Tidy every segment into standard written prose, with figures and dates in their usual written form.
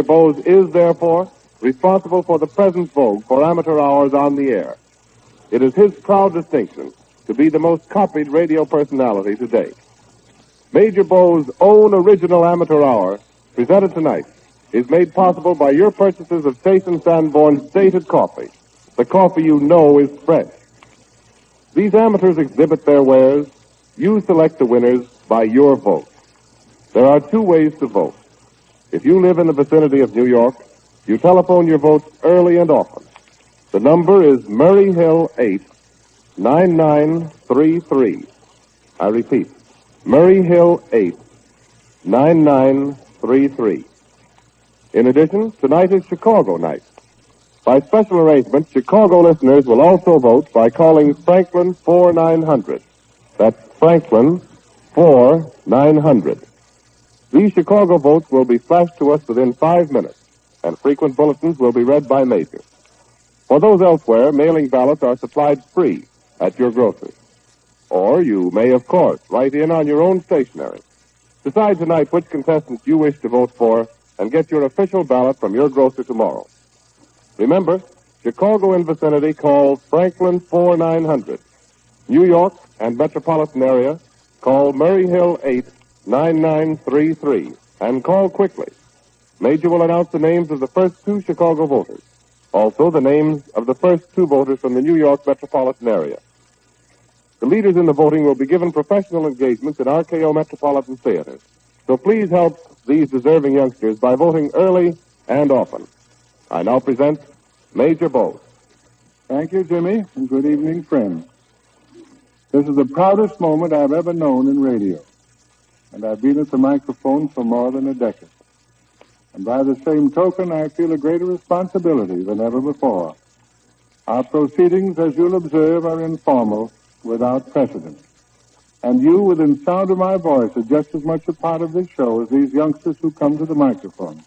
Bose is, therefore, responsible for the present vogue for amateur hours on the air. It is his proud distinction to be the most copied radio personality to date. Major Bowe's own original amateur hour, presented tonight, is made possible by your purchases of Station Sanborn's Dated Coffee, the coffee you know is fresh. These amateurs exhibit their wares. You select the winners by your vote. There are two ways to vote. If you live in the vicinity of New York, you telephone your votes early and often. The number is Murray Hill 8, 9933. I repeat, Murray Hill 8, 9933. In addition, tonight is Chicago night. By special arrangement, Chicago listeners will also vote by calling Franklin 4900. That's Franklin 4900. These Chicago votes will be flashed to us within 5 minutes, and frequent bulletins will be read by Major. For those elsewhere, mailing ballots are supplied free at your grocery. Or you may, of course, write in on your own stationery. Decide tonight which contestants you wish to vote for and get your official ballot from your grocer tomorrow. Remember, Chicago and vicinity call Franklin 4900. New York and metropolitan area call Murray Hill 8, 9933. And call quickly. Major will announce the names of the first two Chicago voters. Also, the names of the first two voters from the New York metropolitan area. The leaders in the voting will be given professional engagements in RKO Metropolitan Theater. So please help these deserving youngsters by voting early and often. I now present Major Bose. Thank you, Jimmy, and good evening, friends. This is the proudest moment I've ever known in radio, and I've been at the microphone for more than a decade. And by the same token, I feel a greater responsibility than ever before. Our proceedings, as you'll observe, are informal, without precedent. And you, within sound of my voice, are just as much a part of this show as these youngsters who come to the microphone.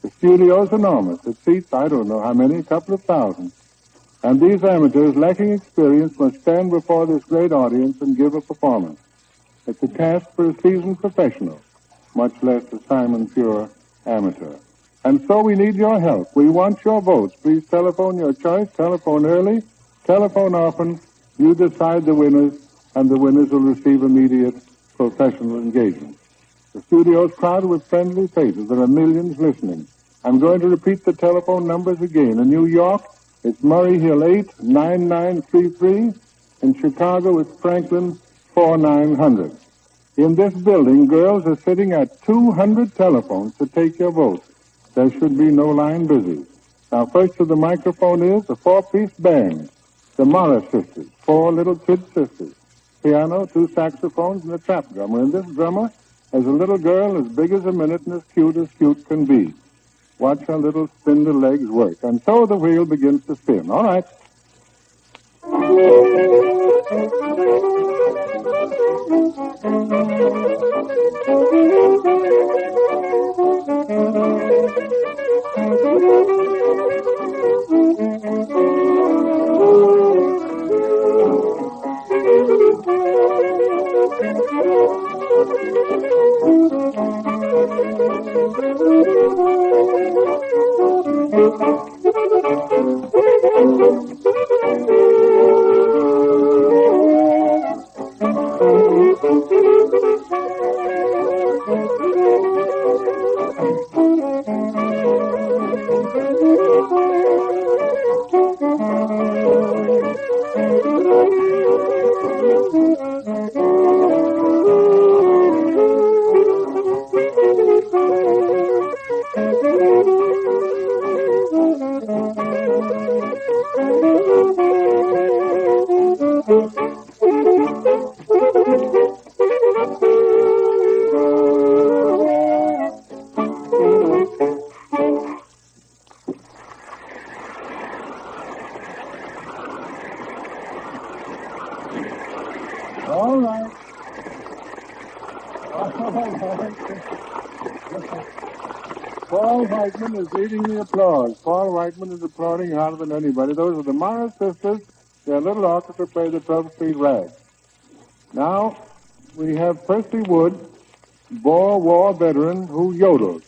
The studio's enormous. It seats, I don't know how many, a couple of thousand. And these amateurs, lacking experience, must stand before this great audience and give a performance. It's a task for a seasoned professional, much less a Simon Pure amateur. And so we need your help. We want your votes. Please telephone your choice. Telephone early. Telephone often. You decide the winners, and the winners will receive immediate professional engagement. The studio's crowded with friendly faces. There are millions listening. I'm going to repeat the telephone numbers again. In New York, it's Murray Hill 8, 9933. In Chicago, it's Franklin 4900. In this building, girls are sitting at 200 telephones to take your vote. There should be no line busy. Now, first to the microphone is a four-piece band. The Morris sisters, four little kid sisters. Piano, two saxophones, and a trap drummer. And this drummer is a little girl as big as a minute and as cute can be. Watch her little spindle legs work. And so the wheel begins to spin. All right. All right. Paul Whiteman is leading the applause. Paul Whiteman is applauding harder than anybody. Those are the Morris sisters. Their little orchestra play the 12th Street Rag. Now, we have Percy Wood, Boer War veteran, who yodels.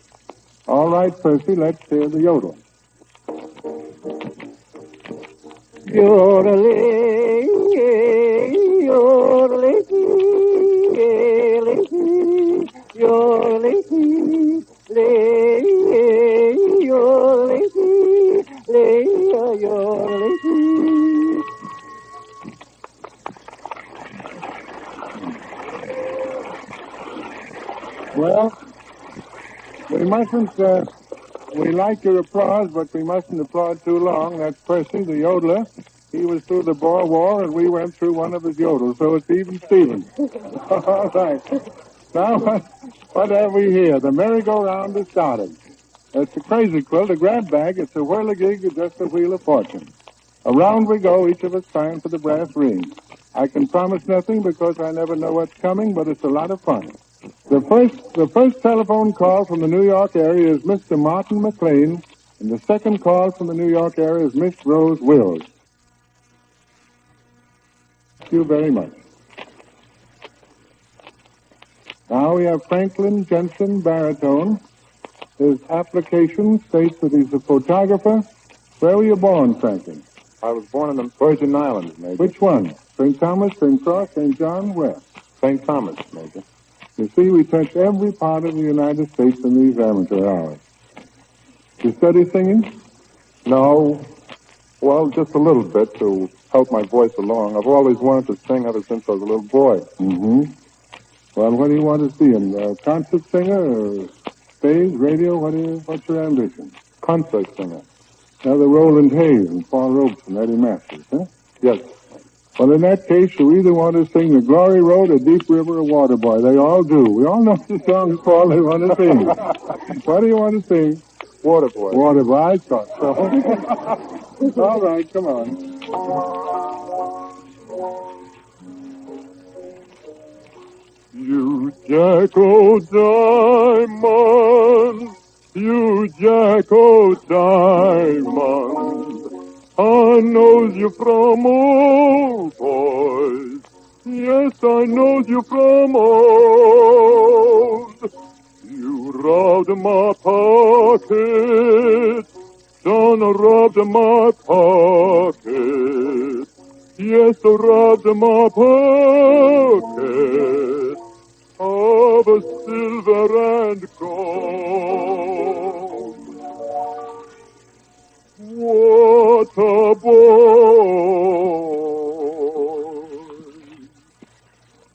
All right, Percy, let's hear the yodel. Yodeling, yodeling, yodeling, yodeling. Well, we mustn't, we like your applause, but we mustn't applaud too long. That's Percy, the yodeler. He was through the Boer War, and we went through one of his yodels, so it's even Steven. All right. Now, what have we here? The merry-go-round is started. It's a crazy quilt, a grab bag, it's a whirligig, it's just a wheel of fortune. Around we go, each of us trying for the brass ring. I can promise nothing because I never know what's coming, but it's a lot of fun. The first telephone call from the New York area is Mr. Martin McLean, and the second call from the New York area is Miss Rose Wills. Thank you very much. Now we have Franklin Jensen, baritone. His application states that he's a photographer. Where were you born, Franklin? I was born in the Virgin Islands, Major. Which one? St. Thomas, St. Cross, St. John, where? St. Thomas, Major. You see, we touch every part of the United States in these amateur hours. You study singing? No. Well, just a little bit to help my voice along. I've always wanted to sing ever since I was a little boy. Mm-hmm. Well, what do you want to see him? A concert singer or stage, radio? What's your ambition? Concert singer. Now the Roland Hayes and Paul Ropes and Eddie Masters, huh? Yes. Well, in that case, you either want to sing The Glory Road or Deep River or Waterboy. They all do. We all know the songs, Paul, they want to sing. What do you want to sing? Waterboy. Waterboy, I thought so. All right, come on. You Jack O'Diamond, you Jack O'Diamond, I knows you from old boys. Yes, I knows you from old. You robbed my pocket, son, robbed my pocket. Yes, robbed my pocket of a silver and gold. What a boy!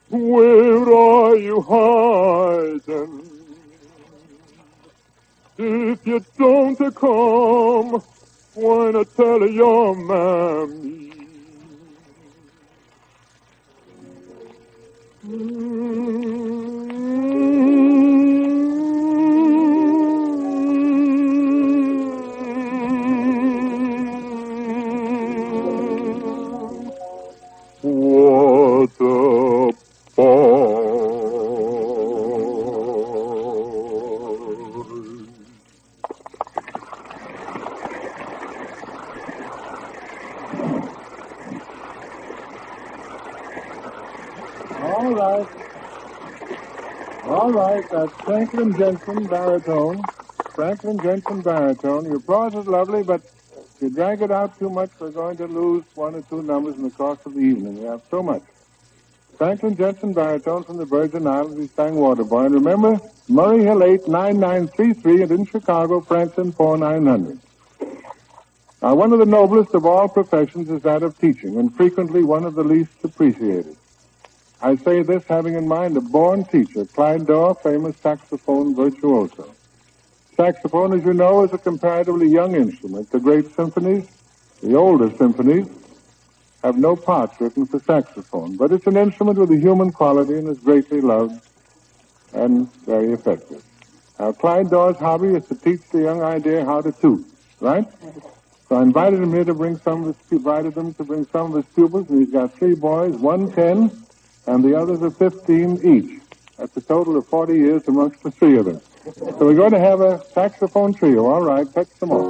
Where are you hiding? If you don't come, why not tell your mammy? What a boy. All right, that's Franklin Jensen, baritone. Franklin Jensen, baritone. Your applause is lovely, but if you drag it out too much, we're going to lose one or two numbers in the course of the evening. We have so much. Franklin Jensen, baritone from the Virgin Islands. He sang Waterboy. And remember, Murray Hill 89933, and in Chicago, Franklin 4900. Now, one of the noblest of all professions is that of teaching, and frequently one of the least appreciated. I say this having in mind a born teacher, Clyde Dorr, famous saxophone virtuoso. Saxophone, as you know, is a comparatively young instrument. The great symphonies, the older symphonies, have no parts written for saxophone, but it's an instrument with a human quality and is greatly loved and very effective. Now, Clyde Dorr's hobby is to teach the young idea how to toot, right? So I invited him here to bring some of his pupils, and he's got 3 boys, 1 10, and the others are 15 each. That's a total of 40 years amongst the 3 of them. So we're going to have a saxophone trio. All right, fetch them off.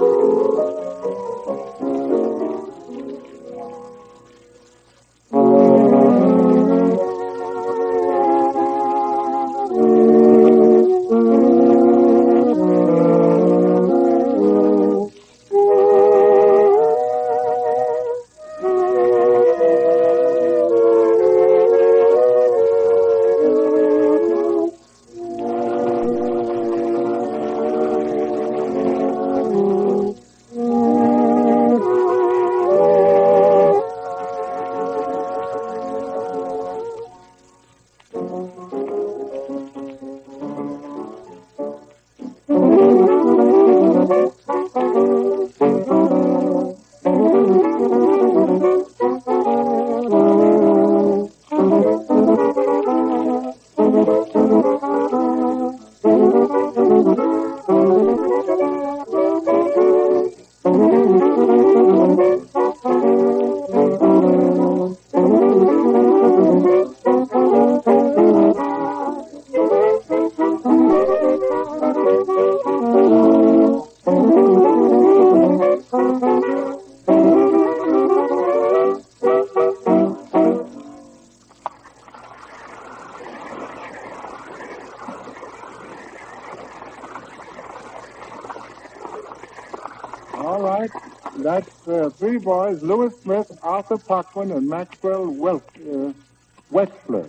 All right. That's three boys, Lewis Smith, Arthur Pockman, and Maxwell Wexler.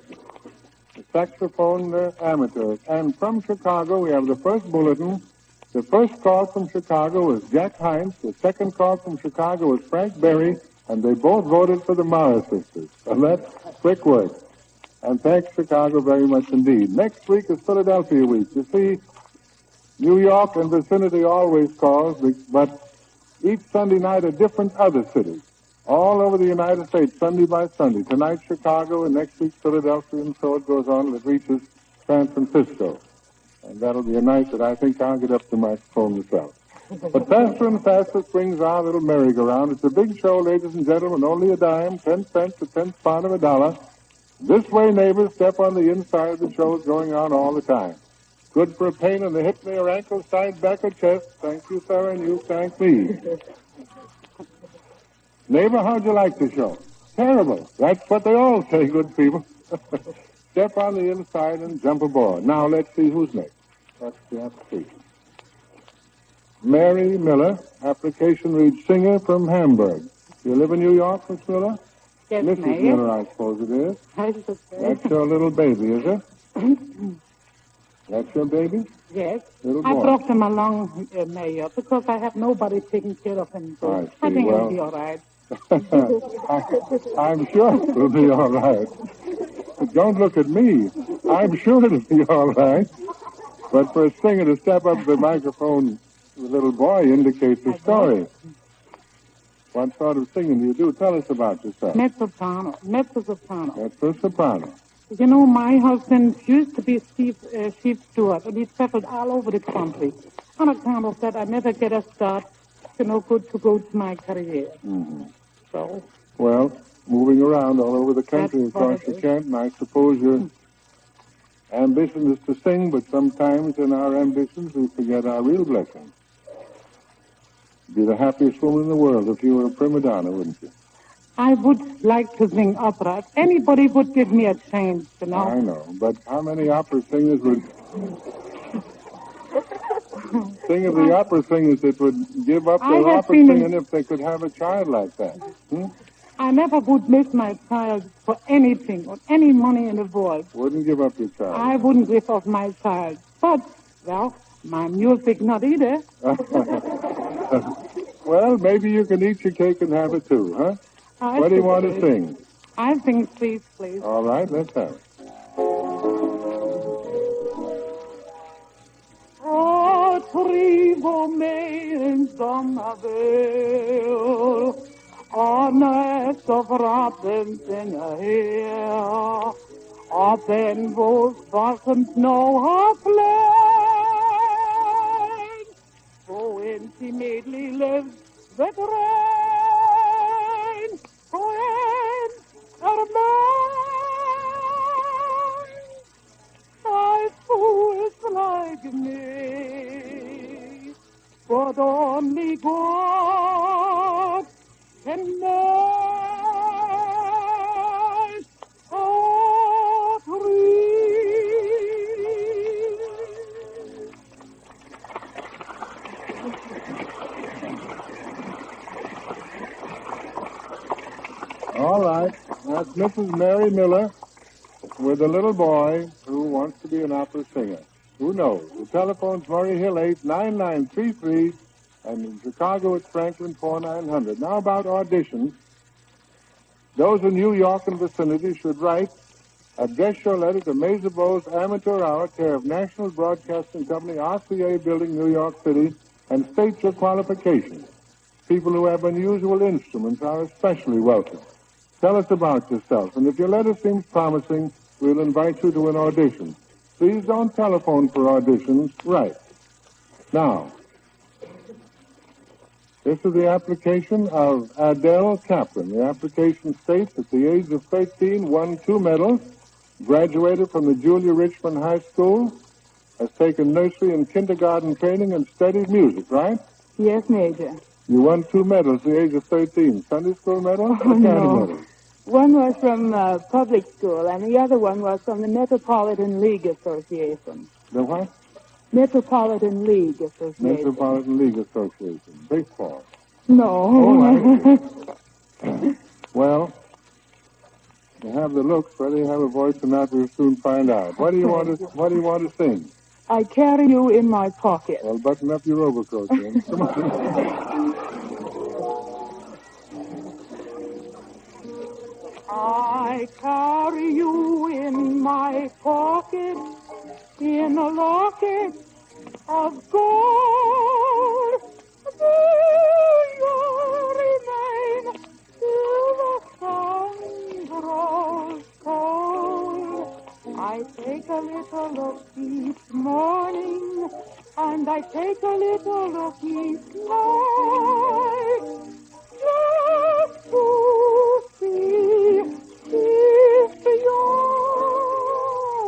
The saxophone amateurs. And from Chicago, we have the first bulletin. The first call from Chicago was Jack Hines. The second call from Chicago was Frank Berry, and they both voted for the Mara sisters. So that's quick work. And thanks, Chicago, very much indeed. Next week is Philadelphia week. You see, New York and vicinity always calls, but each Sunday night a different other city. All over the United States, Sunday by Sunday. Tonight, Chicago, and next week, Philadelphia, and so it goes on, and it reaches San Francisco. And that'll be a night that I think I'll get up to my phone myself. But faster and faster springs our little merry-go-round. It's a big show, ladies and gentlemen, only a dime, 10 cents, a tenth pound of a dollar. This way, neighbors, step on the inside of the show going on all the time. Good for a pain in the hip, knee, or ankle, side, back, or chest. Thank you, sir, and you thank me. Neighbor, how'd you like the show? Terrible. That's what they all say, good people. Step on the inside and jump aboard. Now, let's see who's next. That's the application. Mary Miller. Application reads singer from Hamburg. You live in New York, Miss Miller? Yes, Mrs. Mayor. Miller, I suppose it is. That's your little baby, is it? That's your baby? Yes. Little I boy. brought him along, Mayor, because I have nobody taking care of him. So I see. think Well, it'll be all right. I'm sure it'll be all right. Don't look at me. I'm sure it'll be all right. But for a singer to step up to the microphone with a little boy indicates a story. What sort of singing do you do? Tell us about yourself. Mezzo-soprano. Mezzo-soprano. Mezzo-soprano. You know, my husband used to be chief steward, and he traveled all over the country. On account of that, I never get a start, good to go to my career. Mm-hmm. So, Well, moving around all over the country, of course, you can't, and I suppose your ambition is to sing, but sometimes in our ambitions we forget our real blessings. You'd be the happiest woman in the world if you were a prima donna, wouldn't you? I would like to sing opera. If anybody would give me a chance, I know, but how many opera singers would... Think of the opera singers that would give up their opera singing if they could have a child like that. I never would miss my child for anything, or any money in the world. Wouldn't give up your child. I wouldn't give up my child. But, well, my music not either. Well, maybe you can eat your cake and have it too, huh? What do you want to sing? I sing Please, Please. All right, let's have it. Trivo me in sommervejr, og næste fra den synger her, og den hvor folkens nå har flægt, på en timidlig løv ved regn, på en I fools like me, but only God can make a All right, that's Mrs. Mary Miller with a little boy who wants to be an opera singer. Who knows? The telephone's Murray Hill 89933, and in Chicago it's Franklin 4900. Now about auditions. Those in New York and vicinity should write, address your letter to Mesa Bowes Amateur Hour, care of National Broadcasting Company, RCA Building, New York City, and state your qualifications. People who have unusual instruments are especially welcome. Tell us about yourself, and if your letter seems promising, we'll invite you to an audition. Please don't telephone for auditions. Write. Now, this is the application of Adele Kaplan. The application states at the age of 13, won 2 medals, graduated from the Julia Richmond High School, has taken nursery and kindergarten training and studied music, right? Yes, Major. You won 2 medals at the age of 13. Sunday school medal? What kind of medal? One was from public school, and the other one was from the Metropolitan League Association. The what? Metropolitan League Association. Metropolitan League Association. Baseball. No. Oh, well, you have the looks, whether you have a voice or not, we'll soon find out. What do you want to sing? I carry you in my pocket. Well, button up your overcoat, then. Come on. I carry you in my pocket, in a locket of gold. There you remain till the sun grows cold. I take a little look each morning, and I take a little look each night, just to see if you're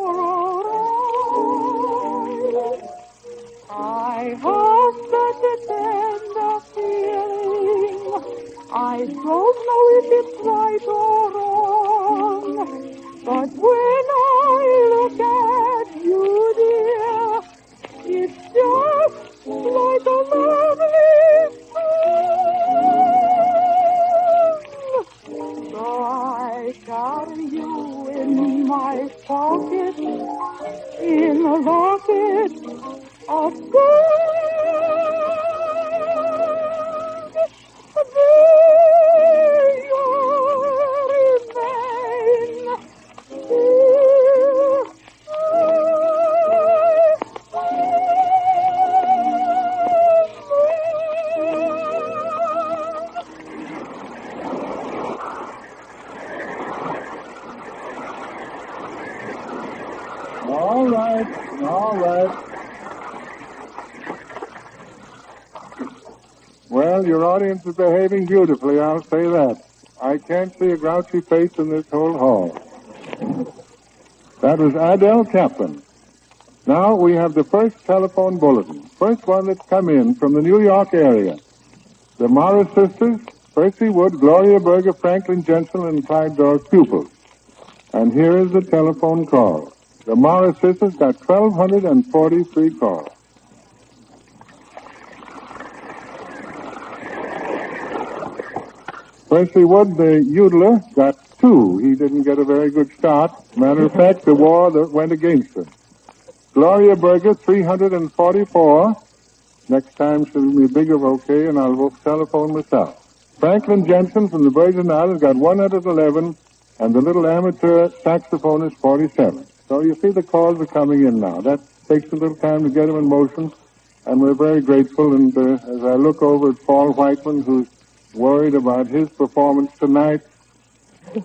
all right. I have such a tender feeling. I don't know if it's right or wrong, but when I look at you, dear, it's just like a lovely song. So I carry you in my pocket, in a locket of gold. There you remain till All right. Well, your audience is behaving beautifully, I'll say that. I can't see a grouchy face in this whole hall. That was Adele Kaplan. Now we have the first telephone bulletin. First one that's come in from the New York area. The Morris sisters, Percy Wood, Gloria Berger, Franklin Jensen, and Clyde Dorr's pupils. And here is the telephone call. The Morris sisters got 1,243 calls. Percy Wood, the yodeler, got 2. He didn't get a very good start. Matter of fact, the war that went against him. Gloria Berger, 344. Next time she'll be a bigger bouquet, and I'll telephone myself. Franklin Jensen from the Virgin Islands got 111, and the little amateur saxophonist, 47. So you see the calls are coming in now. That takes a little time to get them in motion, and we're very grateful. And as I look over at Paul Whiteman, who's worried about his performance tonight,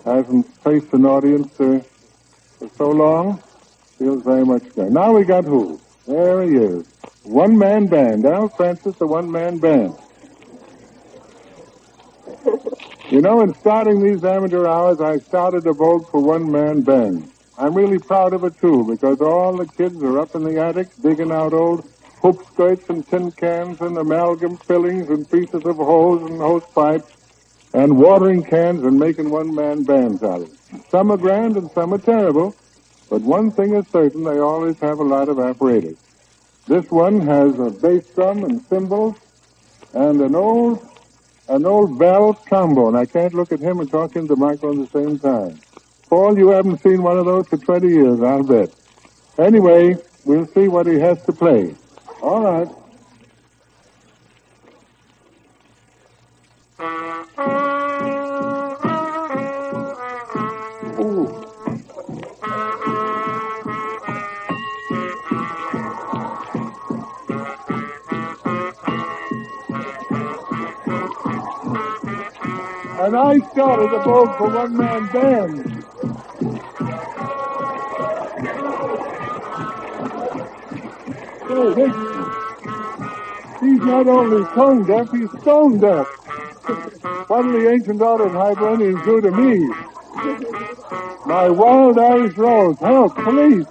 hasn't faced an audience for so long, feels very much good. Now we got who? There he is. One-man band. Al Francis, the one-man band. You know, in starting these amateur hours, I started a vote for one-man band. I'm really proud of it, too, because all the kids are up in the attic digging out old hoop skirts and tin cans and amalgam fillings and pieces of hose and hose pipes and watering cans and making one-man bands out of it. Some are grand and some are terrible, but one thing is certain, they always have a lot of apparatus. This one has a bass drum and cymbals and an old bell trombone. I can't look at him and talk into the microphone at the same time. Paul, you haven't seen one of those for 20 years, I'll bet. Anyway, we'll see what he has to play. All right. Ooh. And I started a vote for one-man band. He's not only tone deaf, he's stone deaf. What will the ancient order of Hibernians do to me? My wild Irish rose. Help, police!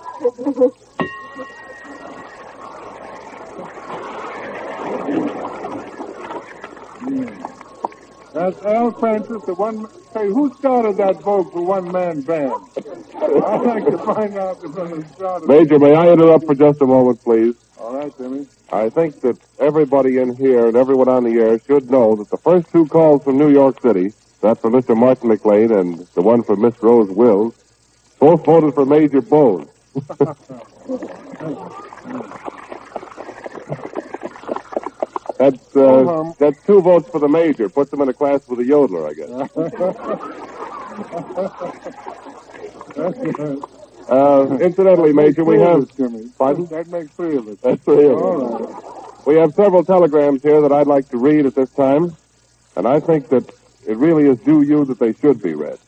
That's Al Francis, the one... Hey, who started that vote for one-man band? I'd like to find out who started. Major, may I interrupt for just a moment, please? All All right, Jimmy. I think that everybody in here and everyone on the air should know that the first two calls from New York City, that from Mr. Martin McLean and the one from Miss Rose Wills, both voted for Major Bowes. That's two votes for the Major. Puts him in a class with a yodeler, I guess. Incidentally, Major, we have... Pardon? That makes three of us. That's three of us. All right. We have several telegrams here that I'd like to read at this time, and I think that it really is due you that they should be read.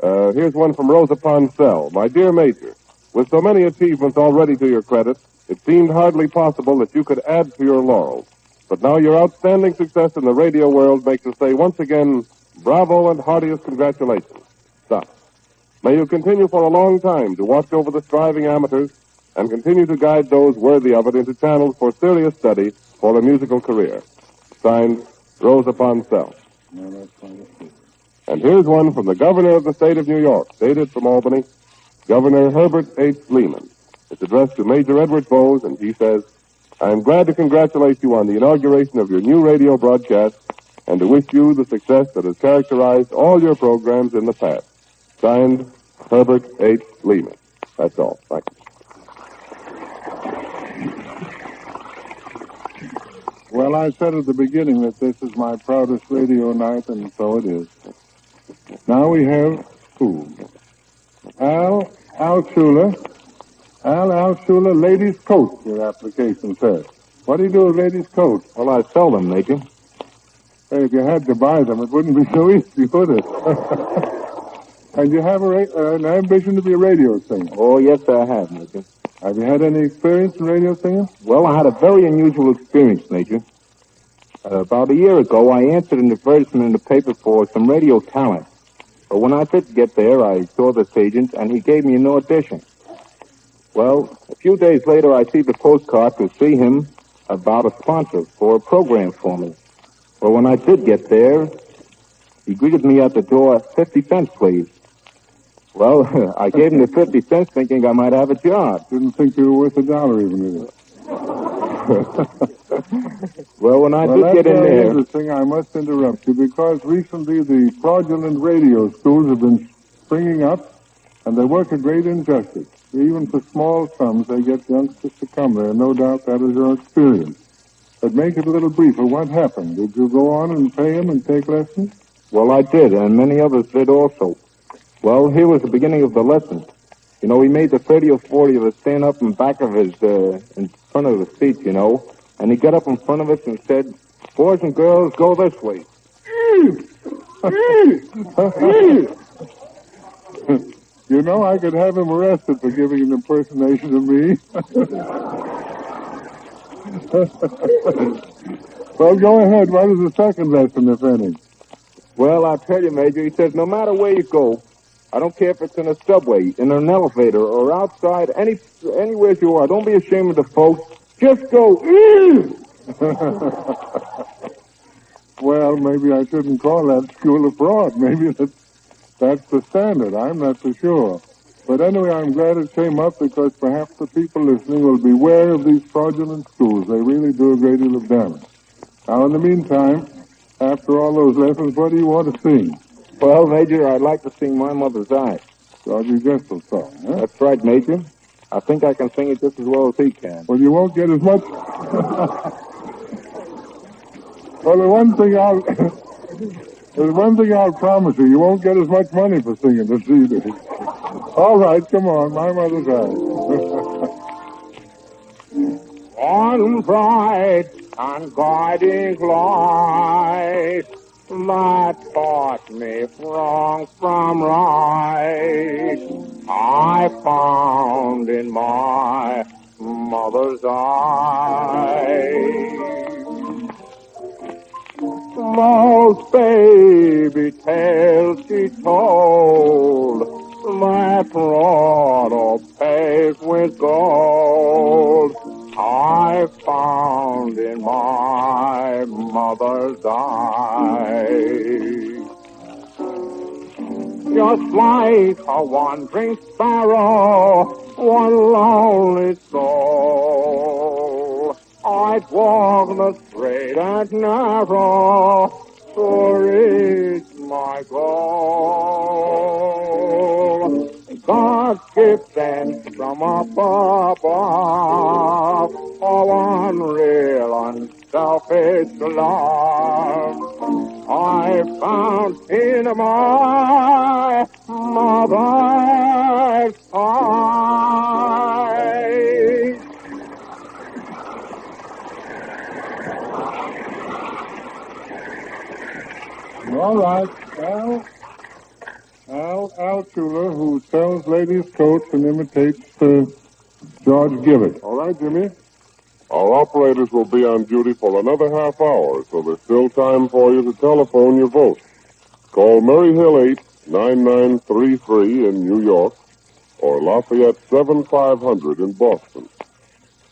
Here's one from Rosa Poncell. My dear Major, with so many achievements already to your credit, it seemed hardly possible that you could add to your laurels. But now your outstanding success in the radio world makes us say once again, bravo and heartiest congratulations. Stop. May you continue for a long time to watch over the striving amateurs and continue to guide those worthy of it into channels for serious study for a musical career. Signed, Rosa Poncell. No, that's wonderful. And here's one from the governor of the state of New York, dated from Albany, Governor Herbert H. Lehman. It's addressed to Major Edward Bowes, and he says, I am glad to congratulate you on the inauguration of your new radio broadcast and to wish you the success that has characterized all your programs in the past. Signed, Herbert H. Lehman. That's all. Thank you. Well, I said at the beginning that this is my proudest radio night, and so it is. Now we have who? Al Schuler, ladies' coat, your application says. What do you do with ladies' coats? Well, I sell them, Major. Hey, if you had to buy them, it wouldn't be so easy, would it? And you have an ambition to be a radio singer? Oh, yes, I have, Major. Have you had any experience in radio singing? Well, I had a very unusual experience, Major. About a year ago, I answered an advertisement in the paper for some radio talent. But when I did get there, I saw this agent, and he gave me an audition. Well, a few days later, I see the postcard to see him about a sponsor for a program for me. Well, when I did get there, he greeted me at the door, 50 cents, please. Well, I gave him the 50 cents thinking I might have a job. Didn't think you were worth $1 even, either. Well, when I did get in there... That's very interesting. I must interrupt you because recently the fraudulent radio schools have been springing up, and they work a great injustice. Even for small sums, they get youngsters to come there. No doubt that is your experience. But make it a little briefer. What happened? Did you go on and pay him and take lessons? Well, I did, and many others did also. Well, here was the beginning of the lesson. You know, he made the 30 or 40 of us stand up in back of his, in front of the seat, you know, and he got up in front of us and said, boys and girls, go this way. You know, I could have him arrested for giving an impersonation of me. Well, go ahead. What is the second lesson, if any? Well, I'll tell you, Major, he says, no matter where you go, I don't care if it's in a subway, in an elevator, or outside, anywhere you are, don't be ashamed of the folks. Just go, Well, maybe I shouldn't call that school a fraud. Maybe that's the standard. I'm not so sure. But anyway, I'm glad it came up because perhaps the people listening will beware of these fraudulent schools. They really do a great deal of damage. Now, in the meantime, after all those lessons, what do you want to sing? Well, Major, I'd like to sing My Mother's Eyes. Georgie Gessel song, huh? That's right, Major. I think I can sing it just as well as he can. Well, you won't get as much... Well, the one thing I'll promise you won't get as much money for singing this either. All right, come on, My Mother's Eyes. On bright and guiding light that taught me wrong from right, I found in my mother's eyes. Those baby tales she told that brought all paved with gold, I found in my mother's eyes. Just like a wandering sparrow, one lonely soul, I'd walk the straight and narrow to reach my goal. God's gift then from above, oh, unreal, unselfish love I found in my mother's eyes. All right, Al Schuler, who sells ladies' coats and imitates George Gibbet. All right, Jimmy. Our operators will be on duty for another half hour, so there's still time for you to telephone your vote. Call Murray Hill 89933 in New York or Lafayette 7500 in Boston.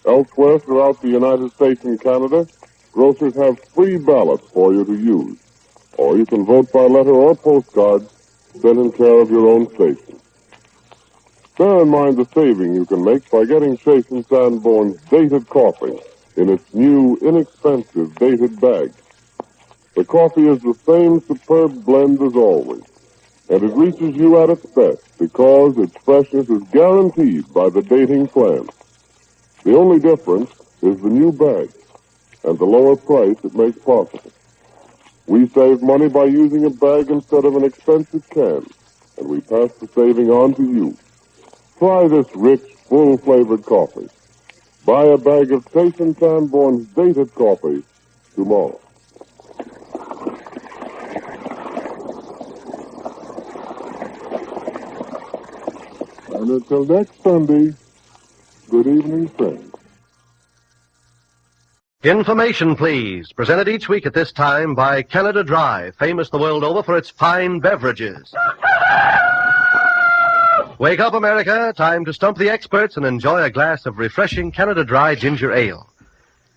Elsewhere throughout the United States and Canada, grocers have free ballots for you to use. Or you can vote by letter or postcard sent in care of your own station. Bear in mind the saving you can make by getting Chase & Sanborn's dated coffee in its new, inexpensive dated bag. The coffee is the same superb blend as always, and it reaches you at its best because its freshness is guaranteed by the dating plant. The only difference is the new bag and the lower price it makes possible. We save money by using a bag instead of an expensive can, and we pass the saving on to you. Try this rich, full-flavored coffee. Buy a bag of Chase & Sanborn's dated coffee tomorrow. And until next Sunday, good evening, friends. Information, please. Presented each week at this time by Canada Dry, famous the world over for its fine beverages. Wake up, America. Time to stump the experts and enjoy a glass of refreshing Canada Dry ginger ale.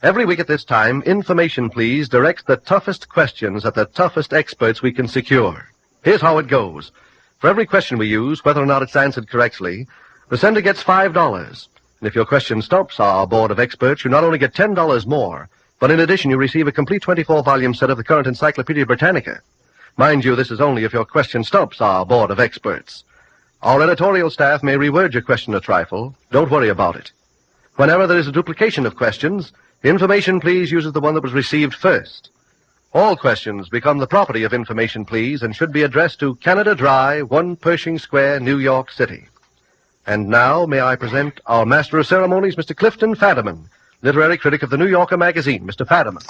Every week at this time, Information, please, directs the toughest questions at the toughest experts we can secure. Here's how it goes. For every question we use, whether or not it's answered correctly, the sender gets $5. And if your question stumps our board of experts, you not only get $10 more, but in addition you receive a complete 24-volume set of the current Encyclopedia Britannica. Mind you, this is only if your question stumps our board of experts. Our editorial staff may reword your question a trifle. Don't worry about it. Whenever there is a duplication of questions, Information, please, uses the one that was received first. All questions become the property of Information, please, and should be addressed to Canada Dry, 1 Pershing Square, New York City. And now, may I present our Master of Ceremonies, Mr. Clifton Fadiman, literary critic of the New Yorker magazine. Mr. Fadiman.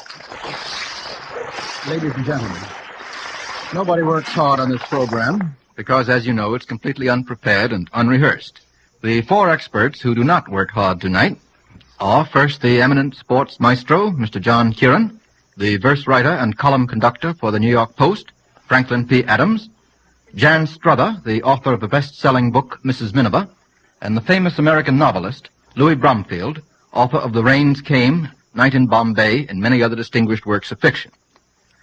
Ladies and gentlemen, nobody works hard on this program because, as you know, it's completely unprepared and unrehearsed. The 4 experts who do not work hard tonight are, first, the eminent sports maestro, Mr. John Kieran, the verse writer and column conductor for the New York Post, Franklin P. Adams, Jan Struther, the author of the best-selling book, Mrs. Miniver, and the famous American novelist, Louis Bromfield, author of The Rains Came, Night in Bombay, and many other distinguished works of fiction.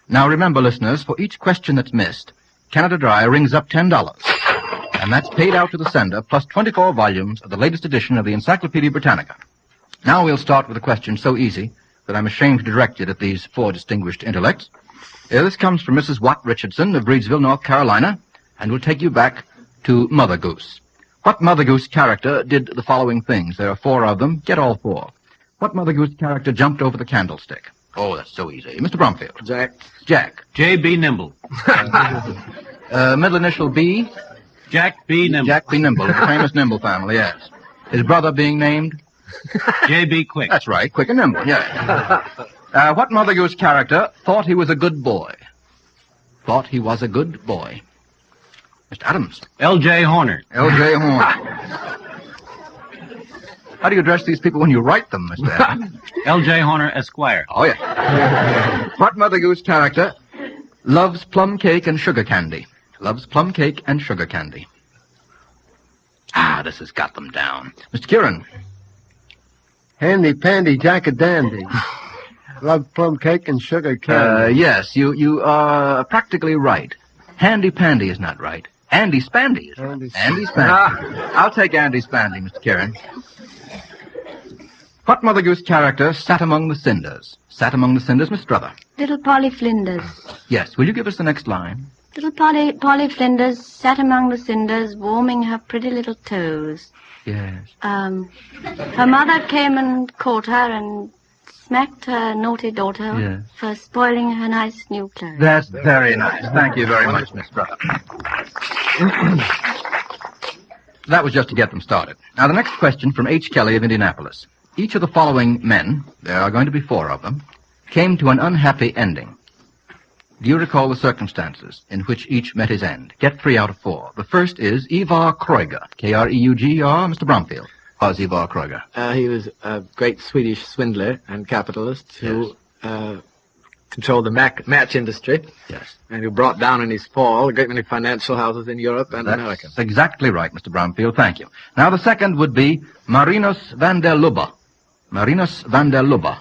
Now remember, listeners, for each question that's missed, Canada Dry rings up $10, and that's paid out to the sender, plus 24 volumes of the latest edition of the Encyclopedia Britannica. Now we'll start with a question so easy that I'm ashamed to direct it at these 4 distinguished intellects. This comes from Mrs. Watt Richardson of Reedsville, North Carolina, and will take you back to Mother Goose. What Mother Goose character did the following things? There are 4 of them. Get all 4. What Mother Goose character jumped over the candlestick? Oh, that's so easy. Mr. Bromfield. Jack. J.B. Nimble. Middle initial B? Jack B. Nimble. Jack B. Nimble, of the famous Nimble family, yes. His brother being named? J.B. Quick. That's right, Quick and Nimble, yes. What Mother Goose character thought he was a good boy? Thought he was a good boy. Mr. Adams. L.J. Horner. L.J. Horner. How do you address these people when you write them, Mr. Adams? L.J. Horner, Esquire. Oh, yeah. What Mother Goose character loves plum cake and sugar candy? Loves plum cake and sugar candy. Ah, this has got them down. Mr. Kieran. Handy Pandy Jack-a-dandy. Love plum cake and sugar candy. Yes, you are practically right. Handy Pandy is not right. Andy Spandy is right. Andy Spandy. I'll take Andy Spandy, Mr. Kieran. What Mother Goose character sat among the cinders? Sat among the cinders, Miss Strother. Little Polly Flinders. Yes, will you give us the next line? Little Polly Flinders sat among the cinders, warming her pretty little toes. Yes. Her mother came and caught her and smacked her naughty daughter for spoiling her nice new clothes. That's very nice. Thank you very much, Miss Strother. That was just to get them started. Now, the next question from H. Kelly of Indianapolis. Each of the following men, there are going to be 4 of them, came to an unhappy ending. Do you recall the circumstances in which each met his end? Get 3 out of 4. The first is Ivar Kreuger, Kreuger, Mr. Bromfield. How's Ivar Kreuger? He was a great Swedish swindler and capitalist who controlled the match industry. Yes. And who brought down in his fall a great many financial houses in Europe and America. That's exactly right, Mr. Bromfield. Thank you. Now, the second would be Marinus van der Lubbe. Marinus van der Lubbe.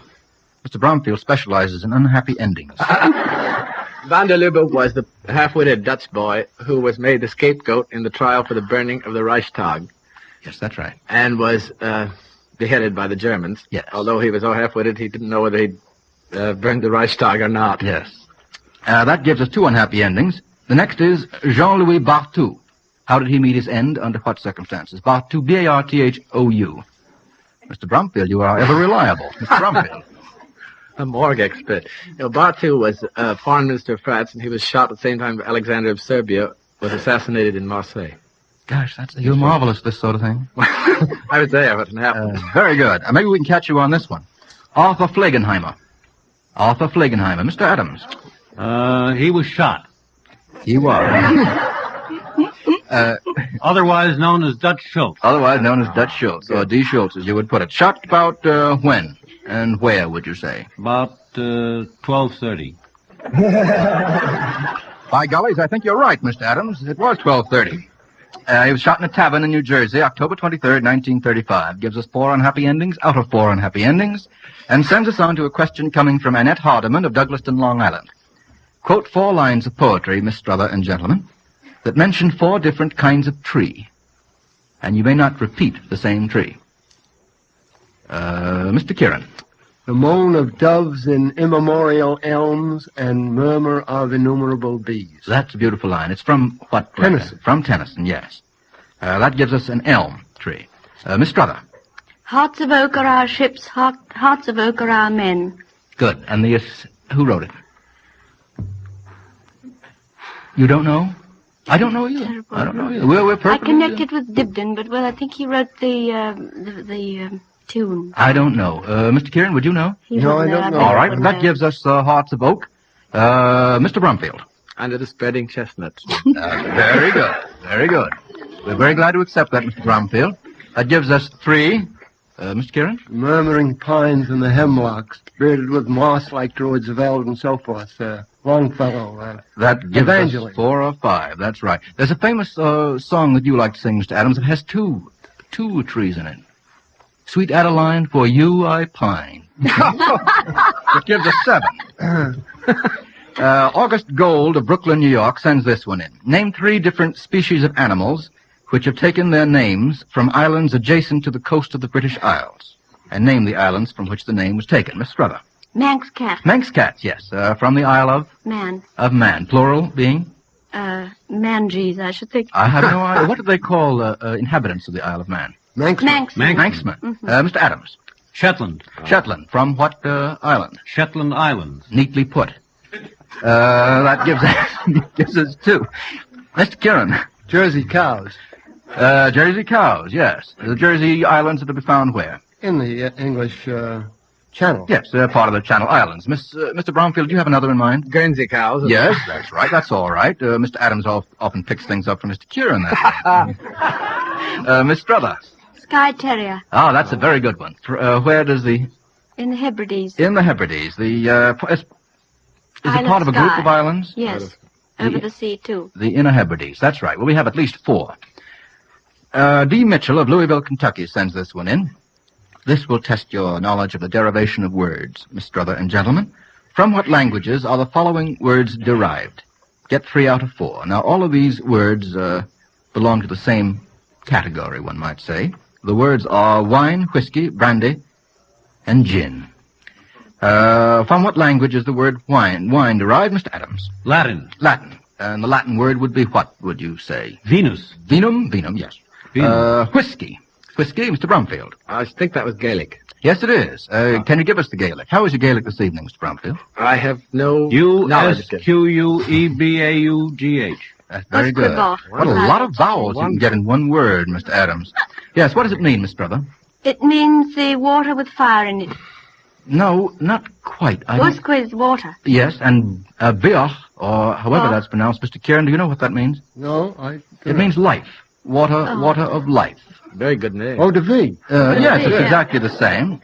Mr. Bromfield specializes in unhappy endings. Van der Lubbe was the half-witted Dutch boy who was made the scapegoat in the trial for the burning of the Reichstag. Yes, that's right. And was beheaded by the Germans. Yes. Although he was so half-witted, he didn't know whether he'd burned the Reichstag or not. Yes. That gives us 2 unhappy endings. The next is Jean-Louis Barthou. How did he meet his end? Under what circumstances? Barthou, B-A-R-T-H-O-U. Mr. Bromfield, you are ever reliable. Mr. Bromfield. A morgue expert. Barthou was foreign minister of France, and he was shot at the same time Alexander of Serbia was assassinated in Marseille. Gosh, you're marvelous, this sort of thing. I was there when it happened. Very good. Maybe we can catch you on this one. Arthur Flegenheimer. Arthur Flegenheimer. Mr. Adams. He was shot. He was. Otherwise known as Dutch Schultz. Otherwise known as Dutch Schultz, or D. Schultz, as you would put it. Shot about when and where, would you say? About 12:30. By gollies, I think you're right, Mr. Adams. It was 12:30. He was shot in a tavern in New Jersey, October 23rd, 1935. Gives us 4 unhappy endings out of 4 unhappy endings, and sends us on to a question coming from Annette Hardeman of Douglaston, Long Island. Quote 4 lines of poetry, Miss Strother and gentlemen, that mention 4 different kinds of tree, and you may not repeat the same tree. Mr. Kieran. The moan of doves in immemorial elms and murmur of innumerable bees. That's a beautiful line. It's from what? Tennyson. From Tennyson, yes. That gives us an elm tree. Miss Strother. Hearts of oak are our ships, hearts of oak are our men. Good. And who wrote it? You don't know? I don't know either. I don't know either. We're I connected with Dibdin, but I think he wrote the tune. I don't know. Mr. Kieran, would you know? No, I don't know. All right. That gives us Hearts of Oak. Mr. Bromfield. Under the spreading chestnuts. Very good. Very good. We're very glad to accept that, Mr. Bromfield. That gives us 3. Mr. Kieran? Murmuring pines and the hemlocks, bearded with moss like druids of eld and so forth. Longfellow. That gives Evangeline. us 4 or 5. That's right. There's a famous song that you like to sing, Mr. Adams. It has two trees in it. Sweet Adeline, for you I pine. It gives us 7. August Gold of Brooklyn, New York, sends this one in. Name 3 different species of animals which have taken their names from islands adjacent to the coast of the British Isles. And name the islands from which the name was taken. Miss Strother. Manx cat. Manx cats, yes. From the Isle of? Man. Of Man. Plural being? Manges, I should think. I have no idea. What do they call inhabitants of the Isle of Man? Manxmen. Manxmen. Mr. Adams. Shetland. Shetland. From what island? Shetland Islands. Neatly put. That gives us 2. Mr. Kieran. Jersey cows. Jersey cows, yes. The Jersey Islands are to be found where? In the English Channel. Yes, they're part of the Channel Islands. Mr. Bromfield, do you have another in mind? Guernsey cows. Yes, that's right. That's all right. Mr. Adams often picks things up from Mr. Kieran. Miss Strother. Skye terrier. Ah, that's a very good one. Where does In the Hebrides. In the Hebrides. Is it Isle part of a group Skye. of islands? Yes. Over the sea, too. The Inner Hebrides. That's right. Well, we have at least 4. D. Mitchell of Louisville, Kentucky sends this one in. This will test your knowledge of the derivation of words, Miss Strother and gentlemen. From what languages are the following words derived? Get 3 out of 4. Now, all of these words belong to the same category, one might say. The words are wine, whiskey, brandy, and gin. From what language is the word wine derived, Mr. Adams? Latin. Latin. And the Latin word would be what, would you say? Venus. Venum, yes. Venum. Whiskey, Mr. Bromfield. I think that was Gaelic. Yes, it is. Can you give us the Gaelic? How is your Gaelic this evening, Mr. Bromfield? I have no knowledge of it. USQUEBAUGH. That's very good. What a lot of vowels you can get in one word, Mr. Adams. Yes, what does it mean, Miss Brother? It means the water with fire in it. No, not quite. Usk is water. Yes, and beoch, or however that's pronounced. Mr. Kieran, do you know what that means? No, It means life. Water of life. Very good name. Oh, de vie. Yes, it's exactly the same.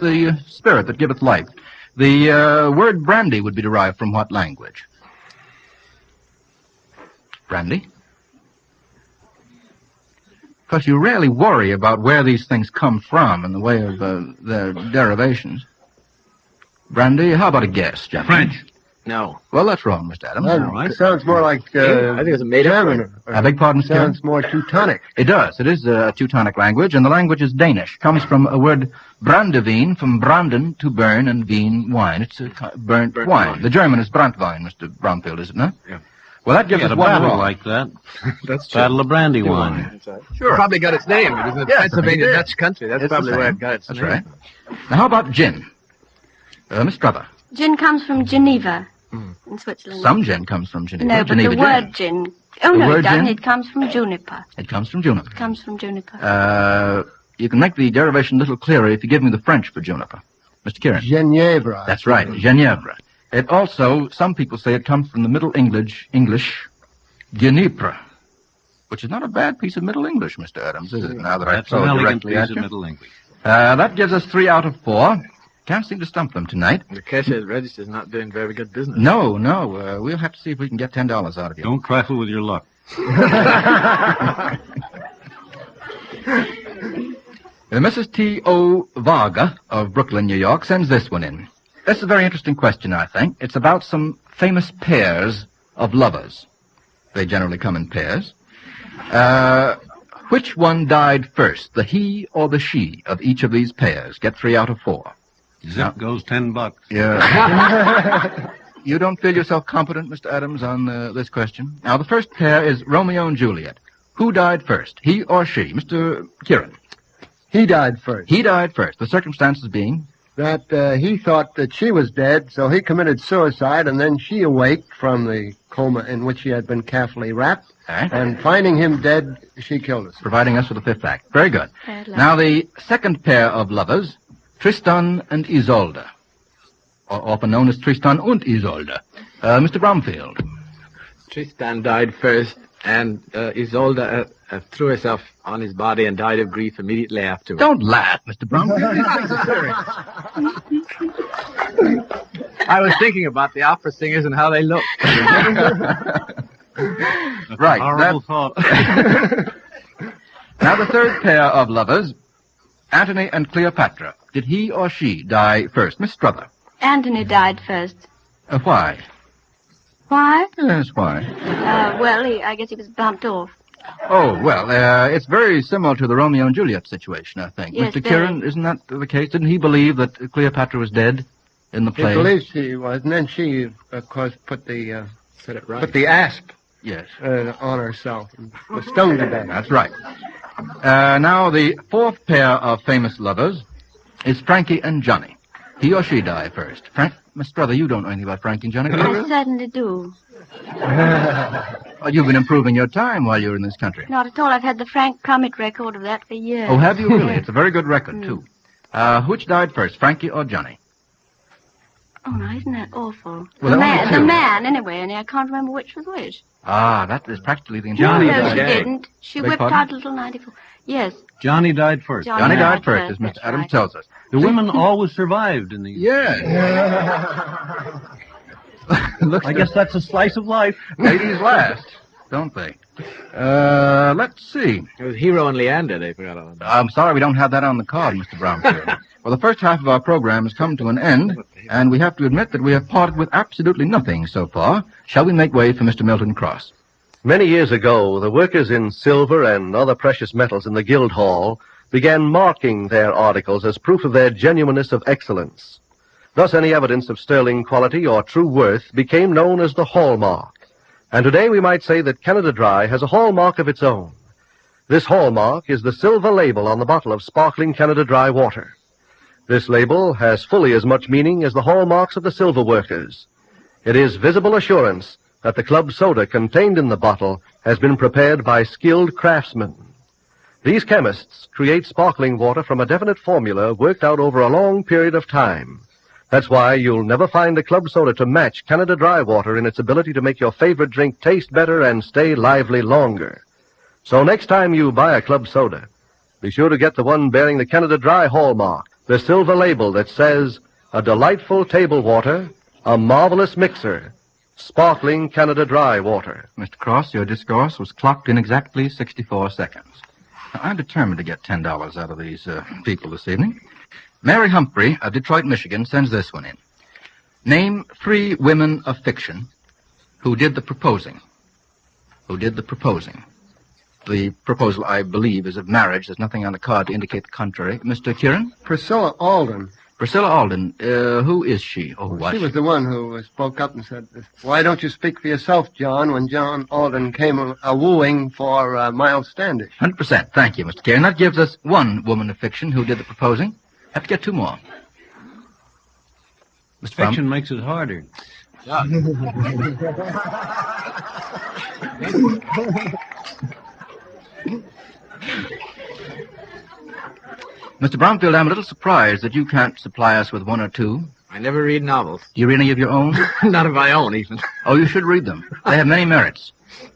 The spirit that giveth life. The word brandy would be derived from what language? Brandy? Because you rarely worry about where these things come from in the way of their derivations. Brandy, how about a guess, gentlemen? French. No. Well, that's wrong, Mr. Adams. All right. It sounds more like I think it's a made-up word. I beg pardon, Mr. Sounds more Teutonic. It does. It is a Teutonic language, and the language is Danish. Comes from a word brandevin, from branden, to burn, and vin, wine. It's a burnt wine. The German is brandwein, Mr. Bromfield, is it not? Yeah. Well, that gives us a one battle wrong. like that. That's true. Battle of Brandywine. That's right. Sure. Probably got its name. It was in the Pennsylvania Dutch country. That's It's probably the where same. it got its That's name. right. Now, how about gin? Miss Brother. Gin comes from Geneva in Switzerland. Some gin comes from Geneva. No, but Geneva the word gin. Oh, The no, word it doesn't. gin? It comes from juniper. It comes from juniper. It comes from juniper. You can make the derivation a little clearer if you give me the French for juniper. Mr. Kieran. Genièvre. That's right, Genièvre. It also, some people say it comes from the Middle English, Genipre, which is not a bad piece of Middle English, Mr. Adams, is it? Now that I That's throw an it elegant directly piece at of you. Middle English. That gives us 3 out of 4. Can't seem to stump them tonight. The cashier's register is not doing very good business. No. We'll have to see if we can get $10 out of you. Don't trifle with your luck. Mrs. T.O. Varga of Brooklyn, New York, sends this one in. This is a very interesting question, I think. It's about some famous pairs of lovers. They generally come in pairs. Which one died first, the he or the she of each of these pairs? Get 3 out of 4. Zip goes $10. Yeah. You don't feel yourself competent, Mr. Adams, on this question? Now, the first pair is Romeo and Juliet. Who died first, he or she? Mr. Kieran. He died first. He died first. The circumstances being? That he thought that she was dead, so he committed suicide, and then she awaked from the coma in which she had been carefully wrapped, and finding him dead, she killed us. Providing us with the 5th act. Very good. Now, the second pair of lovers, Tristan and Isolde, or often known as Tristan und Isolde. Mr. Bromfield. Tristan died first, and Isolde threw herself on his body and died of grief immediately afterwards. Don't laugh, Mr. Bromfield. I was thinking about the opera singers and how they look. Right. Horrible thought. Now, the third pair of lovers, Antony and Cleopatra. Did he or she die first? Miss Strother. Antony died first. Why? Why? Yes, why? I guess he was bumped off. Oh, well, it's very similar to the Romeo and Juliet situation, I think. Yes, Mr. Kieran, isn't that the case? Didn't he believe that Cleopatra was dead in the play? He believed she was, and then she, of course, put the asp on herself and was stoned to death. That's right. Now, the fourth pair of famous lovers is Frankie and Johnny. He or she died first. Miss Strother, you don't know anything about Frankie and Johnny, do you? I certainly do. Oh, you've been improving your time while you were in this country. Not at all. I've had the Frank Crumit record of that for years. Oh, have you really? It's a very good record, too. Which died first, Frankie or Johnny? Oh, no, isn't that awful? Well, the man, anyway, and I can't remember which was which. That is practically the Johnny No, she died. didn't. She whipped out little 94. Yes. Johnny died first. Johnny died first, as Mr. Adams tells us. The women always survived in these. Yes. I guess that's a slice of life. Ladies last, don't they? Let's see. It was Hero and Leander they forgot all about. I'm sorry we don't have that on the card, Mr. Brownfield. Well, the first half of our program has come to an end, and we have to admit that we have parted with absolutely nothing so far. Shall we make way for Mr. Milton Cross? Many years ago, the workers in silver and other precious metals in the Guild Hall began marking their articles as proof of their genuineness of excellence. Thus, any evidence of sterling quality or true worth became known as the hallmark. And today we might say that Canada Dry has a hallmark of its own. This hallmark is the silver label on the bottle of sparkling Canada Dry water. This label has fully as much meaning as the hallmarks of the silver workers. It is visible assurance that the club soda contained in the bottle has been prepared by skilled craftsmen. These chemists create sparkling water from a definite formula worked out over a long period of time. That's why you'll never find a club soda to match Canada Dry water in its ability to make your favorite drink taste better and stay lively longer. So next time you buy a club soda, be sure to get the one bearing the Canada Dry hallmark, the silver label that says, a delightful table water, a marvelous mixer, sparkling Canada Dry water. Mr. Cross, your discourse was clocked in exactly 64 seconds. Now, I'm determined to get $10 out of these people this evening. Mary Humphrey of Detroit, Michigan, sends this one in. Name 3 women of fiction who did the proposing. Who did the proposing. The proposal, I believe, is of marriage. There's nothing on the card to indicate the contrary. Mr. Kieran? Priscilla Alden. Priscilla Alden. Who is she? Or what? She was the one who spoke up and said, why don't you speak for yourself, John, when John Alden came a-wooing for Miles Standish? 100%. Thank you, Mr. Kieran. That gives us 1 woman of fiction who did the proposing. Have to get 2 more. Mr. Fiction makes it harder. Yeah. Mr. Bromfield, I'm a little surprised that you can't supply us with 1 or 2. I never read novels. Do you read any of your own? Not of my own, even. Oh, you should read them. They have many merits.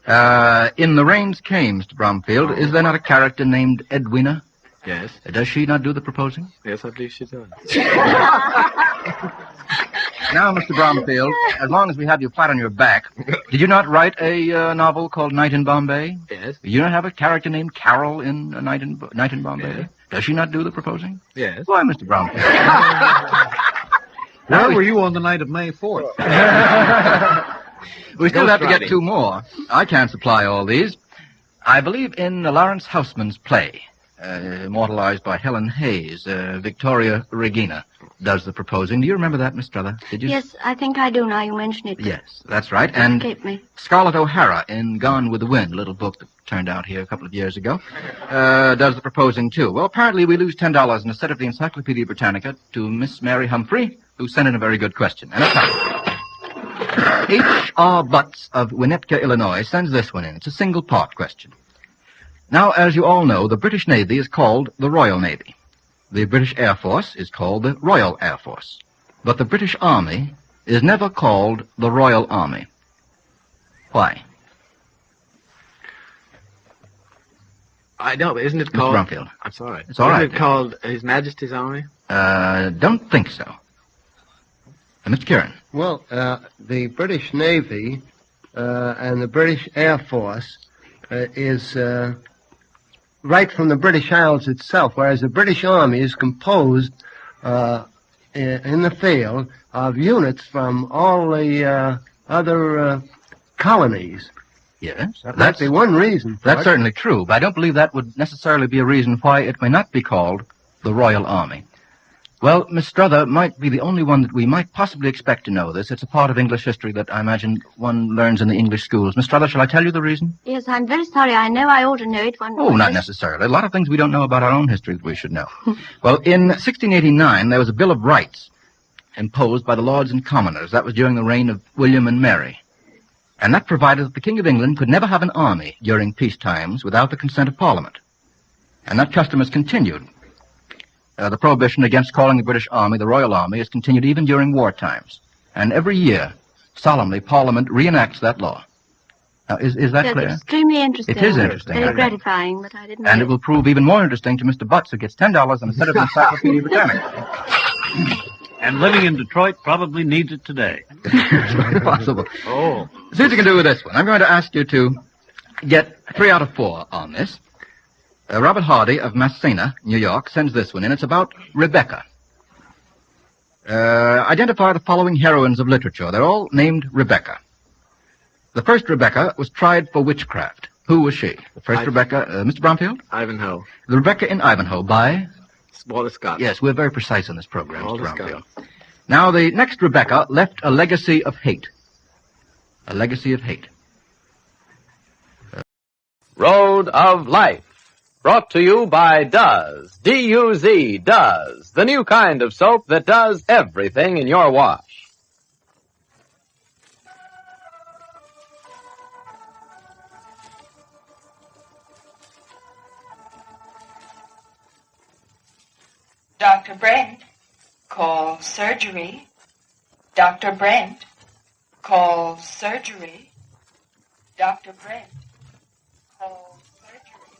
In The Rains Came, Mr. Bromfield, is there not a character named Edwina? Yes. Does she not do the proposing? Yes, I believe she does. Now, Mr. Bromfield, as long as we have you flat on your back, did you not write a novel called Night in Bombay? Yes. You don't have a character named Carol in Night in Bombay? Yes. Does she not do the proposing? Yes. Why, Mr. Bromfield? Where were you on the night of May 4th? We still Ghost have to get writing. 2 more. I can't supply all these. I believe in Lawrence Houseman's play, immortalized by Helen Hayes, Victoria Regina does the proposing. Do you remember that, Miss Struther? Did you? Yes, I think I do now you mention it. Yes, that's right. It And escaped me. Scarlett O'Hara in Gone with the Wind, a little book that turned out here a couple of years ago, does the proposing, too. Well, apparently we lose $10 in a set of the Encyclopedia Britannica to Miss Mary Humphrey, who sent in a very good question. And H.R. Butts of Winnetka, Illinois, sends this one in. It's a single-part question. Now, as you all know, the British Navy is called the Royal Navy. The British Air Force is called the Royal Air Force. But the British Army is never called the Royal Army. Why? I know, but isn't it called... Mr. Bromfield. I'm sorry. It's all right. Isn't it called His Majesty's Army? Don't think so. Mr. Kieran. Well, the British Navy and the British Air Force is right from the British Isles itself, whereas the British Army is composed in the field of units from all the other colonies. Yes. That might be one reason for That's it. certainly true, but I don't believe that would necessarily be a reason why it may not be called the Royal Army. Well, Miss Struther might be the only one that we might possibly expect to know this. It's a part of English history that I imagine one learns in the English schools. Miss Struther, shall I tell you the reason? Yes, I'm very sorry. I know I ought to know it. Oh, not necessarily. A lot of things we don't know about our own history that we should know. Well, in 1689, there was a Bill of Rights imposed by the Lords and Commoners. That was during the reign of William and Mary. And that provided that the King of England could never have an army during peace times without the consent of Parliament. And that custom has continued. The prohibition against calling the British Army the Royal Army has continued even during war times. And every year, solemnly, Parliament reenacts that law. Now, is that That's clear? extremely interesting. It is interesting. Very gratifying, but I didn't And know it will prove even more interesting to Mr. Butts, who gets $10 instead of the Encyclopedia Britannica. And living in Detroit probably needs it today. It's very possible. Oh. See what you can do with this one. I'm going to ask you to get 3 out of 4 on this. Robert Hardy of Massena, New York, sends this one in. It's about Rebecca. Identify the following heroines of literature. They're all named Rebecca. The first Rebecca was tried for witchcraft. Who was she? The first Rebecca, Mr. Bromfield? Ivanhoe. The Rebecca in Ivanhoe by? Walter Scott. Yes, we're very precise on this program, Walter Mr. Bromfield. Scott. Now, the next Rebecca left a legacy of hate. A legacy of hate. Road of Life. Brought to you by Does. D-U-Z, Does. The new kind of soap that does everything in your wash. Dr. Brent, call surgery. Dr. Brent, call surgery. Dr. Brent, call surgery.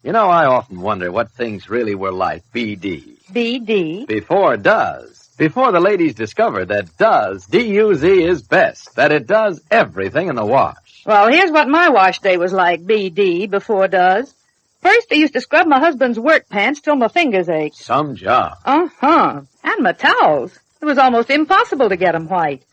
You know, I often wonder what things really were like, BD. BD? Before Does. Before the ladies discovered that Does, D-U-Z, is best. That it does everything in the wash. Well, here's what my wash day was like, BD, before Does. First, I used to scrub my husband's work pants till my fingers ached. Some job. Uh-huh. And my towels. It was almost impossible to get 'em white.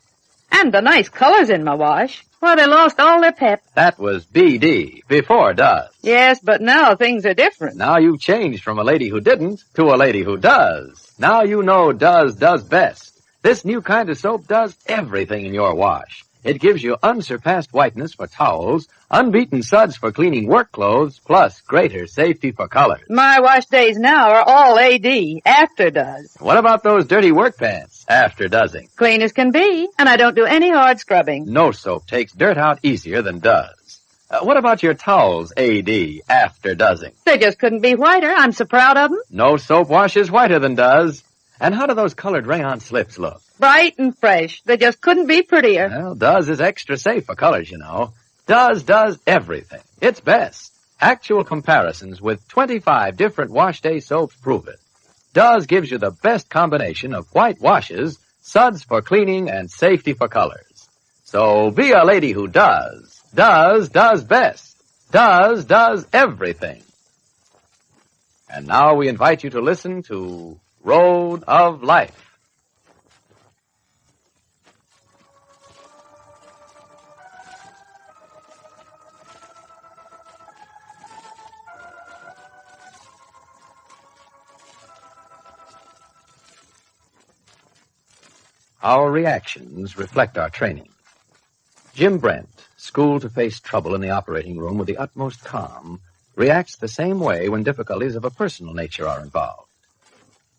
And the nice colors in my wash. Well, they lost all their pep. That was BD, before Does. Yes, but now things are different. Now you've changed from a lady who didn't to a lady who does. Now you know Does does best. This new kind of soap does everything in your wash. It gives you unsurpassed whiteness for towels, unbeaten suds for cleaning work clothes, plus greater safety for colors. My wash days now are all AD, after Does. What about those dirty work pants after doesing? Clean as can be, and I don't do any hard scrubbing. No soap takes dirt out easier than Does. What about your towels, AD, after doesing? They just couldn't be whiter. I'm so proud of 'em. No soap washes whiter than Does. And how do those colored rayon slips look? Bright and fresh. They just couldn't be prettier. Well, Does is extra safe for colors, you know. Does does everything. It's best. Actual comparisons with 25 different wash day soaps prove it. Does gives you the best combination of white washes, suds for cleaning, and safety for colors. So be a lady who does. Does best. Does everything. And now we invite you to listen to Road of Life. Our reactions reflect our training. Jim Brent, schooled to face trouble in the operating room with the utmost calm, reacts the same way when difficulties of a personal nature are involved.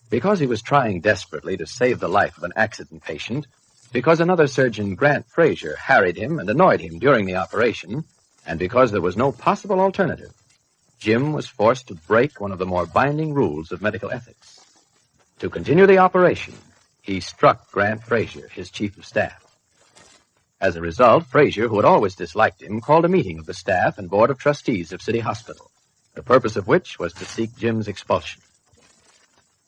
Because he was trying desperately to save the life of an accident patient, because another surgeon, Grant Fraser, harried him and annoyed him during the operation, and because there was no possible alternative, Jim was forced to break one of the more binding rules of medical ethics. To continue the operation, he struck Grant Fraser, his chief of staff. As a result, Fraser, who had always disliked him, called a meeting of the staff and board of trustees of City Hospital, the purpose of which was to seek Jim's expulsion.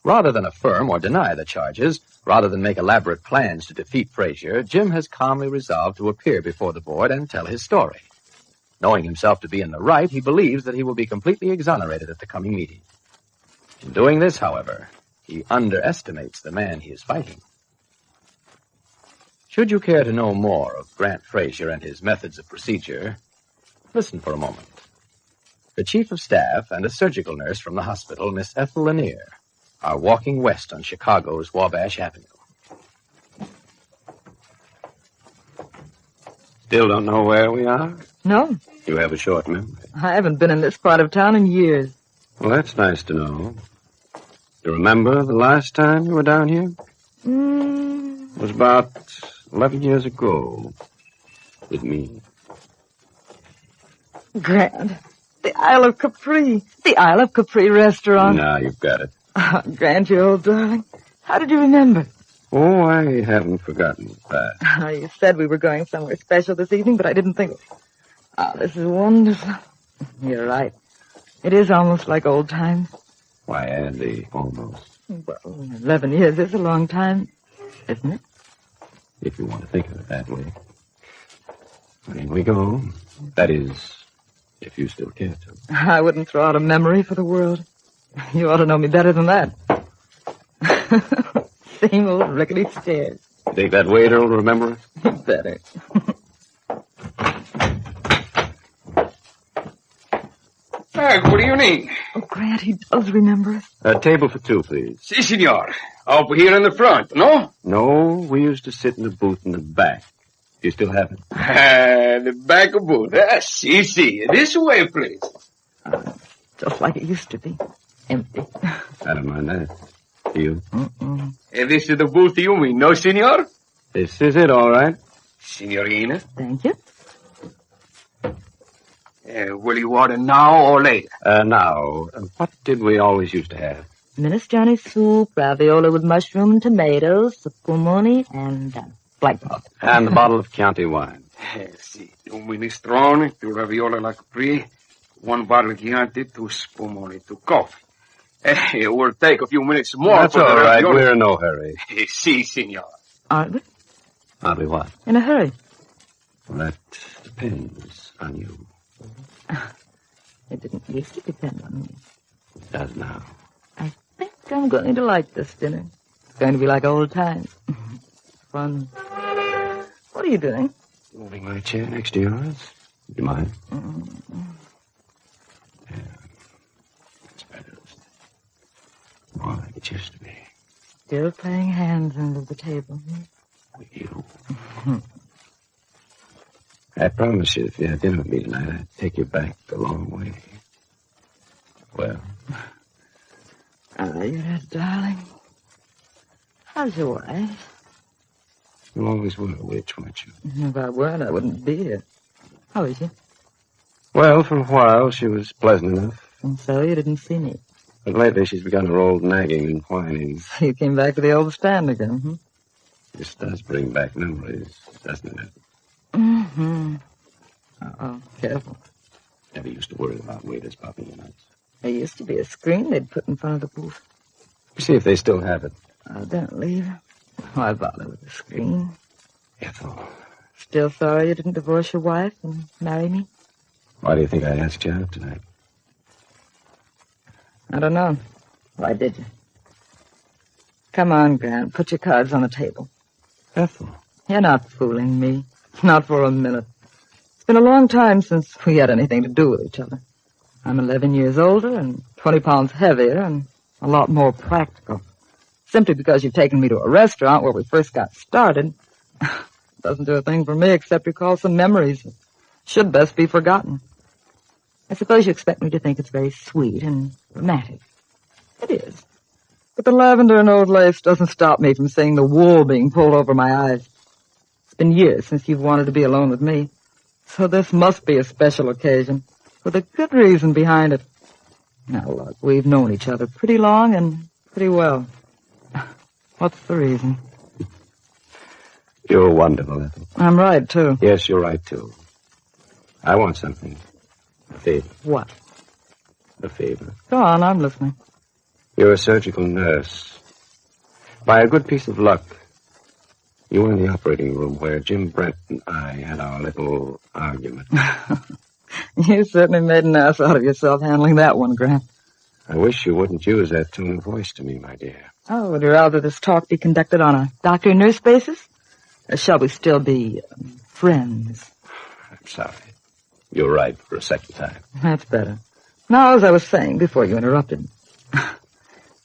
Rather than affirm or deny the charges, rather than make elaborate plans to defeat Fraser, Jim has calmly resolved to appear before the board and tell his story. Knowing himself to be in the right, he believes that he will be completely exonerated at the coming meeting. In doing this, however, he underestimates the man he is fighting. Should you care to know more of Grant Fraser and his methods of procedure, listen for a moment. The chief of staff and a surgical nurse from the hospital, Miss Ethel Lanier, are walking west on Chicago's Wabash Avenue. Still don't know where we are? No. You have a short memory. I haven't been in this part of town in years. Well, that's nice to know. You remember the last time you were down here? It was about 11 years ago. With me. Grant. The Isle of Capri. The Isle of Capri restaurant. Now you've got it. Oh, Grant, you old darling. How did you remember? Oh, I haven't forgotten that. You said we were going somewhere special this evening, but I didn't think... Oh, this is wonderful. You're right. It is almost like old times. Why, Andy, almost. Well, 11 years is a long time, isn't it? If you want to think of it that way. Well, in we go. That is, If you still care to. I wouldn't throw out a memory for the world. You ought to know me better than that. Same old rickety stairs. You think that waiter will remember it? Better. Good evening. Oh, Grant, he does remember us. A table for two, please. Si, senor. Up here in the front, no? No, we used to sit in the booth in the back. Do you still have it? The back of booth. Si. This way, please. Just like it used to be. Empty. I don't mind that. You? This is the booth you mean, no, senor? This is it, all right. Signorina. Thank you. Will you order now or later? Now. What did we always used to have? Minestrone soup, ravioli with mushroom and tomatoes, pulmoni, and black pop. And a bottle of Chianti wine. Si. Un minestrone, two ravioli alla capri, one bottle of Chianti, two spumoni, two coffee. It will take a few minutes more. That's all right. We're in no hurry. Si, senor. Aren't we? Aren't we what? In a hurry. Well, that depends on you. It didn't used to depend on me. It does now. I think I'm going to like this dinner. It's going to be like old times. Fun. What are you doing? Moving my chair next to yours. Do you mind? Yeah. That's better. More like it used to be. Still playing hands under the table. With you. I promise you, if you had dinner with me tonight, I'd take you back a long way. Well. You're a darling. How's your wife? You always were a witch, weren't you? If I weren't, I wouldn't be here. How is she? Well, for a while, she was pleasant enough. And so you didn't see me. But lately, she's begun her old nagging and whining. You came back to the old stand again, hmm? This does bring back memories, doesn't it? Mm-hmm. Uh-oh, careful. Never used to worry about waiters popping in nuts. There used to be a screen they'd put in front of the booth. See if they still have it. Oh, don't leave. Why bother with the screen? Ethel. Still sorry you didn't divorce your wife and marry me? Why do you think I asked you out tonight? I don't know. Why did you? Come on, Grant. Put your cards on the table. Ethel. You're not fooling me. Not for a minute. It's been a long time since we had anything to do with each other. I'm 11 years older and 20 pounds heavier and a lot more practical. Simply because you've taken me to a restaurant where we first got started doesn't do a thing for me except recall some memories that should best be forgotten. I suppose you expect me to think it's very sweet and romantic. It is. But the lavender and old lace doesn't stop me from seeing the wool being pulled over my eyes. It's been years since you've wanted to be alone with me. So this must be a special occasion, with a good reason behind it. Now, look, we've known each other pretty long and pretty well. What's the reason? You're wonderful, Ethel. I'm right, too. Yes, you're right, too. I want something. A favor. What? A favor. Go on, I'm listening. You're a surgical nurse. By a good piece of luck, you were in the operating room where Jim Brent and I had our little argument. You certainly made an ass out of yourself handling that one, Grant. I wish you wouldn't use that tone of voice to me, my dear. Oh, would you rather this talk be conducted on a doctor-nurse basis? Or shall we still be friends? I'm sorry. You're right for a second time. That's better. Now, as I was saying before you interrupted,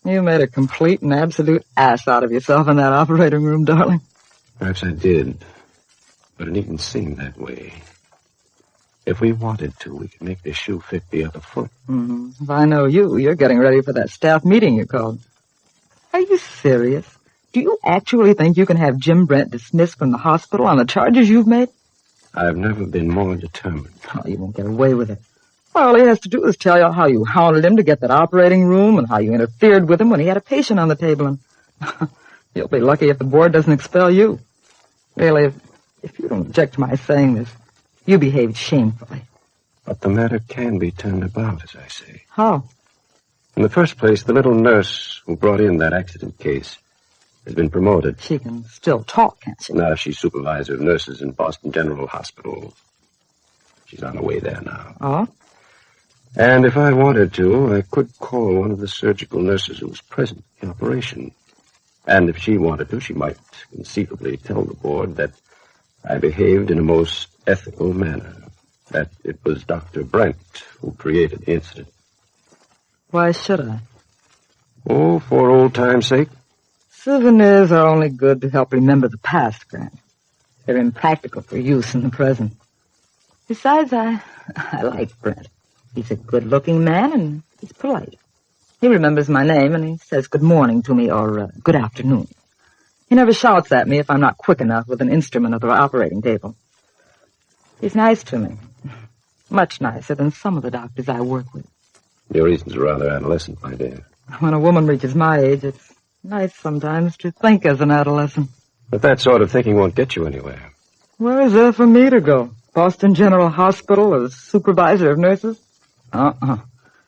you made a complete and absolute ass out of yourself in that operating room, darling. Perhaps I did, but it needn't seem that way. If we wanted to, we could make the shoe fit the other foot. Mm-hmm. If I know you, you're getting ready for that staff meeting you called. Are you serious? Do you actually think you can have Jim Brent dismissed from the hospital on the charges you've made? I've never been more determined. Oh, you won't get away with it. All he has to do is tell you how you hounded him to get that operating room and how you interfered with him when he had a patient on the table. And you'll be lucky if the board doesn't expel you. Really, if you don't object to my saying this, you behaved shamefully. But the matter can be turned about, as I say. How? In the first place, the little nurse who brought in that accident case has been promoted. She can still talk, can't she? Now she's supervisor of nurses in Boston General Hospital. She's on her way there now. Oh? And if I wanted to, I could call one of the surgical nurses who was present in operation. And if she wanted to, she might conceivably tell the board that I behaved in a most ethical manner, that it was Dr. Brent who created the incident. Why should I? Oh, for old time's sake. Souvenirs are only good to help remember the past, Grant. They're impractical for use in the present. Besides, I like Brent. He's a good-looking man, and he's polite. He remembers my name, and he says good morning to me or good afternoon. He never shouts at me if I'm not quick enough with an instrument at the operating table. He's nice to me. Much nicer than some of the doctors I work with. Your reasons are rather adolescent, my dear. When a woman reaches my age, it's nice sometimes to think as an adolescent. But that sort of thinking won't get you anywhere. Where is there for me to go? Boston General Hospital as supervisor of nurses?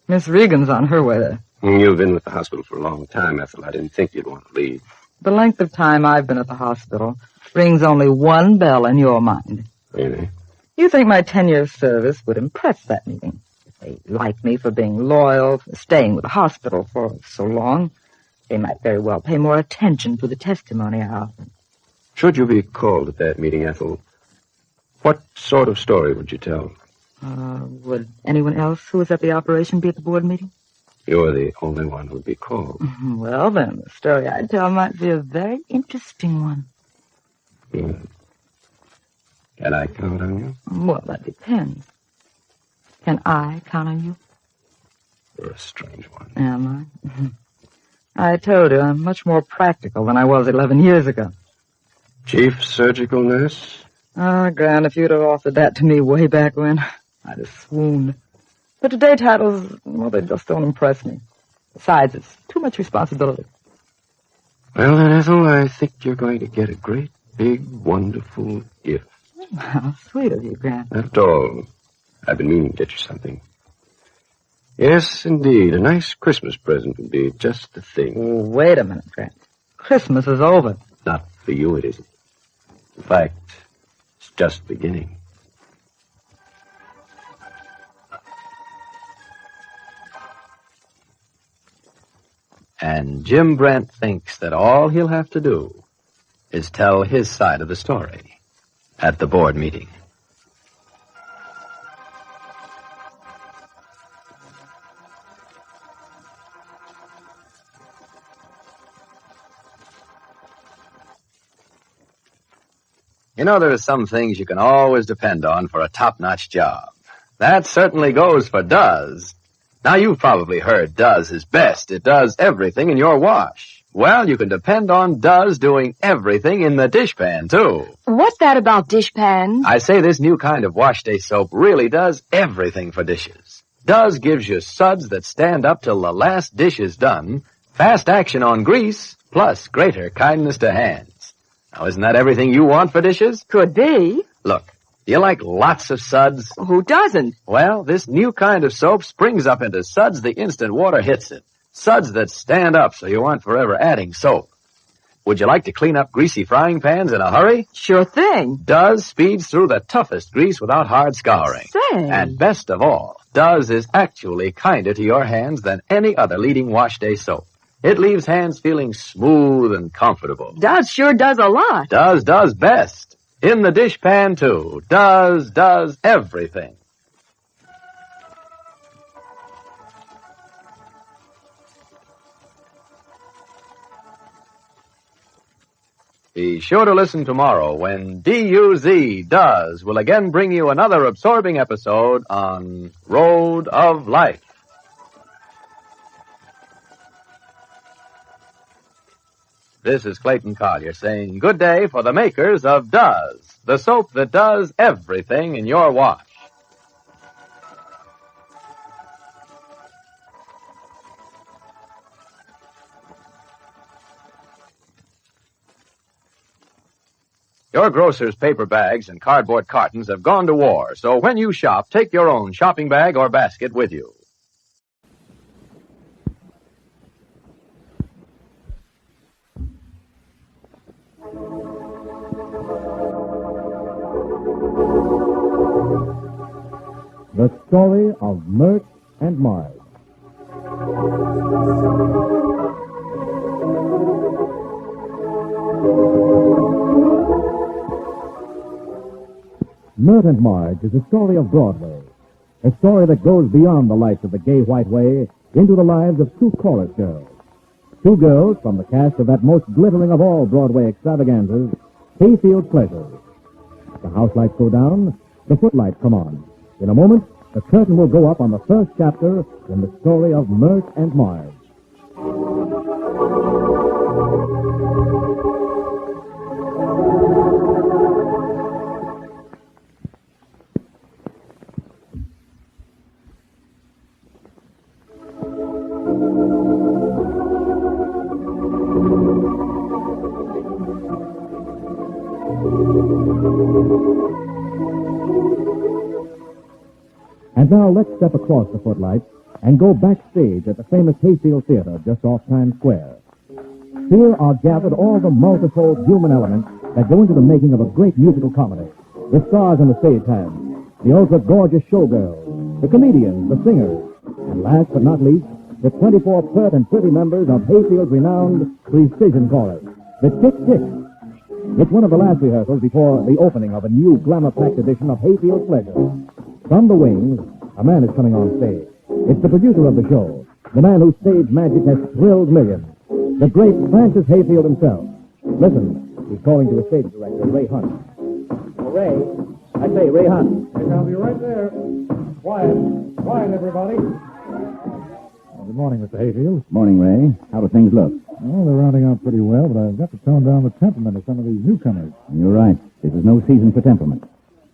Miss Regan's on her way there. You've been with the hospital for a long time, Ethel. I didn't think you'd want to leave. The length of time I've been at the hospital rings only one bell in your mind. Really? You think my 10-year service would impress that meeting? If they like me for being loyal, for staying with the hospital for so long, they might very well pay more attention to the testimony I offer. Should you be called at that meeting, Ethel, what sort of story would you tell? Would anyone else who was at the operation be at the board meeting? You're the only one who'd be called. Well, then, the story I'd tell might be a very interesting one. Good. Can I count on you? Well, that depends. Can I count on you? You're a strange one. Am I? I told you, I'm much more practical than I was 11 years ago. Chief surgical nurse? Grant, if you'd have offered that to me way back when, I'd have swooned. But today titles, well, they just don't impress me. Besides, it's too much responsibility. Well, then, Ethel, I think you're going to get a great, big, wonderful gift. How sweet of you, Grant. Not at all. I've been meaning to get you something. Yes, indeed. A nice Christmas present would be just the thing. Oh, wait a minute, Grant. Christmas is over. Not for you, it isn't. In fact, it's just beginning. And Jim Brent thinks that all he'll have to do is tell his side of the story at the board meeting. You know, there are some things you can always depend on for a top-notch job. That certainly goes for Does. Now, you've probably heard Does is best. It does everything in your wash. Well, you can depend on Does doing everything in the dishpan, too. What's that about dishpans? I say this new kind of wash day soap really does everything for dishes. Does gives you suds that stand up till the last dish is done, fast action on grease, plus greater kindness to hands. Now, isn't that everything you want for dishes? Could be. Look, do you like lots of suds? Who doesn't? Well, this new kind of soap springs up into suds the instant water hits it. Suds that stand up so you aren't forever adding soap. Would you like to clean up greasy frying pans in a hurry? Sure thing. Does speeds through the toughest grease without hard scouring. Say. And best of all, Does is actually kinder to your hands than any other leading wash day soap. It leaves hands feeling smooth and comfortable. Does sure does a lot. Does best. In the dishpan, too. Does everything. Be sure to listen tomorrow when D-U-Z Does will again bring you another absorbing episode on Road of Life. This is Clayton Collier saying good day for the makers of Does, the soap that does everything in your wash. Your grocer's paper bags and cardboard cartons have gone to war, so when you shop, take your own shopping bag or basket with you. The story of Myrt, and Marge. Myrt and Marge is a story of Broadway, a story that goes beyond the lights of the gay white way into the lives of two chorus girls. Two girls from the cast of that most glittering of all Broadway extravaganzas, Hayfield Pleasures. The house lights go down, the footlights come on. In a moment, the curtain will go up on the first chapter in the story of Myrt and Marge. And now let's step across the footlights and go backstage at the famous Hayfield Theater just off Times Square. Here are gathered all the multifold human elements that go into the making of a great musical comedy. The stars and the stagehands, the ultra-gorgeous showgirls, the comedians, the singers, and last but not least, the 24 pert and pretty members of Hayfield's renowned Precision Chorus, the Tick-Tick. It's one of the last rehearsals before the opening of a new glamour-packed edition of Hayfield Pleasure. From the wings, a man is coming on stage. It's the producer of the show, the man whose stage magic has thrilled millions, the great Francis Hayfield himself. Listen, he's calling to his stage director, Ray Hunt. Oh, Ray, I say, Ray Hunt. Yes, I'll be right there. Quiet, everybody. Good morning, Mr. Hayfield. Morning, Ray. How do things look? Well, they're rounding out pretty well, but I've got to tone down the temperament of some of these newcomers. You're right. This is no season for temperament.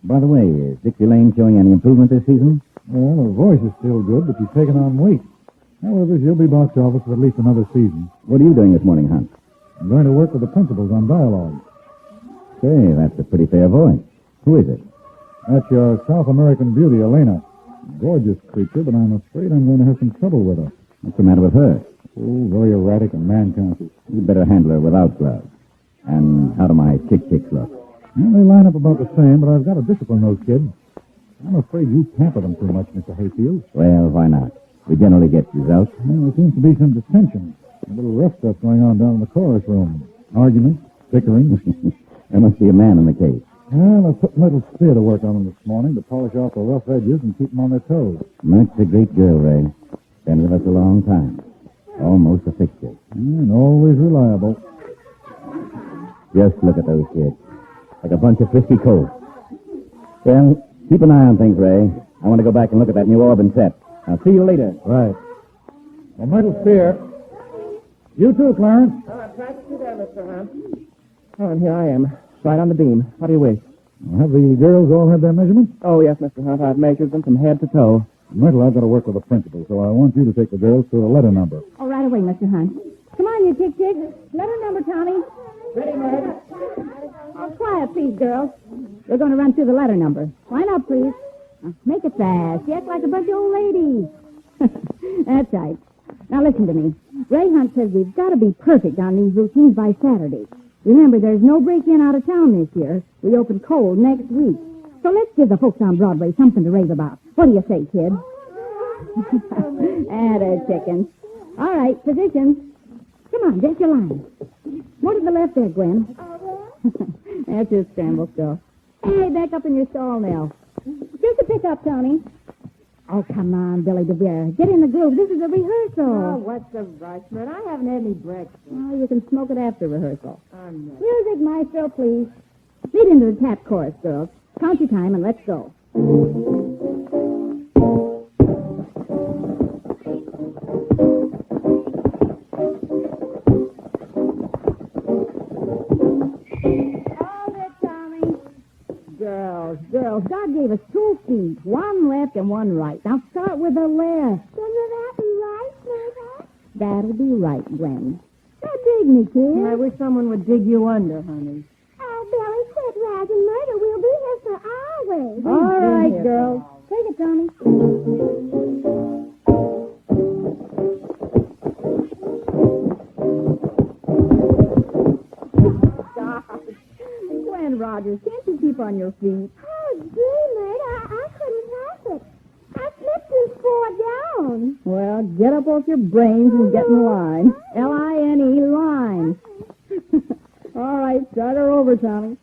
By the way, is Dixie Lane showing any improvement this season? Well, her voice is still good, but she's taken on weight. However, she'll be box office for at least another season. What are you doing this morning, Hunt? I'm going to work with the principals on dialogue. Say, that's a pretty fair voice. Who is it? That's your South American beauty, Elena. Gorgeous creature, but I'm afraid I'm going to have some trouble with her. What's the matter with her? Oh, very erratic and man-conscious. You'd better handle her without gloves. And how do my Tick-Ticks look? Well, they line up about the same, but I've got to discipline those kids. I'm afraid you pamper them too much, Mr. Hayfield. Well, why not? We generally get results. Well, there seems to be some dissension. A little rough stuff going on down in the chorus room. Arguments, bickering. There must be a man in the case. Well, I put Little Spear to work on them this morning to polish off the rough edges and keep them on their toes. Myrt's a great girl, Ray. Been with us a long time. Almost a fixture. And always reliable. Just look at those kids. Like a bunch of frisky colts. Well, keep an eye on things, Ray. I want to go back and look at that New Orleans set. I'll see you later. Right. Well, Little Spear. You too, Clarence. I'm practically there, Mr. Hunt. Oh, and here I am, right on the beam. What do you wish? Have the girls all had their measurements? Oh, yes, Mr. Hunt. I've measured them from head to toe. Myrtle, I've got to work with the principal, so I want you to take the girls through the letter number. Oh, right away, Mr. Hunt. Come on, you Tick-Tick. Letter number, Tommy. Ready, Myrt. Oh, quiet, please, girls. We're going to run through the letter number. Line up, please. Make it fast. You act like a bunch of old ladies. That's right. Now, listen to me. Ray Hunt says we've got to be perfect on these routines by Saturday. Remember, there's no break-in out of town this year. We open cold next week. So let's give the folks on Broadway something to rave about. What do you say, kid? They're chickens. All right, positions. Come on, get your line. More to the left there, Gwen. That's your scramble stuff. Hey, back up in your stall now. Just a pick up, Tony. Oh, come on, Billy DeVere. Get in the groove. This is a rehearsal. Oh, what's the rush, Myrt? I haven't had any breakfast. Oh, you can smoke it after rehearsal. Music, maestro, please. Lead into the tap chorus, girls. Count your time and let's go. Girls, God gave us 2 feet, one left and one right. Now start with the left. Will that be right, Myrtle? That'll be right, Gwen. Now dig me, kid. I wish someone would dig you under, honey. Oh, Billy, quit razzing Myrtle. We'll be here for hours. All right, girls. Take it, Tommy. Gwen Rogers, can't you keep on your feet? Oh, gee, Myrt, I couldn't help it. I slipped and poured down. Well, get up off your brains and get in line. L-I-N-E, line. All right, start her over, Tommy.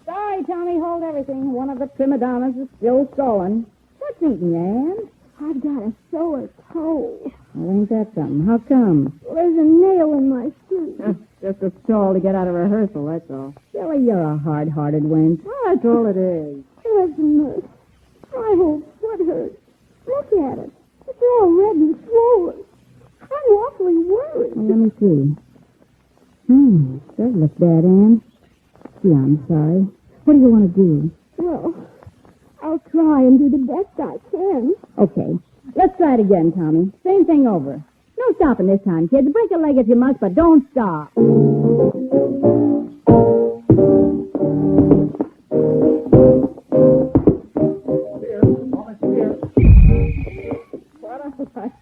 Sorry, Tommy, hold everything. One of the prima donnas is still stalling. What's eating you, Ann? I've got a sore toe. Well, ain't that something? How come? There's a nail in my shoe. Just a stall to get out of rehearsal, that's all. Billy, you're a hard-hearted wench. That's all it is. Listen, Myrt. My whole foot hurts. Look at it. It's all red and swollen. I'm awfully worried. Well, let me see. Does look bad, Ann. Gee, I'm sorry. What do you want to do? Well, I'll try and do the best I can. Okay. Let's try it again, Tommy. Same thing over. No stopping this time, kids. Break a leg if you must, but don't stop.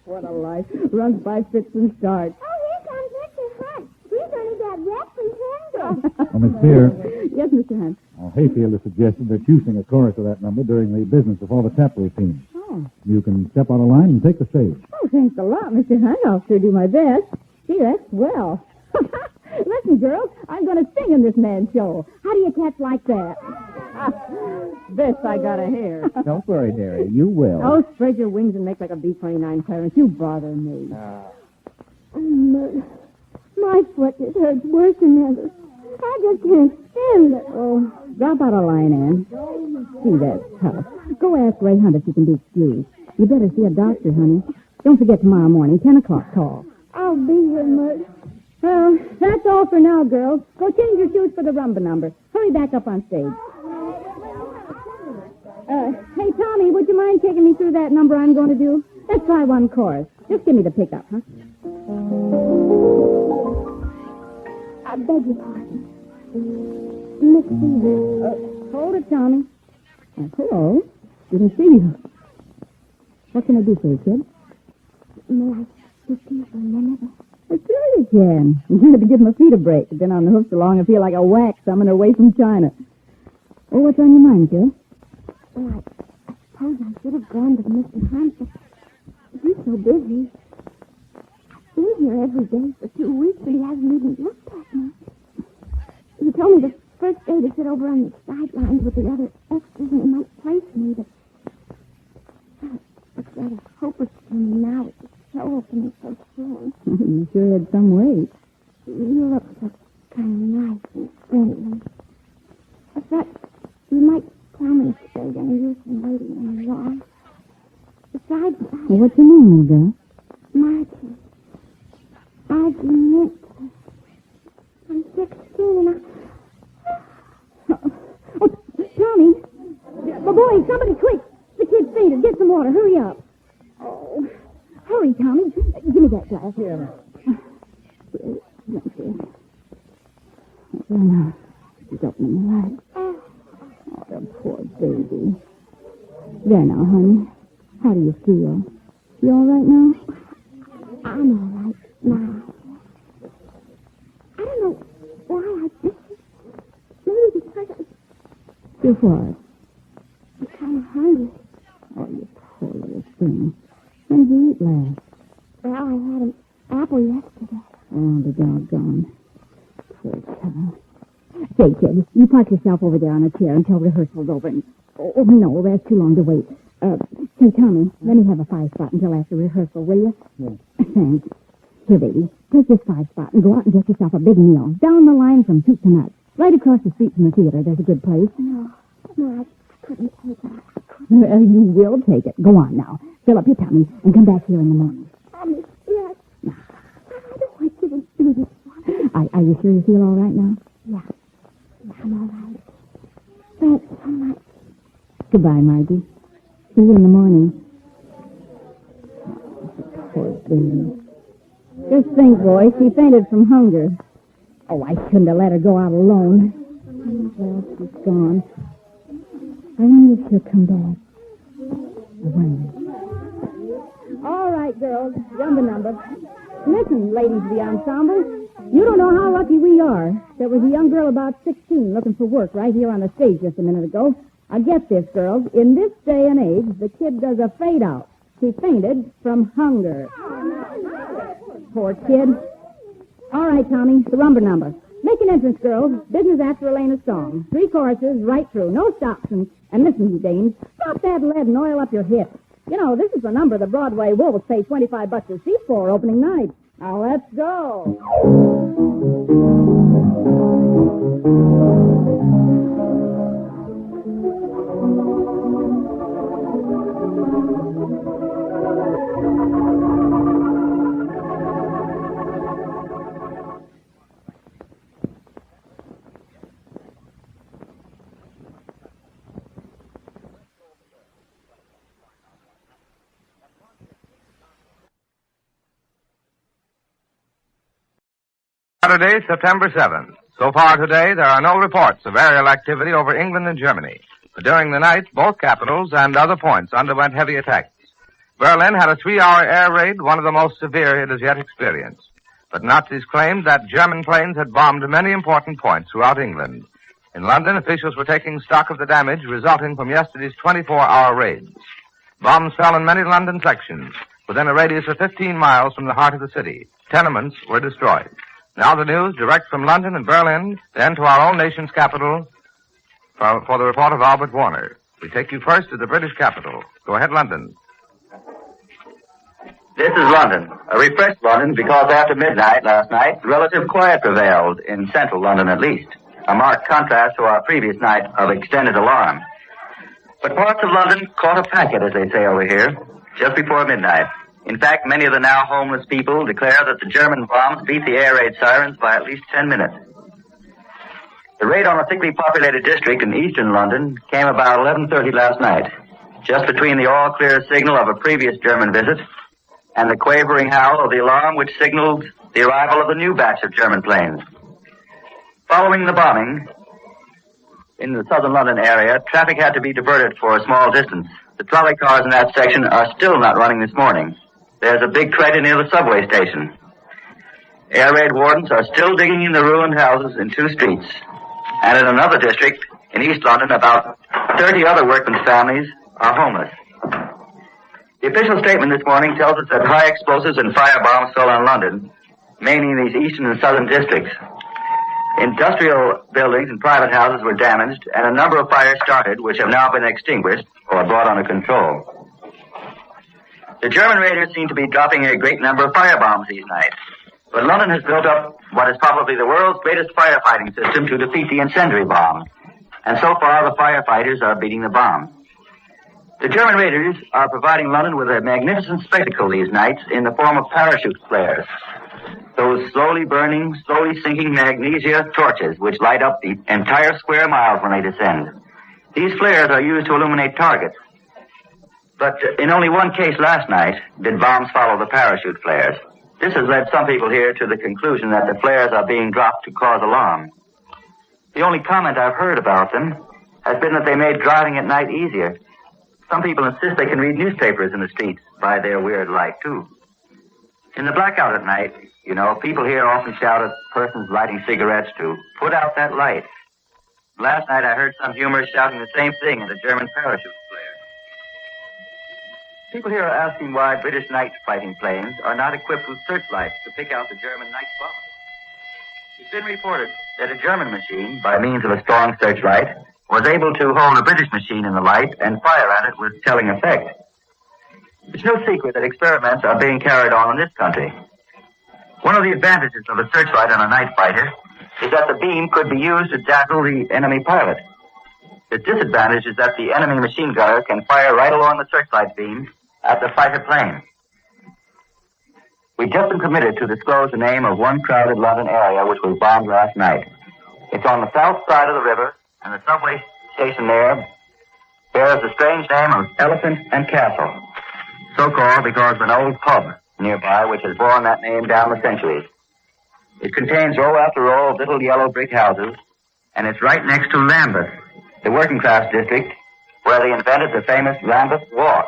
What a life. Runs by fits and starts. Oh, here comes Mr. Hunt. He's only got reps and tendons. Oh, Miss Myrt. Yes, Mr. Hunt. Hayfield has suggested that you sing a chorus of that number during the business before the tap routine. Oh. You can step on a line and take the stage. Oh, thanks a lot, Mr. Hunt. I'll sure do my best. Gee, that's swell. Listen, girls, I'm going to sing in this man's show. How do you catch like that? This I got to hear. Don't worry, dearie. You will. Oh, spread your wings and make like a B-29 Clarence. You bother me. Myrt, my foot just hurts worse than ever. I just can't stand it. Oh, drop out a line, Ann. Gee, that's tough. Go ask Ray Hunt if you can be excused. You better see a doctor, honey. Don't forget tomorrow morning, 10 o'clock call. I'll be here, Myrt. Well, that's all for now, girls. Go change your shoes for the rumba number. Hurry back up on stage. Hey, Tommy, would you mind taking me through that number I'm going to do? Let's try one chorus. Just give me the pickup, huh? I beg your pardon. Miss Seaver. Hold it, Tommy. Hello. Didn't see you. What can I do for you, kid? May I speak to you for a minute? Sure you can. You need to give my feet a break. I've been on the hoof so long I feel like a wax summoned away from China. Oh, what's on your mind, kid? Well, I suppose I should have gone to Mr. Hunt, but he's so busy. I've been here every day for 2 weeks, but he hasn't even looked at me. He told me the first day to sit over on the sidelines with the other extras and he might place me, but it's rather hopeless for me now. It's so opening so soon. You sure had some weight. You look so kind of nice and friendly. I thought you might tell me if there's any use in waiting any long. Besides that... Well, what's your name, little girl? Margie. Margie Myrt. I'm 16 and Oh, Tommy. Oh, boy, somebody quick. The kid's fainted. Get some water. Hurry up. Oh, hurry, Tommy. Give me that glass. Here. Let me see. There now. She's opening the light. Oh, the poor baby. There now, honey. How do you feel? You all right now? I'm all right now. I don't know why I did this. Maybe because You're what? I'm kind of hungry. Oh, you poor little thing. When did you eat last? Well, I had an apple yesterday. Oh, the doggone. Poor child. Say, kid, you park yourself over there on a chair until rehearsal's over. And, oh, no, that's too long to wait. Say, Tommy, let me have a 5-spot until after rehearsal, will you? Yeah. Thanks. Here, baby, take this 5-spot and go out and get yourself a big meal. Down the line from soup to nuts. Right across the street from the theater, there's a good place. No, I couldn't take it. Well, you will take it. Go on now. Fill up your tummy and come back here in the morning. Miss Myrt. I don't want you to do this one. Are you sure you feel all right now? Yeah, I'm all right. Thanks so much. Goodbye, Margie. See you in the morning. Poor baby. Just think, boy, she fainted from hunger. Oh, I shouldn't have let her go out alone. Well, she's gone. I wonder if she'll come back. I wonder. All right, girls, run the number. Listen, ladies of the ensemble, You don't know how lucky we are. There was a young girl about 16 looking for work right here on the stage just a minute ago. Now get this, girls. In this day and age, the kid does a fade-out. She fainted from hunger. Poor kid. All right, Tommy, the rumba number. Make an entrance, girls. Business after Elena's song. 3 choruses, right through. No stops. And listen, you dames, stop that lead and oil up your hips. You know, this is the number the Broadway Wolves pay $25 a seat for opening night. Now, let's go. Saturday, September 7th. So far today, there are no reports of aerial activity over England and Germany. But during the night, both capitals and other points underwent heavy attacks. Berlin had a 3-hour air raid, one of the most severe it has yet experienced. But Nazis claimed that German planes had bombed many important points throughout England. In London, officials were taking stock of the damage resulting from yesterday's 24-hour raids. Bombs fell in many London sections, within a radius of 15 miles from the heart of the city. Tenements were destroyed. Now the news direct from London and Berlin, then to our own nation's capital for the report of Albert Warner. We take you first to the British capital. Go ahead, London. This is London. A refreshed London because after midnight last night, relative quiet prevailed, in central London at least. A marked contrast to our previous night of extended alarm. But parts of London caught a packet, as they say over here, just before midnight. In fact, many of the now homeless people declare that the German bombs beat the air raid sirens by at least 10 minutes. The raid on a thickly populated district in eastern London came about 11:30 last night, just between the all-clear signal of a previous German visit and the quavering howl of the alarm which signaled the arrival of the new batch of German planes. Following the bombing, in the southern London area, traffic had to be diverted for a small distance. The trolley cars in that section are still not running this morning. There's a big crater near the subway station. Air raid wardens are still digging in the ruined houses in 2 streets. And in another district, in East London, about 30 other workmen's families are homeless. The official statement this morning tells us that high explosives and firebombs fell on London, mainly in these eastern and southern districts. Industrial buildings and private houses were damaged, and a number of fires started, which have now been extinguished or brought under control. The German raiders seem to be dropping a great number of firebombs these nights. But London has built up what is probably the world's greatest firefighting system to defeat the incendiary bomb. And so far, the firefighters are beating the bomb. The German raiders are providing London with a magnificent spectacle these nights in the form of parachute flares. Those slowly burning, slowly sinking magnesia torches which light up the entire square miles when they descend. These flares are used to illuminate targets. But in only one case last night did bombs follow the parachute flares. This has led some people here to the conclusion that the flares are being dropped to cause alarm. The only comment I've heard about them has been that they made driving at night easier. Some people insist they can read newspapers in the streets by their weird light, too. In the blackout at night, you know, people here often shout at persons lighting cigarettes to put out that light. Last night I heard some humorists shouting the same thing at a German parachute flare. People here are asking why British night fighting planes are not equipped with searchlights to pick out the German night bombers. It's been reported that a German machine, by means of a strong searchlight, was able to hold a British machine in the light and fire at it with telling effect. It's no secret that experiments are being carried on in this country. One of the advantages of a searchlight on a night fighter is that the beam could be used to dazzle the enemy pilot. The disadvantage is that the enemy machine gunner can fire right along the searchlight beam at the fighter plane. We've just been permitted to disclose the name of one crowded London area which was bombed last night. It's on the south side of the river, and the subway station there bears the strange name of Elephant and Castle, so called because of an old pub nearby which has borne that name down the centuries. It contains row after row of little yellow brick houses, and it's right next to Lambeth, the working class district where they invented the famous Lambeth War.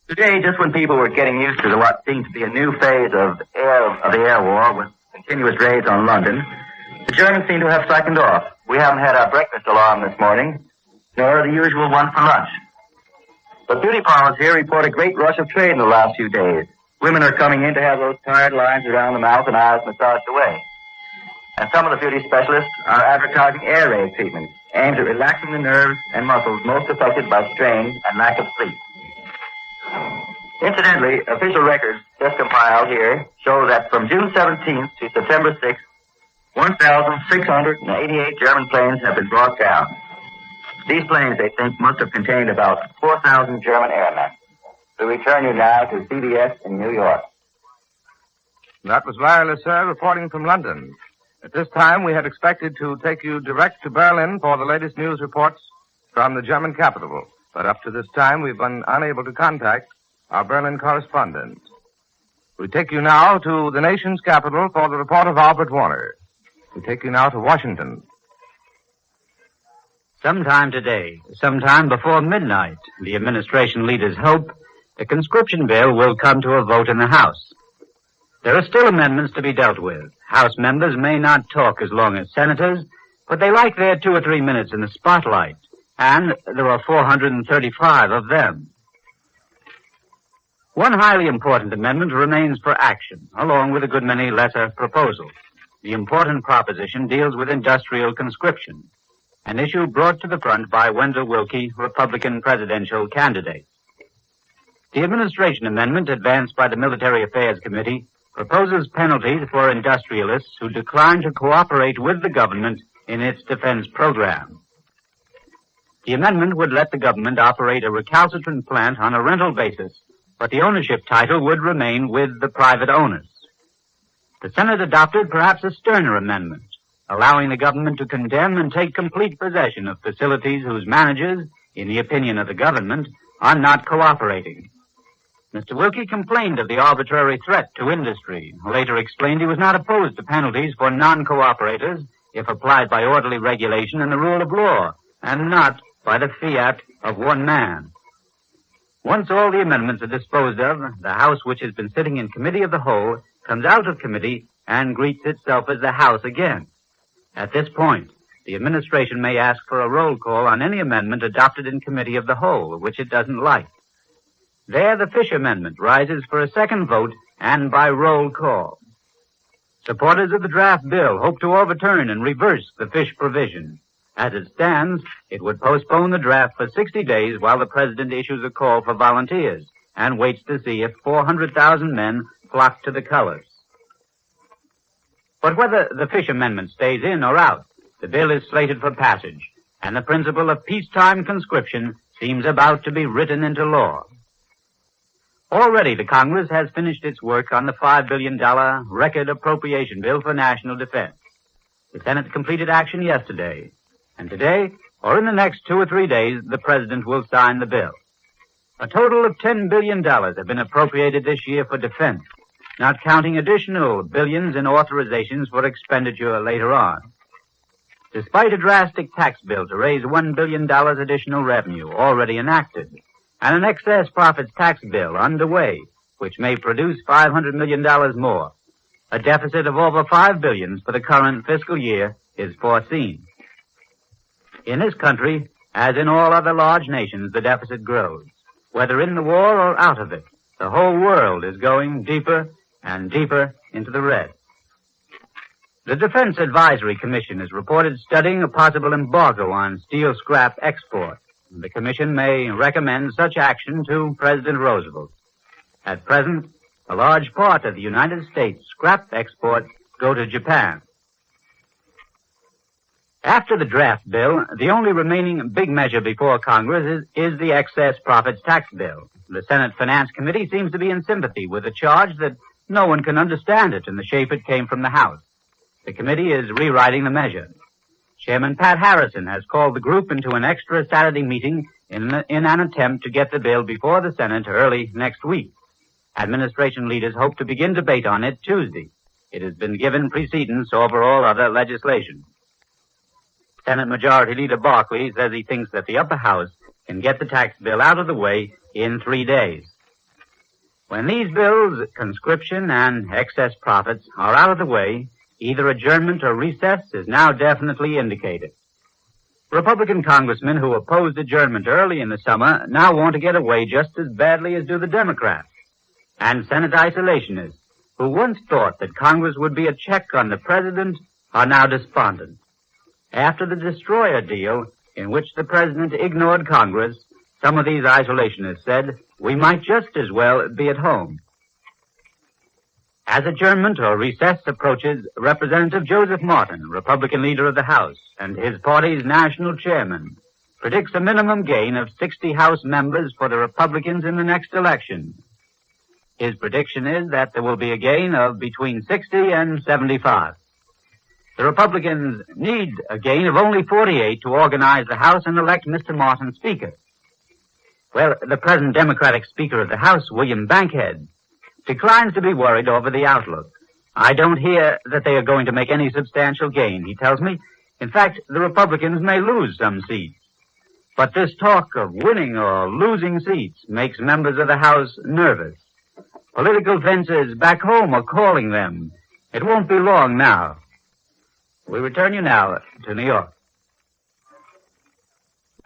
Today, just when people were getting used to what seemed to be a new phase of the air war, with continuous raids on London, the Germans seem to have slackened off. We haven't had our breakfast alarm this morning, nor the usual one for lunch. But beauty parlors here report a great rush of trade in the last few days. Women are coming in to have those tired lines around the mouth and eyes massaged away. And some of the beauty specialists are advertising air raid treatments aimed at relaxing the nerves and muscles most affected by strain and lack of sleep. Incidentally, official records just compiled here show that from June 17th to September 6th, 1,688 German planes have been brought down. These planes, they think, must have contained about 4,000 German airmen. We return you now to CBS in New York. That was Wireless, sir, reporting from London. At this time, we had expected to take you direct to Berlin for the latest news reports from the German capital. But up to this time, we've been unable to contact our Berlin correspondent. We take you now to the nation's capital for the report of Albert Warner. We take you now to Washington. Sometime today, sometime before midnight, the administration leaders hope the conscription bill will come to a vote in the House. There are still amendments to be dealt with. House members may not talk as long as senators, but they like their 2 or 3 minutes in the spotlight, and there are 435 of them. One highly important amendment remains for action, along with a good many lesser proposals. The important proposition deals with industrial conscription, an issue brought to the front by Wendell Willkie, Republican presidential candidate. The administration amendment advanced by the Military Affairs Committee proposes penalties for industrialists who decline to cooperate with the government in its defense program. The amendment would let the government operate a recalcitrant plant on a rental basis, but the ownership title would remain with the private owners. The Senate adopted perhaps a sterner amendment, allowing the government to condemn and take complete possession of facilities whose managers, in the opinion of the government, are not cooperating. Mr. Willkie complained of the arbitrary threat to industry, later explained he was not opposed to penalties for non-cooperators if applied by orderly regulation and the rule of law, and not by the fiat of one man. Once all the amendments are disposed of, the House, which has been sitting in committee of the whole, comes out of committee and greets itself as the House again. At this point, the administration may ask for a roll call on any amendment adopted in committee of the whole, which it doesn't like. There, the Fish Amendment rises for a second vote and by roll call. Supporters of the draft bill hope to overturn and reverse the fish provision. As it stands, it would postpone the draft for 60 days while the president issues a call for volunteers and waits to see if 400,000 men flock to the colors. But whether the Fish Amendment stays in or out, the bill is slated for passage, and the principle of peacetime conscription seems about to be written into law. Already the Congress has finished its work on the $5 billion record appropriation bill for national defense. The Senate completed action yesterday, and today, or in the next 2 or 3 days, the President will sign the bill. A total of $10 billion have been appropriated this year for defense, not counting additional billions in authorizations for expenditure later on. Despite a drastic tax bill to raise $1 billion additional revenue already enacted, and an excess profits tax bill underway, which may produce $500 million more, a deficit of over $5 billion for the current fiscal year is foreseen. In this country, as in all other large nations, the deficit grows. Whether in the war or out of it, the whole world is going deeper and deeper into the red. The Defense Advisory Commission is reported studying a possible embargo on steel scrap export. The Commission may recommend such action to President Roosevelt. At present, a large part of the United States scrap exports go to Japan. After the draft bill, the only remaining big measure before Congress is the excess profits tax bill. The Senate Finance Committee seems to be in sympathy with the charge that no one can understand it in the shape it came from the House. The committee is rewriting the measure. Chairman Pat Harrison has called the group into an extra Saturday meeting in an attempt to get the bill before the Senate early next week. Administration leaders hope to begin debate on it Tuesday. It has been given precedence over all other legislation. Senate Majority Leader Barkley says he thinks that the upper house can get the tax bill out of the way in 3 days. When these bills, conscription and excess profits, are out of the way, either adjournment or recess is now definitely indicated. Republican congressmen who opposed adjournment early in the summer now want to get away just as badly as do the Democrats. And Senate isolationists, who once thought that Congress would be a check on the president, are now despondent. After the destroyer deal, in which the president ignored Congress, some of these isolationists said, we might just as well be at home. As adjournment or recess approaches, Representative Joseph Martin, Republican leader of the House, and his party's national chairman, predicts a minimum gain of 60 House members for the Republicans in the next election. His prediction is that there will be a gain of between 60 and 75. The Republicans need a gain of only 48 to organize the House and elect Mr. Martin Speaker. Well, the present Democratic Speaker of the House, William Bankhead, declines to be worried over the outlook. I don't hear that they are going to make any substantial gain, he tells me. In fact, the Republicans may lose some seats. But this talk of winning or losing seats makes members of the House nervous. Political fences back home are calling them. It won't be long now. We return you now to New York.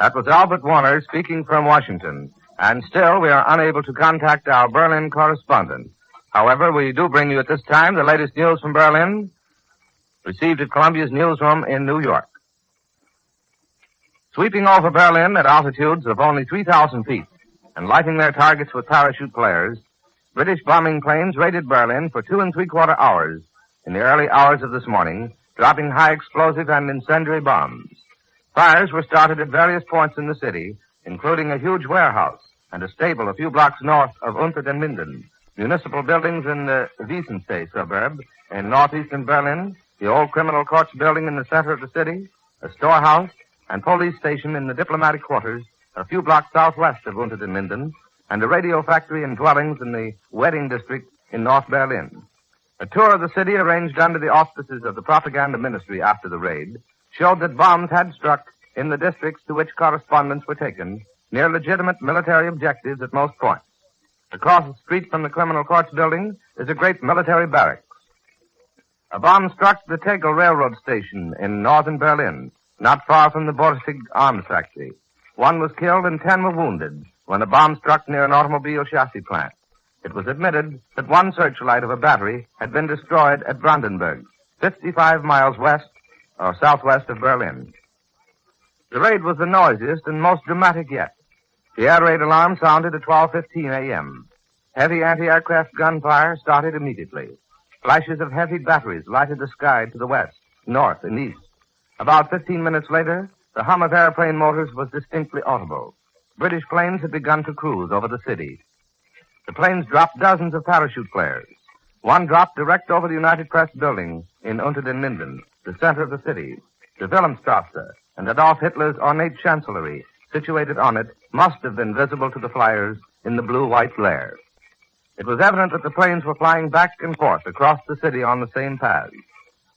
That was Albert Warner speaking from Washington. And still, we are unable to contact our Berlin correspondent. However, we do bring you at this time the latest news from Berlin, received at Columbia's newsroom in New York. Sweeping over Berlin at altitudes of only 3,000 feet and lighting their targets with parachute flares, British bombing planes raided Berlin for 2 3/4 hours in the early hours of this morning, dropping high explosive and incendiary bombs. Fires were started at various points in the city, including a huge warehouse and a stable a few blocks north of Unter den Linden, municipal buildings in the Wiesenstee suburb in northeastern Berlin, the old criminal courts building in the center of the city, a storehouse, and police station in the diplomatic quarters a few blocks southwest of Unter den Linden, and a radio factory and dwellings in the wedding district in North Berlin. A tour of the city arranged under the auspices of the propaganda ministry after the raid showed that bombs had struck in the districts to which correspondents were taken, near legitimate military objectives at most points. Across the street from the criminal courts building is a great military barracks. A bomb struck the Tegel railroad station in northern Berlin, not far from the Borsig arms factory. 1 was killed and 10 were wounded when a bomb struck near an automobile chassis plant. It was admitted that 1 searchlight of a battery had been destroyed at Brandenburg, 55 miles west or southwest of Berlin. The raid was the noisiest and most dramatic yet. The air raid alarm sounded at 12:15 a.m. Heavy anti-aircraft gunfire started immediately. Flashes of heavy batteries lighted the sky to the west, north, and east. About 15 minutes later, the hum of airplane motors was distinctly audible. British planes had begun to cruise over the city. The planes dropped dozens of parachute flares. 1 dropped direct over the United Press building in Unter den Linden, the center of the city. The Wilhelmstrasse and Adolf Hitler's ornate chancellery, situated on it, must have been visible to the flyers in the blue-white glare. It was evident that the planes were flying back and forth across the city on the same paths.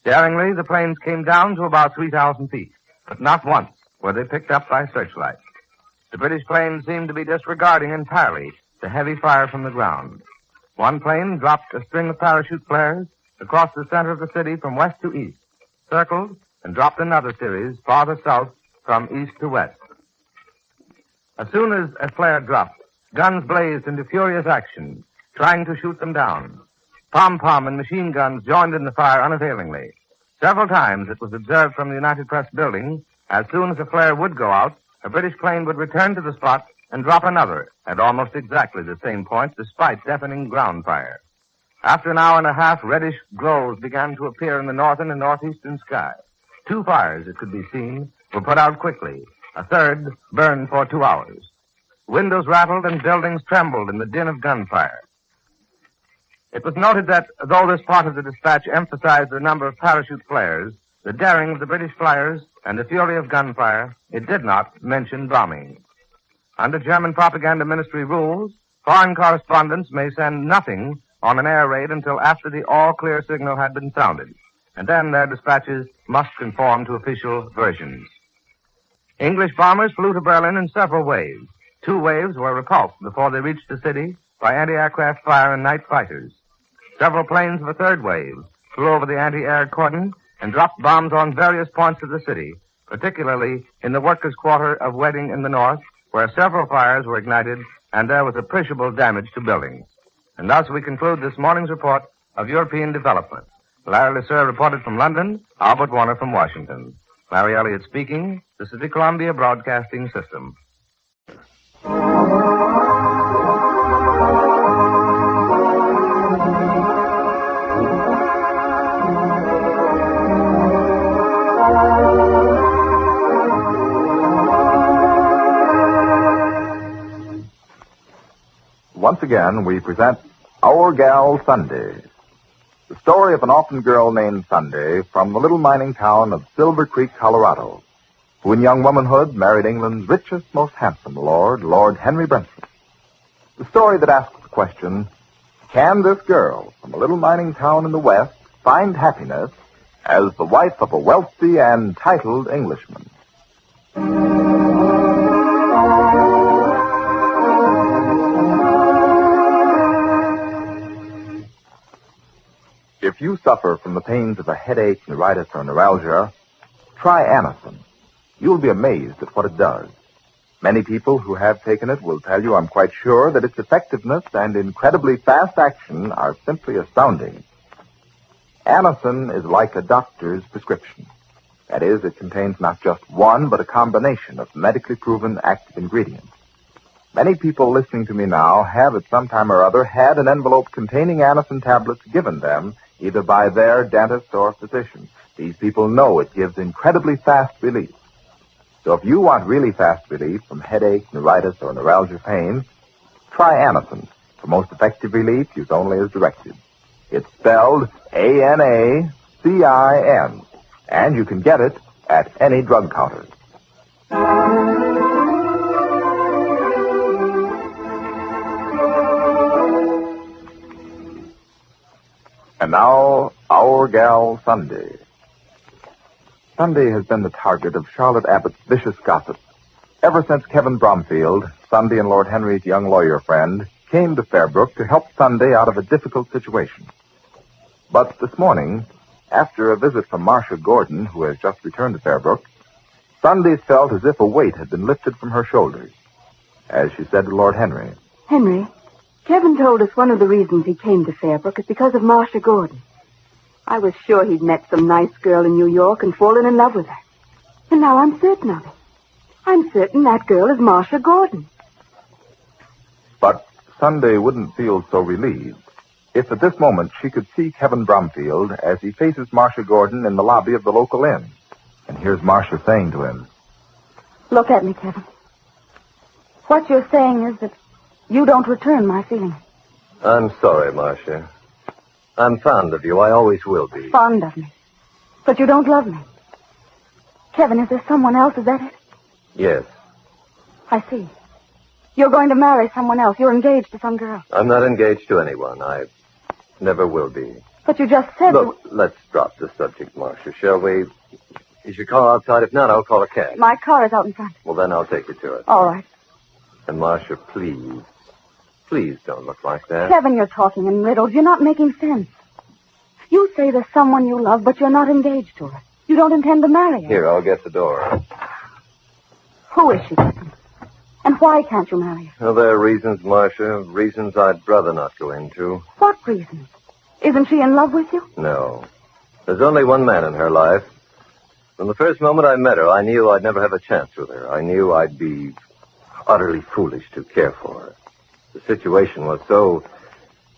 Daringly, the planes came down to about 3,000 feet, but not once were they picked up by searchlights. The British planes seemed to be disregarding entirely the heavy fire from the ground. 1 plane dropped a string of parachute flares across the center of the city from west to east, circled, and dropped another series farther south from east to west. As soon as a flare dropped, guns blazed into furious action, trying to shoot them down. Pom-pom and machine guns joined in the fire unavailingly. Several times it was observed from the United Press building, as soon as a flare would go out, a British plane would return to the spot and drop another at almost exactly the same point, despite deafening ground fire. After an hour and a half, reddish glows began to appear in the northern and northeastern sky. 2 fires, it could be seen, were put out quickly. A third burned for 2 hours. Windows rattled and buildings trembled in the din of gunfire. It was noted that, though this part of the dispatch emphasized the number of parachute flares, the daring of the British flyers, and the fury of gunfire, it did not mention bombing. Under German propaganda ministry rules, foreign correspondents may send nothing on an air raid until after the all-clear signal had been sounded, and then their dispatches must conform to official versions. English bombers flew to Berlin in several waves. 2 waves were repulsed before they reached the city by anti-aircraft fire and night fighters. Several planes of a third wave flew over the anti-air cordon and dropped bombs on various points of the city, particularly in the workers' quarter of Wedding in the north, where several fires were ignited and there was appreciable damage to buildings. And thus we conclude this morning's report of European development. Larry Lasser reported from London, Albert Warner from Washington. Larry Elliott speaking. This is the Columbia Broadcasting System. Once again, we present Our Gal Sunday, the story of an orphan girl named Sunday from the little mining town of Silver Creek, Colorado, who in young womanhood married England's richest, most handsome lord, Lord Henry Brentford. The story that asks the question, can this girl from a little mining town in the West find happiness as the wife of a wealthy and titled Englishman? If you suffer from the pains of a headache, neuritis, or neuralgia, try Anason. You'll be amazed at what it does. Many people who have taken it will tell you, I'm quite sure, that its effectiveness and incredibly fast action are simply astounding. Anason is like a doctor's prescription. That is, it contains not just one, but a combination of medically proven active ingredients. Many people listening to me now have at some time or other had an envelope containing Anason tablets given them either by their dentist or physician. These people know it gives incredibly fast relief. So if you want really fast relief from headache, neuritis, or neuralgia pain, try Anason. For most effective relief, use only as directed. It's spelled Anacin, and you can get it at any drug counter. And now, Our Gal Sunday. Sunday has been the target of Charlotte Abbott's vicious gossip. Ever since Kevin Bromfield, Sunday and Lord Henry's young lawyer friend, came to Fairbrook to help Sunday out of a difficult situation. But this morning, after a visit from Marcia Gordon, who has just returned to Fairbrook, Sunday felt as if a weight had been lifted from her shoulders. As she said to Lord Henry, Henry, Kevin told us one of the reasons he came to Fairbrook is because of Marcia Gordon. I was sure he'd met some nice girl in New York and fallen in love with her. And now I'm certain of it. I'm certain that girl is Marcia Gordon. But Sunday wouldn't feel so relieved if at this moment she could see Kevin Bromfield as he faces Marcia Gordon in the lobby of the local inn. And here's Marcia saying to him, Look at me, Kevin. What you're saying is that you don't return my feelings. I'm sorry, Marcia. I'm fond of you. I always will be. Fond of me. But you don't love me. Kevin, is there someone else? Is that it? Yes. I see. You're going to marry someone else. You're engaged to some girl. I'm not engaged to anyone. I never will be. But you just said... Look, let's drop the subject, Marcia, shall we? Is your car outside? If not, I'll call a cab. My car is out in front. Well, then I'll take you to it. All right. And, Marcia, please don't look like that. Kevin, you're talking in riddles. You're not making sense. You say there's someone you love, but you're not engaged to her. You don't intend to marry her. Here, I'll get the door. Who is she, Kevin? And why can't you marry her? Well, there are reasons, Marcia, reasons I'd rather not go into. What reasons? Isn't she in love with you? No. There's only one man in her life. From the first moment I met her, I knew I'd never have a chance with her. I knew I'd be utterly foolish to care for her. The situation was so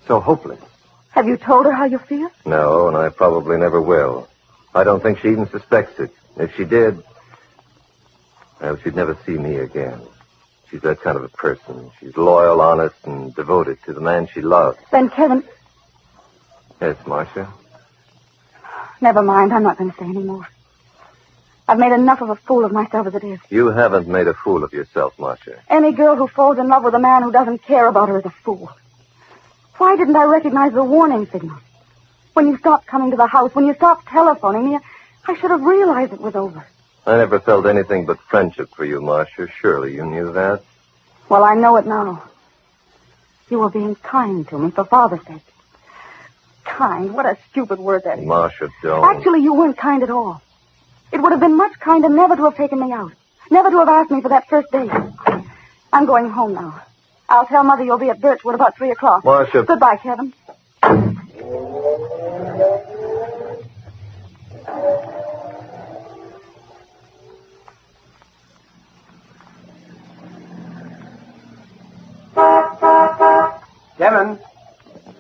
hopeless. Have you told her how you feel? No, and I probably never will. I don't think she even suspects it. If she did, well, she'd never see me again. She's that kind of a person. She's loyal, honest, and devoted to the man she loves. Then, Kevin... Yes, Marcia? Never mind. I'm not going to say any more. I've made enough of a fool of myself as it is. You haven't made a fool of yourself, Marcia. Any girl who falls in love with a man who doesn't care about her is a fool. Why didn't I recognize the warning signals? When you stopped coming to the house, when you stopped telephoning me, I should have realized it was over. I never felt anything but friendship for you, Marcia. Surely you knew that. Well, I know it now. You were being kind to me for Father's sake. Kind? What a stupid word that is. Marcia, don't. Actually, you weren't kind at all. It would have been much kinder never to have taken me out. Never to have asked me for that first date. I'm going home now. I'll tell Mother you'll be at Birchwood about 3 o'clock. Marcia. Goodbye, Kevin.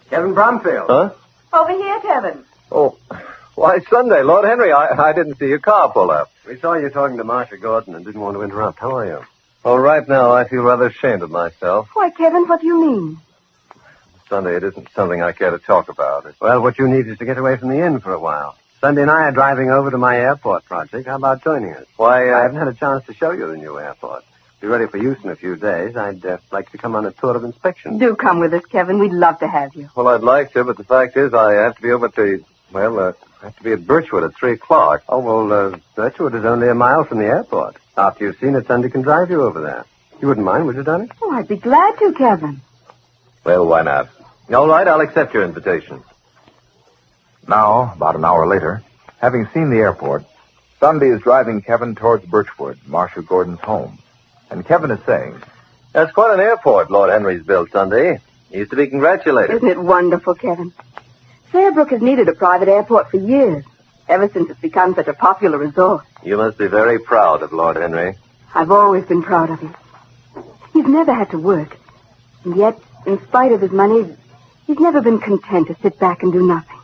Kevin Bromfield. Huh? Over here, Kevin. Oh, why, Sunday, Lord Henry, I didn't see your car pull up. We saw you talking to Marcia Gordon and didn't want to interrupt. How are you? Well, right now, I feel rather ashamed of myself. Why, Kevin, what do you mean? Sunday, it isn't something I care to talk about. Well, what you need is to get away from the inn for a while. Sunday and I are driving over to my airport project. How about joining us? Why, I haven't had a chance to show you the new airport. Be ready for use in a few days. I'd like to come on a tour of inspection. Do come with us, Kevin. We'd love to have you. Well, I'd like to, but the fact is I have to be over to, I have to be at Birchwood at 3 o'clock. Oh, well, Birchwood is only a mile from the airport. After you've seen it, Sunday can drive you over there. You wouldn't mind, would you, Donnie? Oh, I'd be glad to, Kevin. Well, why not? All right, I'll accept your invitation. Now, about an hour later, having seen the airport, Sunday is driving Kevin towards Birchwood, Marcia Gordon's home. And Kevin is saying, That's quite an airport Lord Henry's built, Sunday. He's to be congratulated. Isn't it wonderful, Kevin? Fairbrook has needed a private airport for years, ever since it's become such a popular resort. You must be very proud of Lord Henry. I've always been proud of him. He's never had to work. And yet, in spite of his money, he's never been content to sit back and do nothing.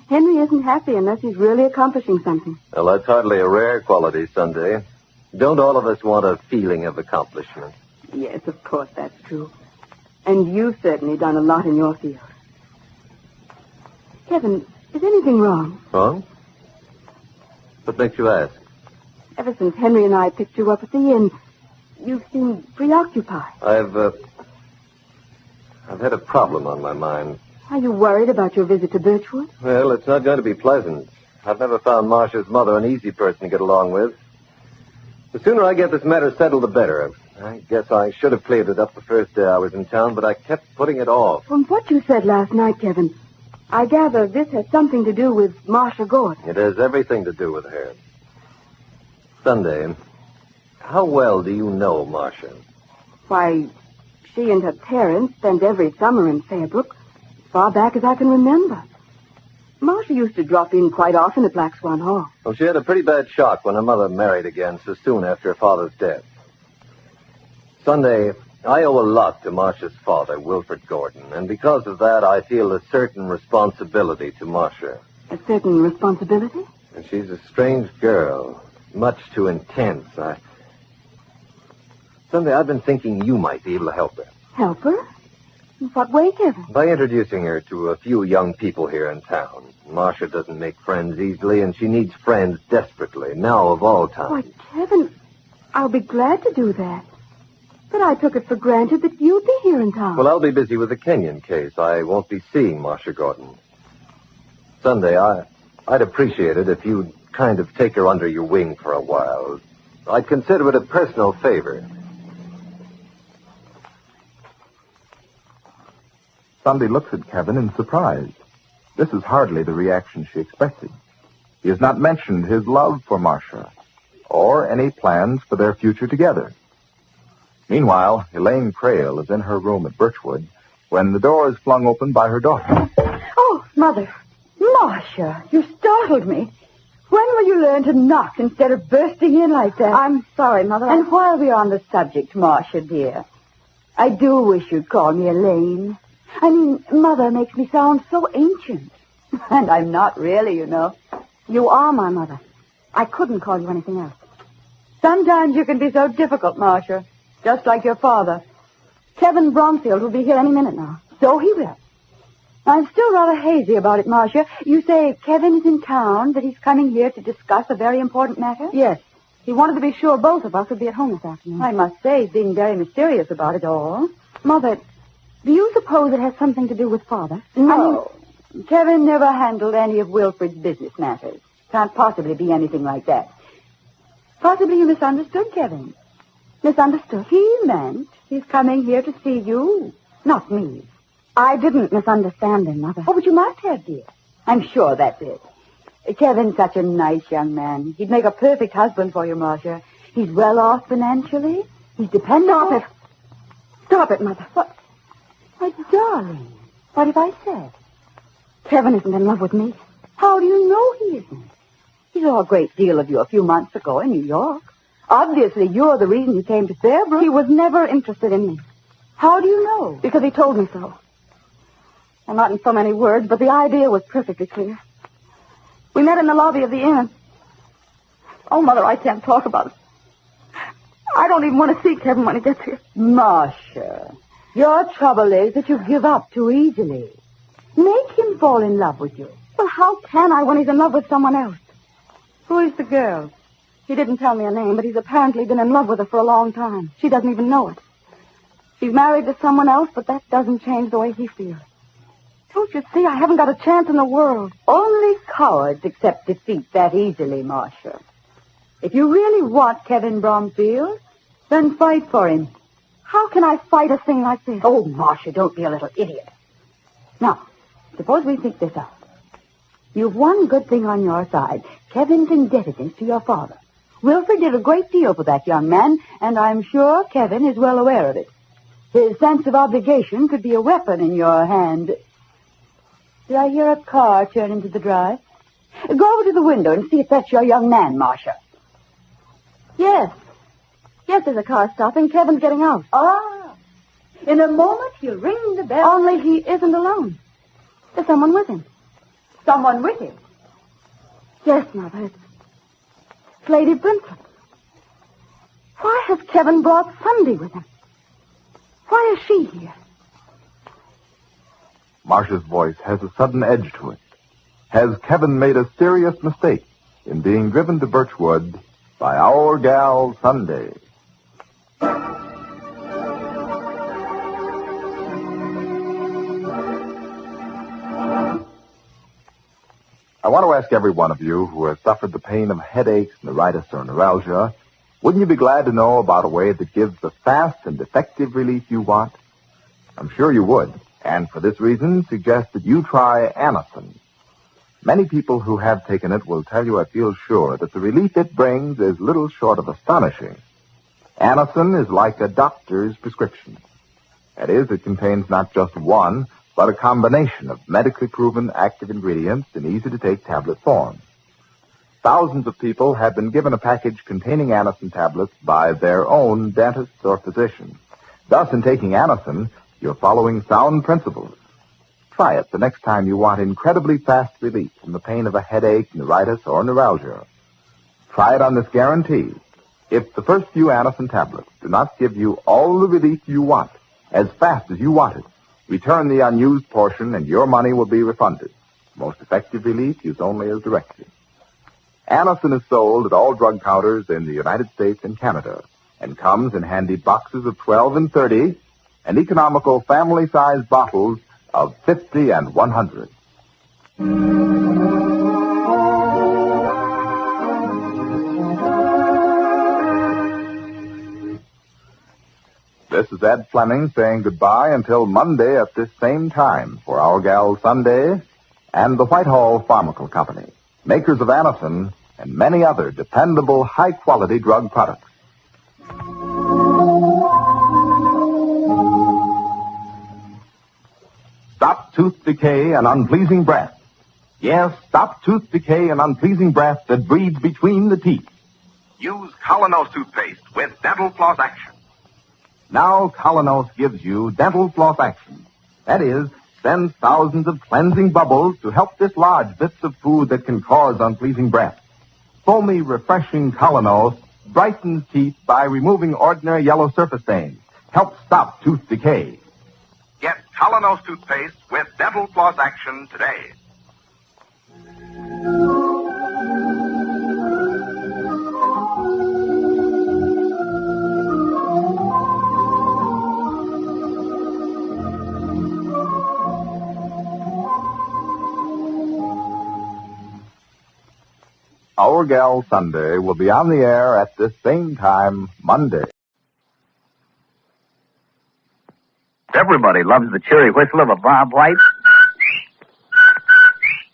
Henry isn't happy unless he's really accomplishing something. Well, that's hardly a rare quality, Sunday. Don't all of us want a feeling of accomplishment? Yes, of course, that's true. And you've certainly done a lot in your field. Kevin, is anything wrong? Wrong? What makes you ask? Ever since Henry and I picked you up at the inn, you've seemed preoccupied. I've had a problem on my mind. Are you worried about your visit to Birchwood? Well, it's not going to be pleasant. I've never found Marcia's mother an easy person to get along with. The sooner I get this matter settled, the better. I guess I should have cleared it up the first day I was in town, but I kept putting it off. From what you said last night, Kevin, I gather this has something to do with Marcia Gordon. It has everything to do with her. Sunday, how well do you know Marcia? Why, she and her parents spent every summer in Fairbrook, as far back as I can remember. Marcia used to drop in quite often at Black Swan Hall. Well, she had a pretty bad shock when her mother married again so soon after her father's death. Sunday, I owe a lot to Marcia's father, Wilfred Gordon, and because of that, I feel a certain responsibility to Marcia. A certain responsibility? And she's a strange girl, much too intense. Sunday, I've been thinking you might be able to help her. Help her? In what way, Kevin? By introducing her to a few young people here in town. Marcia doesn't make friends easily, and she needs friends desperately, now of all times. Why, Kevin, I'll be glad to do that. But I took it for granted that you'd be here in town. Well, I'll be busy with the Kenyon case. I won't be seeing Marcia Gordon. Sunday, I'd appreciate it if you'd kind of take her under your wing for a while. I'd consider it a personal favor. Sunday looks at Kevin in surprise. This is hardly the reaction she expected. He has not mentioned his love for Marcia, or any plans for their future together. Meanwhile, Elaine Crail is in her room at Birchwood when the door is flung open by her daughter. Oh, Mother. Marcia, you startled me. When will you learn to knock instead of bursting in like that? I'm sorry, Mother. And while we're on the subject, Marcia, dear, I do wish you'd call me Elaine. I mean, Mother makes me sound so ancient. And I'm not really, you know. You are my mother. I couldn't call you anything else. Sometimes you can be so difficult, Marcia. Just like your father. Kevin Bromfield will be here any minute now. So he will. I'm still rather hazy about it, Marcia. You say Kevin's in town, that he's coming here to discuss a very important matter? Yes. He wanted to be sure both of us would be at home this afternoon. I must say he's being very mysterious about it all. Mother, do you suppose it has something to do with Father? No. Kevin never handled any of Wilfred's business matters. Can't possibly be anything like that. Possibly you misunderstood Kevin. Misunderstood? He meant he's coming here to see you. Not me. I didn't misunderstand him, Mother. Oh, but you must have, dear. I'm sure that's it. Kevin's such a nice young man. He'd make a perfect husband for you, Marcia. He's well off financially. He's dependable. Stop it. Stop it, Mother. What? My darling, what have I said? Kevin isn't in love with me. How do you know he isn't? He saw a great deal of you a few months ago in New York. Obviously, you're the reason he came to Fairbrook. He was never interested in me. How do you know? Because he told me so. Well, not in so many words, but the idea was perfectly clear. We met in the lobby of the inn. Oh, Mother, I can't talk about it. I don't even want to see Kevin when he gets here. Marcia, your trouble is that you give up too easily. Make him fall in love with you. Well, how can I when he's in love with someone else? Who is the girl? He didn't tell me her name, but he's apparently been in love with her for a long time. She doesn't even know it. She's married to someone else, but that doesn't change the way he feels. Don't you see? I haven't got a chance in the world. Only cowards accept defeat that easily, Marcia. If you really want Kevin Bromfield, then fight for him. How can I fight a thing like this? Oh, Marcia, don't be a little idiot. Now, suppose we think this out. You've one good thing on your side. Kevin's indebtedness to your father. Wilfred did a great deal for that young man, and I'm sure Kevin is well aware of it. His sense of obligation could be a weapon in your hand. Did I hear a car turn into the drive? Go over to the window and see if that's your young man, Marcia. Yes. Yes, there's a car stopping. Kevin's getting out. Ah. In a moment, he'll ring the bell. Only he isn't alone. There's someone with him. Someone with him? Yes, Mother. It's Lady Brinton. Why has Kevin brought Sunday with him? Why is she here? Marcia's voice has a sudden edge to it. Has Kevin made a serious mistake in being driven to Birchwood by our gal Sunday? I want to ask every one of you who has suffered the pain of headaches, neuritis, or neuralgia, wouldn't you be glad to know about a way that gives the fast and effective relief you want? I'm sure you would, and for this reason suggest that you try Amos. Many people who have taken it will tell you I feel sure that the relief it brings is little short of astonishing. Amos is like a doctor's prescription. That is, it contains not just one, but a combination of medically proven active ingredients in easy-to-take tablet form. Thousands of people have been given a package containing Amos tablets by their own dentists or physicians. Thus, in taking Amos, you're following sound principles. Try it the next time you want incredibly fast relief from the pain of a headache, neuritis, or neuralgia. Try it on this guarantee. If the first few Amos tablets do not give you all the relief you want, as fast as you want it, return the unused portion and your money will be refunded. Most effective relief used only as directed. Amos is sold at all drug counters in the United States and Canada and comes in handy boxes of 12 and 30 and economical family-sized bottles of 50 and 100. This is Ed Fleming saying goodbye until Monday at this same time for our gal Sunday and the Whitehall Pharmaceutical Company, makers of Amos and many other dependable, high-quality drug products. Stop tooth decay and unpleasing breath. Yes, stop tooth decay and unpleasing breath that breeds between the teeth. Use Colonos toothpaste with dental floss action. Now Colonos gives you dental floss action. That is, sends thousands of cleansing bubbles to help dislodge bits of food that can cause unpleasing breath. Foamy, refreshing Colonos brightens teeth by removing ordinary yellow surface stains. Helps stop tooth decay. Get Colonos toothpaste with dental floss action today. Our Gal Sunday will be on the air at this same time Monday. Everybody loves the cheery whistle of a Bob White.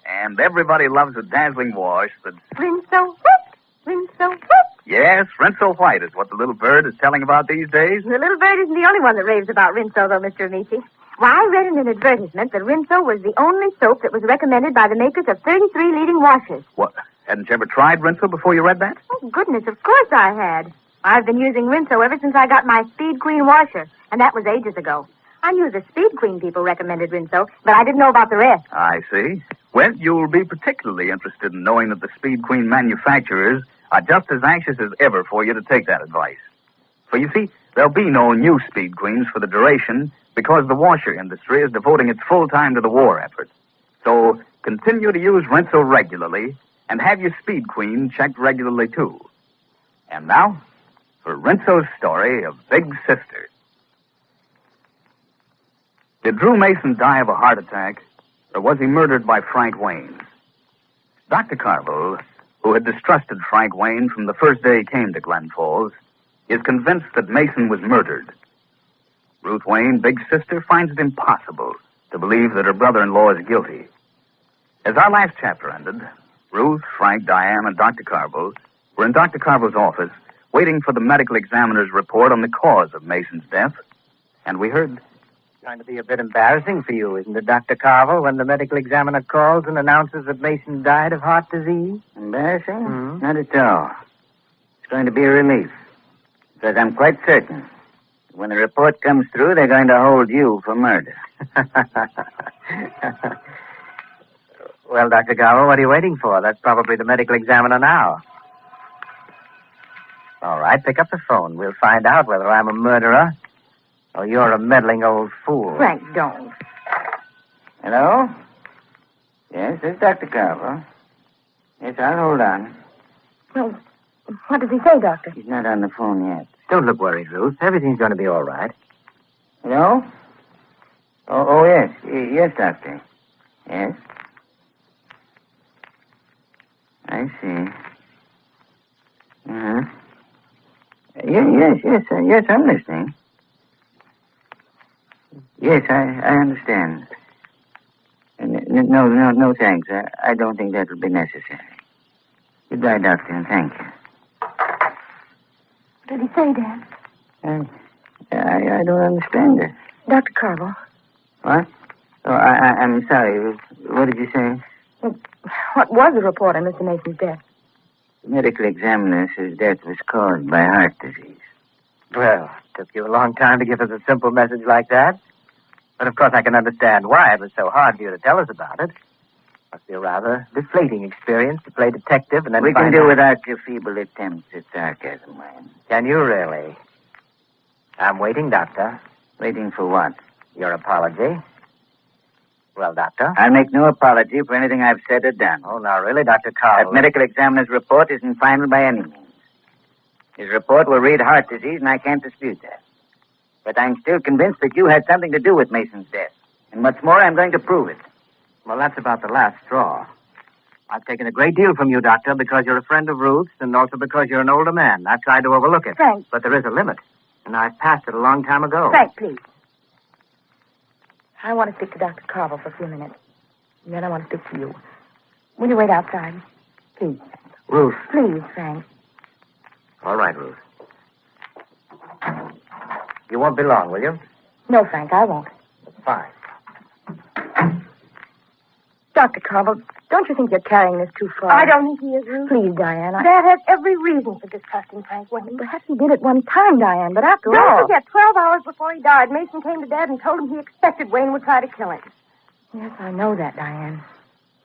And everybody loves a dazzling wash that... Rinso, whoop! Rinso, whoop! Yes, Rinso White is what the little bird is telling about these days. The little bird isn't the only one that raves about Rinso, though, Mr. Amici. Why, I read in an advertisement that Rinso was the only soap that was recommended by the makers of 33 leading washers. What? Hadn't you ever tried Rinso before you read that? Oh, goodness, of course I had. I've been using Rinso ever since I got my Speed Queen washer, and that was ages ago. I knew the Speed Queen people recommended Rinso, but I didn't know about the rest. I see. Well, you'll be particularly interested in knowing that the Speed Queen manufacturers are just as anxious as ever for you to take that advice. For you see, there'll be no new Speed Queens for the duration because the washer industry is devoting its full time to the war effort. So continue to use Rinso regularly and have your Speed Queen checked regularly, too. And now, for Rinso's story of Big Sister. Did Drew Mason die of a heart attack, or was he murdered by Frank Wayne? Dr. Carville, who had distrusted Frank Wayne from the first day he came to Glen Falls, is convinced that Mason was murdered. Ruth Wayne, Big Sister, finds it impossible to believe that her brother-in-law is guilty. As our last chapter ended, Ruth, Frank, Diane, and Dr. Carville were in Dr. Carville's office waiting for the medical examiner's report on the cause of Mason's death, and we heard... It's going to be a bit embarrassing for you, isn't it, Dr. Carville, when the medical examiner calls and announces that Mason died of heart disease? Embarrassing? Mm-hmm. Not at all. It's going to be a relief, because I'm quite certain when the report comes through, they're going to hold you for murder. Well, Dr. Carville, what are you waiting for? That's probably the medical examiner now. All right, pick up the phone. We'll find out whether I'm a murderer or you're a meddling old fool. Frank, don't. Hello? Yes, this is Dr. Carville. Yes, I'll hold on. Well, what does he say, Doctor? He's not on the phone yet. Don't look worried, Ruth. Everything's going to be all right. Hello? Oh, yes. Yes, Doctor. Yes? I see. Uh-huh. Yes, I'm listening. Yes, I understand. No, thanks. I don't think that will be necessary. Goodbye, Doctor, and thank you. What did he say, Dan? I don't understand it. Dr. Carville. What? Oh, I'm sorry. What did you say? What was the report on Mr. Mason's death? The medical examiner says death was caused by heart disease. Well, it took you a long time to give us a simple message like that. But, of course, I can understand why it was so hard for you to tell us about it. Must be a rather deflating experience to play detective and then We can do without your feeble attempts at sarcasm, Wayne. Can you really? I'm waiting, Doctor. Waiting for what? Your apology. Well, Doctor? I'll make no apology for anything I've said or done. Oh, now, really, Dr. Carl? That medical examiner's report isn't final by any means. His report will read heart disease, and I can't dispute that. But I'm still convinced that you had something to do with Mason's death. And what's more, I'm going to prove it. Well, that's about the last straw. I've taken a great deal from you, Doctor, because you're a friend of Ruth's and also because you're an older man. I've tried to overlook it. Frank. But there is a limit. And I've passed it a long time ago. Frank, please. I want to speak to Dr. Carville for a few minutes. And then I want to speak to you. Will you wait outside? Please. Ruth. Please, Frank. All right, Ruth. You won't be long, will you? No, Frank, I won't. Fine. Dr. Carville, don't you think you're carrying this too far? I don't think he is, Ruth. Please, Diane. Dad has every reason for distrusting Frank Wayne. Perhaps he did at one time, Diane, but after all... Don't forget, 12 hours before he died, Mason came to Dad and told him he expected Wayne would try to kill him. Yes, I know that, Diane.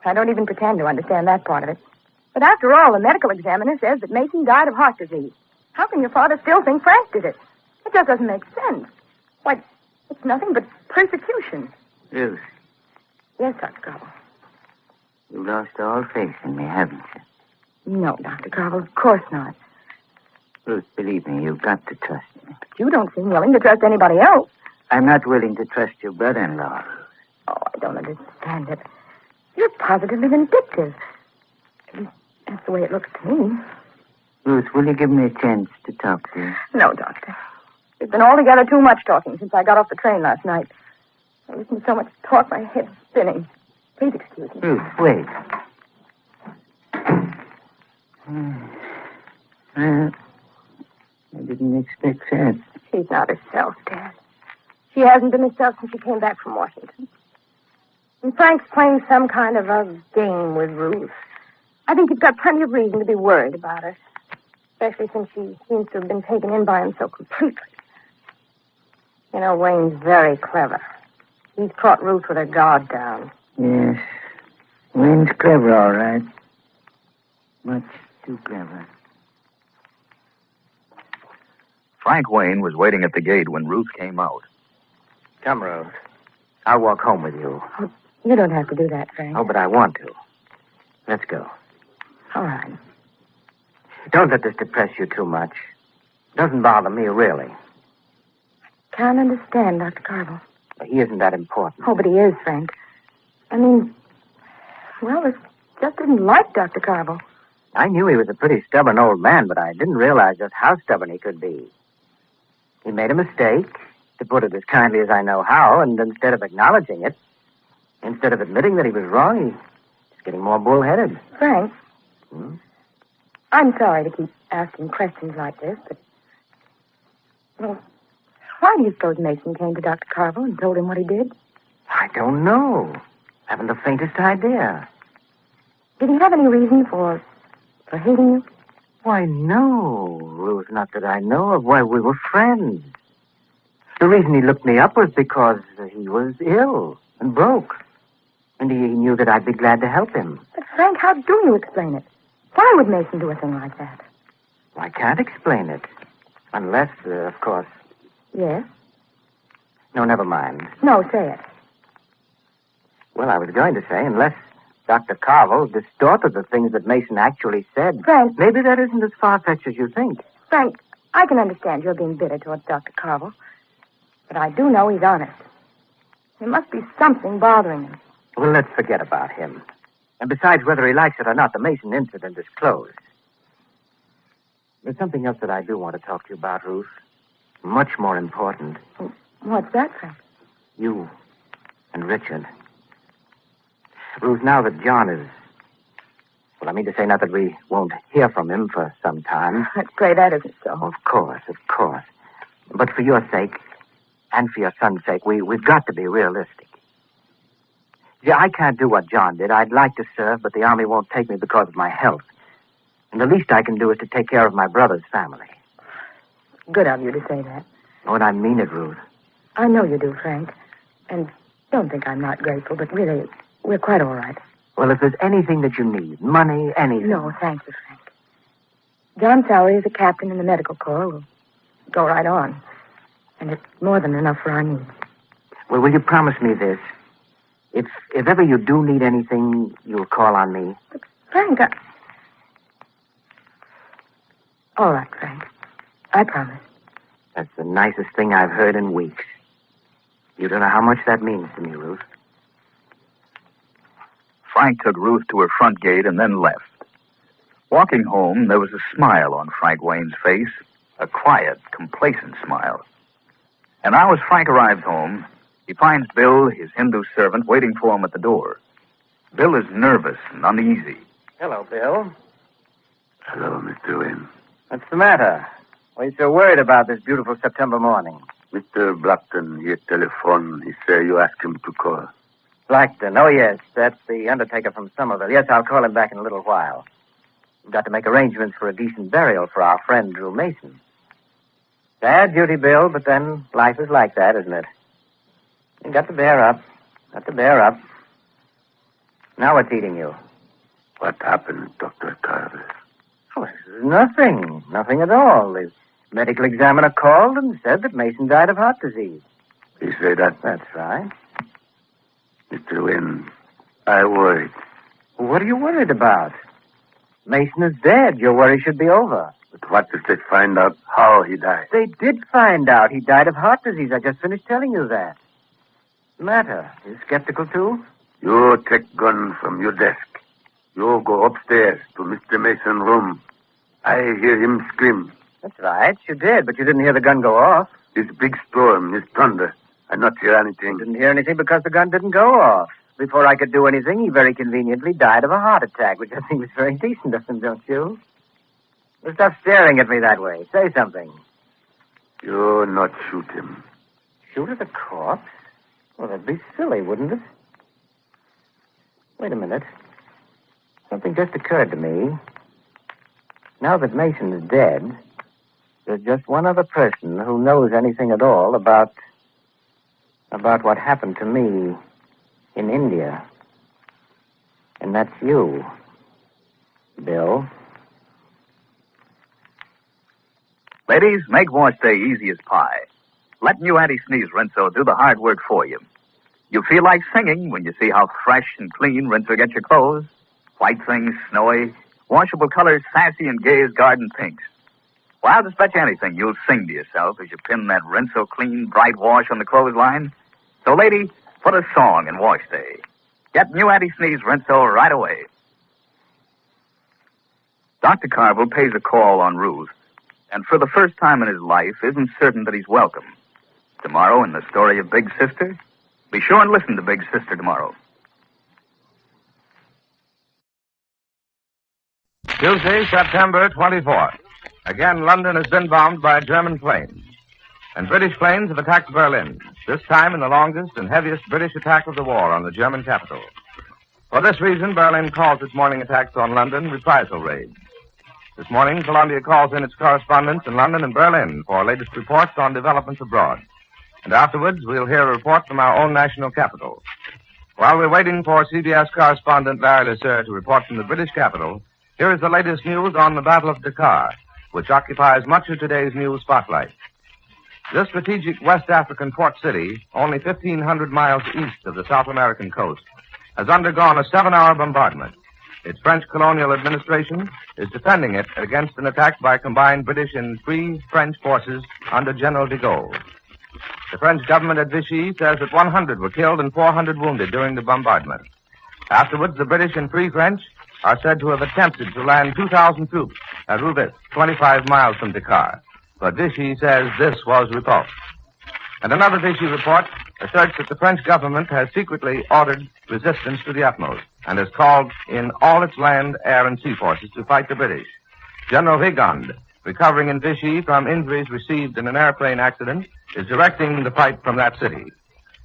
I don't even pretend to understand that part of it. But after all, the medical examiner says that Mason died of heart disease. How can your father still think Frank did it? It just doesn't make sense. Why, it's nothing but persecution. Ruth. Yes, Dr. Carville. You've lost all faith in me, haven't you? No, Dr. Carville, of course not. Ruth, believe me, you've got to trust me. But you don't seem willing to trust anybody else. I'm not willing to trust your brother-in-law. Oh, I don't understand it. You're positively vindictive. At least that's the way it looks to me. Ruth, will you give me a chance to talk to you? No, Doctor. There's been altogether too much talking since I got off the train last night. I listen to so much talk, my head's spinning. Please excuse me. Ruth, wait. I didn't expect that. She's not herself, Dad. She hasn't been herself since she came back from Washington. And Frank's playing some kind of a game with Ruth. I think he's got plenty of reason to be worried about her, especially since she seems to have been taken in by him so completely. You know, Wayne's very clever. He's caught Ruth with her guard down. Yes. Wayne's clever, all right. Much too clever. Frank Wayne was waiting at the gate when Ruth came out. Come, Ruth. I'll walk home with you. You don't have to do that, Frank. Oh, but I want to. Let's go. All right. Don't let this depress you too much. It doesn't bother me, really. Can't understand, Dr. Carville. He isn't that important. Oh, but he is, Frank. I mean, well, it just didn't like Dr. Carville. I knew he was a pretty stubborn old man, but I didn't realize just how stubborn he could be. He made a mistake, to put it as kindly as I know how, and instead of acknowledging it, instead of admitting that he was wrong, he's getting more bullheaded. Frank, I'm sorry to keep asking questions like this, but, well, why do you suppose Mason came to Dr. Carville and told him what he did? I don't know. Haven't the faintest idea. Did he have any reason for hating you? Why, no, Ruth, not that I know of. Why, we were friends. The reason he looked me up was because he was ill and broke. And he knew that I'd be glad to help him. But, Frank, how do you explain it? Why would Mason do a thing like that? Well, I can't explain it. Unless, of course... Yes? No, never mind. No, say it. Well, I was going to say, unless Dr. Carville distorted the things that Mason actually said. Frank. Maybe that isn't as far-fetched as you think. Frank, I can understand you're being bitter towards Dr. Carville. But I do know he's honest. There must be something bothering him. Well, let's forget about him. And besides, whether he likes it or not, the Mason incident is closed. There's something else that I do want to talk to you about, Ruth. Much more important. What's that, Frank? You and Richard. Ruth, now that John is... Well, I mean to say not that we won't hear from him for some time. Let's pray that isn't so. Of course. But for your sake, and for your son's sake, we've got to be realistic. Yeah, I can't do what John did. I'd like to serve, but the Army won't take me because of my health. And the least I can do is to take care of my brother's family. Good of you to say that. Oh, and I mean it, Ruth. I know you do, Frank. And don't think I'm not grateful, but really, we're quite all right. Well, if there's anything that you need, money, anything... No, thank you, Frank. John's salary as a captain in the medical corps will go right on. And it's more than enough for our needs. Well, will you promise me this? If ever you do need anything, you'll call on me. But, Frank, All right, Frank. I promise. That's the nicest thing I've heard in weeks. You don't know how much that means to me, Ruth. Frank took Ruth to her front gate and then left. Walking home, there was a smile on Frank Wayne's face, a quiet, complacent smile. And now as Frank arrives home, he finds Bill, his Hindu servant, waiting for him at the door. Bill is nervous and uneasy. Hello, Bill. Hello, Mr. Wayne. What's the matter? Why are you so worried about this beautiful September morning? Mr. Blackton, he telephoned. He said you asked him to call. Blackton, oh, yes. That's the undertaker from Somerville. Yes, I'll call him back in a little while. We've got to make arrangements for a decent burial for our friend, Drew Mason. Sad duty, Bill, but then life is like that, isn't it? You got to bear up. Now what's eating you? What happened, Dr. Carver? Oh, this is nothing. Nothing at all. The medical examiner called and said that Mason died of heart disease. He said that? That's right. Mr. Wynn, I worried. What are you worried about? Mason is dead. Your worry should be over. But what if they find out how he died? They did find out. He died of heart disease. I just finished telling you that. Matter? You skeptical, too? You take gun from your desk. You go upstairs to Mr. Mason's room. I hear him scream. That's right. You did, but you didn't hear the gun go off. This big storm, this thunder. I not hear anything. Didn't hear anything because the gun didn't go off. Before I could do anything, he very conveniently died of a heart attack, which I think was very decent of him, don't you? Well, stop staring at me that way. Say something. You not shoot him. Shoot at a corpse? Well, that'd be silly, wouldn't it? Wait a minute. Something just occurred to me. Now that Mason is dead, there's just one other person who knows anything at all about what happened to me in India. And that's you, Bill. Ladies, make wash day easy as pie. Let new anti-sneeze Rinso do the hard work for you. You feel like singing when you see how fresh and clean Rinso gets your clothes. White things, snowy, washable colors, sassy and gay as garden pinks. Well, I'll just bet you anything you'll sing to yourself as you pin that Rinso clean, bright wash on the clothesline. So, lady, put a song in wash day. Get new anti-sneeze Rinso right away. Dr. Carville pays a call on Ruth, and for the first time in his life isn't certain that he's welcome. Tomorrow, in the story of Big Sister, be sure and listen to Big Sister tomorrow. Tuesday, September 24th. Again, London has been bombed by German planes. And British planes have attacked Berlin, this time in the longest and heaviest British attack of the war on the German capital. For this reason, Berlin calls its morning attacks on London reprisal raids. This morning, Columbia calls in its correspondents in London and Berlin for latest reports on developments abroad. And afterwards, we'll hear a report from our own national capital. While we're waiting for CBS correspondent Larry Lesser to report from the British capital, here is the latest news on the Battle of Dakar, which occupies much of today's news spotlight. This strategic West African port city, only 1,500 miles east of the South American coast, has undergone a 7-hour bombardment. Its French colonial administration is defending it against an attack by combined British and Free French forces under General de Gaulle. The French government at Vichy says that 100 were killed and 400 wounded during the bombardment. Afterwards, the British and Free French are said to have attempted to land 2,000 troops at Roubaix, 25 miles from Dakar. But Vichy says this was repulsed. And another Vichy report asserts that the French government has secretly ordered resistance to the utmost and has called in all its land, air, and sea forces to fight the British. General Vigand, recovering in Vichy from injuries received in an airplane accident, is directing the fight from that city.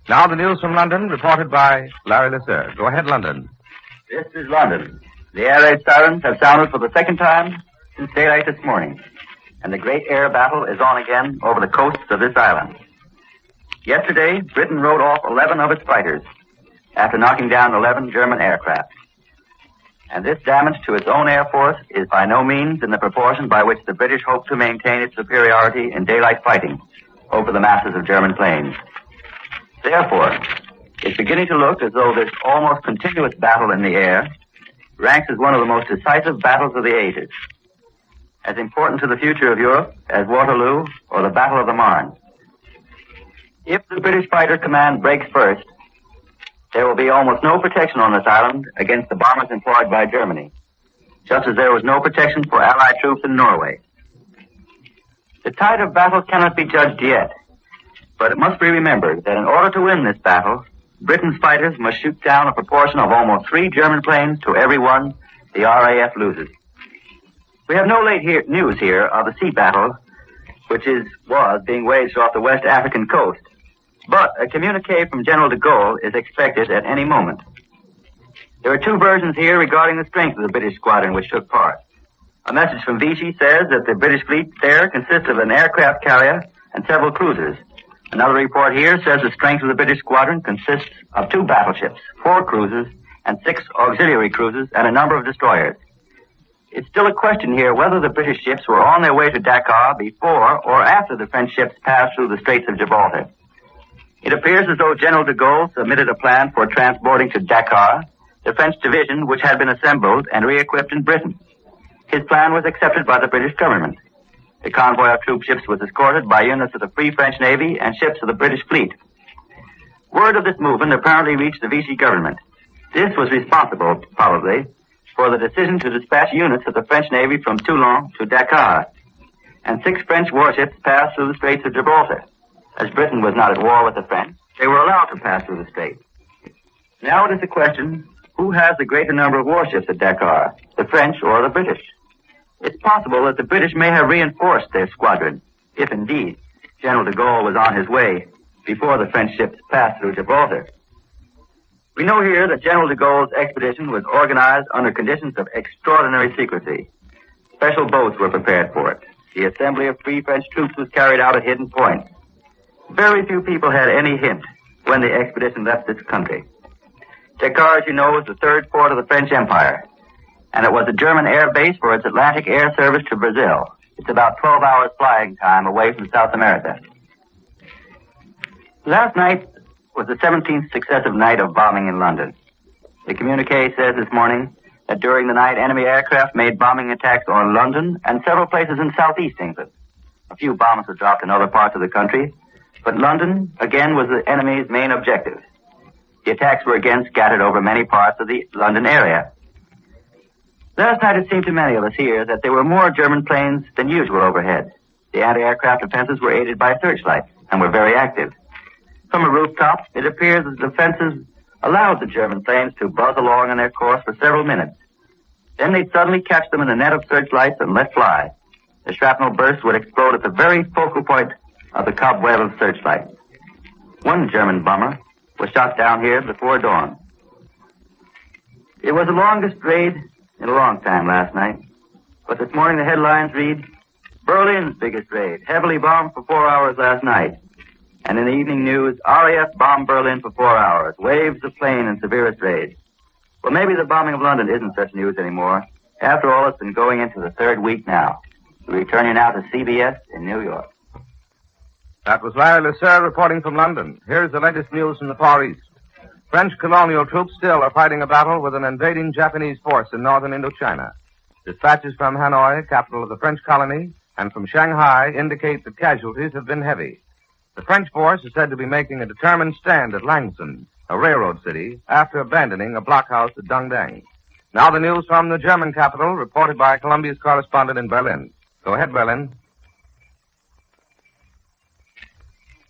Now the news from London, reported by Larry Lesser. Go ahead, London. This is London. The air raid sirens have sounded for the second time since daylight this morning, and the great air battle is on again over the coasts of this island. Yesterday, Britain wrote off 11 of its fighters after knocking down 11 German aircraft. And this damage to its own air force is by no means in the proportion by which the British hope to maintain its superiority in daylight fighting over the masses of German planes. Therefore, it's beginning to look as though this almost continuous battle in the air ranks as one of the most decisive battles of the ages, as important to the future of Europe as Waterloo or the Battle of the Marne. If the British fighter command breaks first, there will be almost no protection on this island against the bombers employed by Germany, just as there was no protection for Allied troops in Norway. The tide of battle cannot be judged yet, but it must be remembered that in order to win this battle, Britain's fighters must shoot down a proportion of almost 3 German planes to every one the RAF loses. We have no late news here of the sea battle, which was being waged off the West African coast, but a communique from General de Gaulle is expected at any moment. There are 2 versions here regarding the strength of the British squadron which took part. A message from Vichy says that the British fleet there consists of an aircraft carrier and several cruisers. Another report here says the strength of the British squadron consists of 2 battleships, 4 cruisers, and 6 auxiliary cruisers, and a number of destroyers. It's still a question here whether the British ships were on their way to Dakar before or after the French ships passed through the Straits of Gibraltar. It appears as though General de Gaulle submitted a plan for transporting to Dakar the French division which had been assembled and re-equipped in Britain. His plan was accepted by the British government. The convoy of troop ships was escorted by units of the Free French Navy and ships of the British fleet. Word of this movement apparently reached the Vichy government. This was responsible, probably, for the decision to dispatch units of the French Navy from Toulon to Dakar, and 6 French warships passed through the Straits of Gibraltar. As Britain was not at war with the French, they were allowed to pass through the strait. Now it is the question, who has the greater number of warships at Dakar, the French or the British? It's possible that the British may have reinforced their squadron, if indeed General de Gaulle was on his way before the French ships passed through Gibraltar. We know here that General de Gaulle's expedition was organized under conditions of extraordinary secrecy. Special boats were prepared for it. The assembly of free French troops was carried out at hidden points. Very few people had any hint when the expedition left this country. Dakar, as you know, is the third port of the French Empire, and it was a German air base for its Atlantic air service to Brazil. It's about 12 hours flying time away from South America. Last night was the 17th successive night of bombing in London. The communique says this morning that during the night enemy aircraft made bombing attacks on London and several places in southeast England. A few bombs were dropped in other parts of the country, but London, again, was the enemy's main objective. The attacks were again scattered over many parts of the London area. Last night it seemed to many of us here that there were more German planes than usual overhead. The anti-aircraft defenses were aided by searchlights and were very active. From a rooftop, it appears that the defenses allowed the German planes to buzz along on their course for several minutes. Then they'd suddenly catch them in a net of searchlights and let fly. The shrapnel burst would explode at the very focal point of the cobweb of searchlights. One German bomber was shot down here before dawn. It was the longest raid in a long time last night. But this morning the headlines read, Berlin's biggest raid, heavily bombed for 4 hours last night. And in the evening news, RAF bombed Berlin for 4 hours, waves of plane and severest raid. Well, maybe the bombing of London isn't such news anymore. After all, it's been going into the third week now. We return you now to CBS in New York. That was Larry Lasser reporting from London. Here's the latest news from the Far East. French colonial troops still are fighting a battle with an invading Japanese force in northern Indochina. Dispatches from Hanoi, capital of the French colony, and from Shanghai indicate that casualties have been heavy. The French force is said to be making a determined stand at Langson, a railroad city, after abandoning a blockhouse at Dongdang. Now the news from the German capital, reported by Columbia's correspondent in Berlin. Go ahead, Berlin.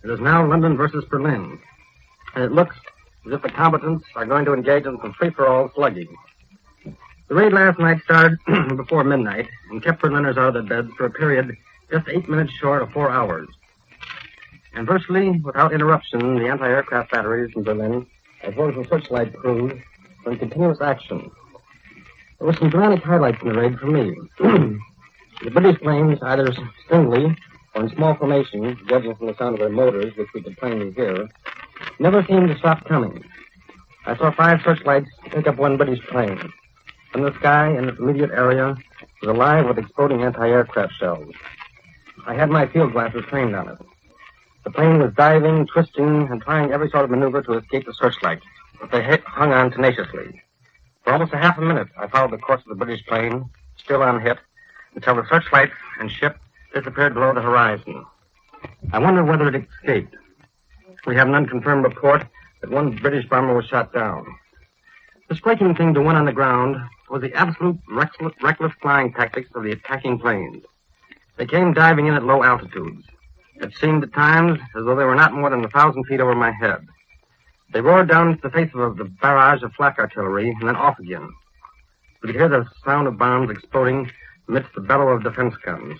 It is now London versus Berlin, and it looks as if the combatants are going to engage in some free-for-all slugging. The raid last night started before midnight and kept Berliners out of their beds for a period just 8 minutes short of 4 hours. And virtually without interruption, the anti-aircraft batteries in Berlin, as well as the searchlight crews, were in continuous action. There were some dramatic highlights in the raid for me. The British planes, either singly or in small formation, judging from the sound of their motors, which we could plainly hear, never seemed to stop coming. I saw 5 searchlights pick up one British plane. And the sky in its immediate area was alive with exploding anti-aircraft shells. I had my field glasses trained on it. The plane was diving, twisting, and trying every sort of maneuver to escape the searchlight, but they hung on tenaciously. For almost a half a minute, I followed the course of the British plane, still unhit, until the searchlight and ship disappeared below the horizon. I wondered whether it escaped. We have an unconfirmed report that one British bomber was shot down. The striking thing to one on the ground was the absolute reckless flying tactics of the attacking planes. They came diving in at low altitudes. It seemed at times as though they were not more than 1,000 feet over my head. They roared down into the face of the barrage of flak artillery and then off again. We could hear the sound of bombs exploding amidst the bellow of defense guns.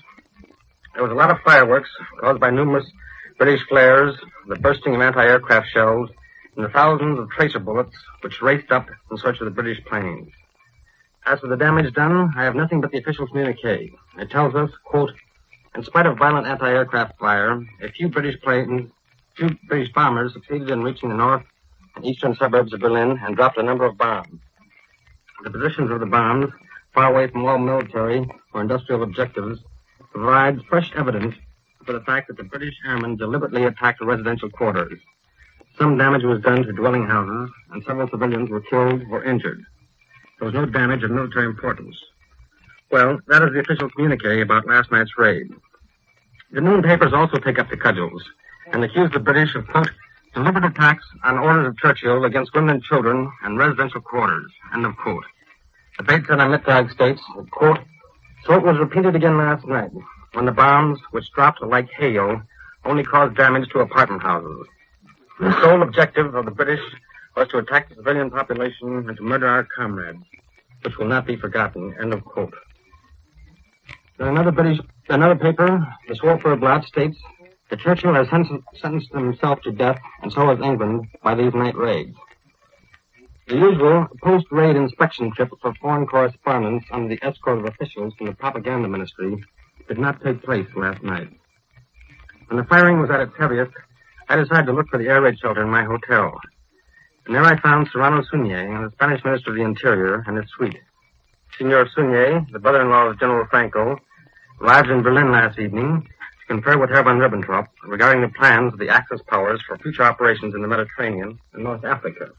There was a lot of fireworks caused by numerous British flares, the bursting of anti-aircraft shells, and the thousands of tracer bullets which raced up in search of the British planes. As for the damage done, I have nothing but the official communique. It tells us, quote, in spite of violent anti-aircraft fire, a few British bombers succeeded in reaching the north and eastern suburbs of Berlin and dropped a number of bombs. The positions of the bombs, far away from all military or industrial objectives, provides fresh evidence for the fact that the British airmen deliberately attacked residential quarters. Some damage was done to dwelling houses, and several civilians were killed or injured. There was no damage of military importance. Well, that is the official communique about last night's raid. The noon papers also take up the cudgels and accuse the British of, quote, deliberate attacks on orders of Churchill against women and children and residential quarters, end of quote. The Bates and Mittag states, quote, so it was repeated again last night when the bombs, which dropped like hail, only caused damage to apartment houses. The sole objective of the British was to attack the civilian population and to murder our comrades, which will not be forgotten. End of quote. In another paper, the Swallow Blot states that Churchill has sentenced himself to death, and so has England, by these night raids. The usual post-raid inspection trip for foreign correspondents under the escort of officials from the propaganda ministry did not take place last night. When the firing was at its heaviest, I decided to look for the air raid shelter in my hotel. And there I found Serrano Suñé, the Spanish Minister of the Interior, and his suite. Senor Suñé, the brother-in-law of General Franco, arrived in Berlin last evening to confer with Herr von Ribbentrop regarding the plans of the Axis powers for future operations in the Mediterranean and North Africa.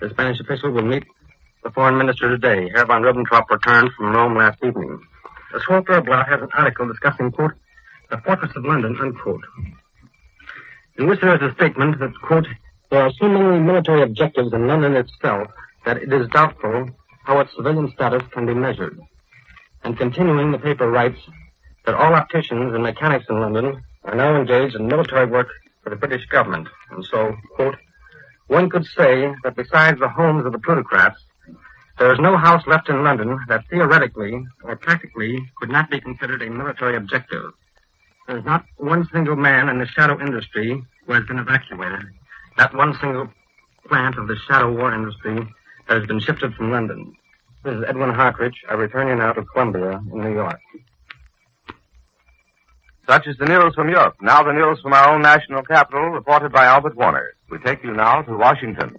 The Spanish official will meet the foreign minister today. Herr von Ribbentrop returned from Rome last evening. The Swallow Blot has an article discussing, quote, the fortress of London, unquote, in which there is a statement that, quote, there are so many military objectives in London itself that it is doubtful how its civilian status can be measured. And continuing, the paper writes that all opticians and mechanics in London are now engaged in military work for the British government. And so, quote, one could say that besides the homes of the plutocrats, there is no house left in London that theoretically or practically could not be considered a military objective. There is not one single man in the shadow industry who has been evacuated. Not one single plant of the shadow war industry that has been shifted from London. This is Edwin Hartridge. I return you now to Columbia in New York. Such is the news from Europe. Now the news from our own national capital, reported by Albert Warner. We take you now to Washington.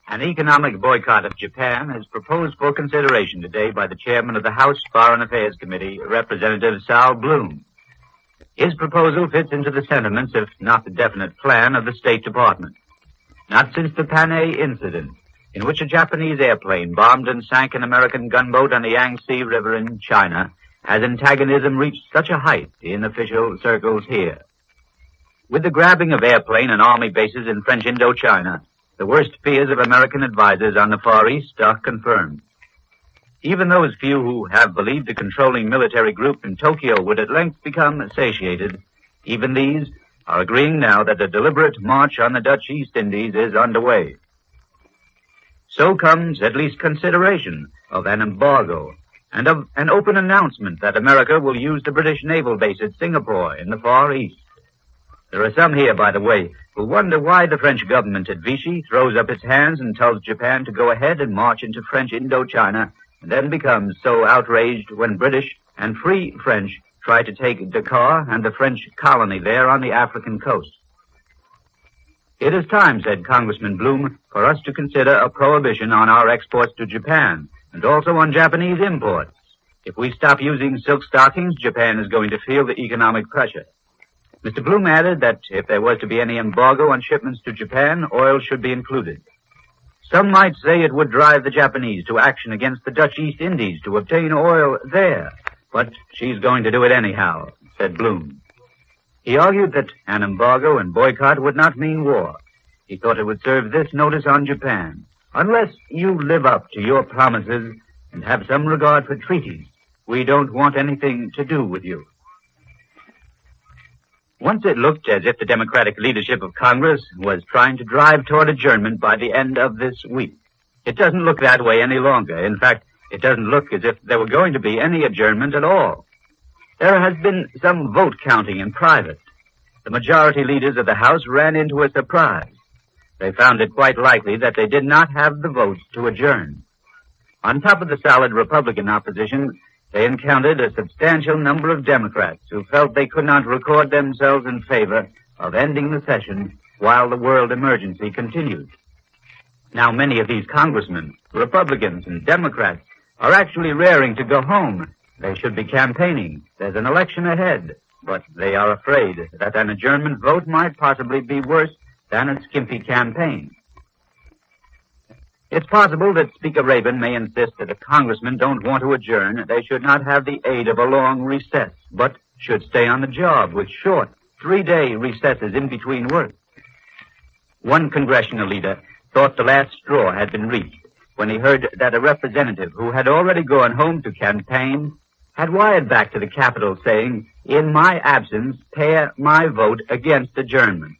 An economic boycott of Japan is proposed for consideration today by the chairman of the House Foreign Affairs Committee, Representative Sal Bloom. His proposal fits into the sentiments, if not the definite plan, of the State Department. Not since the Panay incident, in which a Japanese airplane bombed and sank an American gunboat on the Yangtze River in China, has antagonism reached such a height in official circles here. With the grabbing of airplane and army bases in French Indochina, the worst fears of American advisers on the Far East are confirmed. Even those few who have believed the controlling military group in Tokyo would at length become satiated, even these are agreeing now that a deliberate march on the Dutch East Indies is underway. So comes at least consideration of an embargo and of an open announcement that America will use the British naval base at Singapore in the Far East. There are some here, by the way, who wonder why the French government at Vichy throws up its hands and tells Japan to go ahead and march into French Indochina, and then becomes so outraged when British and Free French try to take Dakar and the French colony there on the African coast. It is time, said Congressman Bloom, for us to consider a prohibition on our exports to Japan and also on Japanese imports. If we stop using silk stockings, Japan is going to feel the economic pressure. Mr. Bloom added that if there was to be any embargo on shipments to Japan, oil should be included. Some might say it would drive the Japanese to action against the Dutch East Indies to obtain oil there. But she's going to do it anyhow, said Bloom. He argued that an embargo and boycott would not mean war. He thought it would serve this notice on Japan. Unless you live up to your promises and have some regard for treaties, we don't want anything to do with you. Once it looked as if the Democratic leadership of Congress was trying to drive toward adjournment by the end of this week. It doesn't look that way any longer. In fact, it doesn't look as if there were going to be any adjournment at all. There has been some vote counting in private. The majority leaders of the House ran into a surprise. They found it quite likely that they did not have the votes to adjourn. On top of the solid Republican opposition, they encountered a substantial number of Democrats who felt they could not record themselves in favor of ending the session while the world emergency continued. Now, many of these congressmen, Republicans and Democrats, are actually raring to go home. They should be campaigning. There's an election ahead. But they are afraid that an adjournment vote might possibly be worse than a skimpy campaign. It's possible that Speaker Rabin may insist that if congressmen don't want to adjourn, they should not have the aid of a long recess, but should stay on the job with short, 3-day recesses in between work. One congressional leader thought the last straw had been reached when he heard that a representative who had already gone home to campaign had wired back to the capital saying, in my absence, pay my vote against adjournment.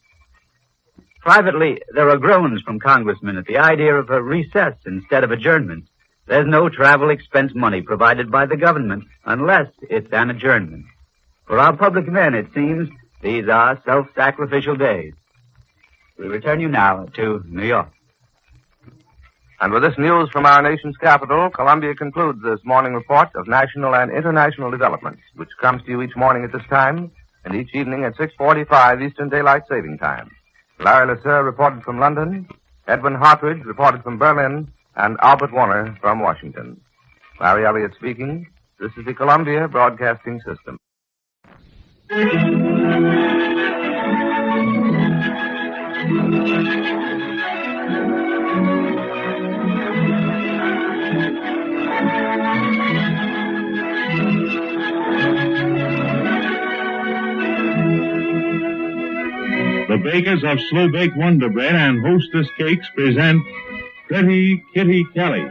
Privately, there are groans from congressmen at the idea of a recess instead of adjournment. There's no travel expense money provided by the government unless it's an adjournment. For our public men, it seems, these are self-sacrificial days. We return you now to New York. And with this news from our nation's capital, Columbia concludes this morning report of national and international developments, which comes to you each morning at this time and each evening at 6:45 Eastern Daylight Saving Time. Larry Lasser reported from London, Edwin Hartridge reported from Berlin, and Albert Warner from Washington. Larry Elliott speaking. This is the Columbia Broadcasting System. The bakers of Slow Bake Wonder Bread and Hostess Cakes present Pretty Kitty Kelly.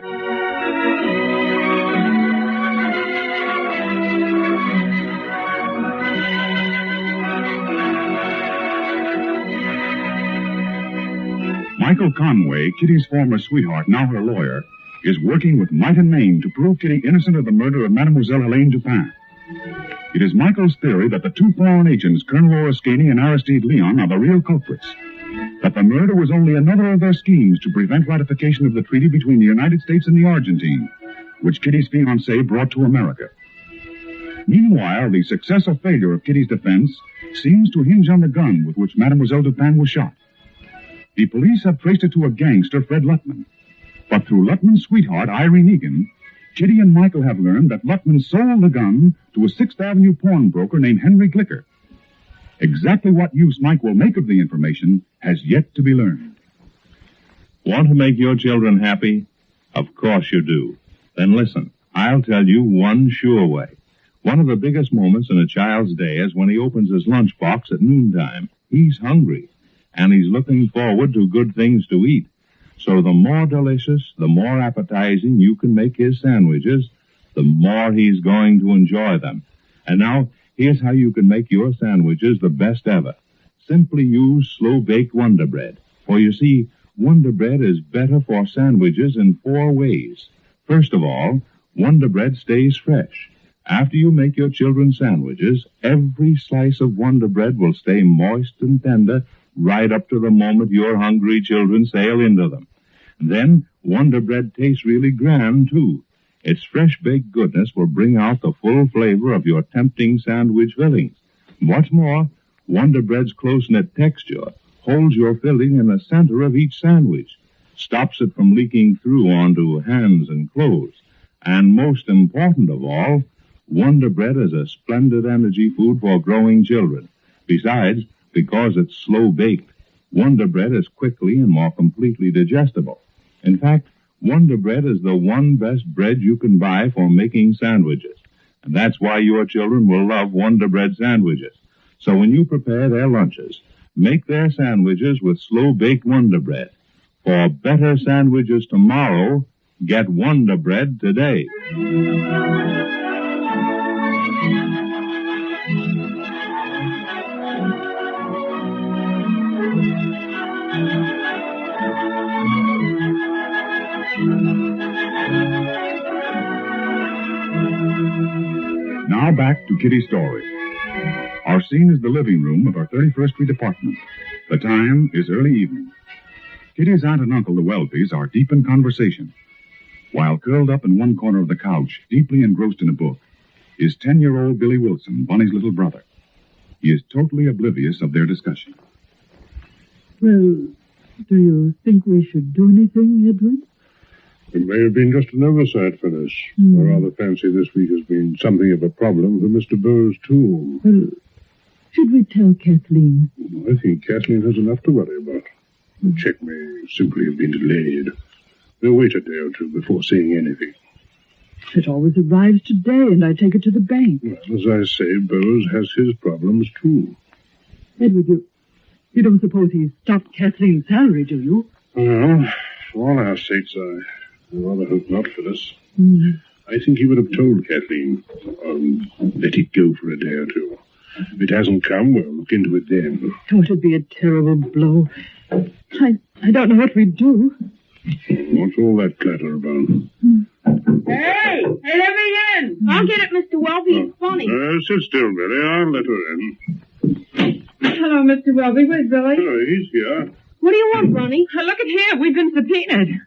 Michael Conway, Kitty's former sweetheart, now her lawyer, is working with might and main to prove Kitty innocent of the murder of Mademoiselle Helene Dupin. It is Michael's theory that the two foreign agents, Colonel Oroscani and Aristide Leon, are the real culprits. That the murder was only another of their schemes to prevent ratification of the treaty between the United States and the Argentine, which Kitty's fiancé brought to America. Meanwhile, the success or failure of Kitty's defense seems to hinge on the gun with which Mademoiselle Dupin was shot. The police have traced it to a gangster, Fred Lutman. But through Lutman's sweetheart, Irene Egan, Kitty and Michael have learned that Lutman sold the gun to a 6th Avenue pawnbroker named Henry Glicker. Exactly what use Mike will make of the information has yet to be learned. Want to make your children happy? Of course you do. Then listen, I'll tell you one sure way. One of the biggest moments in a child's day is when he opens his lunchbox at noontime. He's hungry, and he's looking forward to good things to eat. So the more delicious, the more appetizing you can make his sandwiches, the more he's going to enjoy them. And now, here's how you can make your sandwiches the best ever. Simply use slow-baked Wonder Bread. For you see, Wonder Bread is better for sandwiches in 4 ways. First of all, Wonder Bread stays fresh. After you make your children's sandwiches, every slice of Wonder Bread will stay moist and tender right up to the moment your hungry children sail into them. Then, Wonder Bread tastes really grand, too. Its fresh-baked goodness will bring out the full flavor of your tempting sandwich fillings. What's more, Wonder Bread's close-knit texture holds your filling in the center of each sandwich, stops it from leaking through onto hands and clothes. And most important of all, Wonder Bread is a splendid energy food for growing children. Besides, because it's slow-baked, Wonder Bread is quickly and more completely digestible. In fact, Wonder Bread is the one best bread you can buy for making sandwiches. And that's why your children will love Wonder Bread sandwiches. So when you prepare their lunches, make their sandwiches with slow-baked Wonder Bread. For better sandwiches tomorrow, get Wonder Bread today. Now back to Kitty's story. Our scene is the living room of our 31st Street apartment. The time is early evening. Kitty's aunt and uncle, the Welbys, are deep in conversation. While curled up in one corner of the couch, deeply engrossed in a book, is 10-year-old Billy Wilson, Bonnie's little brother. He is totally oblivious of their discussion. Well, do you think we should do anything, Edward? It may have been just an oversight, Phyllis. I rather fancy this week has been something of a problem for Mr. Bowes' tomb. Well, should we tell Kathleen? I think Kathleen has enough to worry about. The check may simply have been delayed. We'll wait a day or two before saying anything. It always arrives today, and I take it to the bank. Well, as I say, Bowes has his problems, too. Edward, you don't suppose he stopped Kathleen's salary, do you? Well, for all our sakes, I rather hope not, Phyllis. I think he would have told Kathleen. Let it go for a day or two. If it hasn't come, we'll look into it then. Oh, it'd be a terrible blow. I don't know what we'd do. What's all that clatter about? Hey, let me in. I'll get it, Mr. Welby. It's funny. Sit still, Billy. I'll let her in. Hello, Mr. Welby. Where's Billy? Oh, he's here. What do you want, Ronnie? Look at here. We've been subpoenaed.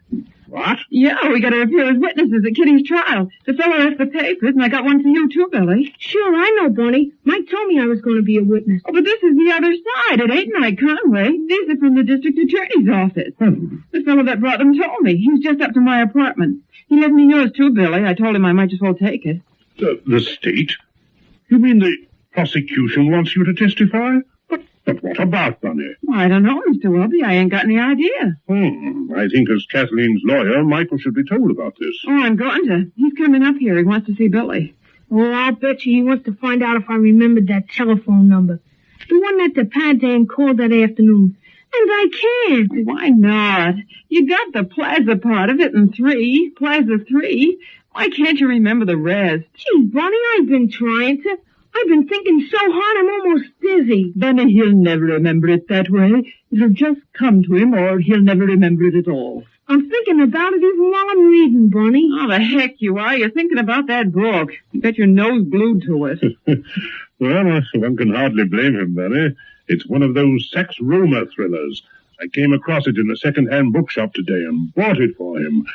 What? Yeah, we got to appear as witnesses at Kitty's trial. The fellow left the papers, and I got one for you, too, Billy. Sure, I know, Bonnie. Mike told me I was going to be a witness. Oh, but this is the other side. It ain't Mike Conway. These are from the district attorney's office. The fellow that brought them told me. He was just up to my apartment. He left me yours, too, Billy. I told him I might as well take it. The state? You mean the prosecution wants you to testify? But what about, Bunny? Well, I don't know, Mr. Welby. I ain't got any idea. I think as Kathleen's lawyer, Michael should be told about this. Oh, I'm going to. He's coming up here. He wants to see Billy. Oh, I'll bet you he wants to find out if I remembered that telephone number. The one that the Pantan called that afternoon. And I can't. Why not? You got the plaza part of it in 3. Plaza 3. Why can't you remember the rest? Gee, Bonnie, I've been trying to. I've been thinking so hard I'm almost dizzy. Benny, he'll never remember it that way. It'll just come to him, or he'll never remember it at all. I'm thinking about it even while I'm reading, Bonnie. Oh, the heck you are. You're thinking about that book. You got your nose glued to it. Well, one can hardly blame him, Benny. It's one of those sex rumor thrillers. I came across it in a second-hand bookshop today and bought it for him.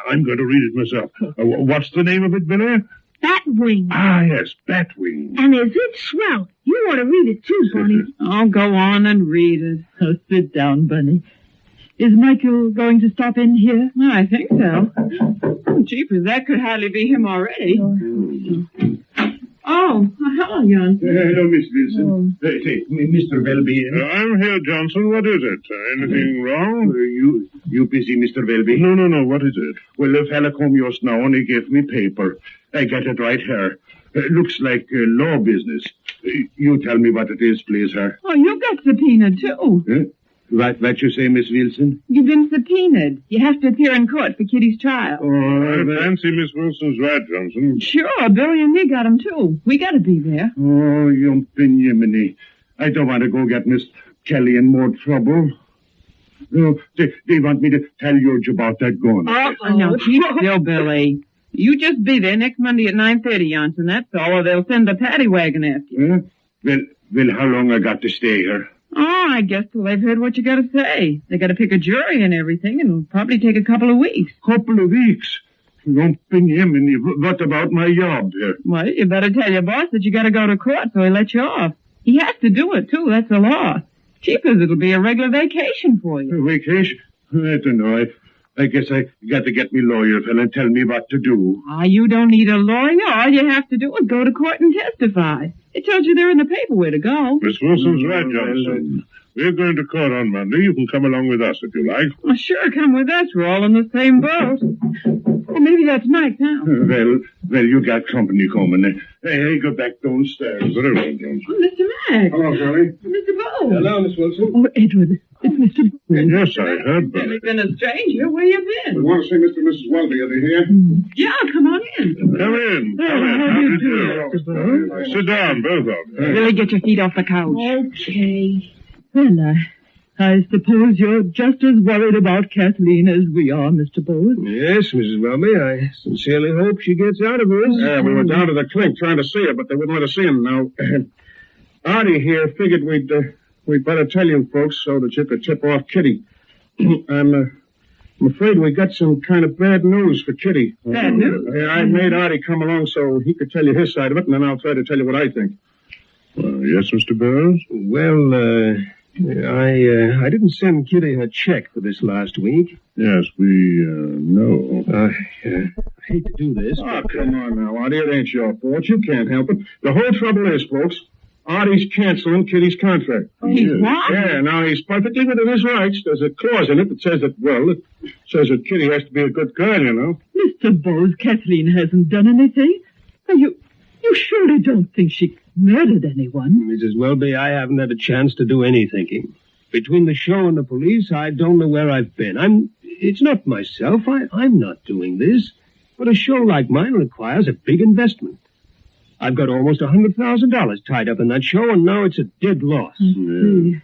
I'm going to read it myself. What's the name of it, Billy? Batwing. Ah, yes, Batwing. And is it swell? You ought to read it too, Bunny. I'll go on and read it. Oh, sit down, Bunny. Is Michael going to stop in here? Well, I think so. Oh, jeepers, that could hardly be him already. Oh, hello, Johnson. Hello, Miss Wilson. Take Mr. Welby. I'm here, Johnson. What is it? Anything wrong? You busy, Mr. Welby? No. What is it? Well, the fella come just now and he gave me paper. I got it right here. Looks like law business. You tell me what it is, please, sir. Oh, you got subpoenaed, too. What you say, Miss Wilson? You've been subpoenaed. You have to appear in court for Kitty's trial. Oh, I fancy Miss Wilson's right, Johnson. Sure, Billy and me got him, too. We got to be there. Oh, yumpin' Yemeni. I don't want to go get Miss Kelly in more trouble. No, they want me to tell you about that gun. Oh, no, keep still, Billy. You just be there next Monday at 9:30, Johnson. That's all, or they'll send the paddy wagon after you. Well, how long I got to stay here? Oh, I guess till they've heard what you got to say. They got to pick a jury and everything, and it'll probably take a couple of weeks. Couple of weeks? Don't ping him. And what about my job here? Well, you better tell your boss that you got to go to court so he lets you off. He has to do it, too. That's the law. Cheapers, it'll be a regular vacation for you. A vacation? I don't know. I guess I got to get me lawyer fella and tell me what to do. You don't need a lawyer. All you have to do is go to court and testify. It tells you there in the paper where to go. Miss Wilson's right, Johnson. We're going to court on Monday. You can come along with us if you like. Well, sure, come with us. We're all in the same boat. Well, maybe that's Mike now. Well, you got company coming. Hey, go back downstairs. Very well, Johnson. Oh, Mr. Mack. Hello, Shirley. Mr. Bowles. Hello, Miss Wilson. Oh, Edward, it's Mr. Bowles. Yes, I heard, but... You've been a stranger. Where you been? We want to see Mr. and Mrs. Welby. Are they here? Yeah, come on in. Come in. How do you do? Sit down, both of you. Really get your feet off the couch. Okay. Well, I suppose you're just as worried about Kathleen as we are, Mr. Bowles. Yes, Mrs. Welby. I sincerely hope she gets out of this. Yeah, we were down to the clink trying to see her, but they wouldn't let us in. Now, Artie here figured we'd better tell you folks so that you could tip off Kitty. I'm afraid we got some kind of bad news for Kitty. Bad news? I made Artie come along so he could tell you his side of it, and then I'll try to tell you what I think. Yes, Mr. Burroughs? Well, I didn't send Kitty her check for this last week. Yes, we know. I hate to do this. Oh, come on now, Artie. It ain't your fault. You can't help it. The whole trouble is, folks, Artie's canceling Kitty's contract. He's what? Yeah, now he's perfectly within his rights. There's a clause in it that says that Kitty has to be a good girl, you know. Mr. Bowles, Kathleen hasn't done anything. You surely don't think she murdered anyone? Mrs. Welby, I haven't had a chance to do any thinking. Between the show and the police, I don't know where I've been. It's not myself. I'm not doing this. But a show like mine requires a big investment. I've got almost $100,000 tied up in that show, and now it's a dead loss. Yeah.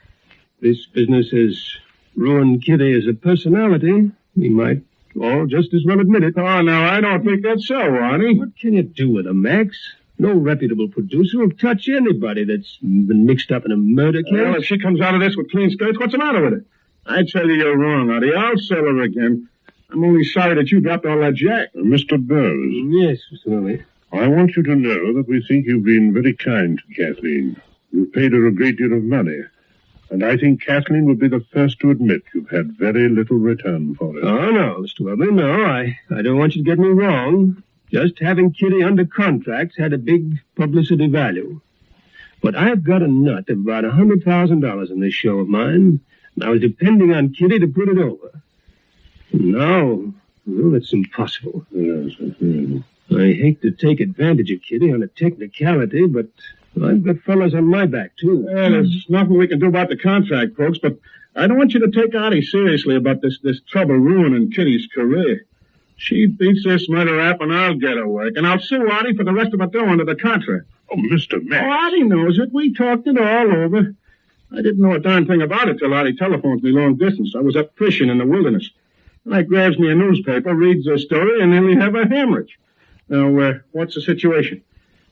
This business has ruined Kitty as a personality. We might all just as well admit it. Oh, no, I don't think that's so, Arnie. What can you do with her, Max? No reputable producer will touch anybody that's been mixed up in a murder case. Well, if she comes out of this with clean skirts, what's the matter with her? I tell you, you're wrong, Arnie. I'll sell her again. I'm only sorry that you dropped all that jack. Mr. Burroughs. Yes, Mr. Willie. I want you to know that we think you've been very kind to Kathleen. You've paid her a great deal of money. And I think Kathleen will be the first to admit you've had very little return for it. Oh, no, Mr. Willie, no. I don't want you to get me wrong. Just having Kitty under contract's had a big publicity value. But I've got a nut of about $100,000 in this show of mine, and I was depending on Kitty to put it over. No, well, it's impossible. Yes, I hate to take advantage of Kitty on a technicality, but I've got fellas on my back, too. Well, there's nothing we can do about the contract, folks, but I don't want you to take Artie seriously about this trouble ruining Kitty's career. She beats this murder rap, and I'll get her work, and I'll sue Artie for the rest of it dough under the contract. Oh, Mr. Max. Oh, Artie knows it. We talked it all over. I didn't know a darn thing about it till Artie telephones me long distance. I was up fishing in the wilderness. And I grabs me a newspaper, reads the story, and nearly have a hemorrhage. Now, what's the situation?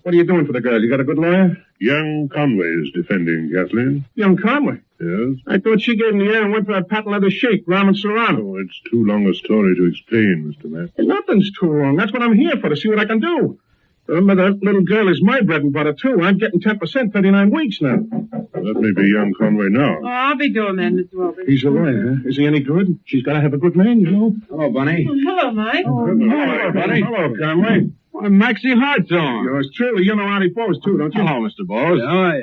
What are you doing for the girl? You got a good lawyer? Young Conway's defending Kathleen. Young Conway? Yes. I thought she gave him the air and went for that patent leather shake, Ramen Serrano. Oh, it's too long a story to explain, Mr. Matt. Nothing's too long. That's what I'm here for, to see what I can do. Remember, that little girl is my bread and butter, too. I'm getting 10%, 39 weeks now. Well, that may be young Conway now. Oh, I'll be doing that, Mr. Wilbur. He's a lawyer, huh? Is he any good? She's got to have a good man, you know. Hello, Bunny. Oh, hello, Mike. Hello, Bunny. Hello, Conway. I'm Maxie Hartshorn. Yours truly. You know Artie Bowes, too, don't you? Hello, Mr. Bowes.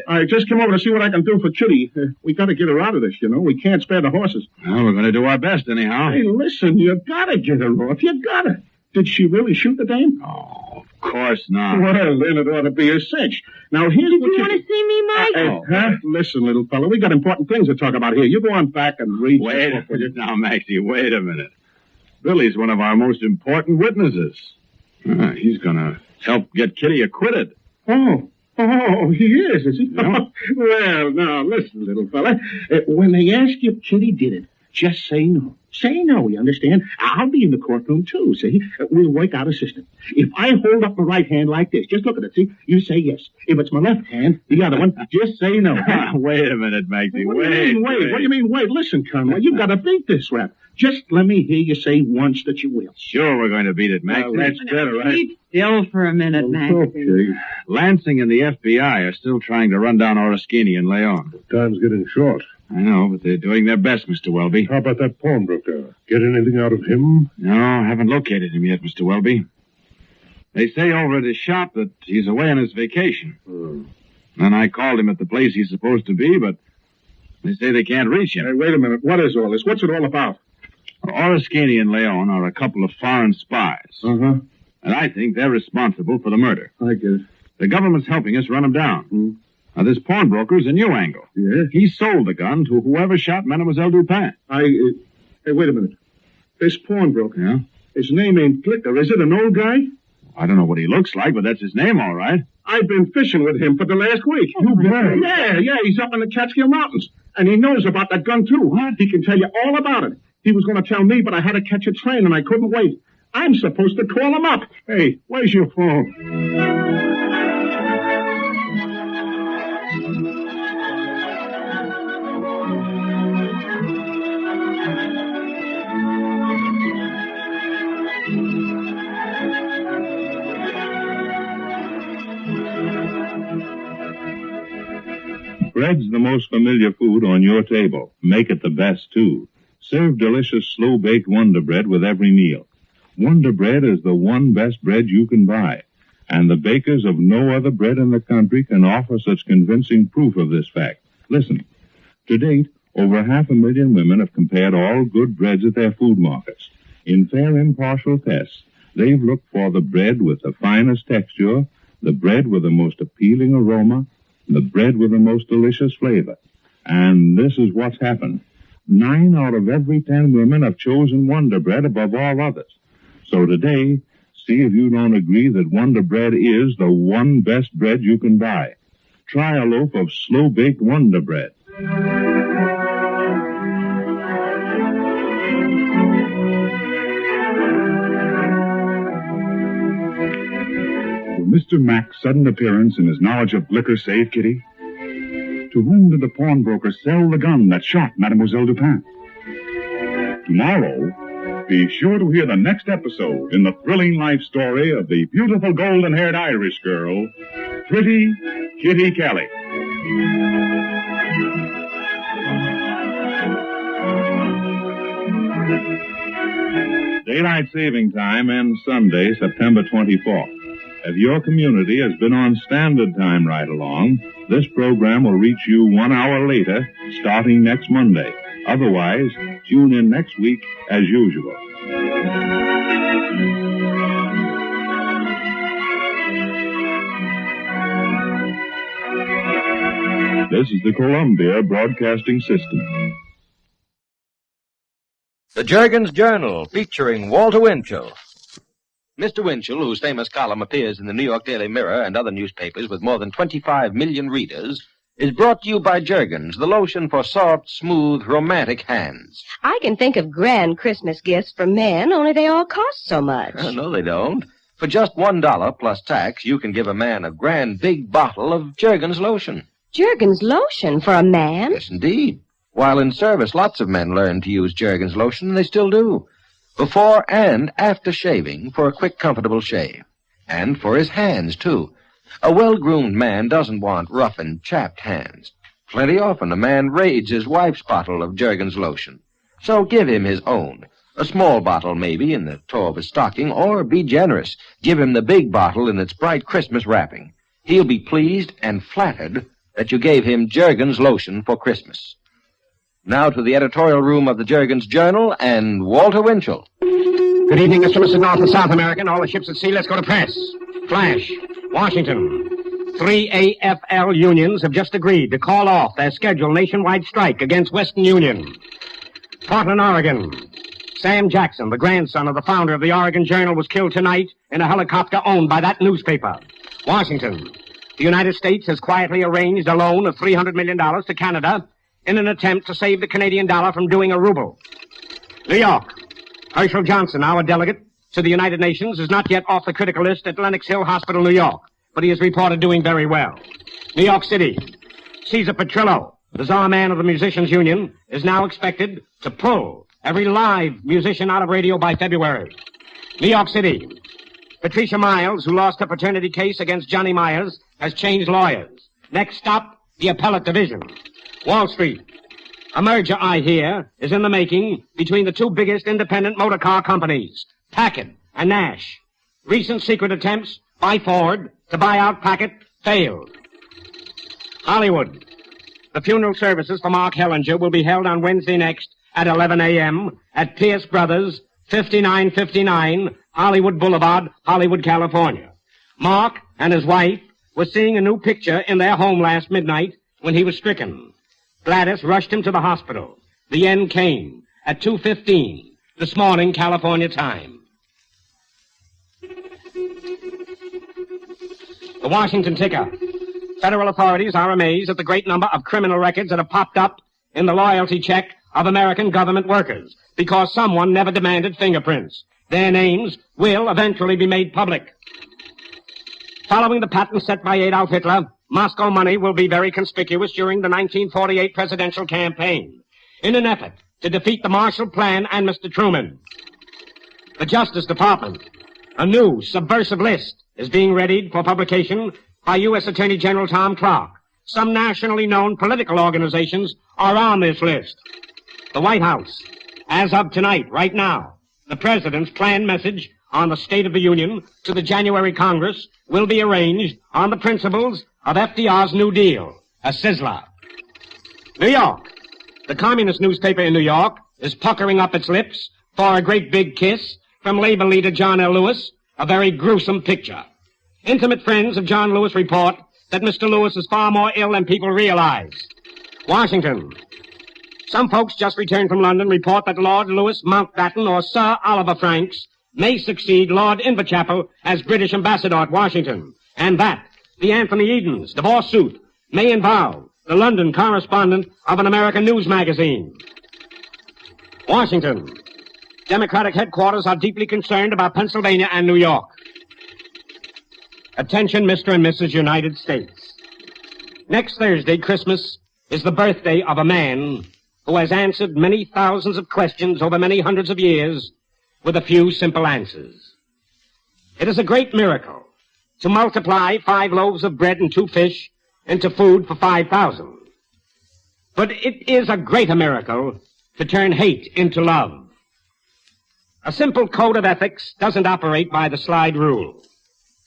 I just came over to see what I can do for Kitty. We got to get her out of this, you know. We can't spare the horses. Well, we're going to do our best, anyhow. Hey, listen, you got to get her off. You got to. Did she really shoot the dame? Oh, of course not. Well, then it ought to be a cinch. Now, here's Did what you want to see me, Mike? Huh? Listen, little fellow, we got important things to talk about here. You go on back and read. Wait a minute now, Maxie. Wait a minute. Billy's one of our most important witnesses. He's going to help get Kitty acquitted. Oh, he is he? Yeah. Well, now, listen, little fella. When they ask you if Kitty did it, just say no. Say no, you understand? I'll be in the courtroom, too, see? We'll work out a system. If I hold up my right hand like this, just look at it, see? You say yes. If it's my left hand, the other one, just say no. Wait a minute, Maxie. What do you mean, wait? What do you mean, wait? Listen, Conway, you've got to beat this rap. Just let me hear you say once that you will. Sure, we're going to beat it, Maxie. Well, that's better, right? Keep still for a minute, Max. Okay. Lansing and the FBI are still trying to run down Oriskany and Leon. Time's getting short. I know, but they're doing their best, Mr. Welby. How about that pawnbroker? Get anything out of him? No, haven't located him yet, Mr. Welby. They say over at his shop that he's away on his vacation. And I called him at the place he's supposed to be, but they say they can't reach him. Hey, wait a minute. What is all this? What's it all about? Oriskany and Leon are a couple of foreign spies. Uh-huh. And I think they're responsible for the murder. I get it. The government's helping us run them down. Now, this pawnbroker's a new angle. Yeah? He sold the gun to whoever shot Mademoiselle Dupin. Hey, wait a minute. This pawnbroker. Yeah? His name ain't Flicker. Is it an old guy? I don't know what he looks like, but that's his name, all right. I've been fishing with him for the last week. You bet. Yeah, he's up in the Catskill Mountains. And he knows about that gun, too. What? He can tell you all about it. He was going to tell me, but I had to catch a train, and I couldn't wait. I'm supposed to call him up. Hey, where's your phone? Bread's the most familiar food on your table. Make it the best, too. Serve delicious slow-baked Wonder Bread with every meal. Wonder Bread is the one best bread you can buy, and the bakers of no other bread in the country can offer such convincing proof of this fact. Listen, to date, over 500,000 women have compared all good breads at their food markets. In fair impartial tests, they've looked for the bread with the finest texture, the bread with the most appealing aroma, the bread with the most delicious flavor. And this is what's happened. 9 out of every 10 women have chosen Wonder Bread above all others. So today, See if you don't agree that Wonder Bread is the one best bread you can buy. Try a loaf of slow-baked Wonder Bread. Will Mr. Mack's sudden appearance and his knowledge of liquor save Kitty? To whom did the pawnbroker sell the gun that shot Mademoiselle Dupin? Tomorrow, be sure to hear the next episode in the thrilling life story of the beautiful golden-haired Irish girl, Pretty Kitty Kelly. Daylight saving time ends Sunday, September 24th. As your community has been on standard time right along, this program will reach you 1 hour later, starting next Monday. Otherwise, tune in next week as usual. This is the Columbia Broadcasting System. The Jergens Journal, featuring Walter Winchell. Mr. Winchell, whose famous column appears in the New York Daily Mirror and other newspapers with more than 25 million readers, is brought to you by Jergens, the lotion for soft, smooth, romantic hands. I can think of grand Christmas gifts for men, only they all cost so much. No, they don't. For just $1 plus tax, you can give a man a grand big bottle of Jergens lotion. Jergens lotion for a man? Yes, indeed. While in service, lots of men learn to use Jergens lotion, and they still do. Before and after shaving for a quick, comfortable shave. And for his hands, too. A well-groomed man doesn't want rough and chapped hands. Plenty often a man raids his wife's bottle of Jergens lotion. So give him his own. A small bottle, maybe, in the toe of his stocking, or be generous. Give him the big bottle in its bright Christmas wrapping. He'll be pleased and flattered that you gave him Jergens lotion for Christmas. Now to the editorial room of the Jergens Journal and Walter Winchell. Good evening, Mr. and Mrs. North and South American. All the ships at sea, let's go to press. Flash. Washington. 3 AFL unions have just agreed to call off their scheduled nationwide strike against Western Union. Portland, Oregon. Sam Jackson, the grandson of the founder of the Oregon Journal, was killed tonight in a helicopter owned by that newspaper. Washington. The United States has quietly arranged a loan of $300 million to Canada in an attempt to save the Canadian dollar from doing a ruble. New York. Herschel Johnson, our delegate to the United Nations, is not yet off the critical list at Lenox Hill Hospital, New York, but he is reported doing very well. New York City. Caesar Petrillo, the czar man of the Musicians Union, is now expected to pull every live musician out of radio by February. New York City. Patricia Miles, who lost her paternity case against Johnny Myers, has changed lawyers. Next stop, the appellate division. Wall Street. A merger, I hear, is in the making between the two biggest independent motor car companies, Packard and Nash. Recent secret attempts by Ford to buy out Packard failed. Hollywood. The funeral services for Mark Hellinger will be held on Wednesday next at 11 a.m. at Pierce Brothers, 5959 Hollywood Boulevard, Hollywood, California. Mark and his wife were seeing a new picture in their home last midnight when he was stricken. Gladys rushed him to the hospital. The end came at 2:15 this morning, California time. The Washington Ticker. Federal authorities are amazed at the great number of criminal records that have popped up in the loyalty check of American government workers because someone never demanded fingerprints. Their names will eventually be made public. Following the pattern set by Adolf Hitler, Moscow money will be very conspicuous during the 1948 presidential campaign in an effort to defeat the Marshall Plan and Mr. Truman. The Justice Department. A new subversive list is being readied for publication by U.S. Attorney General Tom Clark. Some nationally known political organizations are on this list. The White House. As of tonight, right now, the President's planned message on the State of the Union to the January Congress will be arranged on the principles of FDR's New Deal, a sizzler. New York. The communist newspaper in New York is puckering up its lips for a great big kiss from labor leader John L. Lewis, a very gruesome picture. Intimate friends of John Lewis report that Mr. Lewis is far more ill than people realize. Washington. Some folks just returned from London report that Lord Louis Mountbatten or Sir Oliver Franks may succeed Lord Inverchapel as British ambassador at Washington, and that the Anthony Edens divorce suit may involve the London correspondent of an American news magazine. Washington. Democratic headquarters are deeply concerned about Pennsylvania and New York. Attention, Mr. and Mrs. United States. Next Thursday, Christmas, is the birthday of a man who has answered many thousands of questions over many hundreds of years with a few simple answers. It is a great miracle to multiply 5 loaves of bread and 2 fish into food for 5,000. But it is a greater miracle to turn hate into love. A simple code of ethics doesn't operate by the slide rule.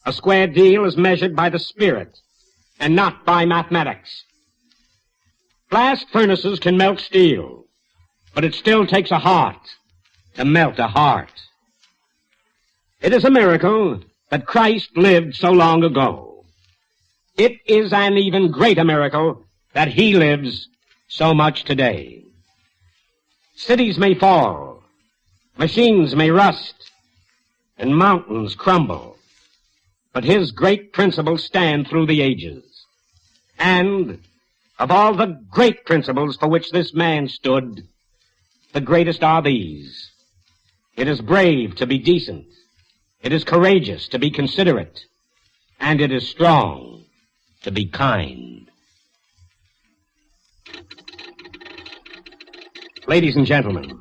A square deal is measured by the spirit and not by mathematics. Blast furnaces can melt steel, but it still takes a heart to melt a heart. It is a miracle that Christ lived so long ago. It is an even greater miracle that he lives so much today. Cities may fall, machines may rust, and mountains crumble, but his great principles stand through the ages. And of all the great principles for which this man stood, the greatest are these. It is brave to be decent. It is courageous to be considerate. And it is strong to be kind. Ladies and gentlemen,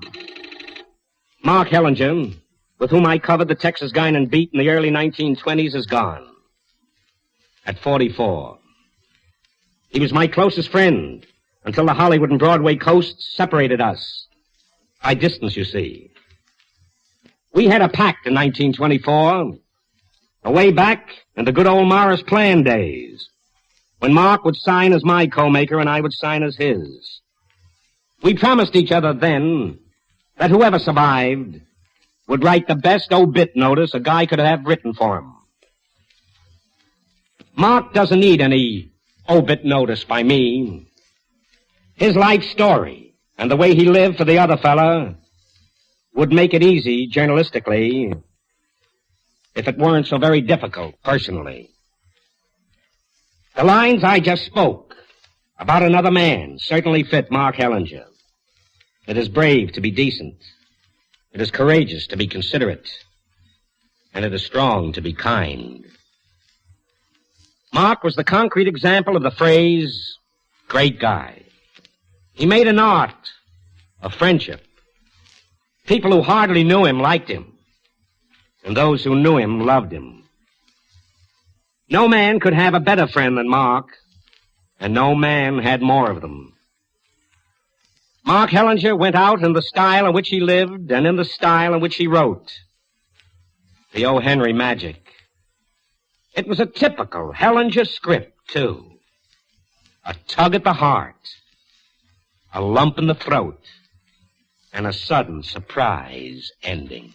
Mark Hellinger, with whom I covered the Texas Guinan beat in the early 1920s, is gone. At 44. He was my closest friend until the Hollywood and Broadway coasts separated us. By distance, you see. We had a pact in 1924, away back in the good old Morris Plan days, when Mark would sign as my co-maker and I would sign as his. We promised each other then that whoever survived would write the best obit notice a guy could have written for him. Mark doesn't need any obit notice by me. His life story and the way he lived for the other fella would make it easy journalistically if it weren't so very difficult personally. The lines I just spoke about another man certainly fit Mark Hellinger. It is brave to be decent. It is courageous to be considerate. And it is strong to be kind. Mark was the concrete example of the phrase, great guy. He made an art of friendship. People who hardly knew him liked him, and those who knew him loved him. No man could have a better friend than Mark, and no man had more of them. Mark Hellinger went out in the style in which he lived and in the style in which he wrote. The O. Henry magic. It was a typical Hellinger script, too. A tug at the heart, a lump in the throat, and a sudden surprise ending.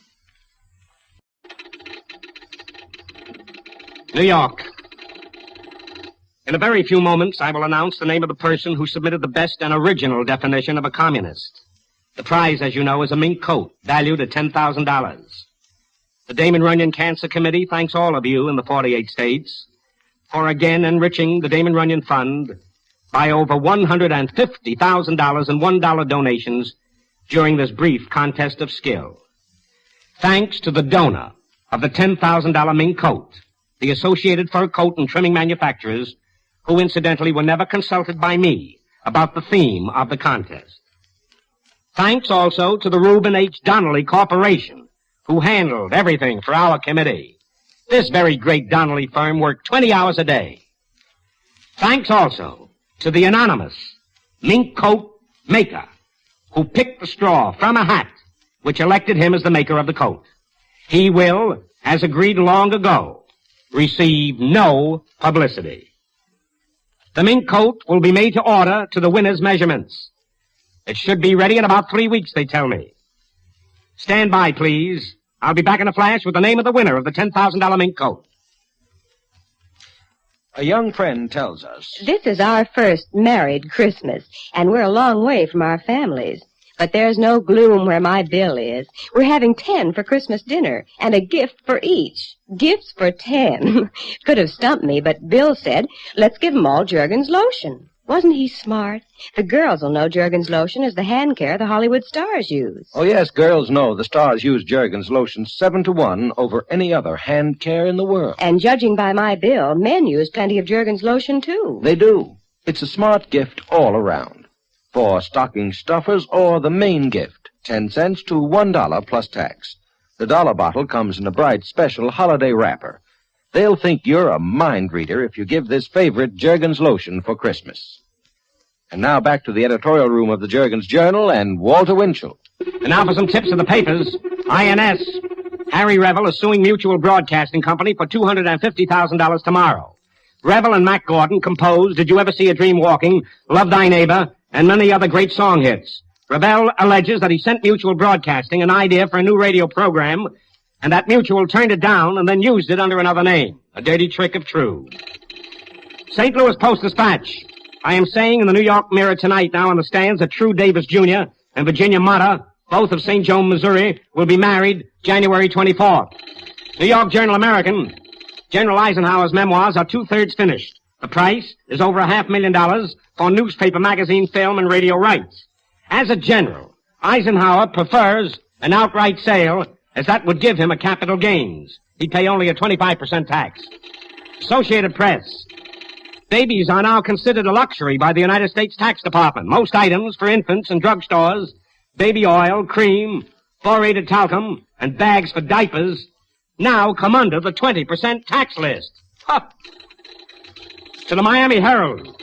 New York. In a very few moments, I will announce the name of the person who submitted the best and original definition of a communist. The prize, as you know, is a mink coat, valued at $10,000. The Damon Runyon Cancer Committee thanks all of you in the 48 states for again enriching the Damon Runyon Fund by over $150,000 in $1 donations during this brief contest of skill. Thanks to the donor of the $10,000 mink coat, the Associated Fur Coat and Trimming Manufacturers, who incidentally were never consulted by me about the theme of the contest. Thanks also to the Reuben H. Donnelly Corporation, who handled everything for our committee. This very great Donnelly firm worked 20 hours a day. Thanks also to the anonymous mink coat maker, who picked the straw from a hat which elected him as the maker of the coat. He will, as agreed long ago, receive no publicity. The mink coat will be made to order to the winner's measurements. It should be ready in about 3 weeks, they tell me. Stand by, please. I'll be back in a flash with the name of the winner of the $10,000 mink coat. A young friend tells us. This is our first married Christmas, and we're a long way from our families. But there's no gloom where my bill is. We're having 10 for Christmas dinner, and a gift for each. Gifts for 10. Could have stumped me, but Bill said, let's give 'em all Jergens lotion. Wasn't he smart? The girls will know Jergens lotion is the hand care the Hollywood stars use. Oh, yes, girls know the stars use Jergens lotion 7-to-1 over any other hand care in the world. And judging by my bill, men use plenty of Jergens lotion, too. They do. It's a smart gift all around. For stocking stuffers or the main gift, 10 cents to $1 plus tax. The dollar bottle comes in a bright special holiday wrapper. They'll think you're a mind reader if you give this favorite Jergens lotion for Christmas. And now back to the editorial room of the Jergens Journal and Walter Winchell. And now for some tips of the papers. INS. Harry Revel is suing Mutual Broadcasting Company for $250,000 tomorrow. Revel and Mac Gordon composed Did You Ever See a Dream Walking, Love Thy Neighbor, and many other great song hits. Revel alleges that he sent Mutual Broadcasting an idea for a new radio program, and that Mutual turned it down and then used it under another name. A dirty trick if true. St. Louis Post-Dispatch. I am saying in the New York Mirror tonight now on the stands that True Davis Jr. and Virginia Mata, both of St. Joe, Missouri, will be married January 24th. New York Journal-American. General Eisenhower's memoirs are 2/3 finished. The price is over $500,000 for newspaper, magazine, film, and radio rights. As a general, Eisenhower prefers an outright sale, as that would give him a capital gains. He'd pay only a 25% tax. Associated Press. Babies are now considered a luxury by the United States Tax Department. Most items for infants in drugstores, baby oil, cream, fluorinated talcum, and bags for diapers now come under the 20% tax list. Huh. To the Miami Herald.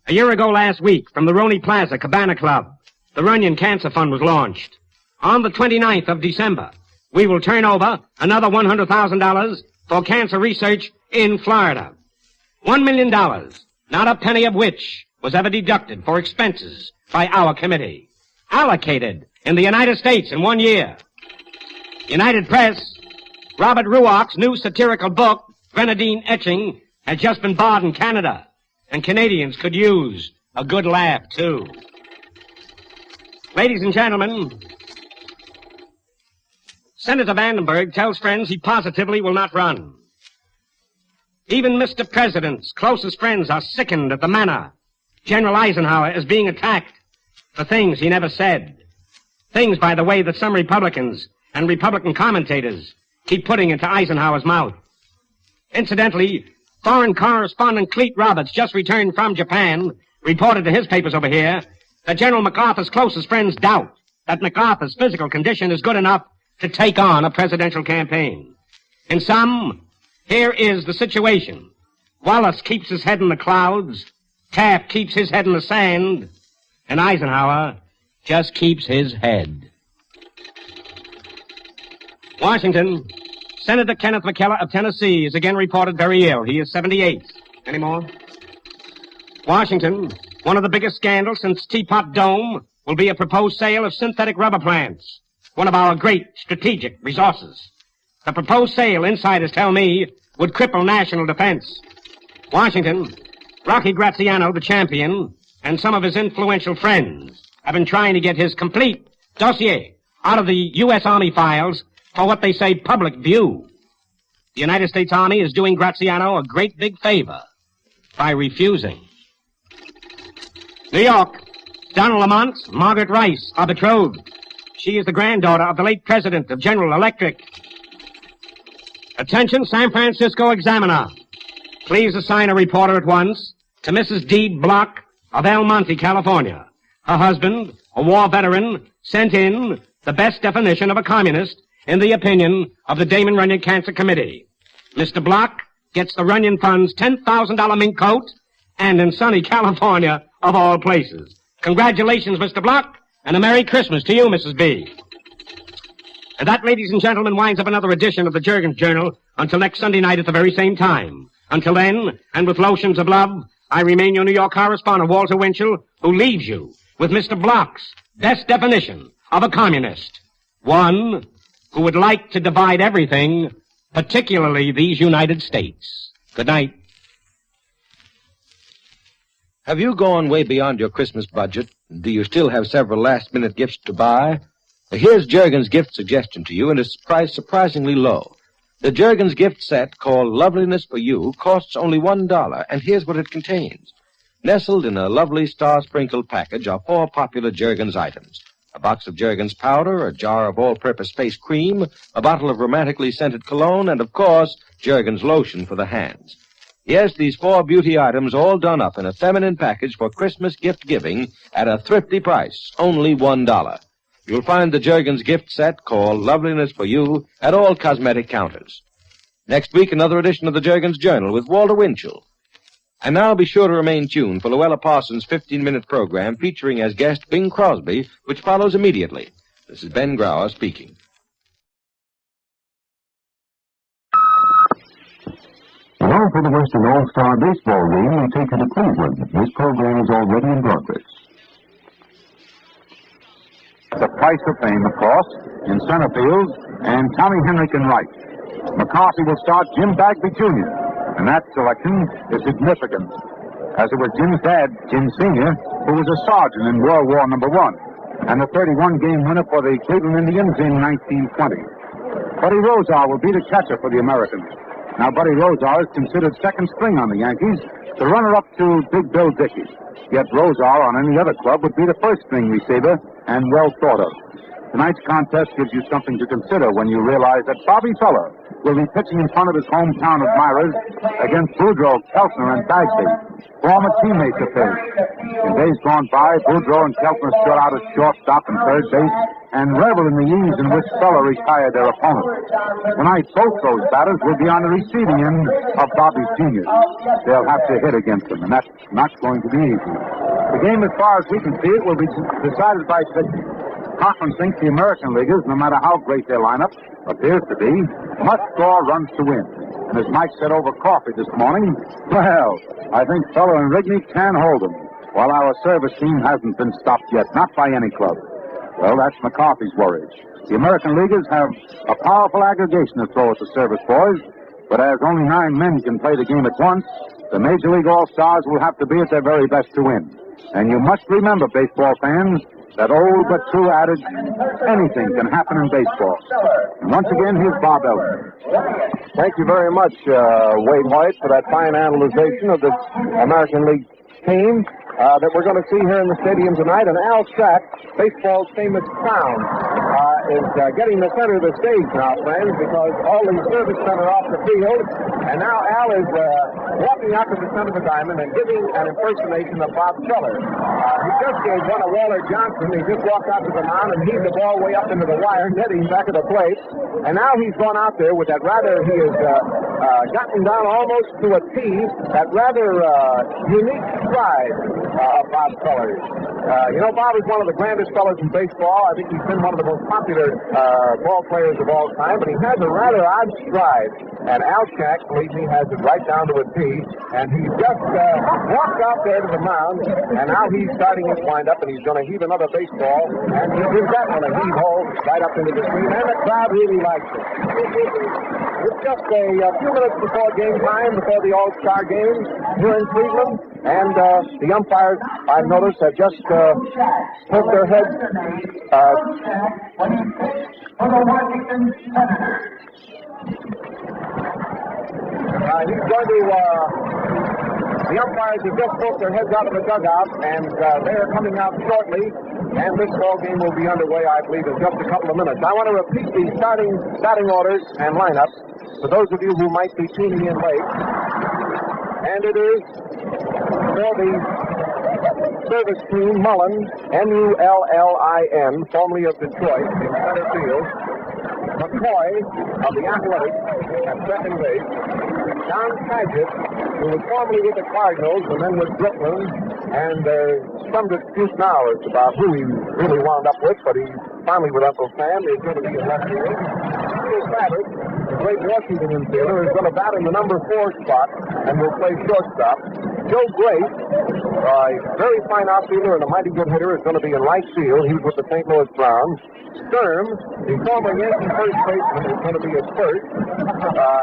A year ago last week, from the Roney Plaza Cabana Club, the Runyon Cancer Fund was launched. On the 29th of December, we will turn over another $100,000 for cancer research in Florida. $1 million, not a penny of which was ever deducted for expenses by our committee. Allocated in the United States in 1 year. United Press, Robert Ruark's new satirical book, Grenadine Etching, has just been barred in Canada, and Canadians could use a good laugh, too. Ladies and gentlemen, Senator Vandenberg tells friends he positively will not run. Even Mr. President's closest friends are sickened at the manner General Eisenhower is being attacked for things he never said. Things, by the way, that some Republicans and Republican commentators keep putting into Eisenhower's mouth. Incidentally, foreign correspondent Cleet Roberts, just returned from Japan, reported to his papers over here that General MacArthur's closest friends doubt that MacArthur's physical condition is good enough to take on a presidential campaign. In sum, here is the situation. Wallace keeps his head in the clouds, Taft keeps his head in the sand, and Eisenhower just keeps his head. Washington, Senator Kenneth McKellar of Tennessee is again reported very ill. He is 78. Any more? Washington, one of the biggest scandals since Teapot Dome will be a proposed sale of synthetic rubber plants, one of our great strategic resources. The proposed sale, insiders tell me, would cripple national defense. Washington, Rocky Graziano, the champion, and some of his influential friends have been trying to get his complete dossier out of the U.S. Army files for what they say public view. The United States Army is doing Graziano a great big favor by refusing. New York, Donald Lamont, Margaret Rice are betrothed. She is the granddaughter of the late president of General Electric. Attention, San Francisco Examiner. Please assign a reporter at once to Mrs. D. Block of El Monte, California. Her husband, a war veteran, sent in the best definition of a communist in the opinion of the Damon Runyon Cancer Committee. Mr. Block gets the Runyon Fund's $10,000 mink coat, and in sunny California, of all places. Congratulations, Mr. Block, and a Merry Christmas to you, Mrs. B. And that, ladies and gentlemen, winds up another edition of the Jergens Journal until next Sunday night at the very same time. Until then, and with lotions of love, I remain your New York correspondent, Walter Winchell, who leaves you with Mr. Block's best definition of a communist. One who would like to divide everything, particularly these United States. Good night. Have you gone way beyond your Christmas budget? Do you still have several last-minute gifts to buy? Here's Jergens' gift suggestion to you, and it's priced surprisingly low. The Jergens gift set, called Loveliness for You, costs only $1, and here's what it contains. Nestled in a lovely star-sprinkled package are 4 popular Jergens items. A box of Jergens powder, a jar of all-purpose face cream, a bottle of romantically scented cologne, and, of course, Jergens lotion for the hands. Yes, these 4 beauty items all done up in a feminine package for Christmas gift-giving at a thrifty price, only $1. You'll find the Jergens gift set, called Loveliness for You, at all cosmetic counters. Next week, another edition of the Jergens Journal with Walter Winchell. And now be sure to remain tuned for Luella Parsons' 15-minute program featuring as guest Bing Crosby, which follows immediately. This is Ben Grauer speaking. Now for the Western All-Star Baseball game, we take you to Cleveland. This program is already in progress. The price of fame, of course, in center field, and Tommy Henrick in right. McCarthy will start Jim Bagby Jr., and that selection is significant, as it was Jim's dad, Jim Sr., who was a sergeant in World War I, and the 31-game winner for the Cleveland Indians in 1920. Buddy Rosar will be the catcher for the Americans. Now, Buddy Rosar is considered second string on the Yankees, the runner-up to Big Bill Dickey. Yet Rosar on any other club would be the first-string receiver and well thought of. Tonight's contest gives you something to consider when you realize that Bobby Feller will be pitching in front of his hometown admirers against Boudreaux, Keltner, and Bagby, former teammates of his. In days gone by, Boudreaux and Keltner stood out at shortstop and third base and reveled in the ease in which Feller retired their opponents. Tonight, both those batters will be on the receiving end of Bobby's genius. They'll have to hit against him, and that's not going to be easy. The game, as far as we can see it, will be decided by pitching. Cochran thinks the American Leaguers, no matter how great their lineup appears to be, must score runs to win. And as Mike said over coffee this morning, well, I think Feller and Rigney can hold them, while our service team hasn't been stopped yet, not by any club. Well, that's McCarthy's worry. The American Leaguers have a powerful aggregation to throw at the service boys, but as only 9 men can play the game at once, the Major League All-Stars will have to be at their very best to win. And you must remember, baseball fans, that old but true adage, anything can happen in baseball. And once again, here's Bob Elson. Thank you very much, Wade Hoyt, for that fine analyzation of the American League team that we're going to see here in the stadium tonight. And Al Shack, baseball's famous clown, is getting the center of the stage now, friends, because all the servicemen are off the field. And now Al is walking out to the center of the diamond and giving an impersonation of Bob Feller. He just gave one of Waller Johnson. He just walked out to the mound and heaved the ball way up into the wire, netting back at the plate. And now he's gone out there with that rather, he has gotten down almost to a T, that rather unique stride of Bob Feller. Bob is one of the grandest fellows in baseball. I think he's been one of the most popular ball players of all time, but he has a rather odd stride. And Al Shack, believe me, has it right down to a T. And he just walked out there to the mound, and now he's starting his wind-up, and he's going to heave another baseball. And he gives that one a heave-hole right up into the screen, and the crowd really likes it. It's just a few minutes before game time, before the All-Star game here in Cleveland. And the umpires, I've noticed, have just poked their heads. The umpires have just poked their heads out of the dugout, and they are coming out shortly. And this ball game will be underway, I believe, in just a couple of minutes. I want to repeat the starting batting orders and lineups for those of you who might be tuning in late. And it is for the service team, Mullen, Mullin, formerly of Detroit, in center field. McCoy of the Athletics at second base. John Paget, who was formerly with the Cardinals and then with Brooklyn, and there's some dispute now as about who he really wound up with, but he's finally with Uncle Sam. He's going to be in left field. Bill Savage, the great Washington infielder, is going to bat in the number 4 spot and will play shortstop. Joe Grace, very fine outfielder and a mighty good hitter, is going to be in right field. He's with the St. Louis Browns. Sturm, the former Yankee first baseman, is going to be at first.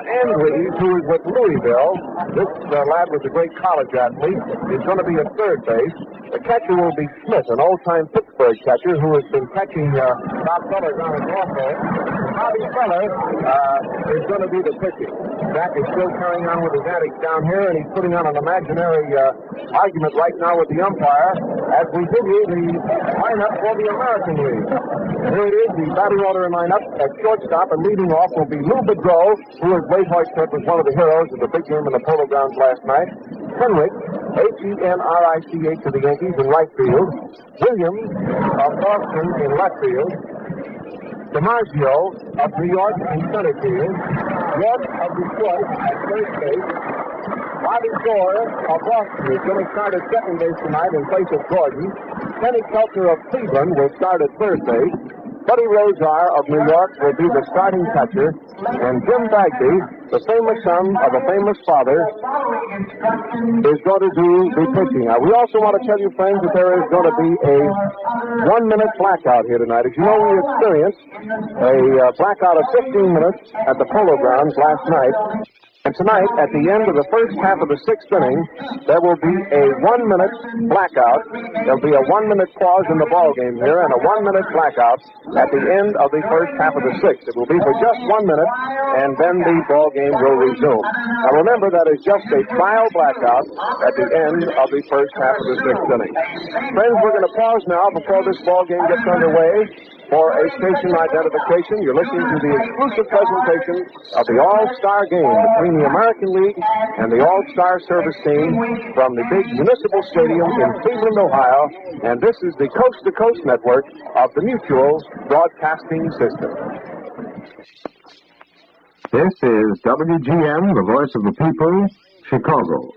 Andrews, who is with Louisville, this lad was a great college athlete, is going to be at third base. The catcher will be Smith, an old-time Pittsburgh catcher who has been catching Bob Feller down in Norfolk. Bobby Feller is going to be the pitcher. Jack is still carrying on with his antics down here, and he's putting on an imaginary argument right now with the umpire as we give you the lineup for the American League. And here it is, the batting order and lineup. At shortstop and leading off will be Lou Bedreau, who, as Wade Hoyt said, was one of the heroes of the big game in the Polo Grounds last night. Henrich, Henrich of the Yankees in right field. Williams of Boston in left field. DiMaggio of New York in center field. York of Detroit at first base. Bobby Gore of Boston is going to start at second base tonight in place of Gordon. Kenny Kelter of Cleveland will start at third base. Buddy Rozar of New York will be the starting catcher. And Jim Bagby, the famous son of a famous father, is going to do the pitching. Now, we also want to tell you, friends, that there is going to be a 1-minute blackout here tonight. As you know, we experienced a blackout of 15 minutes at the Polo Grounds last night. And tonight, at the end of the first half of the sixth inning, there will be a 1-minute blackout. There'll be a 1-minute pause in the ball game here and a 1-minute blackout at the end of the first half of the sixth. It will be for just 1 minute, and then the ball game will resume. Now remember, that is just a trial blackout at the end of the first half of the sixth inning. Friends, we're going to pause now before this ball game gets underway for a station identification. You're listening to the exclusive presentation of the All-Star Game between the American League and the All-Star Service Team from the big municipal stadium in Cleveland, Ohio. And this is the coast-to-coast network of the Mutual Broadcasting System. This is WGN, the voice of the people, Chicago.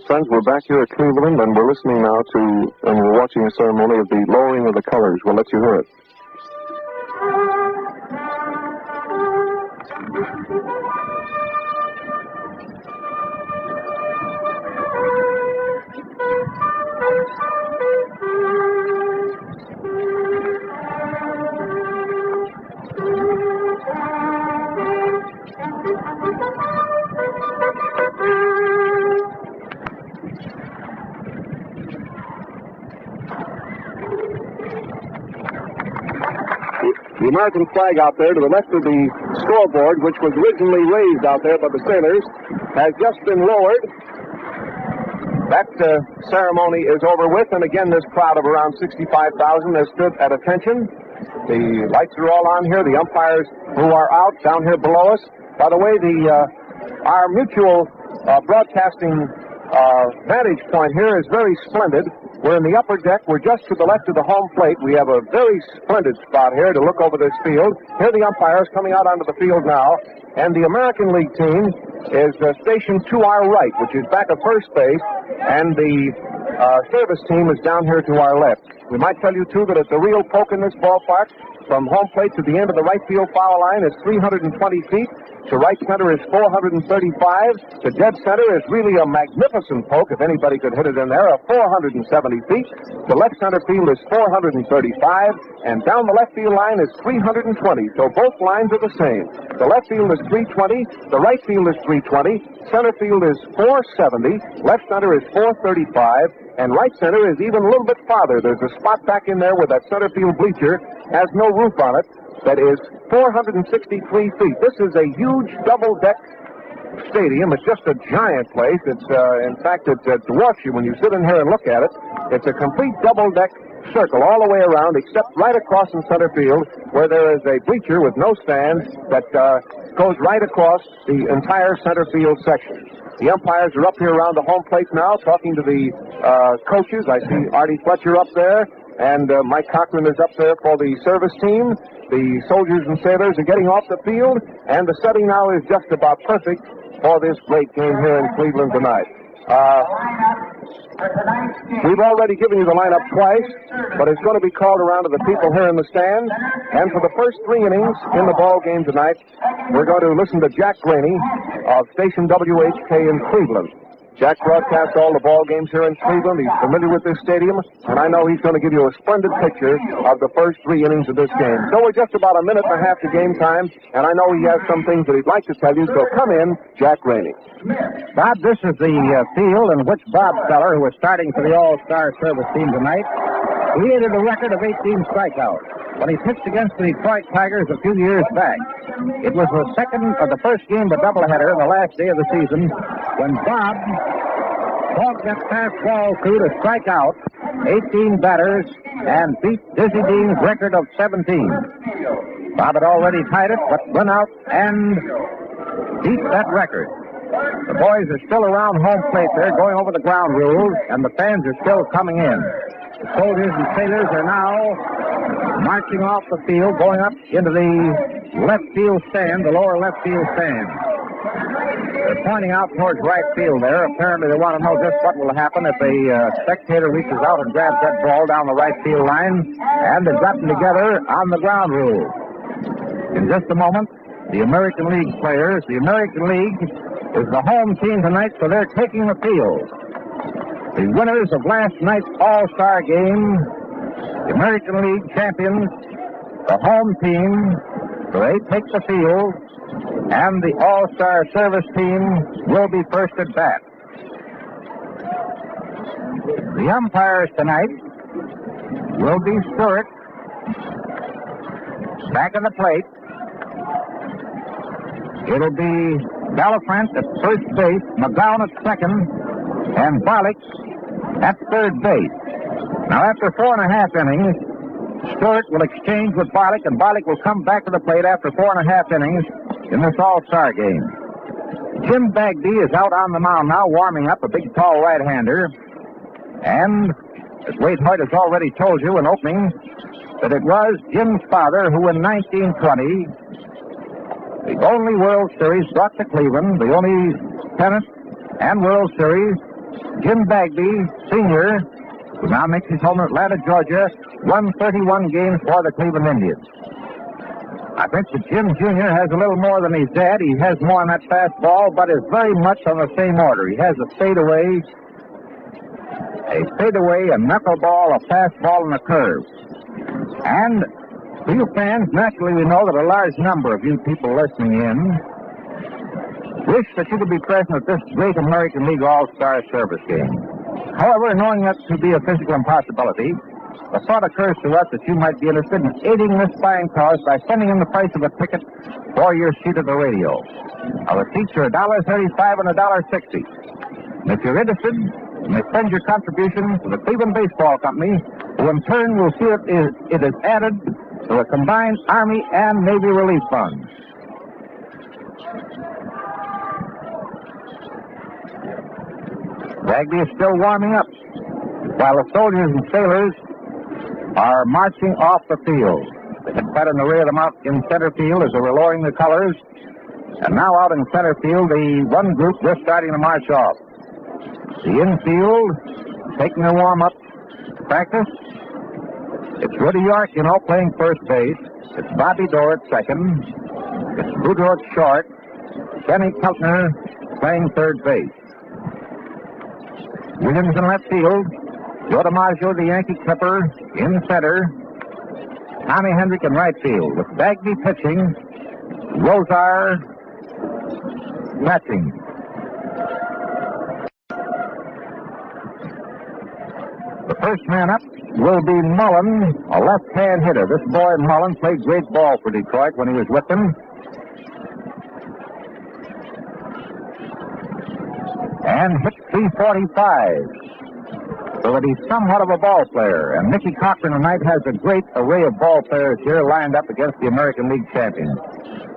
Friends, we're back here at Cleveland, and we're listening now to, and we're watching a ceremony of the lowering of the colors. We'll let you hear it. The American flag out there to the left of the scoreboard, which was originally raised out there by the sailors, has just been lowered. That ceremony is over with, and again, this crowd of around 65,000 has stood at attention. The lights are all on here. The umpires who are out down here below us. By the way, our mutual broadcasting vantage point here is very splendid. We're in the upper deck. We're just to the left of the home plate. We have a very splendid spot here to look over this field. Here are the umpires coming out onto the field now. And the American League team is stationed to our right, which is back of first base. And the service team is down here to our left. We might tell you, too, that it's a real poke in this ballpark. From home plate to the end of the right field foul line is 320 feet. To right center is 435. To dead center is really a magnificent poke, if anybody could hit it in there, of 470 feet. The left center field is 435. And down the left field line is 320. So both lines are the same. The left field is 320. The right field is 320. Center field is 470. Left center is 435. And right center is even a little bit farther. There's a spot back in there where that center field bleacher has no roof on it. That is 463 feet. This is a huge double-deck stadium. It's just a giant place. It's, in fact, it dwarfs you when you sit in here and look at it. It's a complete double-deck circle all the way around, except right across in center field, where there is a bleacher with no stands that goes right across the entire center field section. The umpires are up here around the home plate now, talking to the coaches. I see Artie Fletcher up there, and Mike Cochran is up there for the service team. The soldiers and sailors are getting off the field, and the setting now is just about perfect for this great game here in Cleveland tonight. We've already given you the lineup twice, but it's going to be called around to the people here in the stand. And for the first 3 innings in the ball game tonight, we're going to listen to Jack Graney of station WHK in Cleveland. Jack broadcasts all the ball games here in Cleveland. He's familiar with this stadium, and I know he's going to give you a splendid picture of the first 3 innings of this game. So we're just about a minute and a half to game time, and I know he has some things that he'd like to tell you, so come in, Jack Rainey. Bob, this is the field in which Bob Feller, who is starting for the All-Star Service team tonight, created a record of 18 strikeouts when he pitched against the Detroit Tigers a few years back. It was the first game of the doubleheader on the last day of the season when Bob walked that fastball through to strike out 18 batters and beat Dizzy Dean's record of 17. Bob had already tied it, but went out and beat that record. The boys are still around home plate there going over the ground rules, and the fans are still coming in. The soldiers and sailors are now marching off the field, going up into the left field stand, the lower left field stand. They're pointing out towards right field there. Apparently they want to know just what will happen if a spectator reaches out and grabs that ball down the right field line, and they've gotten together on the ground rule. In just a moment, the American League players, the American League is the home team tonight, so they're taking the field. The winners of last night's All-Star game, the American League champions, the home team, so they take the field, and the All-Star Service team will be first at bat. The umpires tonight will be Stewart, back of the plate. It'll be Balafrant at first base, McGowan at second, and Barlick at third base. Now, after 4.5 innings, Stewart will exchange with Barlick, and Barlick will come back to the plate after 4.5 innings in this All-Star game. Jim Bagby is out on the mound now, warming up, a big, tall right-hander. And, as Waite Hoyt has already told you in opening, that it was Jim's father who in 1920, the only World Series brought to Cleveland, the only pennant and World Series, Jim Bagby, Sr., who now makes his home in Atlanta, Georgia, won 31 games for the Cleveland Indians. I think that Jim Jr. has a little more than his dad. He has more on that fastball, but is very much on the same order. He has a fadeaway, a knuckleball, a fastball, and a curve. And for you fans, naturally we know that a large number of you people listening in wish that you could be present at this great American League All-Star Service game. However, knowing that to be a physical impossibility, the thought occurs to us that you might be interested in aiding this fine cause by sending in the price of a ticket for your seat at the radio. Now, the seats are $1.35 and $1.60. And if you're interested, you may send your contribution to the Cleveland Baseball Company, who in turn will see it is added to the combined Army and Navy relief funds. Bagby is still warming up, while the soldiers and sailors are marching off the field. They had cut in the rear of them out in center field as they were lowering the colors, and now out in center field, the one group just starting to march off. The infield, taking their warm-up practice. It's Woody York, playing first base. It's Bobby Dorr at second. It's Boudreaux at short. Kenny Keltner playing third base. Williams in left field. Joe DiMaggio, the Yankee Clipper, in center. Tommy Hendrick in right field. With Bagby pitching, Rosar catching. The first man up will be Mullen, a left-hand hitter. This boy Mullen played great ball for Detroit when he was with them. And hit 345. So that he's somewhat of a ball player. And Mickey Cochran tonight has a great array of ball players here lined up against the American League champions.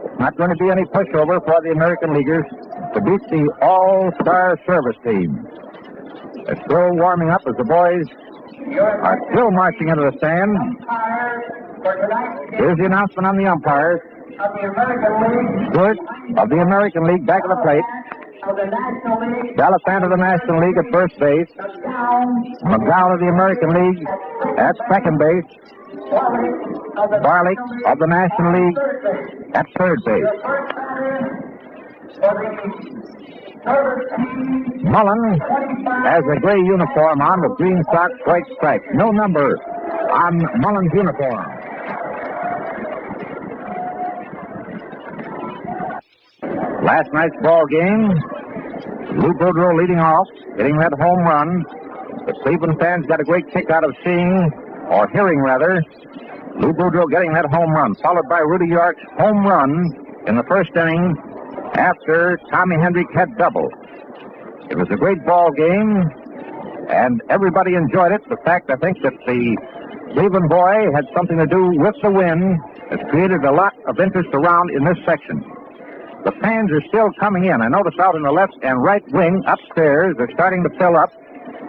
It's not going to be any pushover for the American Leaguers to beat the All-Star Service team. They're still warming up as the boys are still marching into the stand. Here's the announcement on the umpires. Stewart of the American League back of the plate. Balafrant of the National League at first base. McGowan of the American League at second base. Barlick of the National League at third base. Mullen has a gray uniform on with green socks, white stripes. No number on Mullen's uniform. Last night's ball game, Lou Boudreau leading off, hitting that home run. The Cleveland fans got a great kick out of seeing, or hearing rather, Lou Boudreau getting that home run, followed by Rudy York's home run in the first inning after Tommy Hendrick had doubled. It was a great ball game, and everybody enjoyed it. The fact, I think, that the Cleveland boy had something to do with the win has created a lot of interest around in this section. The fans are still coming in. I notice out in the left and right wing upstairs, they're starting to fill up,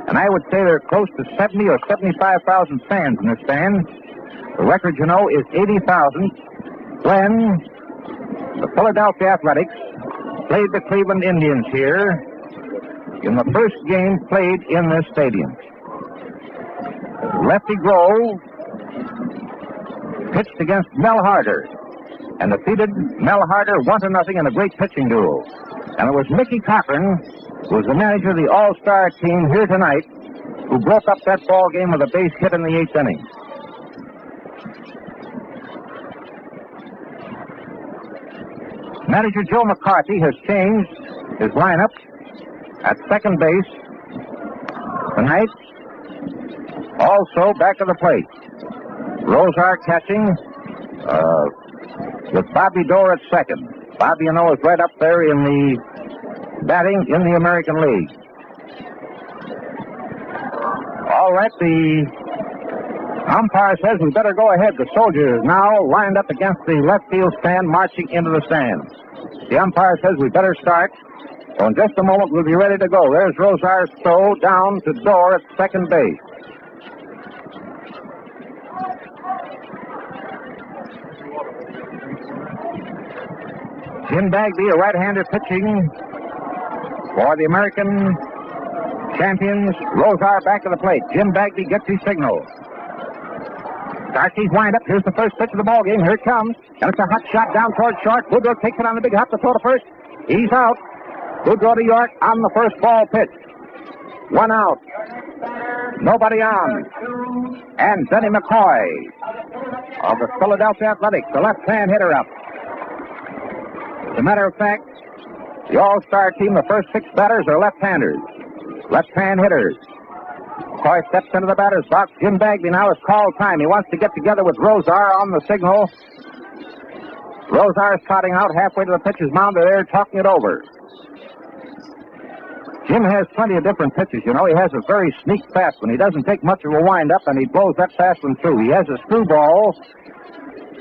and I would say there are close to 70 or 75,000 fans in this stand. The record, you know, is 80,000 when the Philadelphia Athletics played the Cleveland Indians here in the first game played in this stadium. Lefty Grove pitched against Mel Harder and defeated Mel Harder 1-0 in a great pitching duel. And it was Mickey Cochran, who was the manager of the All-Star team here tonight, who broke up that ball game with a base hit in the 8th inning. Manager Joe McCarthy has changed his lineup at second base tonight. Also back of the plate, Rosar catching with Bobby Dorr at second. Bobby, you know, is right up there in the batting in the American League. All right, the umpire says we better go ahead. The Soldiers now lined up against the left field stand, marching into the stands. The umpire says we better start. So in just a moment, we'll be ready to go. There's Rosar's throw down to Dorr at second base. Jim Bagby, a right-hander pitching for the American champions. Rosar back of the plate. Jim Bagby gets his signal. Archie's wind up. Here's the first pitch of the ball game. Here it comes. And it's a hot shot down towards short. Boudreau takes it on the big hop to throw to first. He's out. Boudreau to York on the first ball pitch. One out. Nobody on. And Benny McCoy of the Philadelphia Athletics, the left-hand hitter up. As a matter of fact, the All-Star team, the first 6 batters are left-handers. Left-hand hitters. McCoy steps into the batter's box. Jim Bagby now is called time. He wants to get together with Rosar on the signal. Rosar is trotting out halfway to the pitcher's mound. They're there talking it over. Jim has plenty of different pitches, you know. He has a very sneak fast one. He doesn't take much of a wind-up, and he blows that fast one through. He has a screwball.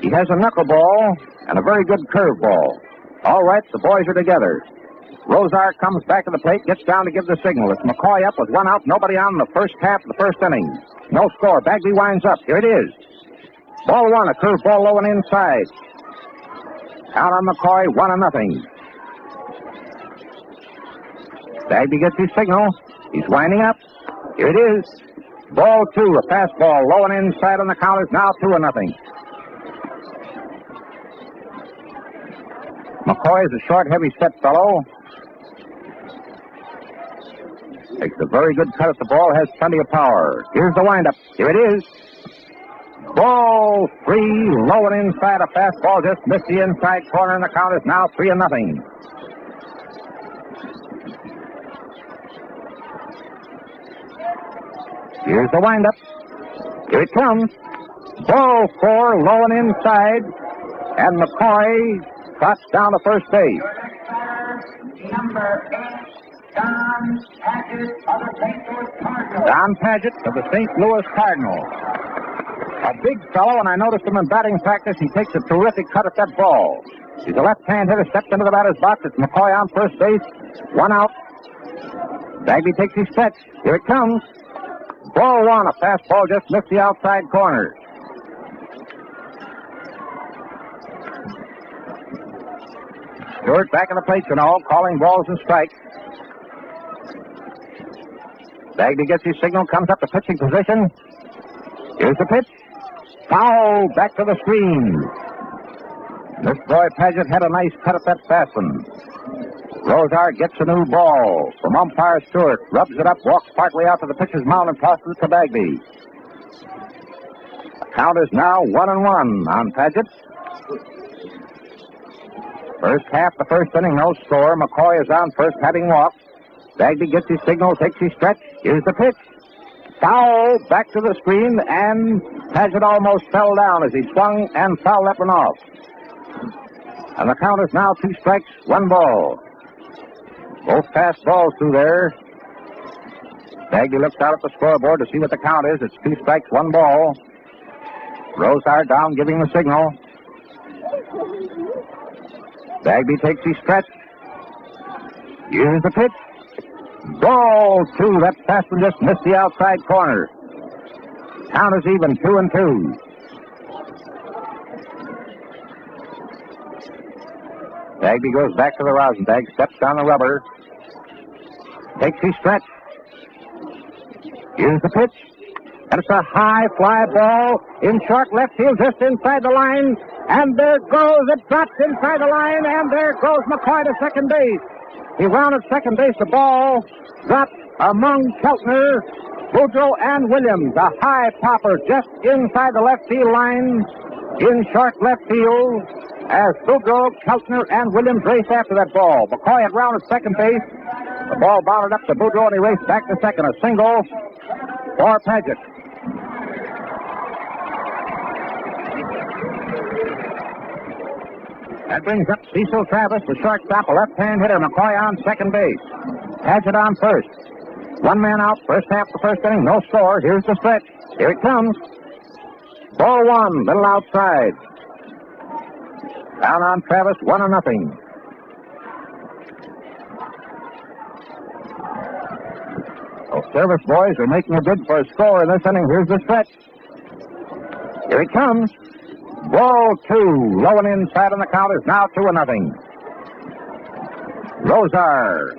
He has a knuckleball, and a very good curveball. All right, the boys are together. Rosar comes back to the plate, gets down to give the signal. It's McCoy up with 1 out, nobody on in the first half of the first inning. No score. Bagby winds up. Here it is. Ball 1, a curveball low and inside. Out on McCoy, 1-0. Bagby gets his signal. He's winding up. Here it is. Ball 2, a fastball low and inside on the counters. Now 2-0. McCoy is a short, heavy-set fellow. Takes a very good cut at the ball, has plenty of power. Here's the windup. Here it is. Ball 3, low and inside, a fastball just missed the inside corner, and the count is now 3-0. Here's the windup. Here it comes. Ball 4, low and inside, and McCoy trots down to first base. Number 8, Don Paget of the St. Louis Cardinals. Don Paget of the St. Louis Cardinals. A big fellow, and I noticed him in batting practice. He takes a terrific cut at that ball. He's a left-hand hitter, steps into the batter's box. It's McCoy on first base. 1 out. Bagby takes his pitch. Here it comes. Ball 1, a fastball just missed the outside corner. Stewart back in the plate, you know, calling balls and strikes. Bagby gets his signal, comes up to pitching position. Here's the pitch. Foul, back to the screen. This boy Paget had a nice cut at that fast one. Rosar gets a new ball from umpire Stewart, rubs it up, walks partway out to the pitcher's mound, and tosses it to Bagby. The count is now 1-1 on Paget. First half, the first inning, no score. McCoy is on first, having walked. Bagby gets his signal, takes his stretch. Here's the pitch. Foul, back to the screen, and Paget almost fell down as he swung and fouled that one off. And the count is now 2 strikes, 1 ball. Both fast balls through there. Bagby looks out at the scoreboard to see what the count is. It's 2 strikes, 1 ball. Rosar down, giving the signal. Bagby takes his stretch. Here's the pitch. Ball 2. That fast one just missed the outside corner. Count is even, 2-2. Bagby goes back to the rosin bag, steps on the rubber. Takes his stretch. Here's the pitch. And it's a high fly ball in short left field, just inside the line. And there goes, it drops inside the line, and there goes McCoy to second base. He rounded second base, the ball dropped among Keltner, Boudreaux, and Williams. A high popper just inside the left field line, in short left field, as Boudreaux, Keltner, and Williams raced after that ball. McCoy had rounded second base. The ball bounded up to Boudreaux, and he raced back to second. A single for Paget. That brings up Cecil Travis, the shortstop, a left-hand hitter. McCoy on second base. Paget on first. 1 man out, first half the first inning, no score. Here's the stretch. Here it comes. Ball 1, little outside. Down on Travis, 1-0. Those service boys are making a bid for a score in this inning. Here's the stretch. Here it comes. Ball 2, low and inside, and the count is now 2-0. Rosar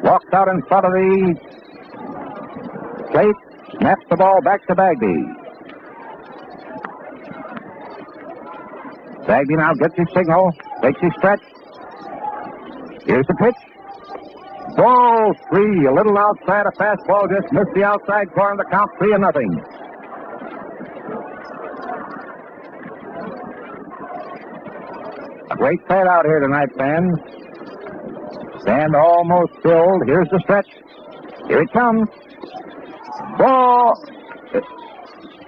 walks out in front of the plate, snaps the ball back to Bagby. Bagby now gets his signal, takes his stretch. Here's the pitch. Ball 3, a little outside, a fastball just missed the outside corner, the count 3-0. A great fade out here tonight, fans. Stand almost filled. Here's the stretch. Here it comes. Ball.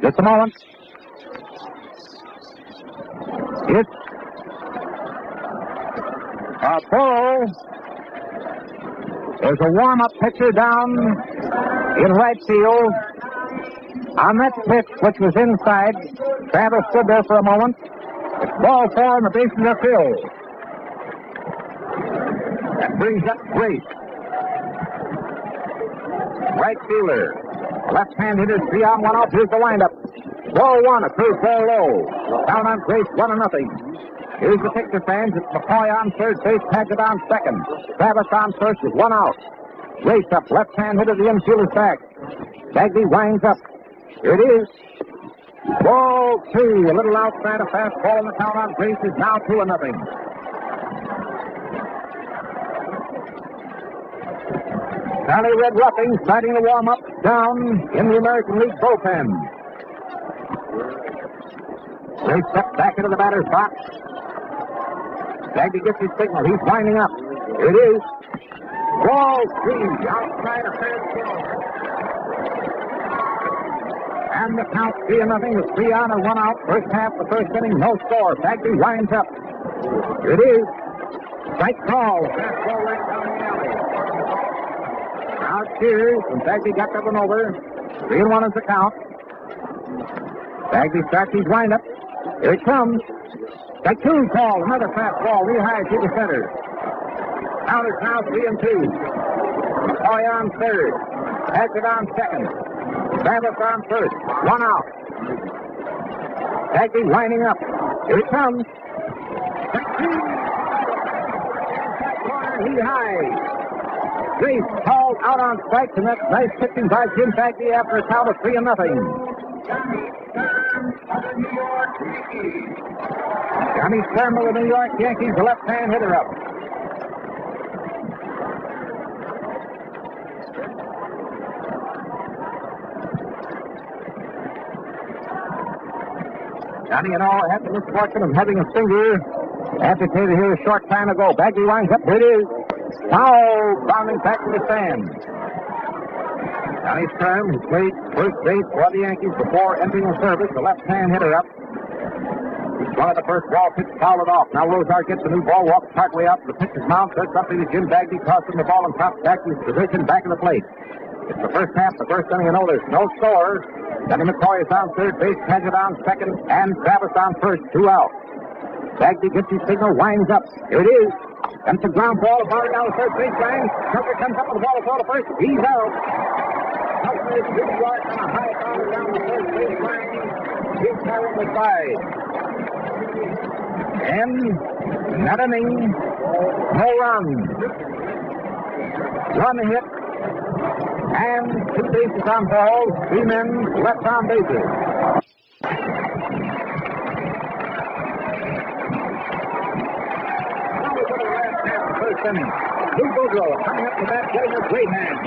Just a moment. It's a ball. There's a warm-up pitcher down in right field. On that pitch, which was inside, Travis stood there for a moment. It's ball 4 and the bases are filled. That brings up Grace. Right fielder. Left-hand hitter, 3 on, 1 off. Here's the windup. Ball 1, a curve ball low. Down on Grace, 1-0. Here's the picture, fans. It's McCoy on third base, Paget on second. Travis on first with 1 out. Grace up, left-hand hitter, the infield is back. Bagby winds up. Here it is. Ball 2, a little outside, a fastball, and the count on Grace is now 2-0. Charlie Red Ruffing starting to warm up down in the American League bullpen. Grace steps back into the batter's box. Bagby gets his signal. He's winding up. Here it is. Ball 3, outside, a fastball. And the count 3-0 with 3 on and 1 out. First half, the first inning, no score. Bagby winds up. Here it is. Strike call. Fastball right down the alley. Now cheers, and Bagby got that one over. 3-1 is the count. Bagby starts his windup. Here it comes. Strike 2 call. Another fastball, real high to the center. Count is now 3-2. McCoy on third. Paget on second. Travis on first. 1 out. Bagby winding up. Here it comes. Corner, he high. Grace called out on strikes, and that's nice pitching by Jim Bagby after a count of 3-0. Johnny Stern of the New York Yankees, the left-hand hitter up. Johnny and all had the misfortune of having a finger amputated here a short time ago. Bagby winds up. Here it is. Foul, bounding back to the stand. Johnny Sturm, who played first base for the Yankees before entering the service, the left-hand hitter up. He swung at the first ball, pitch fouled it off. Now Rosart gets the new ball, walks partway out to the pitcher's mound, says something to Jim Bagby, tosses him the ball and pops back to his position, back of the plate. It's the first half, the first inning, and there's no score. Denny McCoy is on third base, Paget on second, and Travis on first, 2 out. Bagby gets his signal, winds up. Here it is. Comes the ground ball, about down the third base line. Tucker comes up with the ball, throw to first. He's out. Tucker is 2 yards on a high bouncer down the third base line. He's carrying the side. And not an inning, no run. 1 hit. And 2 bases on balls, 3 men left on bases. Now we go to the last half of the first inning. Lou Boudreau coming up to bat, getting a great hand.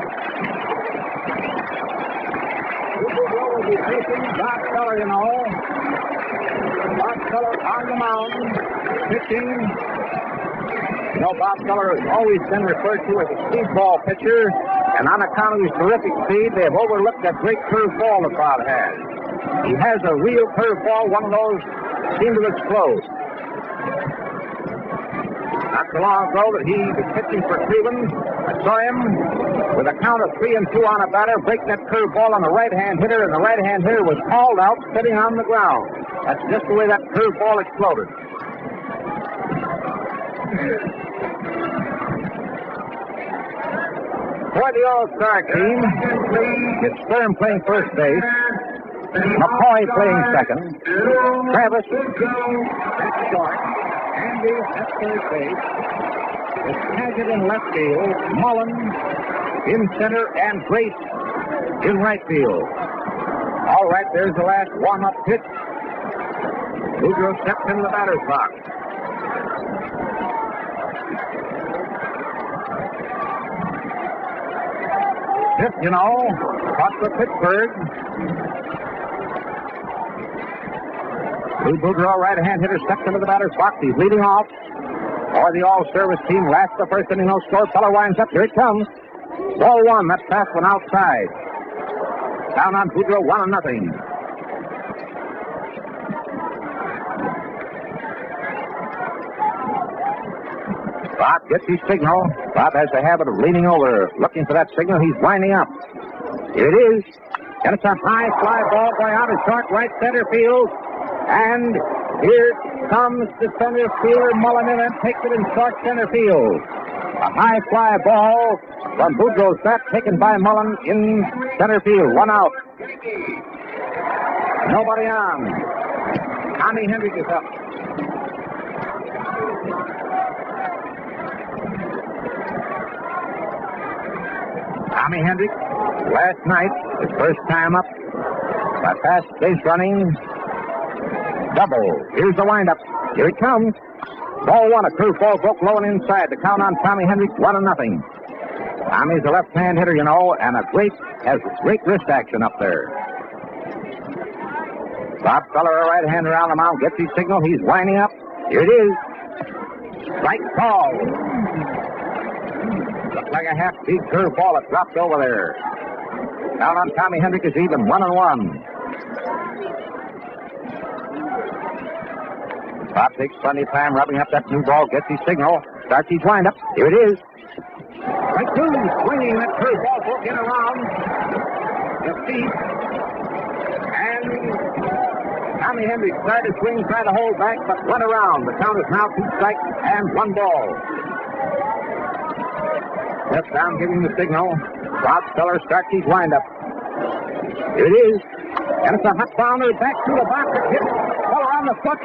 Lou Boudreau will be facing Bob Feller, you know. Bob Feller on the mound, pitching. You know, Bob Feller has always been referred to as a speedball pitcher. And on account of his terrific speed, they have overlooked that great curveball the crowd has. He has a real curveball, one of those that seem to explode. Not so long ago that he was pitching for Cleveland. I saw him with a count of 3-2 on a batter, breaking that curveball on the right-hand hitter, and the right-hand hitter was hauled out, sitting on the ground. That's just the way that curveball exploded. For the All-Star team, it's Sturm playing first base, McCoy playing second, Travis at short, Andy at third base, it's Paget in left field, Mullen in center, and Grace in right field. All right, there's the last warm-up pitch. Boudreau steps into the batter's box. This, you know, caught for Pittsburgh. Lou Boudreau, right-hand hitter, steps into the batter's box. He's leading off for the all-service team. Last the first inning, no score. Feller winds up. Here it comes. Ball 1. That fast one outside. Down on Boudreau, 1-0. Bob gets his signal. Bob has the habit of leaning over, looking for that signal. He's winding up. Here it is. And it's a high fly ball going out in short right center field. And here comes the center fielder, Mullen, in and takes it in short center field. A high fly ball from Boudreau's bat, taken by Mullen in center field. 1 out. Nobody on. Tommy Hendrick is up. Tommy Hendrick, last night, his first time up, by fast base running, double. Here's the windup. Here it comes. Ball 1, a curveball broke low and inside. The count on Tommy Hendrick, 1-0. Tommy's a left-hand hitter, you know, and has great wrist action up there. Bob Feller, a right-hander on the mound, gets his signal. He's winding up. Here it is. Strike call. Looks like a half-speed curveball that dropped over there. Down on Tommy Hendrick is even, 1-1. Bob takes plenty of time rubbing up that new ball, gets his signal, starts his windup. Here it is. Strike 2, swinging that curveball, broke in around the feet. And Tommy Hendrick started to swing, tried to hold back, but went around. The count is now 2 strikes and 1 ball. Steps down, giving the signal. Bob Feller starts his windup. Here it is. And it's a hot bounder back to the box. It hits Feller on the foot.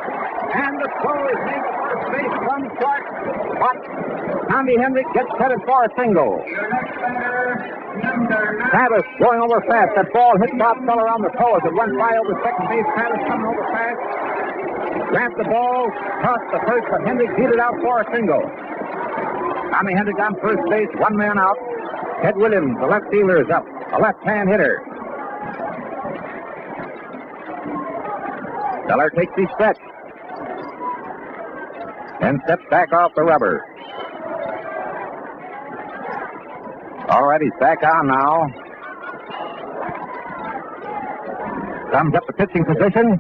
And the throw is made to first base from short. But Tommy Hendrick gets headed for a single. Travis going over fast. That ball hit Bob Feller on the toe as it went by over second base. Travis coming over fast. Grabbed the ball, tossed the first, but Hendrick beat it out for a single. Tommy Hendrick on first base, 1 man out. Ted Williams, the left fielder, is up, a left-hand hitter. Feller takes his stretch. And steps back off the rubber. All right, he's back on now. Comes up the pitching position.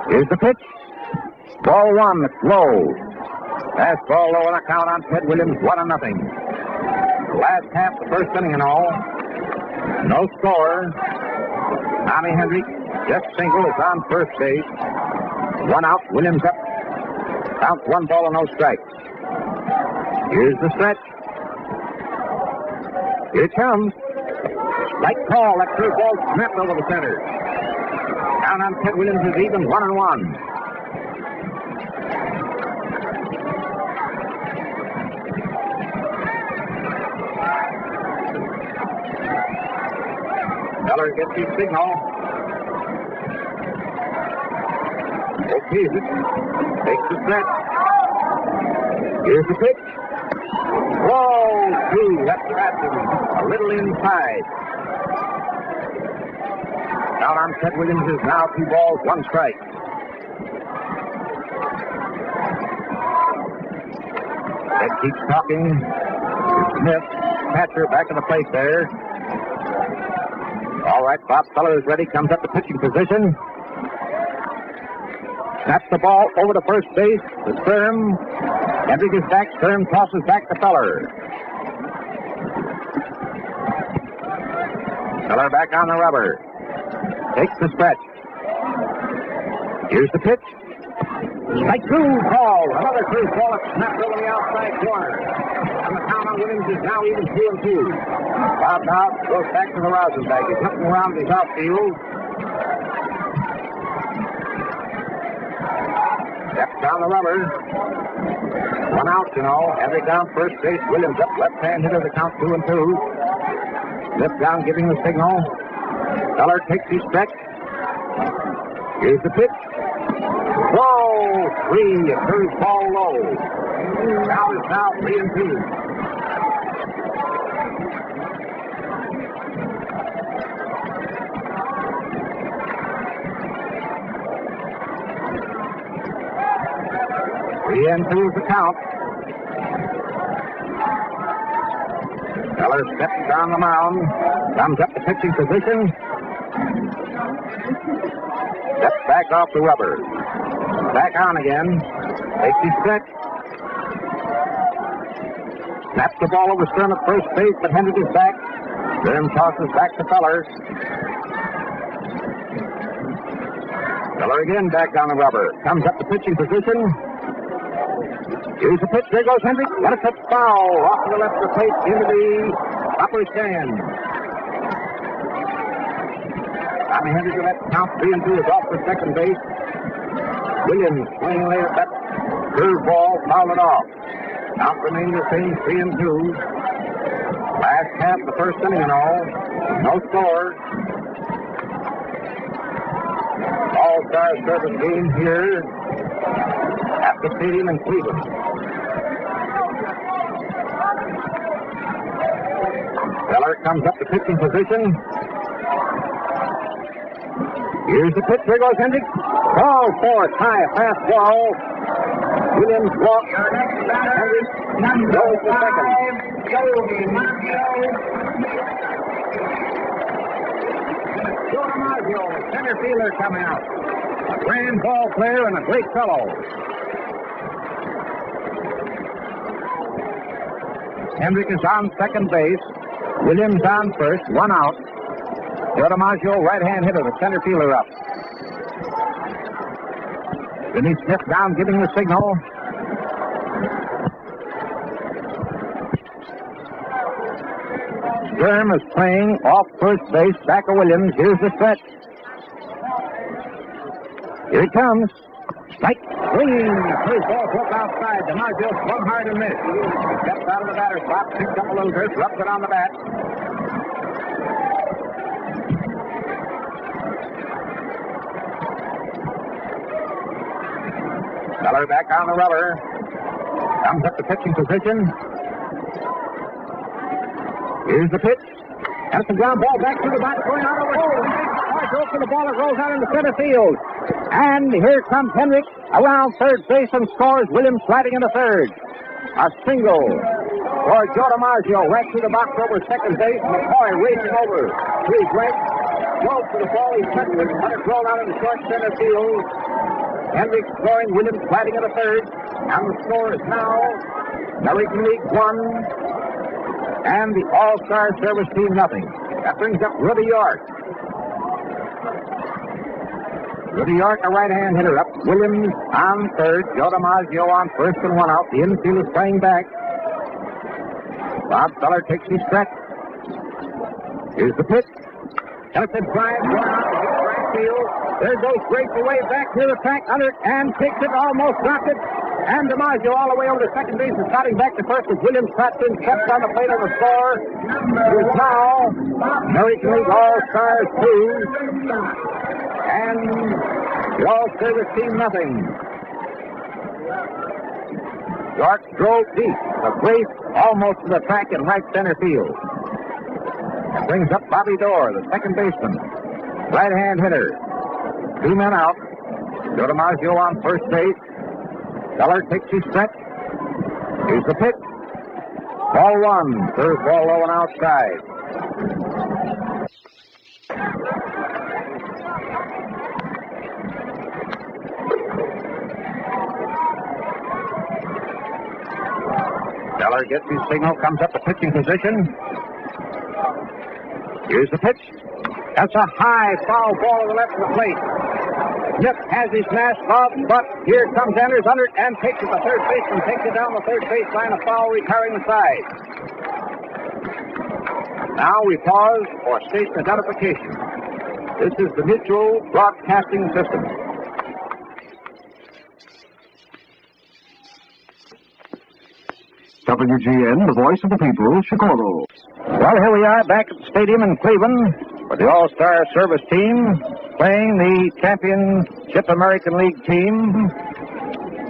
Here's the pitch. Ball one, low. Fastball low on a count on Ted Williams, 1-0. Last half, the first inning and all. No score. Tommy Hendricks, just single, is on first base. 1 out, Williams up. Counts 1 ball and no strikes. Here's the stretch. Here it comes. Light call. That third ball snapped over the center. Down on Ted Williams is even 1-1. Feller gets his signal. Okays it. Takes the stretch. Here's the pitch. Whoa, two. That's passing. A little inside. Down on Ted Williams is now 2 balls, 1 strike. Ted keeps talking. Smith, catcher, back in the plate there. All right, Bob Feller is ready. Comes up to pitching position. Snaps the ball over to first base. The Sturm. Hendrick is back. Sturm tosses back to Feller. Feller back on the rubber. Takes the stretch. Here's the pitch. Strike 2, call. Another cruise ball that snapped over the outside corner. And the count on Williams is now even 2-2. Bob out, goes back to the rosin bag. He's looking around his outfield. Steps down the rubber. 1 out, you know. Hendrick down first base. Williams up left-hand hitter. The count 2-2. Smith down giving the signal. Feller takes his stretch. Here's the pitch. Whoa! 3. A curve ball low. Count is now 3-2. The end to the count. Feller steps down the mound. Comes up to pitching position. Steps back off the rubber. Back on again. Takes his stretch. Snaps the ball over Sturm at first base, but Hendrick is back. Sturm tosses back to Feller. Feller again back on the rubber. Comes up to pitching position. Here's the pitch. There goes Hendrick. Let it touch foul. Off to the left of the plate into the upper stand. Tommy Hendrick will let count 3-2 is off for second base. Williams swinging late at that curve ball, fouled it off. Count remains the same, 3-2. Last half, the first inning and all. No score. All-Star service game here at the stadium in Cleveland. Feller comes up to pitching position. Here's the pitch. There goes Hendrick. Ball fourth. High. Fastball. Williams walks. Hendrick goes to second. Marge, center fielder coming out. A grand ball player and a great fellow. Hendrick is on second base. Williams on first. 1 out. DiMaggio, right-hand hitter, the center fielder up. Jimmy Smith down, giving the signal. Sturm is playing off first base, back of Williams. Here's the stretch. Here it comes. Strike 3. First ball broke outside. DiMaggio swung hard and missed. Steps out of the batter's box, picks up a little dirt, rubs it on the bat. Feller back on the rubber. Comes up to pitching position. Here's the pitch. That's the ground ball back to the bat, going out over home. throw for the ball. It rolls out into center field. And here comes Henrik around third base and scores. Williams sliding into third. A single for Joe DiMaggio right through the box over second base. McCoy racing over to his right. Goes for the ball. He touches it. Let it roll out into short center field. Henrik scoring. Williams sliding into third. And the score is now American League 1 and the All-Star Service Team nothing. That brings up Rudy York. Rudy York, a right-hand hitter, up. Williams on third. Joe DiMaggio on first and one out. The infield is playing back. Bob Feller takes his stretch. Here's the pitch. Elson drives one out. Right field. There goes Grace away back near the track. Under it and takes it. Almost dropped it. And DiMaggio all the way over to second base and starting back to first as Williams cuts in, steps on the plate of the score. Is now American League All-Stars 2 and the All-Service Team nothing. York drove deep. The Grace almost to the track in right center field. That brings up Bobby Dorr, the second baseman. Right-hand hitter. 2 men out. Joe DiMaggio on first base. Feller takes his stretch. Here's the pitch. Ball one. Third ball low and outside. Feller gets his signal, comes up to pitching position. Here's the pitch. That's a high foul ball to the left of the plate. Smith has his mask off, but here comes Anders under it and takes it to third base and takes it down the third baseline. A foul retiring the side. Now we pause for station identification. This is the Mutual Broadcasting System. WGN, the voice of the people, Chicago. Well, here we are back at the stadium in Cleveland for the All-Star Service Team playing the Championship American League team.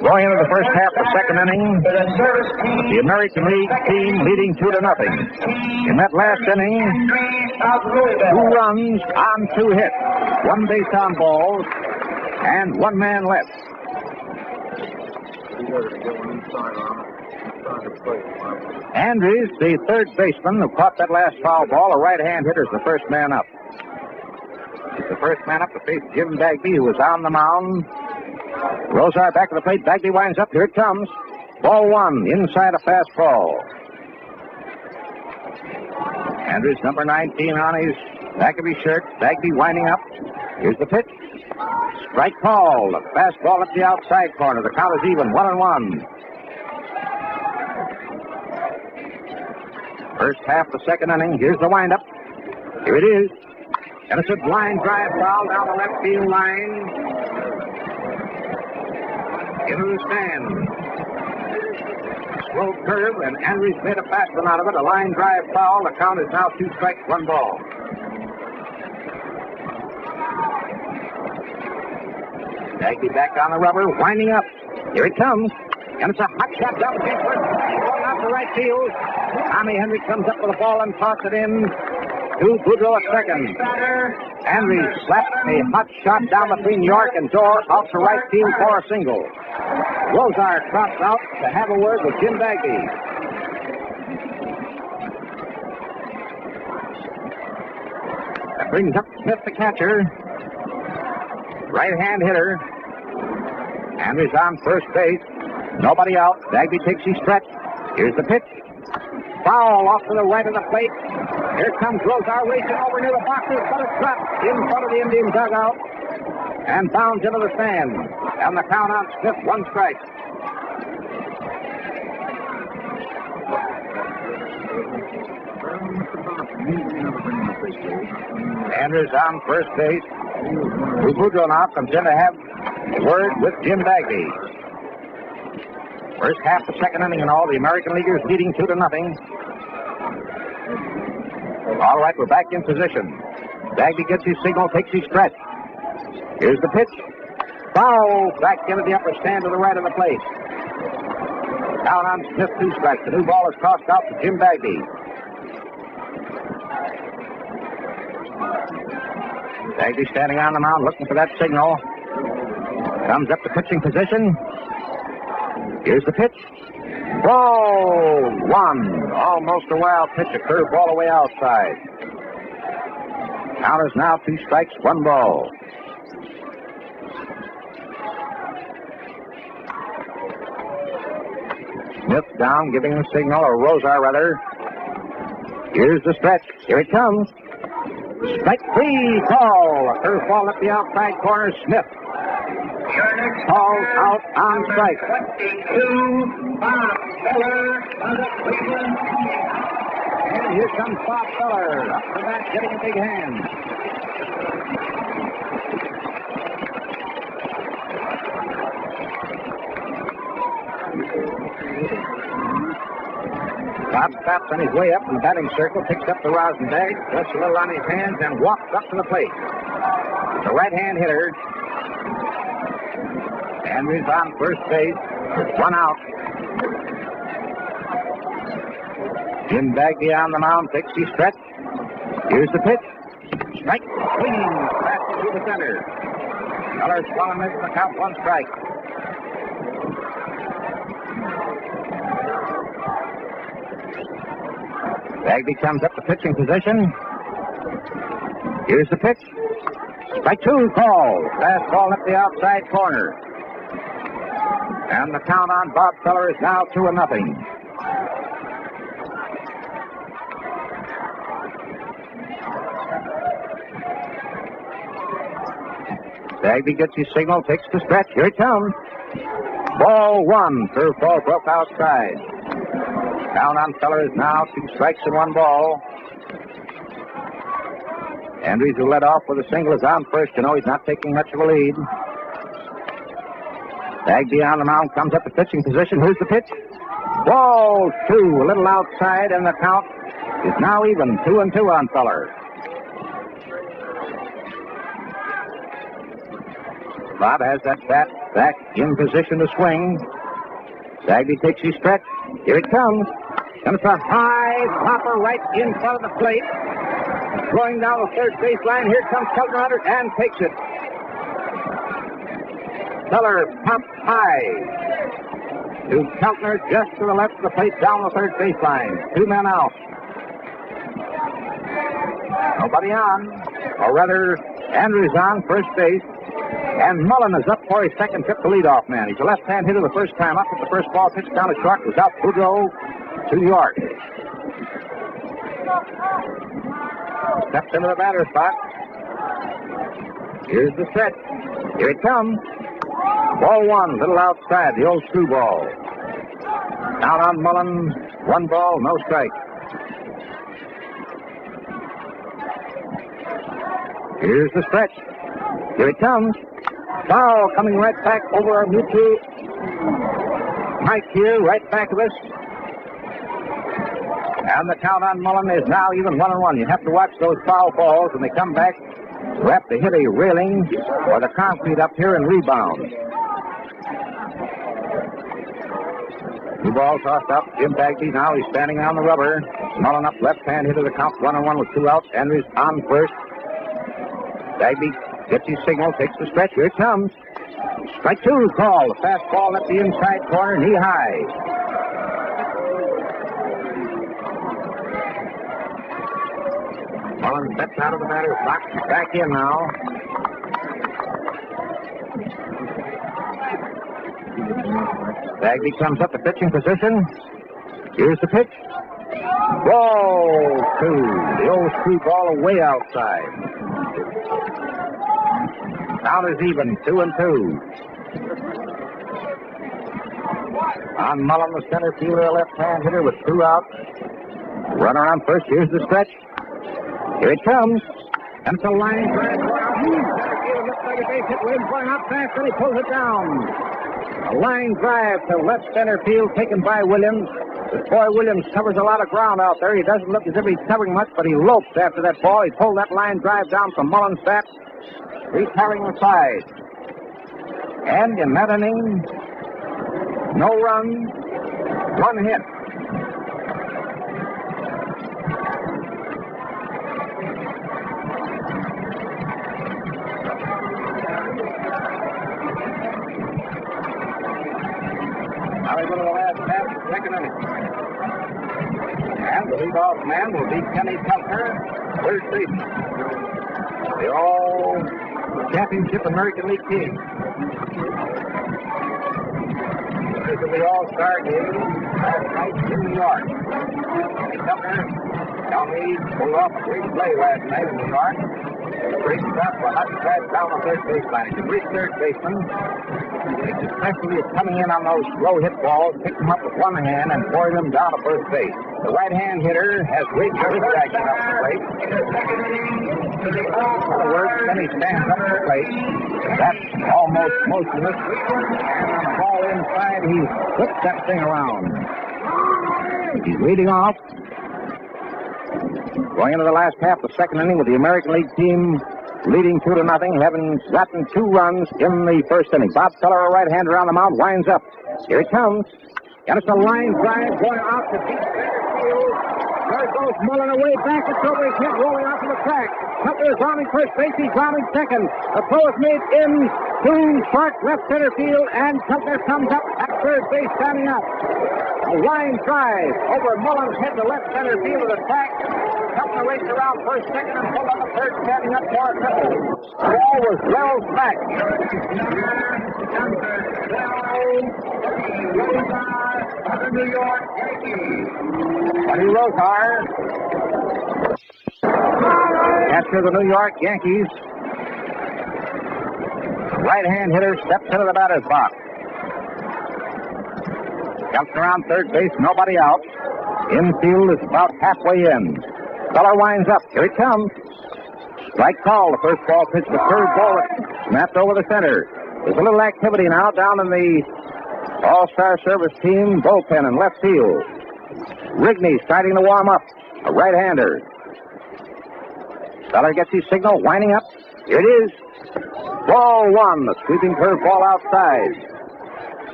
Going into the first half of the second inning, the American League team leading 2-0. In that last inning, 2 runs on 2 hits, 1 base on balls, and 1 man left. Andrews, the third baseman who caught that last foul ball, a right-hand hitter, is the first man up. He's the first man up to face Jim Bagby, who was on the mound. Rosar back to the plate. Bagby winds up. Here it comes. Ball one, inside a fastball. Andrews, number 19 on his back of his shirt. Bagby winding up. Here's the pitch. Strike call. A fastball at the outside corner. The count is even, 1-1. First half of the second inning. Here's the windup. Here it is. And it's a blind drive foul down the left field line. Into the stand. Slow curve, and Andrews made a fast one out of it. A line drive foul. The count is now 2 strikes, 1 ball. Bagby back on the rubber, winding up. Here it comes. And it's a hot shot down the field. Going out to right field. Tommy Henry comes up with the ball and tosses it in to Boudreau at second. Henry slapped a hot shot down between York and Dorr out to right field for a single. Rosar drops out to have a word with Jim Bagby. That brings up Smith, the catcher. Right-hand hitter. Henry's on first base. Nobody out. Bagby takes his stretch. Here's the pitch. Foul off to the right of the plate. Here comes Rosar racing over near the boxes, but it's dropped in front of the Indian dugout and bounds into the stand. And the count on Smith, 1 strike. Andrews on first base. Boudreau now comes in to have a word with Jim Bagby. First half the second inning and all, the American Leaguers leading 2-0. All right, we're back in position. Bagby gets his signal, takes his stretch. Here's the pitch. Foul back into the upper stand to the right of the plate. Down on Smith, 2 strikes. The new ball is tossed out to Jim Bagby. Bagby standing on the mound looking for that signal. Comes up to pitching position. Here's the pitch. Ball one. Almost a wild pitch. A curveball away outside. Count is now 2 strikes, 1 ball. Smith down, giving the signal, or Rosar rather. Here's the stretch. Here it comes. Strike 3, call. A curveball at the outside corner. Smith calls out on strike. 22, Bob Feller of the Cleveland. And here comes Bob Feller. Up the bat, getting a big hand. Bob stops on his way up in the batting circle, picks up the rosin bag, lets a little on his hands, and walks up to the plate. The right-hand hitter. Andrews on first base. 1 out. Jim Bagby on the mound, takes his stretch. Here's the pitch. Strike. Swing. Fast to the center. Feller swung and missed the count. 1 strike. Bagby comes up to pitching position. Here's the pitch. Strike 2, call. Fastball at the outside corner. And the count on Bob Feller is now 2-0. Bagby gets his signal, takes the stretch. Here it comes. Ball 1. Curveball broke outside. Count on Feller is now 2 strikes and 1 ball. Andrews, who led off with a single, is on first. You know he's not taking much of a lead. Bagby on the mound, comes up to pitching position. Here's the pitch. Ball 2, a little outside, and the count is now even. 2-2 on Feller. Bob has that bat back in position to swing. Bagby takes his stretch. Here it comes. And it's a high popper right in front of the plate. Going down the third base line. Here comes Keltner under and takes it. Feller pops high to Keltner just to the left of the plate down the third base line. 2 men out. Nobody on. Or rather, Andrews on first base. And Mullen is up for his second trip to leadoff man. He's a left-hand hitter the first time up, but the first ball pitched down to short was out Boudreaux to York. Steps into the batter's box. Here's the stretch. Here it comes. Ball 1, little outside, the old screwball. Down on Mullen, 1 ball, no strike. Here's the stretch. Here it comes. Foul coming right back over our mutual Mike here, right back of us. And the count on Mullen is now even 1-1. You have to watch those foul balls when they come back. You have to hit a railing or the concrete up here and rebound. 2 balls tossed up. Jim Bagby now he's standing on the rubber. Mullen up left-hand hitter. The count 1-1 with 2 outs. Andrews on first. Bagby gets his signal, takes the stretch. Here it comes. Strike 2, call. The fastball at the inside corner, knee high. Mullen steps out of the batter's box. Back in now. Bagby comes up to pitching position. Here's the pitch. Ball 2. The old screwball away outside. Count is even, 2-2. On Mullen, the center fielder, a left-hand hitter with 2 outs. Runner on first. Here's the stretch. Here it comes. And it's a line drive. Looks like a base hit. Williams going out fast, and he pulls it down. A line drive to left center field taken by Williams. This boy Williams covers a lot of ground out there. He doesn't look as if he's covering much, but he lopes after that ball. He pulled that line drive down from Mullen's bat, retiring the side. And in that inning, no runs, 1 hit. Now we go to the last half of the second inning. And the leadoff man will be Kenny Keltner, third baseman. The all-championship American League team. This is the All-Star game last night in New York. Kenny Keltner, down lead, pulled off a great play last night in New York. Great stop for hot pass down the third baseline. It's a great third baseman. Especially is coming in on those slow hit balls, pick them up with one hand and pouring them down to first base. The right-hand hitter has great wrist action up the plate. In other words, then he stands up to the plate. That's almost motionless. And on the ball inside, he flips that thing around. He's leading off. Going into the last half of the second inning with the American League team leading 2-0, having gotten 2 runs in the first inning. Bob Feller, a right-hander on the mound, winds up. Here he comes. And it's a line drive going out to deep center field. There goes Mullen away back. It's over his head, rolling out to the track. Cutler is rounding first base. He's rounding second. The throw is made in to short left center field, and Cutler comes up at third base, standing up. A line drive over Mullen's head to left center field of the track. Cutler raced around first, second, and pulled on the third, standing up for a triple. The ball was well back. The New York Yankees. Buddy Rosar. After the New York Yankees, right-hand hitter steps into the batter's box. Jumps around third base, nobody out. Infield is about halfway in. Feller winds up. Here he comes. Strike call. The first ball pitched the third ball snapped over the center. There's a little activity now down in the All-Star Service team bullpen in left field. Rigney starting to warm up. A right-hander. Feller gets his signal, winding up. Here it is. Ball one. The sweeping curve ball outside.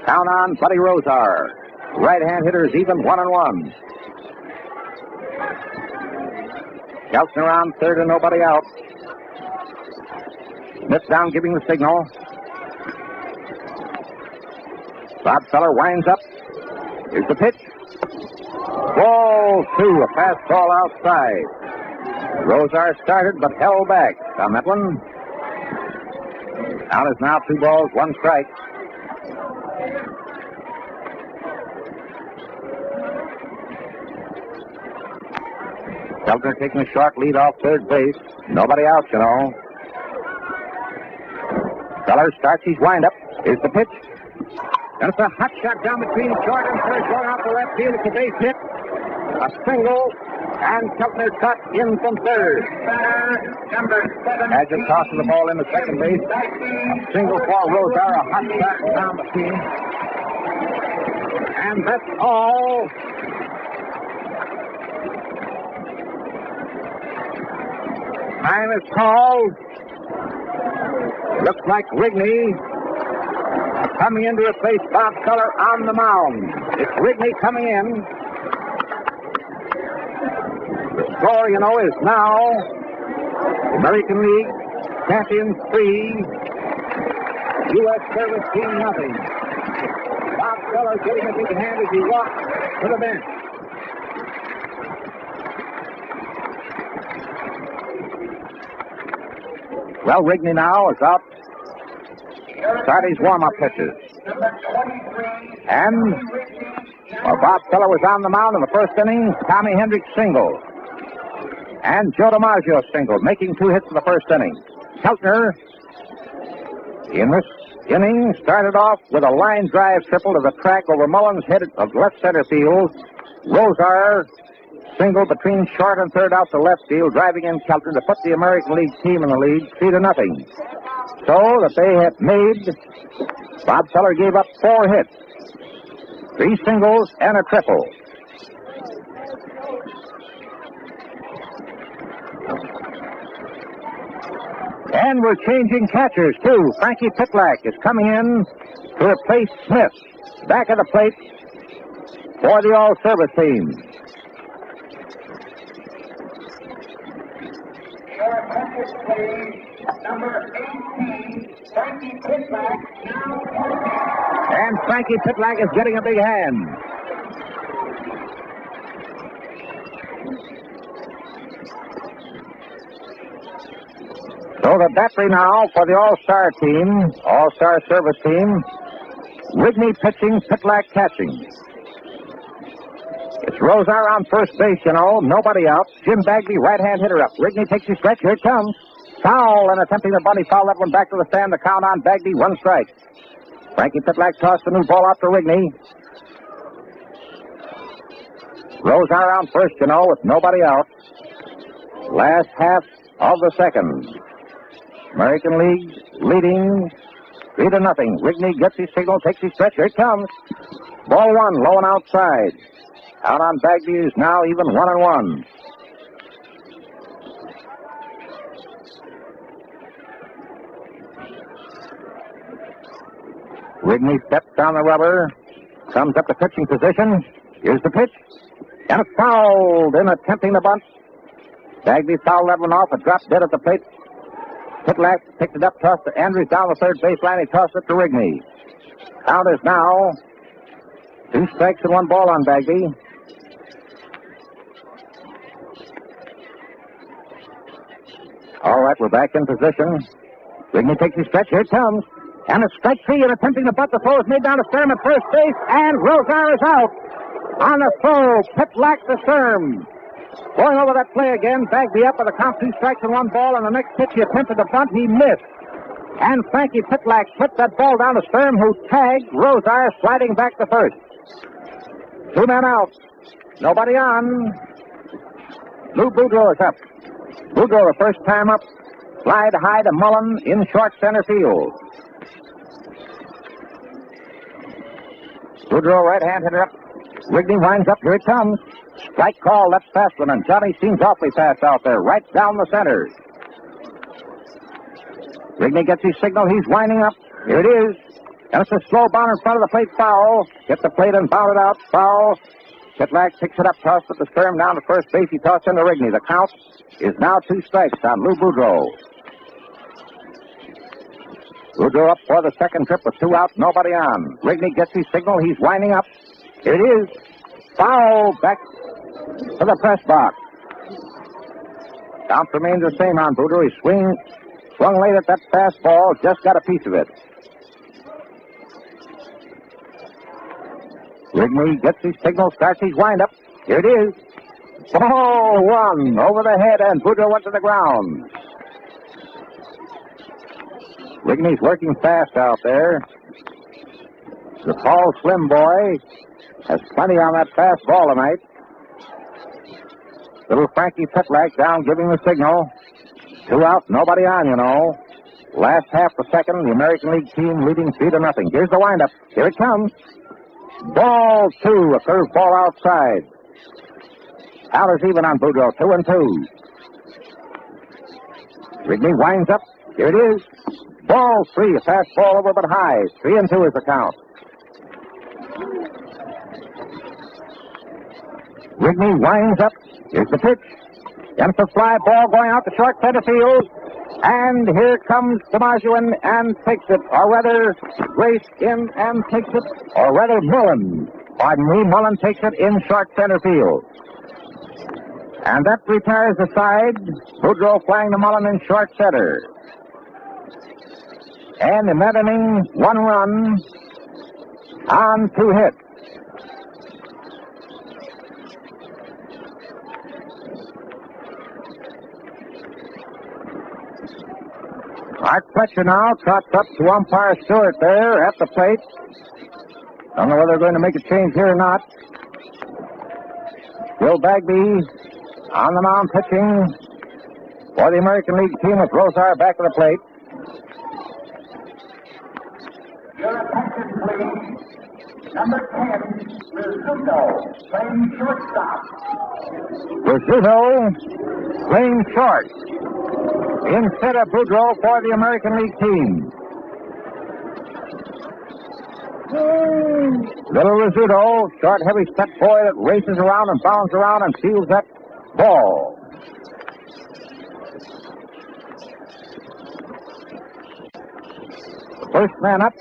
Count on Buddy Rosar. Right-hand hitter is even 1-1. Keltner around third and nobody out. Smith down giving the signal. Bob Feller winds up. Here's the pitch. Ball 2, a fastball outside. Rosar started but held back on that one. Count is now 2 balls, 1 strike. Keltner taking a short lead off third base. Nobody out, you know. Feller starts his windup. Here's the pitch. And it's a hot shot down between short and third, going out to left field. It's a base hit. A single, and Keltner cut in from third. Padgett tosses the ball into second base. A single for Rosar, a hot shot down the field. And that's all. Time is called. Looks like Rigney coming in to replace Bob Feller on the mound. It's Rigney coming in. The score, you know, is now American League champions 3, U.S. Service team 0. Bob Feller getting a big hand as he walks to the bench. Well, Rigney now is out. Start his warm-up pitches. And Bob Feller was on the mound in the first inning. Tommy Hendricks singled. And Joe DiMaggio singled, making 2 hits in the first inning. Keltner, in this inning, started off with a line drive triple to the track over Mullen's head of left center field. Rosar singled between short and third out to left field, driving in Keltner to put the American League team in the lead 3-0. So that they have made, Bob Feller gave up 4 hits, 3 singles and a triple. And we're changing catchers, too. Frankie Pitlack is coming in to replace Smith. Back at the plate for the All-Service team. Number 18, Frankie Pitlack. And Frankie Pitlack is getting a big hand. So the battery now for the All-Star team, All-Star service team. Rigney pitching, Pitlack catching. It's Rosar on first base, you know. Nobody out. Jim Bagby, right-hand hitter up. Rigney takes his stretch. Here it comes. Foul, and attempting the bunny foul. That one back to the stand. The count on Bagby. 1 strike. Frankie Pitlack tossed the new ball out to Rigney. Rosar on first, you know, with nobody out. Last half of the second. American League leading 3-0. Rigney gets his signal, takes his stretch. Here it comes. Ball 1, low and outside. Out on Bagby is now even 1-1. Rigney steps down the rubber, comes up to pitching position. Here's the pitch. And it's fouled in attempting the bunt. Bagby fouled that one off. It dropped dead at the plate. Pitlack picked it up, tossed to Andrews down the third baseline. He tossed it to Rigney. Count is now 2 strikes and 1 ball on Bagby. All right, we're back in position. Rigney takes his stretch. Here it comes. And it's strike 3 and attempting the butt. The throw is made down to Sturm at first base. And Rosar is out. On the throw, Pitlack to Sturm. Going over that play again, Bagby up with a count 2 strikes and 1 ball. And the next pitch he attempted to bunt, he missed. And Frankie Pitlack put that ball down to Sturm, who tagged Rosar sliding back to first. 2 men out. Nobody on. Lou Boudreau is up. Boudreau, the first time up. Slide high to Mullen in short center field. Boudreau, right-hand hitter up. Rigney winds up. Here it comes. Strike call. That's fast one. And Johnny seems awfully fast out there. Right down the center. Rigney gets his signal. He's winding up. Here it is. And it's a slow bound in front of the plate. Foul. Hit the plate and bound it out. Foul. Pitlack picks it up. Tossed at the Sturm down to first base. He tossed into Rigney. The count is now 2 strikes on Lou Boudreau. Boudreau up for the second trip with 2 outs. Nobody on. Rigney gets his signal. He's winding up. Here it is. Foul back to the press box. Count remains the same on Boudreau. He swung late at that fastball. Just got a piece of it. Rigney gets his signal, starts his windup. Here it is. Ball 1 over the head, and Boudreau went to the ground. Rigney's working fast out there. The tall, slim boy has plenty on that fastball tonight. Little Frankie Pitlack down giving the signal. 2 outs, nobody on, you know. Last half the second, the American League team leading 3-0. Here's the windup. Here it comes. Ball 2, a curve ball outside. Count is even on Boudreau, 2-2. Rigney winds up. Here it is. Ball 3, a fastball over but high. 3-2 is the count. Rigney winds up. Here's the pitch. And it's a fly ball going out to short center field. And here comes Tomajuan and takes it. Or rather, Grace in and takes it. Or rather, Mullen. Pardon me, Mullen takes it in short center field. And that retires the side. Boudreau flying to Mullen in short center. And in that inning, 1 run on 2 hits. Art Fletcher now trots up to umpire Stewart there at the plate. Don't know whether they're going to make a change here or not. Bill Bagby on the mound pitching for the American League team with Rosar back at the plate. Your attention, please. Number 10, Rizzuto, playing shortstop. Rizzuto playing short instead of Boudreau for the American League team. Little Rizzuto, short, heavy step boy that races around and bounds around and fields that ball. First man up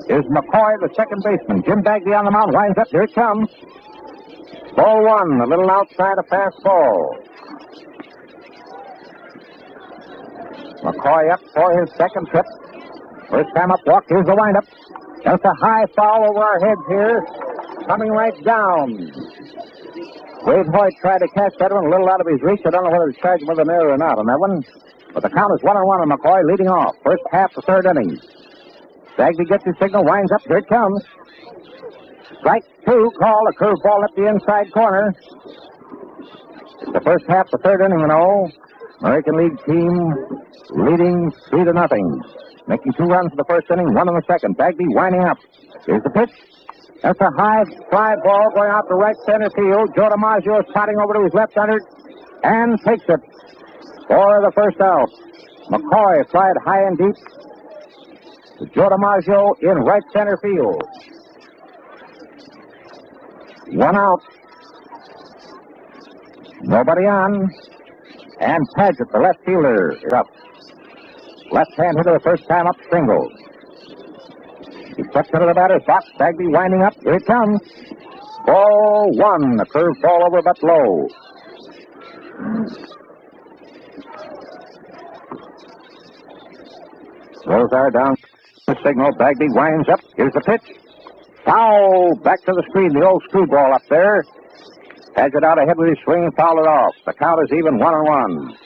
is McCoy, the second baseman. Jim Bagby on the mound, winds up. Here it comes. Ball one, a little outside, a fast ball. McCoy up for his second trip. First time up walk, here's the windup. Just a high foul over our heads here. Coming right down. Wade Hoyt tried to catch that one a little out of his reach. I don't know whether to charge him with an error or not on that one. But the count is 1-1 on McCoy leading off. First half, the third inning. Bagby gets his signal, winds up. Here it comes. Strike two, call a curveball up the inside corner. It's the first half, the third inning, you know. American League team leading 3-0. Making 2 runs in the first inning, 1 in the second. Bagby winding up. Here's the pitch. That's a high fly ball going out to right center field. Joe DiMaggio is trotting over to his left center and takes it for the first out. McCoy flied high and deep. Joe DiMaggio in right center field. 1 out. Nobody on. And Paget, the left fielder, is up. Left hand hitter the first time up, single. He steps into the batter's box. Bagby winding up. Here it comes. Ball one. A curve ball over but low. Rosar down the signal. Bagby winds up. Here's the pitch. Foul. Back to the screen. The old screwball up there. Paget out ahead with his swing. Fouled it off. The count is even 1-1.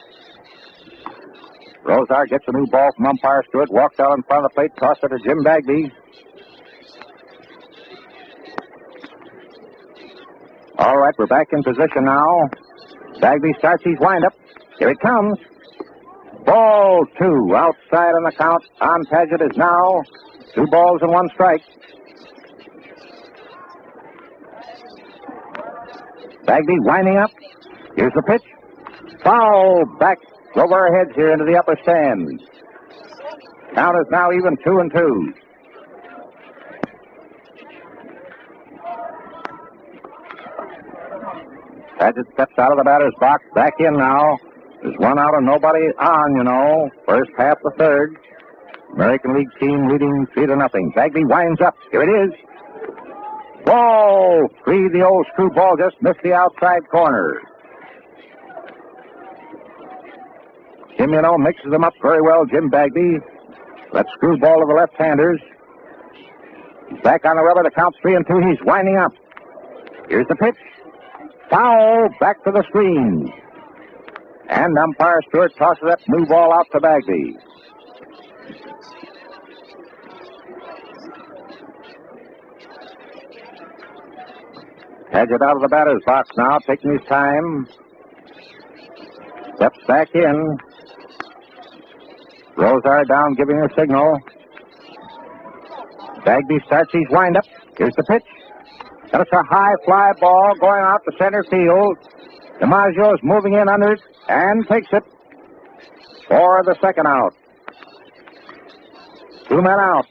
Rosar gets a new ball from umpire Stewart. Walks out in front of the plate. Tosses it to Jim Bagby. All right, we're back in position now. Bagby starts his windup. Here it comes. Ball two. Outside on the count. On Paget is now 2 balls and 1 strike. Bagby winding up. Here's the pitch. Foul back over our heads here into the upper stand. Count is now even 2-2. Paget steps out of the batter's box. Back in now. There's 1 out and nobody on, you know. First half, the third. American League team leading 3-0. Bagby winds up. Here it is. Ball 3. The old screwball just missed the outside corner. Jim, you know, mixes them up very well, Jim Bagby. That screwball of the left-handers. He's back on the rubber. The count's 3-2. He's winding up. Here's the pitch. Foul back to the screen. And umpire Stewart tosses that new ball out to Bagby. Paget out of the batter's box now, taking his time. Steps back in. Rosar down, giving a signal. Bagby starts his windup. Here's the pitch. That's a high fly ball going out to center field. DiMaggio is moving in under it and takes it for the second out. 2 men out.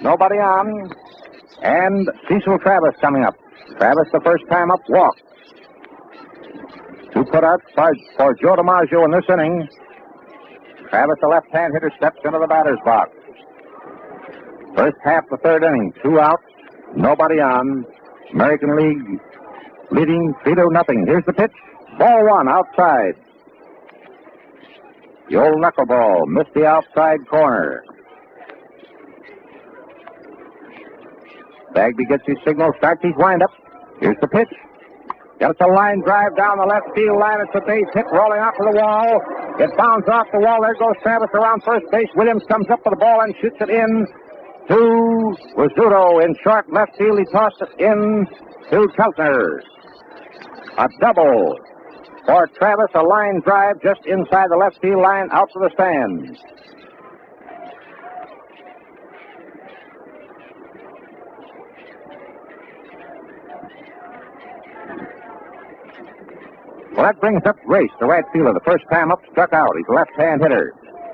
Nobody on. And Cecil Travis coming up. Travis, the first time up, walked. 2 putouts for Joe DiMaggio in this inning. Travis, the left-hand hitter, steps into the batter's box. First half, the third inning. 2 outs. Nobody on. American League leading 3-0. Here's the pitch. Ball 1 outside. The old knuckleball missed the outside corner. Bagby gets his signal, starts his windup. Here's the pitch. Gets a line drive down the left field line. It's a base hit rolling out to the wall. It bounds off the wall. There goes Travis around first base. Williams comes up with the ball and shoots it in to Rizzuto in short left field. He tossed it in to Keltner. A double for Travis. A line drive just inside the left field line out to the stands. Well, that brings up Race, the right fielder. The first time up, struck out. He's a left-hand hitter.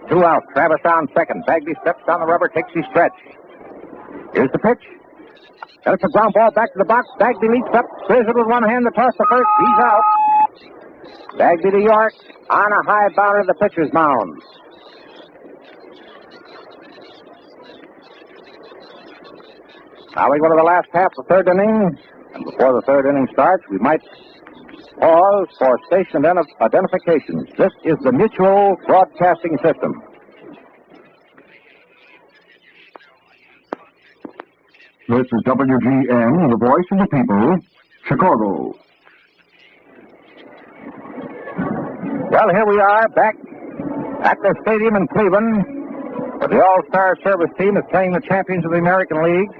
2 out. Travis on second. Bagby steps on the rubber, takes his stretch. Here's the pitch. That's a ground ball back to the box. Bagby leaps up, clears it with one hand. The toss to first. He's out. Bagby to York on a high bouncer to the pitcher's mound. Now we go to the last half of the third inning. And before the third inning starts, we might pause for station identifications. This is the Mutual Broadcasting System. This is WGN, the voice of the people, Chicago. Well, here we are back at the stadium in Cleveland, where the All-Star Service team is playing the champions of the American League.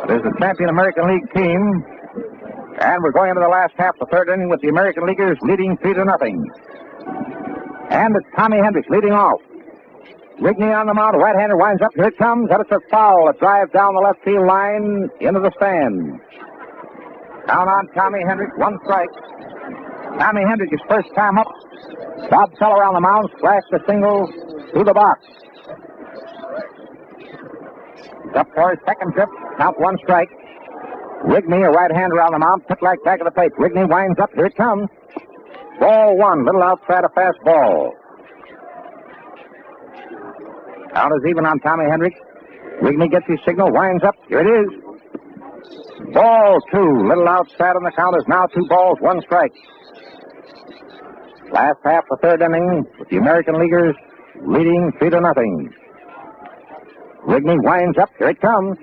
It is the champion American League team. And we're going into the last half of the third inning with the American Leaguers leading 3-0. And it's Tommy Hendricks leading off. Rigney on the mound, right-hander winds up. Here it comes. That is a foul. It drives down the left field line into the stand. Down on Tommy Hendricks, one strike. Tommy Hendricks, his first time up. Bob Feller on the mound, slashed a single through the box. He's up for his second trip. Count one strike. Rigney, a right-hander on the mound, Pitlack back of the plate. Rigney winds up. Here it comes. Ball one, little outside a fastball. Count is even on Tommy Hendricks. Rigney gets his signal, winds up. Here it is. Ball two, little outside on the count is now 2 balls, 1 strike. Last half of the third inning with the American Leaguers leading 3-0. Rigney winds up. Here it comes.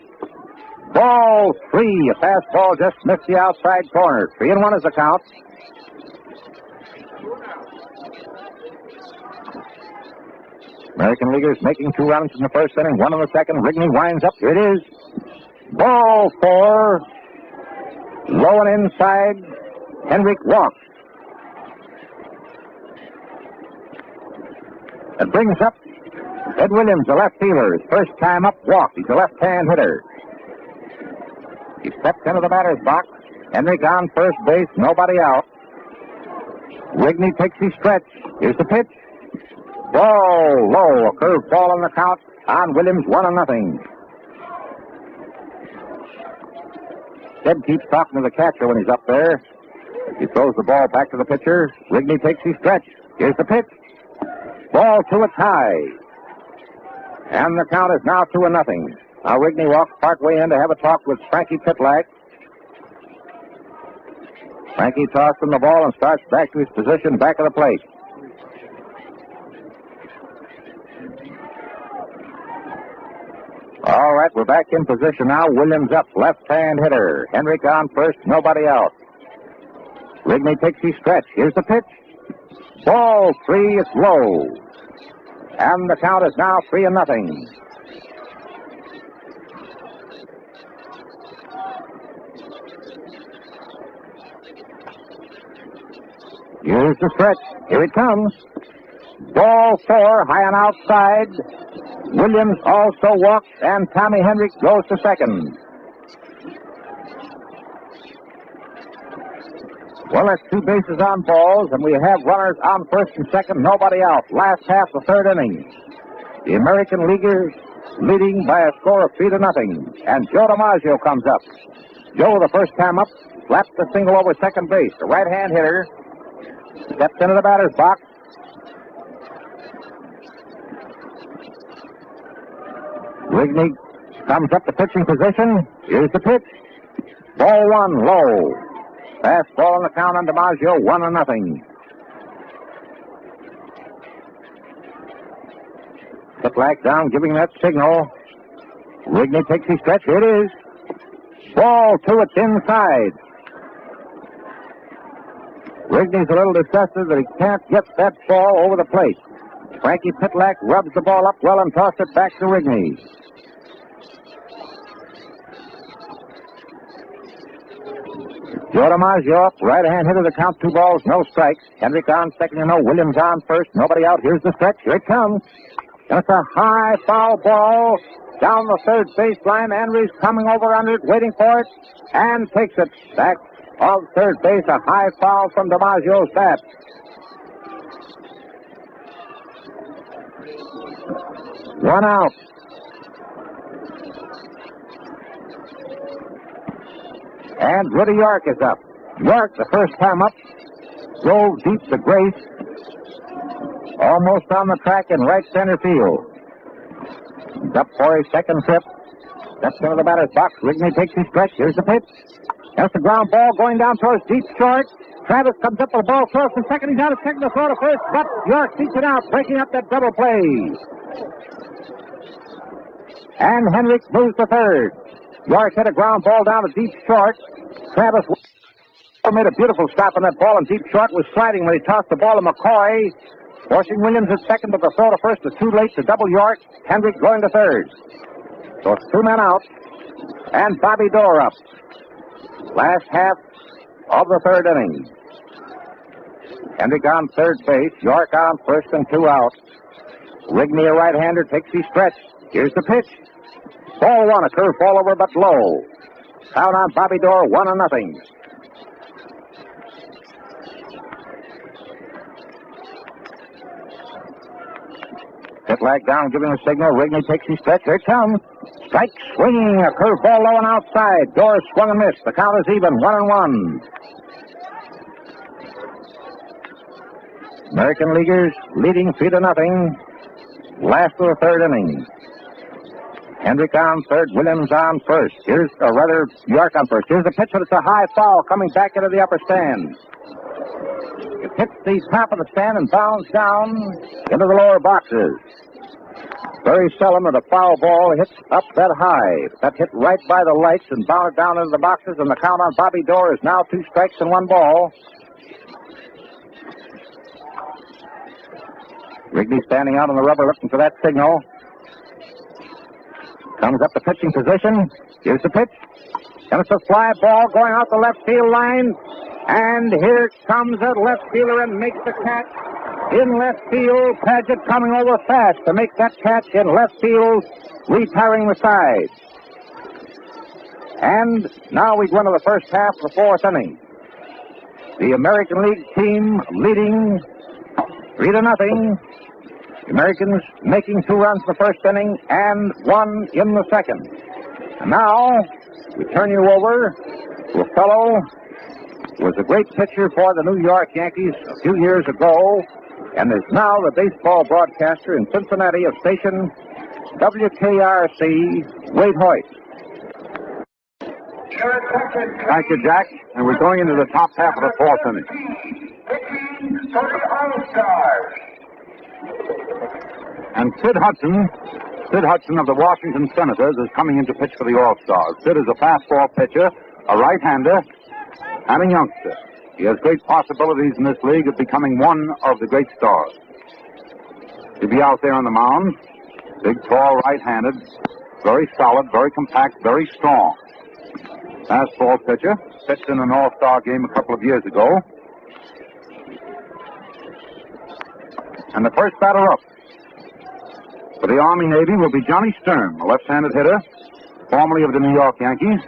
Ball 3. A fastball just missed the outside corner. 3-1 is the count. American Leaguers making 2 runs in the first inning, 1 in the second. Rigney winds up. Here it is. Ball 4. Low and inside. Hendrick walks. It brings up Ed Williams, the left fielder. His first time up, walked. He's a left-hand hitter. He steps into the batter's box. Hendrick on first base, nobody out. Rigney takes his stretch. Here's the pitch. Ball low. A curve ball on the count on Williams, 1-0. Ted keeps talking to the catcher when he's up there. He throws the ball back to the pitcher. Rigney takes his stretch. Here's the pitch. Ball 2, it's high. And the count is now 2-0. Now Rigney walks partway in to have a talk with Frankie Pitlack. Frankie tosses him the ball and starts back to his position back of the plate. All right, we're back in position now. Williams up, left-hand hitter. Hendrick on first, nobody out. Rigney takes his stretch. Here's the pitch. Ball 3, it's low. And the count is now 3-0. Here's the stretch. Here it comes. Ball 4, high and outside. Williams also walks, and Tommy Hendricks goes to second. Well, that's 2 bases on balls, and we have runners on first and second, nobody out. Last half of the third inning. The American Leaguers leading by a score of 3-0. And Joe DiMaggio comes up. Joe, the first time up, slaps the single over second base. The right-hand hitter steps into the batter's box. Rigney comes up to pitching position. Here's the pitch. Ball 1, low. Fastball on the count on DiMaggio, 1-0. Pitlack down, giving that signal. Rigney takes his stretch. Here it is. Ball 2, it's inside. Rigney's a little disgusted that he can't get that ball over the plate. Frankie Pitlack rubs the ball up well and tosses it back to Rigney. Joe DiMaggio up, right-hand hitter, the count 2 balls, no strikes. Hendrick on second, Williams on first, nobody out. Here's the stretch, here it comes. And it's a high foul ball down the third baseline. Andrews coming over under it, waiting for it, and takes it back off third base. A high foul from DiMaggio's bat. One out. And Rudy York is up. York, the first time up, drove deep to Grace, almost on the track in right center field. He's up for his second trip. Steps into the batter's box. Rigney takes his stretch. Here's the pitch. There's the ground ball going down towards deep short. Travis comes up with the ball, throws to second. He's out of second to throw to first, but York beats it out, breaking up that double play. And Henrik moves to third. York hit a ground ball down to deep short. Travis made a beautiful stop on that ball, and deep short was sliding when he tossed the ball to McCoy. Forcing Williams at second, but the throw to first was too late to double York. Henrik going to third. So it's 2 men out, and Bobby Dorr up. Last half of the third inning. Henrik on third base, York on first and 2 out. Rigney, a right-hander, takes his stretch. Here's the pitch. Ball 1, a curve ball over but low. Count on Bobby Dorr, 1-0. Pit lag down, giving a signal. Rigney takes his stretch. Here it comes. Strike swinging, a curve ball low and outside. Dorr swung and missed. The count is even, 1-1. American Leaguers leading 3-0. Last of the third inning. Hendrick on third, Williams on first. York on first. Here's the pitch, but it's a high foul coming back into the upper stand. It hits the top of the stand and bounds down into the lower boxes. Very seldom that a foul ball hits up that high. That hit right by the lights and bounded down into the boxes, and the count on Bobby Dorr is now 2 strikes and 1 ball. Rigney standing out on the rubber looking for that signal. Comes up the pitching position. Here's the pitch. And it's a fly ball going out the left field line. And here comes a left fielder and makes the catch. In left field, Paget coming over fast to make that catch in left field, retiring the side. And now we go into the first half of the 4th inning. The American League team leading 3-0. The Americans making 2 runs in the first inning and 1 in the second. And now we turn you over to a fellow who was a great pitcher for the New York Yankees a few years ago and is now the baseball broadcaster in Cincinnati of station WKRC, Waite Hoyt. Thank you, Jack. And we're going into the top half of the 4th inning. And Sid Hudson of the Washington Senators is coming in to pitch for the All-Stars. Sid is a fastball pitcher, a right-hander, and a youngster. He has great possibilities in this league of becoming one of the great stars. He'll be out there on the mound, big, tall, right-handed, very solid, very compact, very strong. Fastball pitcher, pitched in an All-Star game a couple of years ago. And the first batter up for the Army-Navy will be Johnny Sturm, a left-handed hitter, formerly of the New York Yankees,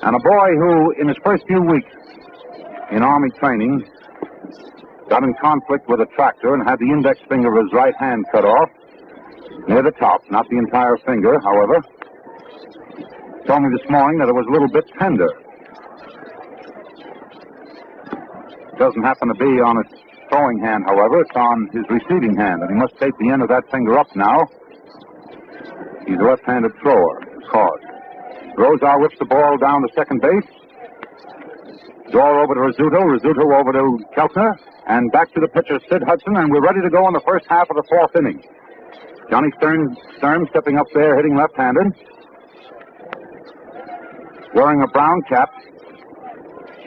and a boy who, in his first few weeks in Army training, got in conflict with a tractor and had the index finger of his right hand cut off near the top, not the entire finger, however. He told me this morning that it was a little bit tender. It doesn't happen to be on his throwing hand, however. It's on his receiving hand, and he must take the end of that finger up now. He's a left-handed thrower, caught. Rosar whips the ball down to second base. Dorr over to Rizzuto over to Keltner, and back to the pitcher, Sid Hudson, and we're ready to go in the first half of the 4th inning. Johnny Sturm stepping up there, hitting left-handed. Wearing a brown cap,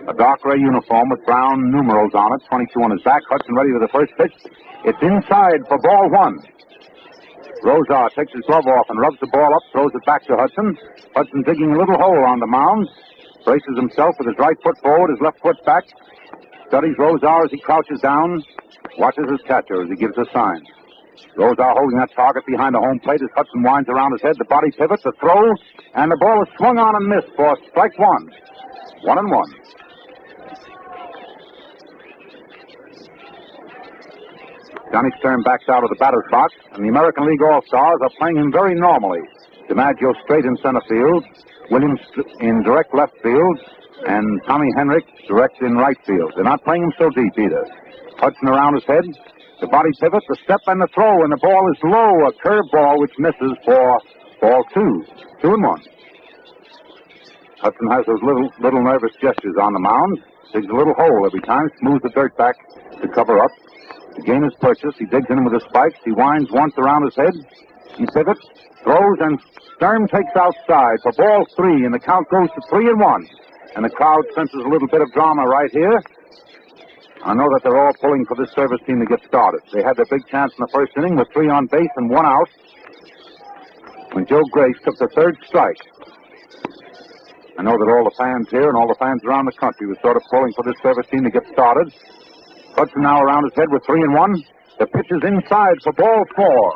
a dark gray uniform with brown numerals on it, 22 on his back. Hudson ready for the first pitch. It's inside for ball 1. Rosar takes his glove off and rubs the ball up, throws it back to Hudson. Hudson digging a little hole on the mound. Braces himself with his right foot forward, his left foot back. Studies Rosar as he crouches down. Watches his catcher as he gives a sign. Rosar holding that target behind the home plate as Hudson winds around his head. The body pivots, the throw, and the ball is swung on and missed for strike 1. 1-1. Johnny Sturm backs out of the batter's box, and the American League All-Stars are playing him very normally. DiMaggio straight in center field, Williams in direct left field, and Tommy Henrik direct in right field. They're not playing him so deep either. Hudson around his head, the body pivot, the step and the throw, and the ball is low, a curve ball which misses for Ball 2. 2-1. Hudson has those little nervous gestures on the mound. Digs a little hole every time, smooths the dirt back to cover up. To gain his purchase, he digs in with his spikes. He winds once around his head. He pivots, throws, and Sturm takes outside for ball 3, and the count goes to 3-1. And the crowd senses a little bit of drama right here. I know that they're all pulling for this service team to get started. They had their big chance in the first inning with 3 on base and 1 out when Joe Grace took the 3rd strike. I know that all the fans here and all the fans around the country were sort of pulling for this service team to get started. Hudson now around his head with 3-1. The pitch is inside for ball 4.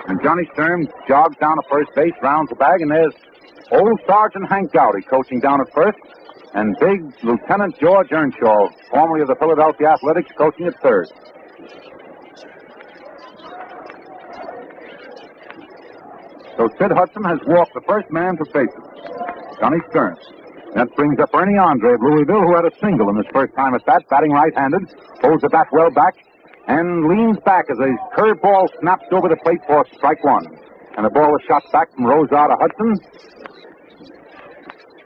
And Johnny Sturm jogs down to first base, rounds the bag, and there's old Sergeant Hank Gowdy coaching down at first, and big Lieutenant George Earnshaw, formerly of the Philadelphia Athletics, coaching at third. So Sid Hudson has walked the first man to bases, Johnny Sturm. That brings up Ernie Andre of Louisville, who had a single in his first time at bat, batting right-handed, holds the bat well back, and leans back as a curveball snaps over the plate for strike 1. And the ball is shot back from Rosa to Hudson.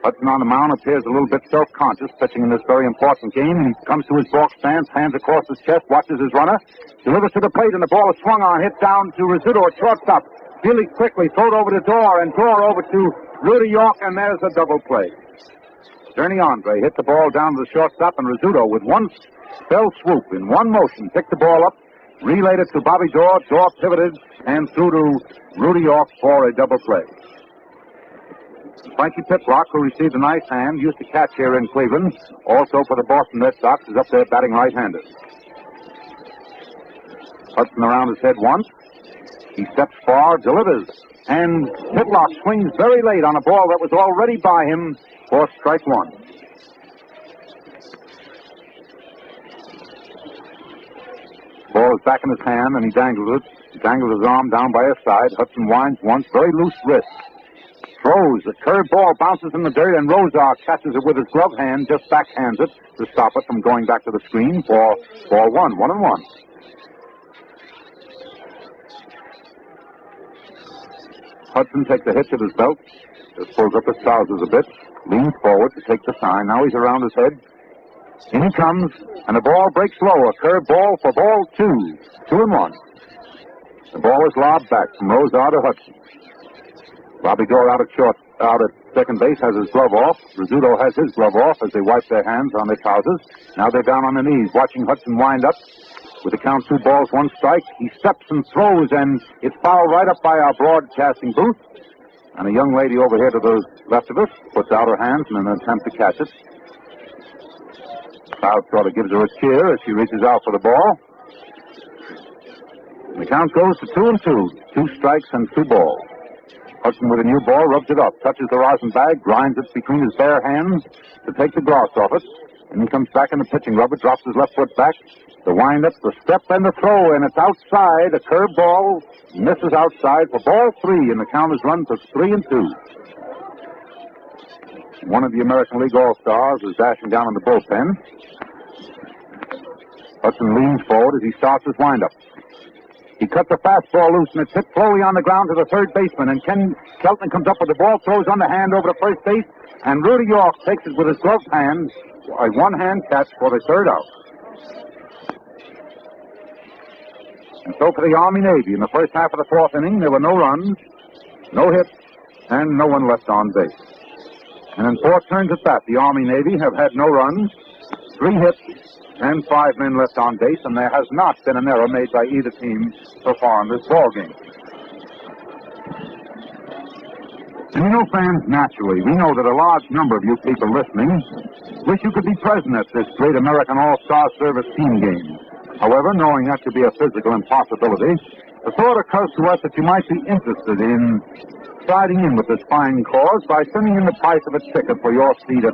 Hudson on the mound appears a little bit self-conscious, pitching in this very important game. And he comes to his box stance, hands across his chest, watches his runner, delivers to the plate, and the ball is swung on, hit down to Rizzuto at shortstop. Really quickly, throw it over to Dorr, and Dorr over to Rudy York, and there's a double play. Ernie Andre hit the ball down to the shortstop, and Rizzuto, with one fell swoop in one motion, picked the ball up, relayed it to Bobby Dorr. Dorr pivoted and threw to Rudy York for a double play. Frankie Piplock, who received a nice hand, used to catch here in Cleveland, also for the Boston Red Sox, is up there batting right-handed. Hudson around his head once. He steps far, delivers, and Piplock swings very late on a ball that was already by him for strike 1. Ball is back in his hand, and he dangles it. He dangles his arm down by his side. Hudson winds once, very loose wrist. Throws, the curved ball bounces in the dirt, and Rozar catches it with his glove hand, just backhands it to stop it from going back to the screen for ball 1, 1-1. Hudson takes a hitch at his belt, just pulls up his trousers a bit, leans forward to take the sign. Now he's around his head. In he comes, and the ball breaks low. A curved ball for ball 2, 2-1. The ball is lobbed back from Rozar to Hudson. Bobby Dorr out at second base has his glove off. Rizzuto has his glove off as they wipe their hands on their trousers. Now they're down on their knees, watching Hudson wind up. With the count 2 balls, 1 strike, he steps and throws, and it's fouled right up by our broadcasting booth. And a young lady over here to the left of us puts out her hands in an attempt to catch it. The crowd sort of gives her a cheer as she reaches out for the ball. And the count goes to 2-2. 2 strikes and 2 balls. Hudson with a new ball rubs it up, touches the rosin bag, grinds it between his bare hands to take the gloss off it. And he comes back in the pitching rubber, drops his left foot back. The wind-up, the step, and the throw, and it's outside. A curved ball misses outside for ball 3, and the count is run to 3-2. One of the American League All-Stars is dashing down in the bullpen. Hudson leans forward as he starts his wind-up. He cuts a fastball loose, and it's hit slowly on the ground to the third baseman, and Ken Kelton comes up with the ball, throws on the hand over to first base, and Rudy York takes it with his gloved hand, a one-hand catch for the third out. And so for the Army-Navy, in the first half of the 4th inning, there were no runs, no hits, and no one left on base. And in 4 turns at bat, the Army-Navy have had no runs, 3 hits, and 5 men left on base, and there has not been an error made by either team so far in this ballgame. And you know, fans, naturally, we know that a large number of you people listening wish you could be present at this great American All-Star Service team game. However, knowing that to be a physical impossibility, the thought occurs to us that you might be interested in siding in with this fine cause by sending in the price of a ticket for your seat at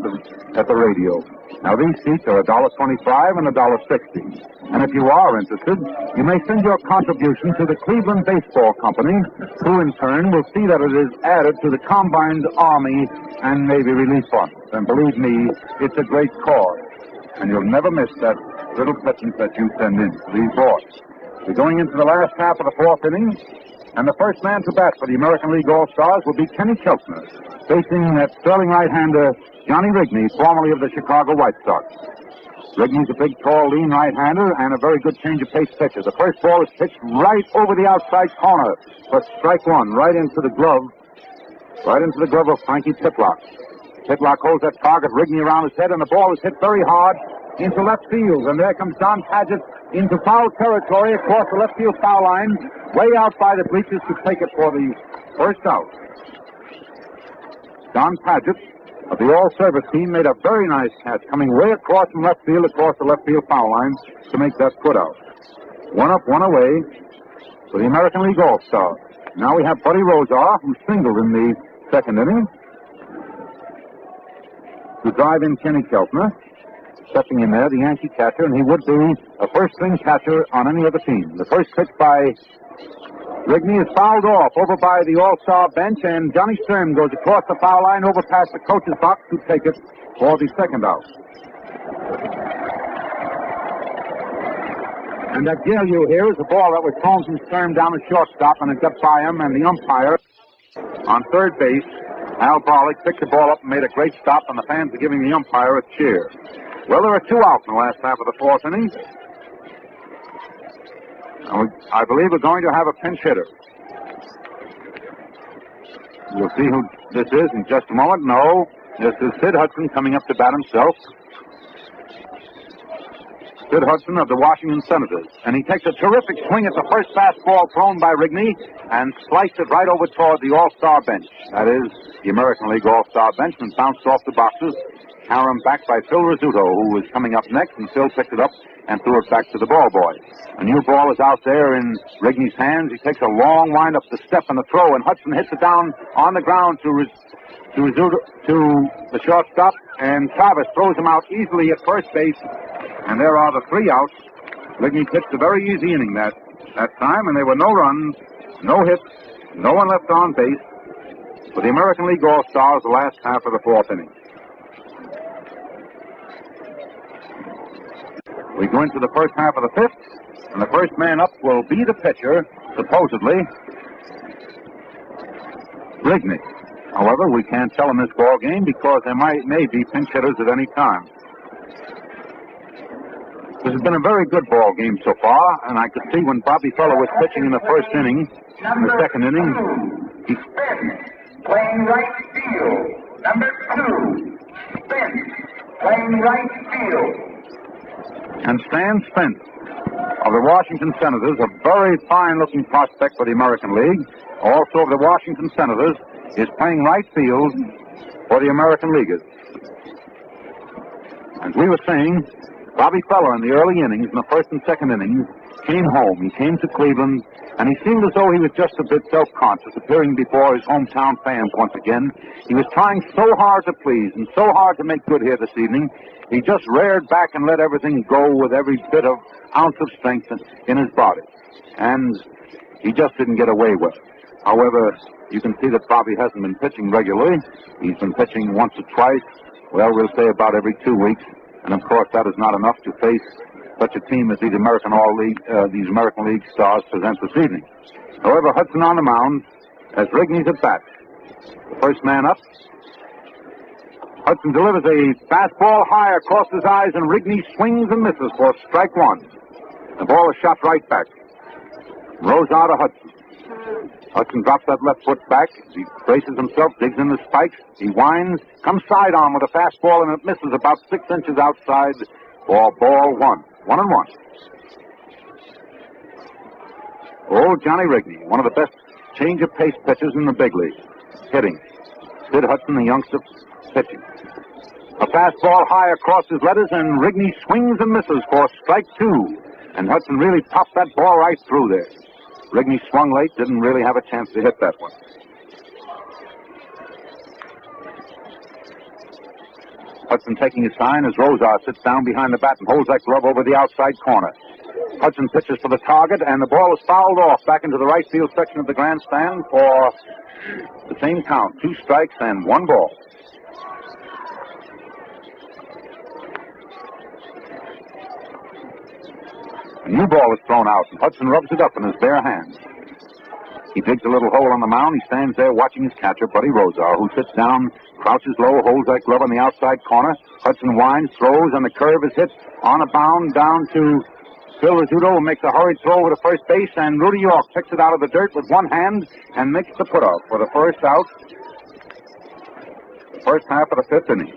the radio. Now, these seats are $1.25 and $1.60. And if you are interested, you may send your contribution to the Cleveland Baseball Company, who in turn will see that it is added to the combined Army and Navy relief funds. And believe me, it's a great cause. And you'll never miss that little pittance that you send in. Please, boys. We're going into the last half of the 4th inning. And the first man to bat for the American League All-Stars will be Kenny Keltner, facing that sterling right-hander Johnny Rigney, formerly of the Chicago White Sox. Rigney's a big, tall, lean right-hander and a very good change-of-pace pitcher. The first ball is pitched right over the outside corner for strike one, right into the glove of Frankie Pitlock. Pitlock holds that target, Rigney around his head, and the ball is hit very hard into left field. And there comes Don Padgett into foul territory across the left field foul line, way out by the bleachers to take it for the first out. Don Padgett of the all-service team made a very nice catch, coming way across from left field, across the left field foul line to make that put out. One up, one away for the American League All-Star. Now we have Buddy Rozar, who singled in the second inning, to drive in Kenny Keltner. Stepping in there, the Yankee catcher, and he would be a first-string catcher on any other team. The first pitch by Rigney is fouled off over by the All-Star bench, and Johnny Sturm goes across the foul line over past the coach's box to take it for the second out. And that yell you hear is a ball that was thrown from Sturm down the shortstop, and it got by him, and the umpire on third base, Al Barlick, picked the ball up and made a great stop, and the fans are giving the umpire a cheer. Well, there are 2 outs in the last half of the fourth inning. I believe we're going to have a pinch hitter. You'll see who this is in just a moment. No, this is Sid Hudson coming up to bat himself. Sid Hudson of the Washington Senators. And he takes a terrific swing at the first fastball thrown by Rigney and sliced it right over toward the All-Star bench. That is the American League All-Star bench, and bounced off the boxes. Counter back by Phil Rizzuto, who was coming up next, and Phil picked it up and threw it back to the ball boy. A new ball is out there in Rigney's hands. He takes a long wind up the step and the throw, and Hudson hits it down on the ground to Rizzuto, to the shortstop, and Travis throws him out easily at first base, and there are the 3 outs. Rigney pitched a very easy inning that time, and there were no runs, no hits, no one left on base for the American League All-Stars the last half of the fourth inning. We go into the first half of the fifth, and the first man up will be the pitcher, supposedly, Rigney. However, we can't tell in this ball game because there may be pinch hitters at any time. This has been a very good ball game so far, and I could see when Bobby Feller was pitching in the first inning, in the second inning, he... Playing right field. Number 2. Spence. Playing right field. And Stan Spence of the Washington Senators, a very fine-looking prospect for the American League, also of the Washington Senators, is playing right field for the American Leaguers. As we were saying, Bobby Feller in the early innings, in the first and second innings, came home. He came to Cleveland, and he seemed as though he was just a bit self-conscious, appearing before his hometown fans once again. He was trying so hard to please and so hard to make good here this evening. He just reared back and let everything go with every bit of ounce of strength in his body. And he just didn't get away with it. However, you can see that Bobby hasn't been pitching regularly. He's been pitching once or twice. Well, we'll say about every 2 weeks. And of course, that is not enough to face such a team as these American League stars present this evening. However, Hudson on the mound as Rigney's at bat. The first man up. Hudson delivers a fastball high across his eyes, and Rigney swings and misses for strike 1. The ball is shot right back. Rose out of Hudson. Hudson drops that left foot back. He braces himself, digs in the spikes. He winds, comes side on with a fastball, and it misses about 6 inches outside for ball 1. 1-1. Oh, Johnny Rigney, one of the best change-of-pace pitchers in the big league. Hitting. Sid Hudson, the youngster, pitching. A fastball high across his letters, and Rigney swings and misses for strike 2. And Hudson really popped that ball right through there. Rigney swung late, didn't really have a chance to hit that one. Hudson taking his sign as Rozar sits down behind the bat and holds that glove over the outside corner. Hudson pitches for the target, and the ball is fouled off back into the right field section of the grandstand for the same count, 2 strikes and 1 ball. A new ball is thrown out, and Hudson rubs it up in his bare hands. He digs a little hole on the mound. He stands there watching his catcher, Buddy Rozar, who sits down, crouches low, holds that glove on the outside corner. Hudson winds, throws, and the curve is hit on a bound down to Phil Rizzuto, who makes a hurried throw over to first base, and Rudy York picks it out of the dirt with one hand and makes the put-off for the first out. The first half of the fifth inning.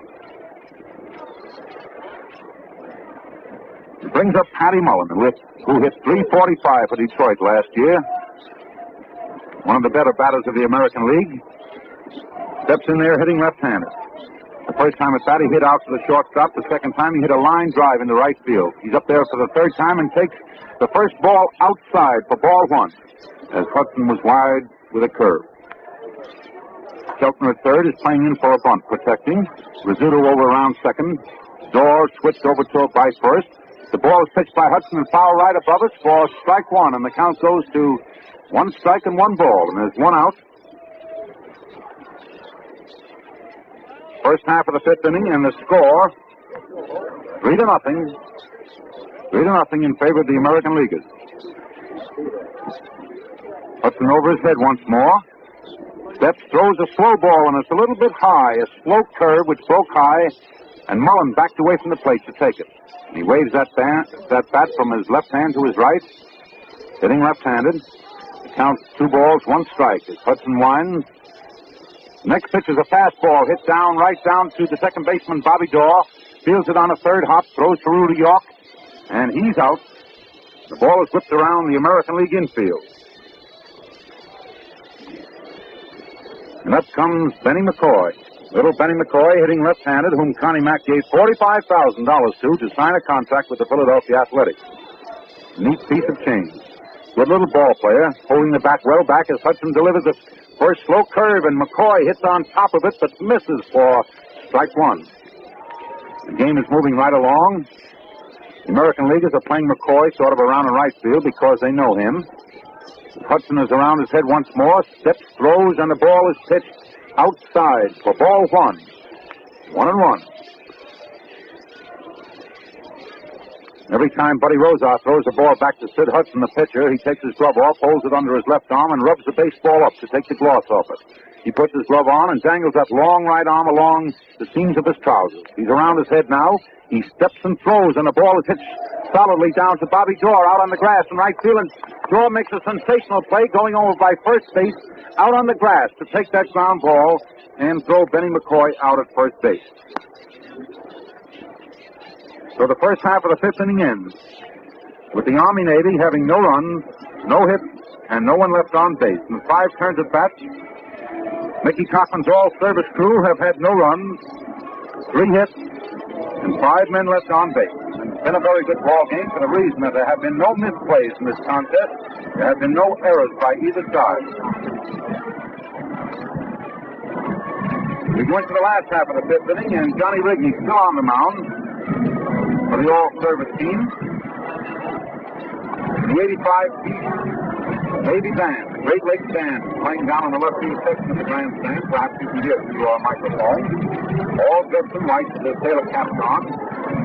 It brings up Patty Mullen, who hit .345 for Detroit last year. One of the better batters of the American League. Steps in there hitting left-handed. The first time at bat, he hit out to the shortstop. The second time, he hit a line drive into right field. He's up there for the third time and takes the first ball outside for ball one, as Hudson was wide with a curve. Keltner at third is playing in for a bunt, protecting. Rizzuto over around second. Dorr switched over to by first. The ball is pitched by Hudson and foul right above us for strike one, and the count goes to 1 strike and 1 ball, and there's 1 out. First half of the fifth inning, and the score 3-0. 3-0 in favor of the American Leaguers. Hudson over his head once more. Steps, throws a slow ball, and it's a little bit high, a slow curve which broke high, and Mullen backed away from the plate to take it. He waves that bat from his left hand to his right, hitting left-handed. The count 2 balls, 1 strike as Hudson winds. Next pitch is a fastball hit right down to the second baseman, Bobby Dorr. Fields it on a third hop, throws to Rudy York, and he's out. The ball is whipped around the American League infield. And up comes Benny McCoy. Little Benny McCoy hitting left-handed, whom Connie Mack gave $45,000 to sign a contract with the Philadelphia Athletics. Neat piece of change. Good little ball player, holding the bat well back as Hudson delivers the first slow curve, and McCoy hits on top of it, but misses for strike one. The game is moving right along. The American Leaguers are playing McCoy sort of around in right field because they know him. Hudson is around his head once more, steps, throws, and the ball is pitched outside for ball one. 1-1. Every time Buddy Rozar throws the ball back to Sid Hudson, the pitcher, he takes his glove off, holds it under his left arm, and rubs the baseball up to take the gloss off it. He puts his glove on and dangles that long right arm along the seams of his trousers. He's around his head now. He steps and throws, and the ball is hit solidly down to Bobby Dorr out on the grass in right field, and Dorr makes a sensational play going over by first base out on the grass to take that ground ball and throw Benny McCoy out at first base. So the first half of the fifth inning ends with the Army Navy having no runs, no hits, and no one left on base. In 5 turns at bat, Mickey Cochran's all-service crew have had no runs, 3 hits, and 5 men left on base. And it's been a very good ball game for the reason that there have been no misplays in this contest. There have been no errors by either side. We go into the last half of the fifth inning, and Johnny Rigney's still on the mound for the all-service team. The 85-piece Navy Band, the Great Lakes Band, playing down on the left field section of the grandstand. Perhaps you can hear through our microphone. All dressed in white with their sailor caps on.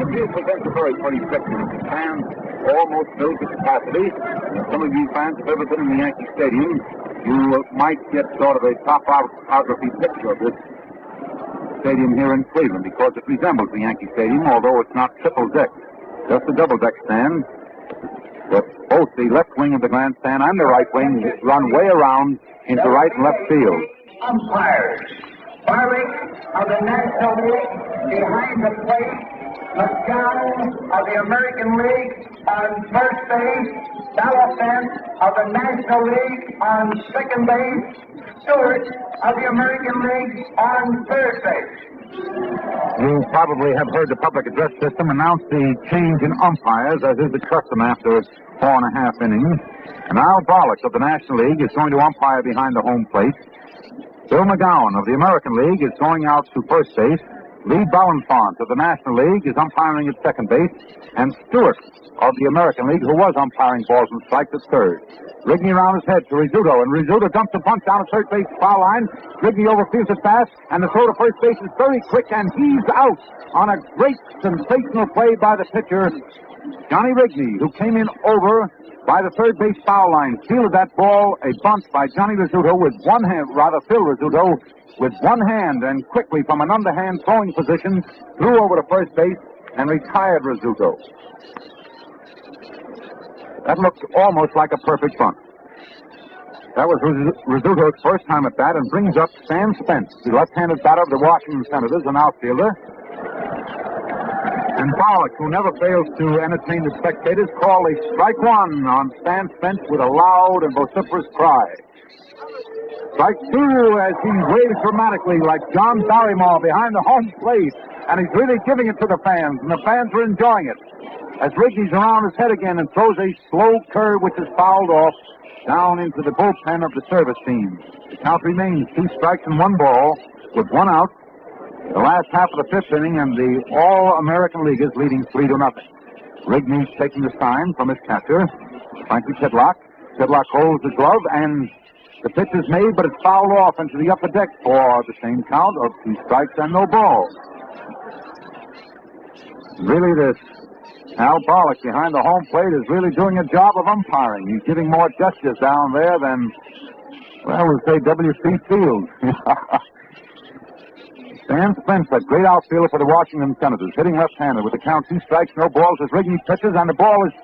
The field presents a very pretty picture. The fans almost filled to capacity. Some of you fans have ever been in the Yankee Stadium, you might get sort of a topography picture of this stadium here in Cleveland, because it resembles the Yankee Stadium, although it's not triple deck, just a double deck stand. But both the left wing of the grandstand and the right wing run way around into right and left field. Umpires, Barwick of the National League behind the plate, McDowell of the American League on first base, Delaphant of the National League on second base, Stewart of the American League on third base. You probably have heard the public address system announce the change in umpires, as is the custom after 4.5 innings. And Al Bollock of the National League is going to umpire behind the home plate. Bill McGowan of the American League is going out to first base. Lee Ballenfant of the National League is umpiring at second base, and Stewart of the American League, who was umpiring balls and strikes, at third. Rigney around his head to Rizzuto, and Rizzuto dumps a bunt down at third base foul line. Rigney overfields it fast, and the throw to first base is very quick, and he's out on a great sensational play by the pitcher, Johnny Rigney, who came in over by the third base foul line. Fielded that ball, a bunt by Johnny Rizzuto with one hand, Phil Rizzuto, with one hand, and quickly from an underhand throwing position, threw over to first base and retired Rizzuto. That looked almost like a perfect bunt. That was Rizzuto's first time at bat, and brings up Stan Spence, the left-handed batter of the Washington Senators, an outfielder. And Pollock, who never fails to entertain the spectators, called a strike one on Stan Spence with a loud and vociferous cry. Strike two, as he waves dramatically like John Barrymore behind the home plate, and he's really giving it to the fans, and the fans are enjoying it. As Rigney's around his head again and throws a slow curve which is fouled off down into the bullpen of the service team. The count remains 2 strikes and 1 ball with 1 out. The last half of the 5th inning, and the All-American League is leading 3-0. Rigney's taking the sign from his catcher, Frankie Titlock. Titlock holds the glove, and the pitch is made, but it's fouled off into the upper deck for the same count of 2 strikes and no balls. Really, this Al Pollock behind the home plate is really doing a job of umpiring. He's giving more gestures down there than, well, we'll say W.C. Field. Stan Spence, a great outfielder for the Washington Senators, hitting left-handed with the count 2 strikes, no balls as Rigney pitches, and the ball is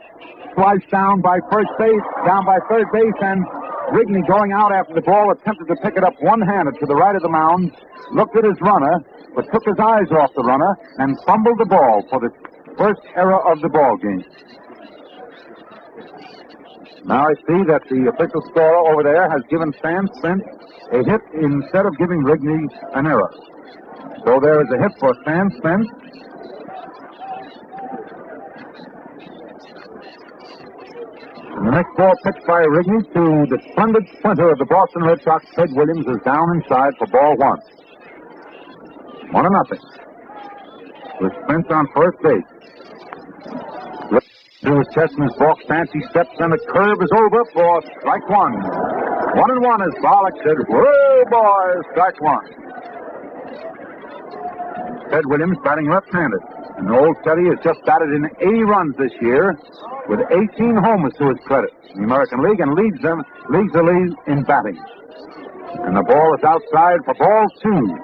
sliced down by first base, down by third base, and Rigney going out after the ball attempted to pick it up one-handed to the right of the mound, looked at his runner, but took his eyes off the runner and fumbled the ball for the first error of the ball game. Now I see that the official scorer over there has given Stan Spence a hit instead of giving Rigney an error. So there is a hit for Stan Spence. And the next ball pitched by Rigney to the splendid splinter of the Boston Red Sox, Ted Williams, is down inside for ball 1. 1-0. With Spence on first base. To his chest and his balk stance, he steps, and the curve is over for strike 1. 1-1 as Pollock said, "Whoa, boys, strike 1." Ted Williams batting left-handed. And Old Teddy has just batted in 80 runs this year, with 18 homers to his credit in the American League, and leads the league in batting. And the ball is outside for ball 2.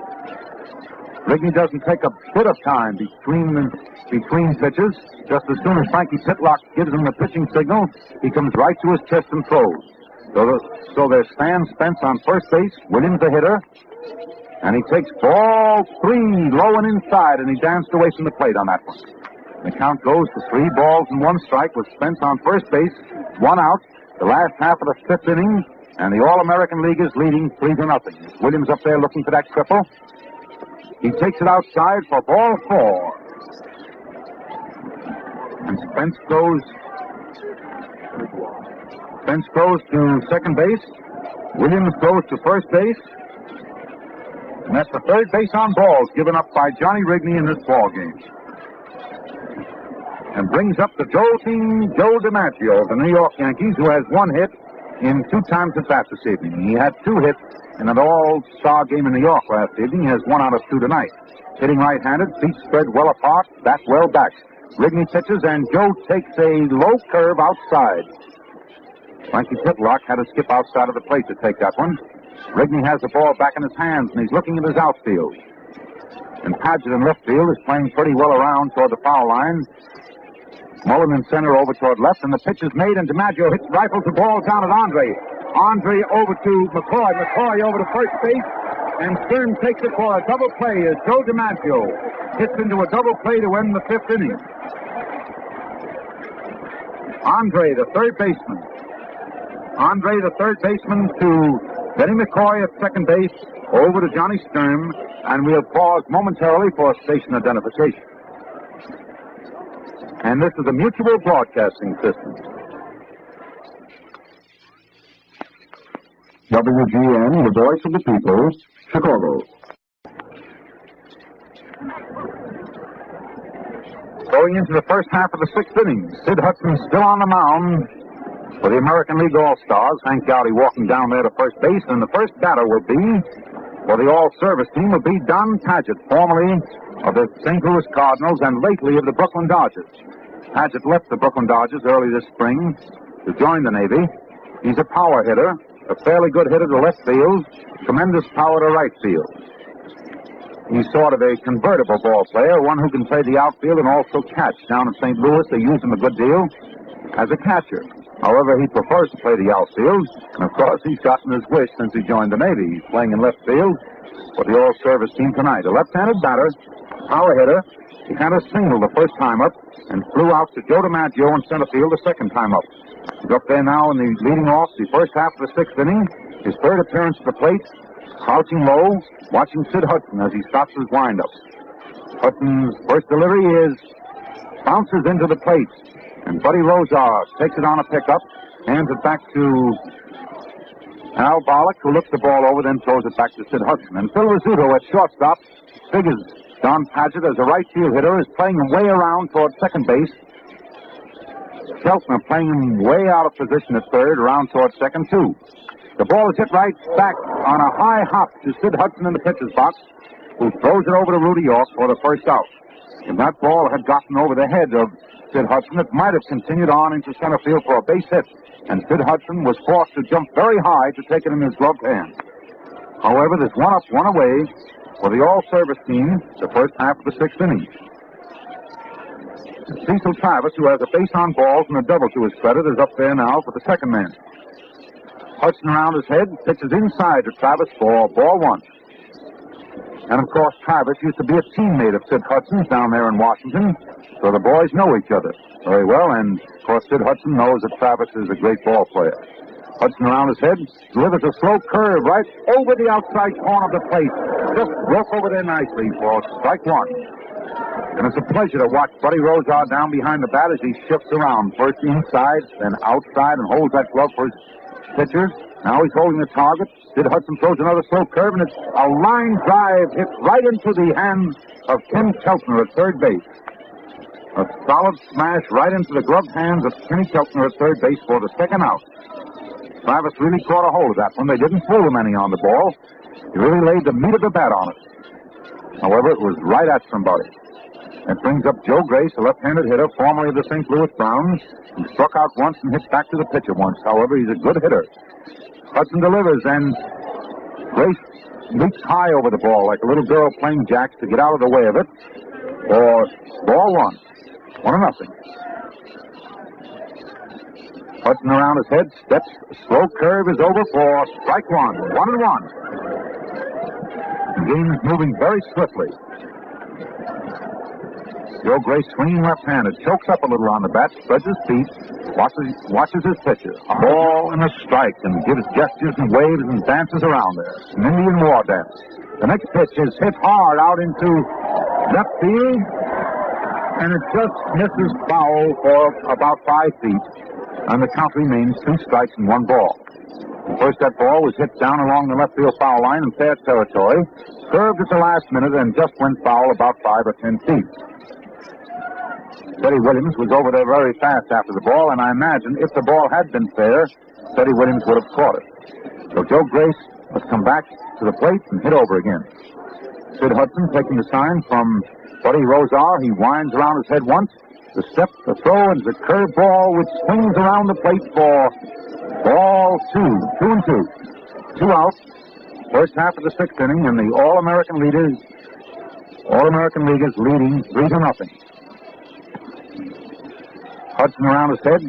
Rigney doesn't take a bit of time between pitches. Just as soon as Frankie Titlock gives him the pitching signal, he comes right to his chest and throws. So there's Stan Spence on first base, Williams the hitter, and he takes ball 3 low and inside, and he danced away from the plate on that one. The count goes to 3 balls and 1 strike with Spence on first base, 1 out, the last half of the 5th inning, and the All-American League is leading 3-0. Williams up there looking for that triple. He takes it outside for ball 4. And Spence goes to second base. Williams goes to first base. And that's the third base on balls given up by Johnny Rigney in this ball game. And brings up the Joe DiMaggio of the New York Yankees, who has 1 hit in 2 times at bat this evening. He had 2 hits in an all-star game in New York last evening. He has 1 out of 2 tonight. Hitting right-handed, feet spread well apart, bat well back. Rigney pitches, and Joe takes a low curve outside. Frankie Titlock had to skip outside of the plate to take that one. Rigney has the ball back in his hands, and he's looking at his outfield. And Padgett in left field is playing pretty well around toward the foul line. Mullen in center over toward left, and the pitch is made, and DiMaggio hits, rifles the ball down at Andre. Andre over to McCoy. McCoy over to first base, and Stern takes it for a double play as Joe DiMaggio hits into a double play to end the 5th inning. Andre, the third baseman. Andre, the third baseman, to Benny McCoy at second base, over to Johnny Stern, and we'll pause momentarily for station identification. And this is a Mutual Broadcasting System. WGN, the voice of the people, Chicago. Going into the first half of the sixth inning, Sid Hudson still on the mound for the American League All-Stars. Hank Gowdy walking down there to first base, and the first batter will be, for the All-Service team, will be Don Padgett, formerly of the St. Louis Cardinals and lately of the Brooklyn Dodgers. Padgett left the Brooklyn Dodgers early this spring to join the Navy. He's a power hitter, a fairly good hitter to left field, tremendous power to right field. He's sort of a convertible ball player, one who can play the outfield and also catch. Down in St. Louis, they use him a good deal as a catcher. However, he prefers to play the outfield, and of course, he's gotten his wish since he joined the Navy. He's playing in left field for the All-Service team tonight. A left-handed batter, power hitter. He had a single the first time up and flew out to Joe DiMaggio in center field the second time up. He's up there now in the leading off the first half of the sixth inning. His third appearance at the plate, crouching low, watching Sid Hudson as he stops his windup. Hudson's first delivery bounces into the plate, and Buddy Rozar takes it on a pickup, hands it back to Al Bollock, who looks the ball over, then throws it back to Sid Hudson. And Phil Rizzuto at shortstop figures Don Padgett as a right field hitter is playing him way around toward second base. Shelton playing him way out of position at third, around toward second, too. The ball is hit right back on a high hop to Sid Hudson in the pitcher's box, who throws it over to Rudy York for the first out. If that ball had gotten over the head of Sid Hudson, it might have continued on into center field for a base hit, and Sid Hudson was forced to jump very high to take it in his gloved hand. However, there's one up, one away for the All-Service team, the first half of the sixth inning. Cecil Travis, who has a base on balls and a double to his credit, is up there now for the second man. Hudson around his head, pitches inside to Travis for ball one. And of course, Travis used to be a teammate of Sid Hudson's down there in Washington, so the boys know each other very well, and of course Sid Hudson knows that Travis is a great ball player. Hudson around his head, delivers a slow curve right over the outside corner of the plate. Just broke over there nicely for strike one. And it's a pleasure to watch Buddy Rozar down behind the bat as he shifts around, first inside, then outside, and holds that glove for his pitcher. Now he's holding the target. Sid Hudson throws another slow curve, and it's a line drive hit right into the hands of Ken Keltner at third base. A solid smash right into the gloved hands of Kenny Keltner at third base for the second out. Travis really caught a hold of that one. They didn't fool him any on the ball. He really laid the meat of the bat on it. However, it was right at somebody. It brings up Joe Grace, a left-handed hitter, formerly of the St. Louis Browns. He struck out once and hit back to the pitcher once. However, he's a good hitter. Hudson delivers, and Grace leaps high over the ball like a little girl playing jacks to get out of the way of it. For ball one. 1-0. Hudson around his head, steps, slow curve is over for strike one. 1-1. The game is moving very swiftly. Joe Grace swinging left-handed, chokes up a little on the bat, spreads his feet, watches his pitcher. A ball and a strike, and gives gestures and waves and dances around there. An Indian war dance. The next pitch is hit hard out into left field, and it just misses foul for about 5 feet. And the count remains 2 strikes and 1 ball. First, that ball was hit down along the left field foul line in fair territory, curved at the last minute, and just went foul about 5 or 10 feet. Teddy Williams was over there very fast after the ball, and I imagine if the ball had been fair, Teddy Williams would have caught it. So Joe Grace must come back to the plate and hit over again. Sid Hudson taking the sign from Buddy Rozar. He winds around his head once. The step, the throw, and the curve ball, which swings around the plate for ball 2. 2-2. 2 out. First half of the sixth inning, and the All-American Leaguers leading 3-0. Hudson around his head,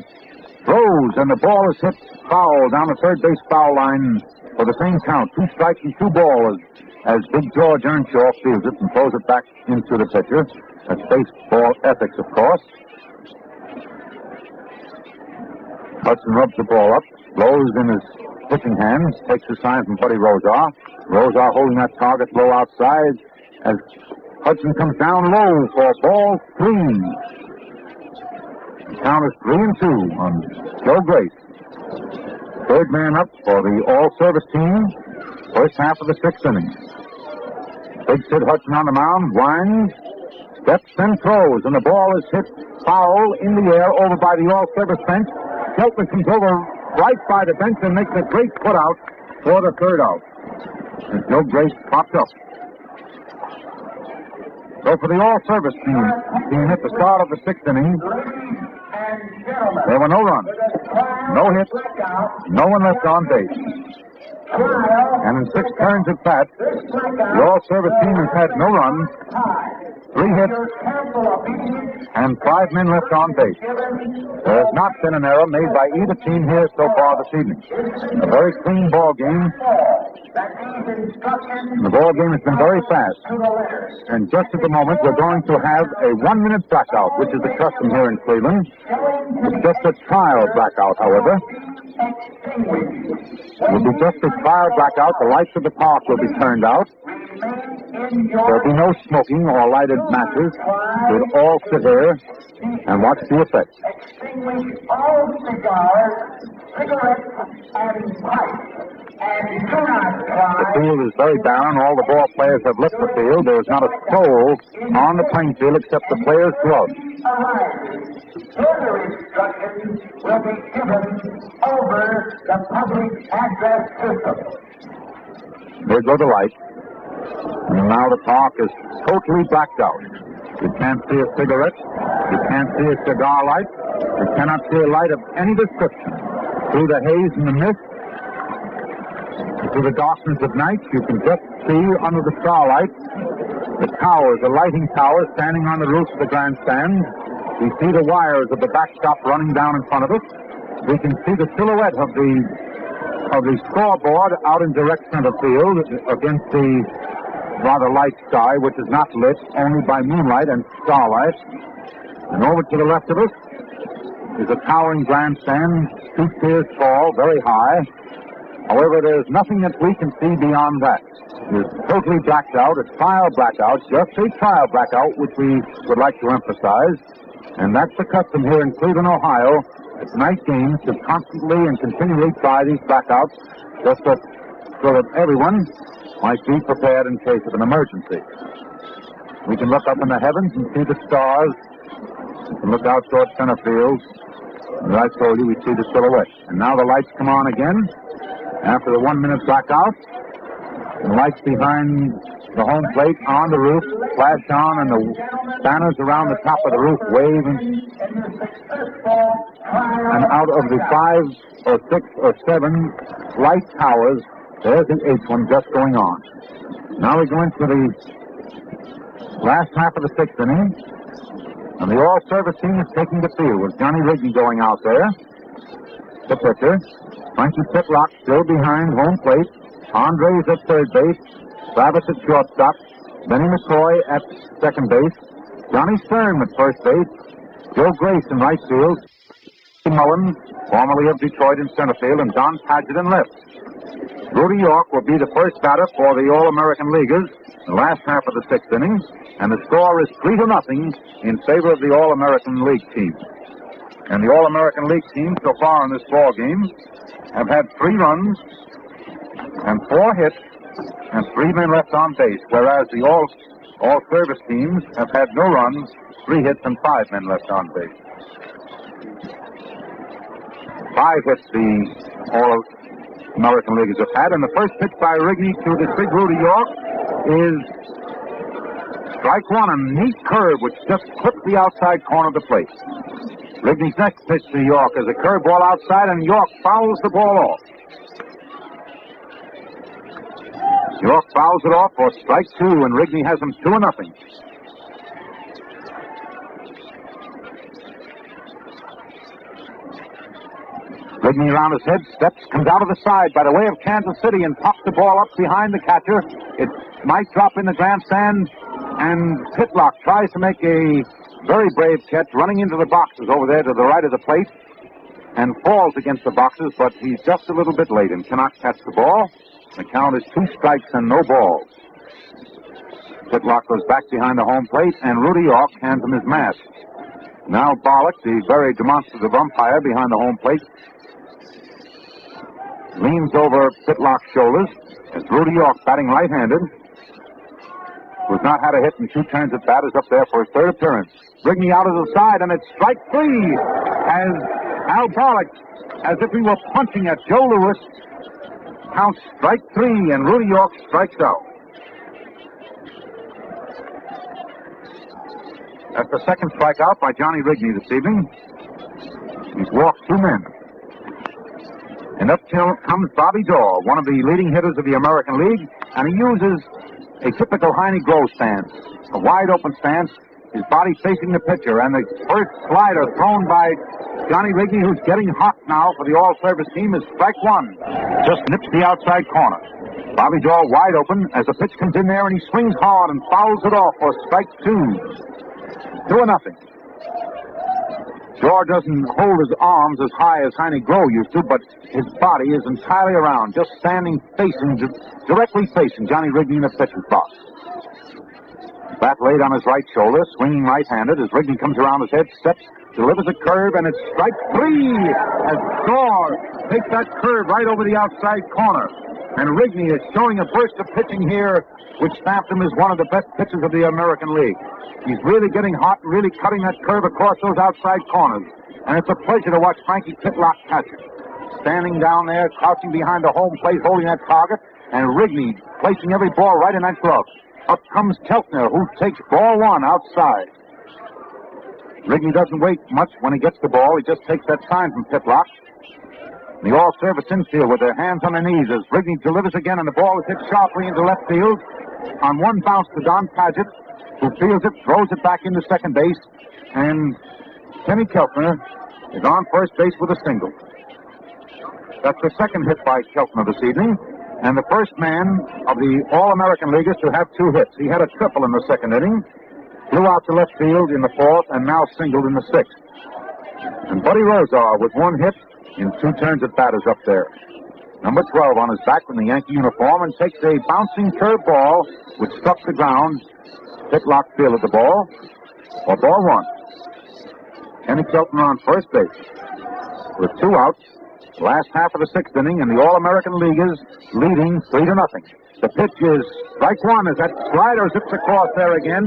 throws, and the ball is hit foul down the third base foul line for the same count. 2 strikes and 2 balls as Big George Earnshaw fields it and throws it back into the pitcher. That's baseball ethics, of course. Hudson rubs the ball up, blows in his pitching hands, takes the sign from Buddy Rozar. Rozar holding that target low outside as Hudson comes down low for ball 3. The count is 3-2 on Joe Grace. Third man up for the All-Service team. First half of the sixth inning. Big Sid Hudson on the mound, winds, Steps and throws, and the ball is hit foul in the air over by the all-service bench. Shelton comes over right by the bench and makes a great put-out for the third out. And Joe Grace popped up. So for the all-service team at the start of the sixth inning, there were no runs, no hits, no one left on base. And in 6 turns at bat, the all-service team has had no runs, 3 hits, and 5 men left on base. There has not been an error made by either team here so far this evening. A very clean ball game. The ball game has been very fast. And just at the moment, we're going to have a 1-minute blackout, which is the custom here in Cleveland. It's just a trial blackout, however. It will be just a trial blackout. The lights of the park will be turned out. There will be no smoking or lighted matches. We'll all sit here and watch the effect. The field is very barren. All the ball players have left the field. There is not a soul on the playing field except the players' gloves. Further instructions will be given over the public address system. There go the lights. And now the park is totally blacked out. You can't see a cigarette. You can't see a cigar light. You cannot see a light of any description. Through the haze and the mist, through the darkness of night, you can just see under the starlight the towers, the lighting towers standing on the roof of the grandstand. We see the wires of the backstop running down in front of us. We can see the silhouette of the scoreboard out in direct center field against the rather light sky, which is not lit only by moonlight and starlight. And over to the left of us is a towering grandstand, 2 tiers tall, very high. However, there's nothing that we can see beyond that. It's totally blacked out, a trial blackout, just a trial blackout, which we would like to emphasize. And that's the custom here in Cleveland, Ohio, at night games to constantly and continually try these blackouts just so that everyone might be prepared in case of an emergency. We can look up in the heavens and see the stars. We can look out toward center field. And as I told you, we see the silhouette. And now the lights come on again after the 1-minute blackout. The lights behind the home plate on the roof flash on, and the banners around the top of the roof wave. And out of the 5 or 6 or 7 light towers, there's the 8th one just going on. Now we go into the last half of the 6th inning, and the all-service team is taking the field with Johnny Rigney going out there, the pitcher. Frankie Pitlock still behind home plate. Andres at third base. Travis at shortstop. Benny McCoy at second base. Johnny Stern at first base. Joe Grace in right field. Mullins, formerly of Detroit, in center field, and Don Padgett in left. Rudy York will be the first batter for the All-American Leaguers in the last half of the 6th inning, and the score is 3-0 in favor of the All-American League team. And the All-American League team so far in this ball game have had 3 runs and 4 hits and 3 men left on base, whereas the all-service teams have had no runs, 3 hits, and 5 men left on base. 5 hits the All-American Leaguers have had, and the first pitch by Rigney to this big Rudy York is strike 1, a neat curve which just clipped the outside corner of the plate. Rigney's next pitch to York is a curveball outside, and York fouls the ball off. York fouls it off for strike 2, and Rigney has him 2-0. Rigney around his head, steps, comes out of the side by the way of Kansas City and pops the ball up behind the catcher. It might drop in the grandstand, and Pitlock tries to make a very brave catch, running into the boxes over there to the right of the plate, and falls against the boxes, but he's just a little bit late and cannot catch the ball. The count is 2 strikes and no balls. Pitlock goes back behind the home plate, and Rudy York hands him his mask. Now Bollock, the very demonstrative umpire behind the home plate, leans over Pitlock's shoulders as Rudy York, batting right-handed, who has not had a hit in 2 turns at bat, is up there for his 3rd appearance. Rigney out of the side, and it's strike 3 as Al Pollock, as if he were punching at Joe Louis, counts strike 3, and Rudy York strikes out. That's the 2nd strikeout by Johnny Rigney this evening. He's walked 2 men. And up comes Bobby Daw, one of the leading hitters of the American League, and he uses a typical Heine Grove stance, a wide open stance, his body facing the pitcher, and the first slider thrown by Johnny Rigney, who's getting hot now for the all-service team, is strike 1. Just nips the outside corner. Bobby Daw wide open as the pitch comes in there, and he swings hard and fouls it off for strike 2. 2-0. Daw doesn't hold his arms as high as Heine Grove used to, but his body is entirely around, just standing directly facing Johnny Rigney in the pitcher's box. Bat laid on his right shoulder, swinging right-handed as Rigney comes around his head, steps, delivers a curve, and it's strike 3 as Daw takes that curve right over the outside corner. And Rigney is showing a burst of pitching here, which stamped him as one of the best pitchers of the American League. He's really getting hot and really cutting that curve across those outside corners. And it's a pleasure to watch Frankie Pitlock catch it. Standing down there, crouching behind the home plate, holding that target, and Rigney placing every ball right in that glove. Up comes Keltner, who takes ball 1 outside. Rigney doesn't wait much when he gets the ball. He just takes that sign from Pitlock. The all-service infield with their hands on their knees as Rigney delivers again, and the ball is hit sharply into left field. On one bounce to Don Paget, who fields it, throws it back into second base, and Kenny Keltner is on first base with a single. That's the 2nd hit by Keltner this evening, and the first man of the All-American Leaguers to have 2 hits. He had a triple in the 2nd inning, flew out to left field in the 4th, and now singled in the 6th. And Buddy Rozar with 1 hit in 2 turns at bat is up there. Number 12 on his back in the Yankee uniform, and takes a bouncing curve ball which struck the ground. Pitlock fielded the ball for ball 1. Kenny Keltner on first base with 2 outs. Last half of the 6th inning, and the All-American Leaguers leading 3-0. The pitch is strike 1 as that slider zips across there again.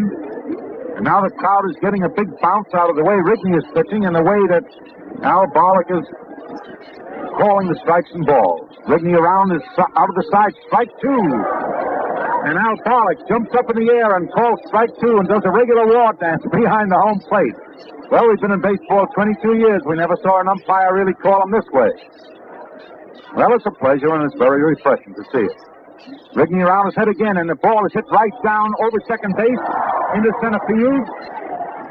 And now the crowd is getting a big bounce out of the way Rigney is pitching and the way that Al Bollock is calling the strikes and balls. Rigney around is out of the side, strike 2. And Al Bollock jumps up in the air and calls strike 2 and does a regular war dance behind the home plate. Well, we've been in baseball 22 years. We never saw an umpire really call him this way. Well, it's a pleasure and it's very refreshing to see it. Rigney around his head again, and the ball is hit right down over second base into center field.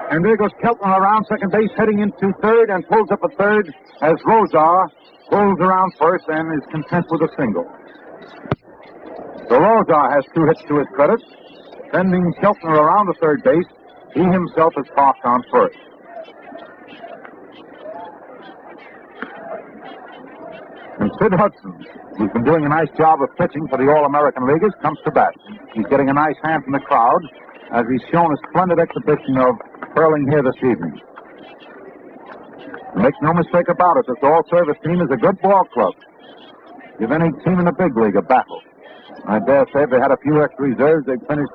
And there goes Keltner around second base, heading into third, and pulls up a third as Rozar pulls around first and is content with a single. So Rozar has 2 hits to his credit, sending Keltner around the third base. He himself is parked on first. And Sid Hudson, who's been doing a nice job of pitching for the All-American Leaguers, comes to bat. He's getting a nice hand from the crowd as he's shown a splendid exhibition of hurling here this evening. Make no mistake about it, this all-service team is a good ball club. Give any team in the big league a battle. I dare say if they had a few extra reserves, they'd finish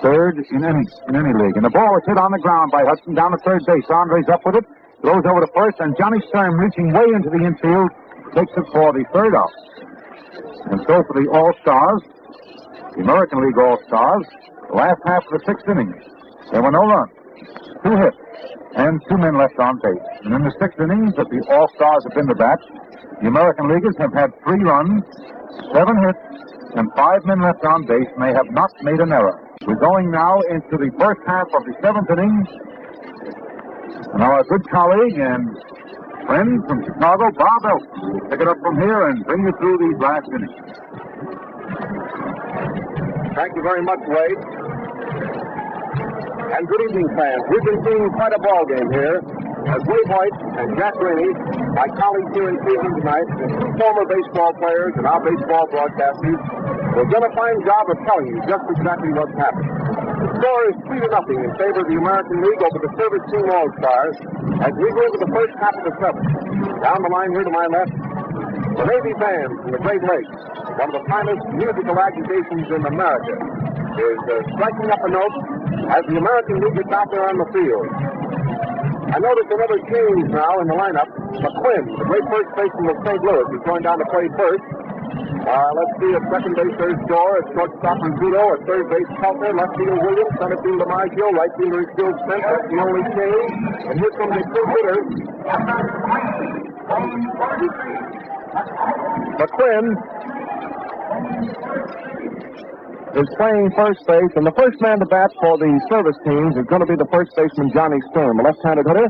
third in any league. And the ball is hit on the ground by Hudson down to third base. Andre's up with it, throws over to first, and Johnny Sturm, reaching way into the infield, takes it for the third out. And so for the All-Stars, the American League All-Stars, the last half of the 6th inning, there were no runs, 2 hits, and 2 men left on base. And in the 6th innings that the All-Stars have been to bat, the American Leaguers have had 3 runs, 7 hits, and 5 men left on base, and they have not made an error. We're going now into the first half of the 7th inning, and our good colleague and friend from Chicago, Bob Elson, will pick it up from here and bring you through these last innings. Thank you very much, Wade. And good evening, fans. We've been seeing quite a ball game here as Wade Hoyt and Jack Rainey, my colleagues here in Cleveland tonight, and 2 former baseball players and our baseball broadcasters, have done a fine job of telling you just exactly what's happened. The score is 3-0 in favor of the American League over the Service Team All-Stars as we go into the first half of the 7th. Down the line here to my left, the Navy Band from the Great Lakes, one of the finest musical aggregations in America. is striking up a note as the American League is out there on the field. I notice another change now in the lineup. McQuinn, the great first baseman of St. Louis, is going down to play first. Let's see, at second base, there's Dorr. At shortstop, Rizzuto. At third base, Pelter. Left field, Williams. Center fielder, Marge. Right fielder is Bill Spence. That's the only change. And here comes the two hitters. McQuinn is playing first base, and the first man to bat for the service teams is going to be the first baseman, Johnny Stern, the left-handed hitter,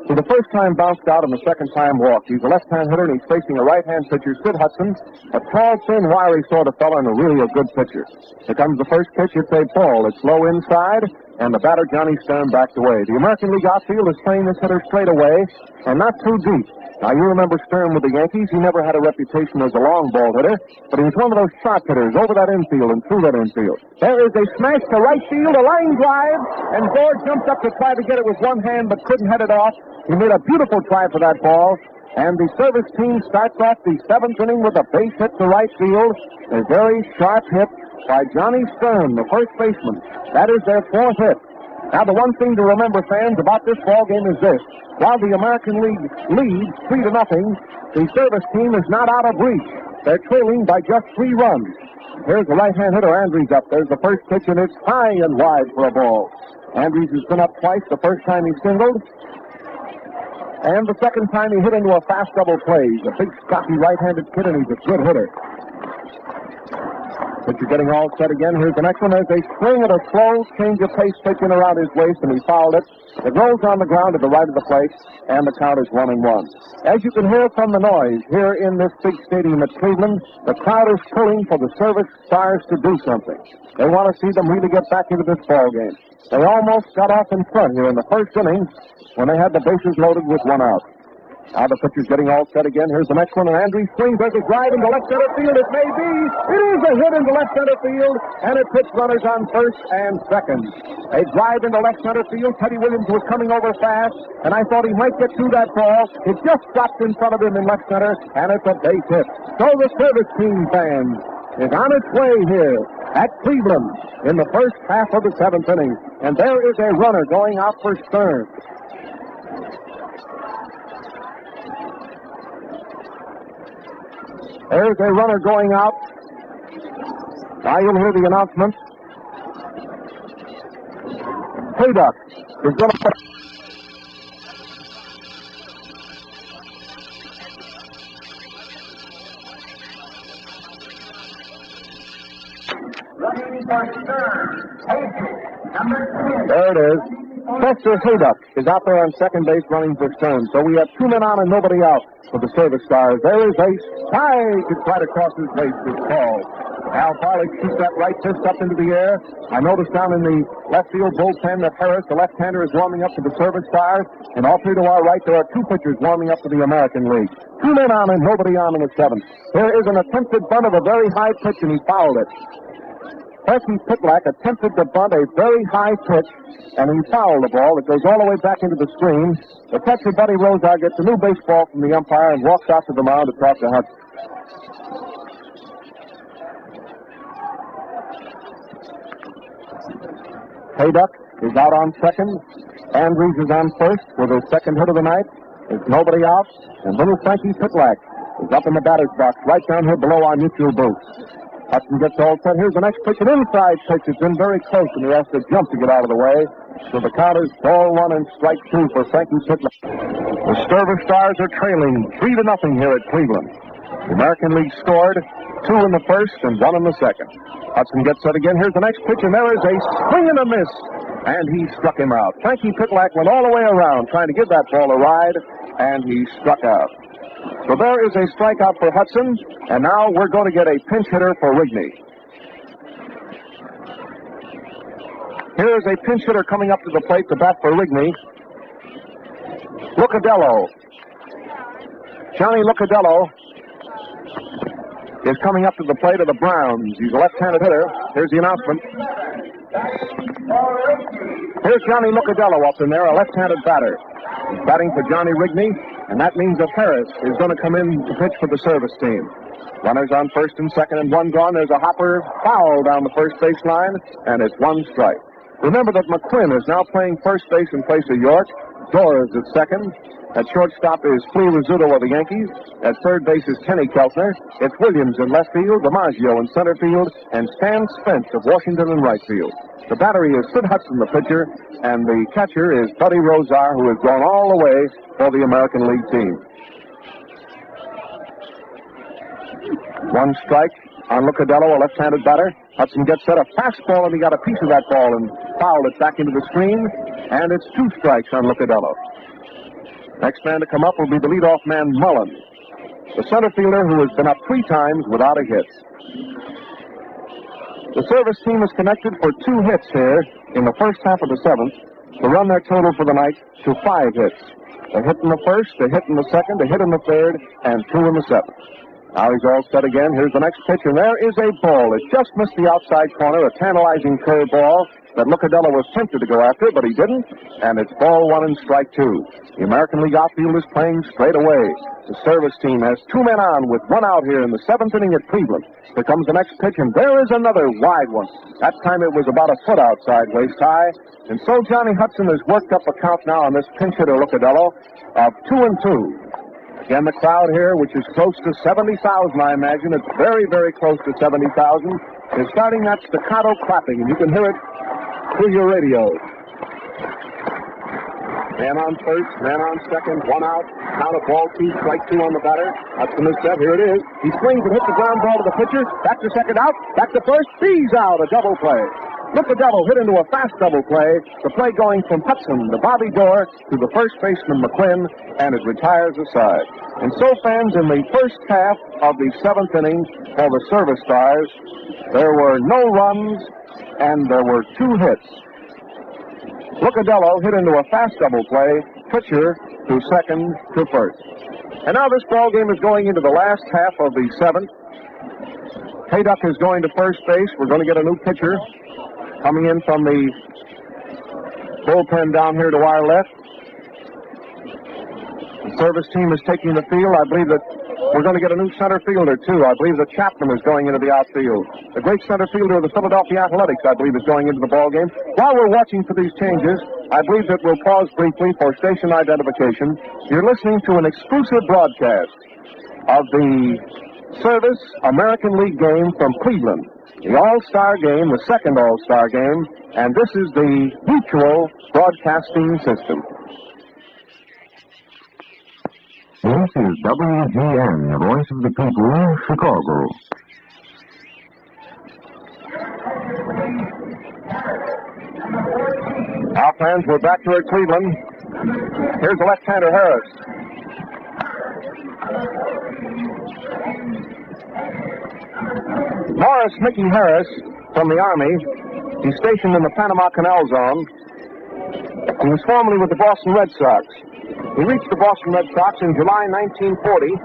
who the first time bounced out and the second time walked. He's a left-hand hitter, and he's facing a right-hand pitcher, Sid Hudson, a tall, thin, wiry sort of fella, and really a good pitcher. Here comes the first pitch. It's a ball. It's low inside, and the batter, Johnny Stern, backed away. The American League outfield is playing this hitter straight away, and not too deep. Now, you remember Stern with the Yankees. He never had a reputation as a long ball hitter, but he was one of those shot hitters over that infield and through that infield. There is a smash to right field, a line drive, and Dorr jumped up to try to get it with one hand, but couldn't head it off. He made a beautiful try for that ball, and the service team starts off the seventh inning with a base hit to right field, a very sharp hit by Johnny Stern, the first baseman. That is their fourth hit. Now, the one thing to remember, fans, about this ball game is this. While the American League leads 3-0, the service team is not out of reach. They're trailing by just 3 runs. Here's the right-hand hitter, Andrews, up. There's the first pitch, and it's high and wide for a ball. Andrews has been up twice. The first time he singled, and the second time he hit into a fast double play. He's a big, stocky right-handed kid, and he's a good hitter. Pitcher getting all set again. Here's the next one. There's a swing at a slow change of pace pitch in around his waist, and he fouled it. It rolls on the ground to the right of the plate, and the count is 1-1. As you can hear from the noise here in this big stadium at Cleveland, the crowd is pulling for the service stars to do something. They want to see them really get back into this ball game. They almost got off in front here in the first inning when they had the bases loaded with 1 out. Now the pitcher's getting all set again. Here's the next one, and Andrews swings. There's a drive into left center field. It may be. It is a hit into left center field, and it puts runners on first and second. A drive into left center field. Teddy Williams was coming over fast, and I thought he might get through that ball. It just dropped in front of him in left center, and it's a base hit. So the service team, fans, is on its way here at Cleveland in the first half of the 7th inning. And there is a runner going out for Stern. There's a runner going out. Now you'll hear the announcement. Hayduck is going to... There it is. Chester Hayduck is out there on second base running for Stern. So we have 2 men on and nobody out for the service stars. There is a strike. It's right across his face. It's called. Al Farley shoots that right fist up into the air. I noticed down in the left field bullpen that Harris, the left-hander, is warming up for the service stars. And off here to our right, there are 2 pitchers warming up for the American League. 2 men on and nobody on in the 7th. There is an attempted bunt of a very high pitch, and he fouled it. Percy Pitlack attempted to bunt a very high pitch, and he fouled the ball. It goes all the way back into the screen. The catcher, Buddy Rozar, gets a new baseball from the umpire and walks out to the mound to talk to Hudson. Hayduck is out on second. Andrews is on first with his second hit of the night. There's nobody out, and little Frankie Pitlack is up in the batter's box right down here below our neutral booth. Hudson gets all set. Here's the next pitch, an inside pitch. It's in very close, and he has to jump to get out of the way. So the count is ball 1 and strike 2 for Frankie Pitlack. The service stars are trailing 3-0 here at Cleveland. The American League scored 2 in the first and 1 in the second. Hudson gets set again. Here's the next pitch, and there is a swing and a miss. And he struck him out. Frankie Pitlack went all the way around trying to give that ball a ride, and he struck out. So there is a strikeout for Hudson, and now we're going to get a pinch hitter for Rigney. Here is a pinch hitter coming up to the plate to bat for Rigney. Lucadello. Johnny Lucadello is coming up to the plate of the Browns. He's a left-handed hitter. Here's the announcement. Here's Johnny Lucadello up in there, a left-handed batter. He's batting for Johnny Rigney. And that means that Harris is going to come in to pitch for the service team. Runners on first and second and one gone. There's a hopper foul down the first baseline, and it's one strike. Remember that McQuinn is now playing first base in place of York. Dorr is at second. At shortstop is Flea Rizzuto of the Yankees. At third base is Kenny Keltner. It's Williams in left field, DiMaggio in center field, and Stan Spence of Washington in right field. The battery is Sid Hudson, the pitcher, and the catcher is Buddy Rozar, who has gone all the way for the American League team. One strike on Lucadello, a left-handed batter. Hudson gets set, a fastball, and he got a piece of that ball and fouled it back into the screen, and it's 2 strikes on Lucadello. Next man to come up will be the leadoff man, Mullen, the center fielder who has been up 3 times without a hit. The service team is connected for 2 hits here in the first half of the 7th to run their total for the night to 5 hits. A hit in the first, a hit in the second, a hit in the third, and 2 in the 7th. Now he's all set again. Here's the next pitch, and there is a ball. It just missed the outside corner, a tantalizing curve ball that Lucadello was tempted to go after, but he didn't, and it's ball 1 and strike 2. The American League outfield is playing straight away. The service team has 2 men on with 1 out here in the 7th inning at Cleveland. Here comes the next pitch, and there is another wide one. That time it was about a foot outside, waist high. And so Johnny Hudson has worked up a count now on this pinch hitter Lucadello of 2-2. Again, the crowd here, which is close to 70,000, I imagine, it's very, very close to 70,000, is starting that staccato clapping, and you can hear it through your radio. Man on first, man on second, 1 out, count of ball 2, strike 2 on the batter. Hudson is set, here it is. He swings and hits the ground ball to the pitcher, back to second out, back to first, he's out, a double play. Lucadello hit into a fast double play. The play going from Hudson to Bobby Dorr to the first baseman McQuinn, and it retires the side. And so, fans, in the first half of the 7th inning for the Service Stars, there were no runs and there were 2 hits. Lucadello hit into a fast double play, pitcher to second to first. And now this ball game is going into the last half of the 7th. Hayduck is going to first base. We're going to get a new pitcher coming in from the bullpen down here to our left. The service team is taking the field. I believe that we're going to get a new center fielder, too. I believe that Chapman is going into the outfield. The great center fielder of the Philadelphia Athletics, I believe, is going into the ball game. While we're watching for these changes, I believe that we'll pause briefly for station identification. You're listening to an exclusive broadcast of the Service American League game from Cleveland. The All-Star game, the second All-Star game, and this is the Mutual Broadcasting System. This is WGN, the voice of the people, Chicago. Now, fans, we're back here at Cleveland. Here's the left-hander Harris. Morris Mickey Harris from the Army. He's stationed in the Panama Canal Zone. He was formerly with the Boston Red Sox. He reached the Boston Red Sox in July 1940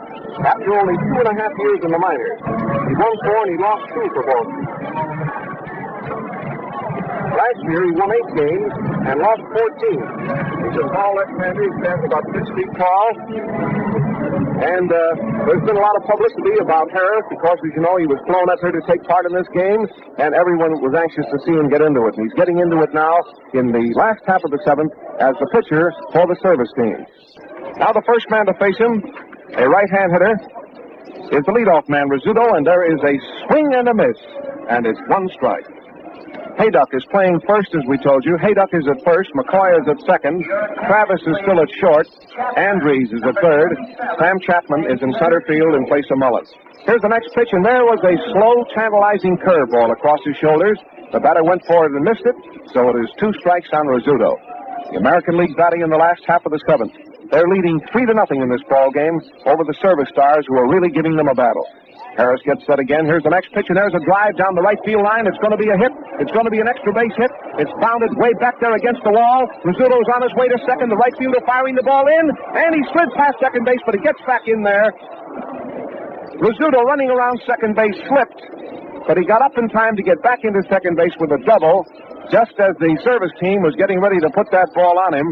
after only 2.5 years in the minors. He won 4 and he lost 2 for Boston. Last year he won 8 games and lost 14. He's a tall left-hander. He stands about 6 feet tall. And there's been a lot of publicity about Harris because, as you know, he was flown up here to take part in this game, and everyone was anxious to see him get into it. And he's getting into it now in the last half of the 7th as the pitcher for the service team. Now the first man to face him, a right-hand hitter, is the leadoff man, Rizzuto, and there is a swing and a miss, and it's 1 strike. Hayduck is playing first, as we told you. Hayduck is at first. McCoy is at second. Travis is still at short. Andrews is at third. Sam Chapman is in center field in place of Mullen. Here's the next pitch, and there was a slow, tantalizing curveball across his shoulders. The batter went for it and missed it, so it is 2 strikes on Rizzuto. The American League batting in the last half of the 7th. They're leading 3-0 in this ball game over the Service Stars, who are really giving them a battle. Harris gets set again. Here's the next pitch, and there's a drive down the right field line. It's going to be a hit. It's going to be an extra base hit. It's bounded way back there against the wall. Rizzuto's on his way to second. The right fielder firing the ball in, and he slid past second base, but he gets back in there. Rizzuto running around second base slipped but he got up in time to get back into second base with a double. Just as the service team was getting ready to put that ball on him,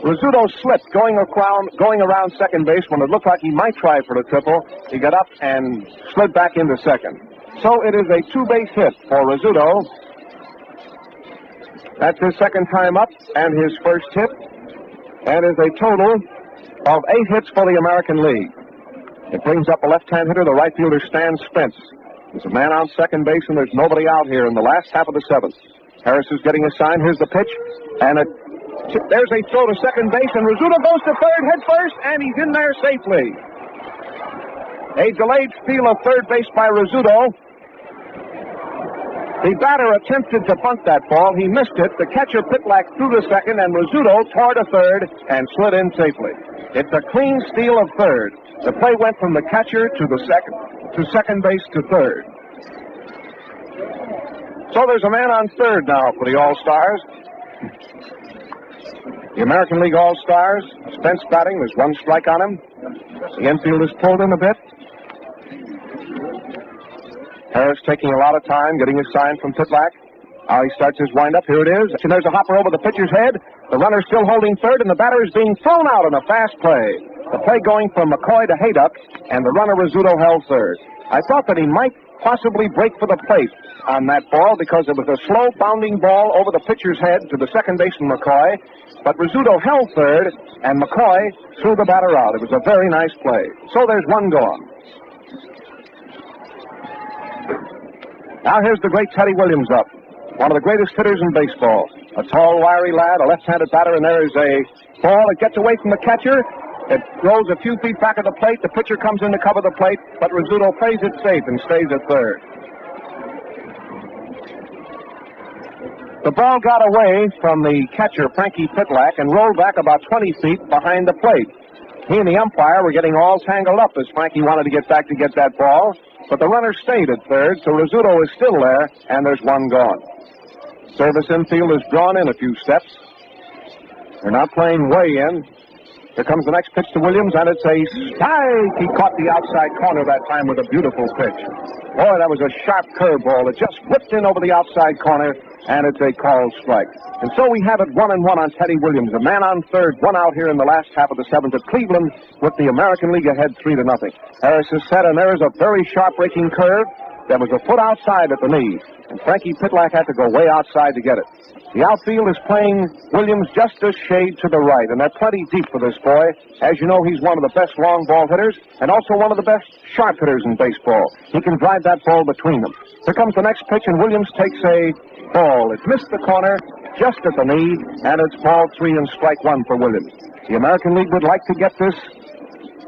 Rizzuto slipped going around second base when it looked like he might try for the triple. He got up and slid back into second. So it is a two-base hit for Rizzuto. That's his second time up and his first hit. And is a total of 8 hits for the American League. It brings up a left-hand hitter, the right fielder Stan Spence. There's a man on second base, and there's nobody out here in the last half of the seventh. Harris is getting a sign. Here's the pitch. And there's a throw to second base, and Rizzuto goes to third, head first, and he's in there safely. A delayed steal of third base by Rizzuto. The batter attempted to bunt that ball. He missed it. The catcher Pitlack threw to second, and Rizzuto tore to third and slid in safely. It's a clean steal of third. The play went from the catcher to second base to third. So there's a man on third now for the All-Stars. The American League All-Stars. Spence batting. There's one strike on him. The infield is pulled in a bit. Harris taking a lot of time, getting his sign from Pitlack. Now he starts his windup. Here it is. And there's a hopper over the pitcher's head. The runner still holding third, and the batter is being thrown out in a fast play. The play going from McCoy to Hayduck, and the runner Rizzuto held third. I thought that he might possibly break for the plate on that ball because it was a slow bounding ball over the pitcher's head to the second baseman McCoy. But Rizzuto held third, and McCoy threw the batter out. It was a very nice play. So there's one gone. Now here's the great Teddy Williams up. One of the greatest hitters in baseball. A tall, wiry lad, a left-handed batter, and there is a ball that gets away from the catcher. It rolls a few feet back of the plate. The pitcher comes in to cover the plate, but Rizzuto plays it safe and stays at third. The ball got away from the catcher, Frankie Pitlack, and rolled back about 20 feet behind the plate. He and the umpire were getting all tangled up as Frankie wanted to get back to get that ball, but the runner stayed at third, so Rizzuto is still there, and there's one gone. Service infield is drawn in a few steps. They're not playing way in. Here comes the next pitch to Williams, and it's a strike. He caught the outside corner that time with a beautiful pitch. Boy, that was a sharp curveball. It just whipped in over the outside corner, and it's a called strike. And so we have it 1-1 on Teddy Williams. A man on third, one out here in the last half of the seventh at Cleveland with the American League ahead 3-0. Harris is set, and there is a very sharp breaking curve. There was a foot outside at the knee, and Frankie Pitlack had to go way outside to get it. The outfield is playing Williams just a shade to the right, and they're plenty deep for this boy. As you know, he's one of the best long ball hitters and also one of the best sharp hitters in baseball. He can drive that ball between them. Here comes the next pitch, and Williams takes a ball. It missed the corner just at the knee, and it's ball 3 and strike 1 for Williams. The American League would like to get this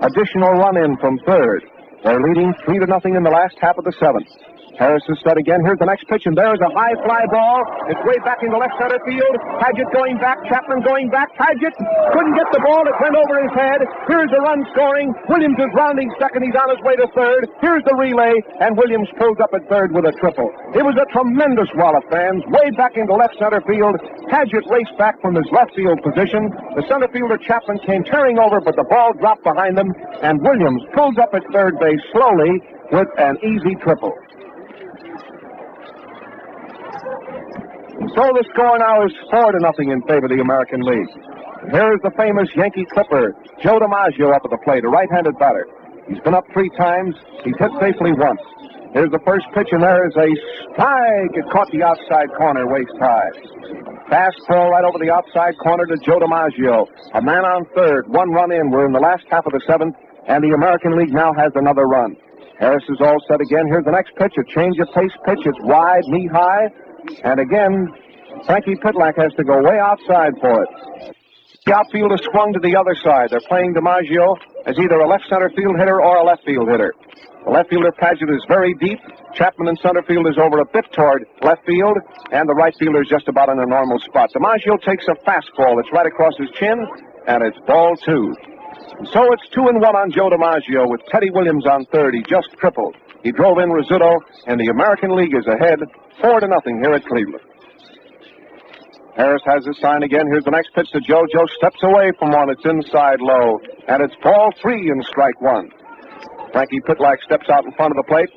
additional run in from third. They're leading 3-0 in the last half of the seventh. Harris is set again. Here's the next pitch, and there's a high fly ball. It's way back into left center field. Paget going back. Chapman going back. Paget couldn't get the ball. It went over his head. Here's the run scoring. Williams is rounding second. He's on his way to third. Here's the relay, and Williams pulls up at third with a triple. It was a tremendous wallop, fans. Way back into left center field. Paget raced back from his left field position. The center fielder Chapman came tearing over, but the ball dropped behind them, and Williams pulls up at third base slowly with an easy triple. So the score now is 4-0 in favor of the American League. Here is the famous Yankee Clipper, Joe DiMaggio, up at the plate, a right-handed batter. He's been up 3 times. He's hit safely once. Here's the first pitch, and there is a strike. It caught the outside corner, waist high. Fastball right over the outside corner to Joe DiMaggio. A man on third, 1 run in. We're in the last half of the seventh, and the American League now has another run. Harris is all set again. Here's the next pitch, a change of pace pitch. It's wide, knee-high. And again, Frankie Pitlack has to go way outside for it. The outfield is swung to the other side. They're playing DiMaggio as either a left center field hitter or a left field hitter. The left fielder, Paget, is very deep. Chapman in center field is over a bit toward left field, and the right fielder is just about in a normal spot. DiMaggio takes a fastball. It's right across his chin, and it's ball 2. And so it's 2-1 on Joe DiMaggio with Teddy Williams on third. He just tripled. He drove in Rizzuto, and the American League is ahead 4-0 here at Cleveland. Harris has his sign again. Here's the next pitch to Joe. Joe steps away from one. It's inside low, and it's ball 3 and strike 1. Frankie Pitlack steps out in front of the plate.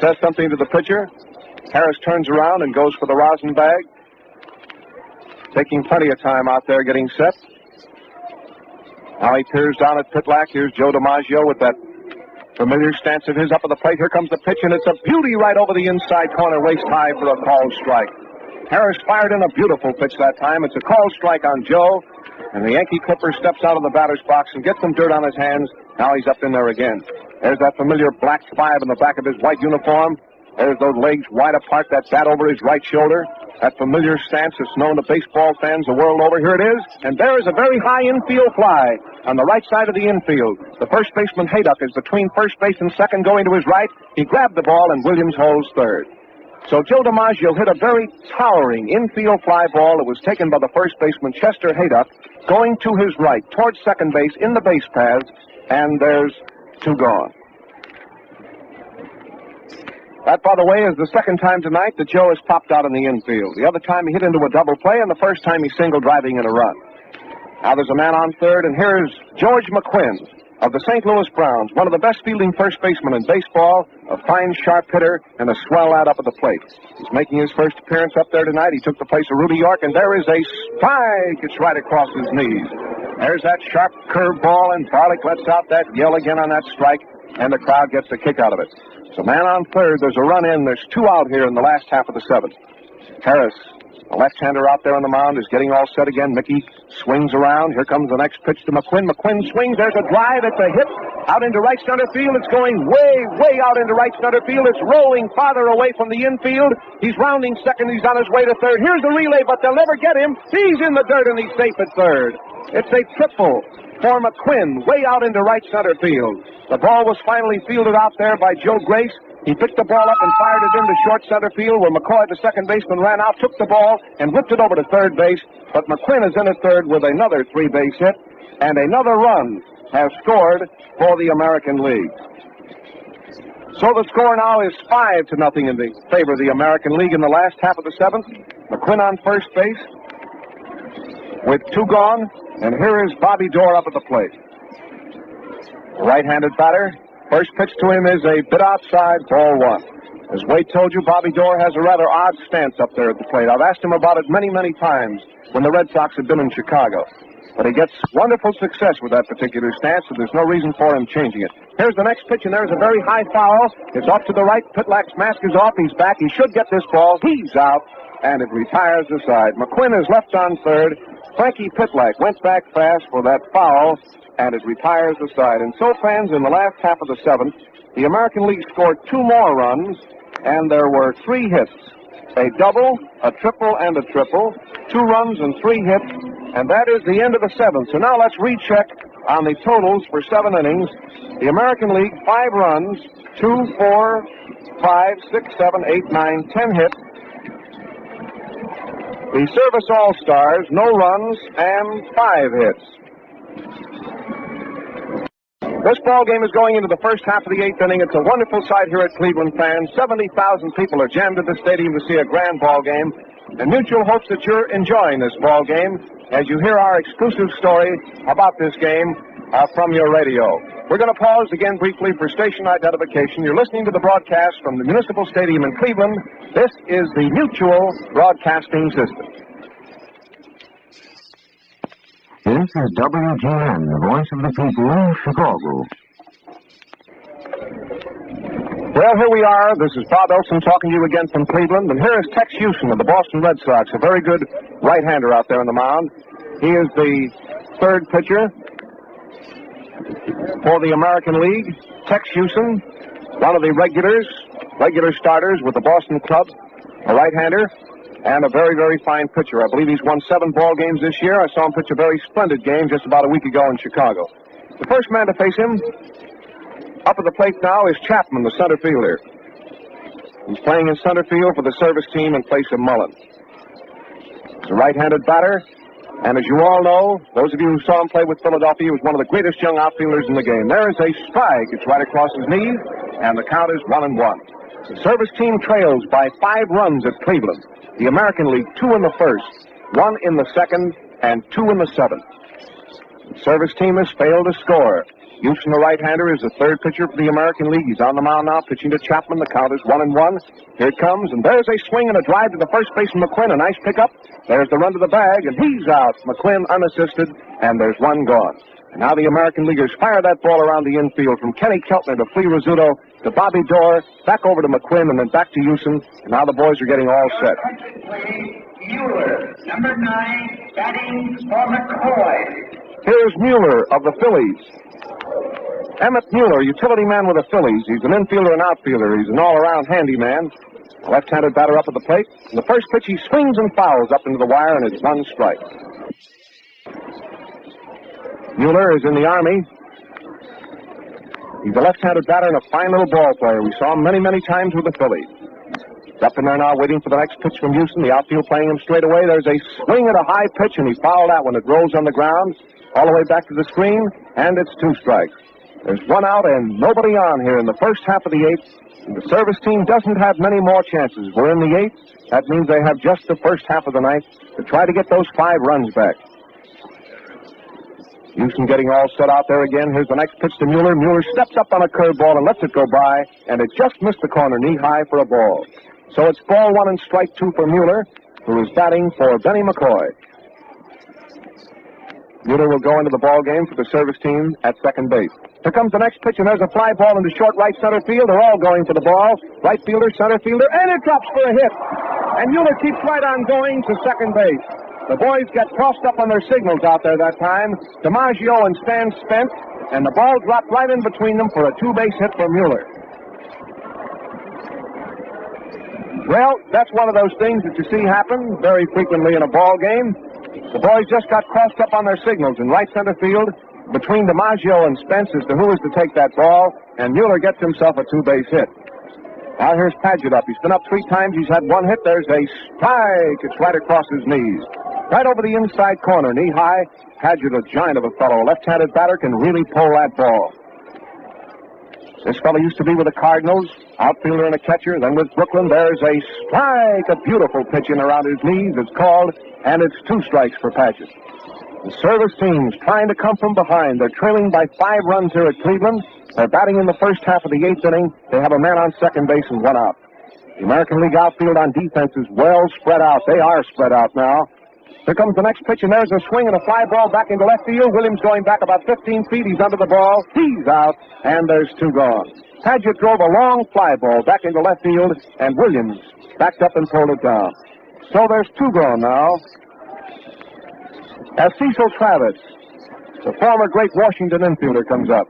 says something to the pitcher. Harris turns around and goes for the rosin bag, taking plenty of time out there getting set. Now he peers down at Pitlack. Here's Joe DiMaggio with that familiar stance of his up at the plate. Here comes the pitch, and it's a beauty right over the inside corner, waist high for a called strike. Harris fired in a beautiful pitch that time. It's a called strike on Joe, and the Yankee Clipper steps out of the batter's box and gets some dirt on his hands. Now he's up in there again. There's that familiar black 5 in the back of his white uniform. There's those legs wide apart, that bat over his right shoulder. That familiar stance that's known to baseball fans the world over. Here it is, and there is a very high infield fly on the right side of the infield. The first baseman, Hayduck, is between first base and second going to his right. He grabbed the ball, and Williams holds third. So Joe DiMaggio hit a very towering infield fly ball that was taken by the first baseman, Chester Hayduck, going to his right, towards second base in the base paths, and there's 2 gone. That, by the way, is the second time tonight that Joe has popped out in the infield. The other time he hit into a double play, and the first time he singled driving in a run. Now there's a man on third, and here's George McQuinn of the St. Louis Browns, one of the best fielding first basemen in baseball, a fine, sharp hitter, and a swell lad up at the plate. He's making his first appearance up there tonight. He took the place of Rudy York, and there is a strike. It's right across his knees. There's that sharp curve ball, and Barlick lets out that yell again on that strike, and the crowd gets a kick out of it. So man on third, there's a run in. There's 2 out here in the last half of the 7th. Harris, the left-hander out there on the mound, is getting all set again. Mickey swings around. Here comes the next pitch to McQuinn. McQuinn swings. There's a drive. It's a hit out into right center field. It's going way, way out into right center field. It's rolling farther away from the infield. He's rounding second. He's on his way to third. Here's the relay, but they'll never get him. He's in the dirt, and he's safe at third. It's a triple for McQuinn, way out into right center field. The ball was finally fielded out there by Joe Grace. He picked the ball up and fired it into short center field, where McCoy, the second baseman, ran out, took the ball, and whipped it over to third base. But McQuinn is in at third with another 3-base hit, and another run has scored for the American League. So the score now is 5-0 in the favor of the American League in the last half of the 7th. McQuinn on first base with 2 gone, and here is Bobby Dorr up at the plate. Right-handed batter. First pitch to him is a bit outside, ball 1. As Waite told you, Bobby Dorr has a rather odd stance up there at the plate. I've asked him about it many, many times when the Red Sox have been in Chicago. But he gets wonderful success with that particular stance, so there's no reason for him changing it. Here's the next pitch, and there's a very high foul. It's off to the right. Pitlack's mask is off. He's back. He should get this ball. He's out, and it retires the side. McQuinn is left on third. Frankie Pitlack went back fast for that foul, and it retires the side. And so, fans, in the last half of the 7th, the American League scored 2 more runs, and there were 3 hits. A double, a triple, and a triple. 2 runs and 3 hits, and that is the end of the 7th. So now let's recheck on the totals for 7 innings. The American League, 5 runs, 2, 4, 5, 6, 7, 8, 9, 10 hits. The Service All-Stars, no runs and 5 hits. This ball game is going into the first half of the 8th inning. It's a wonderful sight here at Cleveland, fans. 70,000 people are jammed at the stadium to see a grand ball game. And Mutual hopes that you're enjoying this ball game as you hear our exclusive story about this game from your radio. We're going to pause again briefly for station identification. You're listening to the broadcast from the Municipal Stadium in Cleveland. This is the Mutual Broadcasting System. This is WGN, the voice of the people, Chicago. Well, here we are. This is Bob Elson talking to you again from Cleveland. And here is Tex Houston of the Boston Red Sox, a very good right-hander out there on the mound. He is the 3rd pitcher for the American League. Tex Houston, one of the regular starters with the Boston club, a right-hander, and a very, very fine pitcher. I believe he's won 7 ball games this year. I saw him pitch a very splendid game just about a week ago in Chicago. The first man to face him up at the plate now is Chapman, the center fielder. He's playing in center field for the service team in place of Mullen. He's a right-handed batter, and as you all know, those of you who saw him play with Philadelphia, he was one of the greatest young outfielders in the game. There is a strike. It's right across his knees, and the count is 1-1. The service team trails by 5 runs at Cleveland. The American League, 2 in the first, 1 in the second, and 2 in the 7th. The service team has failed to score. Houston, the right-hander, is the third pitcher for the American League. He's on the mound now, pitching to Chapman. The count is 1-1. Here it comes, and there's a swing and a drive to the first baseman, McQuinn. A nice pickup. There's the run to the bag, and he's out. McQuinn unassisted, and there's one gone. And now the American Leaguers fire that ball around the infield from Kenny Keltner to Flea Rizzuto to Bobby Dorr, back over to McQuinn, and then back to Houston. And now the boys are getting all set. Mueller, number 9, batting for McCoy. Here's Mueller of the Phillies. Emmett Mueller, utility man with the Phillies. He's an infielder and outfielder. He's an all-around handyman. Left-handed batter up at the plate. In the first pitch, he swings and fouls up into the wire, and it's one strike. Mueller is in the Army. He's a left-handed batter and a fine little ball player. We saw him many, many times with the Phillies. He's up in there now waiting for the next pitch from Houston. The outfield playing him straight away. There's a swing at a high pitch, and he fouled that one. It rolls on the ground all the way back to the screen, and it's 2 strikes. There's one out and nobody on here in the first half of the 8th. The service team doesn't have many more chances. We're in the 8th. That means they have just the first half of the 9th to try to get those 5 runs back. Houston getting all set out there again. Here's the next pitch to Mueller. Mueller steps up on a curveball and lets it go by, and it just missed the corner knee-high for a ball. So it's ball 1 and strike 2 for Mueller, who is batting for Benny McCoy. Mueller will go into the ball game for the service team at second base. Here comes the next pitch, and there's a fly ball into short right center field. They're all going for the ball. Right fielder, center fielder, and it drops for a hit. And Mueller keeps right on going to second base. The boys get crossed up on their signals out there that time. DiMaggio and Stan Spence, and the ball dropped right in between them for a 2-base hit for Mueller. Well, that's one of those things that you see happen very frequently in a ball game. The boys just got crossed up on their signals in right center field between DiMaggio and Spence as to who is to take that ball, and Mueller gets himself a 2-base hit. Now here's Paget up. He's been up 3 times. He's had 1 hit. There's a strike. It's right across his knees. Right over the inside corner, knee-high. Paget, a giant of a fellow. A left-handed batter can really pull that ball. This fellow used to be with the Cardinals, outfielder and a catcher. Then with Brooklyn, there's a strike. A beautiful pitch in around his knees. It's called, and it's 2 strikes for Paget. The service team's trying to come from behind. They're trailing by 5 runs here at Cleveland. They're batting in the first half of the 8th inning. They have a man on second base and 1 out. The American League outfield on defense is well spread out. They are spread out now. Here comes the next pitch, and there's a swing and a fly ball back into left field. Williams going back about 15 feet. He's under the ball. He's out, and there's 2 gone. Paget drove a long fly ball back into left field, and Williams backed up and pulled it down. So there's 2 gone now. As Cecil Travis, the former great Washington infielder, comes up.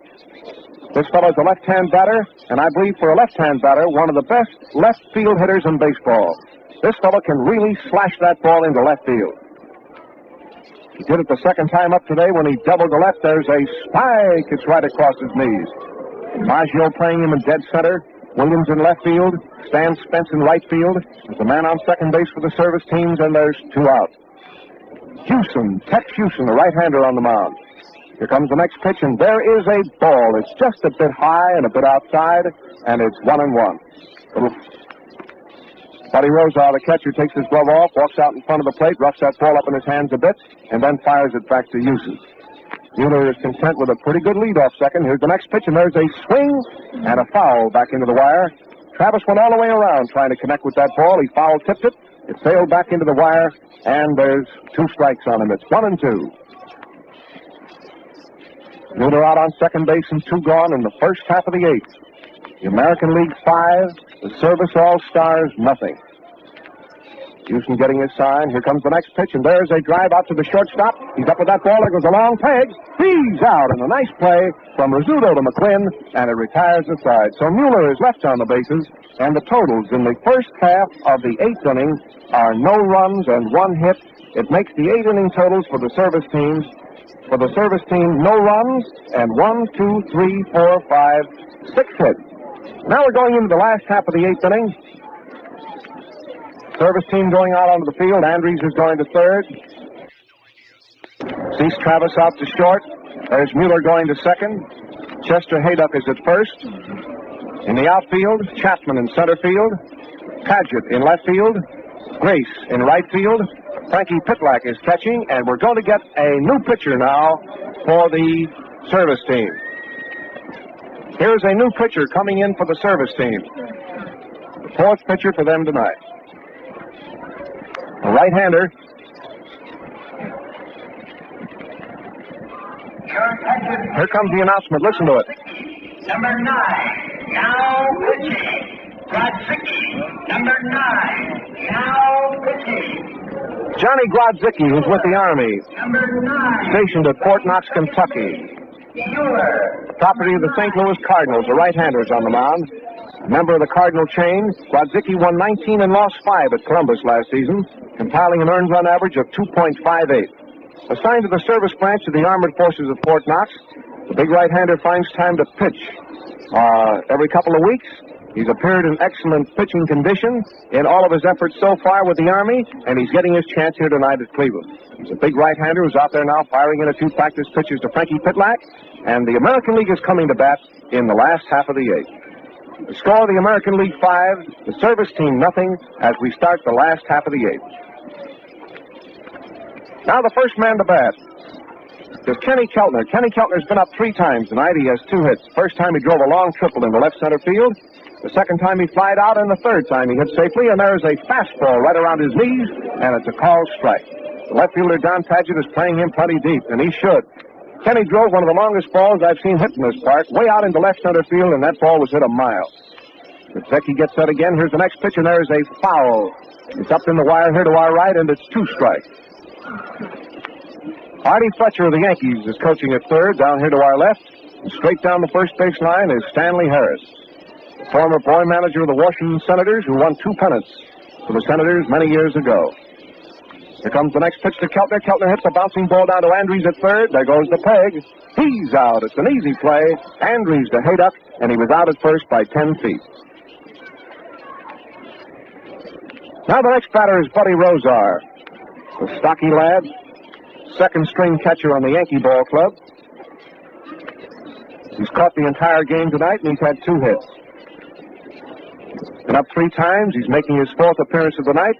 This fellow's a left-hand batter, and I believe for a left-hand batter, one of the best left field hitters in baseball. This fellow can really slash that ball into left field. He did it the second time up today when he doubled to left. There's a spike. It's right across his knees. Maggio playing him in dead center. Williams in left field. Stan Spence in right field. There's a man on second base for the service teams, and there's 2 out. Tex Houston, the right-hander on the mound. Here comes the next pitch, and there is a ball. It's just a bit high and a bit outside, and it's 1-1. Buddy Rosa, the catcher, takes his glove off, walks out in front of the plate, roughs that ball up in his hands a bit, and then fires it back to Houston. Mueller is content with a pretty good lead-off second. Here's the next pitch, and there's a swing and a foul back into the wire. Travis went all the way around trying to connect with that ball. He foul-tipped it. It sailed back into the wire, and there's 2 strikes on him. It's 1-2. Mueller out on second base and 2 gone in the first half of the 8th. The American League 5, the Service All-Stars nothing. Houston getting his sign. Here comes the next pitch, and there's a drive out to the shortstop. He's up with that ball. There goes a long peg. He's out, and a nice play from Rizzuto to McQuinn, and it retires the side. So Mueller is left on the bases, and the totals in the first half of the 8th inning are no runs and 1 hit. It makes the 8-inning totals for the service teams. For the service team, no runs and 1, 2, 3, 4, 5, 6 hits. Now we're going into the last half of the 8th inning. Service team going out onto the field. Andrews is going to third. Cease Travis out to short. There's Mueller going to second. Chester Hayduck is at first. In the outfield, Chapman in center field. Paget in left field. Grace in right field. Frankie Pitlack is catching, and we're going to get a new pitcher now for the service team. Here's a new pitcher coming in for the service team. The fourth pitcher for them tonight. A right-hander. Here comes the announcement. Listen to it. Number 9, now pitching. Grodzicki. Number 9, now pitching. Johnny Grodzicki, who's with the Army, Number 9, stationed at Fort Knox, Kentucky. Property of the St. Louis Cardinals. The right-hander is on the mound. A member of the Cardinal chain, Grodzicki won 19 and lost 5 at Columbus last season, compiling an earned run average of 2.58. Assigned to the service branch of the Armored Forces of Fort Knox, the big right-hander finds time to pitch every couple of weeks. He's appeared in excellent pitching condition in all of his efforts so far with the Army, and he's getting his chance here tonight at Cleveland. He's a big right-hander who's out there now firing in a few practice pitches to Frankie Pitlack, and the American League is coming to bat in the last half of the 8th. The score of the American League 5, the service team nothing, as we start the last half of the 8th. Now the first man to bat is Kenny Keltner. Kenny Keltner's been up 3 times tonight. He has 2 hits. First time he drove a long triple into left center field. The second time he flied out, and the third time he hit safely, and there is a fastball right around his knees, and it's a called strike. The left fielder, Don Padgett, is playing him plenty deep, and he should. Kenny drove one of the longest balls I've seen hit in this park, way out into left center field, and that ball was hit a mile. Grodzicki gets set again. Here's the next pitch, and there is a foul. It's up in the wire here to our right, and it's 2 strikes. Artie Fletcher of the Yankees is coaching at third, down here to our left. And straight down the first base line is Stanley Harris, the former boy manager of the Washington Senators, who won 2 pennants for the Senators many years ago. Here comes the next pitch to Keltner. Keltner hits a bouncing ball down to Andrews at third. There goes the peg. He's out. It's an easy play. Andrews to Hayduck, and he was out at first by 10 feet. Now the next batter is Buddy Rozar, the stocky lad, second string catcher on the Yankee Ball Club. He's caught the entire game tonight, and he's had 2 hits. Been up 3 times. He's making his 4th appearance of the night.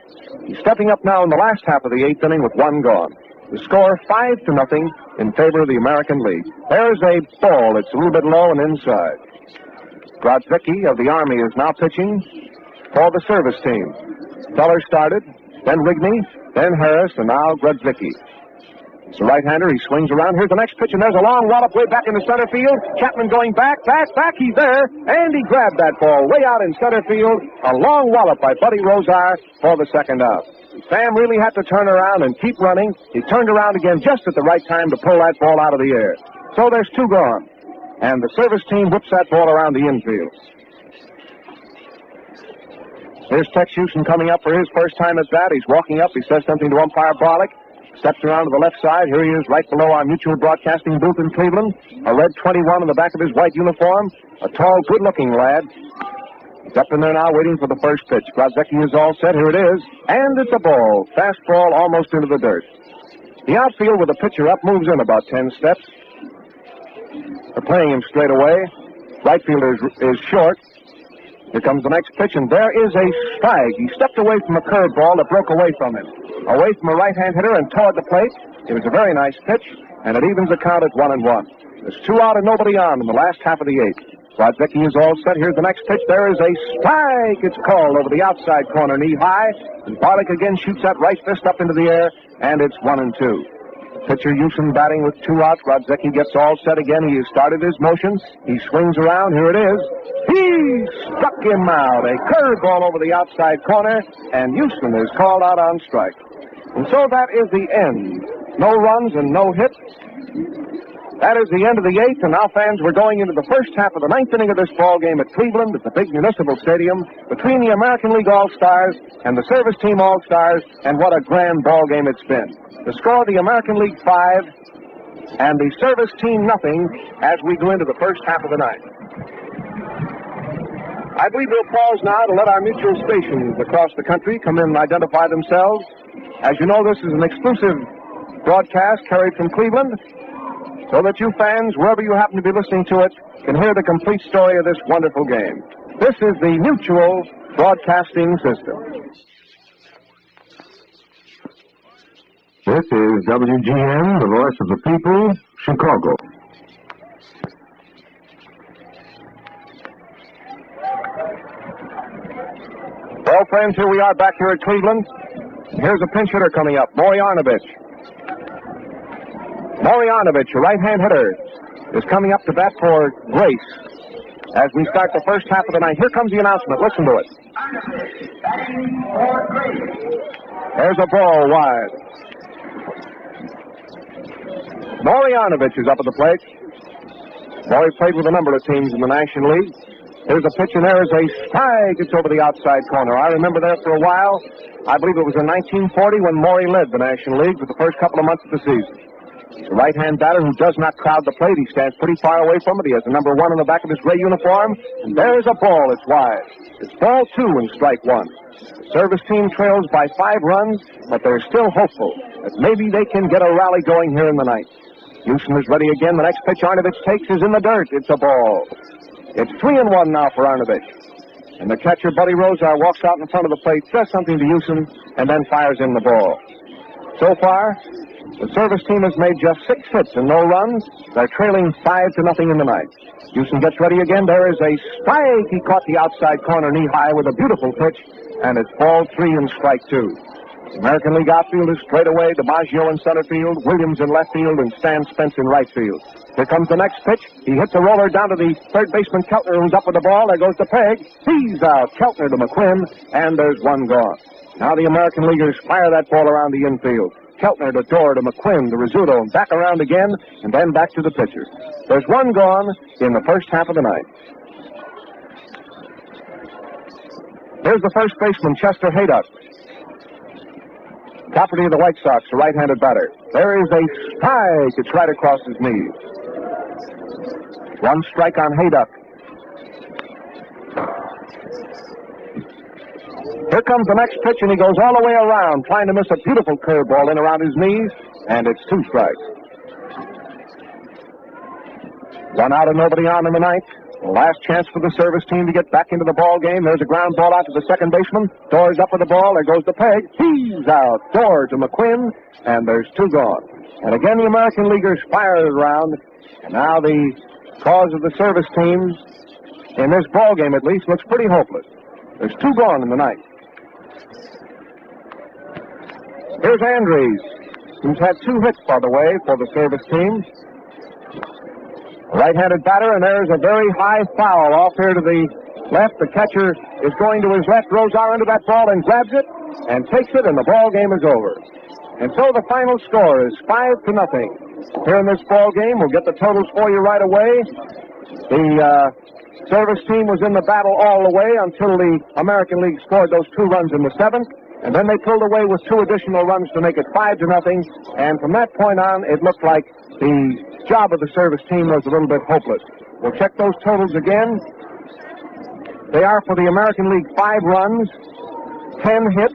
He's stepping up now in the last half of the 8th inning with 1 gone. The score 5-0 in favor of the American League. There's a ball. It's a little bit low and inside. Grodzicki of the Army is now pitching for the service team. Feller started, then Rigney, then Harris, and now Grodzicki. It's a right-hander. He swings around. Here's the next pitch, and there's a long wallop way back into center field. Chapman going back. He's there, and he grabbed that ball way out in center field. A long wallop by Buddy Rozar for the second out. Sam really had to turn around and keep running. He turned around again just at the right time to pull that ball out of the air. So there's 2 gone, and the service team whips that ball around the infield. Here's Tex Houston coming up for his first time at bat. He's walking up. He says something to umpire Barlick. Steps around to the left side. Here he is right below our Mutual Broadcasting booth in Cleveland. A red 21 on the back of his white uniform. A tall, good-looking lad. He's up in there now waiting for the first pitch. Grodzicki is all set. Here it is. And it's a ball. Fastball almost into the dirt. The outfield with the pitcher up moves in about 10 steps. They're playing him straight away. Right fielder is short. Here comes the next pitch, and there is a strike. He stepped away from a curveball that broke away from him. Away from a right-hand hitter and toward the plate. It was a very nice pitch, and it evens the count at 1-1. There's 2 out and nobody on in the last half of the 8th. Grodzicki is all set. Here's the next pitch. There is a strike. It's called over the outside corner, knee high. And Barlick again shoots that right fist up into the air, and it's 1-2. Pitcher Houston batting with 2 outs. Grodzicki gets all set again. He has started his motions. He swings around. Here it is. He struck him out. A curveball over the outside corner, and Houston is called out on strike. And so that is the end. No runs and no hits. That is the end of the 8th, and now, fans, we're going into the first half of the 9th inning of this ball game at Cleveland at the big municipal stadium between the American League All-Stars and the Service Team All-Stars, and what a grand ball game it's been. The score of the American League 5 and the Service Team nothing as we go into the first half of the 9th. I believe we'll pause now to let our mutual stations across the country come in and identify themselves. As you know, this is an exclusive broadcast carried from Cleveland, so that you fans, wherever you happen to be listening to it, can hear the complete story of this wonderful game. This is the Mutual Broadcasting System. This is WGN, the voice of the people, Chicago. friends, here we are back here at Cleveland. Here's a pinch hitter coming up, Maury Arnovich. Maury Arnovich, a right-hand hitter, is coming up to bat for Grace as we start the first half of the night. Here comes the announcement. Listen to it. There's a ball wide. Maury Arnovich is up at the plate. Maury played with a number of teams in the National League. Here's a pitch, and there is a strike. It's over the outside corner. I remember that for a while. I believe it was in 1940 when Maury led the National League for the first couple of months of the season. The right-hand batter who does not crowd the plate. He stands pretty far away from it. He has the number 1 on the back of his gray uniform. And there's a ball. It's wide. It's ball 2 and strike 1. The service team trails by 5 runs, but they're still hopeful that maybe they can get a rally going here in the ninth. Houston is ready again. The next pitch Arnovich takes is in the dirt. It's a ball. It's 3-1 now for Arnovich. And the catcher, Buddy Rosar, walks out in front of the plate, says something to Houston, and then fires in the ball. So far, the service team has made just 6 hits and no runs. They're trailing 5-0 in the ninth. Houston gets ready again. There is a strike. He caught the outside corner knee-high with a beautiful pitch, and it's ball 3 and strike 2. American League outfield is straight away. DiMaggio in center field, Williams in left field, and Stan Spence in right field. Here comes the next pitch. He hits a roller down to the third baseman, Keltner, who's up with the ball. There goes the peg. He's out. Keltner to McQuinn, and there's one gone. Now the American Leaguers fire that ball around the infield. Keltner to Dorr to McQuinn to Rizzuto, and back around again, and then back to the pitcher. There's one gone in the first half of the ninth. Here's the first baseman, Chester Hayduck. Property of the White Sox, a right-handed batter. There is a strike. It's right across his knees. One strike on Hayduck. Here comes the next pitch, and he goes all the way around, trying to miss a beautiful curveball in around his knees, and it's 2 strikes. 1 out and nobody on in the ninth. Last chance for the service team to get back into the ball game. There's a ground ball out to the second baseman. Dorr's up with the ball. There goes the peg. He's out. Dorr to McQuinn, and there's 2 gone. And again, the American Leaguers fire it around. And now the cause of the service teams, in this ball game at least, looks pretty hopeless. There's 2 gone in the ninth. Here's Andrews, who's had 2 hits, by the way, for the service team. Right-handed batter, and there's a very high foul off here to the left. The catcher is going to his left, Rosar into that ball and grabs it and takes it, and the ball game is over. And so the final score is 5-0. Here in this ball game, we'll get the totals for you right away. The service team was in the battle all the way until the American League scored those 2 runs in the 7th, and then they pulled away with 2 additional runs to make it 5-0. And from that point on, it looked like the job of the service team was a little bit hopeless. We'll check those totals again. They are for the American League 5 runs, 10 hits,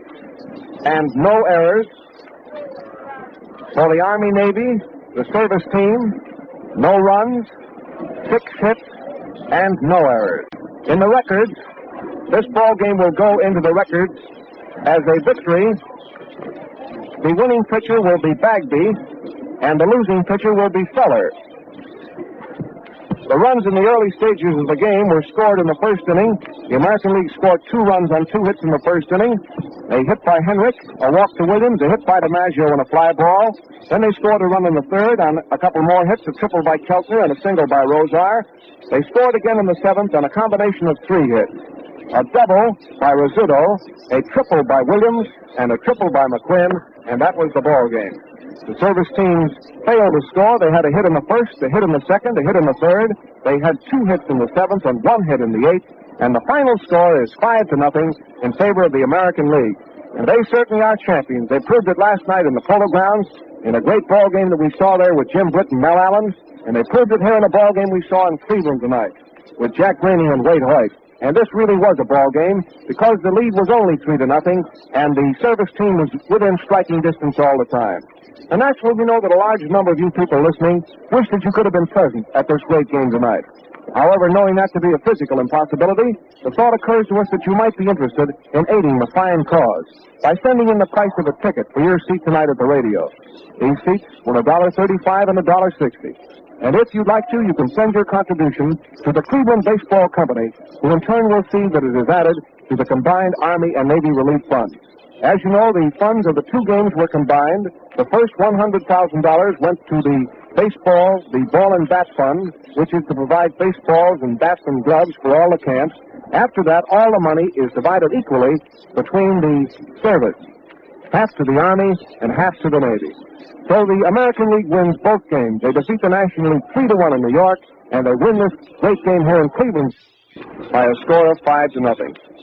and no errors. For the Army-Navy, the service team, no runs, 6 hits, and no errors. In the records, this ball game will go into the records as a victory. The winning pitcher will be Bagby, and the losing pitcher will be Feller. The runs in the early stages of the game were scored in the first inning. The American League scored 2 runs on 2 hits in the first inning. A hit by Henrik, a walk to Williams, a hit by DiMaggio, and a fly ball. Then they scored a run in the third on a couple more hits, a triple by Keltner and a single by Rosar. They scored again in the 7th on a combination of 3 hits. A double by Rizzuto, a triple by Williams, and a triple by McQuinn, and that was the ball game. The service teams failed to score. They had a hit in the first, a hit in the second, a hit in the third. They had 2 hits in the 7th and 1 hit in the 8th. And the final score is 5-0 in favor of the American League. And they certainly are champions. They proved it last night in the Polo Grounds in a great ball game that we saw there with Jim Britt and Mel Allen. And they proved it here in a ball game we saw in Cleveland tonight with Jack Graney and Waite Hoyt. And this really was a ball game because the lead was only 3-0, and the service team was within striking distance all the time. And naturally, we know that a large number of you people listening wish that you could have been present at this great game tonight. However, knowing that to be a physical impossibility, the thought occurs to us that you might be interested in aiding the fine cause by sending in the price of a ticket for your seat tonight at the radio. These seats were $1.35 and $1.60. And if you'd like to, you can send your contribution to the Cleveland Baseball Company, who in turn will see that it is added to the combined Army and Navy relief funds. As you know, the funds of the two games were combined. The first $100,000 went to the baseball, the ball and bat fund, which is to provide baseballs and bats and gloves for all the camps. After that, all the money is divided equally between the service, half to the Army and half to the Navy. So the American League wins both games. They defeat the National League 3-1 in New York, and they win this great game here in Cleveland by a score of 5-0.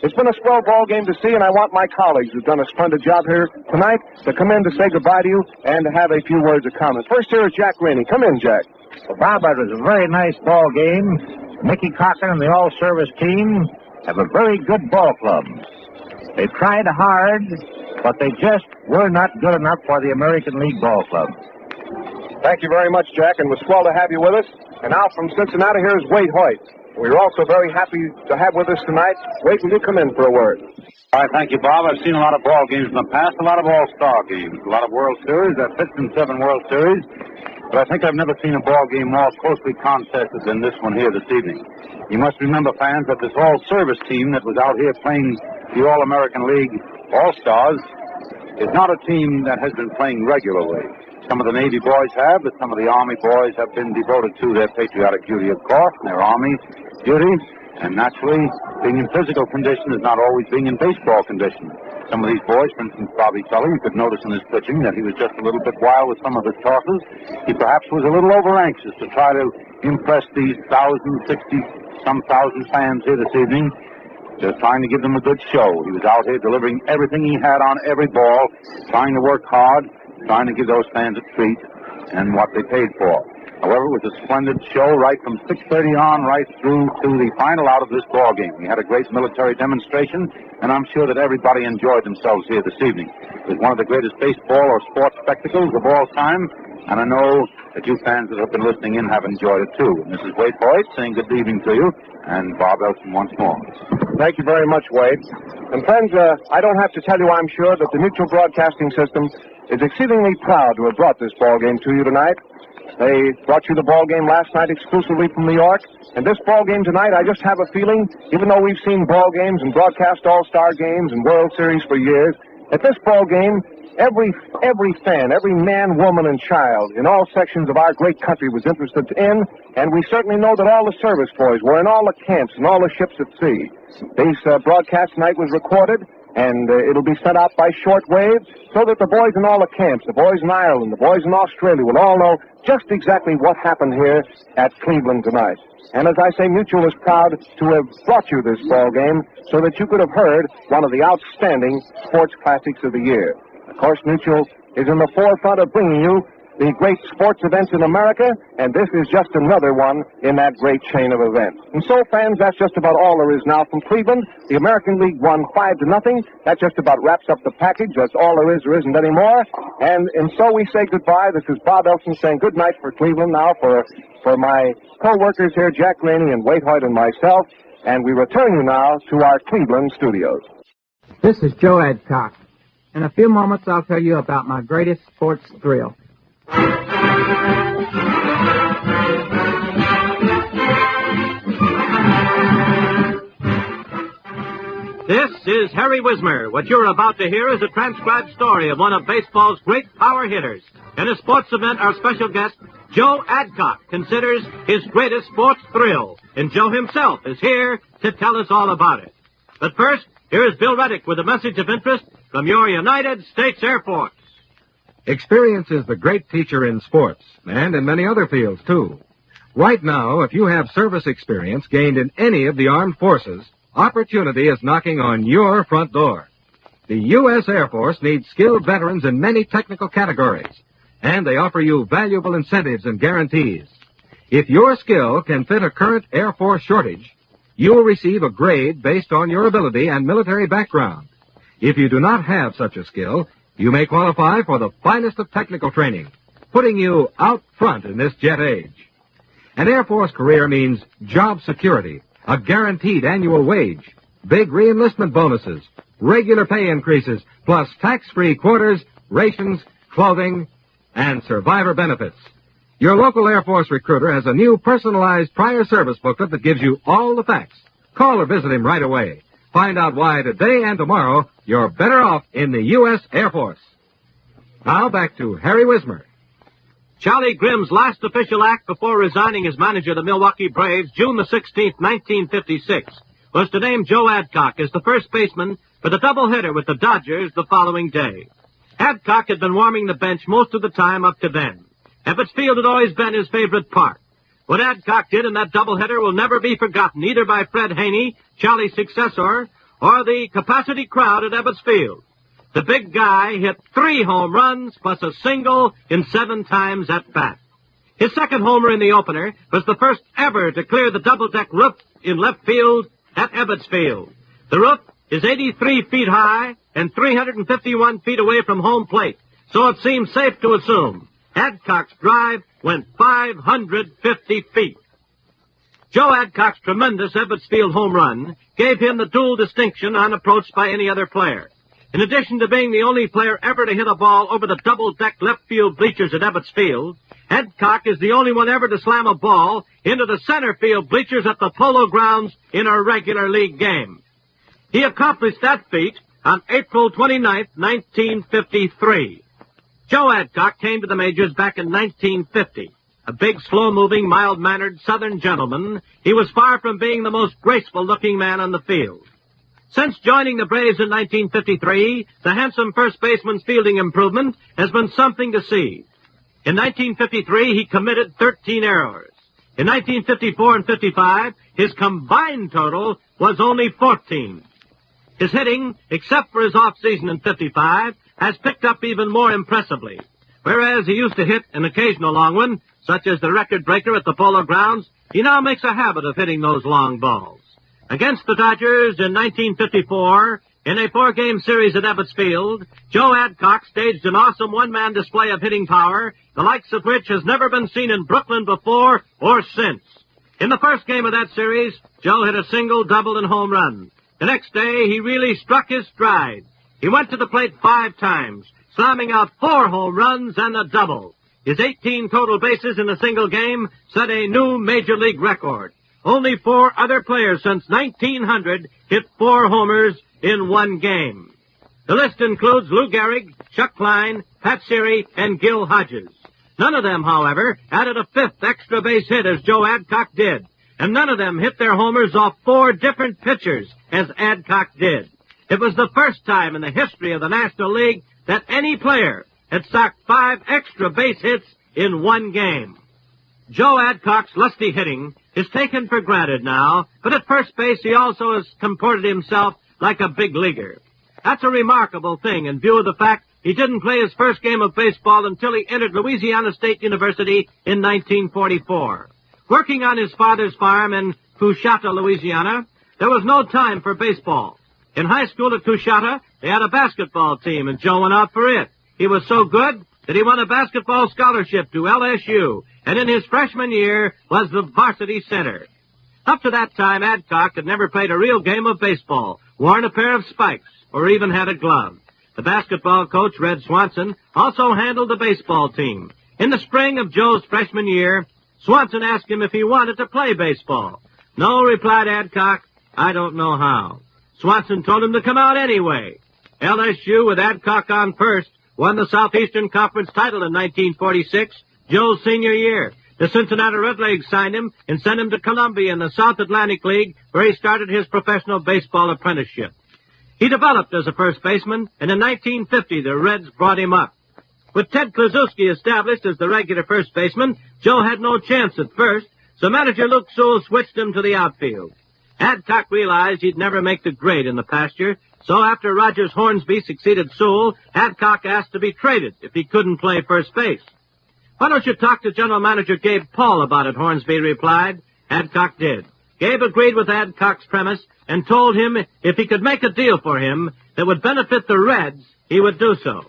It's been a swell ball game to see, and I want my colleagues who've done a splendid job here tonight to come in to say goodbye to you and to have a few words of comment. First, here is Jack Rainey. Come in, Jack. Well, Bob, it was a very nice ball game. Mickey Cochran and the all-service team have a very good ball club. They tried hard, but they just were not good enough for the American League Ball Club. Thank you very much, Jack, and it was swell to have you with us. And now from Cincinnati, here is Waite Hoyt. We're also very happy to have with us tonight. Waite, will you come in for a word? All right, thank you, Bob. I've seen a lot of ball games in the past, a lot of all-star games, a lot of World Series. I've pitched in 7 World Series, but I think I've never seen a ball game more closely contested than this one here this evening. You must remember, fans, that this all-service team that was out here playing the All-American League All-Stars is not a team that has been playing regularly. Some of the Navy boys have, but some of the Army boys have been devoted to their patriotic duty, of course, and their Army duty. And naturally, being in physical condition is not always being in baseball condition. Some of these boys, for instance, Bobby Tully, you could notice in his pitching that he was just a little bit wild with some of his tosses. He perhaps was a little over-anxious to try to impress these 60-some thousand fans here this evening, just trying to give them a good show. He was out here delivering everything he had on every ball, trying to work hard, trying to give those fans a treat and what they paid for. However, it was a splendid show right from 6:30 on right through to the final out of this ball game. We had a great military demonstration, and I'm sure that everybody enjoyed themselves here this evening. It was one of the greatest baseball or sports spectacles of all time, and I know that you fans that have been listening in have enjoyed it too. And this is Waite Hoyt saying good evening to you, and Bob Elson once more. Thank you very much, Wade. And friends, I don't have to tell you, I'm sure, that the Mutual Broadcasting System is exceedingly proud to have brought this ball game to you tonight. They brought you the ball game last night exclusively from New York. And this ball game tonight, I just have a feeling, even though we've seen ball games and broadcast all-star games and World Series for years, at this ball game, every fan, every man, woman, and child in all sections of our great country was interested in, and we certainly know that all the service boys were in all the camps and all the ships at sea. This broadcast tonight was recorded, and it'll be sent out by shortwave so that the boys in all the camps, the boys in Ireland, the boys in Australia, will all know just exactly what happened here at Cleveland tonight. And as I say, Mutual is proud to have brought you this ball game so that you could have heard one of the outstanding sports classics of the year. Of course, Mutual is in the forefront of bringing you the great sports events in America, and this is just another one in that great chain of events. And so, fans, that's just about all there is now from Cleveland. The American League won 5-0. That just about wraps up the package. That's all there isn't any more. And so we say goodbye. This is Bob Elson saying good night for Cleveland now for my co-workers here, Jack Rainey and Waite Hoyt and myself. And we return you now to our Cleveland studios. This is Joe Adcock. In a few moments, I'll tell you about my greatest sports thrill. This is Harry Wismer. What you're about to hear is a transcribed story of one of baseball's great power hitters. In a sports event, our special guest, Joe Adcock, considers his greatest sports thrill. And Joe himself is here to tell us all about it. But first, here is Bill Reddick with a message of interest from your United States Air Force. Experience is the great teacher in sports, and in many other fields, too. Right now, if you have service experience gained in any of the armed forces, opportunity is knocking on your front door. The U.S. Air Force needs skilled veterans in many technical categories, and they offer you valuable incentives and guarantees. If your skill can fit a current Air Force shortage, you will receive a grade based on your ability and military background. If you do not have such a skill, you may qualify for the finest of technical training, putting you out front in this jet age. An Air Force career means job security, a guaranteed annual wage, big reenlistment bonuses, regular pay increases, plus tax-free quarters, rations, clothing, and survivor benefits. Your local Air Force recruiter has a new personalized prior service booklet that gives you all the facts. Call or visit him right away. Find out why today and tomorrow you're better off in the U.S. Air Force. Now back to Harry Wismer. Charlie Grimm's last official act before resigning as manager of the Milwaukee Braves, June the 16th, 1956, was to name Joe Adcock as the first baseman for the doubleheader with the Dodgers the following day. Adcock had been warming the bench most of the time up to then. Ebbets Field had always been his favorite park. What Adcock did in that doubleheader will never be forgotten, either by Fred Haney, Charlie's successor, or the capacity crowd at Ebbets Field. The big guy hit 3 home runs plus a single in 7 times at bat. His second homer in the opener was the first ever to clear the double-deck roof in left field at Ebbets Field. The roof is 83 feet high and 351 feet away from home plate, so it seems safe to assume Adcock's drive went 550 feet. Joe Adcock's tremendous Ebbets Field home run gave him the dual distinction unapproached by any other player. In addition to being the only player ever to hit a ball over the double-deck left field bleachers at Ebbets Field, Adcock is the only one ever to slam a ball into the center field bleachers at the Polo Grounds in a regular league game. He accomplished that feat on April 29th, 1953. Joe Adcock came to the majors back in 1950. A big, slow-moving, mild-mannered Southern gentleman, he was far from being the most graceful-looking man on the field. Since joining the Braves in 1953, the handsome first baseman's fielding improvement has been something to see. In 1953, he committed 13 errors. In 1954 and 55, his combined total was only 14. His hitting, except for his off-season in 55, has picked up even more impressively. Whereas he used to hit an occasional long one, such as the record breaker at the Polo Grounds, he now makes a habit of hitting those long balls. Against the Dodgers in 1954, in a 4-game series at Ebbets Field, Joe Adcock staged an awesome one-man display of hitting power, the likes of which has never been seen in Brooklyn before or since. In the first game of that series, Joe hit a single, double, and home run. The next day, he really struck his stride. He went to the plate 5 times, slamming out 4 home runs and a double. His 18 total bases in a single game set a new Major League record. Only 4 other players since 1900 hit 4 homers in one game. The list includes Lou Gehrig, Chuck Klein, Pat Seary, and Gil Hodges. None of them, however, added a 5th extra base hit as Joe Adcock did, and none of them hit their homers off 4 different pitchers as Adcock did. It was the first time in the history of the National League that any player had socked 5 extra base hits in one game. Joe Adcock's lusty hitting is taken for granted now, but at first base he also has comported himself like a big leaguer. That's a remarkable thing in view of the fact he didn't play his first game of baseball until he entered Louisiana State University in 1944. Working on his father's farm in Coushatta, Louisiana, there was no time for baseball. In high school at Coushatta, they had a basketball team, and Joe went out for it. He was so good that he won a basketball scholarship to LSU, and in his freshman year was the varsity center. Up to that time, Adcock had never played a real game of baseball, worn a pair of spikes, or even had a glove. The basketball coach, Red Swanson, also handled the baseball team. In the spring of Joe's freshman year, Swanson asked him if he wanted to play baseball. No, replied Adcock, I don't know how. Swanson told him to come out anyway. LSU, with Adcock on first, won the Southeastern Conference title in 1946, Joe's senior year. The Cincinnati Redlegs signed him and sent him to Columbia in the South Atlantic League, where he started his professional baseball apprenticeship. He developed as a first baseman, and in 1950 the Reds brought him up. With Ted Kluszewski established as the regular first baseman, Joe had no chance at first, so manager Luke Sewell switched him to the outfield. Adcock realized he'd never make the grade in the pasture, so after Rogers Hornsby succeeded Sewell, Adcock asked to be traded if he couldn't play first base. Why don't you talk to General Manager Gabe Paul about it, Hornsby replied. Adcock did. Gabe agreed with Adcock's premise and told him if he could make a deal for him that would benefit the Reds, he would do so.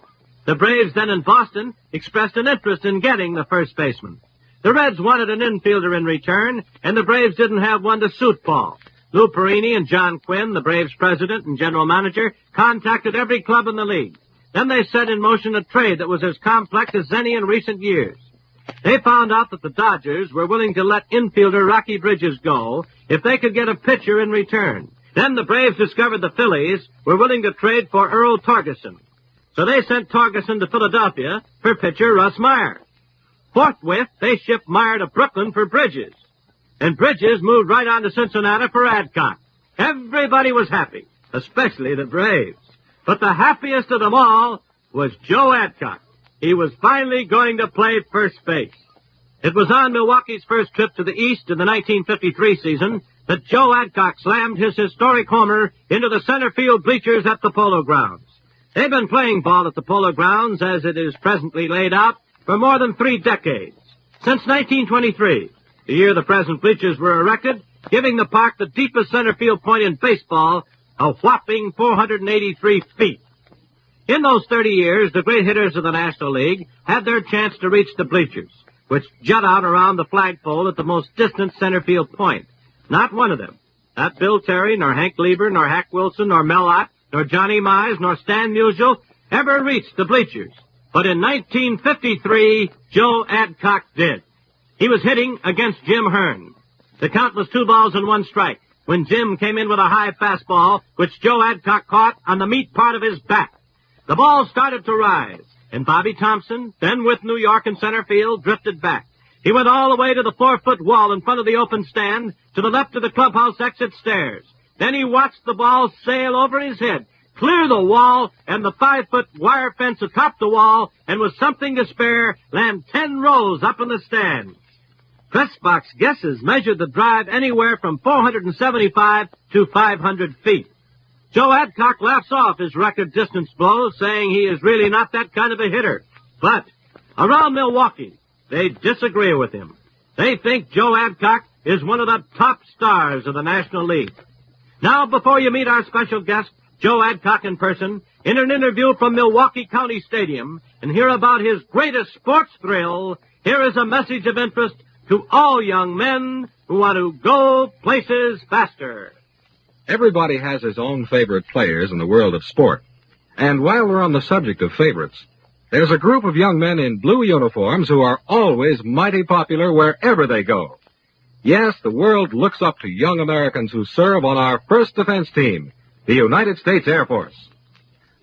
The Braves, then in Boston, expressed an interest in getting the first baseman. The Reds wanted an infielder in return, and the Braves didn't have one to suit Paul. Lou Perini and John Quinn, the Braves president and general manager, contacted every club in the league. Then they set in motion a trade that was as complex as any in recent years. They found out that the Dodgers were willing to let infielder Rocky Bridges go if they could get a pitcher in return. Then the Braves discovered the Phillies were willing to trade for Earl Torgerson. So they sent Torgerson to Philadelphia for pitcher Russ Meyer. Forthwith, they shipped Meyer to Brooklyn for Bridges. And Bridges moved right on to Cincinnati for Adcock. Everybody was happy, especially the Braves. But the happiest of them all was Joe Adcock. He was finally going to play first base. It was on Milwaukee's first trip to the East in the 1953 season that Joe Adcock slammed his historic homer into the center field bleachers at the Polo Grounds. They've been playing ball at the Polo Grounds as it is presently laid out for more than 3 decades. Since 1923, the year the present bleachers were erected, giving the park the deepest center field point in baseball, a whopping 483 feet. In those 30 years, the great hitters of the National League had their chance to reach the bleachers, which jut out around the flagpole at the most distant center field point. Not one of them, not Bill Terry, nor Hank Lieber, nor Hack Wilson, nor Mel Ott, nor Johnny Mize, nor Stan Musial, ever reached the bleachers. But in 1953, Joe Adcock did. He was hitting against Jim Hearn. The count was 2 balls and 1 strike when Jim came in with a high fastball, which Joe Adcock caught on the meat part of his bat. The ball started to rise, and Bobby Thompson, then with New York in center field, drifted back. He went all the way to the 4-foot wall in front of the open stand, to the left of the clubhouse exit stairs. Then he watched the ball sail over his head, clear the wall, and the 5-foot wire fence atop the wall, and with something to spare, land 10 rows up in the stands. Press box guesses measured the drive anywhere from 475 to 500 feet. Joe Adcock laughs off his record distance blows, saying he is really not that kind of a hitter. But around Milwaukee, they disagree with him. They think Joe Adcock is one of the top stars of the National League. Now, before you meet our special guest, Joe Adcock in person, in an interview from Milwaukee County Stadium, and hear about his greatest sports thrill, here is a message of interest to all young men who want to go places faster. Everybody has his own favorite players in the world of sport. And while we're on the subject of favorites, there's a group of young men in blue uniforms who are always mighty popular wherever they go. Yes, the world looks up to young Americans who serve on our first defense team, the United States Air Force.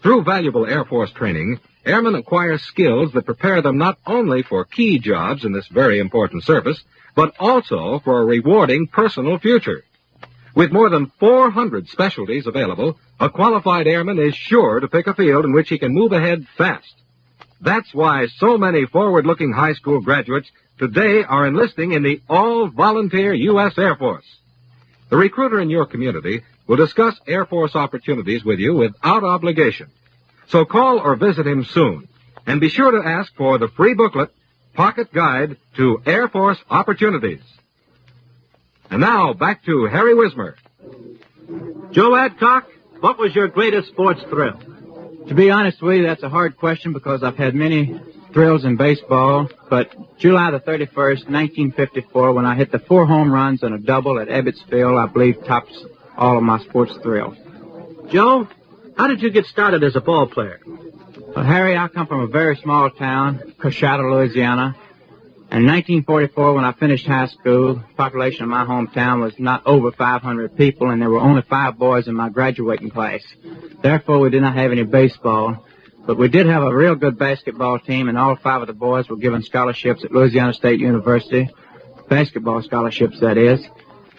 Through valuable Air Force training, airmen acquire skills that prepare them not only for key jobs in this very important service, but also for a rewarding personal future. With more than 400 specialties available, a qualified airman is sure to pick a field in which he can move ahead fast. That's why so many forward-looking high school graduates today are enlisting in the all-volunteer U.S. Air Force. The recruiter in your community will discuss Air Force opportunities with you without obligation. So call or visit him soon, and be sure to ask for the free booklet, Pocket Guide to Air Force Opportunities. And now, back to Harry Wismer. Joe Adcock, what was your greatest sports thrill? To be honest with you, that's a hard question because I've had many thrills in baseball, but July the 31st, 1954, when I hit the 4 home runs and a double at Ebbets Field, I believe tops all of my sports thrills. Joe, how did you get started as a ball player? Well, Harry, I come from a very small town, Coshada, Louisiana. And in 1944, when I finished high school, the population of my hometown was not over 500 people, and there were only 5 boys in my graduating class. Therefore, we did not have any baseball. But we did have a real good basketball team, and all 5 of the boys were given scholarships at Louisiana State University. Basketball scholarships, that is.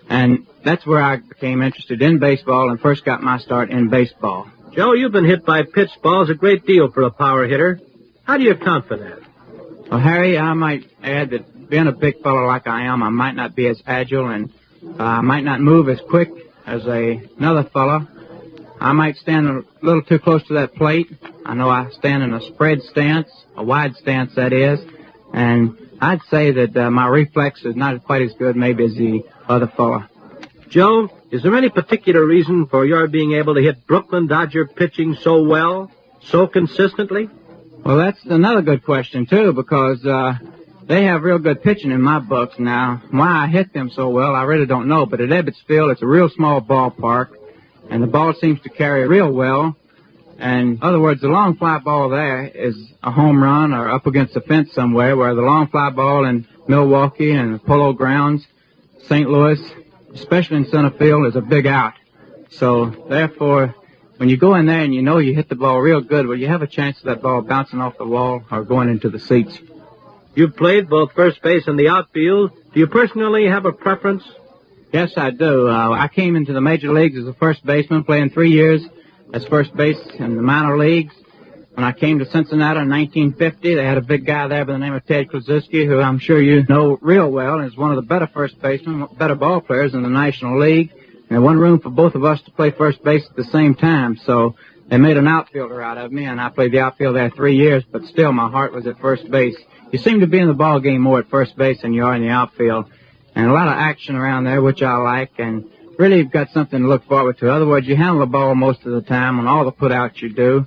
And that's where I became interested in baseball and first got my start in baseball. Joe, you've been hit by pitch balls a great deal for a power hitter. How do you account for that? Well, Harry, I might add that being a big fellow like I am, I might not be as agile and I might not move as quick as another fellow. I might stand a little too close to that plate. I know I stand in a spread stance, a wide stance that is, and I'd say that my reflex is not quite as good maybe as the other fellow. Joe, is there any particular reason for your being able to hit Brooklyn Dodger pitching so well, so consistently? Well, that's another good question, too, because they have real good pitching in my books now. Why I hit them so well, I really don't know, but at Ebbets Field, it's a real small ballpark, and the ball seems to carry real well. And in other words, the long fly ball there is a home run or up against the fence somewhere, where the long fly ball in Milwaukee and the Polo Grounds, St. Louis, especially in center field, is a big out. So, therefore, when you go in there and you know you hit the ball real good, well, you have a chance of that ball bouncing off the wall or going into the seats. You've played both first base and the outfield. Do you personally have a preference? Yes, I do. I came into the major leagues as a first baseman, playing 3 years as first base in the minor leagues. When I came to Cincinnati in 1950, they had a big guy there by the name of Ted Kluszewski, who I'm sure you know real well, and is one of the better first basemen, better ball players in the National League. And there wasn't room for both of us to play first base at the same time, so they made an outfielder out of me, and I played the outfield there 3 years, but still my heart was at first base. You seem to be in the ball game more at first base than you are in the outfield, and a lot of action around there, which I like, and really you've got something to look forward to. Otherwise, you handle the ball most of the time on all the put-outs you do.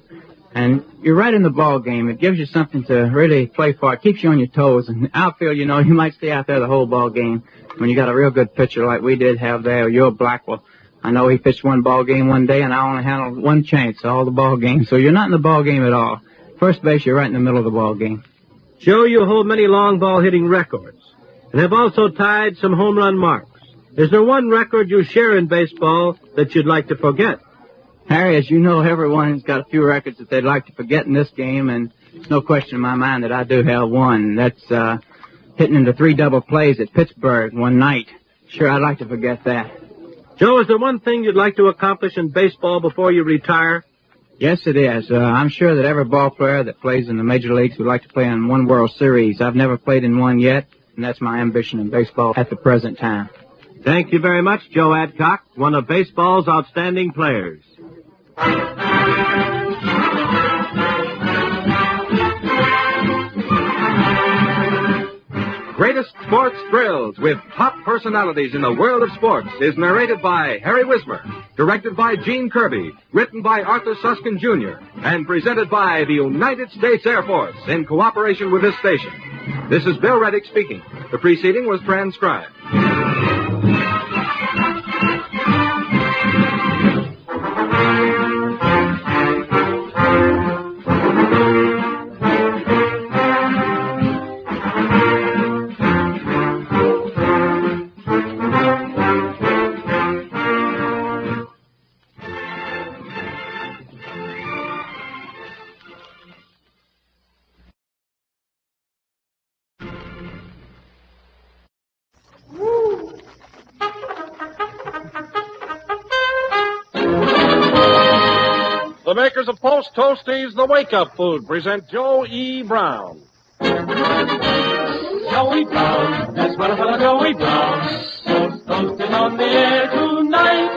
And you're right in the ball game. It gives you something to really play for. It keeps you on your toes. And the outfield, you know, you might stay out there the whole ball game. When you got a real good pitcher like we did have there, you're Blackwell. I know he pitched one ball game one day, and I only handled one chance all the ball game. So you're not in the ball game at all. First base, you're right in the middle of the ball game. Joe, you hold many long ball hitting records and have also tied some home run marks. Is there one record you share in baseball that you'd like to forget? Harry, as you know, everyone's got a few records that they'd like to forget in this game, and there's no question in my mind that I do have one. That's hitting into 3 double plays at Pittsburgh one night. Sure, I'd like to forget that. Joe, is there one thing you'd like to accomplish in baseball before you retire? Yes, it is. I'm sure that every ball player that plays in the major leagues would like to play in one World Series. I've never played in one yet, and that's my ambition in baseball at the present time. Thank you very much, Joe Adcock, one of baseball's outstanding players. Greatest Sports Thrills with top personalities in the world of sports is narrated by Harry Wismer, directed by Gene Kirby, written by Arthur Suskin Jr., and presented by the United States Air Force in cooperation with this station. This is Bill Reddick speaking. The preceding was transcribed. The makers of Post Toasties, the wake-up food, present Joe E. Brown. Joey Brown, that's what I call Joey Brown. Toast toasting on the air tonight.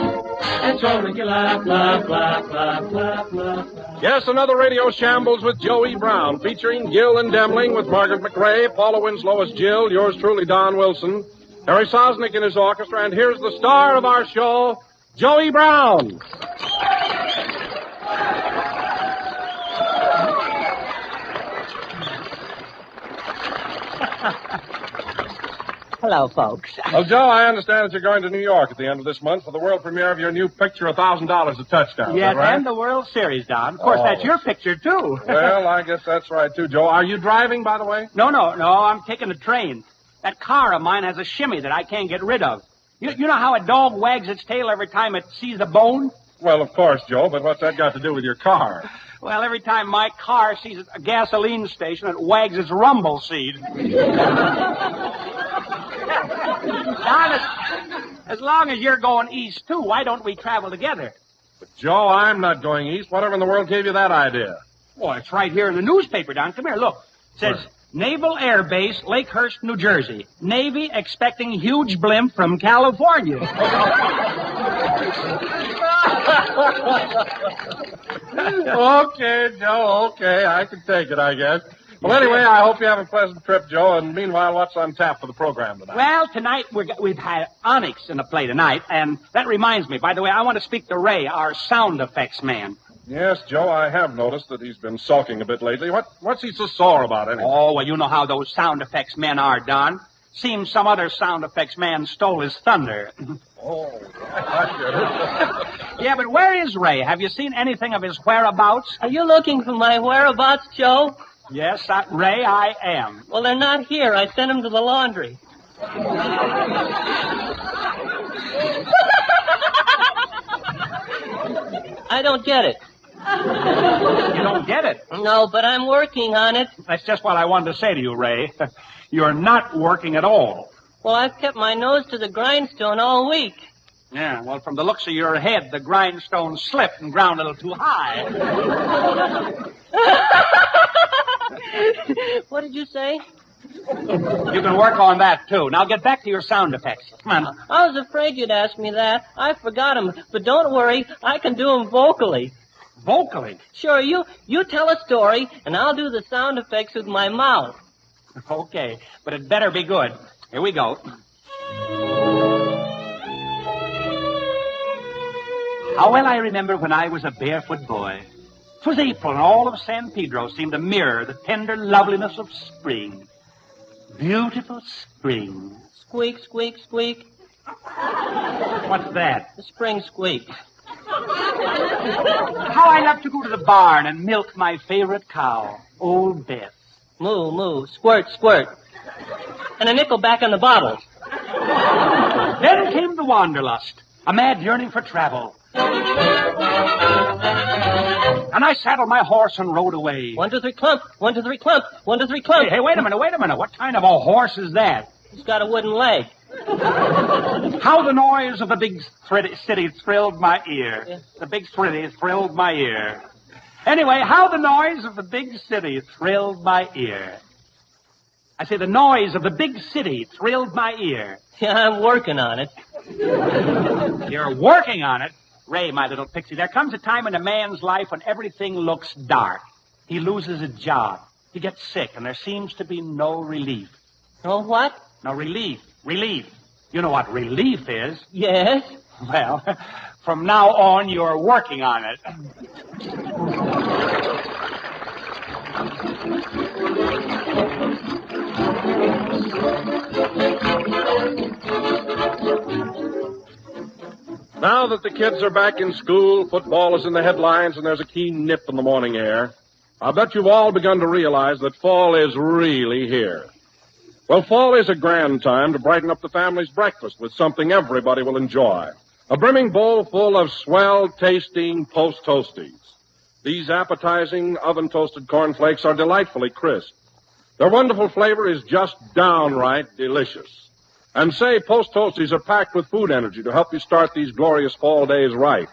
And so make you laugh, laugh, laugh, laugh, laugh, laugh. Yes, another radio shambles with Joe E. Brown, featuring Gill and Demling with Margaret McRae, Paula Winslow as Jill, yours truly, Don Wilson, Harry Sosnick in his orchestra, and here's the star of our show, Joe E. Brown. Hello, folks. Well, Joe, I understand that you're going to New York at the end of this month for the world premiere of your new picture, $1,000 a touchdown. Yes, is that right? and the World Series, Don. Of course, that's your picture, too. Well, I guess that's right, too, Joe. Are you driving, by the way? No, I'm taking a train. That car of mine has a shimmy that I can't get rid of. You know how a dog wags its tail every time it sees a bone? Well, of course, Joe, but what's that got to do with your car? Well, every time my car sees a gasoline station, it wags its rumble seed. Don, as long as you're going east, too, why don't we travel together? But, Joe, I'm not going east. Whatever in the world gave you that idea? Well, it's right here in the newspaper, Don. Come here, look. It says, Naval Air Base, Lakehurst, New Jersey. Navy expecting huge blimp from California. Okay, Joe, okay. I can take it, I guess. Well, anyway, I hope you have a pleasant trip, Joe, and meanwhile, what's on tap for the program tonight? Well, tonight we've had Onyx in the play tonight, and that reminds me, by the way, I want to speak to Ray, our sound effects man. Yes, Joe, I have noticed that he's been sulking a bit lately. What's he so sore about, anyway? Oh, well, you know how those sound effects men are, Don. Seems some other sound effects man stole his thunder. Oh, I get it. Yeah, but where is Ray? Have you seen anything of his whereabouts? Are you looking for my whereabouts, Joe? Yes, Ray, I am. Well, they're not here. I sent them to the laundry. I don't get it. You don't get it? No, but I'm working on it. That's just what I wanted to say to you, Ray. You're not working at all. Well, I've kept my nose to the grindstone all week. Yeah, well, from the looks of your head, the grindstone slipped and ground a little too high. What did you say? You can work on that, too. Now get back to your sound effects. Come on. I was afraid you'd ask me that. I forgot 'em. But don't worry, I can do 'em vocally. Vocally? Sure, you tell a story, and I'll do the sound effects with my mouth. Okay, but it better be good. Here we go. How well I remember when I was a barefoot boy. 'Twas April, and all of San Pedro seemed to mirror the tender loveliness of spring. Beautiful spring. Squeak, squeak, squeak. What's that? The spring squeak. How I love to go to the barn and milk my favorite cow, Old Beth. Moo, moo, squirt, squirt. And a nickel back in the bottle. Then came the wanderlust, a mad yearning for travel. And I saddled my horse and rode away. 1, 2, 3, clump. 1, 2, 3, clump. 1, 2, 3, clump. Hey, wait a minute. What kind of a horse is that? He's got a wooden leg. How the noise of the big city thrilled my ear. Yeah. The big city thrilled my ear. Anyway, how the noise of the big city thrilled my ear. I say the noise of the big city thrilled my ear. Yeah, I'm working on it. You're working on it? Ray, my little pixie, there comes a time in a man's life when everything looks dark. He loses a job. He gets sick, and there seems to be no relief. No what? No, relief. Relief. You know what relief is? Yes. Well, from now on, you're working on it. Now that the kids are back in school, football is in the headlines, and there's a keen nip in the morning air, I bet you've all begun to realize that fall is really here. Well, fall is a grand time to brighten up the family's breakfast with something everybody will enjoy. A brimming bowl full of swell-tasting Post Toasties. These appetizing oven-toasted cornflakes are delightfully crisp. Their wonderful flavor is just downright delicious. And say, Post Toasties are packed with food energy to help you start these glorious fall days right.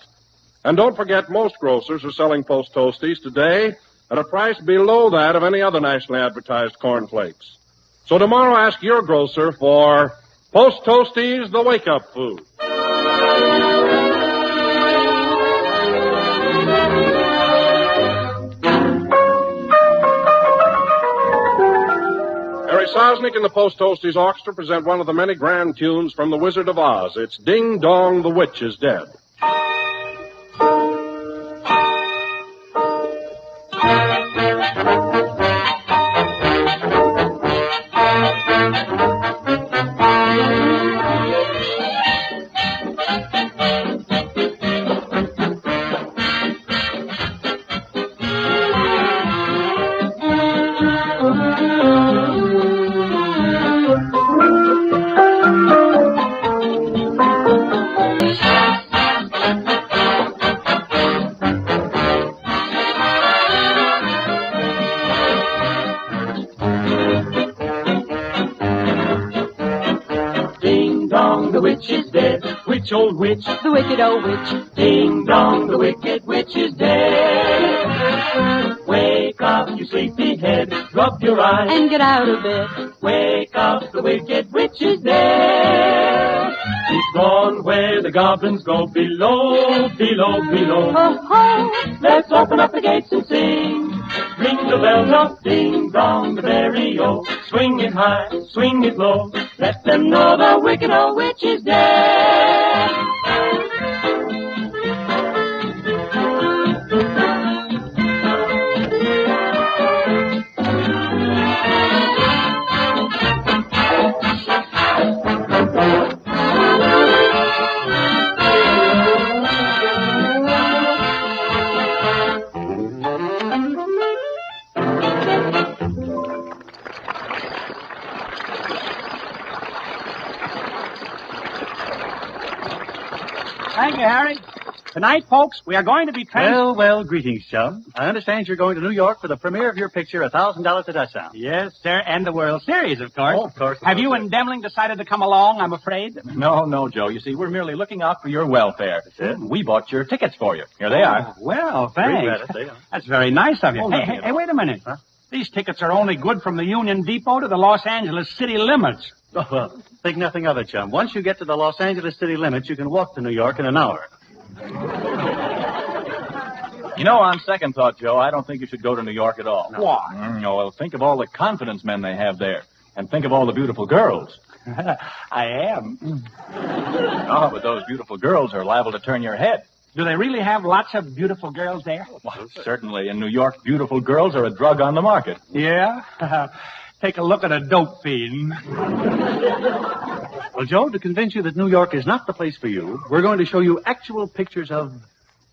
And don't forget, most grocers are selling Post Toasties today at a price below that of any other nationally advertised cornflakes. So tomorrow, ask your grocer for Post Toasties, the wake-up food. Harry Sosnick and the Post Toasties Orchestra present one of the many grand tunes from The Wizard of Oz. It's Ding Dong, the Witch is Dead. The witch is dead. Witch, old witch. The wicked old witch. Ding dong, the wicked witch is dead. Wake up, you sleepy head. Rub your eyes. And get out of bed. Wake up, the wicked witch is dead. She's gone where the goblins go. Below, below, below. Ho, ho. Let's open up the gates and sing. Ring the bells up, ding dong, the berry-o. Swing it high, swing it low. Let them know the wicked old witch is dead. Thank you, Harry. Tonight, folks, we are going to be Well, greetings, chum. I understand you're going to New York for the premiere of your picture, $1,000 a touchdown. Yes, sir, and the World Series, of course. Oh, of course. Have you and Demling decided to come along, I'm afraid? No, Joe. You see, we're merely looking out for your welfare. We bought your tickets for you. Here they are. Well, thanks. That's very nice of you. Hey, wait a minute. Huh? These tickets are only good from the Union Depot to the Los Angeles city limits. Oh, well, think nothing of it, chum. Once you get to the Los Angeles city limits, you can walk to New York in an hour. You know, on second thought, Joe, I don't think you should go to New York at all. Why? Well, think of all the confidence men they have there. And think of all the beautiful girls. I am. Oh, but those beautiful girls are liable to turn your head. Do they really have lots of beautiful girls there? Well, certainly. In New York, beautiful girls are a drug on the market. Yeah? Take a look at a dope fiend. Well, Joe, to convince you that New York is not the place for you, we're going to show you actual pictures of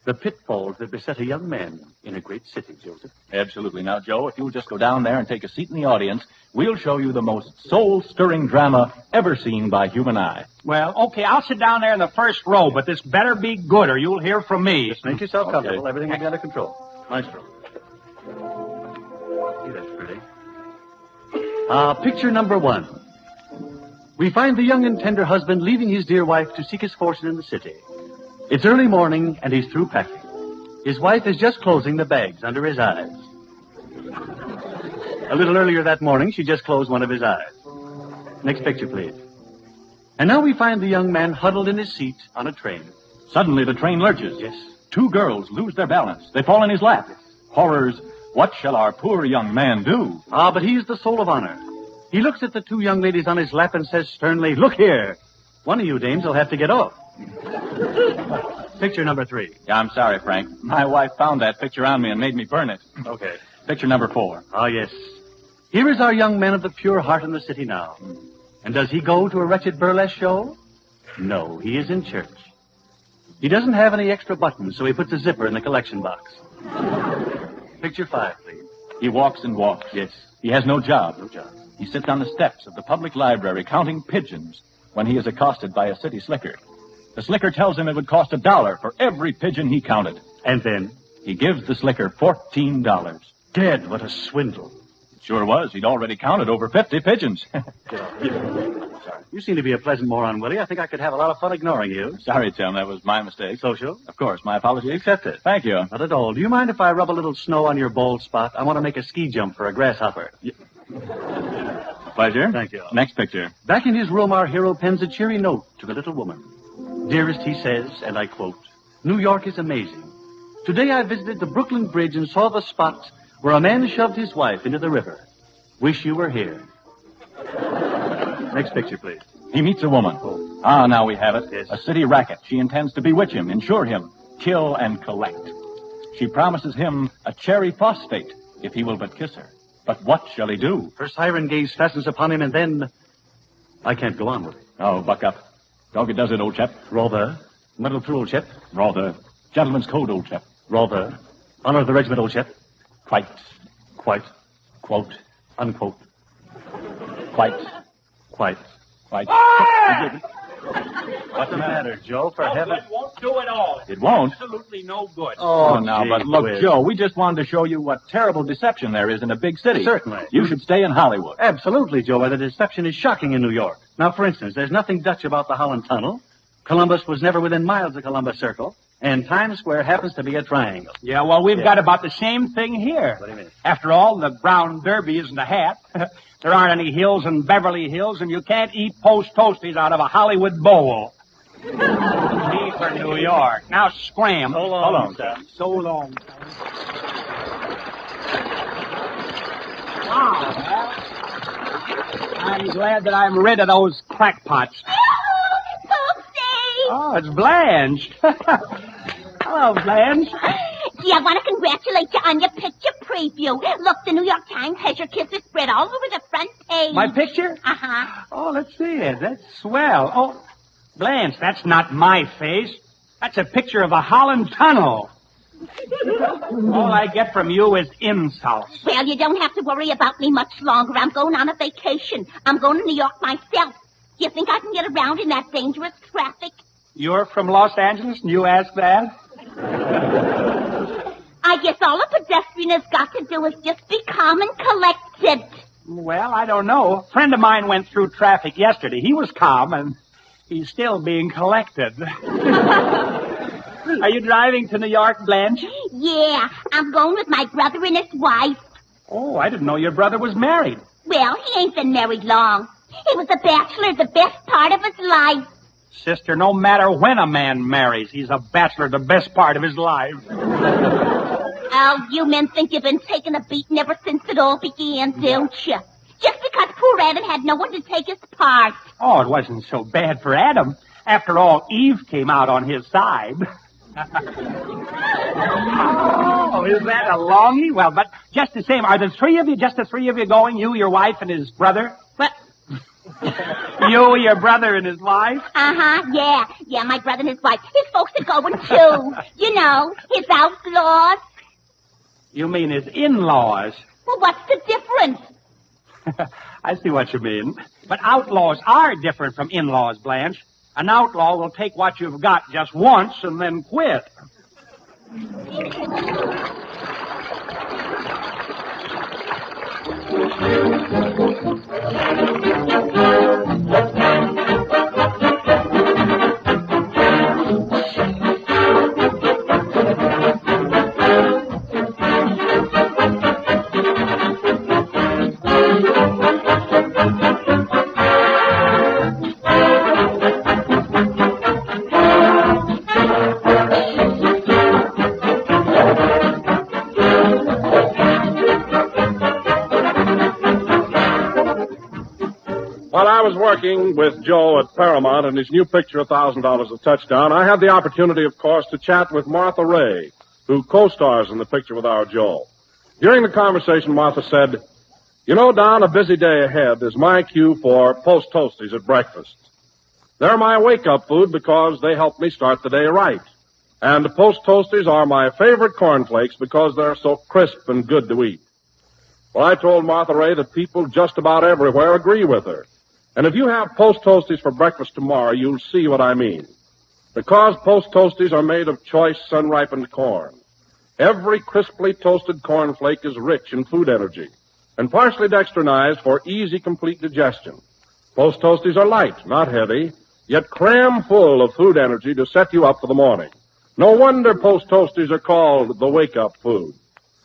the pitfalls that beset a young man in a great city, Joseph. Absolutely. Now, Joe, if you'll just go down there and take a seat in the audience, we'll show you the most soul-stirring drama ever seen by human eye. Well, okay, I'll sit down there in the first row, but this better be good or you'll hear from me. Just make yourself comfortable. Everything will be under control. Maestro. See, that's pretty. Picture number 1. We find the young and tender husband leaving his dear wife to seek his fortune in the city. It's early morning, and he's through packing. His wife is just closing the bags under his eyes. A little earlier that morning, she just closed one of his eyes. Next picture, please. And now we find the young man huddled in his seat on a train. Suddenly, the train lurches. Yes. 2 girls lose their balance. They fall in his lap. Horrors. What shall our poor young man do? But he's the soul of honor. He looks at the 2 young ladies on his lap and says sternly, "Look here. One of you dames will have to get off." Picture number 3. Yeah, I'm sorry, Frank. My wife found that picture on me and made me burn it. Okay. Picture number 4. Yes. Here is our young man of the pure heart in the city now. And does he go to a wretched burlesque show? No, he is in church. He doesn't have any extra buttons, so he puts a zipper in the collection box. Picture 5, please. He walks and walks. Yes. He has no job. No job. He sits on the steps of the public library counting pigeons when he is accosted by a city slicker. The slicker tells him it would cost $1 for every pigeon he counted. And then he gives the slicker $14. Dead, what a swindle. It sure was. He'd already counted over 50 pigeons. Sorry. You seem to be a pleasant moron, Willie. I think I could have a lot of fun ignoring you. Sorry, Tim. That was my mistake. Social? Of course. My apology accepted. Thank you. Not at all. Do you mind if I rub a little snow on your bald spot? I want to make a ski jump for a grasshopper. Pleasure. Thank you. Next picture. Back in his room, our hero pens a cheery note to the little woman. Dearest, he says, and I quote, "New York is amazing. Today I visited the Brooklyn Bridge and saw the spot where a man shoved his wife into the river. Wish you were here." Next picture, please. He meets a woman. Now we have it. Yes. A city racket. She intends to bewitch him, insure him, kill and collect. She promises him a cherry phosphate if he will but kiss her. But what shall he do? Her siren gaze fastens upon him, and then I can't go on with it. Oh, buck up. Dog it does it, old chap. Rather. Muddle through, old chap. Rather. Gentleman's code, old chap. Rather. Honor of the regiment, old chap. Quite. Quite. Quote. Unquote. Quite. Quite. Quite. What's the matter, Joe? For heaven. It won't do at all. It won't? Absolutely no good. Oh, now, but look, Joe, we just wanted to show you what terrible deception there is in a big city. Certainly. You should stay in Hollywood. Absolutely, Joe. The deception is shocking in New York. Now, for instance, there's nothing Dutch about the Holland Tunnel. Columbus was never within miles of Columbus Circle. And Times Square happens to be a triangle. Yeah, well, we've got about the same thing here. What do you mean? After all, the brown derby isn't a hat. There aren't any hills in Beverly Hills, and you can't eat Post Toasties out of a Hollywood bowl. Me for New York. Now scram. So long, sir. So long. Wow. I'm glad that I'm rid of those crackpots. Oh, it's Blanche. Hello, Blanche. Gee, I want to congratulate you on your picture preview. Look, the New York Times has your kisses spread all over the front page. My picture? Uh-huh. Oh, let's see it. That's swell. Oh, Blanche, that's not my face. That's a picture of a Holland Tunnel. All I get from you is insults. Well, you don't have to worry about me much longer. I'm going on a vacation. I'm going to New York myself. Do you think I can get around in that dangerous traffic? You're from Los Angeles and you ask that? I guess all a pedestrian has got to do is just be calm and collected. Well, I don't know. A friend of mine went through traffic yesterday. He was calm, and he's still being collected. Are you driving to New York, Blanche? Yeah, I'm going with my brother and his wife. Oh, I didn't know your brother was married. Well, he ain't been married long. He was a bachelor the best part of his life. Sister, no matter when a man marries, he's a bachelor the best part of his life. Oh, you men think you've been taking a beating ever since it all began, don't you? Just because poor Adam had no one to take his part. Oh, it wasn't so bad for Adam. After all, Eve came out on his side. Oh, is that a longie? Well, but just the same, are the three of you, just the three of you going? You, your wife, and his brother? What? You, your brother, and his wife? Uh-huh, yeah. Yeah, my brother and his wife. His folks are going, too. You know, his outlaws. You mean his in-laws? Well, what's the difference? I see what you mean. But outlaws are different from in-laws, Blanche. An outlaw will take what you've got just once and then quit. While I was working with Joe at Paramount and his new picture, $1,000 a Touchdown, I had the opportunity, of course, to chat with Martha Ray, who co-stars in the picture with our Joe. During the conversation, Martha said, "You know, Don, a busy day ahead is my cue for Post Toasties at breakfast. They're my wake-up food because they help me start the day right. And Post Toasties are my favorite cornflakes because they're so crisp and good to eat." Well, I told Martha Ray that people just about everywhere agree with her. And if you have Post Toasties for breakfast tomorrow, you'll see what I mean. Because Post Toasties are made of choice sun-ripened corn. Every crisply toasted cornflake is rich in food energy and partially dextrinized for easy, complete digestion. Post Toasties are light, not heavy, yet cram full of food energy to set you up for the morning. No wonder Post Toasties are called the wake-up food.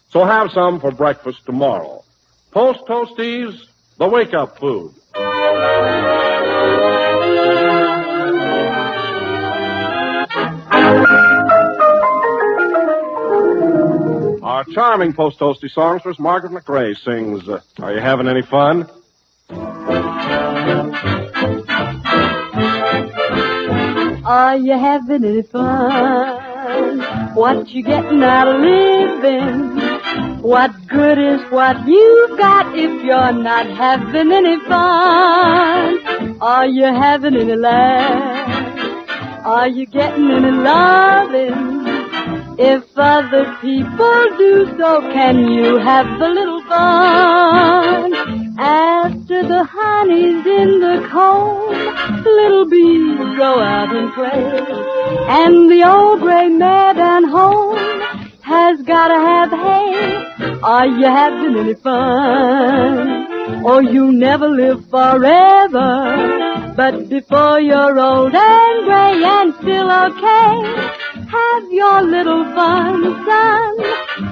So have some for breakfast tomorrow. Post Toasties, the wake-up food. Our charming Post Toasty songstress, Margaret McRae, sings, Are You Having Any Fun? Are you having any fun? What you getting out of living? What good is what you've got if you're not having any fun? Are you having any laugh? Are you getting any loving? If other people do so, can you have a little fun? After the honey's in the comb, little bees go out and play, and the old gray mare down home has gotta have hay. Are you having any fun? Oh, you'll never live forever, but before you're old and gray and still okay, have your little fun, son.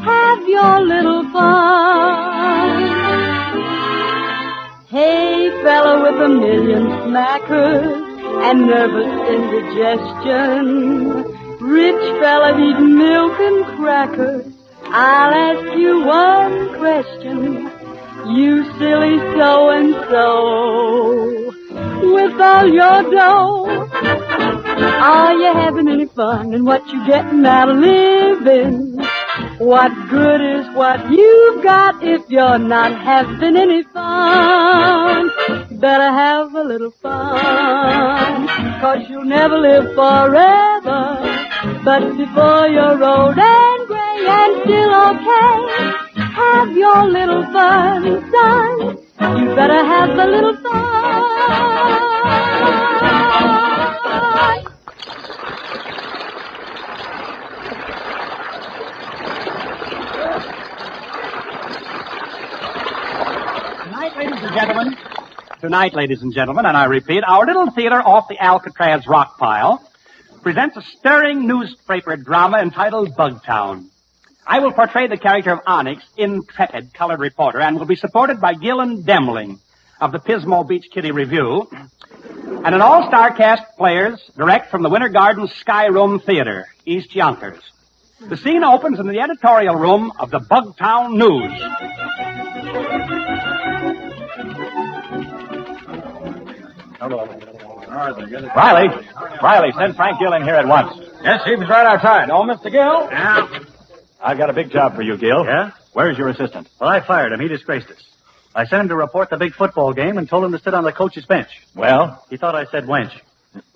Have your little fun. Hey, fella with a million smackers and nervous indigestion, rich fella eating milk and crackers, I'll ask you one question. You silly so-and-so, with all your dough, are you having any fun? And what you getting out of living? What good is what you've got if you're not having any fun? Better have a little fun, 'cause you'll never live forever. But before you're old and gray and still okay, have your little fun, son. You better have a little fun. Tonight, ladies and gentlemen, and I repeat, our little theater off the Alcatraz rock pile presents a stirring newspaper drama entitled Bugtown. I will portray the character of Onyx, intrepid colored reporter, and will be supported by Gill and Demling of the Pismo Beach Kitty Review, and an all-star cast of players direct from the Winter Garden Sky Room Theater, East Yonkers. The scene opens in the editorial room of the Bugtown News. Riley, send Frank Gill in here at once. Yes, he was right outside. Oh, Mr. Gill? Yeah. I've got a big job for you, Gill. Yeah? Where's your assistant? Well, I fired him. He disgraced us. I sent him to report the big football game and told him to sit on the coach's bench. Well? He thought I said wench.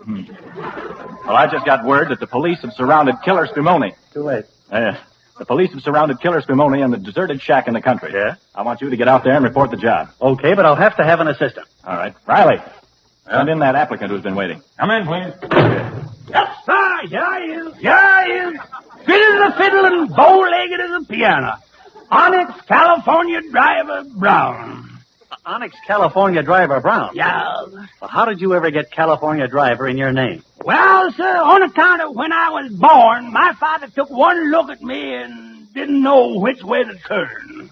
Well, I just got word that the police have surrounded Killer Spumoni. Too late. The police have surrounded Killer Spumoni in the deserted shack in the country. Yeah? I want you to get out there and report the job. Okay, but I'll have to have an assistant. All right. Riley, send in that applicant who's been waiting. Come in, please. Yes, sir. Here I is. Here I is. Fit as a fiddle and bow-legged as a piano. Onyx, California Driver Brown. Onyx California Driver Brown? Yeah. Well, how did you ever get California Driver in your name? Well, sir, on account of when I was born, my father took one look at me and didn't know which way to turn.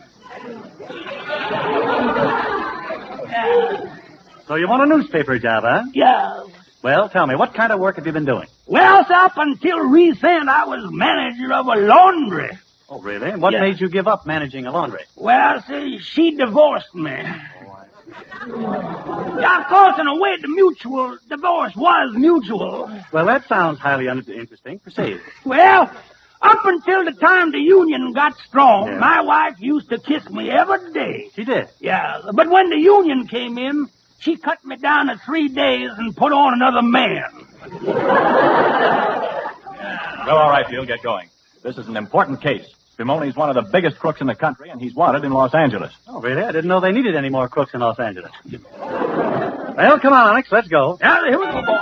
So you want a newspaper job, huh? Yeah. Well, tell me, what kind of work have you been doing? Well, sir, up until recent, I was manager of a laundry. Oh, really? And what made you give up managing a laundry? Well, see, she divorced me. Yeah, of course, in a way, the mutual divorce was mutual. Well, that sounds highly interesting. Proceed. Well, up until the time the union got strong, my wife used to kiss me every day. She did? Yeah, but when the union came in, she cut me down to 3 days and put on another man. Well, all right, Gill, get going. This is an important case. Spumoni's one of the biggest crooks in the country, and he's wanted in Los Angeles. Oh, really? I didn't know they needed any more crooks in Los Angeles. Well, come on, Onyx, let's go. Yeah, here we go, boy.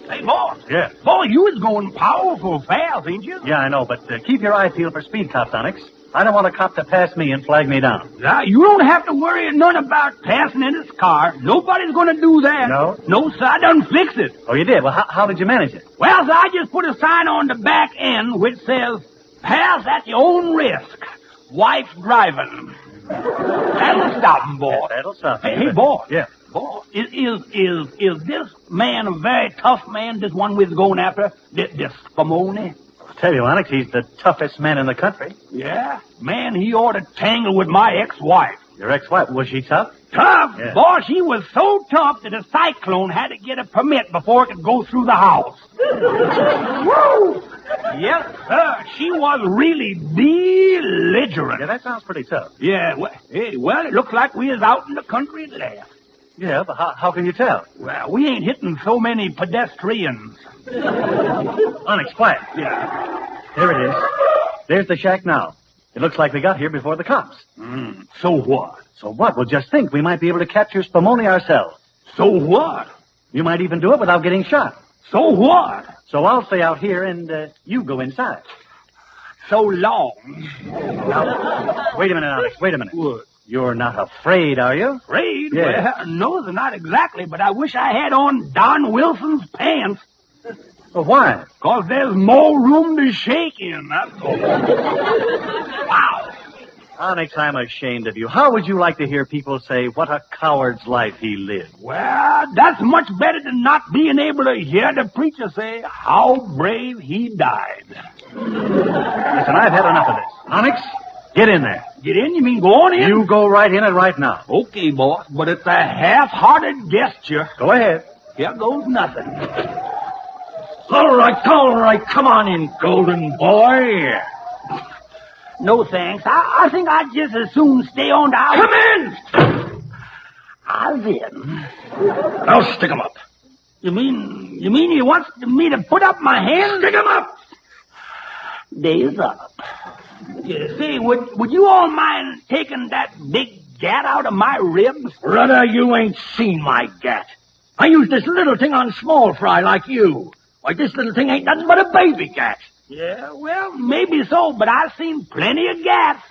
Hey, boss. Yeah. Boy, you was going powerful fast, ain't you? Yeah, I know, but keep your eye peeled for speed cops, Onyx. I don't want a cop to pass me and flag me down. Now, you don't have to worry none about passing in his car. Nobody's going to do that. No? No, sir, I done fixed it. Oh, you did? Well, how did you manage it? Well, sir, I just put a sign on the back end which says, pass at your own risk. Wife driving. That'll stop him, boy. Yeah, that'll stop him. Hey, boy. Yeah. Boy, is this man a very tough man, this one we're going after? This Spumoni? I'll tell you, Onyx, he's the toughest man in the country. Yeah? Man, he ought to tangle with my ex-wife. Your ex-wife, was she tough? Tough? Yeah. Boy, she was so tough that a cyclone had to get a permit before it could go through the house. Woo! Yes, sir. She was really belligerent. Yeah, that sounds pretty tough. Yeah, well, it looks like we is out in the country at last. Yeah, but how can you tell? Well, we ain't hitting so many pedestrians. Onyx, quiet. Yeah. There it is. There's the shack now. It looks like we got here before the cops. So what? So what? Well, just think. We might be able to capture Spumoni ourselves. So what? You might even do it without getting shot. So what? So I'll stay out here and you go inside. So long. Now, wait a minute, Onyx. Wait a minute. What? You're not afraid, are you? Afraid? Yeah. Well, no, they're not exactly, but I wish I had on Don Wilson's pants. Well, why? Because there's more room to shake in, that's all. Wow. Onyx, I'm ashamed of you. How would you like to hear people say what a coward's life he lived? Well, that's much better than not being able to hear the preacher say how brave he died. Listen, I've had enough of this. Onyx, get in there. Get in? You mean go on in? You go right in and right now. Okay, boss, but it's a half-hearted gesture. Go ahead. Here goes nothing. All right, come on in, golden boy. No, thanks. I think I'd just as soon stay on the house. Come in! I'll in. Now stick 'em up. You mean you want me to put up my hand? Stick 'em up! Days up. Yeah, say, would you all mind taking that big gat out of my ribs? Brother, you ain't seen my gat. I use this little thing on small fry like you. Why, this little thing ain't nothing but a baby gat. Yeah, well, maybe so, but I've seen plenty of gats.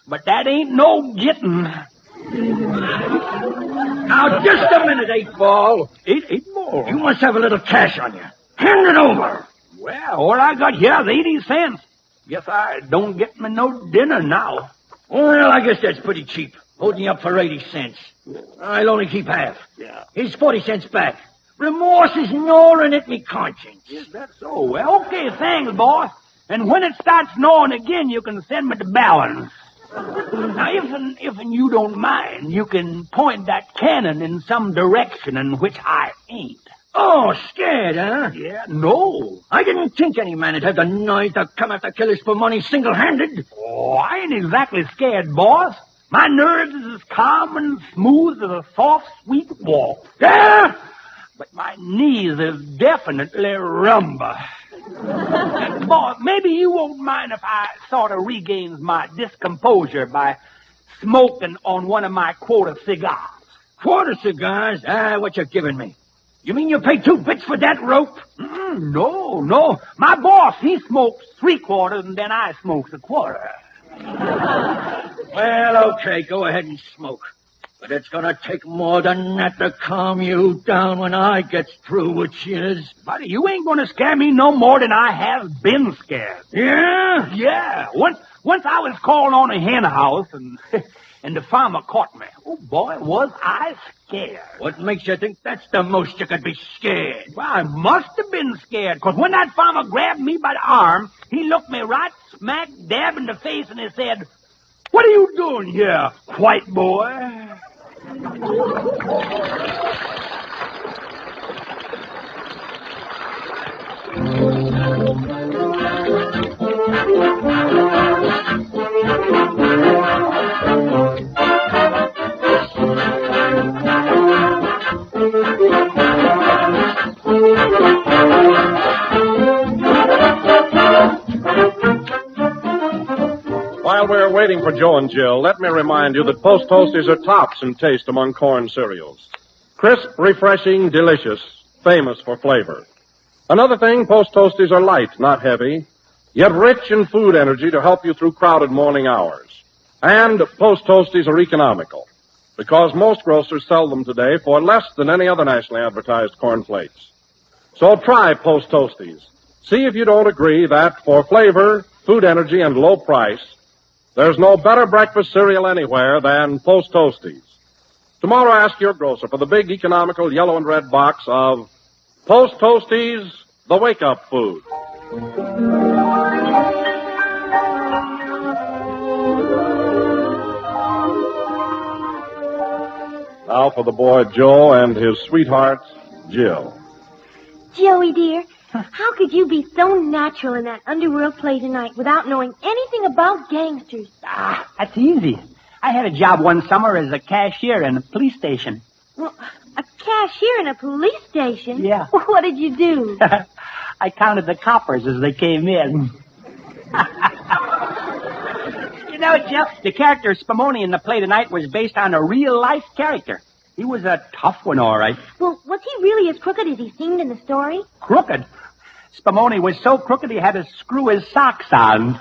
but that ain't no getting. Now, just a minute, 8-ball. Eight ball? You must have a little cash on you. Hand it over. Well, all I got here is 80 cents. Guess I don't get me no dinner now. Well, I guess that's pretty cheap. Holding you up for 80 cents. I'll only keep half. Yeah. Here's 40 cents back. Remorse is gnawing at me conscience. Is that so? Well, okay, thanks, boss. And when it starts gnawing again, you can send me the balance. Now, if you don't mind, you can point that cannon in some direction in which I ain't. Oh, scared, huh? Yeah, no. I didn't think any man would have the nerve to come after killers for money single-handed. Oh, I ain't exactly scared, boss. My nerves is as calm and smooth as a soft, sweet walk. Yeah? But my knees is definitely rumba. Boss, maybe you won't mind if I sort of regains my discomposure by smoking on one of my quarter cigars. Quarter cigars? What you giving me? You mean you pay 2 bits for that rope? No. My boss, he smokes 3 quarters, and then I smokes a quarter. Well, okay, go ahead and smoke. But it's gonna take more than that to calm you down when I get through with yous. Buddy, you ain't gonna scare me no more than I have been scared. Yeah? Yeah. Once I was called on a hen house, and the farmer caught me. Oh, boy, was I scared. What makes you think that's the most you could be scared? Well, I must have been scared, because when that farmer grabbed me by the arm, he looked me right smack dab in the face, and he said, "What are you doing here, white boy?" While we're waiting for Joe and Jill, let me remind you that Post Toasties are tops in taste among corn cereals. Crisp, refreshing, delicious, famous for flavor. Another thing, Post Toasties are light, not heavy, yet rich in food energy to help you through crowded morning hours. And Post Toasties are economical, because most grocers sell them today for less than any other nationally advertised corn flakes. So try Post Toasties. See if you don't agree that for flavor, food energy, and low price, there's no better breakfast cereal anywhere than Post Toasties. Tomorrow, ask your grocer for the big economical yellow and red box of Post Toasties, the wake-up food. Now for the boy Joe and his sweetheart, Jill. Joey, dear, how could you be so natural in that underworld play tonight without knowing anything about gangsters? That's easy. I had a job one summer as a cashier in a police station. Well, a cashier in a police station? Yeah. What did you do? I counted the coppers as they came in. You know, Jill, the character Spumoni in the play tonight was based on a real-life character. He was a tough one, all right. Well, was he really as crooked as he seemed in the story? Crooked? Spumoni was so crooked he had to screw his socks on.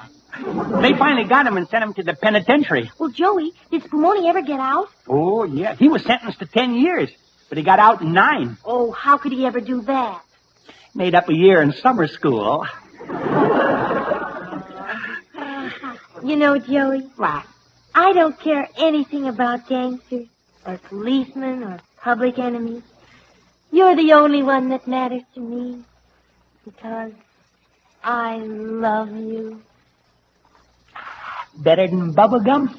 They finally got him and sent him to the penitentiary. Well, Joey, did Spumoni ever get out? Oh, yeah. He was sentenced to 10 years, but he got out in 9. Oh, how could he ever do that? Made up a year in summer school. You know, Joey, what? I don't care anything about gangsters or policemen or public enemies. You're the only one that matters to me because I love you. Better than bubblegum?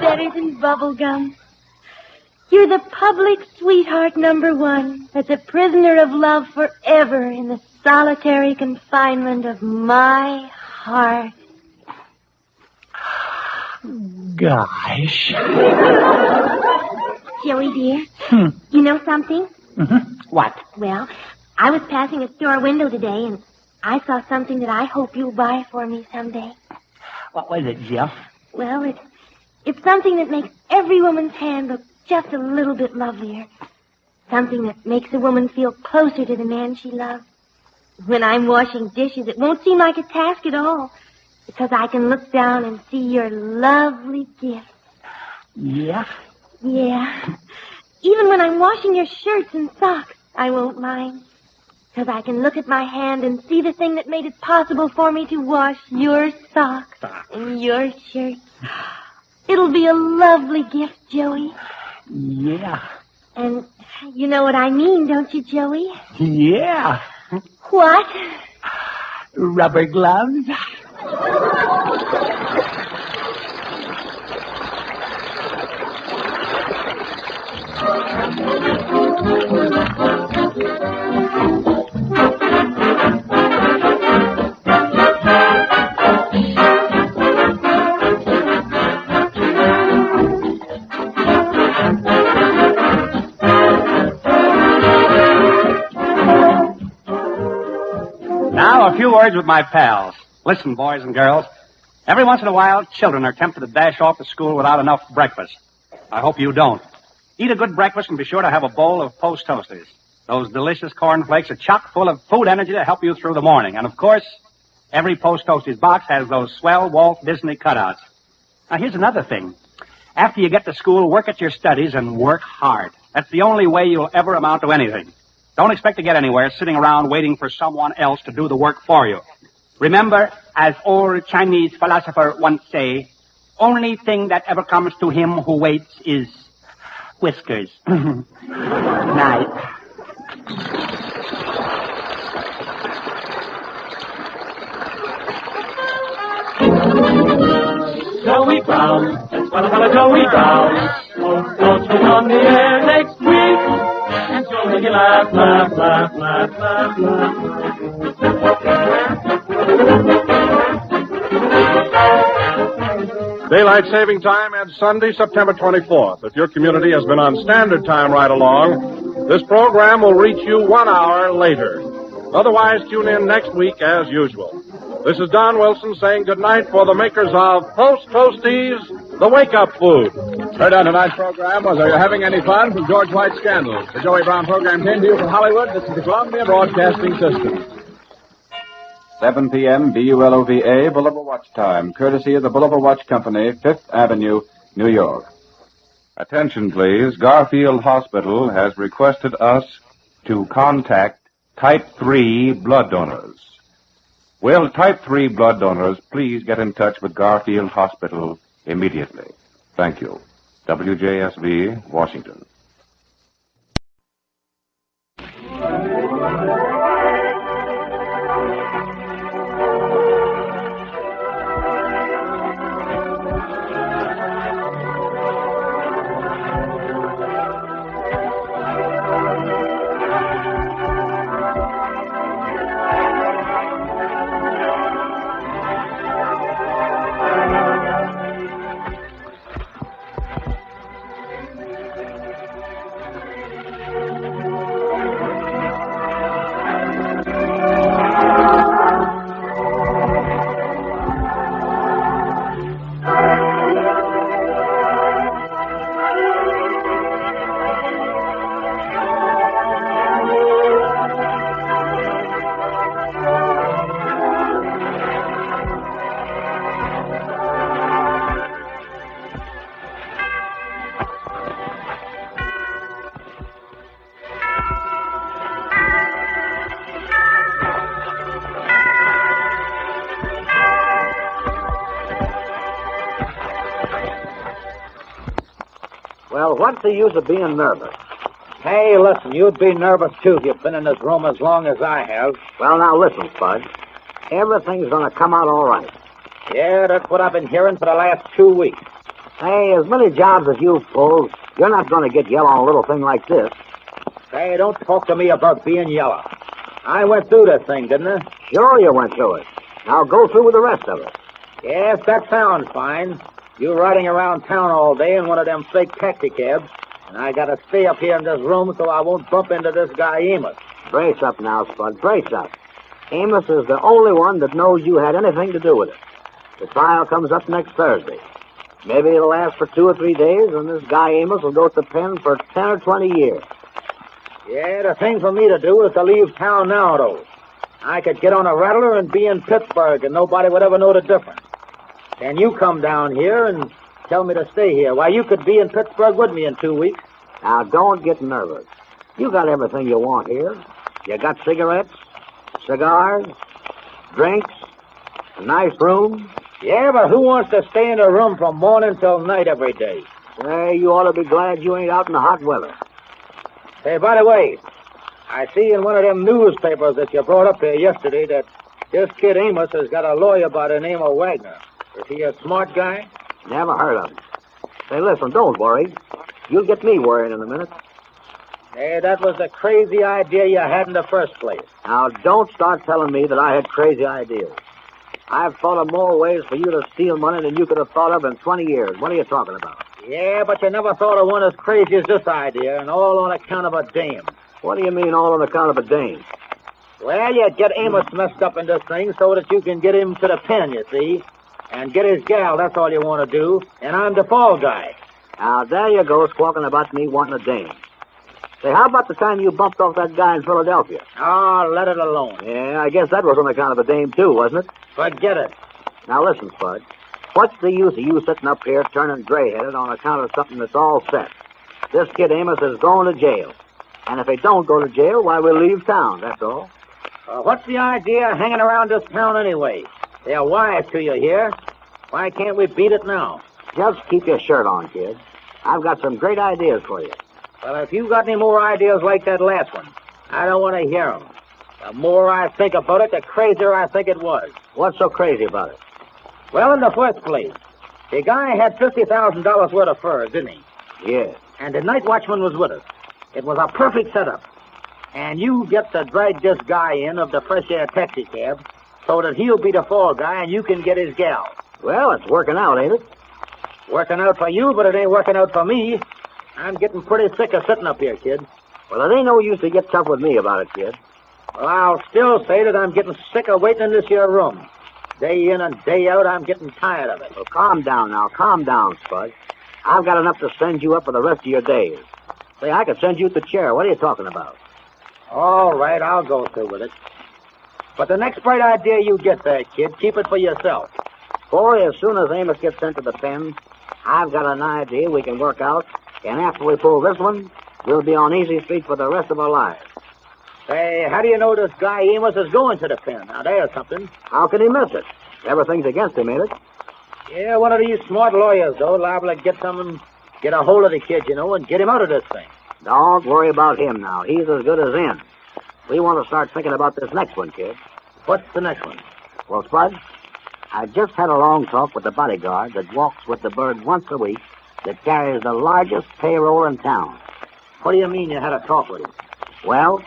Better than bubblegum. You're the public sweetheart number 1 that's a prisoner of love forever in the solitary confinement of my heart. Gosh. Joey, dear, you know something? What? Well, I was passing a store window today, and I saw something that I hope you'll buy for me someday. What was it, Jill? Well, it's something that makes every woman's hand look just a little bit lovelier. Something that makes a woman feel closer to the man she loves. When I'm washing dishes, it won't seem like a task at all. Because I can look down and see your lovely gift. Yeah? Yeah. Even when I'm washing your shirts and socks, I won't mind. Because I can look at my hand and see the thing that made it possible for me to wash your socks and your shirts. It'll be a lovely gift, Joey. Yeah. And you know what I mean, don't you, Joey? Yeah. What? Rubber gloves. Now, a few words with my pals. Listen, boys and girls. Every once in a while, children are tempted to dash off to school without enough breakfast. I hope you don't. Eat a good breakfast and be sure to have a bowl of Post Toasters. Those delicious cornflakes are chock full of food energy to help you through the morning. And, of course, every Post Toasters box has those swell Walt Disney cutouts. Now, here's another thing. After you get to school, work at your studies and work hard. That's the only way you'll ever amount to anything. Don't expect to get anywhere sitting around waiting for someone else to do the work for you. Remember, as old Chinese philosopher once say, only thing that ever comes to him who waits is whiskers. Night. Joey Brown, that's what I call a Joey Brown. Post Toasters on the air next week. And so make you laugh, laugh, laugh, laugh, laugh, laugh. Daylight saving time ends Sunday, September 24th. If your community has been on standard time right along, this program will reach you 1 hour later. Otherwise, tune in next week as usual. This is Don Wilson saying goodnight for the makers of Post Toasties, the wake-up food. Heard on tonight's program was Are You Having Any Fun? From George White's Scandals. The Joey Brown program came to you from Hollywood. This is the Columbia Broadcasting System. 7 p.m. BULOVA, Boulevard Watch Time, courtesy of the Boulevard Watch Company, 5th Avenue, New York. Attention, please. Garfield Hospital has requested us to contact Type 3 blood donors. Will Type 3 blood donors please get in touch with Garfield Hospital immediately? Thank you. WJSV, Washington. Well, what's the use of being nervous? Hey, listen, you'd be nervous, too, if you've been in this room as long as I have. Well, now, listen, Spud. Everything's going to come out all right. Yeah, that's what I've been hearing for the last 2 weeks. Hey, as many jobs as you've pulled, you're not going to get yellow on a little thing like this. Hey, don't talk to me about being yellow. I went through this thing, didn't I? Sure you went through it. Now go through with the rest of it. Yes, that sounds fine. You riding around town all day in one of them fake taxi cabs, and I got to stay up here in this room so I won't bump into this guy Amos. Brace up now, Spud. Brace up. Amos is the only one that knows you had anything to do with it. The trial comes up next Thursday. Maybe it'll last for 2 or 3 days, and this guy Amos will go to the pen for 10 or 20 years. Yeah, the thing for me to do is to leave town now, though. I could get on a rattler and be in Pittsburgh, and nobody would ever know the difference. And you come down here and tell me to stay here. Why, you could be in Pittsburgh with me in 2 weeks. Now, don't get nervous. You got everything you want here. You got cigarettes, cigars, drinks, a nice room. Yeah, but who wants to stay in a room from morning till night every day? Say, you ought to be glad you ain't out in the hot weather. Hey, by the way, I see in one of them newspapers that you brought up here yesterday that this kid Amos has got a lawyer by the name of Wagner. Is he a smart guy? Never heard of him. Say, listen, don't worry. You'll get me worrying in a minute. Hey, that was the crazy idea you had in the first place. Now, don't start telling me that I had crazy ideas. I've thought of more ways for you to steal money than you could have thought of in 20 years. What are you talking about? Yeah, but you never thought of one as crazy as this idea, and all on account of a dame. What do you mean, all on account of a dame? Well, you get Amos messed up in this thing so that you can get him to the pen, you see. And get his gal, that's all you want to do. And I'm the fall guy. Now, there you go, squawking about me wanting a dame. Say, how about the time you bumped off that guy in Philadelphia? Oh, let it alone. Yeah, I guess that was on account of a dame, too, wasn't it? Forget it. Now, listen, Spud. What's the use of you sitting up here turning gray-headed on account of something that's all set? This kid Amos is going to jail. And if he don't go to jail, why, we'll leave town, that's all. What's the idea of hanging around this town anyway? They're wise to you here. Why can't we beat it now? Just keep your shirt on, kid. I've got some great ideas for you. Well, if you got any more ideas like that last one, I don't want to hear them. The more I think about it, the crazier I think it was. What's so crazy about it? Well, in the first place, the guy had $50,000 worth of furs, didn't he? Yeah. And the night watchman was with us. It was a perfect setup. And you get to drag this guy in of the fresh air taxi cab so that he'll be the fall guy and you can get his gal. Well, it's working out, ain't it? Working out for you, but it ain't working out for me. I'm getting pretty sick of sitting up here, kid. Well, it ain't no use to get tough with me about it, kid. Well, I'll still say that I'm getting sick of waiting in this here room. Day in and day out, I'm getting tired of it. Well, calm down now. Calm down, Spud. I've got enough to send you up for the rest of your days. Say, I could send you the chair. What are you talking about? All right, I'll go through with it. But the next bright idea you get there, kid, keep it for yourself. Boy, as soon as Amos gets sent to the pen, I've got an idea we can work out, and after we pull this one, we'll be on easy street for the rest of our lives. Say, how do you know this guy Amos is going to the pen? Now, there's something. How can he miss it? Everything's against him, ain't it? Yeah, one of these smart lawyers, though, liable to get a hold of the kid, you know, and get him out of this thing. Don't worry about him now. He's as good as in. We want to start thinking about this next one, kid. What's the next one? Well, Spud, I just had a long talk with the bodyguard that walks with the bird once a week that carries the largest payroll in town. What do you mean you had a talk with him? Well,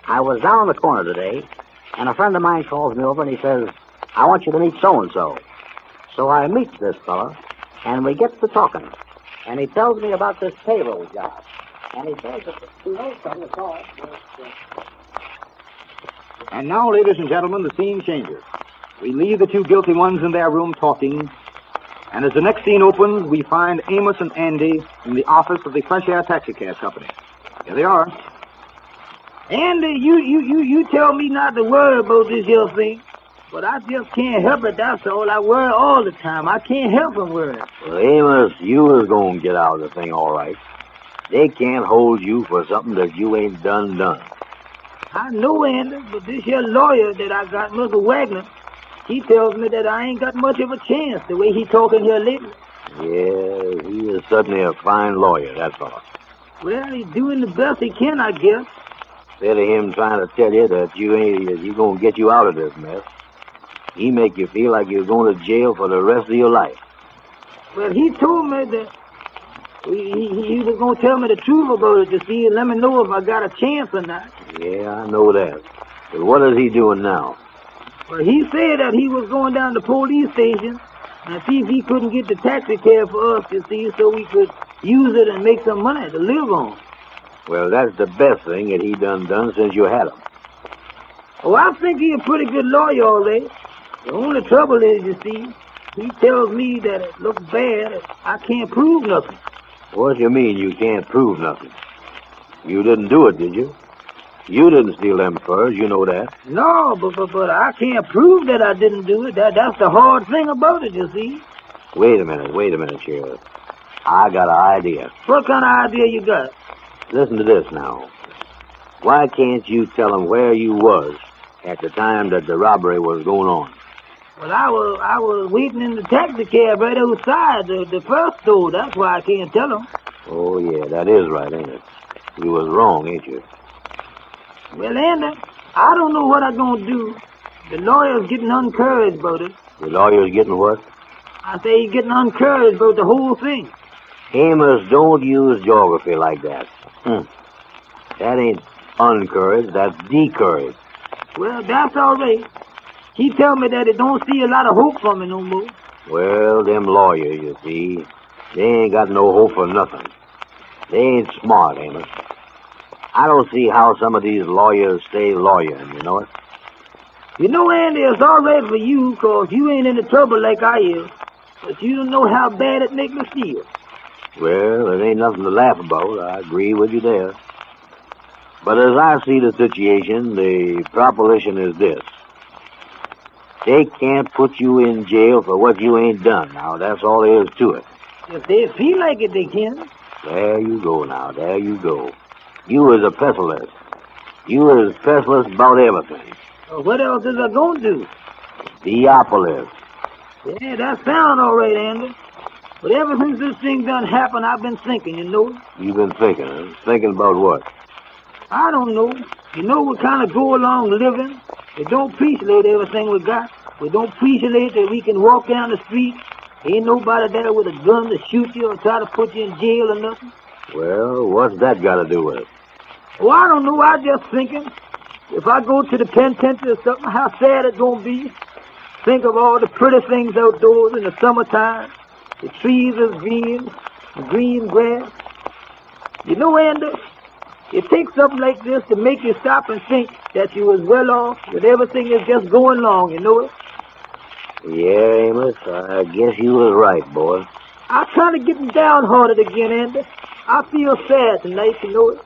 I was down on the corner today, and a friend of mine calls me over and he says, I want you to meet so-and-so. So I meet this fella, and we get to talking. And he tells me about this payroll job. And he says that he knows something that's all. And now, ladies and gentlemen, the scene changes. We leave the two guilty ones in their room talking, and as the next scene opens, we find Amos and Andy in the office of the Fresh Air Taxicab Company. Here they are. Andy, you tell me not to worry about this here thing, but I just can't help it, that's all. I worry all the time. I can't help from worrying. Well, Amos, you is going to get out of the thing all right. They can't hold you for something that you ain't done. I know, Andy, but this here lawyer that I got, Mr. Wagner, he tells me that I ain't got much of a chance the way he talking here lately. Yeah, he is certainly a fine lawyer, that fella. Well, he's doing the best he can, I guess. Instead of him trying to tell you that you going to get you out of this mess, he make you feel like you're going to jail for the rest of your life. Well, he told me that he was going to tell me the truth about it to see and let me know if I got a chance or not. Yeah, I know that. But what is he doing now? Well, he said that he was going down to the police station and see if he couldn't get the taxi cab for us, you see, so we could use it and make some money to live on. Well, that's the best thing that he done since you had him. Oh, I think he's a pretty good lawyer, all right. The only trouble is, you see, he tells me that it looks bad and I can't prove nothing. What do you mean you can't prove nothing? You didn't do it, did you? You didn't steal them furs, you know that. No, but I can't prove that I didn't do it. That's the hard thing about it, you see. Wait a minute, Sheriff. I got an idea. What kind of idea you got? Listen to this now. Why can't you tell them where you was at the time that the robbery was going on? Well, I was waiting in the taxi cab right outside the first store. That's why I can't tell them. Oh, yeah, that is right, ain't it? You was wrong, ain't you? Well, Andy, I don't know what I'm going to do. The lawyer's getting encouraged about it. The lawyer's getting what? I say he's getting encouraged about the whole thing. Amos, don't use geography like that. That ain't encouraged, that's decouraged. Well, that's all right. He tell me that he don't see a lot of hope for me no more. Well, them lawyers, you see, they ain't got no hope for nothing. They ain't smart, Amos. I don't see how some of these lawyers stay lawyering, you know it? You know, Andy, it's all right for you, 'cause you ain't in the trouble like I is. But you don't know how bad it makes me feel. Well, it ain't nothing to laugh about. I agree with you there. But as I see the situation, the proposition is this. They can't put you in jail for what you ain't done. Now, that's all there is to it. If they feel like it, they can. There you go now. There you go. You is a pessimist. You is pessimist about everything. What else is I going to do? Theopolis. Yeah, that sounds all right, Andy. But ever since this thing done happened, I've been thinking, you know. You've been thinking, huh? Thinking about what? I don't know. You know, we kind of go along living. We don't appreciate everything we got. We don't appreciate that we can walk down the street. Ain't nobody there with a gun to shoot you or try to put you in jail or nothing. Well, what's that got to do with it? Well, I don't know. I'm just thinking. If I go to the penitentiary or something, how sad it's going to be. Think of all the pretty things outdoors in the summertime. The trees are green, the green grass. You know, Andy, it takes something like this to make you stop and think that you was well off, that everything is just going along, you know it? Yeah, Amos, I guess you was right, boy. I'm kind of getting downhearted again, Andy. I feel sad tonight, you know it?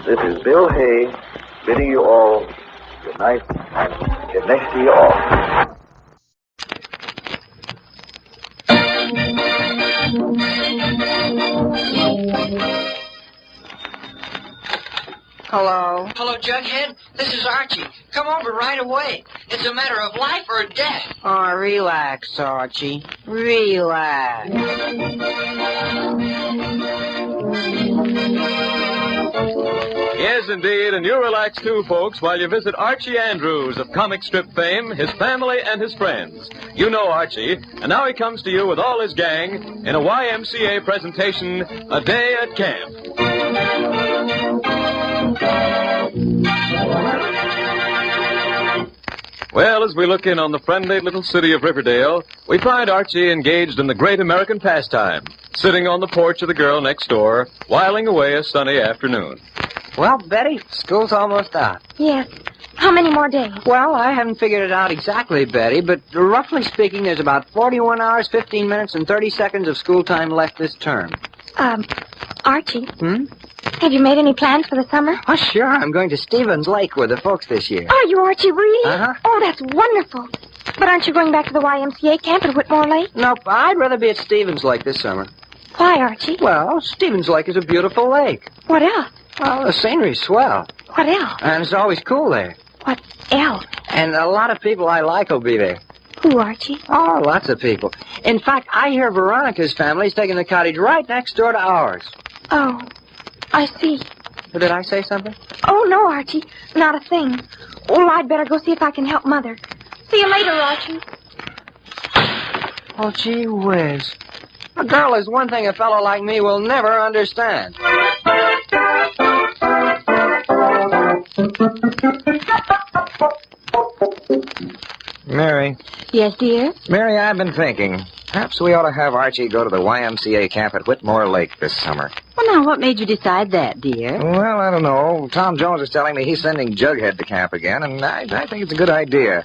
This is Bill Hay bidding you all good night and get next to you all. Hello? Hello, Jughead. This is Archie. Come over right away. It's a matter of life or death. Oh, relax, Archie. Relax. Yes, indeed, and you relax too, folks, while you visit Archie Andrews of comic strip fame, his family, and his friends. You know Archie, and now he comes to you with all his gang in a YMCA presentation, A Day at Camp. Well, as we look in on the friendly little city of Riverdale, we find Archie engaged in the great American pastime, sitting on the porch of the girl next door, whiling away a sunny afternoon. Well, Betty, school's almost out. Yes. How many more days? Well, I haven't figured it out exactly, Betty, but roughly speaking, there's about 41 hours, 15 minutes, and 30 seconds of school time left this term. Archie. Have you made any plans for the summer? Oh, sure. I'm going to Stevens Lake with the folks this year. Are you, Archie, really? Uh-huh. Oh, that's wonderful. But aren't you going back to the YMCA camp at Whitmore Lake? Nope, I'd rather be at Stevens Lake this summer. Why, Archie? Well, Stevens Lake is a beautiful lake. What else? Well, the scenery's swell. What else? And it's always cool there. What else? And a lot of people I like will be there. Who, Archie? Oh, lots of people. In fact, I hear Veronica's family's taking the cottage right next door to ours. Oh, I see. Did I say something? Oh, no, Archie. Not a thing. Well, I'd better go see if I can help Mother. See you later, Archie. Oh, gee whiz. A girl is one thing a fellow like me will never understand. Mary. Yes, dear? Mary, I've been thinking. Perhaps we ought to have Archie go to the YMCA camp at Whitmore Lake this summer. Well, now, what made you decide that, dear? Well, I don't know. Tom Jones is telling me he's sending Jughead to camp again, and I think it's a good idea.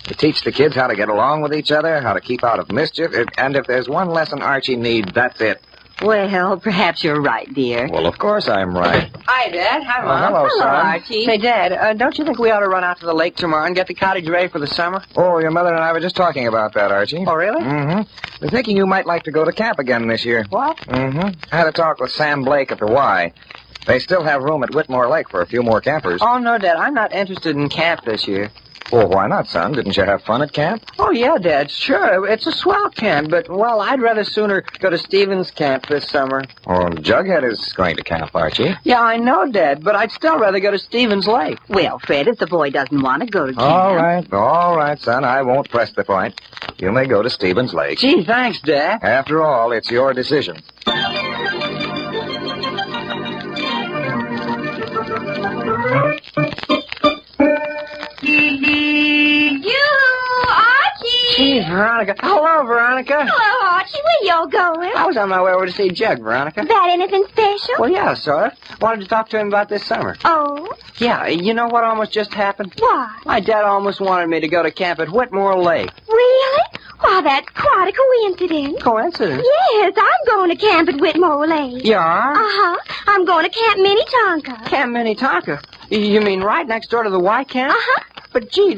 To teach the kids how to get along with each other, how to keep out of mischief, and if there's one lesson Archie needs, that's it. Well, perhaps you're right, dear. Well, of course I'm right. Hi, Dad. Hi, Mom. Hello, son. Archie. Say, Dad, don't you think we ought to run out to the lake tomorrow and get the cottage ready for the summer? Oh, your mother and I were just talking about that, Archie. Oh, really? Mm-hmm. We're thinking you might like to go to camp again this year. What? Mm-hmm. I had a talk with Sam Blake at the Y. They still have room at Whitmore Lake for a few more campers. Oh, no, Dad. I'm not interested in camp this year. Well, why not, son? Didn't you have fun at camp? Oh, yeah, Dad. Sure. It's a swell camp, but, well, I'd rather sooner go to Stevens camp this summer. Oh, Jughead is going to camp, Archie. Yeah, I know, Dad, but I'd still rather go to Stevens Lake. Well, Fred, if the boy doesn't want to go to camp... All right, son. I won't press the point. You may go to Stevens Lake. Gee, thanks, Dad. After all, it's your decision. Gee, Veronica. Hello, Veronica. Hello, Archie. Where y'all going? I was on my way over to see Jug, Veronica. That anything special? Well, yeah, sort of. Wanted to talk to him about this summer. Oh? Yeah, you know what almost just happened? What? My dad almost wanted me to go to camp at Whitmore Lake. Really? Why, that's quite a coincidence. Coincidence? Yes, I'm going to camp at Whitmore Lake. You are? Uh-huh. I'm going to Camp Minnetonka. Camp Minnetonka? You mean right next door to the Y camp? Uh-huh. But, gee,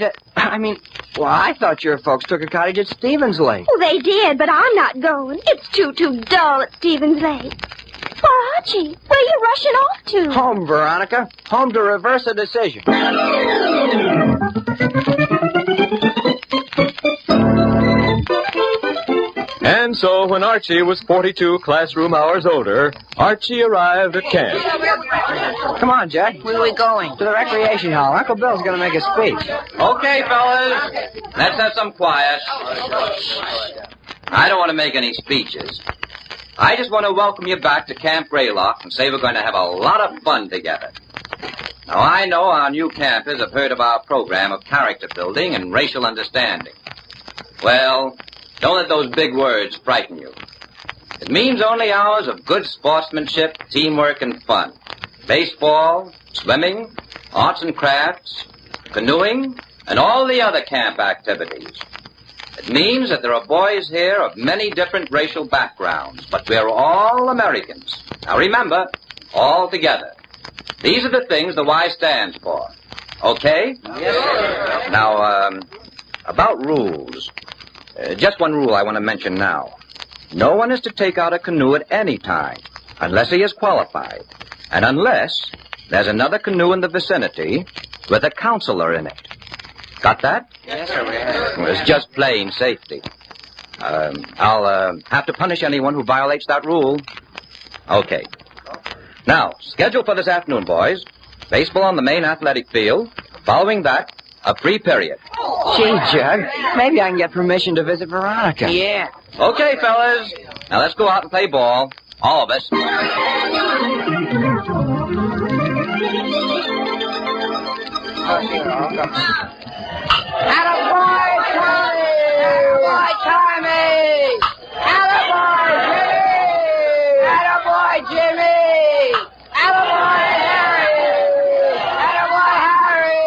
well, I thought your folks took a cottage at Stevens Lake. Well, they did, but I'm not going. It's too dull at Stevens Lake. Why, Archie, where are you rushing off to? Home, Veronica. Home to reverse a decision. And so, when Archie was 42 classroom hours older, Archie arrived at camp. Come on, Jud. Where are we going? To the recreation hall. Uncle Bill's going to make a speech. Okay, fellas. Let's have some quiet. I don't want to make any speeches. I just want to welcome you back to Camp Greylock and say we're going to have a lot of fun together. Now, I know our new campers have heard of our program of character building and racial understanding. Well, don't let those big words frighten you. It means only hours of good sportsmanship, teamwork, and fun. Baseball, swimming, arts and crafts, canoeing, and all the other camp activities. It means that there are boys here of many different racial backgrounds, but we're all Americans. Now remember, all together. These are the things the Y stands for. Okay? Yes, sir. Now, about rules. Just one rule I want to mention now. No one is to take out a canoe at any time, unless he is qualified, and unless there's another canoe in the vicinity with a counselor in it. Got that? Yes, sir. Well, it's just plain safety. I'll have to punish anyone who violates that rule. Okay. Now, schedule for this afternoon, boys. Baseball on the main athletic field. Following that, a free period. Gee, Jug, maybe I can get permission to visit Veronica. Yeah. Okay, fellas. Now let's go out and play ball. All of us. Attaboy, Tommy! Attaboy, Tommy! Attaboy, Jimmy! Attaboy, Jimmy! Attaboy, Harry! Attaboy, Harry!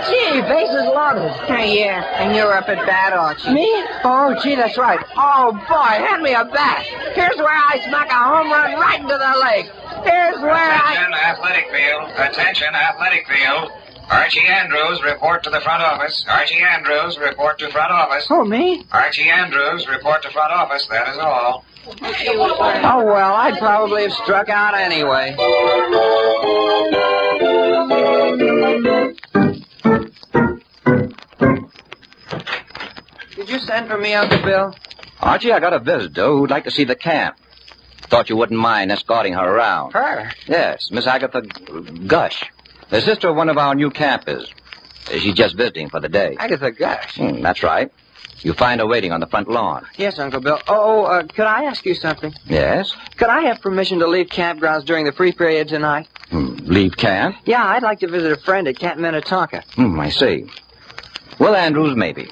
Gee, bases loaded. Yeah, and you're up at bat, Archie. Me? Oh, gee, that's right. Oh, boy, hand me a bat. Here's where I smack a home run right into the leg. Here's where Attention, athletic field. Attention, athletic field. Archie Andrews, report to the front office. Archie Andrews, report to front office. Oh, me? Archie Andrews, report to front office. That is all. Oh, well, I'd probably have struck out anyway. Did you send for me, Uncle Bill? Archie, I got a visitor who'd like to see the camp. Thought you wouldn't mind escorting her around. Her? Yes, Miss Agatha Gush. The sister of one of our new campers. She's just visiting for the day. Agatha Gush? That's right. You find her waiting on the front lawn. Yes, Uncle Bill. Could I ask you something? Yes? Could I have permission to leave campgrounds during the free period tonight? Leave camp? Yeah, I'd like to visit a friend at Camp Minnetonka. I see. Well, Andrews, maybe.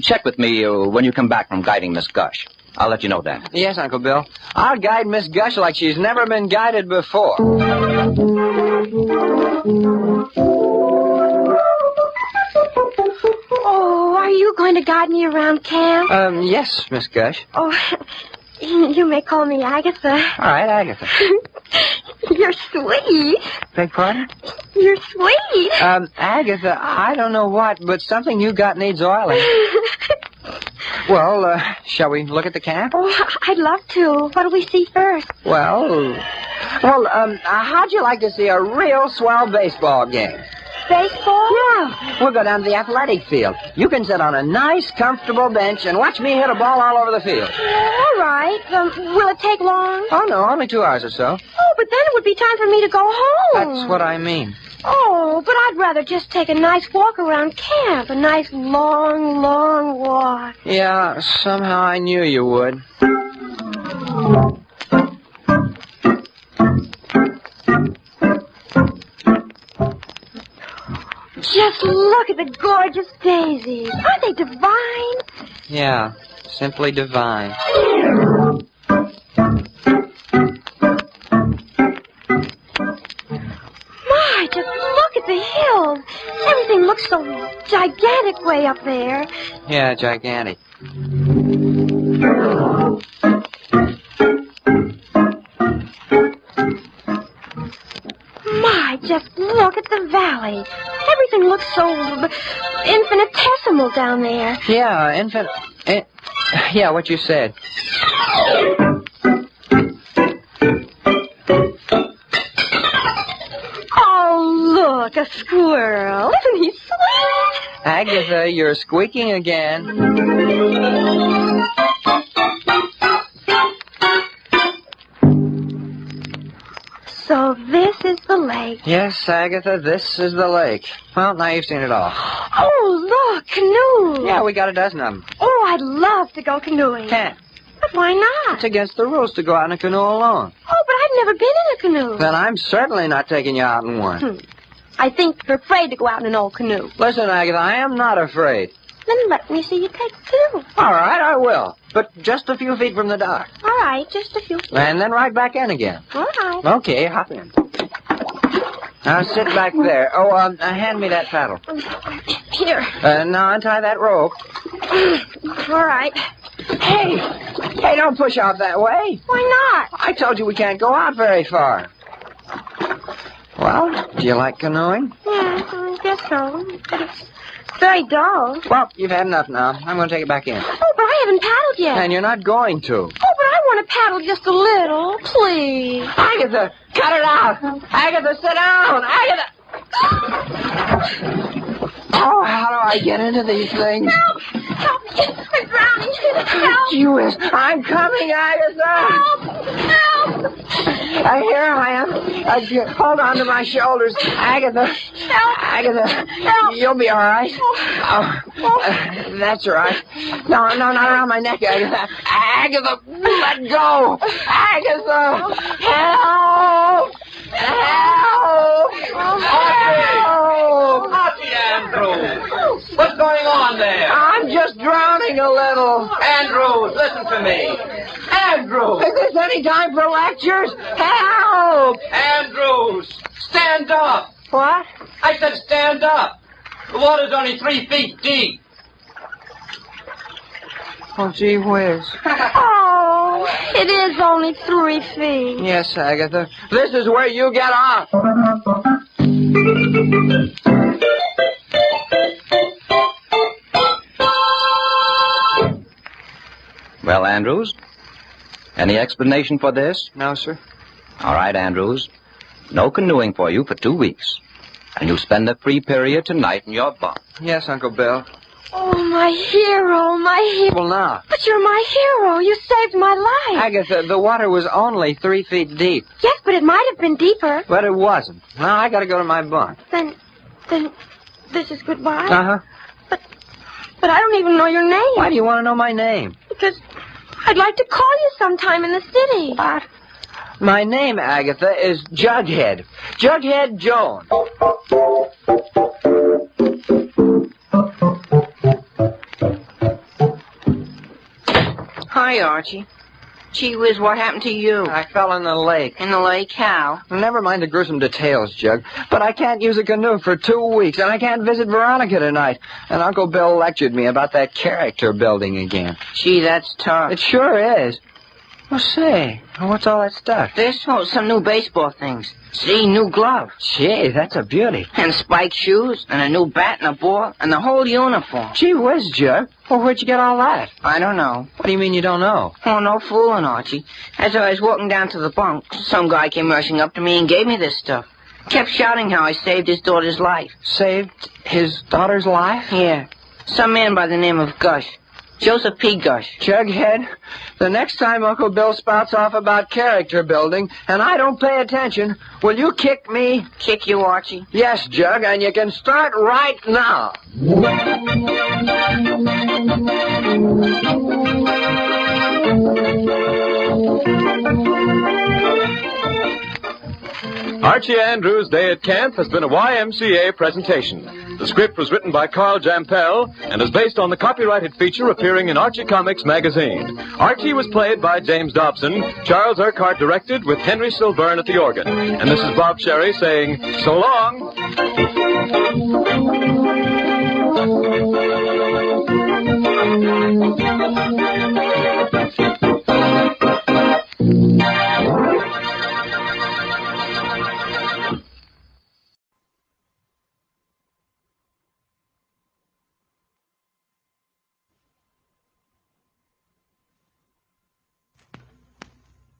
Check with me when you come back from guiding Miss Gush. I'll let you know then. Yes, Uncle Bill. I'll guide Miss Gush like she's never been guided before. Oh, are you going to guide me around camp? Yes, Miss Gush. Oh, you may call me Agatha. All right, Agatha. You're sweet. Beg pardon? You're sweet. Agatha, I don't know what, but something you got needs oiling. Well, shall we look at the camp? Oh, I'd love to. What do we see first? Well, how'd you like to see a real swell baseball game? Baseball? Yeah. We'll go down to the athletic field. You can sit on a nice, comfortable bench and watch me hit a ball all over the field. All right. Will it take long? Oh, no, only 2 hours or so. Oh, but then it would be time for me to go home. That's what I mean. Oh, but I'd rather just take a nice walk around camp. A nice, long, long walk. Yeah, somehow I knew you would. Just look at the gorgeous daisies. Aren't they divine? Yeah, simply divine. My, just look at the hills. Everything looks so gigantic way up there. Yeah, gigantic. My, just look at the valley. Everything looks so infinitesimal down there. Yeah, yeah, what you said. Oh, look, a squirrel. Isn't he sweet? Agatha, you're squeaking again. So this is the lake. Yes, Agatha, this is the lake. Well, now you've seen it all. Oh, look, canoes. Yeah, we got a dozen of them. Oh, I'd love to go canoeing. Can't. But why not? It's against the rules to go out in a canoe alone. Oh, but I've never been in a canoe. Then I'm certainly not taking you out in one. I think you're afraid to go out in an old canoe. Listen, Agatha, I am not afraid. Then let me see you take the canoe. All right, I will. But just a few feet from the dock. All right, just a few feet. And then right back in again. All right. Okay, hop in. Now sit back there. Oh, hand me that paddle. Here. Now untie that rope. All right. Hey, don't push out that way. Why not? I told you we can't go out very far. Well, do you like canoeing? Yeah, I guess so. But it's very dull. Well, you've had enough now. I'm going to take it back in. Oh, but I haven't paddled yet. And you're not going to. Oh, but I want to paddle just a little, please. Agatha, cut it out. Agatha, sit down. Agatha. Oh, how do I get into these things? Help! Help me! I'm drowning. Help! Jewish, I'm coming, Agatha. Help! Help! Here I am. Hold on to my shoulders. Agatha. Help! Agatha. Help! You'll be all right. That's right. No, not around my neck, Agatha. Agatha, let go. Agatha. Help! Help! Help! Archie Andrews! What's going on there? I'm just drowning a little. Andrews, listen to me. Andrews! Is this any time for lectures? Help! Andrews! Stand up! What? I said stand up. The water's only 3 feet deep. Oh, gee whiz. Oh, it is only 3 feet. Yes, Agatha. This is where you get off. Well, Andrews, any explanation for this? No, sir. All right, Andrews. No canoeing for you for 2 weeks. And you spend the free period tonight in your bunk. Yes, Uncle Bill. Oh, my hero, my hero. Well, now. But you're my hero. You saved my life. Agatha, the water was only 3 feet deep. Yes, but it might have been deeper. But it wasn't. Now I gotta go to my bunk. Then, this is goodbye? Uh-huh. But I don't even know your name. Why do you want to know my name? Because I'd like to call you sometime in the city. What? My name, Agatha, is Jughead. Jughead Jones. Hi, Archie. Gee whiz, what happened to you? I fell in the lake. In the lake? How? Never mind the gruesome details, Jug. But I can't use a canoe for 2 weeks, and I can't visit Veronica tonight. And Uncle Bill lectured me about that character building again. Gee, that's tough. It sure is. Well, say, what's all that stuff? This, some new baseball things. See, new glove. Gee, that's a beauty. And spiked shoes, and a new bat and a ball, and the whole uniform. Gee whiz, Jug. Well, where'd you get all that? I don't know. What do you mean you don't know? Oh, no fooling, Archie. As I was walking down to the bunk, some guy came rushing up to me and gave me this stuff. Kept shouting how I saved his daughter's life. Saved his daughter's life? Yeah. Some man by the name of Gush. Joseph P. Gush. Jughead, the next time Uncle Bill spouts off about character building, and I don't pay attention, will you kick me? Kick you, Archie? Yes, Jug, and you can start right now. Archie Andrews' Day at Camp has been a YMCA presentation. The script was written by Carl Jampel and is based on the copyrighted feature appearing in Archie Comics magazine. Archie was played by James Dobson. Charles Urquhart directed with Henry Silburn at the organ. And this is Bob Sherry saying, so long.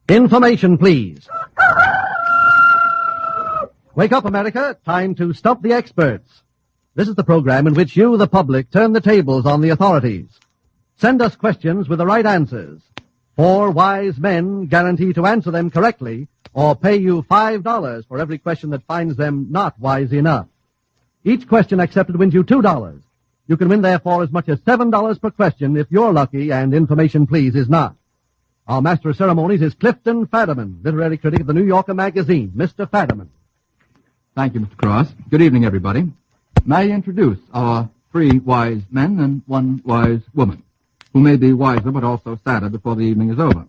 Information, please. Wake up, America. Time to stump the experts. This is the program in which you, the public, turn the tables on the authorities. Send us questions with the right answers. 4 wise men guarantee to answer them correctly or pay you $5 for every question that finds them not wise enough. Each question accepted wins you $2. You can win, therefore, as much as $7 per question if you're lucky and Information, please, is not. Our master of ceremonies is Clifton Fadiman, literary critic of the New Yorker magazine. Mr. Fadiman. Thank you, Mr. Cross. Good evening, everybody. May I introduce our 3 wise men and 1 wise woman, who may be wiser but also sadder before the evening is over.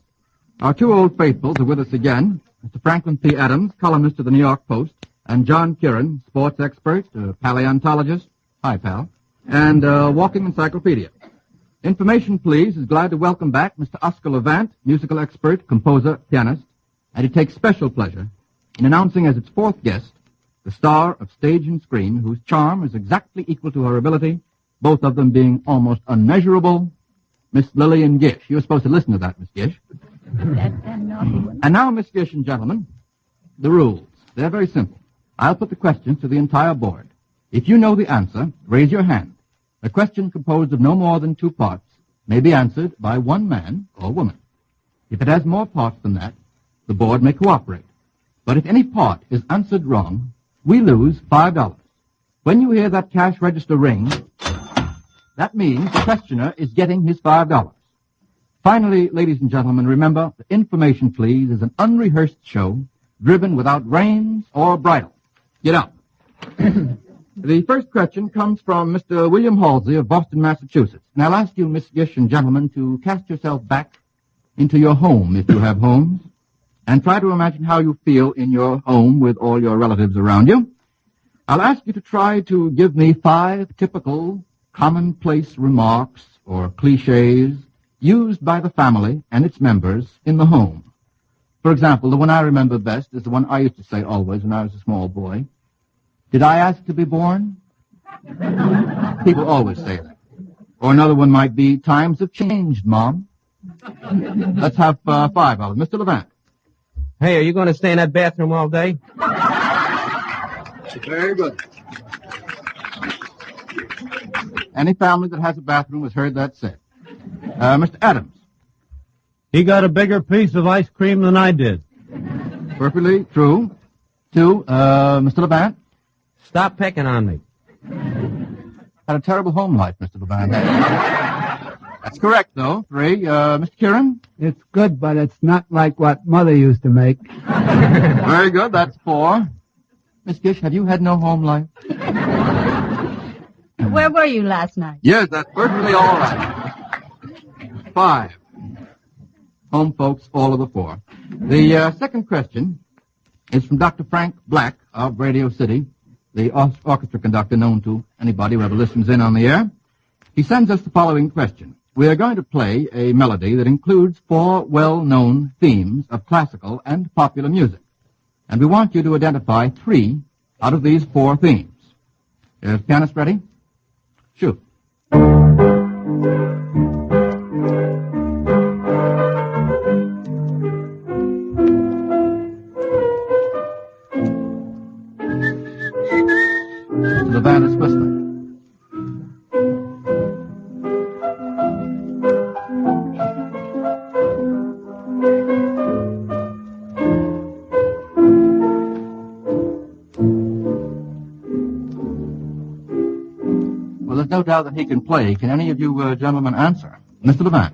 Our 2 old faithfuls are with us again, Mr. Franklin P. Adams, columnist of the New York Post, and John Kieran, sports expert, paleontologist, hi, pal, and walking encyclopedia. Information, please, is glad to welcome back Mr. Oscar Levant, musical expert, composer, pianist, and he takes special pleasure in announcing as its 4th guest the star of stage and screen, whose charm is exactly equal to her ability, both of them being almost unmeasurable, Miss Lillian Gish. You were supposed to listen to that, Miss Gish. And now, Miss Gish and gentlemen, the rules. They're very simple. I'll put the questions to the entire board. If you know the answer, raise your hand. A question composed of no more than 2 parts may be answered by 1 man or woman. If it has more parts than that, the board may cooperate. But if any part is answered wrong, we lose $5. When you hear that cash register ring, that means the questioner is getting his $5. Finally, ladies and gentlemen, remember, the Information, please, is an unrehearsed show driven without reins or bridle. Get up. The first question comes from Mr. William Halsey of Boston, Massachusetts. And I'll ask you, Miss Gish and gentlemen, to cast yourself back into your home, if you have homes, and try to imagine how you feel in your home with all your relatives around you. I'll ask you to try to give me 5 typical commonplace remarks or cliches used by the family and its members in the home. For example, the one I remember best is the one I used to say always when I was a small boy. Did I ask to be born? People always say that. Or another one might be, times have changed, Mom. Let's have 5 of them. Mr. Levant. Hey, are you going to stay in that bathroom all day? Very good. Any family that has a bathroom has heard that said. Mr. Adams. He got a bigger piece of ice cream than I did. Perfectly true. 2, Mr. Levant. Stop picking on me. Had a terrible home life, Mr. Levant. That's correct, though. 3, Mr. Kieran. It's good, but it's not like what Mother used to make. Very good. That's 4. Miss Gish, have you had no home life? Where were you last night? Yes, that's perfectly all right. 5. Home folks, all of the 4. The second question is from Dr. Frank Black of Radio City, the orchestra conductor known to anybody who ever listens in on the air. He sends us the following question. We are going to play a melody that includes 4 well-known themes of classical and popular music. And we want you to identify 3 out of these 4 themes. Is the pianist ready? Shoot. The band is whistling. Well, there's no doubt that he can play. Can any of you gentlemen answer? Mr. Levant.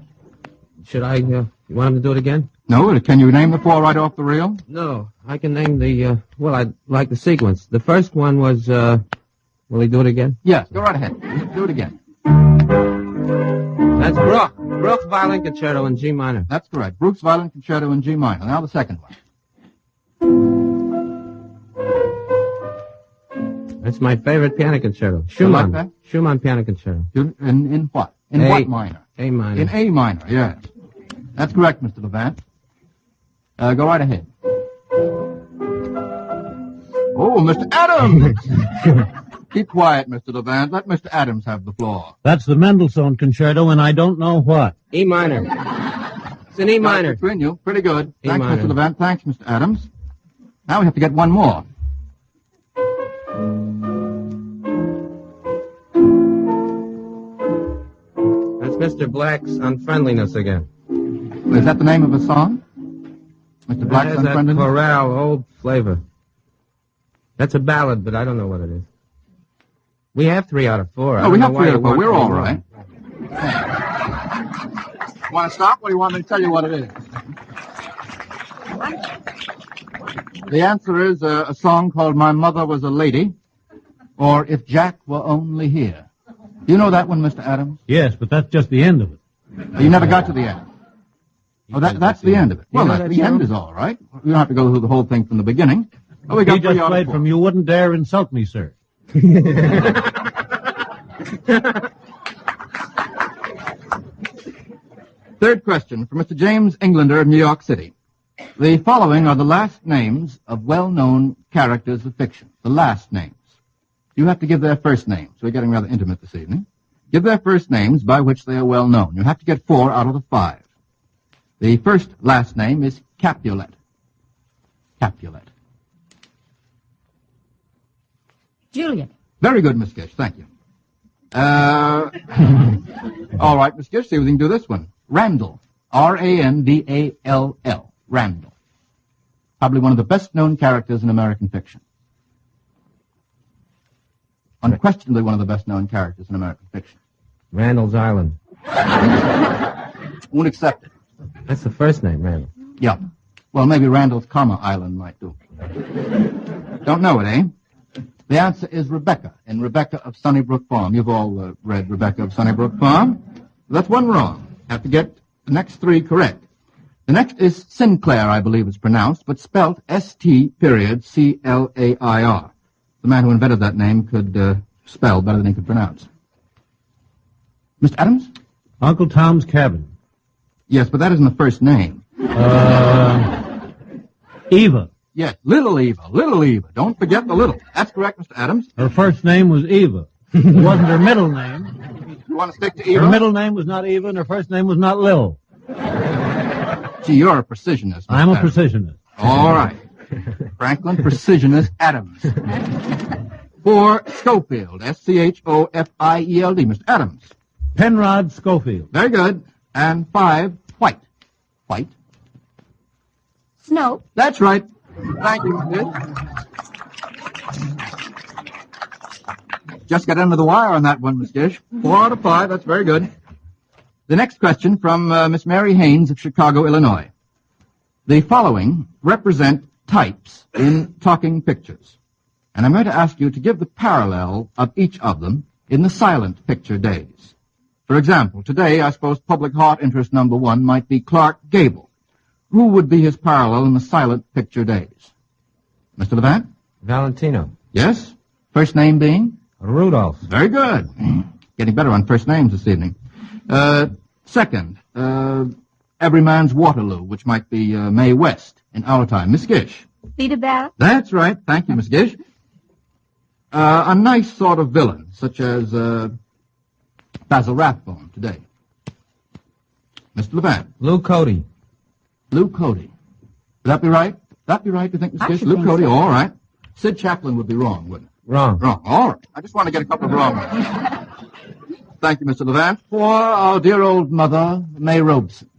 Should I, you want him to do it again? No, can you name the 4 right off the reel? No, I can name the, well, I like the sequence. The first one was, will he do it again? Yes, go right ahead. Do it again. That's Bruch. Bruch's Violin Concerto in G minor. That's correct. Bruch's Violin Concerto in G minor. Now the second one. That's my favorite piano concerto. Schumann. Like that? Schumann Piano Concerto. In what? In what minor? A minor. In A minor, yes. That's correct, Mr. Levant. Go right ahead. Oh, Mr. Adams! Keep quiet, Mr. Levant. Let Mr. Adams have the floor. That's the Mendelssohn Concerto, and I don't know what. E minor. It's an E minor. Between you. Pretty good. E Thanks, minor. Mr. Levant. Thanks, Mr. Adams. Now we have to get one more. That's Mr. Black's Unfriendliness again. Is that the name of a song? Mr. Black's That has that Unfriendliness? chorale, old flavor. That's a ballad, but I don't know what it is. We have 3 out of 4. Oh, we have 3 out of 4. We're all right. Want to stop, or do you want me to tell you what it is? The answer is a song called My Mother Was a Lady, or If Jack Were Only Here. Do you know that one, Mr. Adams? Yes, but that's just the end of it. You never got to the end. Oh, that's the end of it. Well, the end is all right. We don't have to go through the whole thing from the beginning. Oh, we got He 3 just out of played 4. from You Wouldn't Dare Insult Me, Sir. Third question from Mr. James Englander of New York City. The following are the last names of well-known characters of fiction. The last names. You have to give their first names. We're getting rather intimate this evening. Give their first names by which they are well known. You have to get 4 out of the 5. The first last name is Capulet. Capulet. Juliet. Very good, Miss Gish. Thank you. All right, Miss Gish, see if we can do this one. Randall. R-A-N-D-A-L-L. Randall. Probably one of the best-known characters in American fiction. Unquestionably one of the best-known characters in American fiction. Randall's Island. Won't accept it. That's the first name, Randall. Yeah. Well, maybe Randall's, Island might do. Don't know it, eh? The answer is Rebecca, in Rebecca of Sunnybrook Farm. You've all read Rebecca of Sunnybrook Farm. That's 1 wrong. Have to get the next 3 correct. The next is Sinclair, I believe it's pronounced, but spelt S-T-C-L-A-I-R. The man who invented that name could spell better than he could pronounce. Mr. Adams? Uncle Tom's Cabin. Yes, but that isn't the first name. Eva. Yes, Little Eva. Little Eva. Don't forget the little. That's correct, Mr. Adams. Her first name was Eva. It wasn't her middle name. You want to stick to Eva? Her middle name was not Eva, and her first name was not Lil. Gee, you're a precisionist. Mr. I'm a Adams. precisionist. All right. Franklin Precisionist Adams. 4, Schofield. Schofield. Mr. Adams. Penrod Schofield. Very good. And 5, White. White. Snow. That's right. Thank you, Miss. Just got under the wire on that one, Miss Gish. 4 out of 5. That's very good. The next question from Miss Mary Haynes of Chicago, Illinois. The following represent types in talking pictures. And I'm going to ask you to give the parallel of each of them in the silent picture days. For example, today I suppose public heart interest number 1 might be Clark Gable. Who would be his parallel in the silent picture days? Mr. Levant? Valentino. Yes? First name being? Rudolph. Very good. Getting better on first names this evening. Second, Every Man's Waterloo, which might be Mae West in our time. Miss Gish. Rita Barrett. That's right. Thank you, Miss Gish. A nice sort of villain, such as Basil Rathbone today. Mr. Levant. Lou Cody. Lou Cody. Would that be right? Would that be right, do you think, Miss Gish? Lou Cody, so. All right. Sid Chaplin would be wrong, wouldn't it? Wrong. Wrong. All right. I just want to get a couple of wrong ones. Thank you, Mr. Levant. For our dear old mother, May Robeson.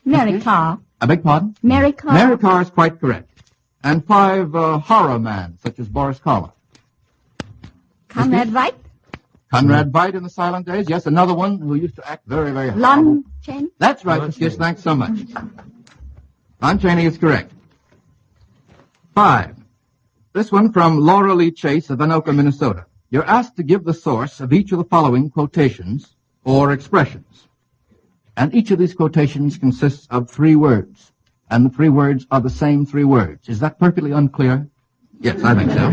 Mary Carr. I beg pardon? Mary Carr. Mary Carr is quite correct. And 5 horror man, such as Boris Karloff. Conrad Veidt. Conrad Veidt in the silent days. Yes, another one who used to act very, very Lon horrible. Chaney. That's right, Miss Gish. Thanks so much. Lon Chaney is correct. 5. This one from Laura Lee Chase of Anoka, Minnesota. You're asked to give the source of each of the following quotations or expressions. And each of these quotations consists of 3 words. And the 3 words are the same 3 words. Is that perfectly unclear? Yes, I think so.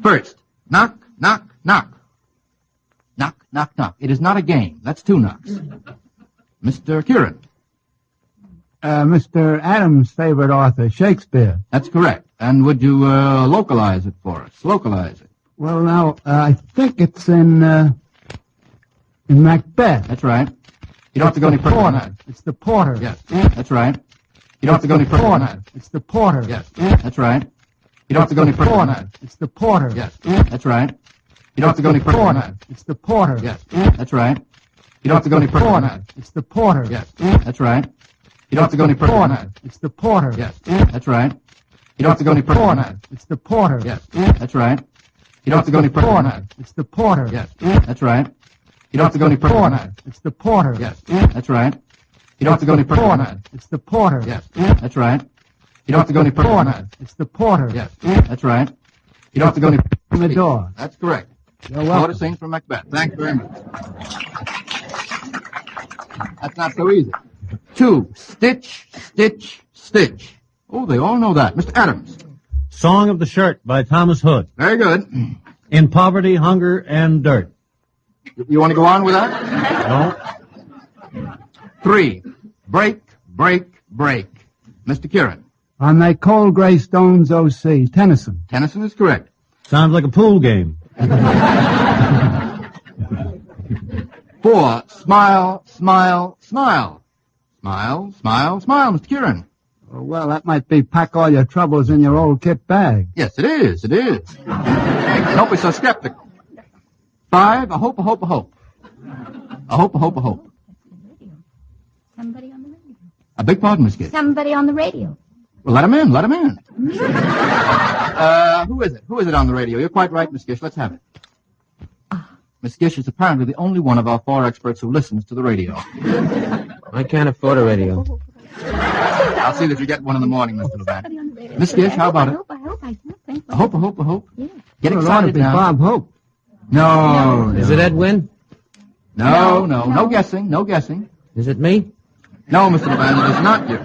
First, knock, knock, knock. Knock, knock, knock. It is not a game. That's 2 knocks. Mr. Kieran. Mr. Adams' favorite author, Shakespeare. That's correct. And would you localize it for us? Localize it. Well, now, I think it's in Macbeth. That's right. You don't have to go any further than that. It's the porter. Yes, that's right. You don't have to go any further than that. It's the porter. Yes, that's right. You don't have to go any further than that. It's the porter. Yes, that's right. You don't have to go any further than that. It's the porter. Yes, that's right. You don't have to go any further than that. It's the porter. Yes, that's right. You don't have to go any further than that. It's the porter. Yes, that's right. You don't have to go any further than that. It's the porter. Yes, that's right. You don't have to go any further than that. It's the porter. Yes, that's right. You don't have to go any further than that. It's the porter. Yes, that's right. You don't have to go any further than that. It's the porter. Yes, that's right. You don't have to go any further than that. It's the porter. Yes, that's right. You don't have to go any further than the door. That's correct. You're welcome. What a scene from Macbeth. Thank you very much. That's not so easy. 2, stitch, stitch, stitch. Oh, they all know that. Mr. Adams. Song of the Shirt by Thomas Hood. Very good. In Poverty, Hunger, and Dirt. You want to go on with that? No. 3, break, break, break. Mr. Kieran. On Thy Cold Gray Stones, O.C., Tennyson. Tennyson is correct. Sounds like a pool game. 4, smile, smile, smile. Smile, smile, smile, Mr. Kieran. Oh, well, that might be pack all your troubles in your old kit bag. Yes, it is. It is. Don't be so skeptical. 5, a hope, a hope, a hope. A hope, a hope, a hope. Somebody on the radio. I beg pardon, Miss Gish. Somebody on the radio. Well, let him in. Let him in. Who is it? Who is it on the radio? You're quite right, Miss Gish. Let's have it. Miss Gish is apparently the only one of our 4 experts who listens to the radio. I can't afford a radio. I'll see that you get one in the morning, Mr. Levant. Miss Gish, how about it? I think. A hope, a hope, a hope. Yeah. Get excited now. Bob Hope. No. Is it Edwin? No. No guessing. No guessing. Is it me? No, Mr. Levant, it is not you.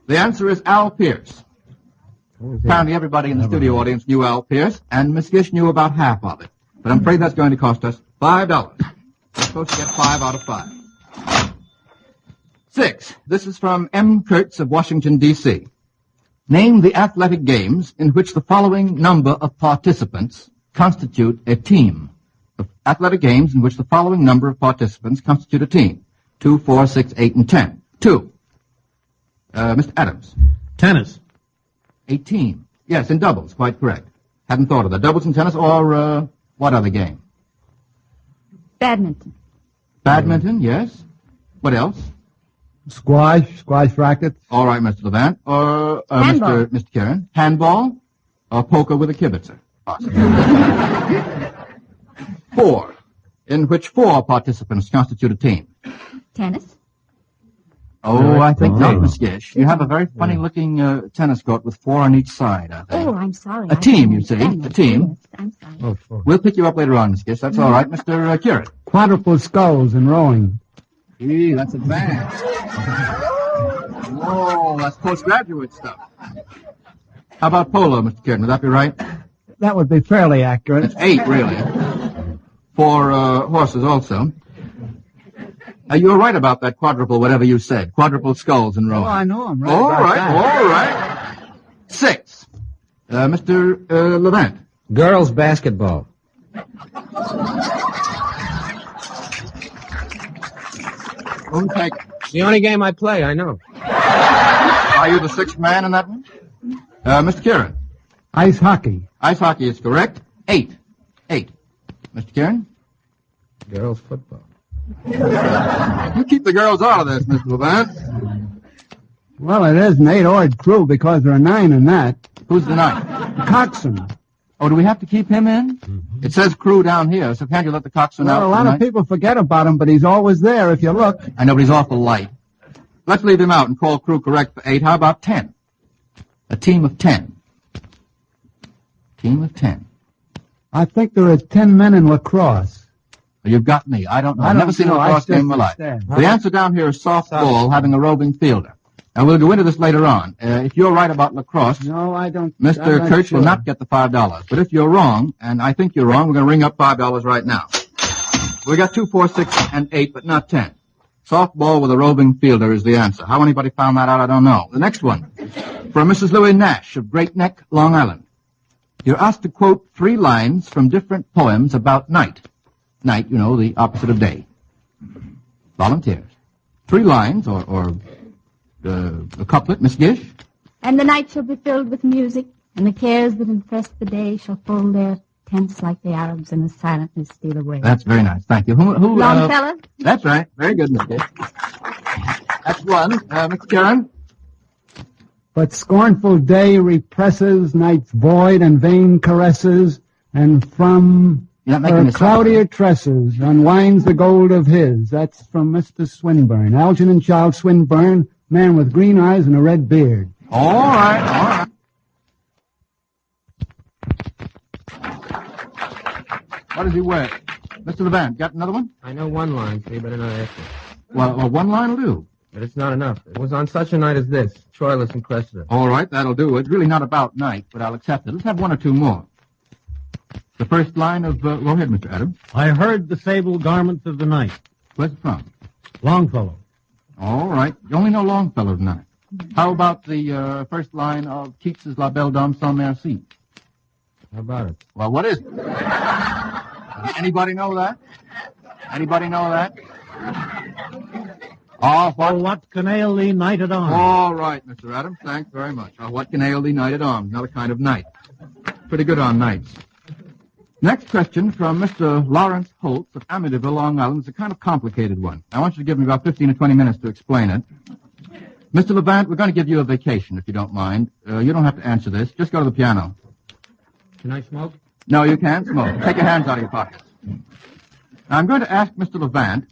The answer is Al Pierce. Apparently everybody in the studio audience knew Al Pierce, and Miss Gish knew about half of it. But I'm afraid that's going to cost us $5. We're supposed to get 5 out of 5. 6. This is from M. Kurtz of Washington, D.C. Name the athletic games in which the following number of participants constitute a team. The athletic games in which the following number of participants constitute a team. 2, 4, 6, 8, and 10. 2. Mr. Adams. Tennis. A team. Yes, in doubles, quite correct. Hadn't thought of that. Doubles in tennis or what other game? Badminton. Badminton, yes. What else? Squash rackets. All right, Mr. Levant. Or Handball. Mr. Kieran. Handball or poker with a kibitzer. Awesome. 4. In which 4 participants constitute a team. Tennis. Oh, I think not, Miss Gish. You have a very funny-looking tennis court with 4 on each side, I think. Oh, I'm sorry. A team, you see. A team. Yes, I'm sorry. Oh, We'll pick you up later on, Miss Gish. That's all right. Mr. Kieran. Quadruple sculls and rowing. Gee, that's advanced. Whoa, that's postgraduate stuff. How about polo, Mr. Kieran? Would that be right? That would be fairly accurate. It's 8, really. 4 horses also. You were right about that quadruple, whatever you said. Quadruple skulls and rowing. Oh, I know. I'm right. All about right, that. all right. 6. Mr. Levant. Girls basketball. Who'll take? It's the only game I play, I know. Are you the 6th man in that one? Mr. Kieran. Ice hockey. Ice hockey is correct. 8. Mr. Kieran? Girls football. You keep the girls out of this, Mr. Levant. Well, it isn't 8 or it's true because there are 9 in that. Who's the 9th? Coxswain. Oh, do we have to keep him in? Mm-hmm. It says crew down here, so can't you let the coxswain out? Well, a lot of people forget about him, but he's always there if you look. I know, but he's awful light. Let's leave him out and call crew correct for 8. How about 10? A team of 10. Team of 10. I think there are 10 men in lacrosse. Well, you've got me. I don't know. I've never seen a lacrosse game in my life. The answer down here is softball having a roving fielder. Now, we'll go into this later on. If you're right about lacrosse, no, I don't. Mr. Kurtz will not get the $5. But if you're wrong, and I think you're wrong, we're going to ring up $5 right now. We got 2, 4, 6, and 8, but not 10. Softball with a roving fielder is the answer. How anybody found that out, I don't know. The next one, from Mrs. Louis Nash of Great Neck, Long Island. You're asked to quote 3 lines from different poems about night. Night, you know, the opposite of day. Volunteers. 3 lines, or a couplet, Miss Gish? And the night shall be filled with music, and the cares that infest the day shall fold their tents like the Arabs and silently steal away. That's very nice. Thank you. Who Longfellow? That's right. Very good, Miss Gish. That's one. Mr. Kieran? But scornful day represses night's void and vain caresses, and from her cloudier tresses unwinds the gold of his. That's from Mr. Swinburne. Algernon Charles Swinburne, man with green eyes and a red beard. All right. What does he wear? Mr. Levant, got another one? I know one line, so you better not ask me. Well, one line will do. But it's not enough. It was on such a night as this, Troilus and Cressida. All right, that'll do. It's really not about night, but I'll accept it. Let's have 1 or 2 more. The first line of... go ahead, Mr. Adams. I heard the sable garments of the night. Where's it from? Longfellow. All right. You only know Longfellow tonight. How about the first line of Keats's La Belle Dame sans Merci? How about it? Well, what is it? Anybody know that? Anybody know that? What can ail thee night at arms? All right, Mr. Adams. Thanks very much. What can ail thee night at arms? Another kind of night. Pretty good on nights. Next question from Mr. Lawrence Holtz of Amityville, Long Island. It's a kind of complicated one. I want you to give me about 15 or 20 minutes to explain it. Mr. Levant, we're going to give you a vacation, if you don't mind. You don't have to answer this. Just go to the piano. Can I smoke? No, you can't smoke. Take your hands out of your pockets. Now, I'm going to ask Mr. Levant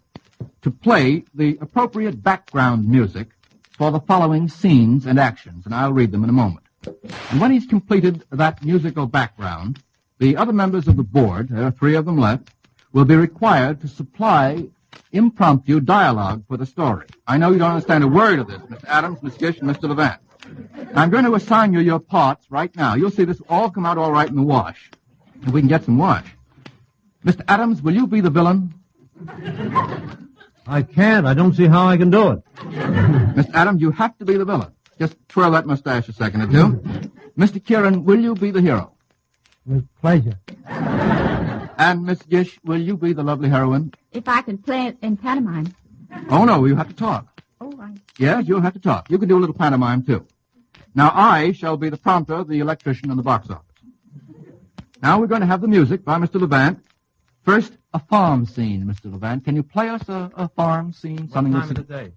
to play the appropriate background music for the following scenes and actions, and I'll read them in a moment. And when he's completed that musical background, the other members of the board, there are 3 of them left, will be required to supply impromptu dialogue for the story. I know you don't understand a word of this, Mr. Adams, Miss Gish, and Mr. Levant. I'm going to assign you your parts right now. You'll see this will all come out all right in the wash, if we can get some wash. Mr. Adams, will you be the villain? I can't. I don't see how I can do it. Mr. Adams, you have to be the villain. Just twirl that mustache a second or two. Mr. Kieran, will you be the hero? With pleasure. And Miss Gish, will you be the lovely heroine? If I can play it in pantomime. Oh, no, you have to talk. Oh, right. Yes, you'll have to talk. You can do a little pantomime, too. Now, I shall be the prompter, the electrician, and the box office. Now we're going to have the music by Mr. Levant. First, a farm scene, Mr. Levant. Can you play us a farm scene? What time of the day?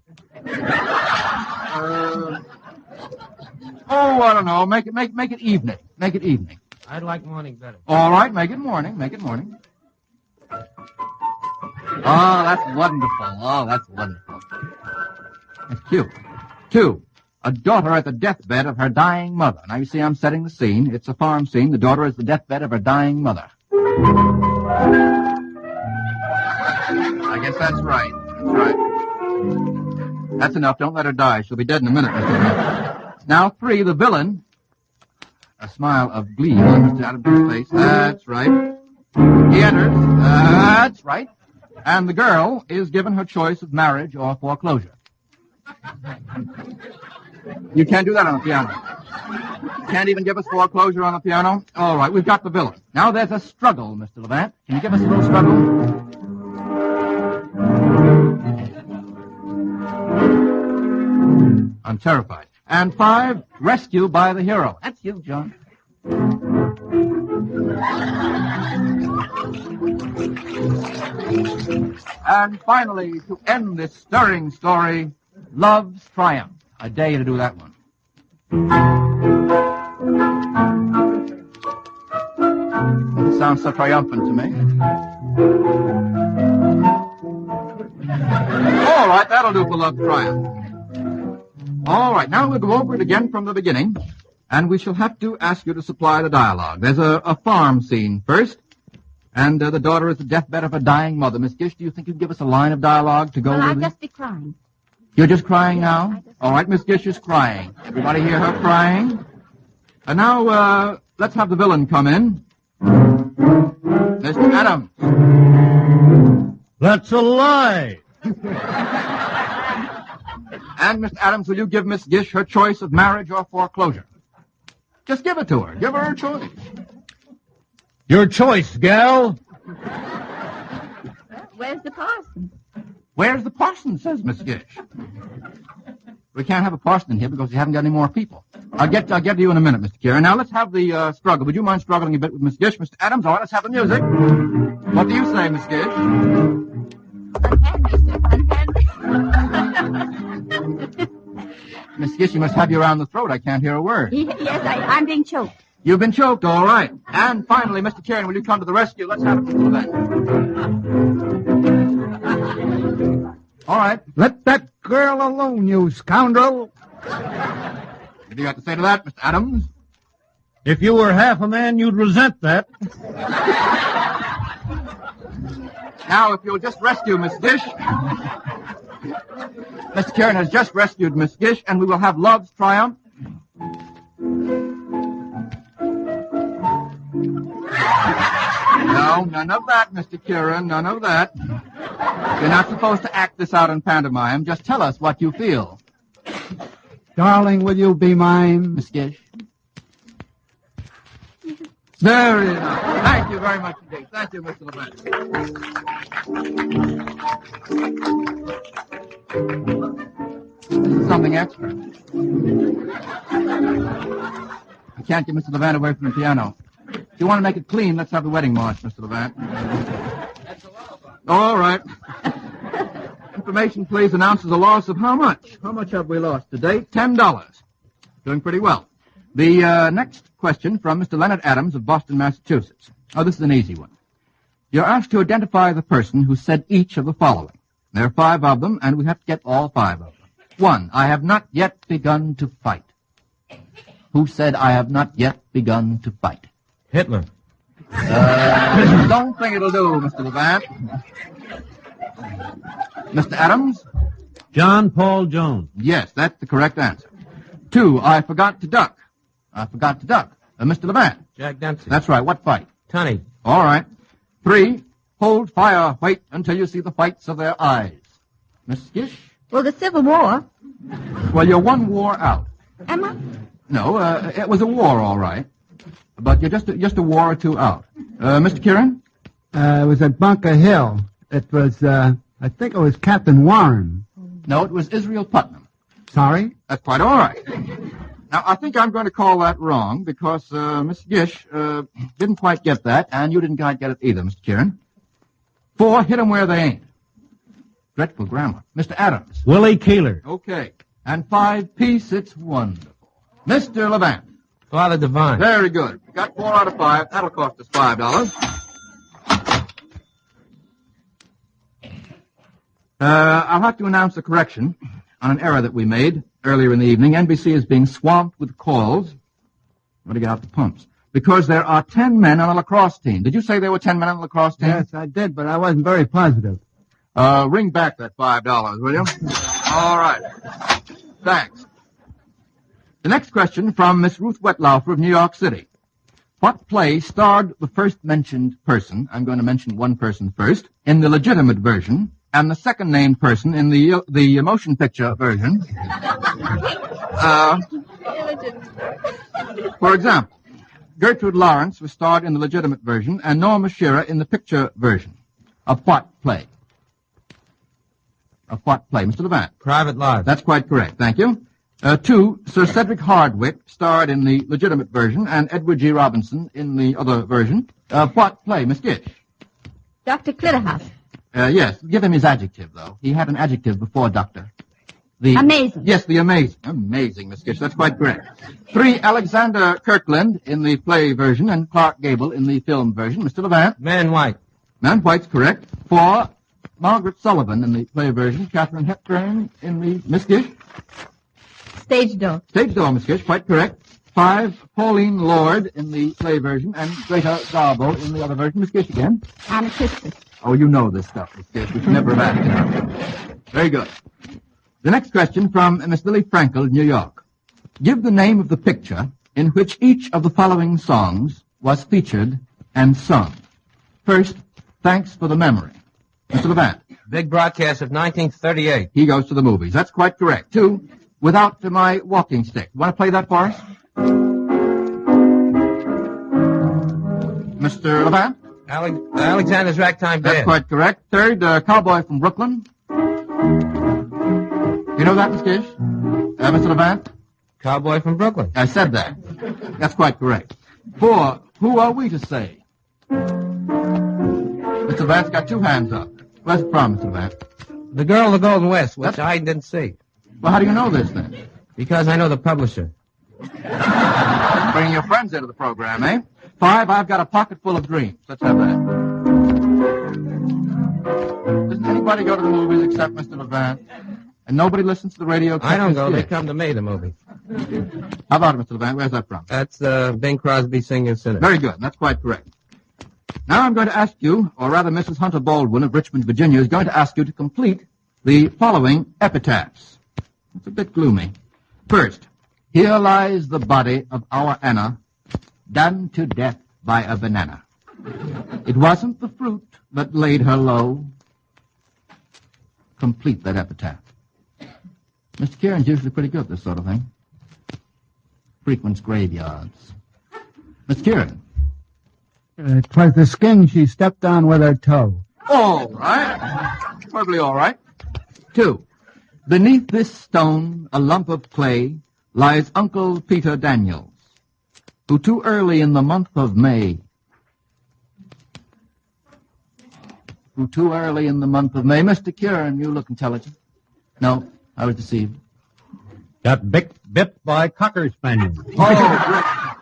I don't know. Make it evening. Make it evening. I'd like morning better. All right, make it morning. Make it morning. Oh, that's wonderful. Oh, that's wonderful. That's cute. 2, a daughter at the deathbed of her dying mother. Now, you see, I'm setting the scene. It's a farm scene. The daughter is the deathbed of her dying mother. I guess that's right. That's right. That's enough. Don't let her die. She'll be dead in a minute, Mr. Adams. Now, 3, the villain. A smile of glee on Mr. Adams' face. That's right. He enters. That's right. And the girl is given her choice of marriage or foreclosure. You can't do that on the piano. You can't even give us foreclosure on the piano? All right, we've got the villain. Now there's a struggle, Mr. Levant. Can you give us a little struggle? I'm terrified. And 5, rescue by the hero. That's you, John. And finally, to end this stirring story, Love's Triumph. I dare you to do that one. It sounds so triumphant to me. All right, that'll do for Love's Triumph. All right, now we'll go over it again from the beginning, and we shall have to ask you to supply the dialogue. There's a farm scene first, and the daughter is the deathbed of her dying mother. Miss Gish, do you think you can give us a line of dialogue to go with I'll it? just be crying. You're just crying now? All right, Miss Gish is crying. Everybody hear her crying? And now, let's have the villain come in. Mr. Adams. That's a lie. And, Mr. Adams, will you give Miss Gish her choice of marriage or foreclosure? Just give it to her. Give her her choice. Your choice, gal. Where's the parson? Where's the parson, says Miss Gish. We can't have a parson in here because we haven't got any more people. I'll get to you in a minute, Mr. Kieran. Now, let's have the struggle. Would you mind struggling a bit with Miss Gish, Mr. Adams? All right, let's have the music. What do you say, Miss Gish? Unhand me, sir. Unhand me. Miss Gish, you must have you around the throat. I can't hear a word. Yes, I'm being choked. You've been choked, all right. And finally, Mr. Kieran, will you come to the rescue? Let's have it for that. All right. Let that girl alone, you scoundrel. What do you got to say to that, Mr. Adams? If you were half a man, you'd resent that. Now, if you'll just rescue Miss Gish. Mr. Kieran has just rescued Miss Gish, and we will have Love's Triumph. No, none of that, Mr. Kieran, none of that. You're not supposed to act this out in pantomime. Just tell us what you feel. Darling, will you be mine? Miss Gish. Very nice. Thank you very much indeed. Thank you, Mr. Levant. This is something extra. I can't get Mr. Levant away from the piano. If you want to make it clean, let's have the wedding march, Mr. Levant. All right. Information, please, announces a loss of how much? How much have we lost to date? $10. Doing pretty well. The next question from Mr. Leonard Adams of Boston, Massachusetts. Oh, this is an easy one. You're asked to identify the person who said each of the following. There are 5 of them, and we have to get all 5 of them. 1, I have not yet begun to fight. Who said I have not yet begun to fight? Hitler. Don't think it'll do, Mr. Levant. Mr. Adams? John Paul Jones. Yes, that's the correct answer. 2, I forgot to duck. I forgot to duck. Mr. Levant? Jack Dempsey. That's right. What fight? Tunny. All right. 3, hold fire, wait until you see the whites of their eyes. Miss Gish? Well, the Civil War. Well, you're one war out. Am I? No, it was a war, all right. But you're just a war or two out. Mr. Kieran? It was at Bunker Hill. It was, I think it was Captain Warren. No, it was Israel Putnam. Sorry? That's quite all right. Now, I think I'm going to call that wrong because Miss Gish didn't quite get that, and you didn't quite get it either, Mr. Kieran. 4, hit 'em where they ain't. Dreadful grammar. Mr. Adams. Willie Keeler. Okay. And 5, peace, it's wonderful. Mr. Levant. Father Divine. Very good. Got 4 out of 5. That'll cost us $5. I'll have to announce a correction on an error that we made earlier in the evening. NBC is being swamped with calls. What do you get out the pumps? Because there are 10 men on a lacrosse team. Did you say there were 10 men on a lacrosse team? Yes, I did, but I wasn't very positive. Ring back that $5, will you? All right. Thanks. The next question from Miss Ruth Wetlaufer of New York City. What play starred the first mentioned person, I'm going to mention one person first, in the legitimate version, and the second named person in the motion picture version? For example, Gertrude Lawrence was starred in the legitimate version, and Norma Shearer in the picture version. Of what play? Of what play? Mr. Levant. Private Lives. That's quite correct. Thank you. 2, Sir Cedric Hardwicke starred in the legitimate version, and Edward G. Robinson in the other version. What play, Miss Gish? Dr. Clitterhouse. Yes. Give him his adjective, though. He had an adjective before Doctor. Amazing. Yes, the amazing. Amazing, Miss Gish. That's quite correct. 3, Alexander Kirkland in the play version, and Clark Gable in the film version. Mr. Levant. Man White. Man White's correct. 4, Margaret Sullivan in the play version. Katharine Hepburn in the Miss Gish. Stage door. Stage door, Miss Gish. Quite correct. 5, Pauline Lord in the play version, and Greta Garbo in the other version. Miss Gish again. Anna Christus. Oh, you know this stuff, Miss Gish. We should never have asked you. Very good. The next question from Miss Lily Frankel, New York. Give the name of the picture in which each of the following songs was featured and sung. First, Thanks for the Memory. Mr. Levant. Big broadcast of 1938. He goes to the movies. That's quite correct. 2, Without My Walking Stick. You want to play that for us? Mr. Levant? Alexander's Ragtime Band. That's quite correct. 3rd, Cowboy from Brooklyn. You know that, Miss Gish? Mr. Levant? Cowboy from Brooklyn. I said that. That's quite correct. 4, Who Are We to Say? Mr. Levant's got 2 hands up. Where's it from, Mr. Levant? The Girl of the Golden West, which I didn't see. Well, how do you know this, then? Because I know the publisher. Bring your friends into the program, eh? 5, I've got a pocket full of dreams. Let's have that. Doesn't anybody go to the movies except Mr. Levant? And nobody listens to the radio except I don't go. Gish. They come to me, the movie. How about it, Mr. Levant? Where's that from? That's Bing Crosby Singing Sinner. Very good. That's quite correct. Now I'm going to ask you, or rather Mrs. Hunter Baldwin of Richmond, Virginia, is going to ask you to complete the following epitaphs. It's a bit gloomy. First, here lies the body of our Anna, done to death by a banana. It wasn't the fruit that laid her low. Complete that epitaph. Mr. Kieran's usually pretty good at this sort of thing. Frequents graveyards. Mr. Kieran. It was the skin she stepped on with her toe. All right. Probably all right. 2. Beneath this stone, a lump of clay, lies Uncle Peter Daniels, who too early in the month of May, Mr. Kieran, you look intelligent. No, I was deceived. Got bit by cocker spaniel. Oh,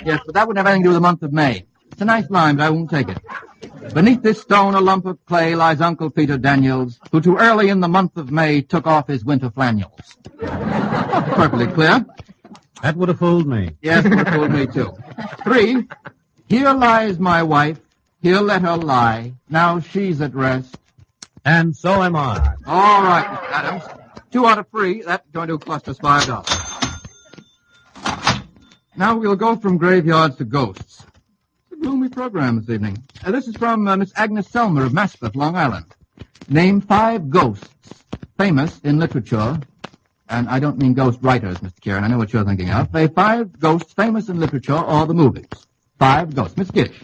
yes, but that wouldn't have anything to do with the month of May. It's a nice line, but I won't take it. Beneath this stone, a lump of clay, lies Uncle Peter Daniels, who too early in the month of May took off his winter flannels. Perfectly clear. That would have fooled me. Yes, it would have fooled me, too. 3, here lies my wife, here let her lie, now she's at rest. And so am I. All right, Mr. Adams. 2 out of 3, that's going to cost us $5. Now we'll go from graveyards to ghosts. It's a gloomy program this evening. This is from Miss Agnes Selmer of Maspeth, Long Island. Name 5 ghosts famous in literature, and I don't mean ghost writers, Mr. Kieran. I know what you're thinking of. Say 5 ghosts famous in literature or the movies. 5 ghosts. Miss Gish.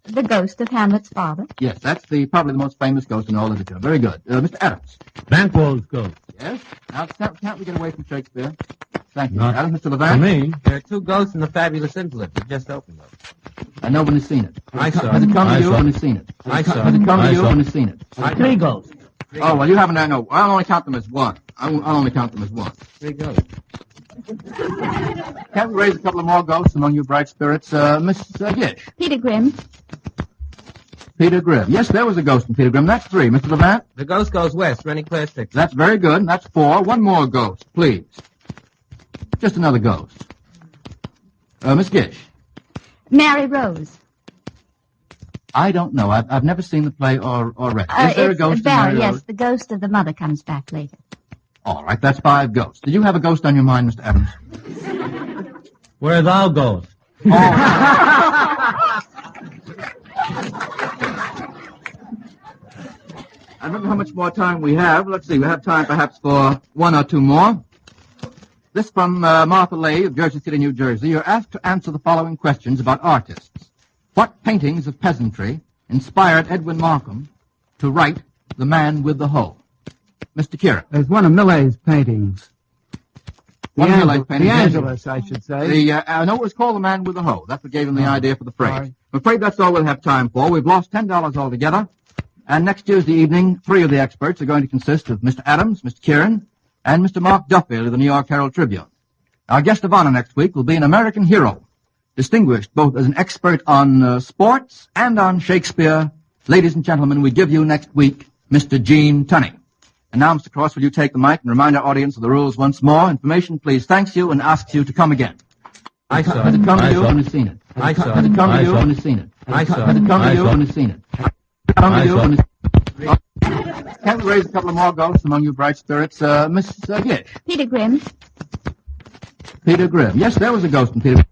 The ghost of Hamlet's father. Yes, that's probably the most famous ghost in all literature. Very good. Mr. Adams. Banquo's ghost. Yes. Now, can't we get away from Shakespeare? Thank you. Not Adams, Mr. Levant. for me. There are 2 ghosts in the Fabulous Invalid that just opened up. And nobody's seen it. I saw Has it come it. to you? I saw When it. it's seen it? I saw Has it come to it. you? I saw When it. it's seen it? 3 ghosts. Oh, well, you haven't. No, I'll only count them as 1. I'll only count them as 1. 3 ghosts. Can't we raise a couple of more ghosts among you bright spirits? Miss Gish. Peter Grimm. Peter Grimm. Yes, there was a ghost in Peter Grimm. That's 3. Mr. Levant? The ghost goes west. Rennie Claire 6. That's very good. That's 4. 1 more ghost, please. Just another ghost. Miss Gish. Mary Rose. I don't know. I've never seen the play or read it. Is there a It's ghost in Belle, Mary yes. Rose? The ghost of the mother comes back later. All right, that's 5 ghosts. Did you have a ghost on your mind, Mr. Adams? Where thou goest. I don't know how much more time we have. Let's see. We have time perhaps for 1 or 2 more. This from Martha Lay of Jersey City, New Jersey. You're asked to answer the following questions about artists. What paintings of peasantry inspired Edwin Markham to write The Man with the Hoe? Mr. Kieran. There's one of Millet's paintings. One of Millet's paintings. The Angelus, I should say. I know it was called The Man with the Hoe. That's what gave him the idea for the phrase. I'm afraid that's all we'll have time for. We've lost $10 altogether. And next Tuesday evening, 3 of the experts are going to consist of Mr. Adams, Mr. Kieran, and Mr. Mark Duffield of the New York Herald Tribune. Our guest of honor next week will be an American hero, distinguished both as an expert on sports and on Shakespeare. Ladies and gentlemen, we give you next week Mr. Gene Tunney. And now, Mr. Cross, will you take the mic and remind our audience of the rules once more? Information, please, thanks you and asks you to come again. I saw Has it. it come to I you saw when it. it's seen it? I saw Has it. it come to I you saw when it. it's seen it? I saw Has it it. come to I you saw when it. it's seen it? Come to I you saw when it. it's... Can't we raise a couple of more ghosts among you bright spirits? Miss Gish. Peter Grimm. Peter Grimm. Yes, there was a ghost in Peter Grimm.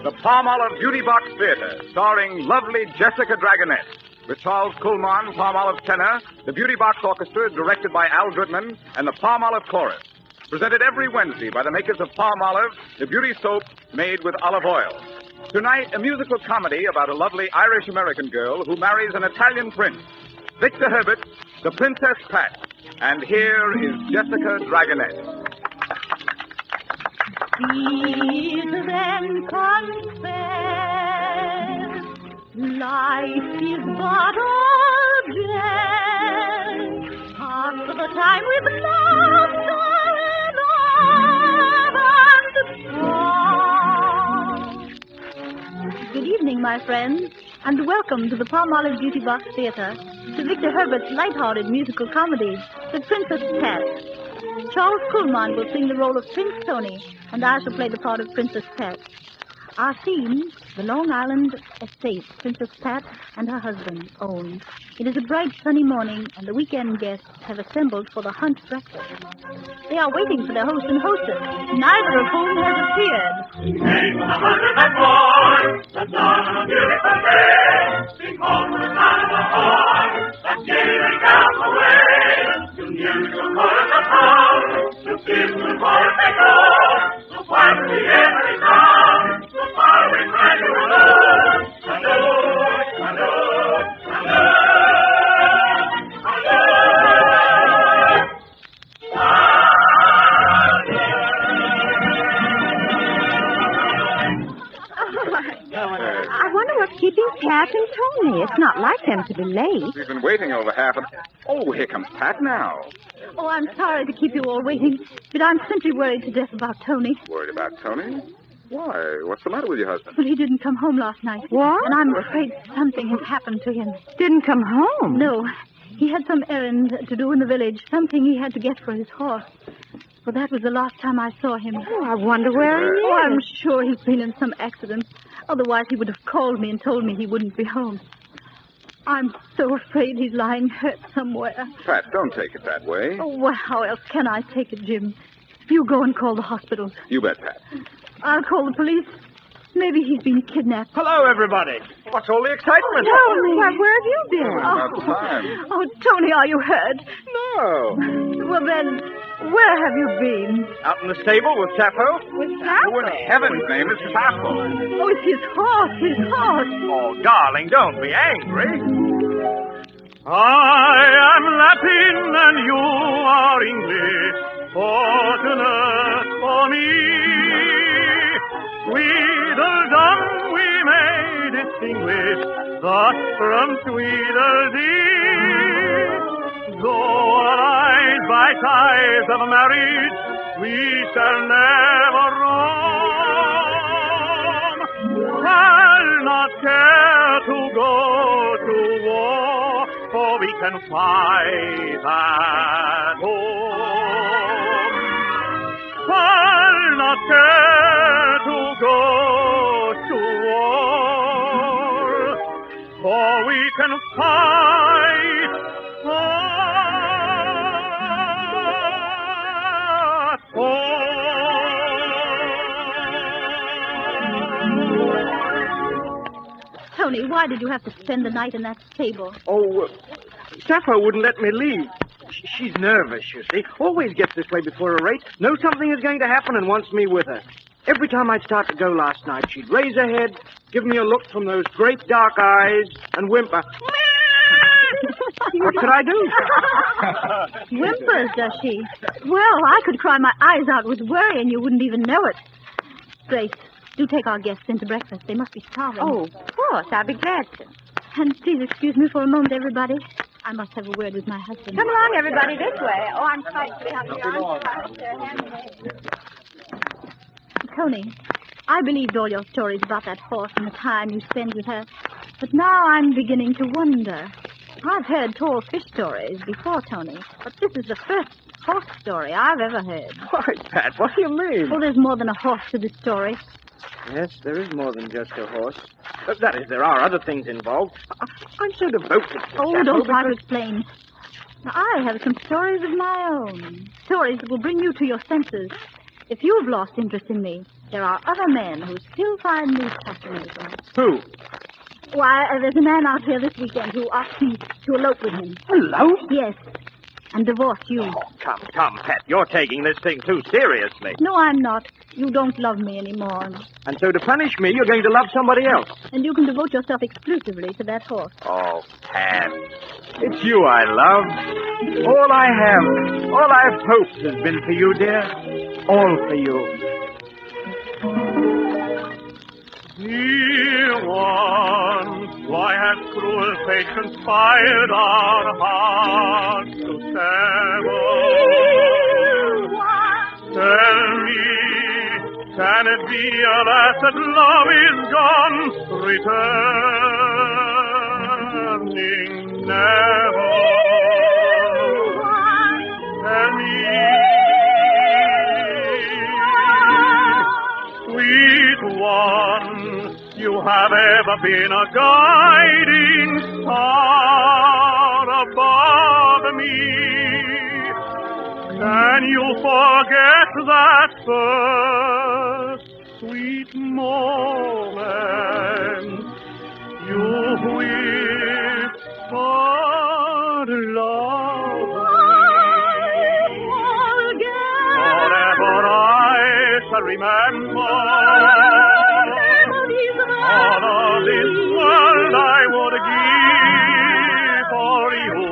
The Palmolive Beauty Box Theater, starring lovely Jessica Dragonette, with Charles Kuhlman, Palmolive tenor, the Beauty Box Orchestra, directed by Al Goodman, and the Palmolive Chorus. Presented every Wednesday by the makers of Palmolive, the beauty soap made with olive oil. Tonight, a musical comedy about a lovely Irish-American girl who marries an Italian prince. Victor Herbert, The Princess Pat. And here is Jessica Dragonette. Feel then confess, life is but a jest. Pass the time with laughter and love and song. Good evening, my friends, and welcome to the Palmolive Beauty Box Theater, to Victor Herbert's light-hearted musical comedy, The Princess Pat. Charles Kuhlman will sing the role of Prince Tony, and I shall play the part of Princess Pat. Our theme, the Long Island estate Princess Pat and her husband own. It is a bright, sunny morning, and the weekend guests have assembled for the hunt breakfast. They are waiting for their host and hostess, neither of whom has appeared. Sing the hundred and more, the dawn of a beautiful day. Sing home the sound of the horn, that gay down the way. To musical chorus of town, to distant chorus they go. So quietly every sound, so far away cry you alone. Hello, hello, hello, I wonder what's keeping Pat and Tony. It's not like them to be late. We've been waiting over half an... Oh, here comes Pat now. Oh, I'm sorry to keep you all waiting, but I'm simply worried to death about Tony. Worried about Tony? Why? What's the matter with your husband? Well, he didn't come home last night. What? And I'm afraid something has happened to him. Didn't come home? No. He had some errand to do in the village, something he had to get for his horse. Well, that was the last time I saw him. Oh, I wonder where he is. Oh, I'm sure he's been in some accident. Otherwise, he would have called me and told me he wouldn't be home. I'm so afraid he's lying hurt somewhere. Pat, don't take it that way. Oh, well, how else can I take it, Jim? You go and call the hospital. You bet, Pat. I'll call the police. Maybe he's been kidnapped. Hello, everybody. What's all the excitement? Tony! Why, where have you been? About time. Oh, Tony, are you hurt? No. Well, then, where have you been? Out in the stable with Sappho? With Who in heaven's name is Sappho? Oh, it's his horse. Oh, darling, don't be angry. I am Latin and you are English. Fortunate for me. Tweedledum we may distinguish thus from Tweedledee. Though our eyes by ties of marriage, we shall never roam. I'll not care to go to war, for we can fight at home. I'll not care to go to war, for we can fight at home. Tony, why did you have to spend the night in that stable? Oh, Sappho wouldn't let me leave. She's nervous, you see. Always gets this way before a race. Knows something is going to happen and wants me with her. Every time I'd start to go last night, she'd raise her head, give me a look from those great dark eyes, and whimper. What could I do? Whimpers, does she? Well, I could cry my eyes out with worry and you wouldn't even know it. Grace, do take our guests into breakfast. They must be starving. Oh, of course. I'll be glad to. And please excuse me for a moment, everybody. I must have a word with my husband. Come along, everybody, this way. Oh, I'm quite happy. Tony, I believed all your stories about that horse and the time you spent with her. But now I'm beginning to wonder. I've heard tall fish stories before, Tony, but this is the first horse story I've ever heard. Why, Pat, what do you mean? Well, there's more than a horse to this story. Yes, there is more than just a horse. That is, there are other things involved. I'm so devoted to Oh, Sappho don't try to because- explain. Now, I have some stories of my own. Stories that will bring you to your senses. If you've lost interest in me, there are other men who still find me fascinating. Who? Why, there's a man out here this weekend who asked me to elope with him. Elope? Yes. And divorce you. Come, Pat, you're taking this thing too seriously. No, I'm not. You don't love me anymore. And so to punish me, you're going to love somebody else. And you can devote yourself exclusively to that horse. Oh, Pat, it's you I love. All I have, all I've hoped has been for you, dear. All for you. Dear one, why has cruel fate conspired our hearts to sever? Tell me, can it be, alas, that love is gone, returning never? Tell me, sweet one, you have ever been a guiding star above me. Can you forget that first sweet moment you whispered love me? Forever I shall remember. All of this world I would give for you.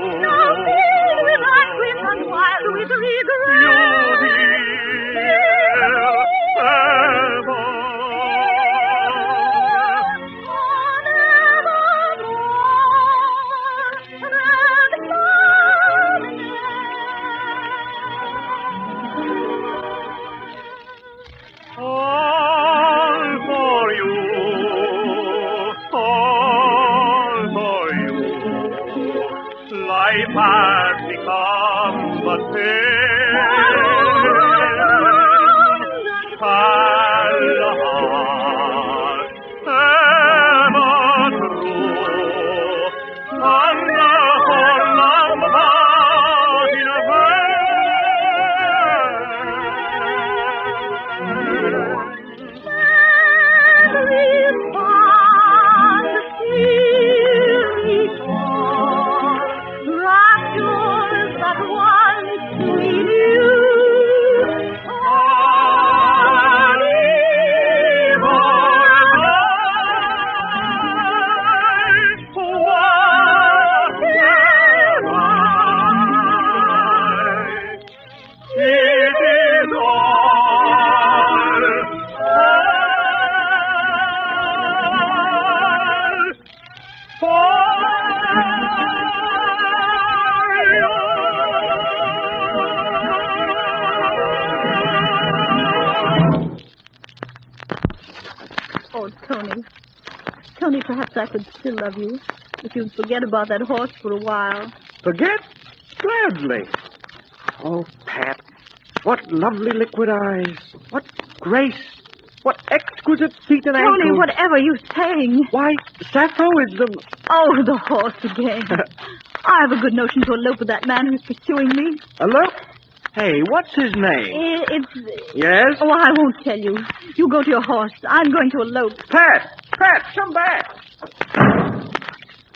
Oh, Tony. Tony, perhaps I could still love you if you'd forget about that horse for a while. Forget? Gladly. Oh, Pat, what lovely liquid eyes. What grace. What exquisite feet and ankles. Tony, whatever you're saying. Why, Sappho is the... Oh, the horse again. I have a good notion to elope with that man who's pursuing me. Elope? Hey, what's his name? It's... Yes? Oh, I won't tell you. You go to your horse. I'm going to elope. Pat, come back.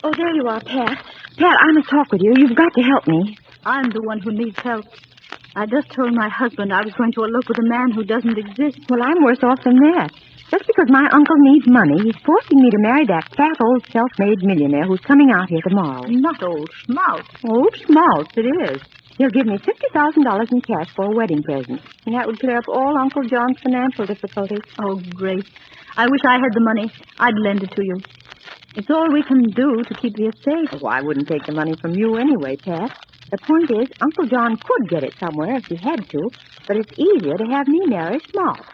Oh, there you are, Pat. Pat, I must talk with you. You've got to help me. I'm the one who needs help. I just told my husband I was going to elope with a man who doesn't exist. Well, I'm worse off than that. Just because my uncle needs money, he's forcing me to marry that fat old self-made millionaire who's coming out here tomorrow. Not old schmaltz. Old schmaltz, it is. He'll give me $50,000 in cash for a wedding present. And that would clear up all Uncle John's financial difficulties. Oh, great. I wish I had the money. I'd lend it to you. It's all we can do to keep the estate. Oh, I wouldn't take the money from you anyway, Pat. The point is, Uncle John could get it somewhere if he had to, but it's easier to have me marry Schmaltz.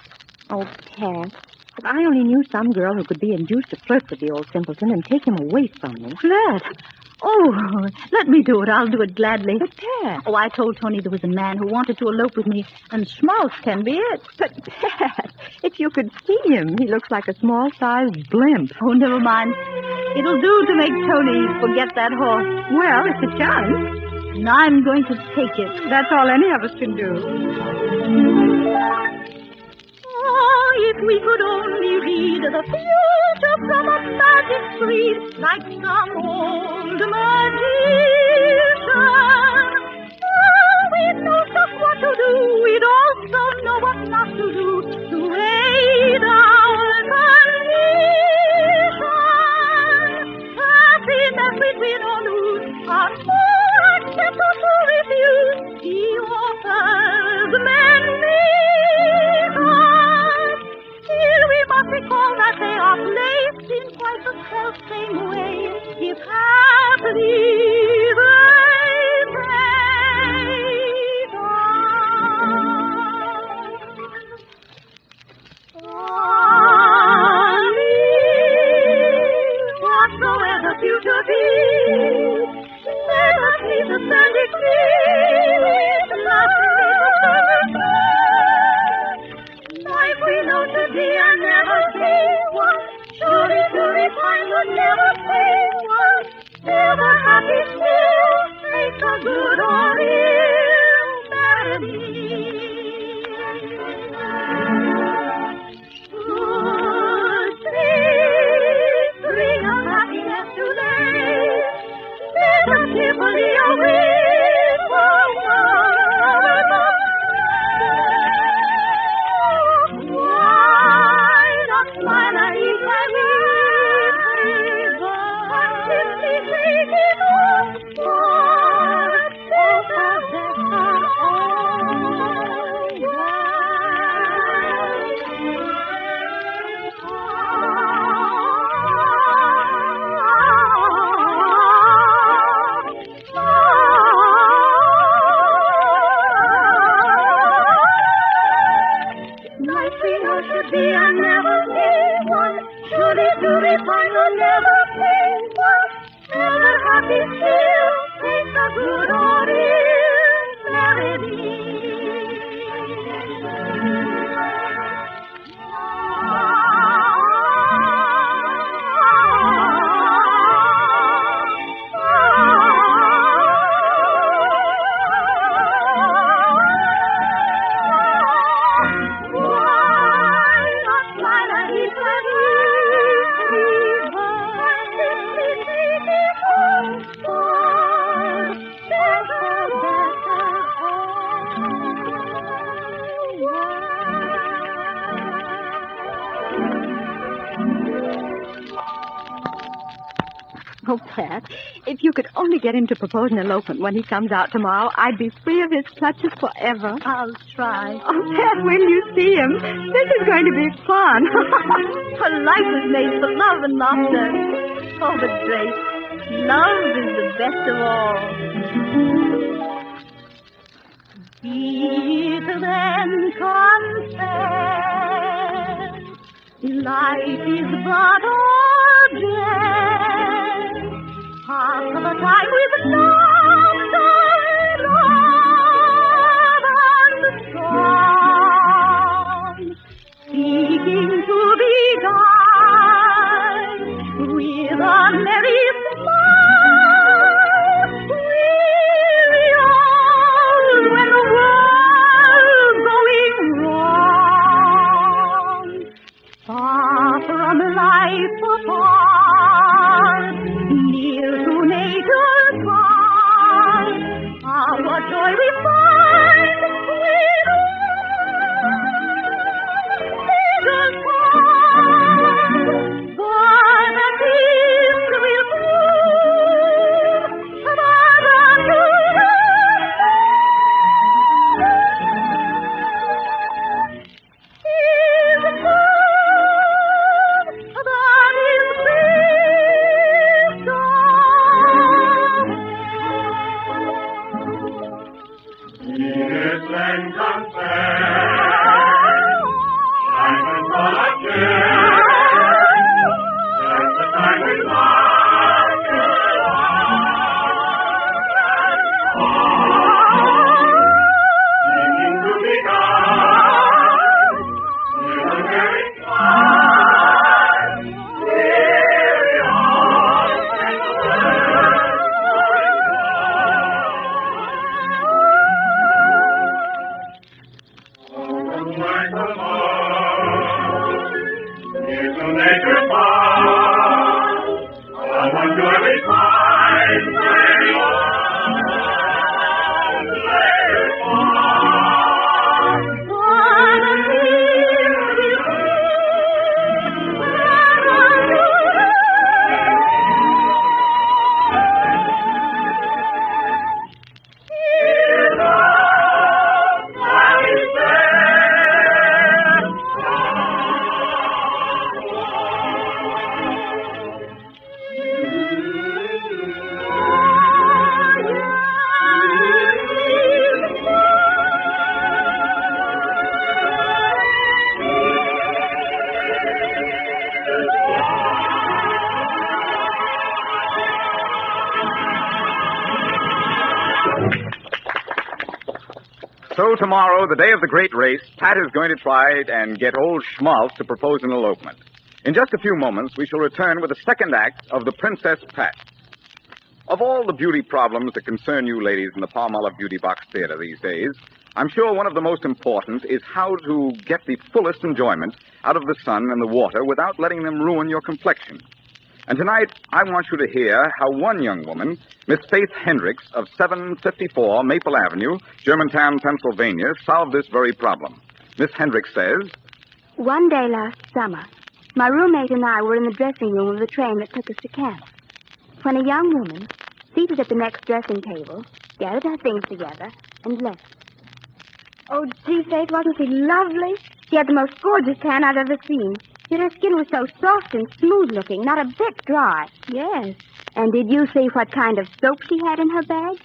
Oh, Pat, if I only knew some girl who could be induced to flirt with the old simpleton and take him away from me. Flirt? Oh, let me do it. I'll do it gladly. But, Pat... Oh, I told Tony there was a man who wanted to elope with me, and Schmaltz can be it. But, Pat, if you could see him, he looks like a small-sized blimp. Oh, never mind. It'll do to make Tony forget that horse. Well, it's a chance. And I'm going to take it. That's all any of us can do. Oh, if we could only read the future from a magic screen, like some old magician. Oh, we'd know just what to do. We'd also know what not to do to aid our condition. Happiness we'd win or lose, our accept or to refuse, he offers many hearts. Still we must recall that they are placed in quite the self-same way. If happily they praise whatsoever the future be. The magic life we know to be and never see one. Surely to refine would never pay one. Ever happy still, make a good or ill marry. Good sleep, bring us happiness to lay. Never cheerfully away from why not smile and eat and eat, but simply take it all, for both of them are be and never be one. Surely to refine will never be one. Ever happy still, take the good or ill, married Oh, Pat, if you could only get him to propose an elopement when he comes out tomorrow, I'd be free of his clutches forever. I'll try. Oh, Pat, when you see him, this is going to be fun. Her life was made for love and laughter. Oh, but Grace, love is the best of all. Be it then confess, life is but all death. Half of the time with laughter, love and song, seeking to be done with a merry smile. Weary old when the world's going wrong, far from life apart, near to nature's heart. Ah, what joy we find with nature's heart. For the peace will prove that unto is love that is Yes, and confess, life is all I care, and the time we march seeking to be God, with a very smile, weary on and the like the moon, is a nature's part. Oh, what joy we find when all players part. For the peace will So tomorrow, the day of the great race, Pat is going to try and get old Schmaltz to propose an elopement. In just a few moments, we shall return with the second act of The Princess Pat. Of all the beauty problems that concern you ladies in the Palmolive Beauty Box Theater these days, I'm sure one of the most important is how to get the fullest enjoyment out of the sun and the water without letting them ruin your complexion. And tonight, I want you to hear how one young woman, Miss Faith Hendricks of 754 Maple Avenue, Germantown, Pennsylvania, solved this very problem. Miss Hendricks says, One day last summer, my roommate and I were in the dressing room of the train that took us to camp, when a young woman, seated at the next dressing table, gathered her things together and left. Oh, gee, Faith, wasn't she lovely? She had the most gorgeous tan I've ever seen. Yet her skin was so soft and smooth-looking, not a bit dry. Yes. And did you see what kind of soap she had in her bag?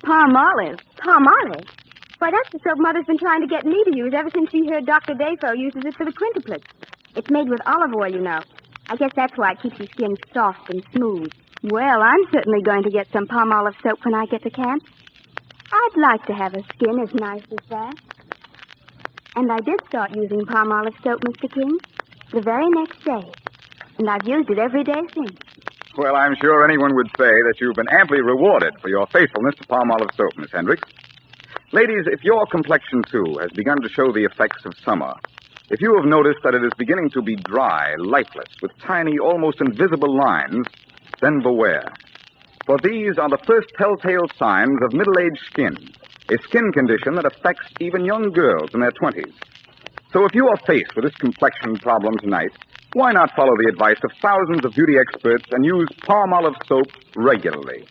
Palmolive. Palmolive? Why, that's the soap Mother's been trying to get me to use ever since she heard Dr. Defoe uses it for the quintuplets. It's made with olive oil, you know. I guess that's why it keeps your skin soft and smooth. Well, I'm certainly going to get some Palmolive soap when I get to camp. I'd like to have a skin as nice as that. And I did start using Palmolive soap, Mr. King, the very next day. And I've used it every day since. Well, I'm sure anyone would say that you've been amply rewarded for your faithfulness to Palmolive soap, Miss Hendricks. Ladies, if your complexion, too, has begun to show the effects of summer, if you have noticed that it is beginning to be dry, lifeless, with tiny, almost invisible lines, then beware. For these are the first telltale signs of middle-aged skin, a skin condition that affects even young girls in their 20s. So if you are faced with this complexion problem tonight, why not follow the advice of thousands of beauty experts and use Palmolive soap regularly?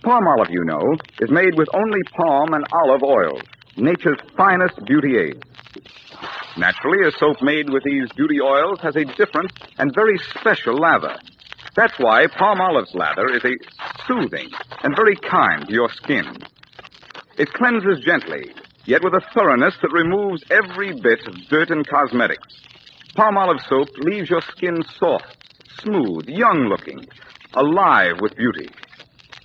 Palmolive, you know, is made with only palm and olive oils, nature's finest beauty aids. Naturally, a soap made with these beauty oils has a different and very special lather. That's why Palmolive's lather is a soothing and very kind to your skin. It cleanses gently, yet with a thoroughness that removes every bit of dirt and cosmetics. Palmolive soap leaves your skin soft, smooth, young-looking, alive with beauty.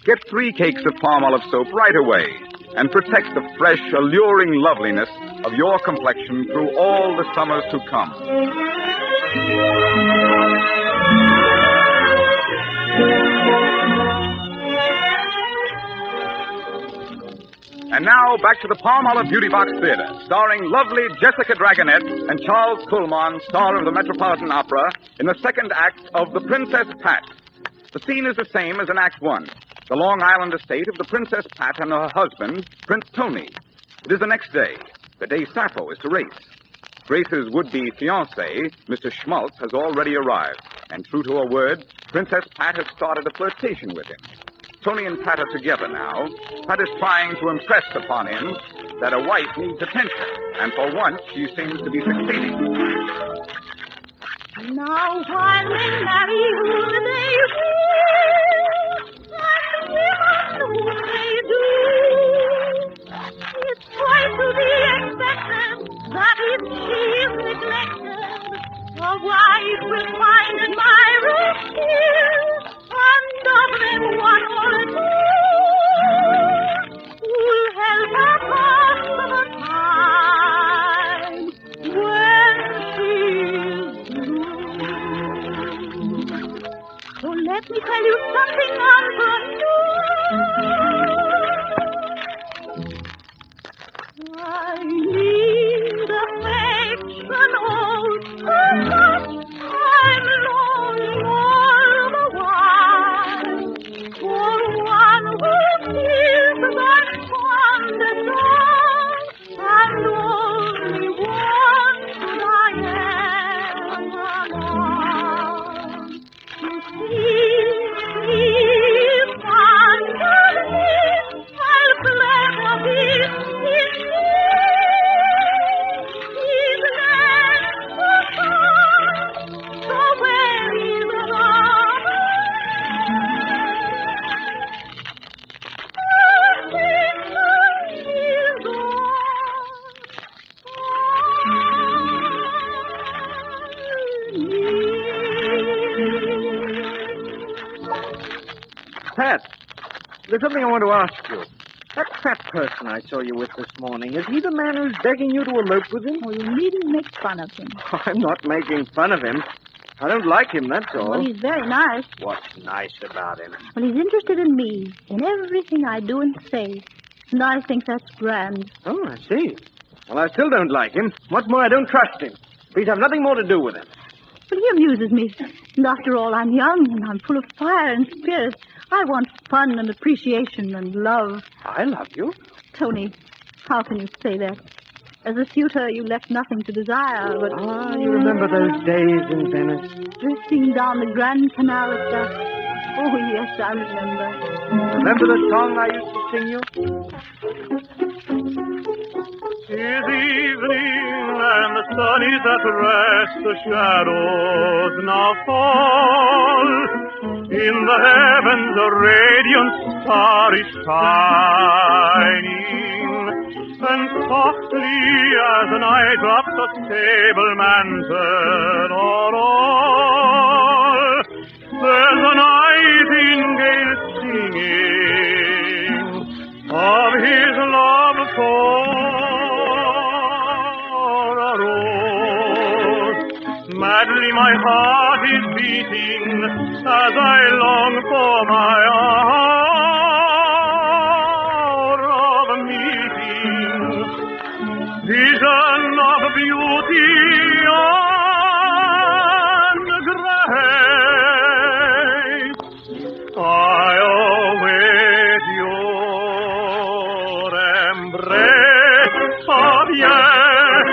Get 3 cakes of Palmolive soap right away and protect the fresh, alluring loveliness of your complexion through all the summers to come. And now, back to the Palmolive Beauty Box Theater, starring lovely Jessica Dragonette and Charles Kuhlman, star of the Metropolitan Opera, in the second act of The Princess Pat. The scene is the same as in Act 1, the Long Island estate of the Princess Pat and her husband, Prince Tony. It is the next day, the day Sappho is to race. Grace's would-be fiancé, Mr. Schmaltz, has already arrived, and true to her word, Princess Pat has started a flirtation with him. Tony and Pat are together now. Pat is trying to impress upon him that a wife needs attention, and for once she seems to be succeeding. Now while they marry who they will, and women who they do, it's quite to be expected that if she is neglected, a wife will find admirers here. And of them one or two will help her pass the time when she's blue. So let me tell you something unto you. I need affection, oh, so much. I'm lonely all the while. For one who feels that fond and all, and only one I am alone. You see, he's fond of me, I'll gladly be in me. He's left so far, so very long. Pat, there's something I want to ask you. That fat person I saw you with this morning, is he the man who's begging you to elope with him? Oh, you needn't make fun of him. I'm not making fun of him. I don't like him, that's all. Well, he's very nice. What's nice about him? Well, he's interested in me, in everything I do and say. And I think that's grand. Oh, I see. Well, I still don't like him. What's more, I don't trust him. Please have nothing more to do with him. But he amuses me. And after all, I'm young and I'm full of fire and spirit. I want fun and appreciation and love. I love you. Tony, how can you say that? As a suitor, you left nothing to desire, but... Ah, you remember those days in Venice? Drifting down the Grand Canal at dusk. Oh, yes, I remember. Remember the song I used to sing you? Tis evening and the sun is at rest, the shadows now fall. In the heavens a radiant star is shining, and softly as the night drops a stable mantle on all, there's a nightingale singing of his Madly my heart is beating as I long for my hour of meeting. Vision of beauty and grace, I await your embrace of yes.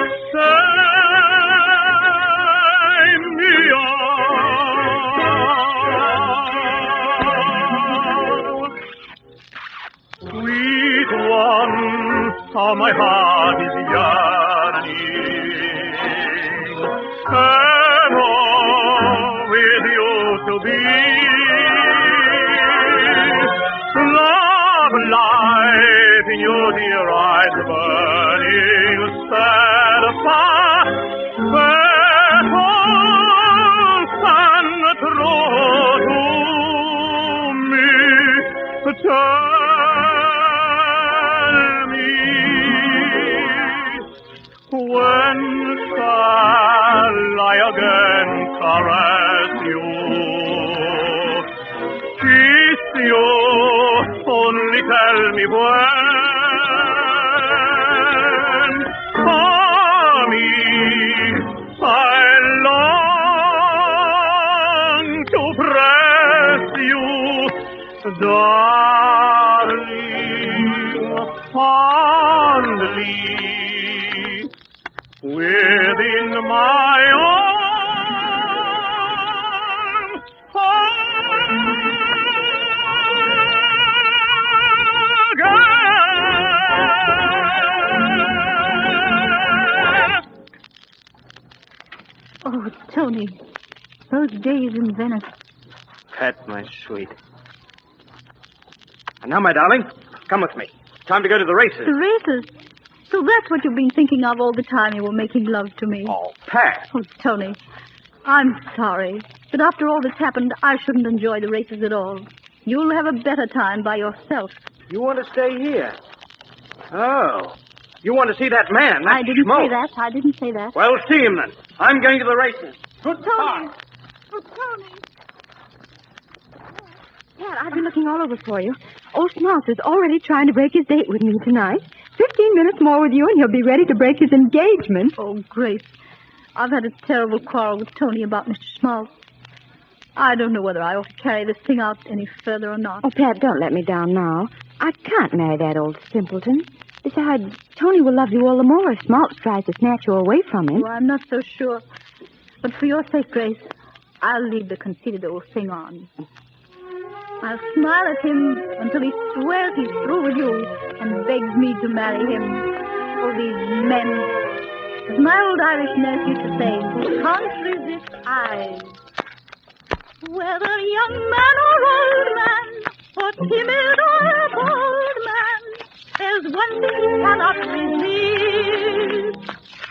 Sweet one, how my heart is yearning, ever with you to be. Love life in your dear eyes burning, sad apart, faithful and true to me. When shall I again caress you, kiss you, only tell me when. For me, I long to press you, darling, fondly. Within my arms, Oh, Tony, those days in Venice. Pat, my sweet. And now, my darling, come with me. Time to go to the races. The races? So that's what you've been thinking of all the time you were making love to me. Oh, Pat. Oh, Tony, I'm sorry. But after all that's happened, I shouldn't enjoy the races at all. You'll have a better time by yourself. You want to stay here? Oh. You want to see that man? That I didn't schmo. say that. I didn't say that. Well, see him then. I'm going to the races. Tony. Oh, Tony. Pat, I've been looking all over for you. Old Schmaltz's already trying to break his date with me tonight. 15 minutes more with you and he'll be ready to break his engagement. Oh, Grace, I've had a terrible quarrel with Tony about Mr. Schmaltz. I don't know whether I ought to carry this thing out any further or not. Oh, Pat, don't let me down now. I can't marry that old simpleton. Besides, Tony will love you all the more if Schmaltz tries to snatch you away from him. Oh, I'm not so sure. But for your sake, Grace, I'll leave the conceited old thing on. I'll smile at him until he swears he's through with you and begs me to marry him. Oh, these men. As my old Irish nurse used to say, can't resist eyes. Whether young man or old man, or timid or bold man, there's one thing he cannot resist.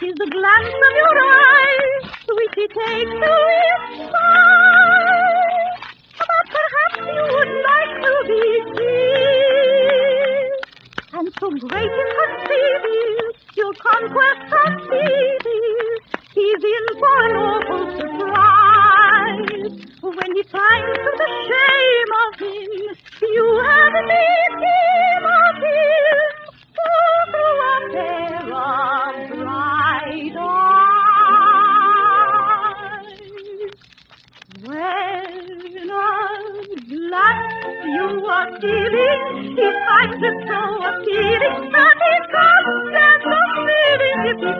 Is the glance of your eyes, which he takes to his side. But perhaps you would like to be seen. And so great is her feeling, your conquest succeeding. He's in for an awful surprise. When he finds to the shame of him, you have made him of him. Through a pair of bright eyes. When at last you are feeling, he finds it so appealing that he can't stand the feeling if you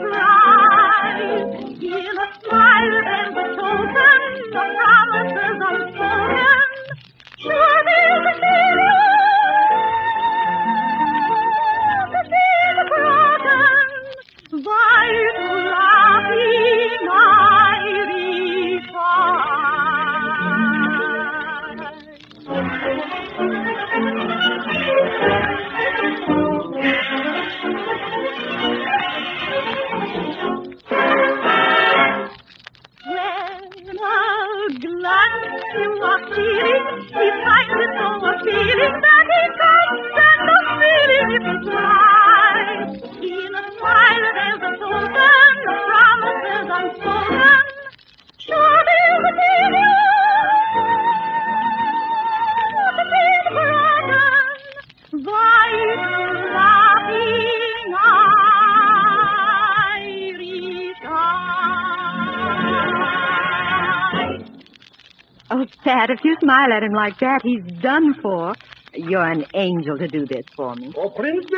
Pat, if you smile at him like that, he's done for. You're an angel to do this for me. Oh, Princess!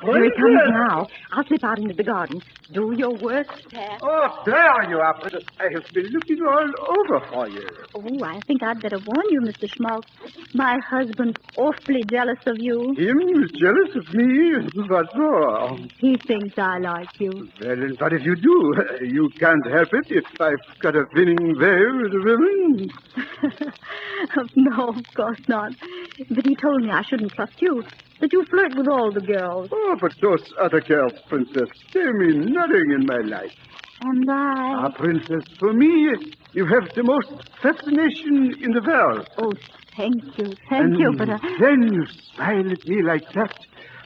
Here he comes now. I'll slip out into the garden. Do your worst, Pat. Oh, there you are, Princess. I have been looking all over for you. Oh, I think I'd better warn you, Mr. Schmaltz. My husband's awfully jealous of you. Him is jealous of me? What for? He thinks I like you. Well, what if you do? You can't help it if I've got a winning way with the women. No, of course not. But he told me I shouldn't trust you, that you flirt with all the girls. Oh, but those other girls, Princess, they mean nothing in my life. And I... Ah, Princess, for me, you have the most fascination in the world. Oh, thank you, but... Then you smile at me like that.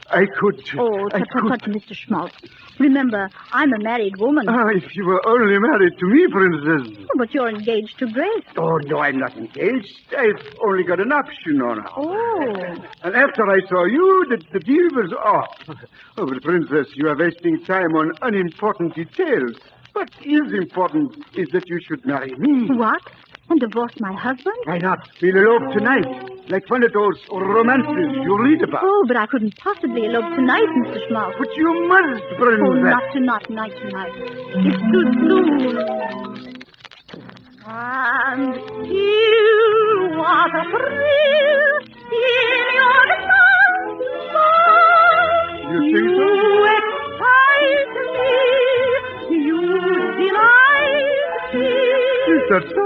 I could... Oh, tut, Mr. Schmaltz. Remember, I'm a married woman. Ah, if you were only married to me, Princess. Oh, but you're engaged to Grace. Oh, no, I'm not engaged. I've only got an option on her. Oh. And after I saw you, the deal was off. Oh, but Princess, you are wasting time on unimportant details. What is important is that you should marry me. What? And divorce my husband? Why not? We'll elope tonight, like one of those romances you read about. Oh, but I couldn't possibly elope tonight, Mr. Schmaltz. But you must, Princess. Oh, not tonight. It's too soon. And you, what a thrill in your smile. You think so? You excite me. You delight me. Is that so?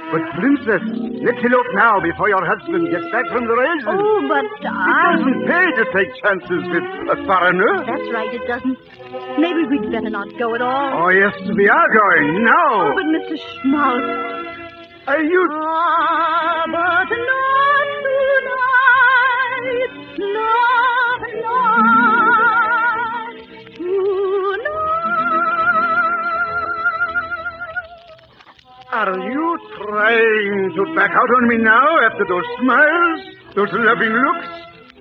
But, Princess, let's elope now before your husband gets back from the races. Oh, but It doesn't pay to take chances with a foreigner. That's right, it doesn't. Maybe we'd better not go at all. Oh, yes, we are going now. Oh, but Mr. Schmaltz. Are you... Ah, but not tonight. Not tonight. Are you trying to back out on me now after those smiles, those loving looks?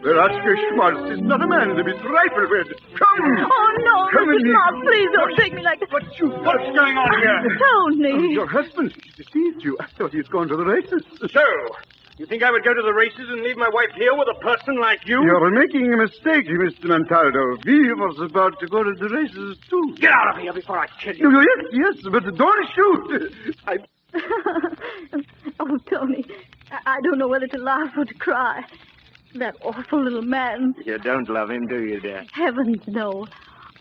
Well, Archie Schmaltz is not a man to be trifled with. Come! Oh, no, Come Mr. Schmaltz, please don't take me like that. What's going on here? Tony. Oh, your husband deceived you. I thought he'd gone to the races. So, you think I would go to the races and leave my wife here with a person like you? You're making a mistake, Mr. Montaldo. We was about to go to the races, too. Get out of here before I kill you. Yes, but don't shoot. Oh, Tony, I don't know whether to laugh or to cry. That awful little man. You don't love him, do you, dear? Heavens, no.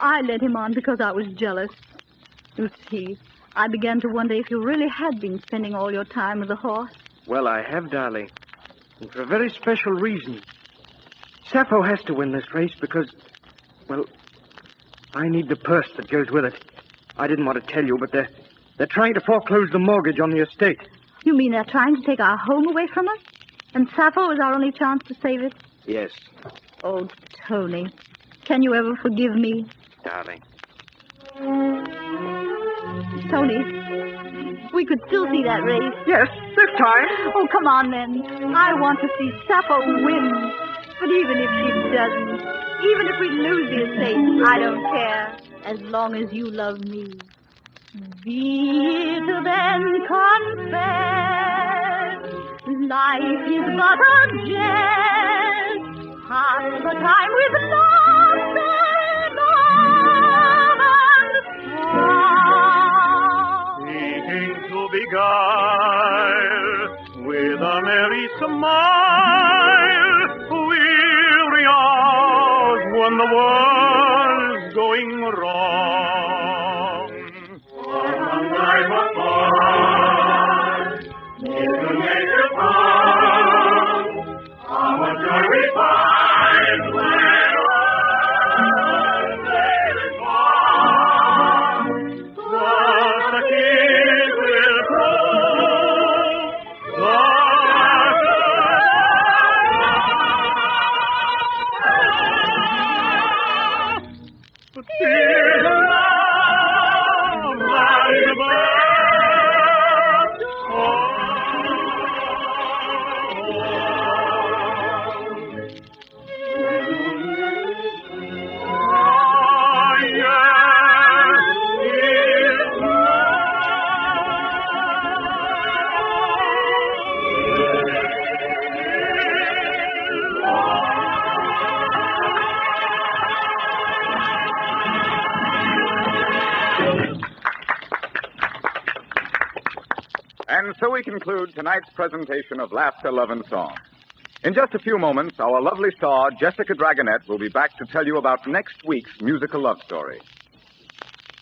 I led him on because I was jealous. You see, I began to wonder if you really had been spending all your time with the horse. Well, I have, darling. And for a very special reason. Sappho has to win this race because, well, I need the purse that goes with it. I didn't want to tell you, but they're trying to foreclose the mortgage on the estate. You mean they're trying to take our home away from us? And Sappho is our only chance to save it? Yes, Oh, Tony, can you ever forgive me? darling. Tony, we could still see that race. Yes, this time. Oh, come on, then. I want to see Sappho win. But even if she doesn't, even if we lose the estate, I don't care, as long as you love me. Be it then confess, life is but a jest. Pass the time with laughter, love, and Seeking to beguile with a merry smile, weary hours when the world's going wrong. From life apart, in the nature found, how much joy we find when one day is gone. What a kid will prove, but still love And so we conclude tonight's presentation of Laughter, Love, and Song. In just a few moments, our lovely star, Jessica Dragonette, will be back to tell you about next week's musical love story.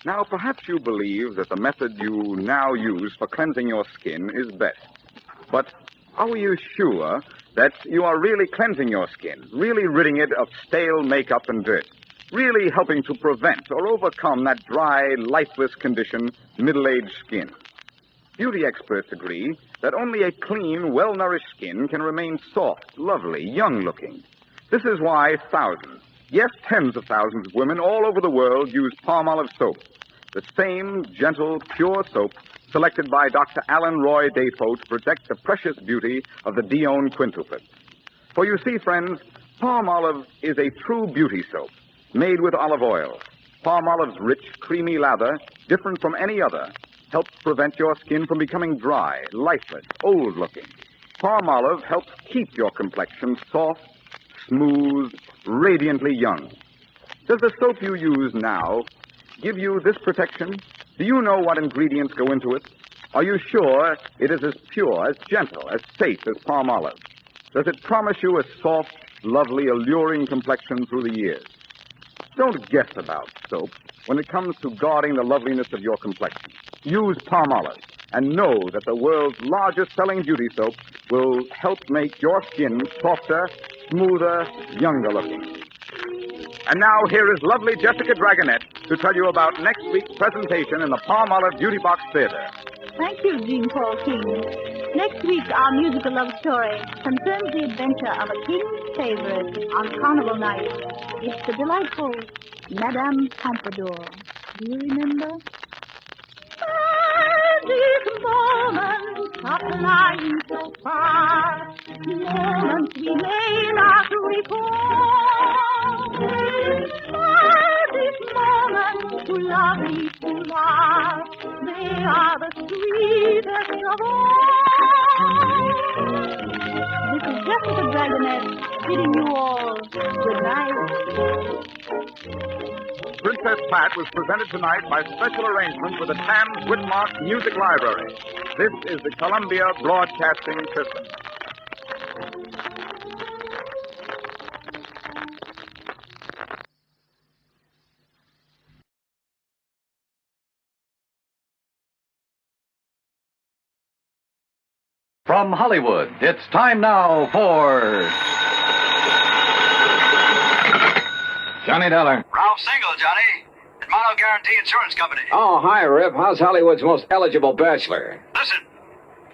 Now, perhaps you believe that the method you now use for cleansing your skin is best. But are you sure that you are really cleansing your skin, really ridding it of stale makeup and dirt, really helping to prevent or overcome that dry, lifeless condition, middle-aged skin? Beauty experts agree that only a clean, well-nourished skin can remain soft, lovely, young-looking. This is why thousands, yes, tens of thousands of women all over the world use Palmolive soap, the same gentle, pure soap selected by Dr. Alan Roy Defoe to protect the precious beauty of the Dione quintuplets. For you see, friends, Palmolive is a true beauty soap, made with olive oil. Palmolive's rich, creamy lather, different from any other, helps prevent your skin from becoming dry, lifeless, old-looking. Palmolive helps keep your complexion soft, smooth, radiantly young. Does the soap you use now give you this protection? Do you know what ingredients go into it? Are you sure it is as pure, as gentle, as safe as Palmolive? Does it promise you a soft, lovely, alluring complexion through the years? Don't guess about soap when it comes to guarding the loveliness of your complexion. Use Palmolive and know that the world's largest selling beauty soap will help make your skin softer, smoother, younger looking. And now here is lovely Jessica Dragonette to tell you about next week's presentation in the Palmolive Beauty Box Theater. Thank you, Jean Paul King. Next week, our musical love story concerns the adventure of a king's favorite on Carnival night. It's the delightful Madame Pompadour. Do you remember? These moments of flying so far, moments we may not recall. These moments too lovely to last, they are the sweetest of all. This is Jessica Dragonette bidding you all good night. Princess Pat was presented tonight by special arrangement with the Tams Whitmark Music Library. This is the Columbia Broadcasting System. From Hollywood, it's time now for Johnny Dollar. Ralph Single, Johnny. At Mono Guarantee Insurance Company. Oh, hi, Rip. How's Hollywood's most eligible bachelor? Listen,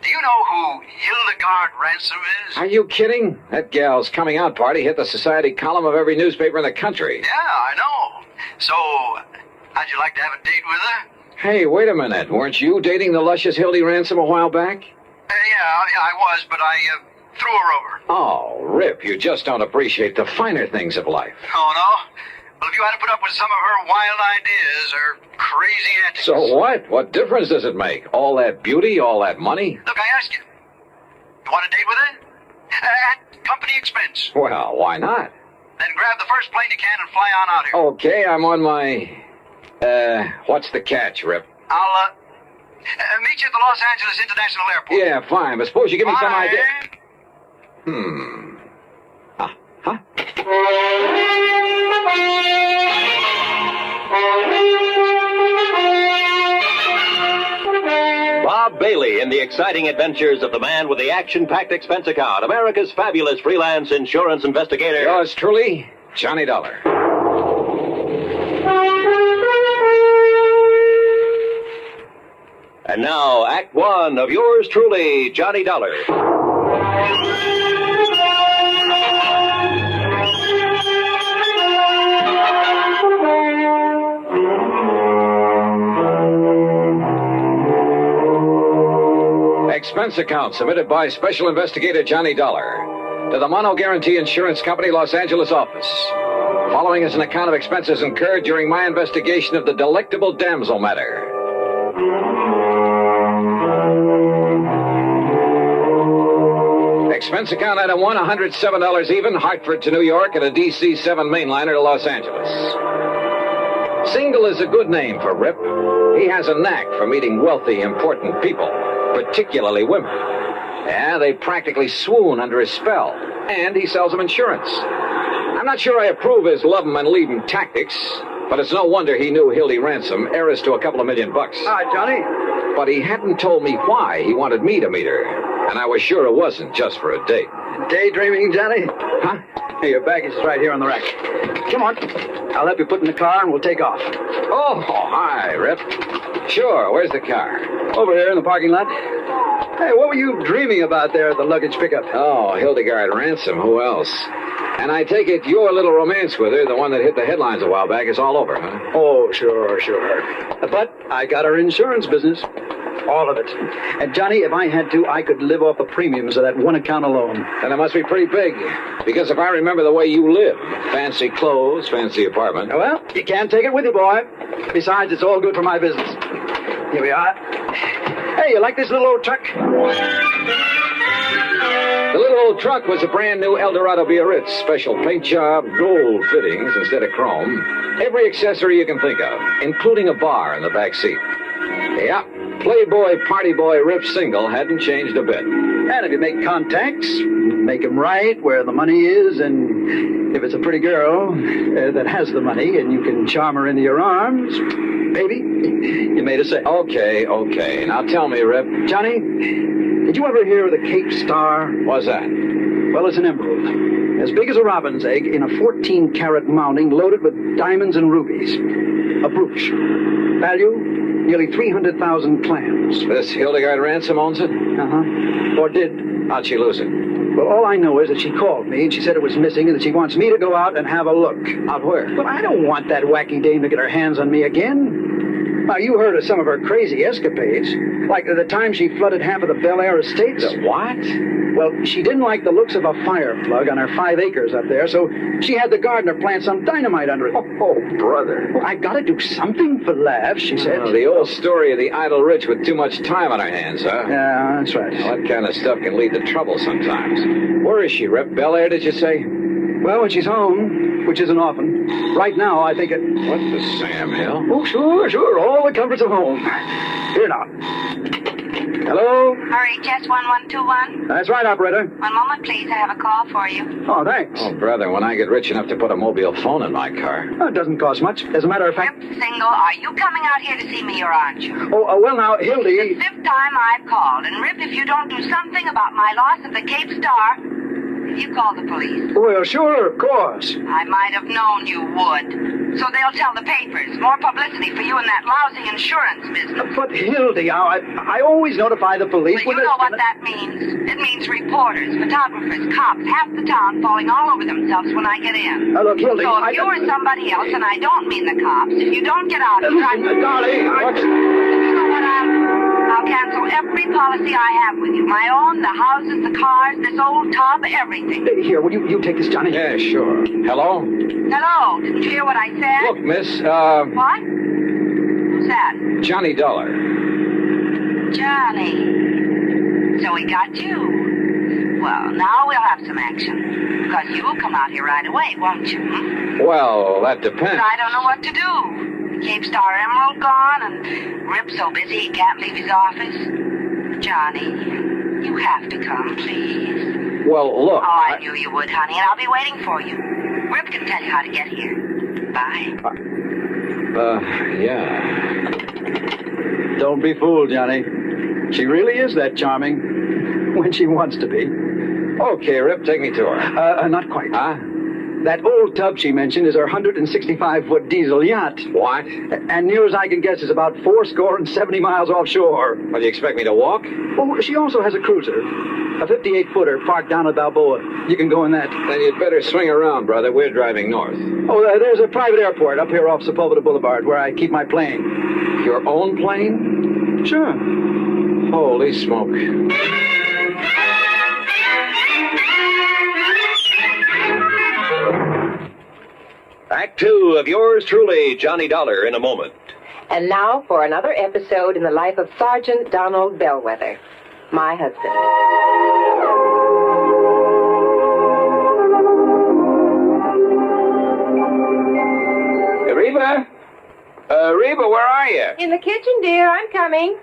do you know who Hildegard Ransom is? Are you kidding? That gal's coming out party hit the society column of every newspaper in the country. Yeah, I know. So, how'd you like to have a date with her? Hey, wait a minute. Weren't you dating the luscious Hildy Ransom a while back? Yeah, I was, but I threw her over. Oh, Rip, you just don't appreciate the finer things of life. Oh, no? Well, if you had to put up with some of her wild ideas or crazy antics... So what? What difference does it make? All that beauty, all that money? Look, I ask you. You want a date with her? At company expense. Well, why not? Then grab the first plane you can and fly on out here. Okay, I'm on my... what's the catch, Rip? I'll, meet you at the Los Angeles International Airport. Yeah, fine, but suppose you give me some Bye. idea... Bob Bailey in the exciting adventures of the man with the action-packed expense account, America's fabulous freelance insurance investigator. Yours truly, Johnny Dollar. And now, Act One of yours truly, Johnny Dollar. Expense account submitted by Special Investigator Johnny Dollar to the Mono Guarantee Insurance Company, Los Angeles office. Following is an account of expenses incurred during my investigation of the Delectable Damsel matter. Expense account item 1, $107 even, Hartford to New York, and a DC-7 mainliner to Los Angeles. Single is a good name for Rip. He has a knack for meeting wealthy, important people. particularly women. Yeah, they practically swoon under his spell. And he sells them insurance. I'm not sure I approve his love 'em and leave 'em tactics, but it's no wonder he knew Hildy Ransom, heiress to a couple of $1 million. Hi, Johnny. But he hadn't told me why he wanted me to meet her, and I was sure it wasn't just for a date. Daydreaming, Johnny? Huh? Hey, your baggage is right here on the rack. Come on. I'll help you put in the car and we'll take off. Oh, hi, Rip. Sure, where's the car? Over here in the parking lot. Hey, what were you dreaming about there at the luggage pickup? Oh, Hildegard Ransom, who else? And I take it your little romance with her, the one that hit the headlines a while back, is all over, huh? Oh, sure. But I got her insurance business. All of it. And, Johnny, if I had to, I could live off the premiums of that one account alone. Then it must be pretty big. Because if I remember the way you live, fancy clothes, fancy apartment. Well, you can't take it with you, boy. Besides, it's all good for my business. Here we are. Hey, you like this little old truck? The little old truck was a brand new Eldorado Biarritz. Special paint job, gold fittings instead of chrome. Every accessory you can think of, including a bar in the back seat. Yeah, Playboy, party boy, Rip Single hadn't changed a bit. And if you make contacts, make them right where the money is, and if it's a pretty girl that has the money and you can charm her into your arms, baby, you made a sale. Okay. Now tell me, Rip. Johnny, did you ever hear of the Cape Star? What's that? Well, it's an emerald. As big as a robin's egg in a 14-carat mounting loaded with diamonds and rubies. A brooch. Value? Nearly 300,000 clams. This Hildegard Ransom owns it? Uh-huh. Or did. How'd she lose it? Well, all I know is that she called me and she said it was missing and that she wants me to go out and have a look. Out where? Well, I don't want that wacky dame to get her hands on me again. Now, you heard of some of her crazy escapades. Like the time she flooded half of the Bel Air estates. The what? Well, she didn't like the looks of a fire plug on her 5 acres up there, so she had the gardener plant some dynamite under it. Oh, brother. Well, I gotta do something for laughs, she said. The old story of the idle rich with too much time on their hands, huh? Yeah, that's right. Well, that kind of stuff can lead to trouble sometimes. Where is she, Rip? Bel Air, did you say? Well, when she's home, which isn't often. Right now, I think it... What the Sam Hill? Oh, sure. All the comforts of home. Here now. Hello? Hurry, Jess 1121. That's right, operator. One moment, please. I have a call for you. Oh, thanks. Oh, brother, when I get rich enough to put a mobile phone in my car. It doesn't cost much. As a matter of fact... Rip Single, are you coming out here to see me or aren't you? Oh, well, now, Hildy... It's the 5th time I've called. And, Rip, if you don't do something about my loss of the Cape Star... You call the police. Well, sure, of course. I might have known you would. So they'll tell the papers. More publicity for you in that lousy insurance business. But, Hildy, I always notify the police... Well, you know what that means. It means reporters, photographers, cops, half the town falling all over themselves when I get in. Now, look, Hildy... So if you or somebody else, and I don't mean the cops, if you don't get out of here... Darling, You know what, I'll cancel every policy I have with you. My own, the houses, the cars, this old tub, everything. Here, will you take this, Johnny? Yeah, sure. Hello? Hello, didn't you hear what I said? Look, miss, What? Who's that? Johnny Dollar. Johnny. So we got you. Well, now we'll have some action. Because you'll come out here right away, won't you? Well, that But depends. I don't know what to do. Cape Star Emerald gone, and Rip's so busy he can't leave his office. Johnny, you have to come, please. Well, look... Oh, I knew you would, honey, and I'll be waiting for you. Rip can tell you how to get here. Bye. Yeah. Don't be fooled, Johnny. She really is that charming. When she wants to be. Okay, Rip, take me to her. Not quite. Huh? That old tub she mentioned is her 165-foot diesel yacht. What? And near as I can guess is about 70 miles offshore. Well, do you expect me to walk? Oh, she also has a cruiser. A 58-footer parked down at Balboa. You can go in that. Then you'd better swing around, brother. We're driving north. Oh, there's a private airport up here off Sepulveda Boulevard where I keep my plane. Your own plane? Sure. Holy smoke. Act 2 of yours truly, Johnny Dollar, in a moment. And now for another episode in the life of Sergeant Donald Bellwether, my husband. Reba? Reba, where are you? In the kitchen, dear. I'm coming.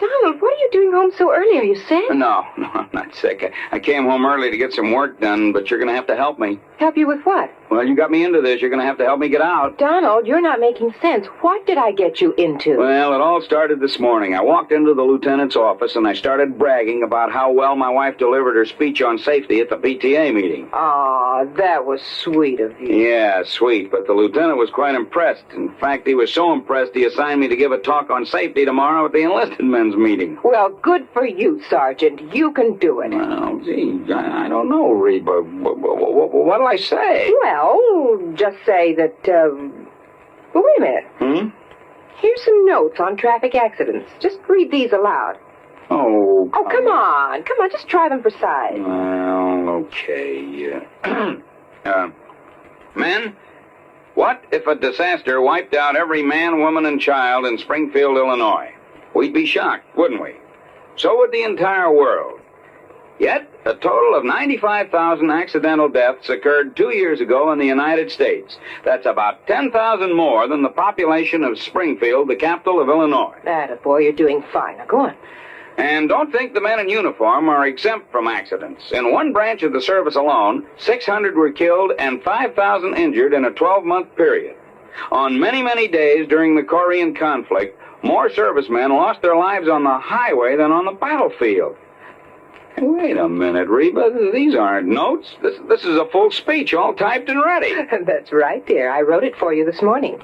Donald, what are you doing home so early? Are you sick? No, I'm not sick. I came home early to get some work done, but you're going to have to help me. Help you with what? Well, you got me into this. You're going to have to help me get out. Donald, you're not making sense. What did I get you into? Well, it all started this morning. I walked into the lieutenant's office and I started bragging about how well my wife delivered her speech on safety at the PTA meeting. Aw, that was sweet of you. Yeah, sweet, but the lieutenant was quite impressed. In fact, he was so impressed he assigned me to give a talk on safety tomorrow at the enlisted men's meeting. Well, good for you, Sergeant. You can do it. Well, gee, I don't know, Reba. What'll I say? Well, just say that, well, wait a minute. Here's some notes on traffic accidents. Just read these aloud. Oh, come on. Come on, just try them for size. Well, okay. Men, what if a disaster wiped out every man, woman, and child in Springfield, Illinois? We'd be shocked, wouldn't we? So would the entire world. Yet, a total of 95,000 accidental deaths occurred 2 years ago in the United States. That's about 10,000 more than the population of Springfield, the capital of Illinois. Attaboy, you're doing fine. Now, go on. And don't think the men in uniform are exempt from accidents. In one branch of the service alone, 600 were killed and 5,000 injured in a 12-month period. On many, many days during the Korean conflict, more servicemen lost their lives on the highway than on the battlefield. Wait a minute, Reba. These aren't notes. This is a full speech, all typed and ready. That's right, dear. I wrote it for you this morning.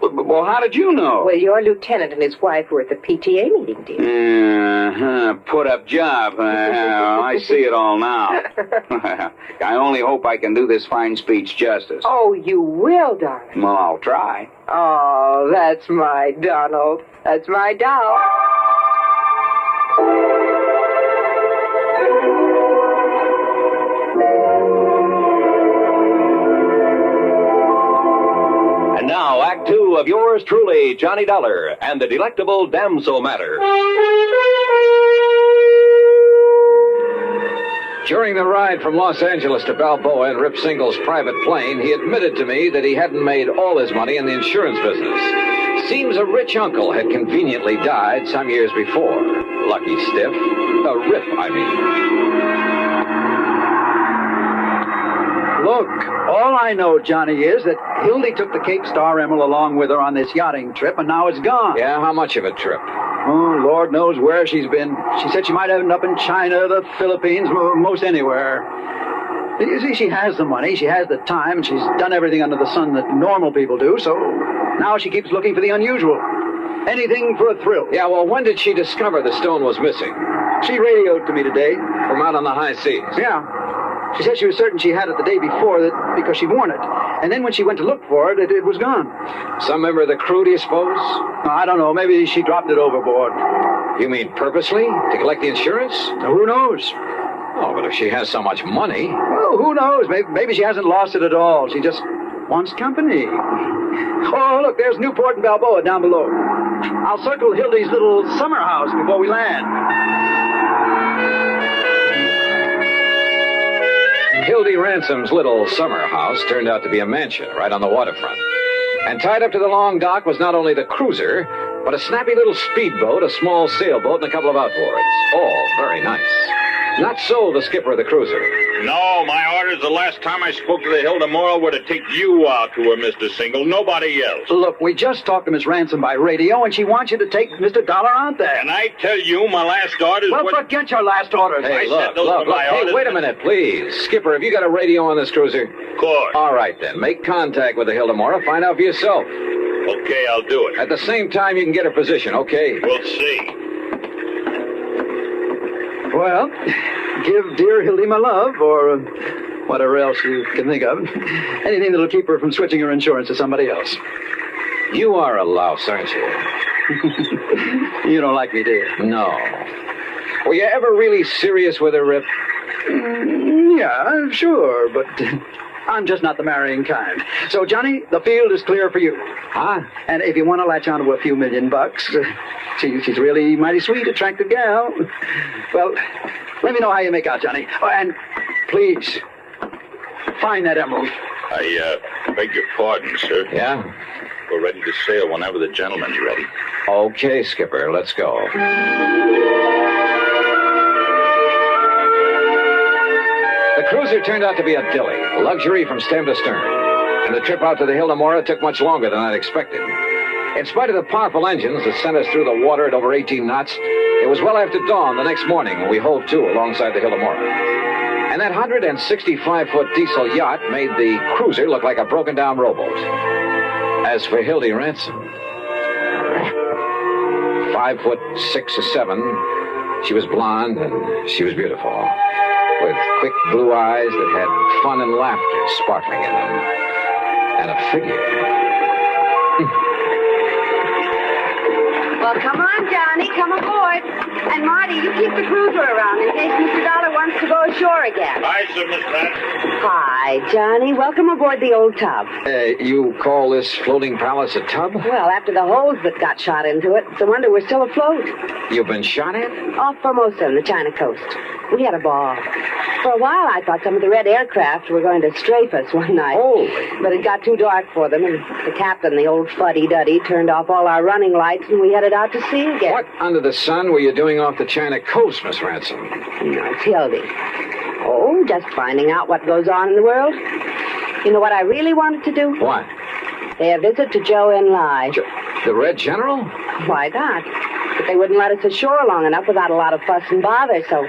Well, how did you know? Well, your lieutenant and his wife were at the PTA meeting, dear. Put up job. I see it all now. I only hope I can do this fine speech justice. Oh, you will, darling. Well, I'll try. Oh, that's my Donald. That's my doll. And now, Act Two of yours truly, Johnny Dollar, and the delectable Damsel matter. During the ride from Los Angeles to Balboa in Rip Single's private plane, he admitted to me that he hadn't made all his money in the insurance business. Seems a rich uncle had conveniently died some years before. Lucky stiff. Rip, I mean. Look, all I know, Johnny, is that Hildy took the Cape Star Emerald along with her on this yachting trip, and now it's gone. Yeah, how much of a trip? Oh, Lord knows where she's been. She said she might end up in China, the Philippines, most anywhere. You see, she has the money, she has the time, and she's done everything under the sun that normal people do, so now she keeps looking for the unusual. Anything for a thrill. Yeah, well, when did she discover the stone was missing? She radioed to me today. From out on the high seas? Yeah. She said she was certain she had it the day before because she'd worn it. And then when she went to look for it, it was gone. Some member of the crew, do you suppose? I don't know. Maybe she dropped it overboard. You mean purposely? To collect the insurance? Who knows? Oh, but if she has so much money... Well, who knows? Maybe she hasn't lost it at all. She just wants company. Oh, look, there's Newport and Balboa down below. I'll circle Hildy's little summer house before we land. Hildy Ransom's little summer house turned out to be a mansion right on the waterfront. And tied up to the long dock was not only the cruiser, but a snappy little speedboat, a small sailboat, and a couple of outboards. All very nice. Not so the skipper of the cruiser. No, my orders the last time I spoke to the Hilda Morrow were to take you out to her, Mr. Single, nobody else. Look, we just talked to Miss Ransom by radio, and she wants you to take Mr. Dollar out there. And I tell you, my last orders Well, forget your last orders. Hey, said those were my orders. Hey, wait a minute, please. Skipper, have you got a radio on this cruiser? Of course. All right, then. Make contact with the Hilda Morrow. Find out for yourself. Okay, I'll do it. At the same time, you can get her position, okay? We'll see. Well, give dear Hildy my love, or whatever else you can think of. Anything that'll keep her from switching her insurance to somebody else. You are a louse, aren't you? You don't like me, do you? No. Were you ever really serious with her, Rip? Yeah, sure, but I'm just not the marrying kind. So, Johnny, the field is clear for you. Huh? And if you want to latch on to a few $1,000,000, she's really mighty sweet, attractive gal. Well, let me know how you make out, Johnny. Oh, and please, find that emerald. I beg your pardon, sir. Yeah? We're ready to sail whenever the gentleman's ready. Okay, Skipper, let's go. The cruiser turned out to be a dilly, luxury from stem to stern. And the trip out to the Hildemora took much longer than I'd expected. In spite of the powerful engines that sent us through the water at over 18 knots, it was well after dawn the next morning when we hove to alongside the Hildemora. And that 165-foot diesel yacht made the cruiser look like a broken-down rowboat. As for Hildy Ransom, 5'6" or 7", she was blonde and she was beautiful, with quick blue eyes that had fun and laughter sparkling in them, and a figure. Well, come on, Johnny. Come aboard. And Marty, you keep the cruiser around in case Mr. Dollar wants to go ashore again. Hi, sir, Miss Pratt. Hi, Johnny. Welcome aboard the old tub. You call this floating palace a tub? Well, after the holes that got shot into it, it's a wonder we're still afloat. You've been shot at? Off Formosa on the China coast. We had a ball. For a while, I thought some of the red aircraft were going to strafe us one night. Oh. But it got too dark for them, and the captain, the old fuddy-duddy, turned off all our running lights, and we headed out to sea again. What under the sun were you doing off the China coast, Miss Ransom? No, it's Hildy. Oh, just finding out what goes on in the world. You know what I really wanted to do? What? Pay a visit to Joe and Lai. The Red General? Why not? But they wouldn't let us ashore long enough without a lot of fuss and bother, so...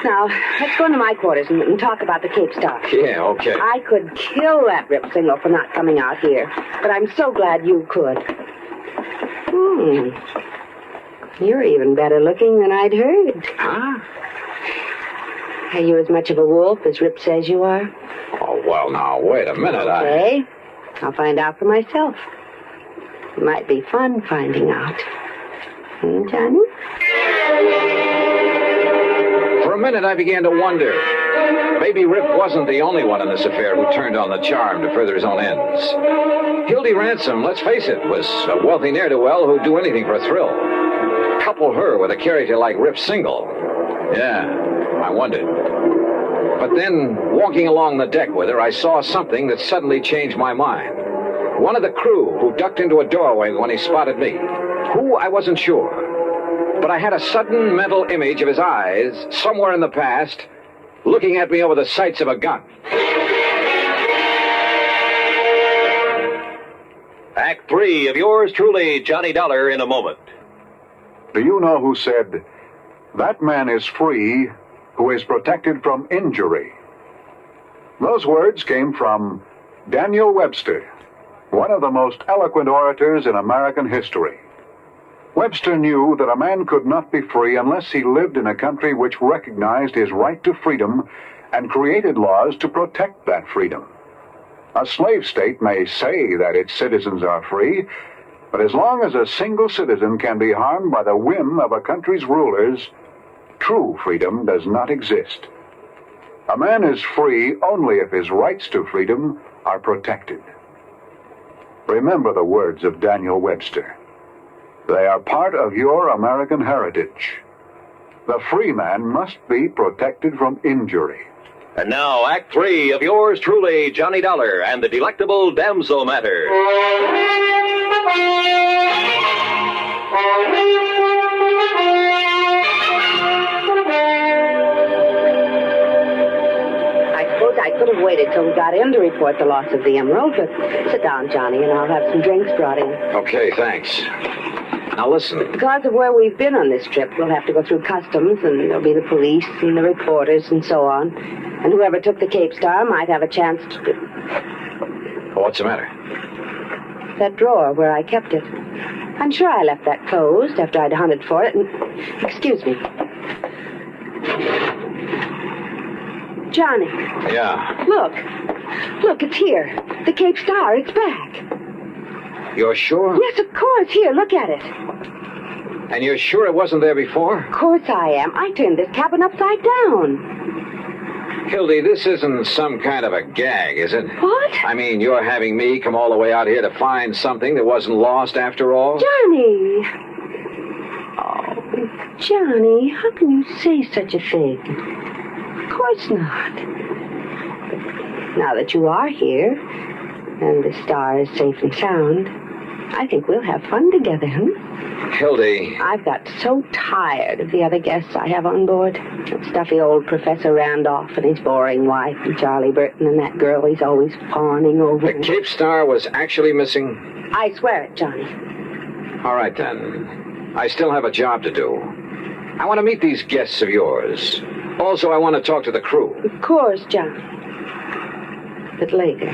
Now, let's go into my quarters and talk about the Cape Star. Yeah, okay. I could kill that Rip Single for not coming out here, but I'm so glad you could. You're even better looking than I'd heard. Huh? Are you as much of a wolf as Rip says you are? Oh, well, now, wait a minute. Okay. I'll find out for myself. It might be fun finding out. Johnny? For a minute, I began to wonder. Maybe Rip wasn't the only one in this affair who turned on the charm to further his own ends. Hildy Ransom, let's face it, was a wealthy ne'er-do-well who'd do anything for a thrill. Couple her with a character like Rip Single. Yeah, I wondered. But then, walking along the deck with her, I saw something that suddenly changed my mind. One of the crew who ducked into a doorway when he spotted me. Who, I wasn't sure. But I had a sudden mental image of his eyes, somewhere in the past, looking at me over the sights of a gun. Act 3 of yours truly, Johnny Dollar, in a moment. Do you know who said, "That man is free who is protected from injury"? Those words came from Daniel Webster, one of the most eloquent orators in American history. Webster knew that a man could not be free unless he lived in a country which recognized his right to freedom and created laws to protect that freedom. A slave state may say that its citizens are free, but as long as a single citizen can be harmed by the whim of a country's rulers, true freedom does not exist. A man is free only if his rights to freedom are protected. Remember the words of Daniel Webster. They are part of your American heritage. The free man must be protected from injury. And now, Act 3 of yours truly, Johnny Dollar, and the delectable Damsel matter. I suppose I could have waited till we got in to report the loss of the emerald, but sit down, Johnny, and I'll have some drinks brought in. Okay, thanks. Now listen. Because of where we've been on this trip, we'll have to go through customs, and there'll be the police and the reporters and so on. And whoever took the Cape Star might have a chance to... What's the matter? That drawer where I kept it. I'm sure I left that closed after I'd hunted for it, and... Excuse me. Johnny. Yeah? Look, it's here. The Cape Star, it's back. You're sure? Yes, of course. Here, look at it. And you're sure it wasn't there before? Of course I am. I turned this cabin upside down. Hildy, this isn't some kind of a gag, is it? What? I mean, you're having me come all the way out here to find something that wasn't lost after all? Johnny! Oh, Johnny, how can you say such a thing? Of course not. But now that you are here, and the star is safe and sound, I think we'll have fun together, Hildy. I've got so tired of the other guests I have on board. That stuffy old Professor Randolph and his boring wife, and Charlie Burton, and that girl he's always fawning over. The Cape Star was actually missing? I swear it, Johnny. All right, then. I still have a job to do. I want to meet these guests of yours. Also, I want to talk to the crew. Of course, Johnny. But later,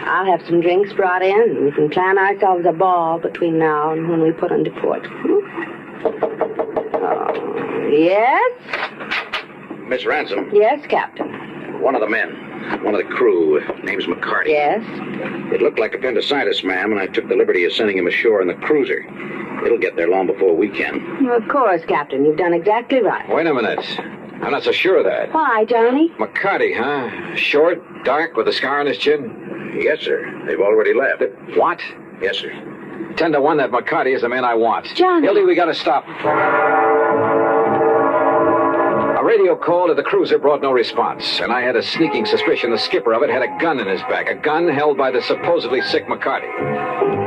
I'll have some drinks brought in. We can plan ourselves a ball between now and when we put into port. Oh, yes? Miss Ransom. Yes, Captain. One of the men. One of the crew. Name's McCarty. Yes? It looked like appendicitis, ma'am, and I took the liberty of sending him ashore in the cruiser. It'll get there long before we can. Of course, Captain. You've done exactly right. Wait a minute. I'm not so sure of that. Why, Johnny? McCarty, huh? Short, dark, with a scar on his chin? Yes, sir. They've already left. What? Yes, sir. 10 to 1 that McCarty is the man I want. Johnny. Hildy, we gotta stop. A radio call to the cruiser brought no response, and I had a sneaking suspicion the skipper of it had a gun in his back, a gun held by the supposedly sick McCarty.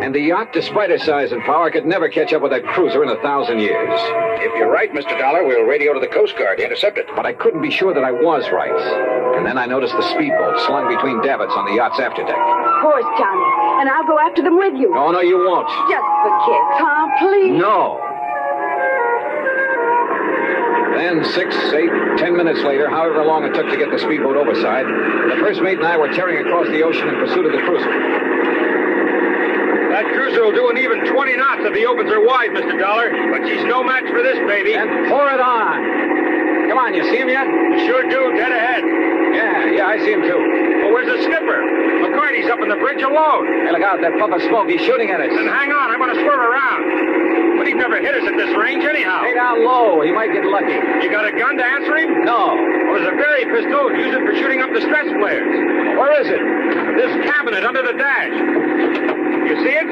And the yacht, despite her size and power, could never catch up with that cruiser in 1,000 years. If you're right, Mr. Dollar, we'll radio to the Coast Guard to intercept it. But I couldn't be sure that I was right. And then I noticed the speedboat slung between davits on the yacht's afterdeck. Of course, Johnny. And I'll go after them with you. Oh, no, you won't. Just for kids, huh? Please. No. Then 6, 8, 10 minutes later, however long it took to get the speedboat overside, the first mate and I were tearing across the ocean in pursuit of the cruiser. That cruiser will do an even 20 knots if the opens are wide, Mr. Dollar. But she's no match for this, baby. And pour it on. Come on, you see him yet? Sure do, dead ahead. Yeah, I see him too. Well, where's the skipper? McCarty's up on the bridge alone. Hey, look out, that puff of smoke. He's shooting at us. Then hang on, I'm going to swerve around. But he'd never hit us at this range anyhow. Stay down low. He might get lucky. You got a gun to answer him? No. Well, there's a very pistol. Use it for shooting up the stress flares. Where is it? This cabinet under the dash. You see it?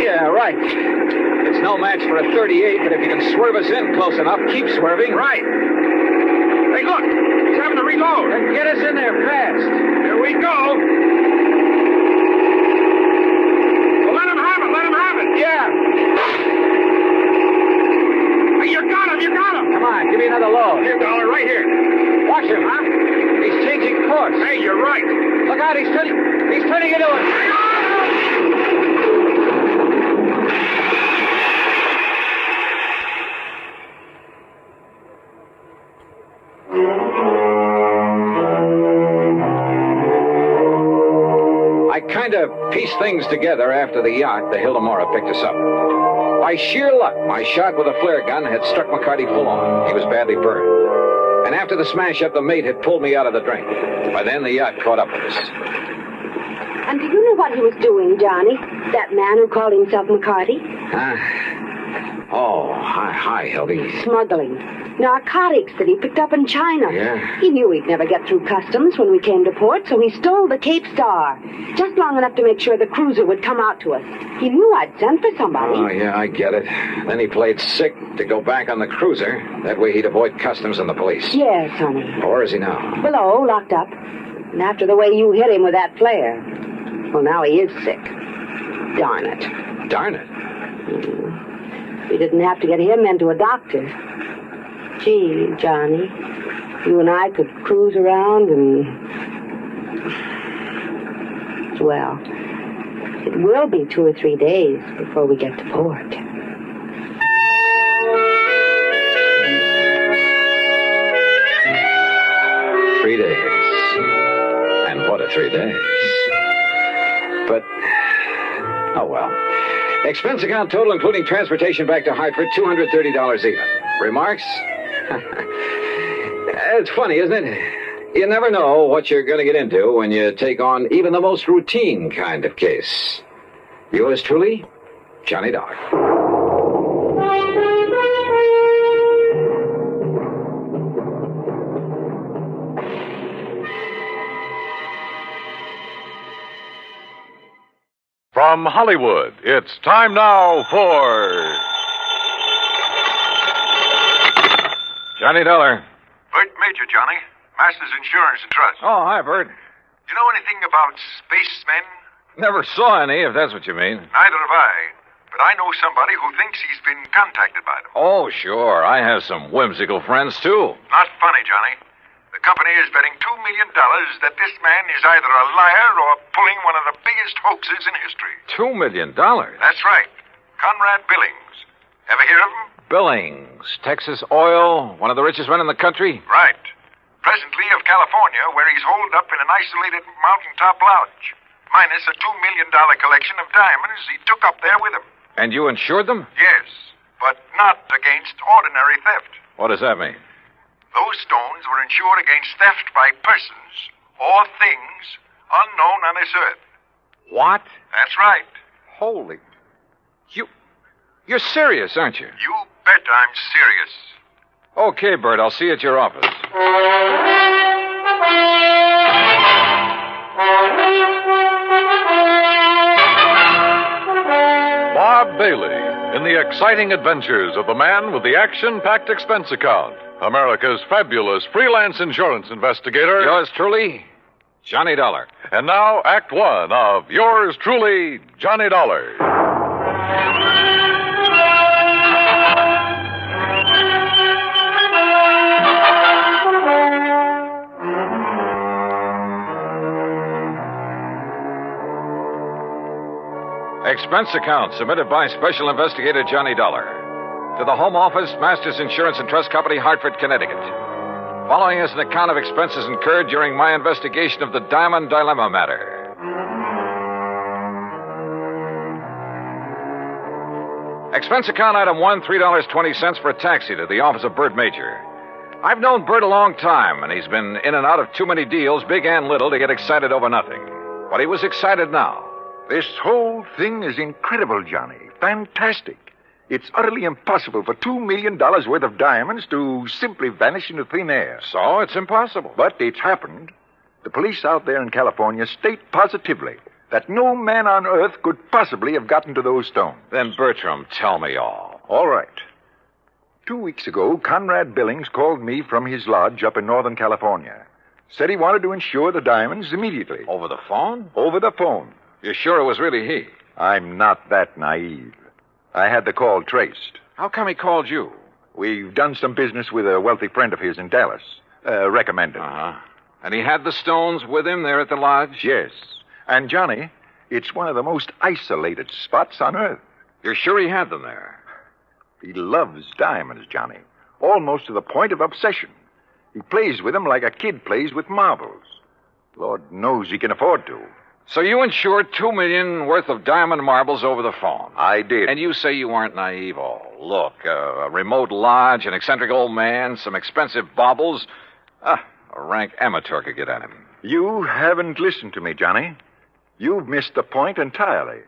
Yeah, right. It's no match for a 38, but if you can swerve us in close enough, keep swerving. Right. Hey, look. He's having to reload. Then get us in there fast. Here we go. Well, let him have it. Let him have it. Yeah. Hey, you got him. You got him. Come on, give me another load. Here, Dollar, right here. Watch him, huh? He's changing course. Hey, you're right. Look out, he's turning into us. I kind of pieced things together after the yacht, the Hildemora, picked us up. By sheer luck, my shot with a flare gun had struck McCarty full on. He was badly burned. And after the smash-up, the mate had pulled me out of the drink. By then, the yacht caught up with us. And do you know what he was doing, Johnny? That man who called himself McCarty? Oh, hi, Hildy. Smuggling. Narcotics that he picked up in China. Yeah. He knew he'd never get through customs when we came to port, so he stole the Cape Star. Just long enough to make sure the cruiser would come out to us. He knew I'd sent for somebody. Oh, yeah, I get it. Then he played sick to go back on the cruiser. That way he'd avoid customs and the police. Yes, honey. Where is he now? Below, locked up. And after the way you hit him with that flare. Well, now he is sick. Darn it. Darn it. We didn't have to get him into a doctor. Gee, Johnny, you and I could cruise around and... Well, it will be 2 or 3 days before we get to port. Three days. And what a 3 days. But, oh well. Expense account total, including transportation back to Hartford, $230 even. Remarks? It's funny, isn't it? You never know what you're going to get into when you take on even the most routine kind of case. Yours truly, Johnny Dollar. From Hollywood, it's time now for Johnny Dollar. Bert Major, Johnny. Masters Insurance and Trust. Oh, hi, Bert. you know anything about spacemen? Never saw any, if that's what you mean. Neither have I. But I know somebody who thinks he's been contacted by them. Oh, sure. I have some whimsical friends, too. Not funny, Johnny. The company is betting $2 million that this man is either a liar or pulling one of the biggest hoaxes in history. $2 million? That's right. Conrad Billings. Ever hear of him? Billings, Texas Oil, one of the richest men in the country? Right. Presently of California, where he's holed up in an isolated mountaintop lodge, minus a $2 million collection of diamonds he took up there with him. And you insured them? Yes, but not against ordinary theft. What does that mean? Those stones were insured against theft by persons or things unknown on this earth. What? That's right. Holy... You're serious, aren't you? You bet I'm serious. Okay, Bert, I'll see you at your office. Bob Bailey in the exciting adventures of the man with the action-packed expense account. America's fabulous freelance insurance investigator. Yours truly, Johnny Dollar. And now, Act One of yours truly, Johnny Dollar. Expense account submitted by Special Investigator Johnny Dollar to the Home Office, Masters Insurance and Trust Company, Hartford, Connecticut. Following is an account of expenses incurred during my investigation of the Diamond Dilemma matter. Expense account item 1, $3.20 for a taxi to the office of Bert Major. I've known Bert a long time, and he's been in and out of too many deals, big and little, to get excited over nothing. But he was excited now. This whole thing is incredible, Johnny. Fantastic. It's utterly impossible for $2 million worth of diamonds to simply vanish into thin air. So it's impossible. But it's happened. The police out there in California state positively that no man on earth could possibly have gotten to those stones. Then, Bertram, tell me all. All right. 2 weeks ago, Conrad Billings called me from his lodge up in Northern California. Said he wanted to insure the diamonds immediately. Over the phone? Over the phone. You're sure it was really he? I'm not that naive. I had the call traced. How come he called you? We've done some business with a wealthy friend of his in Dallas. Recommended. Uh-huh. And he had the stones with him there at the lodge? Yes. And, Johnny, it's one of the most isolated spots on Earth. You're sure he had them there? He loves diamonds, Johnny. Almost to the point of obsession. He plays with them like a kid plays with marbles. Lord knows he can afford to. So you insured $2 million worth of diamond marbles over the phone? I did. And you say you weren't naive. Oh, look, a remote lodge, an eccentric old man, some expensive baubles. A rank amateur could get at him. You haven't listened to me, Johnny. You've missed the point entirely.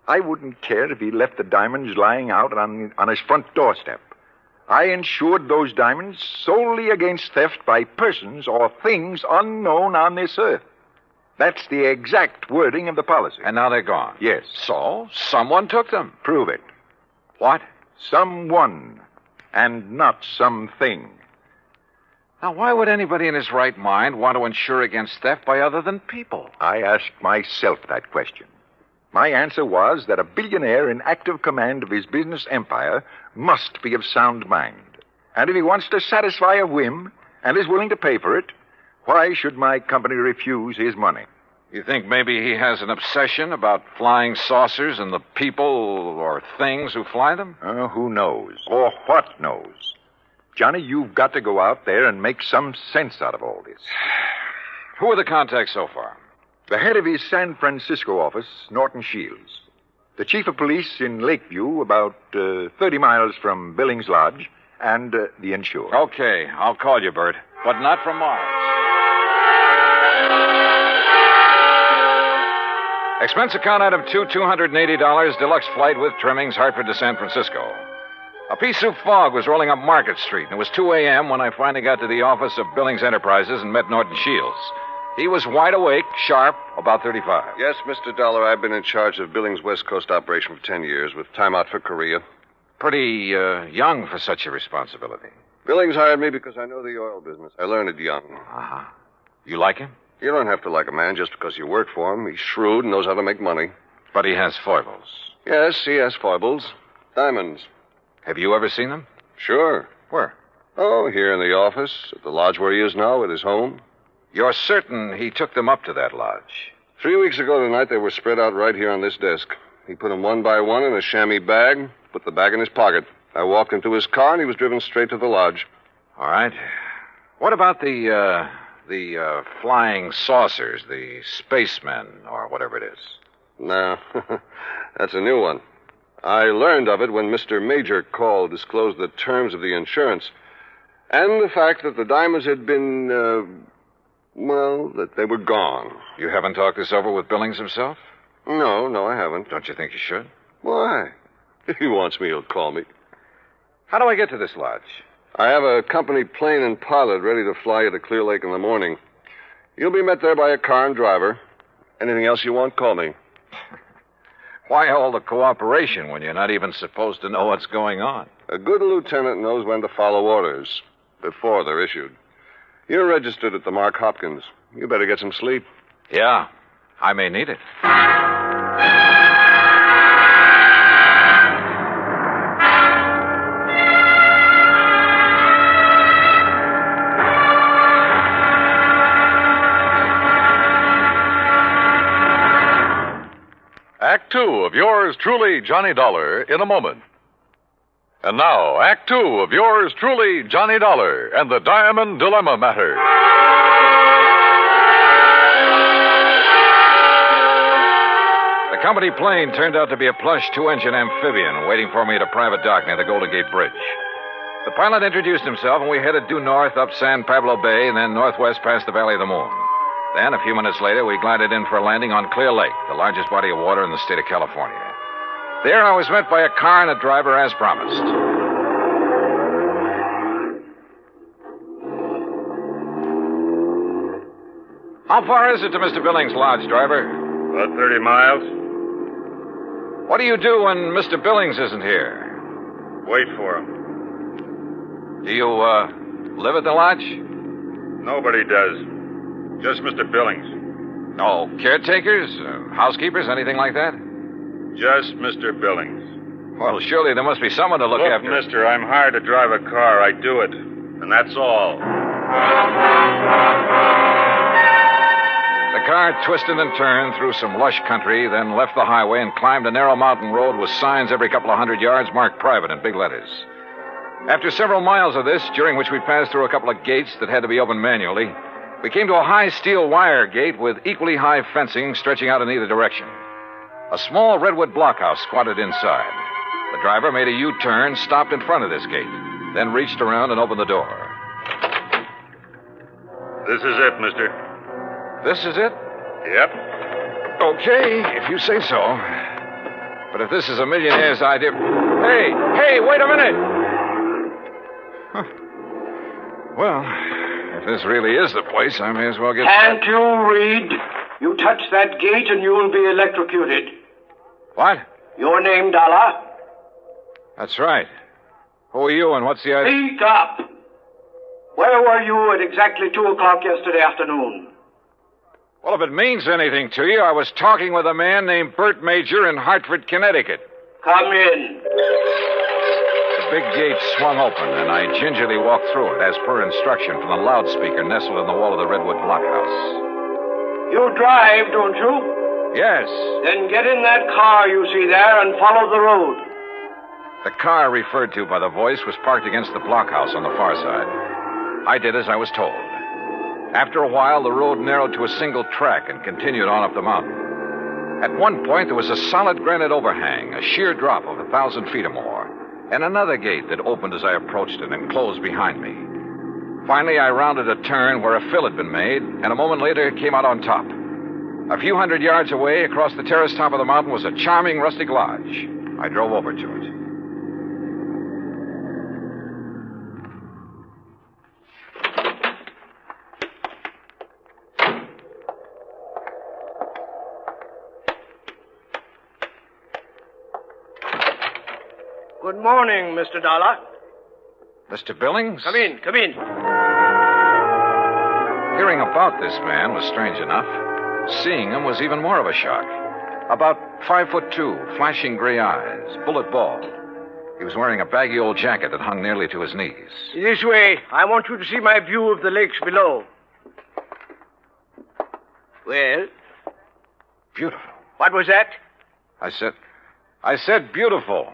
I wouldn't care if he left the diamonds lying out on his front doorstep. I insured those diamonds solely against theft by persons or things unknown on this earth. That's the exact wording of the policy. And now they're gone? Yes. So, someone took them? Prove it. What? Someone, and not something. Now, why would anybody in his right mind want to insure against theft by other than people? I asked myself that question. My answer was that a billionaire in active command of his business empire must be of sound mind. And if he wants to satisfy a whim and is willing to pay for it, why should my company refuse his money? You think maybe he has an obsession about flying saucers and the people or things who fly them? Who knows? Or what knows? Johnny, you've got to go out there and make some sense out of all this. Who are the contacts so far? The head of his San Francisco office, Norton Shields. The chief of police in Lakeview, about 30 miles from Billings Lodge, and the insured. Okay, I'll call you, Bert, but not from Mars. Expense account item 2, $280, deluxe flight with trimmings, Hartford to San Francisco. A pea-soup fog was rolling up Market Street, and it was 2 a.m. when I finally got to the office of Billings Enterprises and met Norton Shields. He was wide awake, sharp, about 35. Yes, Mr. Dollar, I've been in charge of Billings' West Coast operation for 10 years, with time out for Korea. Pretty young for such a responsibility. Billings hired me because I know the oil business. I learned it young. Uh-huh. You like him? You don't have to like a man just because you work for him. He's shrewd and knows how to make money. But he has foibles. Yes, he has foibles. Diamonds. Have you ever seen them? Sure. Where? Oh, here in the office, at the lodge where he is now, at his home. You're certain he took them up to that lodge? 3 weeks ago tonight, they were spread out right here on this desk. He put them one by one in a chamois bag, put the bag in his pocket. I walked him to his car, and he was driven straight to the lodge. All right. What about the flying saucers, the spacemen, or whatever it is? No, that's a new one. I learned of it when Mr. Major called, disclosed the terms of the insurance, and the fact that the diamonds had been, that they were gone. You haven't talked this over with Billings himself? No, I haven't. Don't you think you should? Why? If he wants me, he'll call me. How do I get to this lodge? I have a company plane and pilot ready to fly you to Clear Lake in the morning. You'll be met there by a car and driver. Anything else you want, call me. Why all the cooperation when you're not even supposed to know what's going on? A good lieutenant knows when to follow orders before they're issued. You're registered at the Mark Hopkins. You better get some sleep. Yeah, I may need it. Act Two of yours truly, Johnny Dollar, in a moment. And now, Act Two of yours truly, Johnny Dollar, and the Diamond Dilemma Matter. The company plane turned out to be a plush 2-engine amphibian waiting for me at a private dock near the Golden Gate Bridge. The pilot introduced himself, and we headed due north up San Pablo Bay and then northwest past the Valley of the Moon. Then, a few minutes later, we glided in for a landing on Clear Lake, the largest body of water in the state of California. There, I was met by a car and a driver as promised. How far is it to Mr. Billings' lodge, driver? About 30 miles. What do you do when Mr. Billings isn't here? Wait for him. Do you, live at the lodge? Nobody does. Just Mr. Billings. Oh, caretakers? Housekeepers? Anything like that? Just Mr. Billings. Well, surely there must be someone to look after. Look, mister, I'm hired to drive a car. I do it. And that's all. The car twisted and turned through some lush country, then left the highway and climbed a narrow mountain road with signs every couple of 100 yards marked private in big letters. After several miles of this, during which we passed through a couple of gates that had to be opened manually, we came to a high steel wire gate with equally high fencing stretching out in either direction. A small redwood blockhouse squatted inside. The driver made a U-turn, stopped in front of this gate, then reached around and opened the door. This is it, mister. This is it? Yep. Okay, if you say so. But if this is a millionaire's idea... Hey, wait a minute! Huh. Well, if this really is the place, I may as well get... Can't you read? You touch that gate and you'll be electrocuted. What? Your name, Dollar? That's right. Who are you and what's the idea? Speak up. Where were you at exactly 2 o'clock yesterday afternoon? Well, if it means anything to you, I was talking with a man named Bert Major in Hartford, Connecticut. Come in. The big gate swung open, and I gingerly walked through it, as per instruction from the loudspeaker nestled in the wall of the redwood blockhouse. You drive, don't you? Yes. Then get in that car you see there and follow the road. The car referred to by the voice was parked against the blockhouse on the far side. I did as I was told. After a while, the road narrowed to a single track and continued on up the mountain. At one point, there was a solid granite overhang, a sheer drop of 1,000 feet or more, and another gate that opened as I approached it and closed behind me. Finally, I rounded a turn where a fill had been made, and a moment later came out on top. A few 100 yards away, across the terrace top of the mountain, was a charming rustic lodge. I drove over to it. Good morning, Mr. Dollar. Mr. Billings? Come in. Hearing about this man was strange enough. Seeing him was even more of a shock. About 5'2", flashing gray eyes, bullet bald. He was wearing a baggy old jacket that hung nearly to his knees. This way. I want you to see my view of the lakes below. Well? Beautiful. What was that? I said beautiful.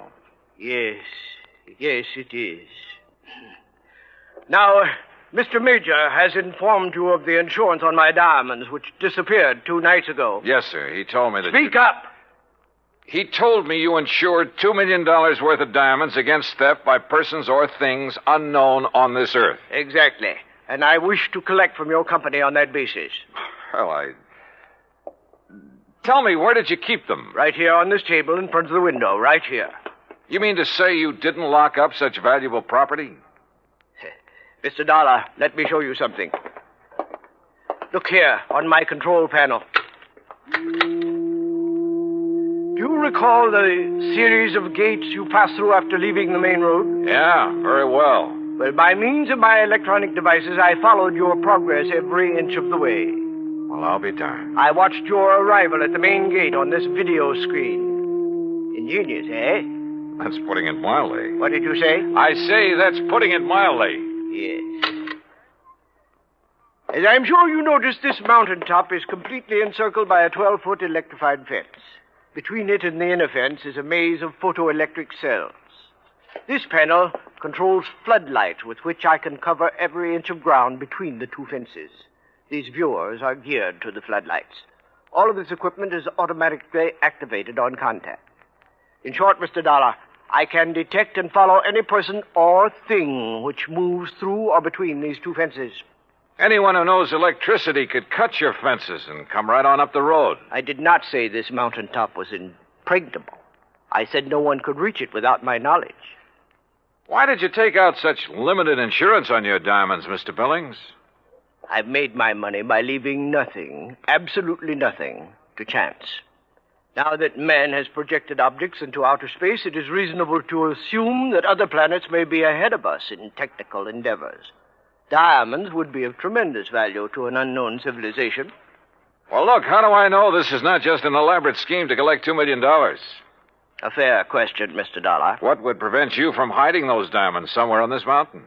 Yes, it is. Now, Mr. Major has informed you of the insurance on my diamonds, which disappeared 2 nights ago. Yes, sir. He told me that... Speak up! He told me you insured $2 million worth of diamonds against theft by persons or things unknown on this earth. Exactly. And I wish to collect from your company on that basis. Well, Tell me, where did you keep them? Right here on this table in front of the window, right here. You mean to say you didn't lock up such valuable property? Mr. Dollar, let me show you something. Look here, on my control panel. Do you recall the series of gates you pass through after leaving the main road? Yeah, very well. Well, by means of my electronic devices, I followed your progress every inch of the way. Well, I'll be darned. I watched your arrival at the main gate on this video screen. Ingenious, eh? That's putting it mildly. What did you say? I say that's putting it mildly. Yes. As I'm sure you noticed, this mountaintop is completely encircled by a 12-foot electrified fence. Between it and the inner fence is a maze of photoelectric cells. This panel controls floodlights with which I can cover every inch of ground between the two fences. These viewers are geared to the floodlights. All of this equipment is automatically activated on contact. In short, Mr. Dollar, I can detect and follow any person or thing which moves through or between these two fences. Anyone who knows electricity could cut your fences and come right on up the road. I did not say this mountaintop was impregnable. I said no one could reach it without my knowledge. Why did you take out such limited insurance on your diamonds, Mr. Billings? I've made my money by leaving nothing, absolutely nothing, to chance. Now that man has projected objects into outer space, it is reasonable to assume that other planets may be ahead of us in technical endeavors. Diamonds would be of tremendous value to an unknown civilization. Well, look, how do I know this is not just an elaborate scheme to collect $2 million? A fair question, Mr. Dollar. What would prevent you from hiding those diamonds somewhere on this mountain?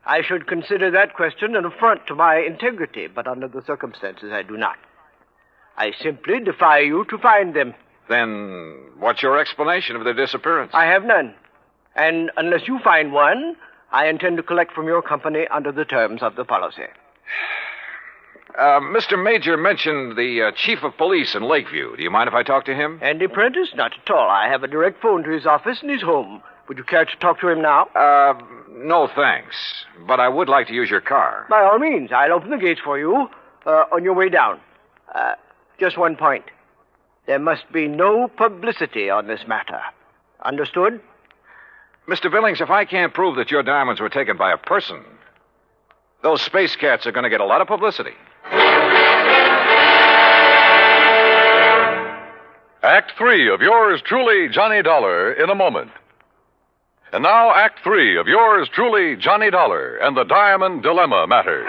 I should consider that question an affront to my integrity, but under the circumstances I do not. I simply defy you to find them. Then what's your explanation of their disappearance? I have none. And unless you find one, I intend to collect from your company under the terms of the policy. Mr. Major mentioned the chief of police in Lakeview. Do you mind if I talk to him? Andy Prentice? Not at all. I have a direct phone to his office and he's home. Would you care to talk to him now? No, thanks. But I would like to use your car. By all means. I'll open the gates for you on your way down. Just one point. There must be no publicity on this matter. Understood? Mr. Billings, if I can't prove that your diamonds were taken by a person, those space cats are going to get a lot of publicity. Act 3 of yours truly, Johnny Dollar, in a moment. And now, Act 3 of yours truly, Johnny Dollar, and the Diamond Dilemma matter.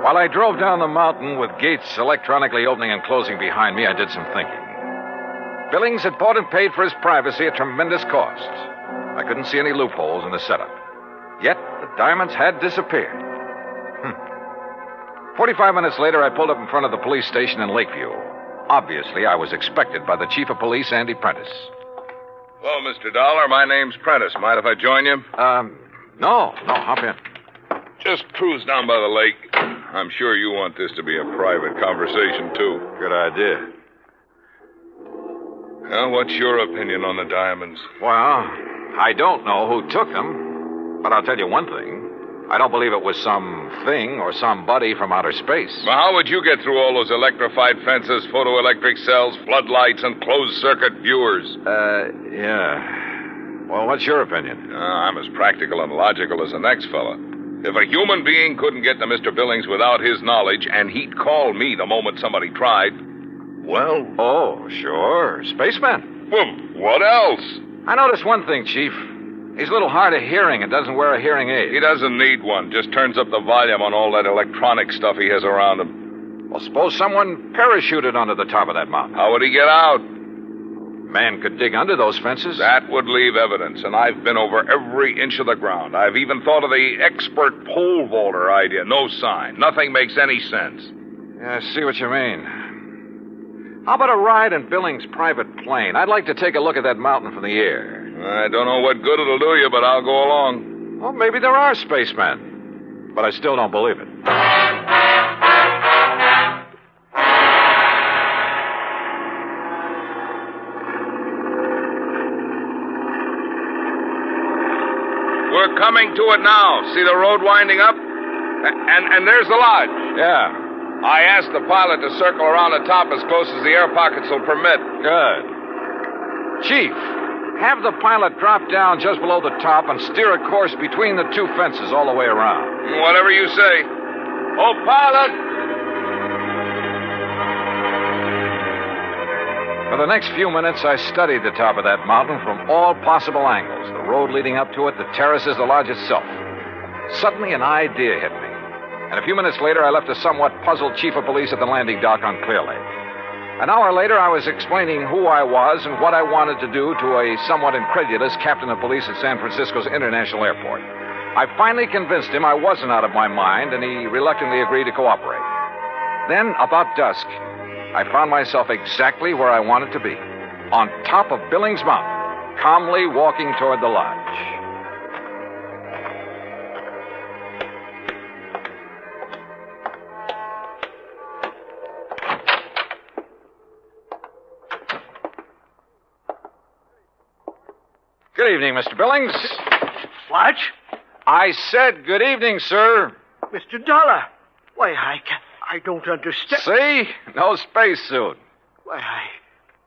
While I drove down the mountain with gates electronically opening and closing behind me, I did some thinking. Billings had bought and paid for his privacy at tremendous cost. I couldn't see any loopholes in the setup. Yet, the diamonds had disappeared. 45 minutes later, I pulled up in front of the police station in Lakeview. Obviously, I was expected by the chief of police, Andy Prentice. Hello, Mr. Dollar. My name's Prentice. Mind if I join you? No, hop in. Just cruise down by the lake. I'm sure you want this to be a private conversation, too. Good idea. Well, what's your opinion on the diamonds? Well, I don't know who took them, but I'll tell you one thing. I don't believe it was some thing or somebody from outer space. Well, how would you get through all those electrified fences, photoelectric cells, floodlights, and closed-circuit viewers? Yeah. Well, what's your opinion? I'm as practical and logical as the next fella. If a human being couldn't get to Mr. Billings without his knowledge, and he'd call me the moment somebody tried, well... Oh, sure. Spaceman. Well, what else? I noticed one thing, Chief. He's a little hard of hearing and doesn't wear a hearing aid. He doesn't need one. Just turns up the volume on all that electronic stuff he has around him. Well, suppose someone parachuted onto the top of that mountain. How would he get out? Man could dig under those fences. That would leave evidence, and I've been over every inch of the ground. I've even thought of the expert pole vaulter idea. No sign. Nothing makes any sense. Yeah, I see what you mean. How about a ride in Billings' private plane? I'd like to take a look at that mountain from the air. I don't know what good it'll do you, but I'll go along. Well, maybe there are spacemen. But I still don't believe it. We're coming to it now. See the road winding up? And there's the lodge. Yeah. I asked the pilot to circle around the top as close as the air pockets will permit. Good. Chief, have the pilot drop down just below the top and steer a course between the two fences all the way around. Whatever you say. Oh, pilot! For the next few minutes, I studied the top of that mountain from all possible angles. The road leading up to it, the terraces, the lodge itself. Suddenly, an idea hit me. And a few minutes later, I left a somewhat puzzled chief of police at the landing dock on Clear Lake. An hour later, I was explaining who I was and what I wanted to do to a somewhat incredulous captain of police at San Francisco's International Airport. I finally convinced him I wasn't out of my mind, and he reluctantly agreed to cooperate. Then, about dusk, I found myself exactly where I wanted to be, on top of Billings Mountain, calmly walking toward the lodge. Good evening, Mr. Billings. What? I said good evening, sir. Mr. Dollar. Why, I don't understand. See? No spacesuit. Why,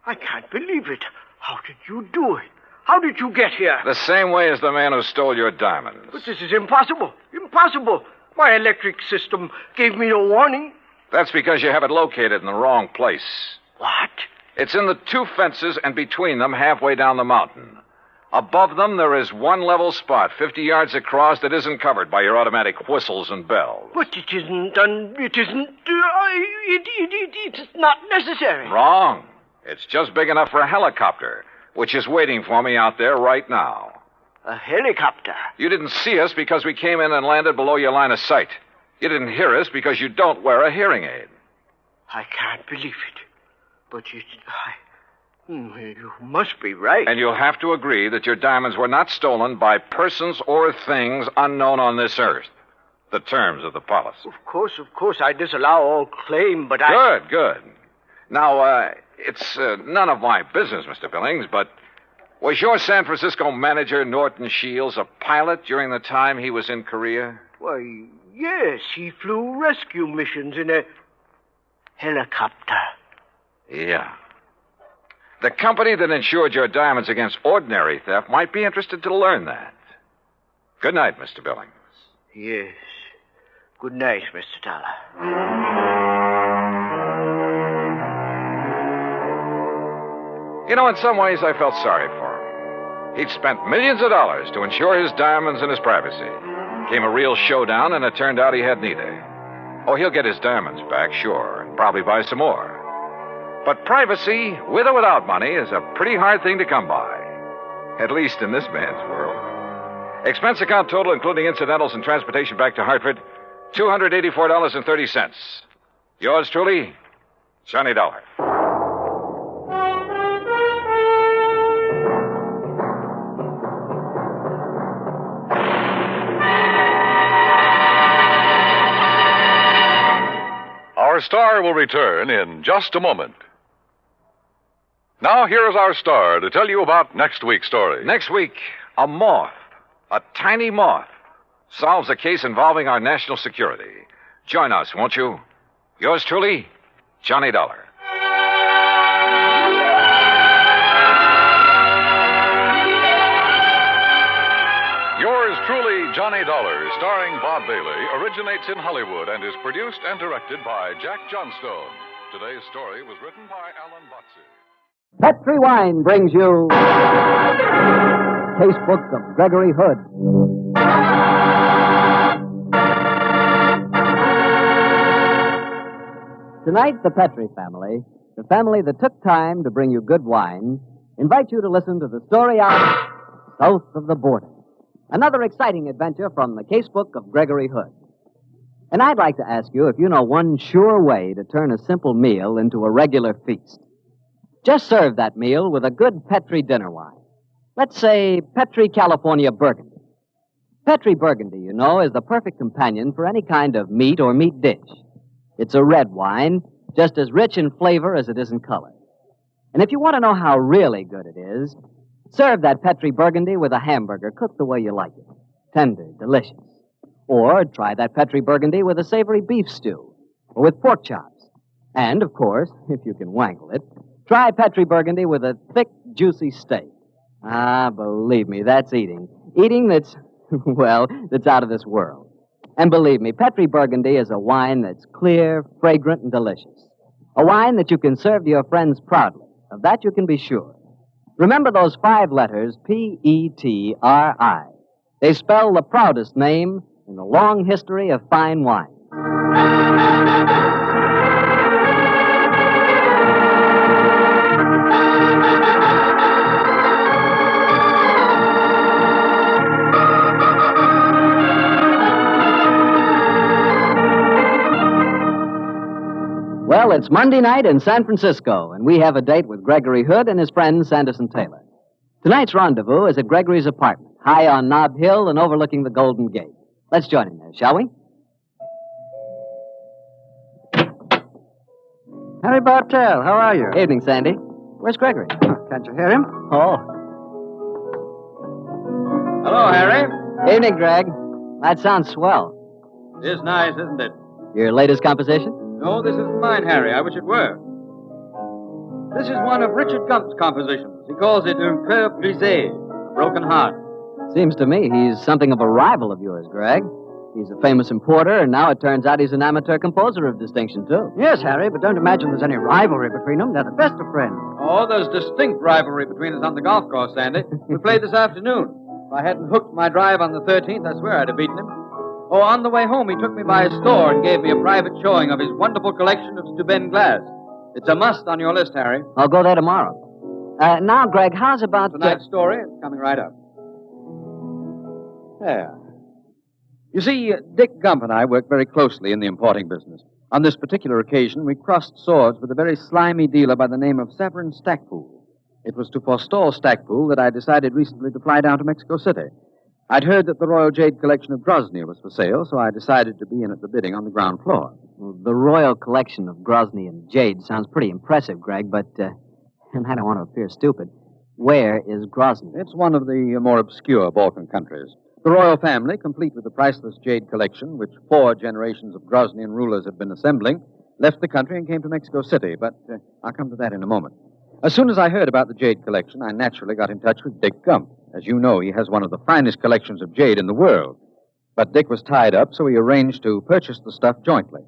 I can't believe it. How did you do it? How did you get here? The same way as the man who stole your diamonds. But this is impossible. Impossible. My electric system gave me no warning. That's because you have it located in the wrong place. What? It's in the two fences and between them halfway down the mountain. Above them, there is one level spot, 50 yards across, that isn't covered by your automatic whistles and bells. But it isn't it's not necessary. Wrong. It's just big enough for a helicopter, which is waiting for me out there right now. A helicopter? You didn't see us because we came in and landed below your line of sight. You didn't hear us because you don't wear a hearing aid. I can't believe it. But you must be right. And you'll have to agree that your diamonds were not stolen by persons or things unknown on this earth. The terms of the policy. Of course, I disallow all claim, but Good. Now, it's none of my business, Mr. Billings, but was your San Francisco manager, Norton Shields, a pilot during the time he was in Korea? Why, yes, he flew rescue missions in a helicopter. Yeah. The company that insured your diamonds against ordinary theft might be interested to learn that. Good night, Mr. Billings. Yes. Good night, Mr. Dollar. You know, in some ways, I felt sorry for him. He'd spent millions of dollars to insure his diamonds and his privacy. Came a real showdown, and it turned out he had neither. Oh, he'll get his diamonds back, sure, and probably buy some more. But privacy, with or without money, is a pretty hard thing to come by. At least in this man's world. Expense account total, including incidentals and transportation back to Hartford, $284.30. Yours truly, Johnny Dollar. Our star will return in just a moment. Now, here is our star to tell you about next week's story. Next week, a moth, a tiny moth, solves a case involving our national security. Join us, won't you? Yours truly, Johnny Dollar. Yours truly, Johnny Dollar, starring Bob Bailey, originates in Hollywood and is produced and directed by Jack Johnstone. Today's story was written by Alan Botzer. Petri Wine brings you Casebook of Gregory Hood. Tonight, the Petri family, the family that took time to bring you good wine, invite you to listen to the story of South of the Border. Another exciting adventure from the Casebook of Gregory Hood. And I'd like to ask you if you know one sure way to turn a simple meal into a regular feast. Just serve that meal with a good Petri dinner wine. Let's say Petri California Burgundy. Petri Burgundy, you know, is the perfect companion for any kind of meat or meat dish. It's a red wine, just as rich in flavor as it is in color. And if you want to know how really good it is, serve that Petri Burgundy with a hamburger cooked the way you like it. Tender, delicious. Or try that Petri Burgundy with a savory beef stew, or with pork chops. And, of course, if you can wangle it, try Petri Burgundy with a thick, juicy steak. Ah, believe me, that's eating. Eating that's, well, that's out of this world. And believe me, Petri Burgundy is a wine that's clear, fragrant, and delicious. A wine that you can serve to your friends proudly. Of that you can be sure. Remember those 5 letters, P-E-T-R-I. They spell the proudest name in the long history of fine wine. Well, it's Monday night in San Francisco, and we have a date with Gregory Hood and his friend Sanderson Taylor. Tonight's rendezvous is at Gregory's apartment, high on Nob Hill and overlooking the Golden Gate. Let's join him there, shall we? Harry Bartell, how are you? Evening, Sandy. Where's Gregory? Can't you hear him? Oh. Hello, Harry. Evening, Greg. That sounds swell. It is nice, isn't it? Your latest composition? No, this isn't mine, Harry. I wish it were. This is one of Richard Gump's compositions. He calls it Un Cœur Brisé, a broken heart. Seems to me he's something of a rival of yours, Greg. He's a famous importer, and now it turns out he's an amateur composer of distinction, too. Yes, Harry, but don't imagine there's any rivalry between them. They're the best of friends. Oh, there's distinct rivalry between us on the golf course, Sandy. We played this afternoon. If I hadn't hooked my drive on the 13th, I swear I'd have beaten him. Oh, on the way home, he took me by his store and gave me a private showing of his wonderful collection of Steuben glass. It's a must on your list, Harry. I'll go there tomorrow. Now, Greg, how's about... Tonight's story? It's coming right up. There. You see, Dick Gump and I work very closely in the importing business. On this particular occasion, we crossed swords with a very slimy dealer by the name of Severin Stackpool. It was to forestall Stackpool that I decided recently to fly down to Mexico City. I'd heard that the Royal Jade Collection of Grozny was for sale, so I decided to be in at the bidding on the ground floor. Well, the Royal Collection of Grozny and Jade sounds pretty impressive, Greg, but, and I don't want to appear stupid, where is Grozny? It's one of the more obscure Balkan countries. The royal family, complete with the priceless Jade Collection, which 4 generations of Groznian rulers had been assembling, left the country and came to Mexico City, but I'll come to that in a moment. As soon as I heard about the Jade Collection, I naturally got in touch with Dick Gump. As you know, he has one of the finest collections of jade in the world. But Dick was tied up, so he arranged to purchase the stuff jointly.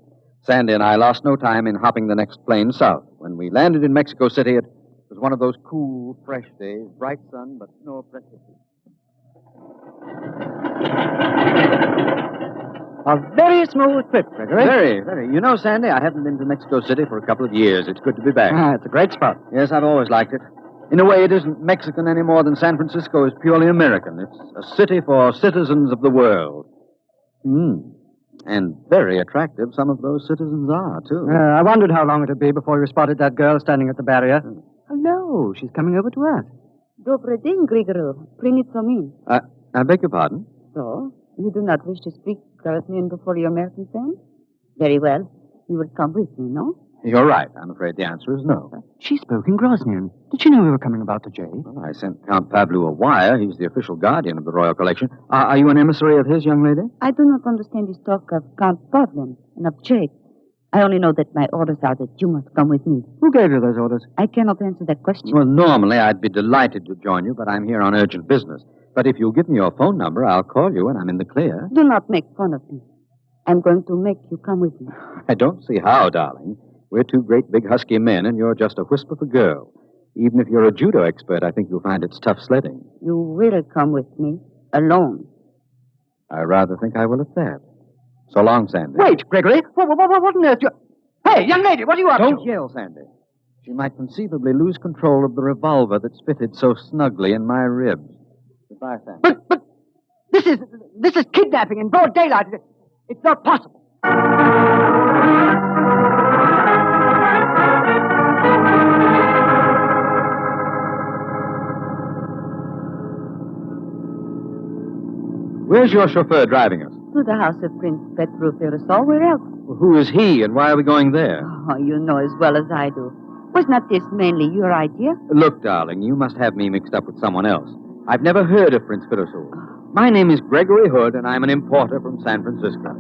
Sandy and I lost no time in hopping the next plane south. When we landed in Mexico City, it was one of those cool, fresh days, bright sun, but no oppressive heat. A very smooth trip, Gregory. Very, very. You know, Sandy, I haven't been to Mexico City for a couple of years. It's good to be back. It's a great spot. Yes, I've always liked it. In a way, it isn't Mexican any more than San Francisco is purely American. It's a city for citizens of the world. And very attractive some of those citizens are, too. I wondered how long it would be before you spotted that girl standing at the barrier. Hello, she's coming over to us. Добрый день, Gregory. Принято me. I beg your pardon? So, you do not wish to speak Groznian before your American friends? Very well. You will come with me, no? You're right. I'm afraid the answer is no. She spoke in Groznian. Did she know we were coming about the jade? Well, I sent Count Pavlu a wire. He's the official guardian of the Royal Collection. Are you an emissary of his, young lady? I do not understand this talk of Count Pavlu and of jade. I only know that my orders are that you must come with me. Who gave you those orders? I cannot answer that question. Well, normally I'd be delighted to join you, but I'm here on urgent business. But if you'll give me your phone number, I'll call you when I'm in the clear. Do not make fun of me. I'm going to make you come with me. I don't see how, darling. We're 2 great big husky men, and you're just a wisp of a girl. Even if you're a judo expert, I think you'll find it's tough sledding. You will come with me, alone. I rather think I will at that. So long, Sandy. Wait, Gregory. What on earth? Hey, young lady, what are you up to? Don't yell, Sandy. She might conceivably lose control of the revolver that's fitted so snugly in my ribs. Goodbye, Sandy. But this is kidnapping in broad daylight. It's not possible. Where's your chauffeur driving us? To the house of Prince Petru. Where else? Who is he, and why are we going there? Oh, you know as well as I do. Was not this mainly your idea? Look, darling, you must have me mixed up with someone else. I've never heard of Prince Petru. My name is Gregory Hood, and I'm an importer from San Francisco.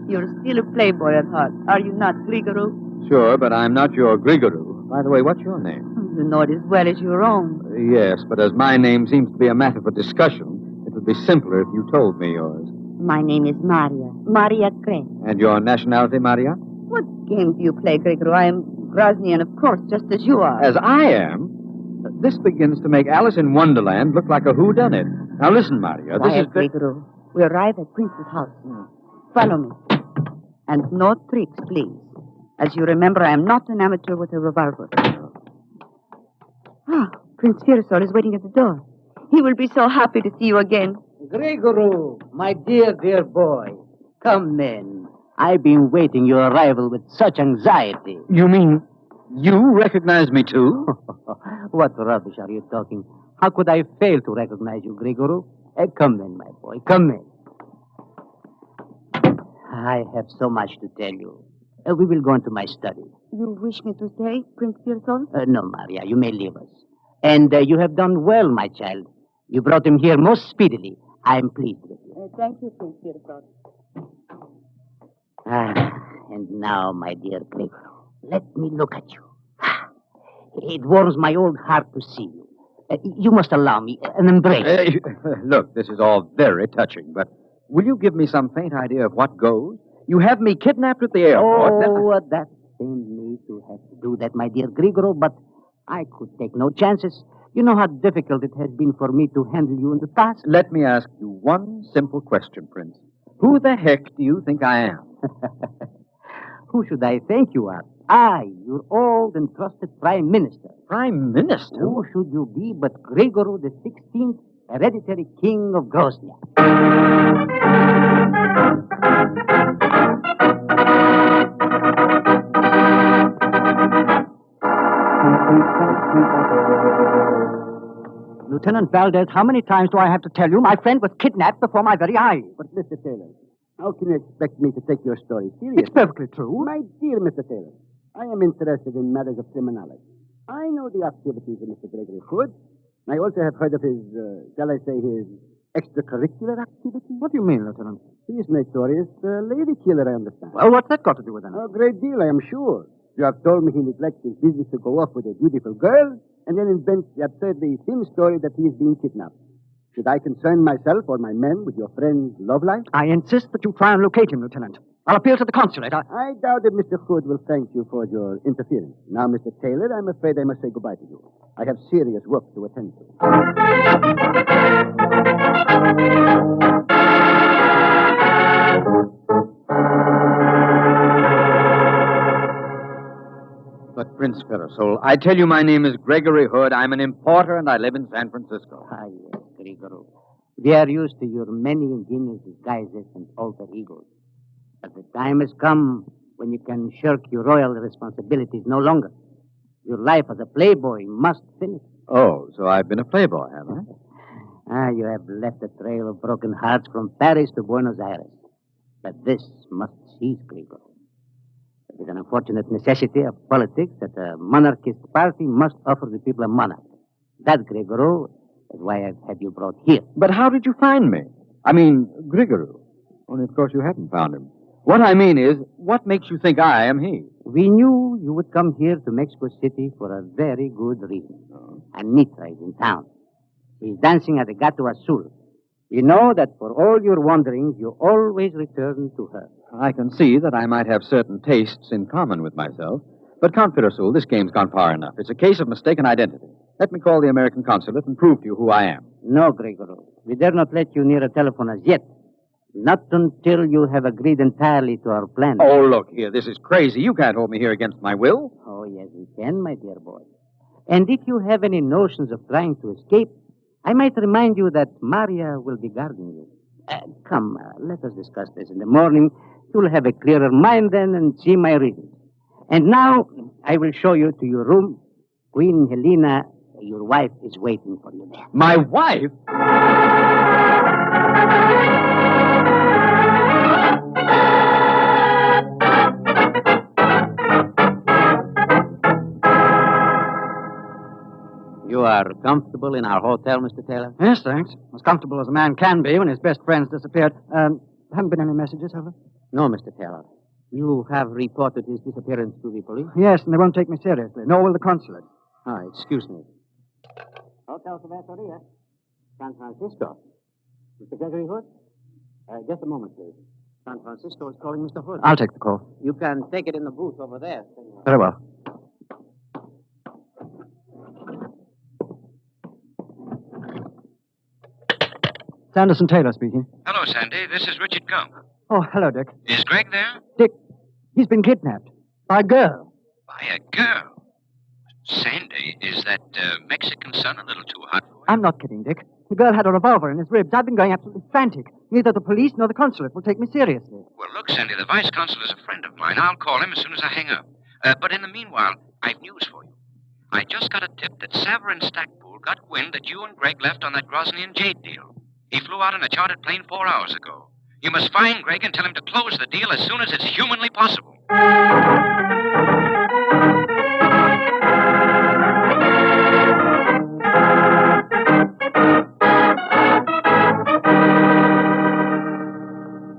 You're still a playboy at heart, are you not, Gregory? Sure, but I'm not your Gregory. By the way, what's your name? You know it as well as your own. Yes, but as my name seems to be a matter for discussion, it would be simpler if you told me yours. My name is Maria Craig. And your nationality, Maria? What game do you play, Gregory? I am Groznian, of course, just as you are. As I am? This begins to make Alice in Wonderland look like a whodunit. Now listen, Maria, this is... Gregory. We arrive at Prince's house. Follow me. And no tricks, please. As you remember, I am not an amateur with a revolver. Ah, Prince Firisol is waiting at the door. He will be so happy to see you again. Gregory, my dear boy. Come in. I've been waiting your arrival with such anxiety. You mean you recognize me, too? What rubbish are you talking? How could I fail to recognize you, Gregory? Come in, my boy. Come in. I have so much to tell you. We will go into my study. You wish me to stay, Prince Firisol? No, Maria, you may leave us. And you have done well, my child. You brought him here most speedily. I am pleased with you. Thank you, Prince Firisol. And now, my dear Gregory, let me look at you. It warms my old heart to see you. You must allow me an embrace. Look, this is all very touching, but will you give me some faint idea of what goes? You have me kidnapped at the airport. Oh, that pains me to have to do that, my dear Gregory, but I could take no chances. You know how difficult it has been for me to handle you in the past. Let me ask you one simple question, Prince. Who the heck do you think I am? Who should I think you are? I, your old and trusted Prime Minister. Prime Minister? Who should you be but Gregory the 16th, hereditary King of Groznia? Lieutenant Valdez, how many times do I have to tell you my friend was kidnapped before my very eyes? But, Mr. Taylor, how can you expect me to take your story seriously? It's perfectly true. My dear Mr. Taylor, I am interested in matters of criminology. I know the activities of Mr. Gregory Hood. I also have heard of his, shall I say, his extracurricular activities. What do you mean, Lieutenant? He is notorious lady killer, I understand. Well, what's that got to do with it? A great deal, I am sure. You have told me he neglects his business to go off with a beautiful girl and then invents the absurdly thin story that he is being kidnapped. Should I concern myself or my men with your friend's love life? I insist that you try and locate him, Lieutenant. I'll appeal to the consulate. I doubt that Mr. Hood will thank you for your interference. Now, Mr. Taylor, I'm afraid I must say goodbye to you. I have serious work to attend to. But, Prince Firisol, I tell you my name is Gregory Hood. I'm an importer, and I live in San Francisco. Ah, yes, Gregory. We are used to your many ingenious disguises and alter egos. But the time has come when you can shirk your royal responsibilities no longer. Your life as a playboy must finish. Oh, so I've been a playboy, have I? You have left a trail of broken hearts from Paris to Buenos Aires. But this must cease, Gregory. It is an unfortunate necessity of politics that a monarchist party must offer the people a monarch. That, Gregory, is why I've had you brought here. But how did you find me? I mean, Gregory. Only, of course, you haven't found him. What I mean is, what makes you think I am he? We knew you would come here to Mexico City for a very good reason. Anitra is in town. She's dancing at the Gato Azul. You know that for all your wanderings, you always return to her. I can see that I might have certain tastes in common with myself. But, Count Fitzgerald, this game's gone far enough. It's a case of mistaken identity. Let me call the American consulate and prove to you who I am. No, Gregory. We dare not let you near a telephone as yet. Not until you have agreed entirely to our plan. Oh, look here. This is crazy. You can't hold me here against my will. Oh, yes, we can, my dear boy. And if you have any notions of trying to escape, I might remind you that Maria will be guarding you. Come, let us discuss this in the morning. You'll have a clearer mind then and see my reasons. And now, I will show you to your room. Queen Helena, your wife, is waiting for you there. My wife? You are comfortable in our hotel, Mr. Taylor? Yes, thanks. As comfortable as a man can be when his best friend's disappeared. Haven't been any messages, have there? No, Mr. Taylor. You have reported his disappearance to the police? Yes, and they won't take me seriously. Nor will the consulate. Excuse me. Hotel Cerveceria, San Francisco. Mr. Gregory Hood? Just a moment, please. San Francisco is calling Mr. Hood. I'll take the call. You can take it in the booth over there, senor. Very well. Sanderson Taylor speaking. Hello, Sandy. This is Richard Gump. Oh, hello, Dick. Is Greg there? Dick, he's been kidnapped. By a girl. By a girl? Sandy, is that Mexican sun a little too hot for you? I'm not kidding, Dick. The girl had a revolver in his ribs. I've been going absolutely frantic. Neither the police nor the consulate will take me seriously. Well, look, Sandy, the vice consul is a friend of mine. I'll call him as soon as I hang up. But in the meanwhile, I've news for you. I just got a tip that Savor and Stackpool got wind that you and Greg left on that Grosnian Jade deal. He flew out in a chartered plane 4 hours ago. You must find Greg and tell him to close the deal as soon as it's humanly possible.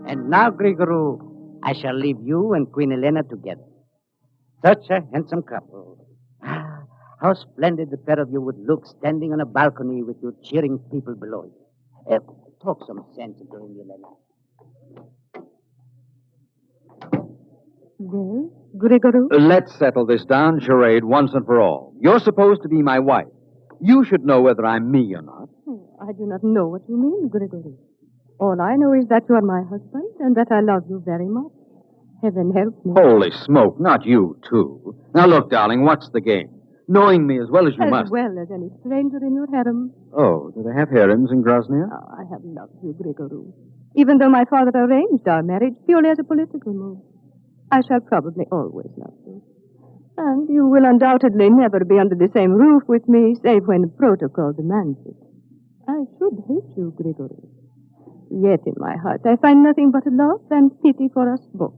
And now, Gregory, I shall leave you and Queen Helena together. Such a handsome couple. Ah, how splendid the pair of you would look standing on a balcony with your cheering people below you. Talk some sense into him, Helena. Well, Gregory? Let's settle this down, charade, once and for all. You're supposed to be my wife. You should know whether I'm me or not. I do not know what you mean, Gregory. All I know is that you are my husband and that I love you very much. Heaven help me. Holy smoke, not you, too. Now, look, darling, what's the game? Knowing me as well as you must. As well as any stranger in your harem. Oh, do they have harems in Grosnia? Oh, I have loved you, Gregory. Even though my father arranged our marriage purely as a political move. I shall probably always love you. And you will undoubtedly never be under the same roof with me, save when protocol demands it. I should hate you, Gregory. Yet in my heart I find nothing but love and pity for us both.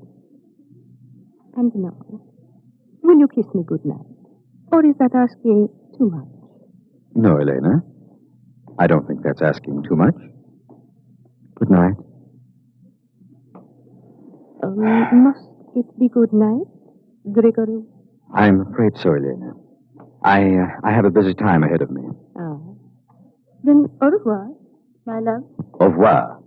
And now, will you kiss me good night? Or is that asking too much? No, Elena. I don't think that's asking too much. Good night. Must it be good night, Gregory? I'm afraid so, Elena. I have a busy time ahead of me. Ah. Then au revoir, my love. Au revoir.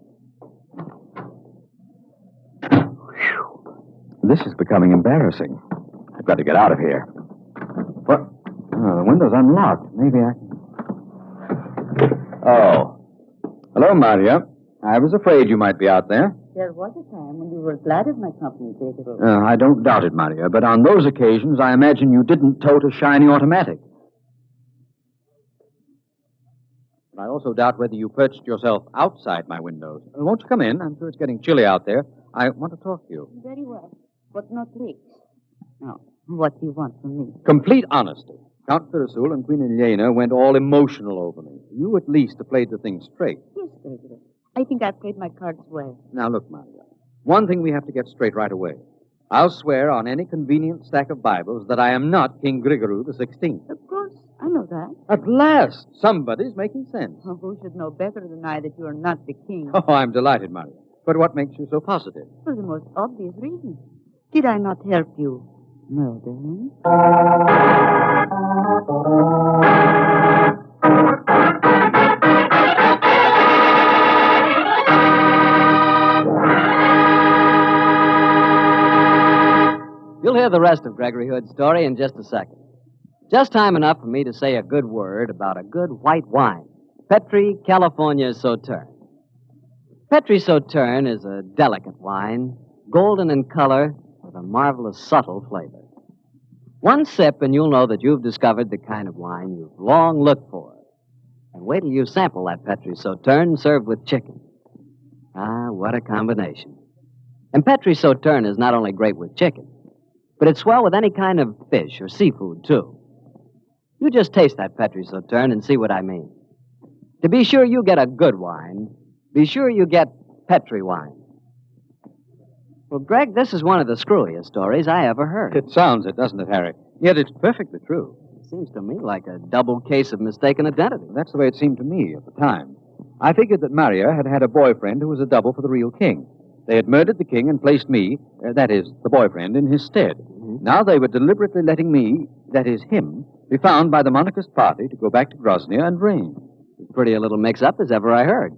This is becoming embarrassing. I've got to get out of here. What? Oh, the window's unlocked. Maybe I can... Oh. Hello, Maria. I was afraid you might be out there. There was a time when you were glad of my company, Gregory. I don't doubt it, Maria, but on those occasions, I imagine you didn't tote a shiny automatic. I also doubt whether you perched yourself outside my windows. Won't you come in? I'm sure it's getting chilly out there. I want to talk to you. Very well, but not tricks. Now, what do you want from me? Complete honesty. Count Fitzgerald and Queen Elena went all emotional over me. You at least have played the thing straight. Yes, Gregory. I think I've played my cards well. Now, look, Maria. One thing we have to get straight right away. I'll swear on any convenient stack of Bibles that I am not King Gregory the 16th. Of course, I know that. At last, somebody's making sense. Oh, who should know better than I that you are not the king? Oh, I'm delighted, Maria. But what makes you so positive? For the most obvious reason. Did I not help you? No, darling. You'll hear the rest of Greg. Gregory Hood's story in just a second. Just time enough for me to say a good word about a good white wine, Petri California Sauterne. Petri Sauterne is a delicate wine, golden in color, with a marvelous subtle flavor. One sip and you'll know that you've discovered the kind of wine you've long looked for. And wait till you sample that Petri Sauterne served with chicken. Ah, what a combination. And Petri Sauterne is not only great with chicken, but it's swell with any kind of fish or seafood, too. You just taste that Petri Sauterne and see what I mean. To be sure you get a good wine, be sure you get Petri wine. Well, Greg, this is one of the screwiest stories I ever heard. It sounds it, doesn't it, Harry? Yet it's perfectly true. It seems to me like a double case of mistaken identity. That's the way it seemed to me at the time. I figured that Maria had had a boyfriend who was a double for the real king. They had murdered the king and placed me, that is, the boyfriend, in his stead. Mm-hmm. Now they were deliberately letting me, that is, him, be found by the monarchist party to go back to Grozny and reign. As pretty a little mix-up as ever I heard.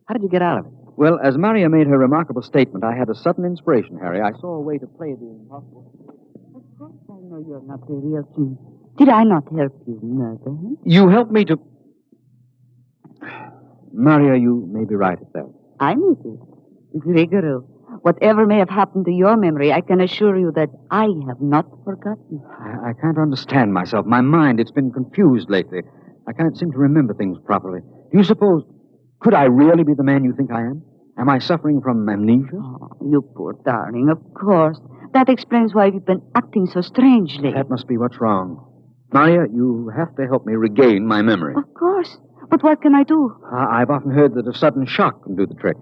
How did you get out of it? Well, as Maria made her remarkable statement, I had a sudden inspiration, Harry. I saw a way to play the impossible. Of course I know you're not the real king. Did I not help you murder him? You helped me to... Maria, you may be right at that. I may be. Gregory, whatever may have happened to your memory, I can assure you that I have not forgotten. I can't understand myself. My mind, it's been confused lately. I can't seem to remember things properly. Do you suppose... Could I really be the man you think I am? Am I suffering from amnesia? Oh, you poor darling, of course. That explains why you've been acting so strangely. That must be what's wrong. Maria, you have to help me regain my memory. Of course. But what can I do? I've often heard that a sudden shock can do the trick.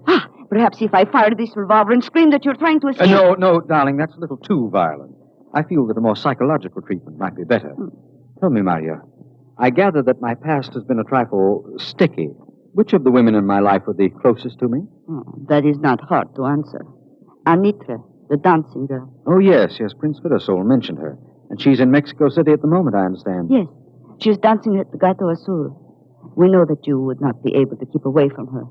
Perhaps if I fired this revolver and screamed that you're trying to escape... No, darling, that's a little too violent. I feel that a more psychological treatment might be better. Tell me, Maria, I gather that my past has been a trifle sticky. Which of the women in my life were the closest to me? That is not hard to answer. Anitra, the dancing girl. Oh, yes, Prince Vidasol mentioned her. And she's in Mexico City at the moment, I understand. Yes, she's dancing at the Gato Azul. We know that you would not be able to keep away from her.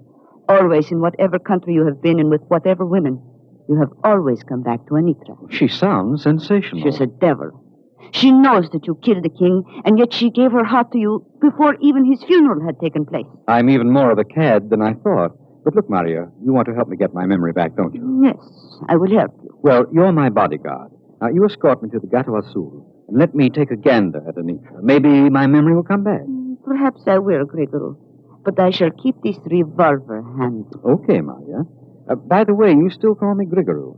Always, in whatever country you have been and with whatever women, you have always come back to Anitra. She sounds sensational. She's a devil. She knows that you killed the king, and yet she gave her heart to you before even his funeral had taken place. I'm even more of a cad than I thought. But look, Maria, you want to help me get my memory back, don't you? Yes, I will help you. Well, you're my bodyguard. Now, you escort me to the Gato Azul, and let me take a gander at Anitra. Maybe my memory will come back. Perhaps I will, Gregory. But I shall keep this revolver handy. Okay, Maria. By the way, you still call me Gregory.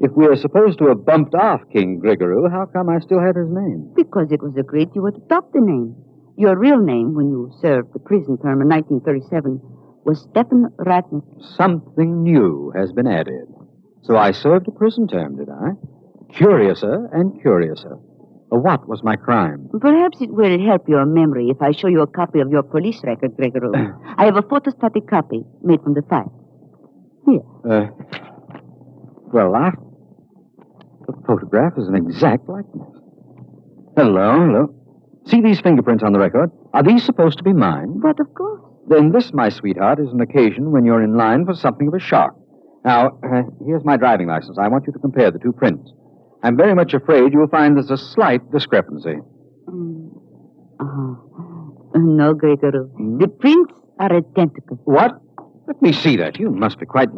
If we are supposed to have bumped off King Gregory, how come I still have his name? Because it was agreed you would adopt the name. Your real name, when you served the prison term in 1937, was Stephen Ratnick. Something new has been added. So I served a prison term, did I? Curiouser and curiouser. What was my crime? Perhaps it will help your memory if I show you a copy of your police record, Gregory. I have a photostatic copy made from the file. Here. The photograph is an exact likeness. Hello. See these fingerprints on the record? Are these supposed to be mine? But of course. Then this, my sweetheart, is an occasion when you're in line for something of a shock. Now, here's my driving license. I want you to compare the two prints. I'm very much afraid you'll find there's a slight discrepancy. No, Gregory. The prints are identical. What? Let me see that. You must be quite...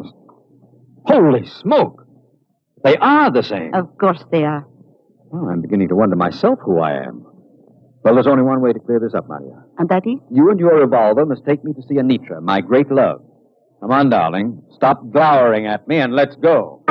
Holy smoke! They are the same. Of course they are. Oh, I'm beginning to wonder myself who I am. Well, there's only one way to clear this up, Maria. And that is? You and your revolver must take me to see Anitra, my great love. Come on, darling. Stop glowering at me and let's go.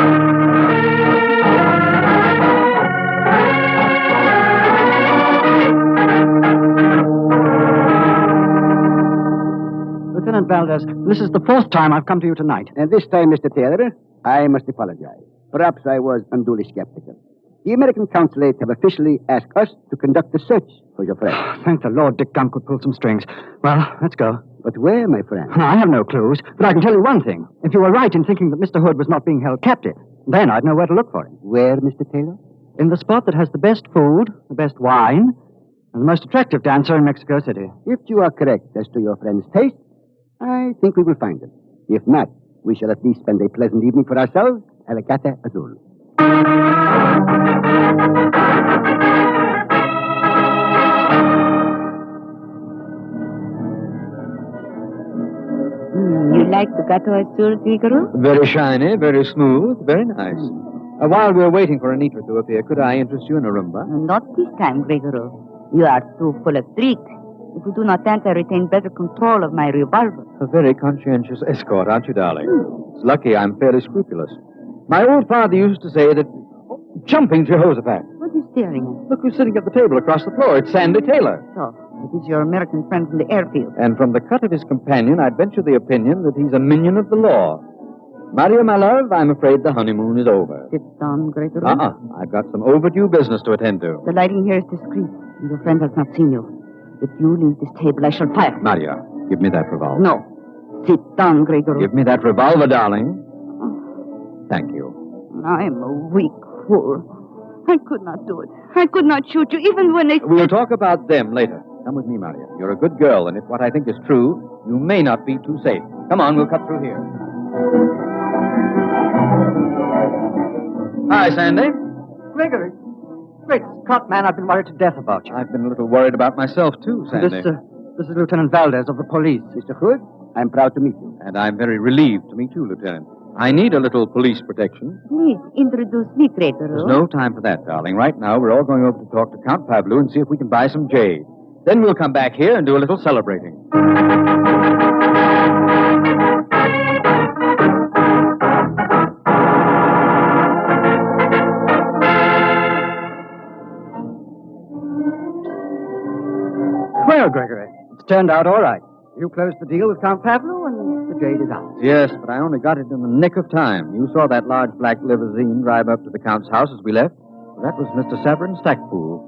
Lieutenant Valdez, this is the fourth time I've come to you tonight. And this time, Mr. Taylor, I must apologize. Perhaps I was unduly skeptical. The American consulate have officially asked us to conduct a search for your friend. Thank the Lord Dick Gump could pull some strings. Well, let's go. But where, my friend? I have no clues, but I can tell you one thing. If you were right in thinking that Mr. Hood was not being held captive, then I'd know where to look for him. Where, Mr. Taylor? In the spot that has the best food, the best wine, and the most attractive dancer in Mexico City. If you are correct as to your friend's taste, I think we will find him. If not, we shall at least spend a pleasant evening for ourselves at the Gato Azul. like the gato azul, Gregory? Very shiny, very smooth, very nice. While we're waiting for Anita to appear, could I interest you in a rumba? Not this time, Gregory. You are too full of tricks. If you do not dance, I retain better control of my revolver. A very conscientious escort, aren't you, darling? It's lucky I'm fairly scrupulous. My old father used to say that... Jumping Jehoshaphat. What are you staring at? Look who's sitting at the table across the floor. It's Sandy Taylor. So, it is your American friend from the airfield. And from the cut of his companion, I'd venture the opinion that he's a minion of the law. Maria, my love, I'm afraid the honeymoon is over. Sit down, Gregory. I've got some overdue business to attend to. The lighting here is discreet, and your friend has not seen you. If you leave this table, I shall fire. Maria, give me that revolver. No. Sit down, Gregory. Give me that revolver, darling. Thank you. I am a weak fool. I could not do it. I could not shoot you, even when they... We'll talk about them later. Come with me, Maria. You're a good girl, and if what I think is true, you may not be too safe. Come on, we'll cut through here. Hi, Sandy. Gregory. Great Scott, man, I've been worried to death about you. I've been a little worried about myself, too, Sandy. This is Lieutenant Valdez of the police. Mr. Hood, I'm proud to meet you. And I'm very relieved to meet you, Lieutenant. I need a little police protection. Please introduce me, Gregory. There's no time for that, darling. Right now, we're all going over to talk to Count Pavlu and see if we can buy some jade. Then we'll come back here and do a little celebrating. Well, Gregory, it's turned out all right. You closed the deal with Count Pavlu, and the jade is ours. Yes, but I only got it in the nick of time. You saw that large black limousine drive up to the Count's house as we left. That was Mr. Severin Stackpool.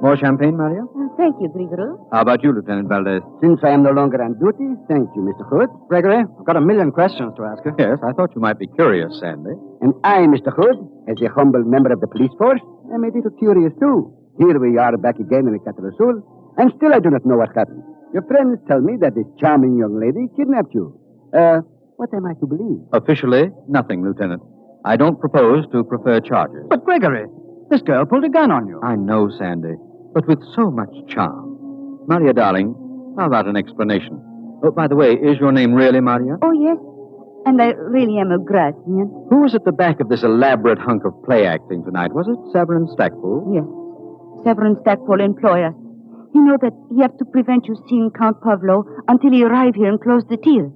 More champagne, Maria? Thank you, Gregory. How about you, Lieutenant Valdez? Since I am no longer on duty, thank you, Mr. Hood. Gregory, I've got a million questions to ask you. Yes, I thought you might be curious, Sandy. And I, Mr. Hood, as a humble member of the police force, am a little curious, too. Here we are back again in the Capital Azul, and still I do not know what happened. Your friends tell me that this charming young lady kidnapped you. What am I to believe? Officially, nothing, Lieutenant. I don't propose to prefer charges. But, Gregory, this girl pulled a gun on you. I know, Sandy, but with so much charm. Maria, darling, how about an explanation? Oh, by the way, is your name really Maria? Oh, yes. And I really am a Grazian. Who was at the back of this elaborate hunk of play acting tonight? Was it Severin Stackpool? Yes. Severin Stackpool employ us. You know that he have to prevent you seeing Count Pavlo until he arrive here and close the deal.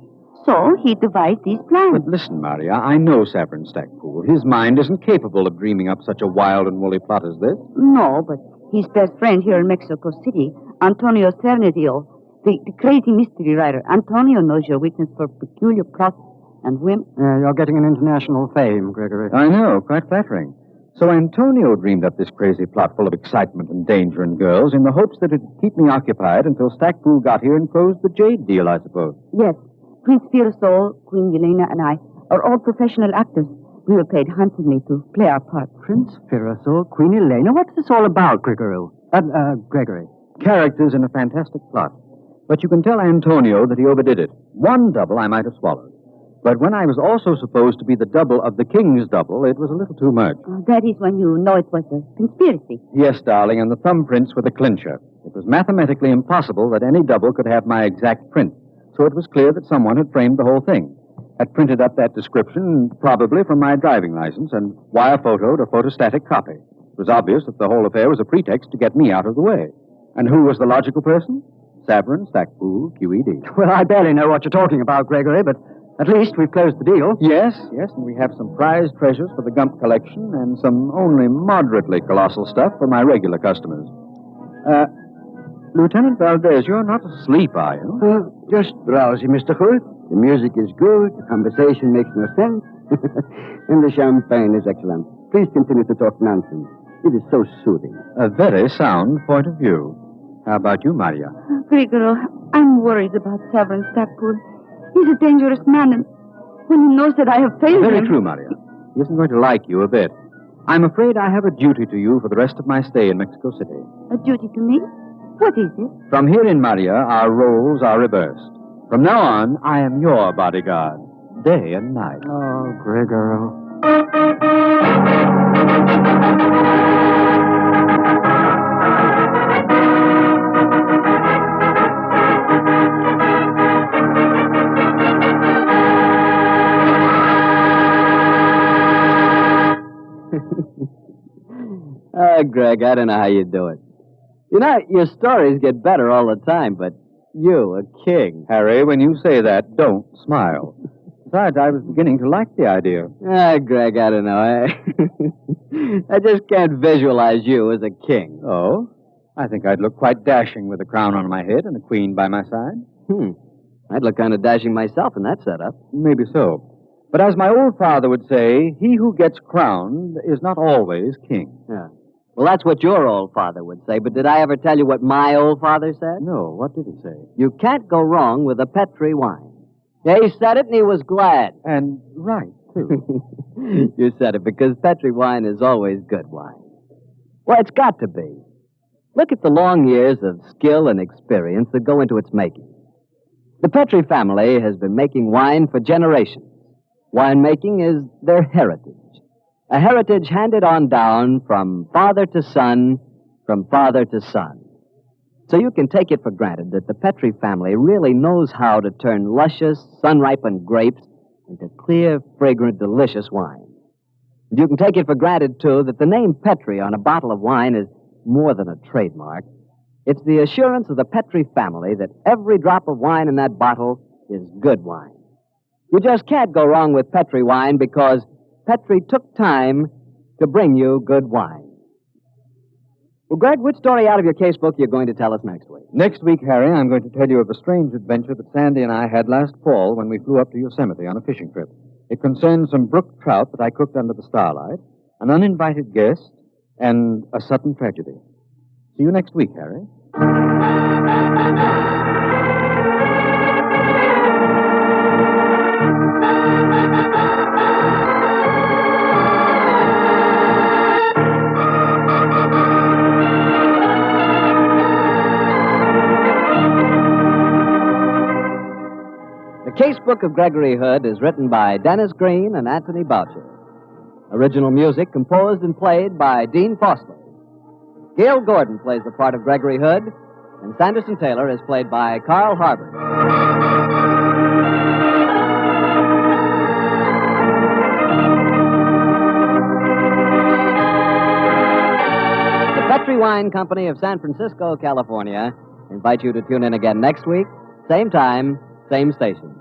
So he devised these plans. But listen, Maria, I know Severin Stackpool. His mind isn't capable of dreaming up such a wild and woolly plot as this. No, but his best friend here in Mexico City, Antonio Cernedio, the crazy mystery writer. Antonio knows your weakness for peculiar plots and whim. You're getting an international fame, Gregory. I know, quite flattering. So Antonio dreamed up this crazy plot full of excitement and danger and girls in the hopes that it'd keep me occupied until Stackpool got here and closed the jade deal, I suppose. Yes. Prince Firasol, Queen Yelena, and I are all professional actors. We were paid handsomely to play our part. Prince Firasol, Queen Elena? What's this all about, Gregory? Gregory. Characters in a fantastic plot. But you can tell Antonio that he overdid it. One double I might have swallowed. But when I was also supposed to be the double of the king's double, it was a little too much. That is when you know it was a conspiracy. Yes, darling, and the thumbprints were the clincher. It was mathematically impossible that any double could have my exact print. So it was clear that someone had framed the whole thing. Had printed up that description, probably from my driving license, and wire photoed a photostatic copy. It was obvious that the whole affair was a pretext to get me out of the way. And who was the logical person? Severin Stackpool, QED. Well, I barely know what you're talking about, Gregory, but at least we've closed the deal. Yes, and we have some prized treasures for the Gump collection and some only moderately colossal stuff for my regular customers. Lieutenant Valdez, you're not asleep, are you? Just drowsy, Mr. Hood. The music is good, the conversation makes no sense, and the champagne is excellent. Please continue to talk nonsense. It is so soothing. A very sound point of view. How about you, Maria? Gregory, I'm worried about Severin Stackpool. He's a dangerous man, and when he knows that I have failed him... Very true, Maria. He isn't going to like you a bit. I'm afraid I have a duty to you for the rest of my stay in Mexico City. A duty to me? What is it? From here in, Maria, our roles are reversed. From now on, I am your bodyguard, day and night. Oh, Gregory. Greg, I don't know how you do it. You know, your stories get better all the time, but you, a king. Harry, when you say that, don't smile. Besides, I was beginning to like the idea. Greg, I don't know. I just can't visualize you as a king. Oh? I think I'd look quite dashing with a crown on my head and a queen by my side. I'd look kind of dashing myself in that setup. Maybe so. But as my old father would say, he who gets crowned is not always king. Yeah. Well, that's what your old father would say, but did I ever tell you what my old father said? No, what did he say? You can't go wrong with a Petri wine. Yeah, he said it and he was glad. And right, too. You said it because Petri wine is always good wine. Well, it's got to be. Look at the long years of skill and experience that go into its making. The Petri family has been making wine for generations. Winemaking is their heritage. A heritage handed on down from father to son, from father to son. So you can take it for granted that the Petri family really knows how to turn luscious, sun-ripened grapes into clear, fragrant, delicious wine. And you can take it for granted, too, that the name Petri on a bottle of wine is more than a trademark. It's the assurance of the Petri family that every drop of wine in that bottle is good wine. You just can't go wrong with Petri wine because Petri took time to bring you good wine. Well, Greg, which story out of your casebook are you going to tell us next week? Next week, Harry, I'm going to tell you of a strange adventure that Sandy and I had last fall when we flew up to Yosemite on a fishing trip. It concerns some brook trout that I cooked under the starlight, an uninvited guest, and a sudden tragedy. See you next week, Harry. The Casebook of Gregory Hood is written by Dennis Green and Anthony Boucher. Original music composed and played by Dean Foster. Gail Gordon plays the part of Gregory Hood, and Sanderson Taylor is played by Carl Harbert. The Petri Wine Company of San Francisco, California, invite you to tune in again next week, same time, same station.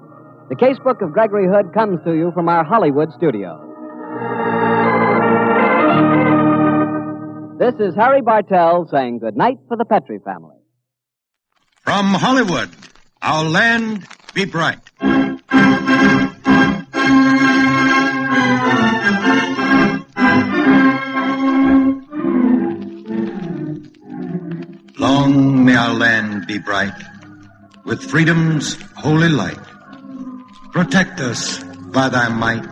The Casebook of Gregory Hood comes to you from our Hollywood studio. This is Harry Bartell saying good night for the Petri family. From Hollywood, our land be bright. Long may our land be bright, with freedom's holy light. Protect us by thy might,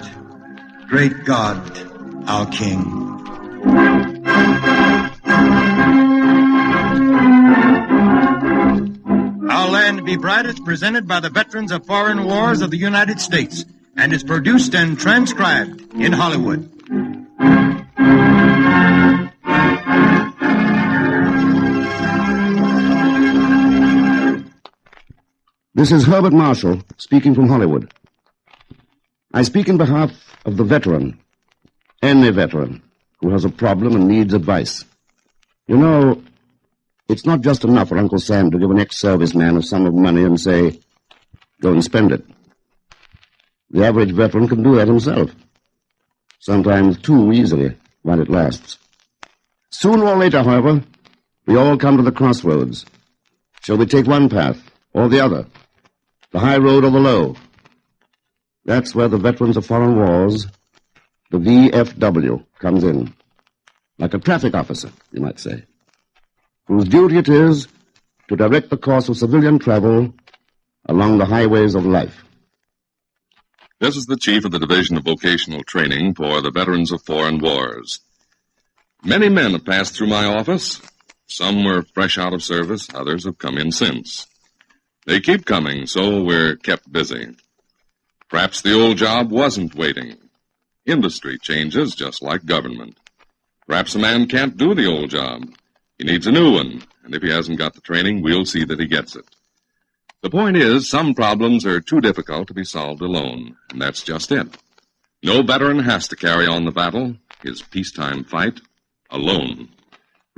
great God, our King. Our Land Be Bright is presented by the Veterans of Foreign Wars of the United States and is produced and transcribed in Hollywood. This is Herbert Marshall speaking from Hollywood. I speak in behalf of the veteran, any veteran, who has a problem and needs advice. You know, it's not just enough for Uncle Sam to give an ex-serviceman a sum of money and say, go and spend it. The average veteran can do that himself, sometimes too easily while it lasts. Sooner or later, however, we all come to the crossroads. Shall we take one path or the other? The high road or the low? That's where the Veterans of Foreign Wars, the VFW, comes in. Like a traffic officer, you might say, whose duty it is to direct the course of civilian travel along the highways of life. This is the Chief of the Division of Vocational Training for the Veterans of Foreign Wars. Many men have passed through my office. Some were fresh out of service, others have come in since. They keep coming, so we're kept busy. Perhaps the old job wasn't waiting. Industry changes just like government. Perhaps a man can't do the old job. He needs a new one, and if he hasn't got the training, we'll see that he gets it. The point is, some problems are too difficult to be solved alone, and that's just it. No veteran has to carry on the battle, his peacetime fight, alone.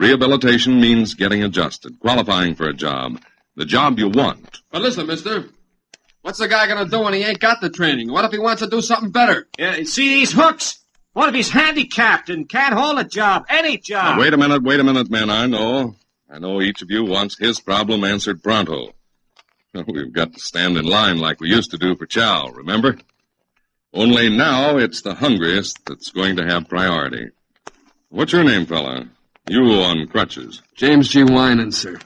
Rehabilitation means getting adjusted, qualifying for a job, the job you want. But listen, mister, what's the guy going to do when he ain't got the training? What if he wants to do something better? Yeah, see these hooks? What if he's handicapped and can't hold a job, any job? Now, wait a minute, men. I know each of you wants his problem answered pronto. We've got to stand in line like we used to do for chow, remember? Only now it's the hungriest that's going to have priority. What's your name, fella? You on crutches. James G. Winan, sir.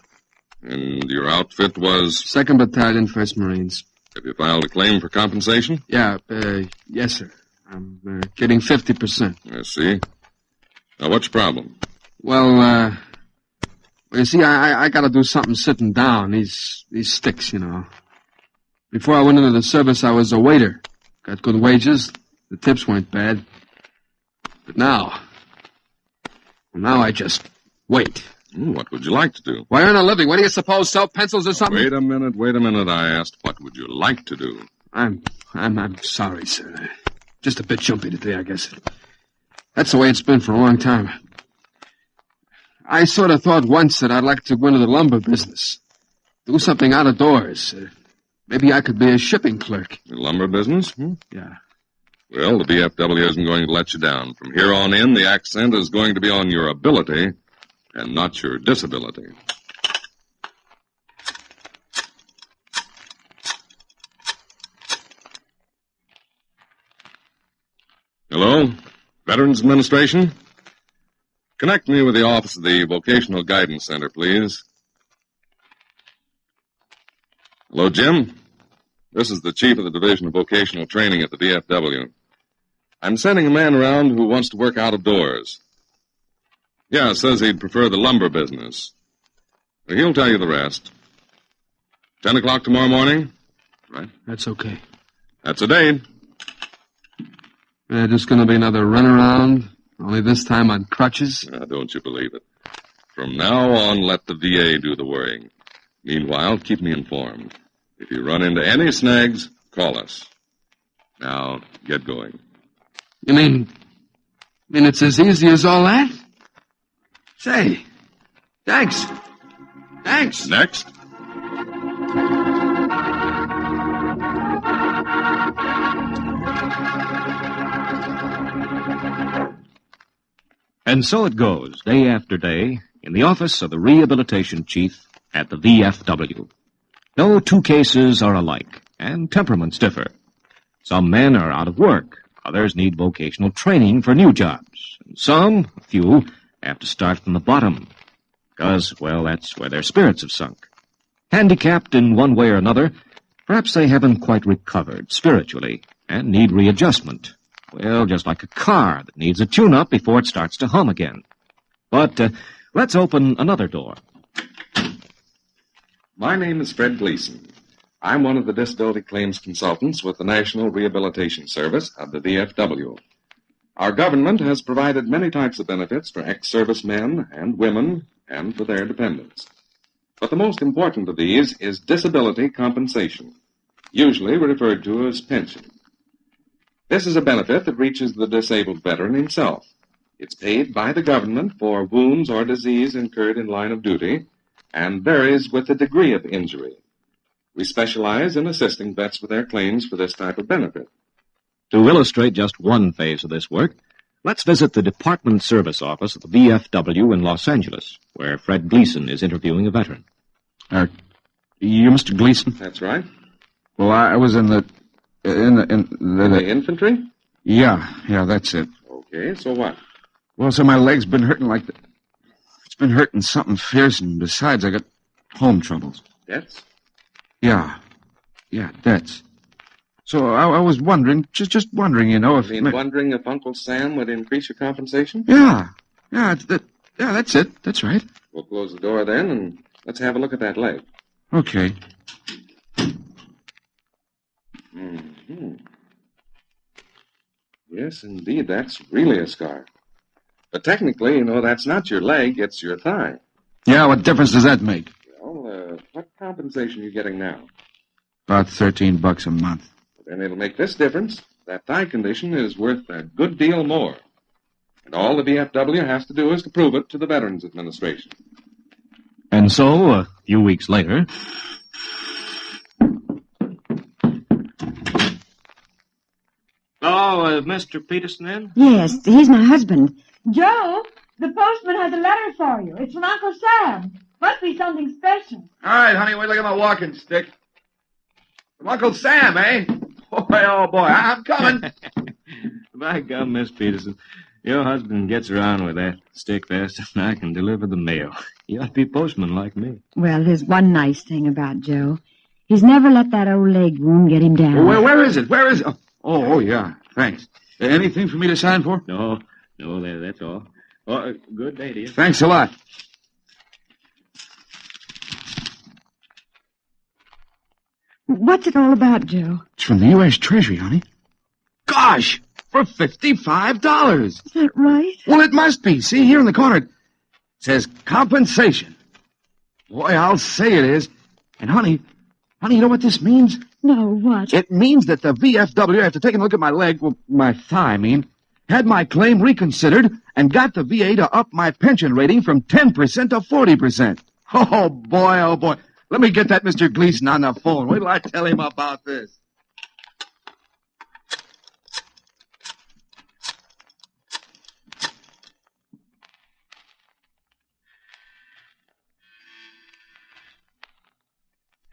And your outfit was? 2nd Battalion, 1st Marines. Have you filed a claim for compensation? Yeah, yes, sir. I'm getting 50%. I see. Now, what's your problem? Well, you see, I got to do something sitting down. These sticks, you know. Before I went into the service, I was a waiter. Got good wages. The tips weren't bad. But now I just wait. What would you like to do? Why, earn a living. What do you suppose? Sell pencils or something? Wait a minute. I asked, what would you like to do? I'm sorry, sir. Just a bit jumpy today, I guess. That's the way it's been for a long time. I sort of thought once that I'd like to go into the lumber business. Do something out of doors. Maybe I could be a shipping clerk. The lumber business? Yeah. Well, the VFW isn't going to let you down. From here on in, the accent is going to be on your ability and not your disability. Hello? Veterans Administration? Connect me with the office of the Vocational Guidance Center, please. Hello, Jim? This is the chief of the Division of Vocational Training at the VFW. I'm sending a man around who wants to work out of doors. Yeah, says he'd prefer the lumber business. He'll tell you the rest. 10 o'clock tomorrow morning? Right. That's okay. That's a date. Just going to be another runaround, only this time on crutches? Don't you believe it. From now on, let the VA do the worrying. Meanwhile, keep me informed. If you run into any snags, call us. Now, get going. You mean it's as easy as all that? Say, thanks. Next. And so it goes, day after day, in the office of the rehabilitation chief at the VFW. No two cases are alike, and temperaments differ. Some men are out of work. Others need vocational training for new jobs. And some, a few, have to start from the bottom. Because, well, that's where their spirits have sunk. Handicapped in one way or another, perhaps they haven't quite recovered spiritually and need readjustment. Well, just like a car that needs a tune-up before it starts to hum again. But let's open another door. My name is Fred Gleason. I'm one of the disability claims consultants with the National Rehabilitation Service of the VFW. Our government has provided many types of benefits for ex-servicemen and women and for their dependents. But the most important of these is disability compensation, usually referred to as pension. This is a benefit that reaches the disabled veteran himself. It's paid by the government for wounds or disease incurred in line of duty and varies with the degree of injury. We specialize in assisting vets with their claims for this type of benefit. To illustrate just one phase of this work, let's visit the Department Service Office of the VFW in Los Angeles, where Fred Gleason is interviewing a veteran. You Mr. Gleason? That's right. Well, I was in the infantry? Yeah, that's it. Okay, so what? Well, so my leg's been hurting like that. It's been hurting something fierce, and besides, I got home troubles. Debts? Yeah, debts. So I was wondering, just wondering, you know, if... You mean wondering if Uncle Sam would increase your compensation? Yeah, that's it. That's right. We'll close the door then, and let's have a look at that leg. Okay. Mm-hmm. Yes, indeed, that's really a scar. But technically, you know, that's not your leg, it's your thigh. Yeah, what difference does that make? Well, what compensation are you getting now? About $13 a month. Then it'll make this difference. That thigh condition is worth a good deal more. And all the VFW has to do is to prove it to the Veterans Administration. And so, a few weeks later... Oh, Mr. Peterson in? Yes, he's my husband. Joe, the postman has a letter for you. It's from Uncle Sam. Must be something special. All right, honey, wait till I get my walking stick. From Uncle Sam, eh? Boy, oh, boy, I'm coming. By gum, Miss Peterson, your husband gets around with that stick faster than I can deliver the mail. You ought to be postman like me. Well, there's one nice thing about Joe. He's never let that old leg wound get him down. Where is it? Where is it? Oh, yeah, thanks. Anything for me to sign for? No, that's all. Oh, good day to you. Thanks a lot. What's it all about, Joe? It's from the U.S. Treasury, honey. Gosh, for $55. Is that right? Well, it must be. See, here in the corner, it says compensation. Boy, I'll say it is. And, honey, you know what this means? No, what? It means that the VFW, after taking a look at my leg, well, my thigh, I mean, had my claim reconsidered and got the VA to up my pension rating from 10% to 40%. Oh, boy, oh, boy. Let me get that Mr. Gleason on the phone. Wait till I tell him about this.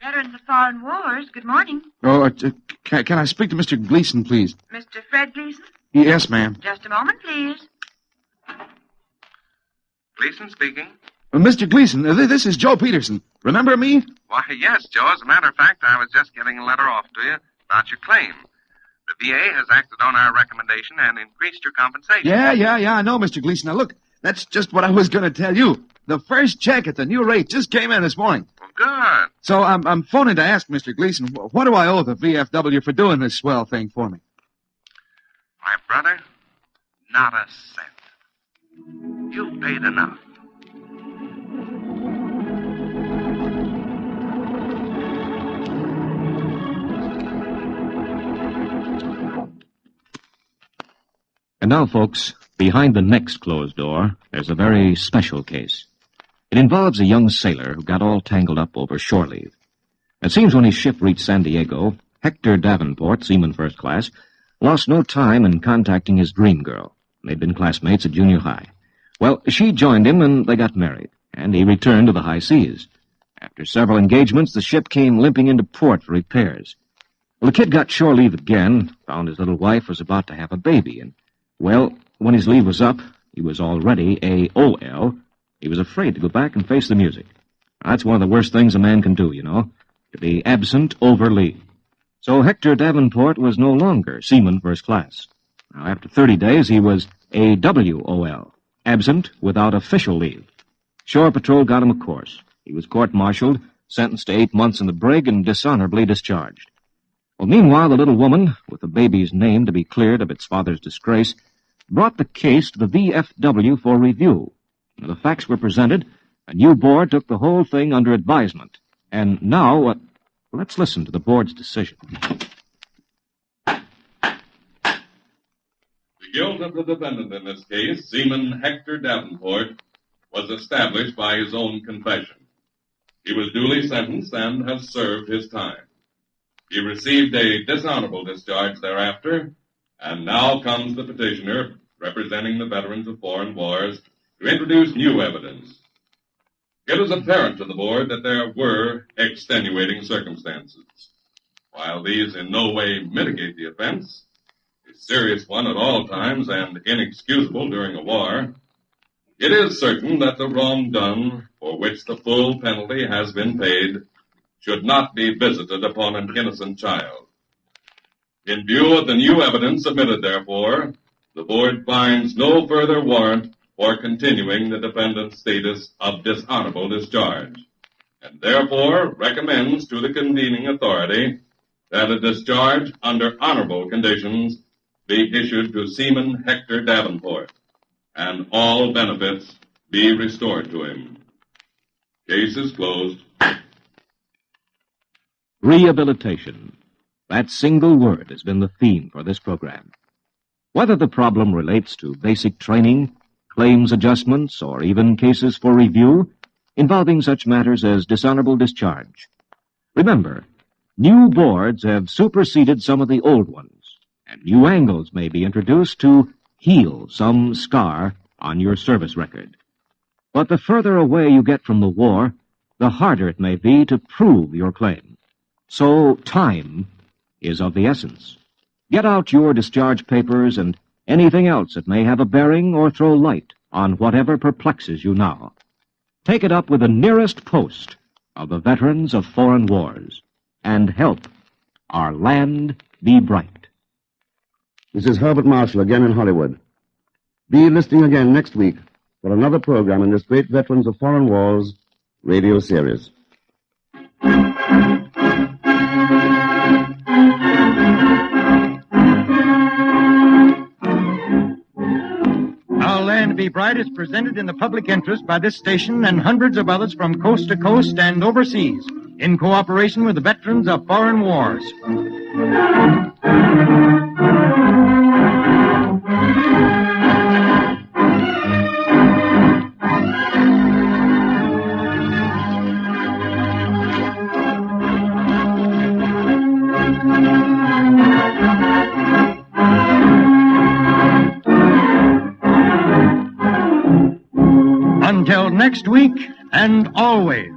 Veterans of Foreign Wars, good morning. Oh, can I speak to Mr. Gleason, please? Mr. Fred Gleason? Yes, ma'am. Just a moment, please. Gleason speaking. Mr. Gleason, this is Joe Peterson. Remember me? Why, yes, Joe. As a matter of fact, I was just getting a letter off to you about your claim. The VA has acted on our recommendation and increased your compensation. Yeah, I know, Mr. Gleason. Now, look, that's just what I was going to tell you. The first check at the new rate just came in this morning. Well, good. So I'm phoning to ask Mr. Gleason, what do I owe the VFW for doing this swell thing for me? My brother, not a cent. You've paid enough. And now, folks, behind the next closed door, there's a very special case. It involves a young sailor who got all tangled up over shore leave. It seems when his ship reached San Diego, Hector Davenport, seaman first class, lost no time in contacting his dream girl. They'd been classmates at junior high. Well, she joined him and they got married, and he returned to the high seas. After several engagements, the ship came limping into port for repairs. Well, the kid got shore leave again, found his little wife was about to have a baby, and, well, when his leave was up, he was already AOL. He was afraid to go back and face the music. That's one of the worst things a man can do, you know, to be absent over leave. So Hector Davenport was no longer seaman first class. Now, after 30 days, he was AWOL, absent without official leave. Shore Patrol got him a course. He was court-martialed, sentenced to 8 months in the brig, and dishonorably discharged. Well, meanwhile, the little woman, with the baby's name to be cleared of its father's disgrace, brought the case to the VFW for review. Now, the facts were presented. A new board took the whole thing under advisement. And now, let's listen to the board's decision. The guilt of the defendant in this case, Seaman Hector Davenport, was established by his own confession. He was duly sentenced and has served his time. He received a dishonorable discharge thereafter, and now comes the petitioner, representing the veterans of foreign wars, to introduce new evidence. It is apparent to the board that there were extenuating circumstances. While these in no way mitigate the offense, a serious one at all times and inexcusable during a war, it is certain that the wrong done, for which the full penalty has been paid, should not be visited upon an innocent child. In view of the new evidence submitted, therefore, the board finds no further warrant for continuing the defendant's status of dishonorable discharge, and therefore recommends to the convening authority that a discharge under honorable conditions be issued to Seaman Hector Davenport, and all benefits be restored to him. Case is closed. Rehabilitation. That single word has been the theme for this program. Whether the problem relates to basic training, claims adjustments, or even cases for review involving such matters as dishonorable discharge. Remember, new boards have superseded some of the old ones, and new angles may be introduced to heal some scar on your service record. But the further away you get from the war, the harder it may be to prove your claim. So time is of the essence. Get out your discharge papers and anything else that may have a bearing or throw light on whatever perplexes you now. Take it up with the nearest post of the veterans of foreign wars and help our land be bright. This is Herbert Marshall again in Hollywood. Be listening again next week for another program in this great Veterans of Foreign Wars radio series. Our Land Be Bright is presented in the public interest by this station and hundreds of others from coast to coast and overseas, in cooperation with the Veterans of Foreign Wars. Until next week, and always,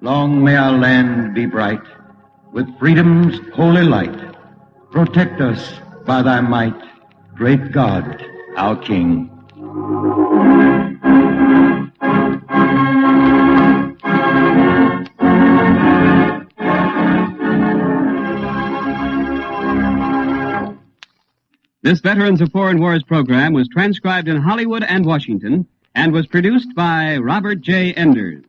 long may our land be bright, with freedom's holy light. Protect us by thy might, great God, our King. This Veterans of Foreign Wars program was transcribed in Hollywood and Washington and was produced by Robert J. Enders.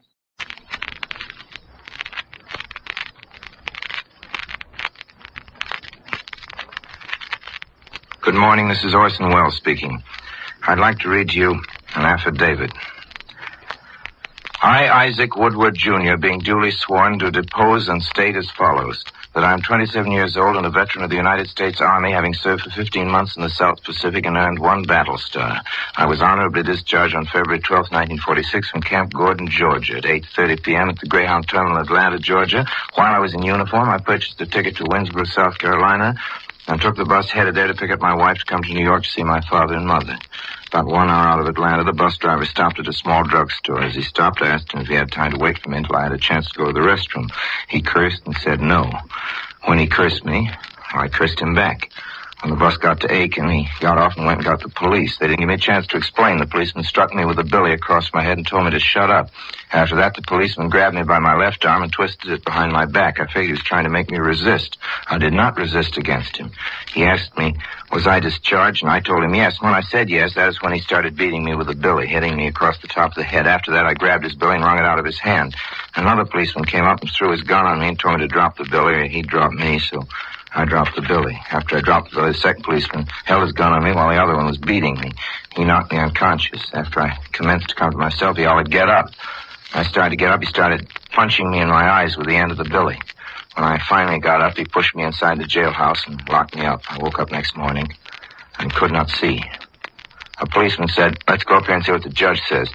Good morning, this is Orson Welles speaking. I'd like to read to you an affidavit. I, Isaac Woodward, Jr., being duly sworn, do depose and state as follows. That I am 27 years old and a veteran of the United States Army, having served for 15 months in the South Pacific and earned 1 battle star. I was honorably discharged on February 12, 1946, from Camp Gordon, Georgia, at 8:30 p.m. at the Greyhound Terminal, Atlanta, Georgia. While I was in uniform, I purchased a ticket to Winnsboro, South Carolina, and took the bus headed there to pick up my wife to come to New York to see my father and mother. About 1 hour out of Atlanta, the bus driver stopped at a small drugstore. As he stopped, I asked him if he had time to wait for me until I had a chance to go to the restroom. He cursed and said no. When he cursed me, I cursed him back. When the bus got to Aiken, he got off and went and got the police. They didn't give me a chance to explain. The policeman struck me with a billy across my head and told me to shut up. After that, the policeman grabbed me by my left arm and twisted it behind my back. I figured he was trying to make me resist. I did not resist against him. He asked me, was I discharged? And I told him yes. When I said yes, that is when he started beating me with a billy, hitting me across the top of the head. After that, I grabbed his billy and wrung it out of his hand. Another policeman came up and threw his gun on me and told me to drop the billy, or he'd drop me, so I dropped the billy. After I dropped the billy, the second policeman held his gun on me while the other one was beating me. He knocked me unconscious. After I commenced to come to myself, he hollered, "Get up." I started to get up. He started punching me in my eyes with the end of the billy. When I finally got up, he pushed me inside the jailhouse and locked me up. I woke up next morning and could not see. A policeman said, "Let's go up here and see what the judge says."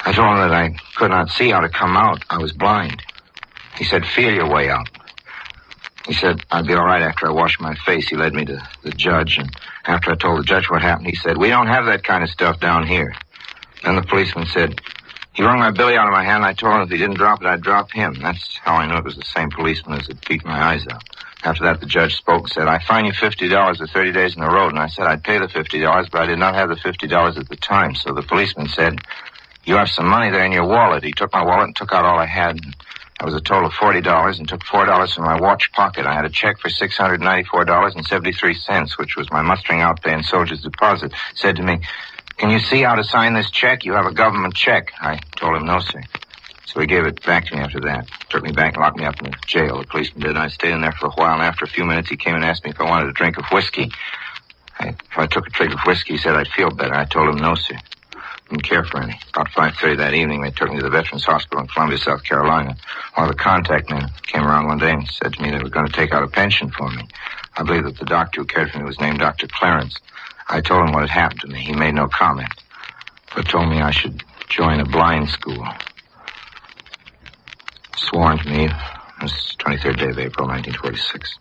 I told him that I could not see how to come out. I was blind. He said, "Feel your way out." He said I'd be all right after I washed my face. He led me to the judge, and after I told the judge what happened, he said, "We don't have that kind of stuff down here." Then the policeman said, he wrung my billy out of my hand, and I told him if he didn't drop it, I'd drop him. That's how I knew it was the same policeman as had beat my eyes out. After that, the judge spoke and said, "I fine you $50 for 30 days in the road." And I said I'd pay the $50, but I did not have the $50 at the time. So the policeman said, "You have some money there in your wallet." He took my wallet and took out all I had. That was a total of $40 and took $4 from my watch pocket. I had a check for $694.73, which was my mustering outpay and soldier's deposit. Said to me, "Can you see how to sign this check? You have a government check." I told him no, sir. So he gave it back to me after that. Took me back and locked me up in the jail. The policeman did. I stayed in there for a while, and after a few minutes, he came and asked me if I wanted a drink of whiskey. If I took a drink of whiskey, he said I'd feel better. I told him no, sir. Didn't care for any. About 5:30 that evening, they took me to the Veterans Hospital in Columbia, South Carolina. One of the contact men came around one day and said to me they were going to take out a pension for me. I believe that the doctor who cared for me was named Dr. Clarence. I told him what had happened to me. He made no comment, but told me I should join a blind school. Sworn to me. It was 23rd day of April, 1946.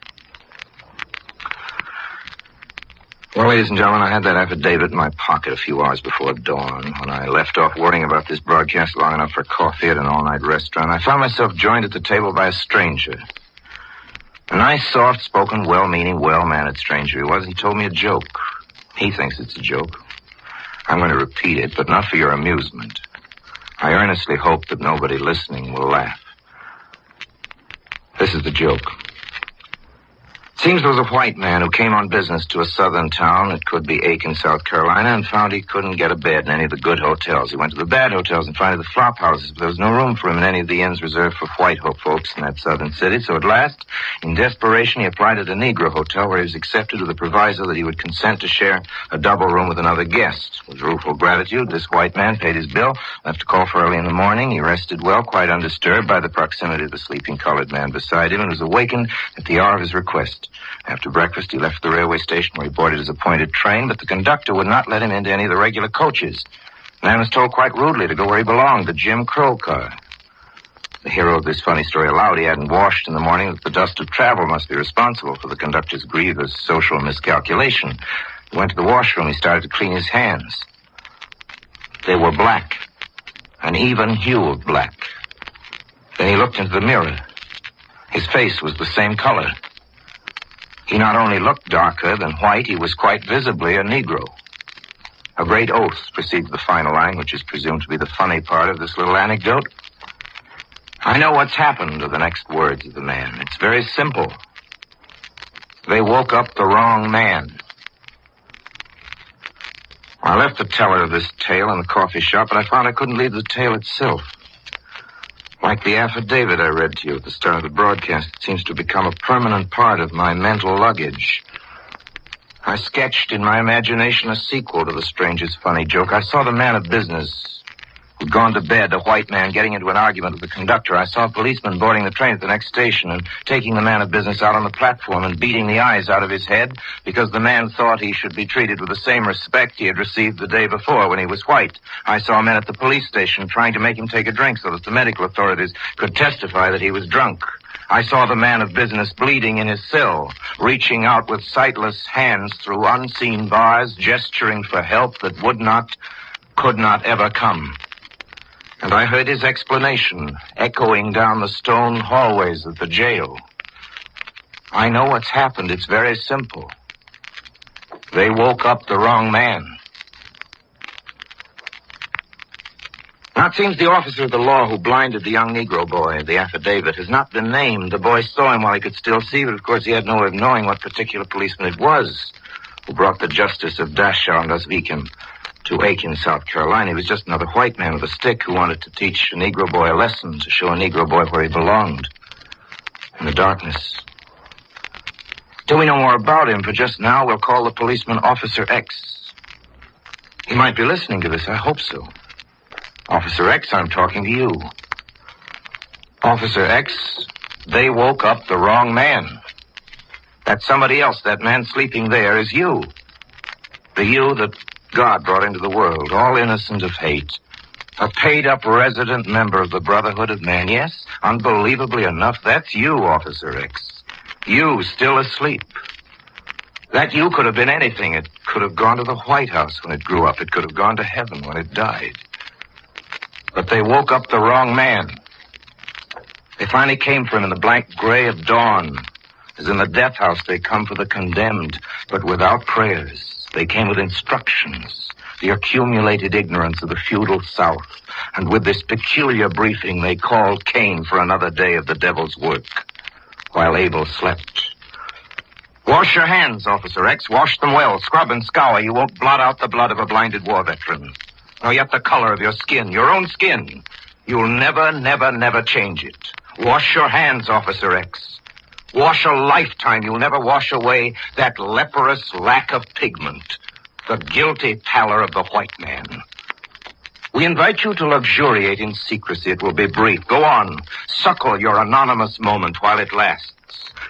Well, ladies and gentlemen, I had that affidavit in my pocket a few hours before dawn. When I left off worrying about this broadcast long enough for coffee at an all-night restaurant, I found myself joined at the table by a stranger. A nice, soft-spoken, well-meaning, well-mannered stranger he was. He told me a joke. He thinks it's a joke. I'm going to repeat it, but not for your amusement. I earnestly hope that nobody listening will laugh. This is the joke. Seems there was a white man who came on business to a southern town, it could be Aiken, South Carolina, and found he couldn't get a bed in any of the good hotels. He went to the bad hotels and found the flop houses, but there was no room for him in any of the inns reserved for white folks in that southern city. So at last, in desperation, he applied at a Negro hotel where he was accepted with the proviso that he would consent to share a double room with another guest. With rueful gratitude, this white man paid his bill, left to call for early in the morning. He rested well, quite undisturbed by the proximity of the sleeping colored man beside him, and was awakened at the hour of his request. After breakfast, he left the railway station where he boarded his appointed train, but the conductor would not let him into any of the regular coaches. The man was told quite rudely to go where he belonged, the Jim Crow car. The hero of this funny story allowed he hadn't washed in the morning, that the dust of travel must be responsible for the conductor's grievous social miscalculation. He went to the washroom. He started to clean his hands. They were black, an even hue of black. Then he looked into the mirror. His face was the same color. He not only looked darker than white, he was quite visibly a Negro. A great oath precedes the final line, which is presumed to be the funny part of this little anecdote. I know what's happened to the next words of the man. It's very simple. They woke up the wrong man. I left the teller of this tale in the coffee shop, but I found I couldn't leave the tale itself. Like the affidavit I read to you at the start of the broadcast, it seems to have become a permanent part of my mental luggage. I sketched in my imagination a sequel to the stranger's funny joke. I saw the man of business who'd gone to bed, a white man getting into an argument with the conductor. I saw a policeman boarding the train at the next station and taking the man of business out on the platform and beating the eyes out of his head because the man thought he should be treated with the same respect he had received the day before when he was white. I saw men at the police station trying to make him take a drink so that the medical authorities could testify that he was drunk. I saw the man of business bleeding in his cell, reaching out with sightless hands through unseen bars, gesturing for help that could not ever come. And I heard his explanation echoing down the stone hallways of the jail. I know what's happened. It's very simple. They woke up the wrong man. Now, it seems the officer of the law who blinded the young Negro boy, the affidavit, has not been named. The boy saw him while he could still see, but of course he had no way of knowing what particular policeman it was who brought the justice of Dachau and Oswiecim to Aiken, South Carolina. He was just another white man with a stick who wanted to teach a Negro boy a lesson, to show a Negro boy where he belonged, in the darkness. Till we know more about him, for just now we'll call the policeman Officer X. He might be listening to this. I hope so. Officer X, I'm talking to you. Officer X, they woke up the wrong man. That's somebody else. That man sleeping there is you. The you that God brought into the world, all innocent of hate. A paid-up resident member of the Brotherhood of Man. Yes, unbelievably enough, that's you, Officer X. You, still asleep. That you could have been anything. It could have gone to the White House when it grew up. It could have gone to heaven when it died. But they woke up the wrong man. They finally came for him in the blank gray of dawn. As in the death house, they come for the condemned, but without prayers. They came with instructions, the accumulated ignorance of the feudal South. And with this peculiar briefing, they called Cain for another day of the devil's work, while Abel slept. Wash your hands, Officer X. Wash them well. Scrub and scour. You won't blot out the blood of a blinded war veteran. Nor yet the color of your skin, your own skin. You'll never, never, never change it. Wash your hands, Officer X. Wash a lifetime. You'll never wash away that leprous lack of pigment, the guilty pallor of the white man. We invite you to luxuriate in secrecy. It will be brief. Go on. Suckle your anonymous moment while it lasts.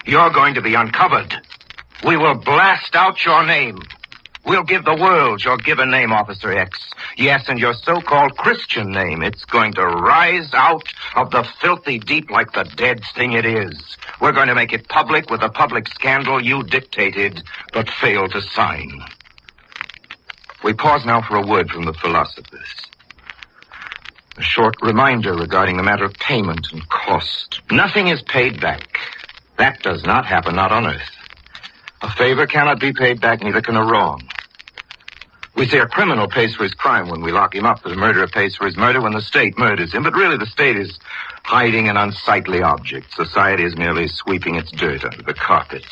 You're going to be uncovered. We will blast out your name. We'll give the world your given name, Officer X. Yes, and your so-called Christian name. It's going to rise out of the filthy deep like the dead thing it is. We're going to make it public with a public scandal you dictated but failed to sign. We pause now for a word from the philosophers. A short reminder regarding the matter of payment and cost. Nothing is paid back. That does not happen, not on earth. A favor cannot be paid back, neither can a wrong. We say a criminal pays for his crime when we lock him up, but a murderer pays for his murder when the state murders him. But really, the state is hiding an unsightly object. Society is merely sweeping its dirt under the carpet.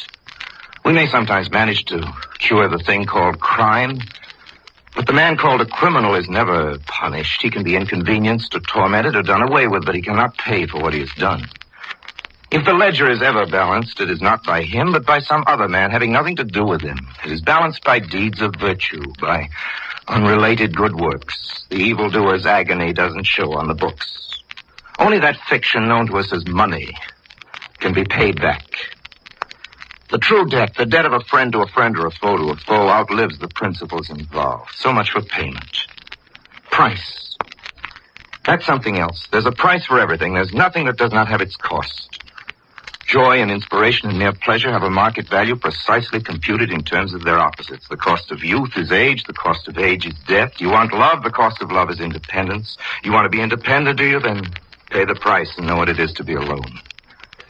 We may sometimes manage to cure the thing called crime, but the man called a criminal is never punished. He can be inconvenienced or tormented or done away with, but he cannot pay for what he has done. If the ledger is ever balanced, it is not by him, but by some other man having nothing to do with him. It is balanced by deeds of virtue, by unrelated good works. The evildoer's agony doesn't show on the books. Only that fiction known to us as money can be paid back. The true debt, the debt of a friend to a friend or a foe to a foe, outlives the principles involved. So much for payment. Price. That's something else. There's a price for everything. There's nothing that does not have its cost. Joy and inspiration and mere pleasure have a market value precisely computed in terms of their opposites. The cost of youth is age. The cost of age is death. You want love. The cost of love is independence. You want to be independent, do you? Then pay the price and know what it is to be alone.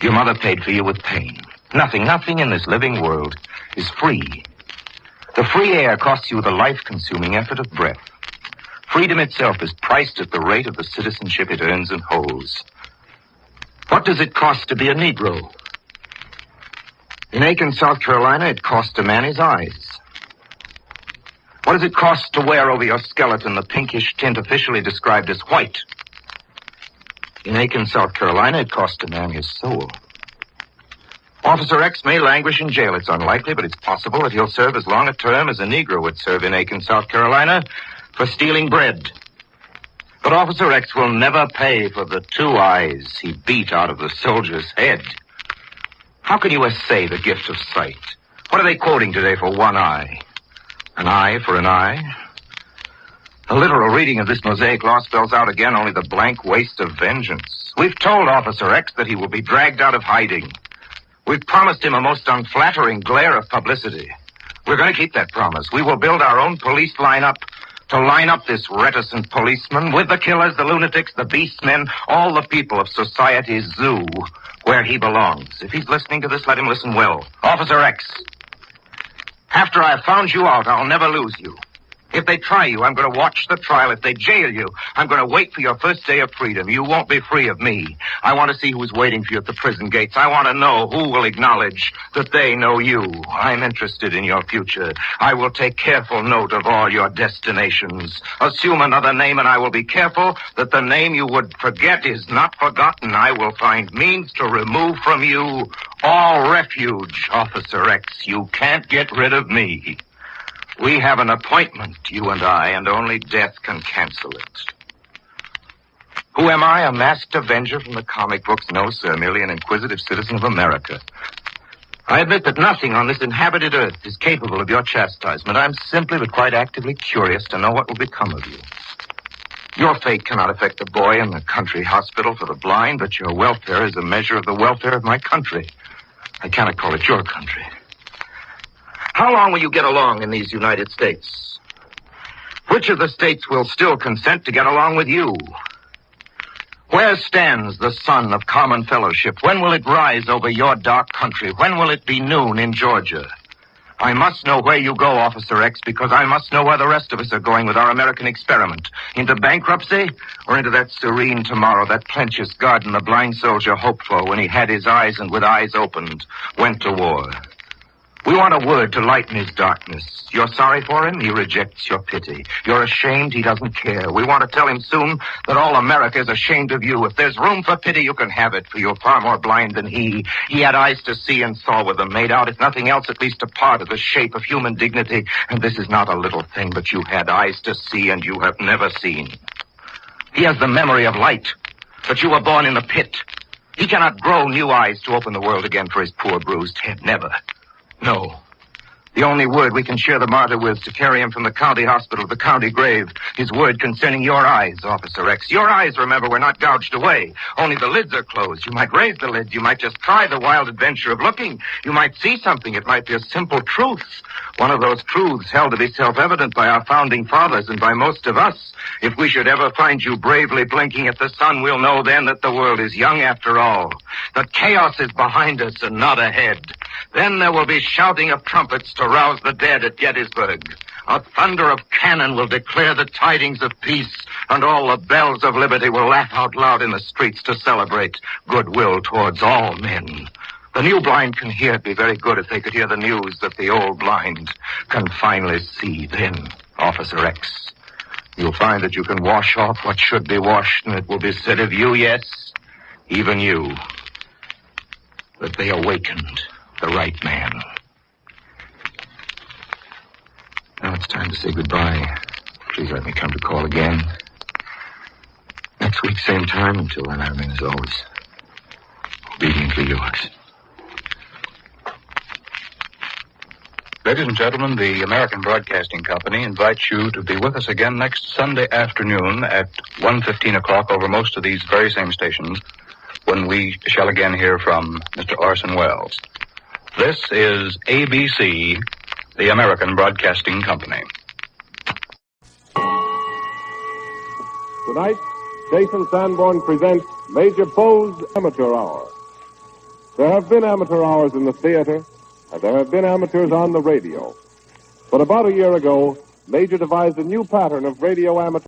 Your mother paid for you with pain. Nothing in this living world is free. The free air costs you the life-consuming effort of breath. Freedom itself is priced at the rate of the citizenship it earns and holds. What does it cost to be a Negro? In Aiken, South Carolina, it cost a man his eyes. What does it cost to wear over your skeleton the pinkish tint officially described as white? In Aiken, South Carolina, it cost a man his soul. Officer X may languish in jail. It's unlikely, but it's possible that he'll serve as long a term as a Negro would serve in Aiken, South Carolina, for stealing bread. But Officer X will never pay for the 2 eyes he beat out of the soldier's head. How can you essay the gift of sight? What are they quoting today for 1 eye? An eye for an eye? A literal reading of this Mosaic law spells out again only the blank waste of vengeance. We've told Officer X that he will be dragged out of hiding. We've promised him a most unflattering glare of publicity. We're going to keep that promise. We will build our own police lineup to line up this reticent policeman with the killers, the lunatics, the beastmen, all the people of society's zoo where he belongs. If he's listening to this, let him listen well. Officer X, after I've found you out, I'll never lose you. If they try you, I'm going to watch the trial. If they jail you, I'm going to wait for your first day of freedom. You won't be free of me. I want to see who's waiting for you at the prison gates. I want to know who will acknowledge that they know you. I'm interested in your future. I will take careful note of all your destinations. Assume another name, and I will be careful that the name you would forget is not forgotten. I will find means to remove from you all refuge, Officer X. You can't get rid of me. We have an appointment, you and I, and only death can cancel it. Who am I? A masked avenger from the comic books? No, sir, merely an inquisitive citizen of America. I admit that nothing on this inhabited earth is capable of your chastisement. I'm simply but quite actively curious to know what will become of you. Your fate cannot affect the boy in the country hospital for the blind, but your welfare is a measure of the welfare of my country. I cannot call it your country. How long will you get along in these United States? Which of the states will still consent to get along with you? Where stands the sun of common fellowship? When will it rise over your dark country? When will it be noon in Georgia? I must know where you go, Officer X, because I must know where the rest of us are going with our American experiment. Into bankruptcy or into that serene tomorrow, that plenteous garden the blind soldier hoped for when he had his eyes and with eyes opened went to war. We want a word to lighten his darkness. You're sorry for him, he rejects your pity. You're ashamed, he doesn't care. We want to tell him soon that all America is ashamed of you. If there's room for pity, you can have it, for you're far more blind than he. He had eyes to see and saw with them made out, if nothing else, at least a part of the shape of human dignity. And this is not a little thing, but you had eyes to see and you have never seen. He has the memory of light, but you were born in the pit. He cannot grow new eyes to open the world again for his poor bruised head. Never. No. The only word we can share the martyr with to carry him from the county hospital to the county grave is word concerning your eyes, Officer X. Your eyes, remember, were not gouged away. Only the lids are closed. You might raise the lids. You might just try the wild adventure of looking. You might see something. It might be a simple truth. One of those truths held to be self-evident by our founding fathers and by most of us. If we should ever find you bravely blinking at the sun, we'll know then that the world is young after all. That chaos is behind us and not ahead. Then there will be shouting of trumpets to rouse the dead at Gettysburg. A thunder of cannon will declare the tidings of peace, and all the bells of liberty will laugh out loud in the streets to celebrate goodwill towards all men. The new blind can hear. It'd be very good if they could hear the news that the old blind can finally see. Then, Officer X, you'll find that you can wash off what should be washed, and it will be said of you, yes, even you, that they awakened the right man. Now it's time to say goodbye. Please let me come to call again. Next week, same time. Until then, I remain as always obediently yours. Ladies and gentlemen, the American Broadcasting Company invites you to be with us again next Sunday afternoon at 1:15 o'clock over most of these very same stations when we shall again hear from Mr. Orson Welles. This is ABC, the American Broadcasting Company. Tonight, Jason Sanborn presents Major Bo's Amateur Hour. There have been amateur hours in the theater, and there have been amateurs on the radio. But about a year ago, Major devised a new pattern of radio amateur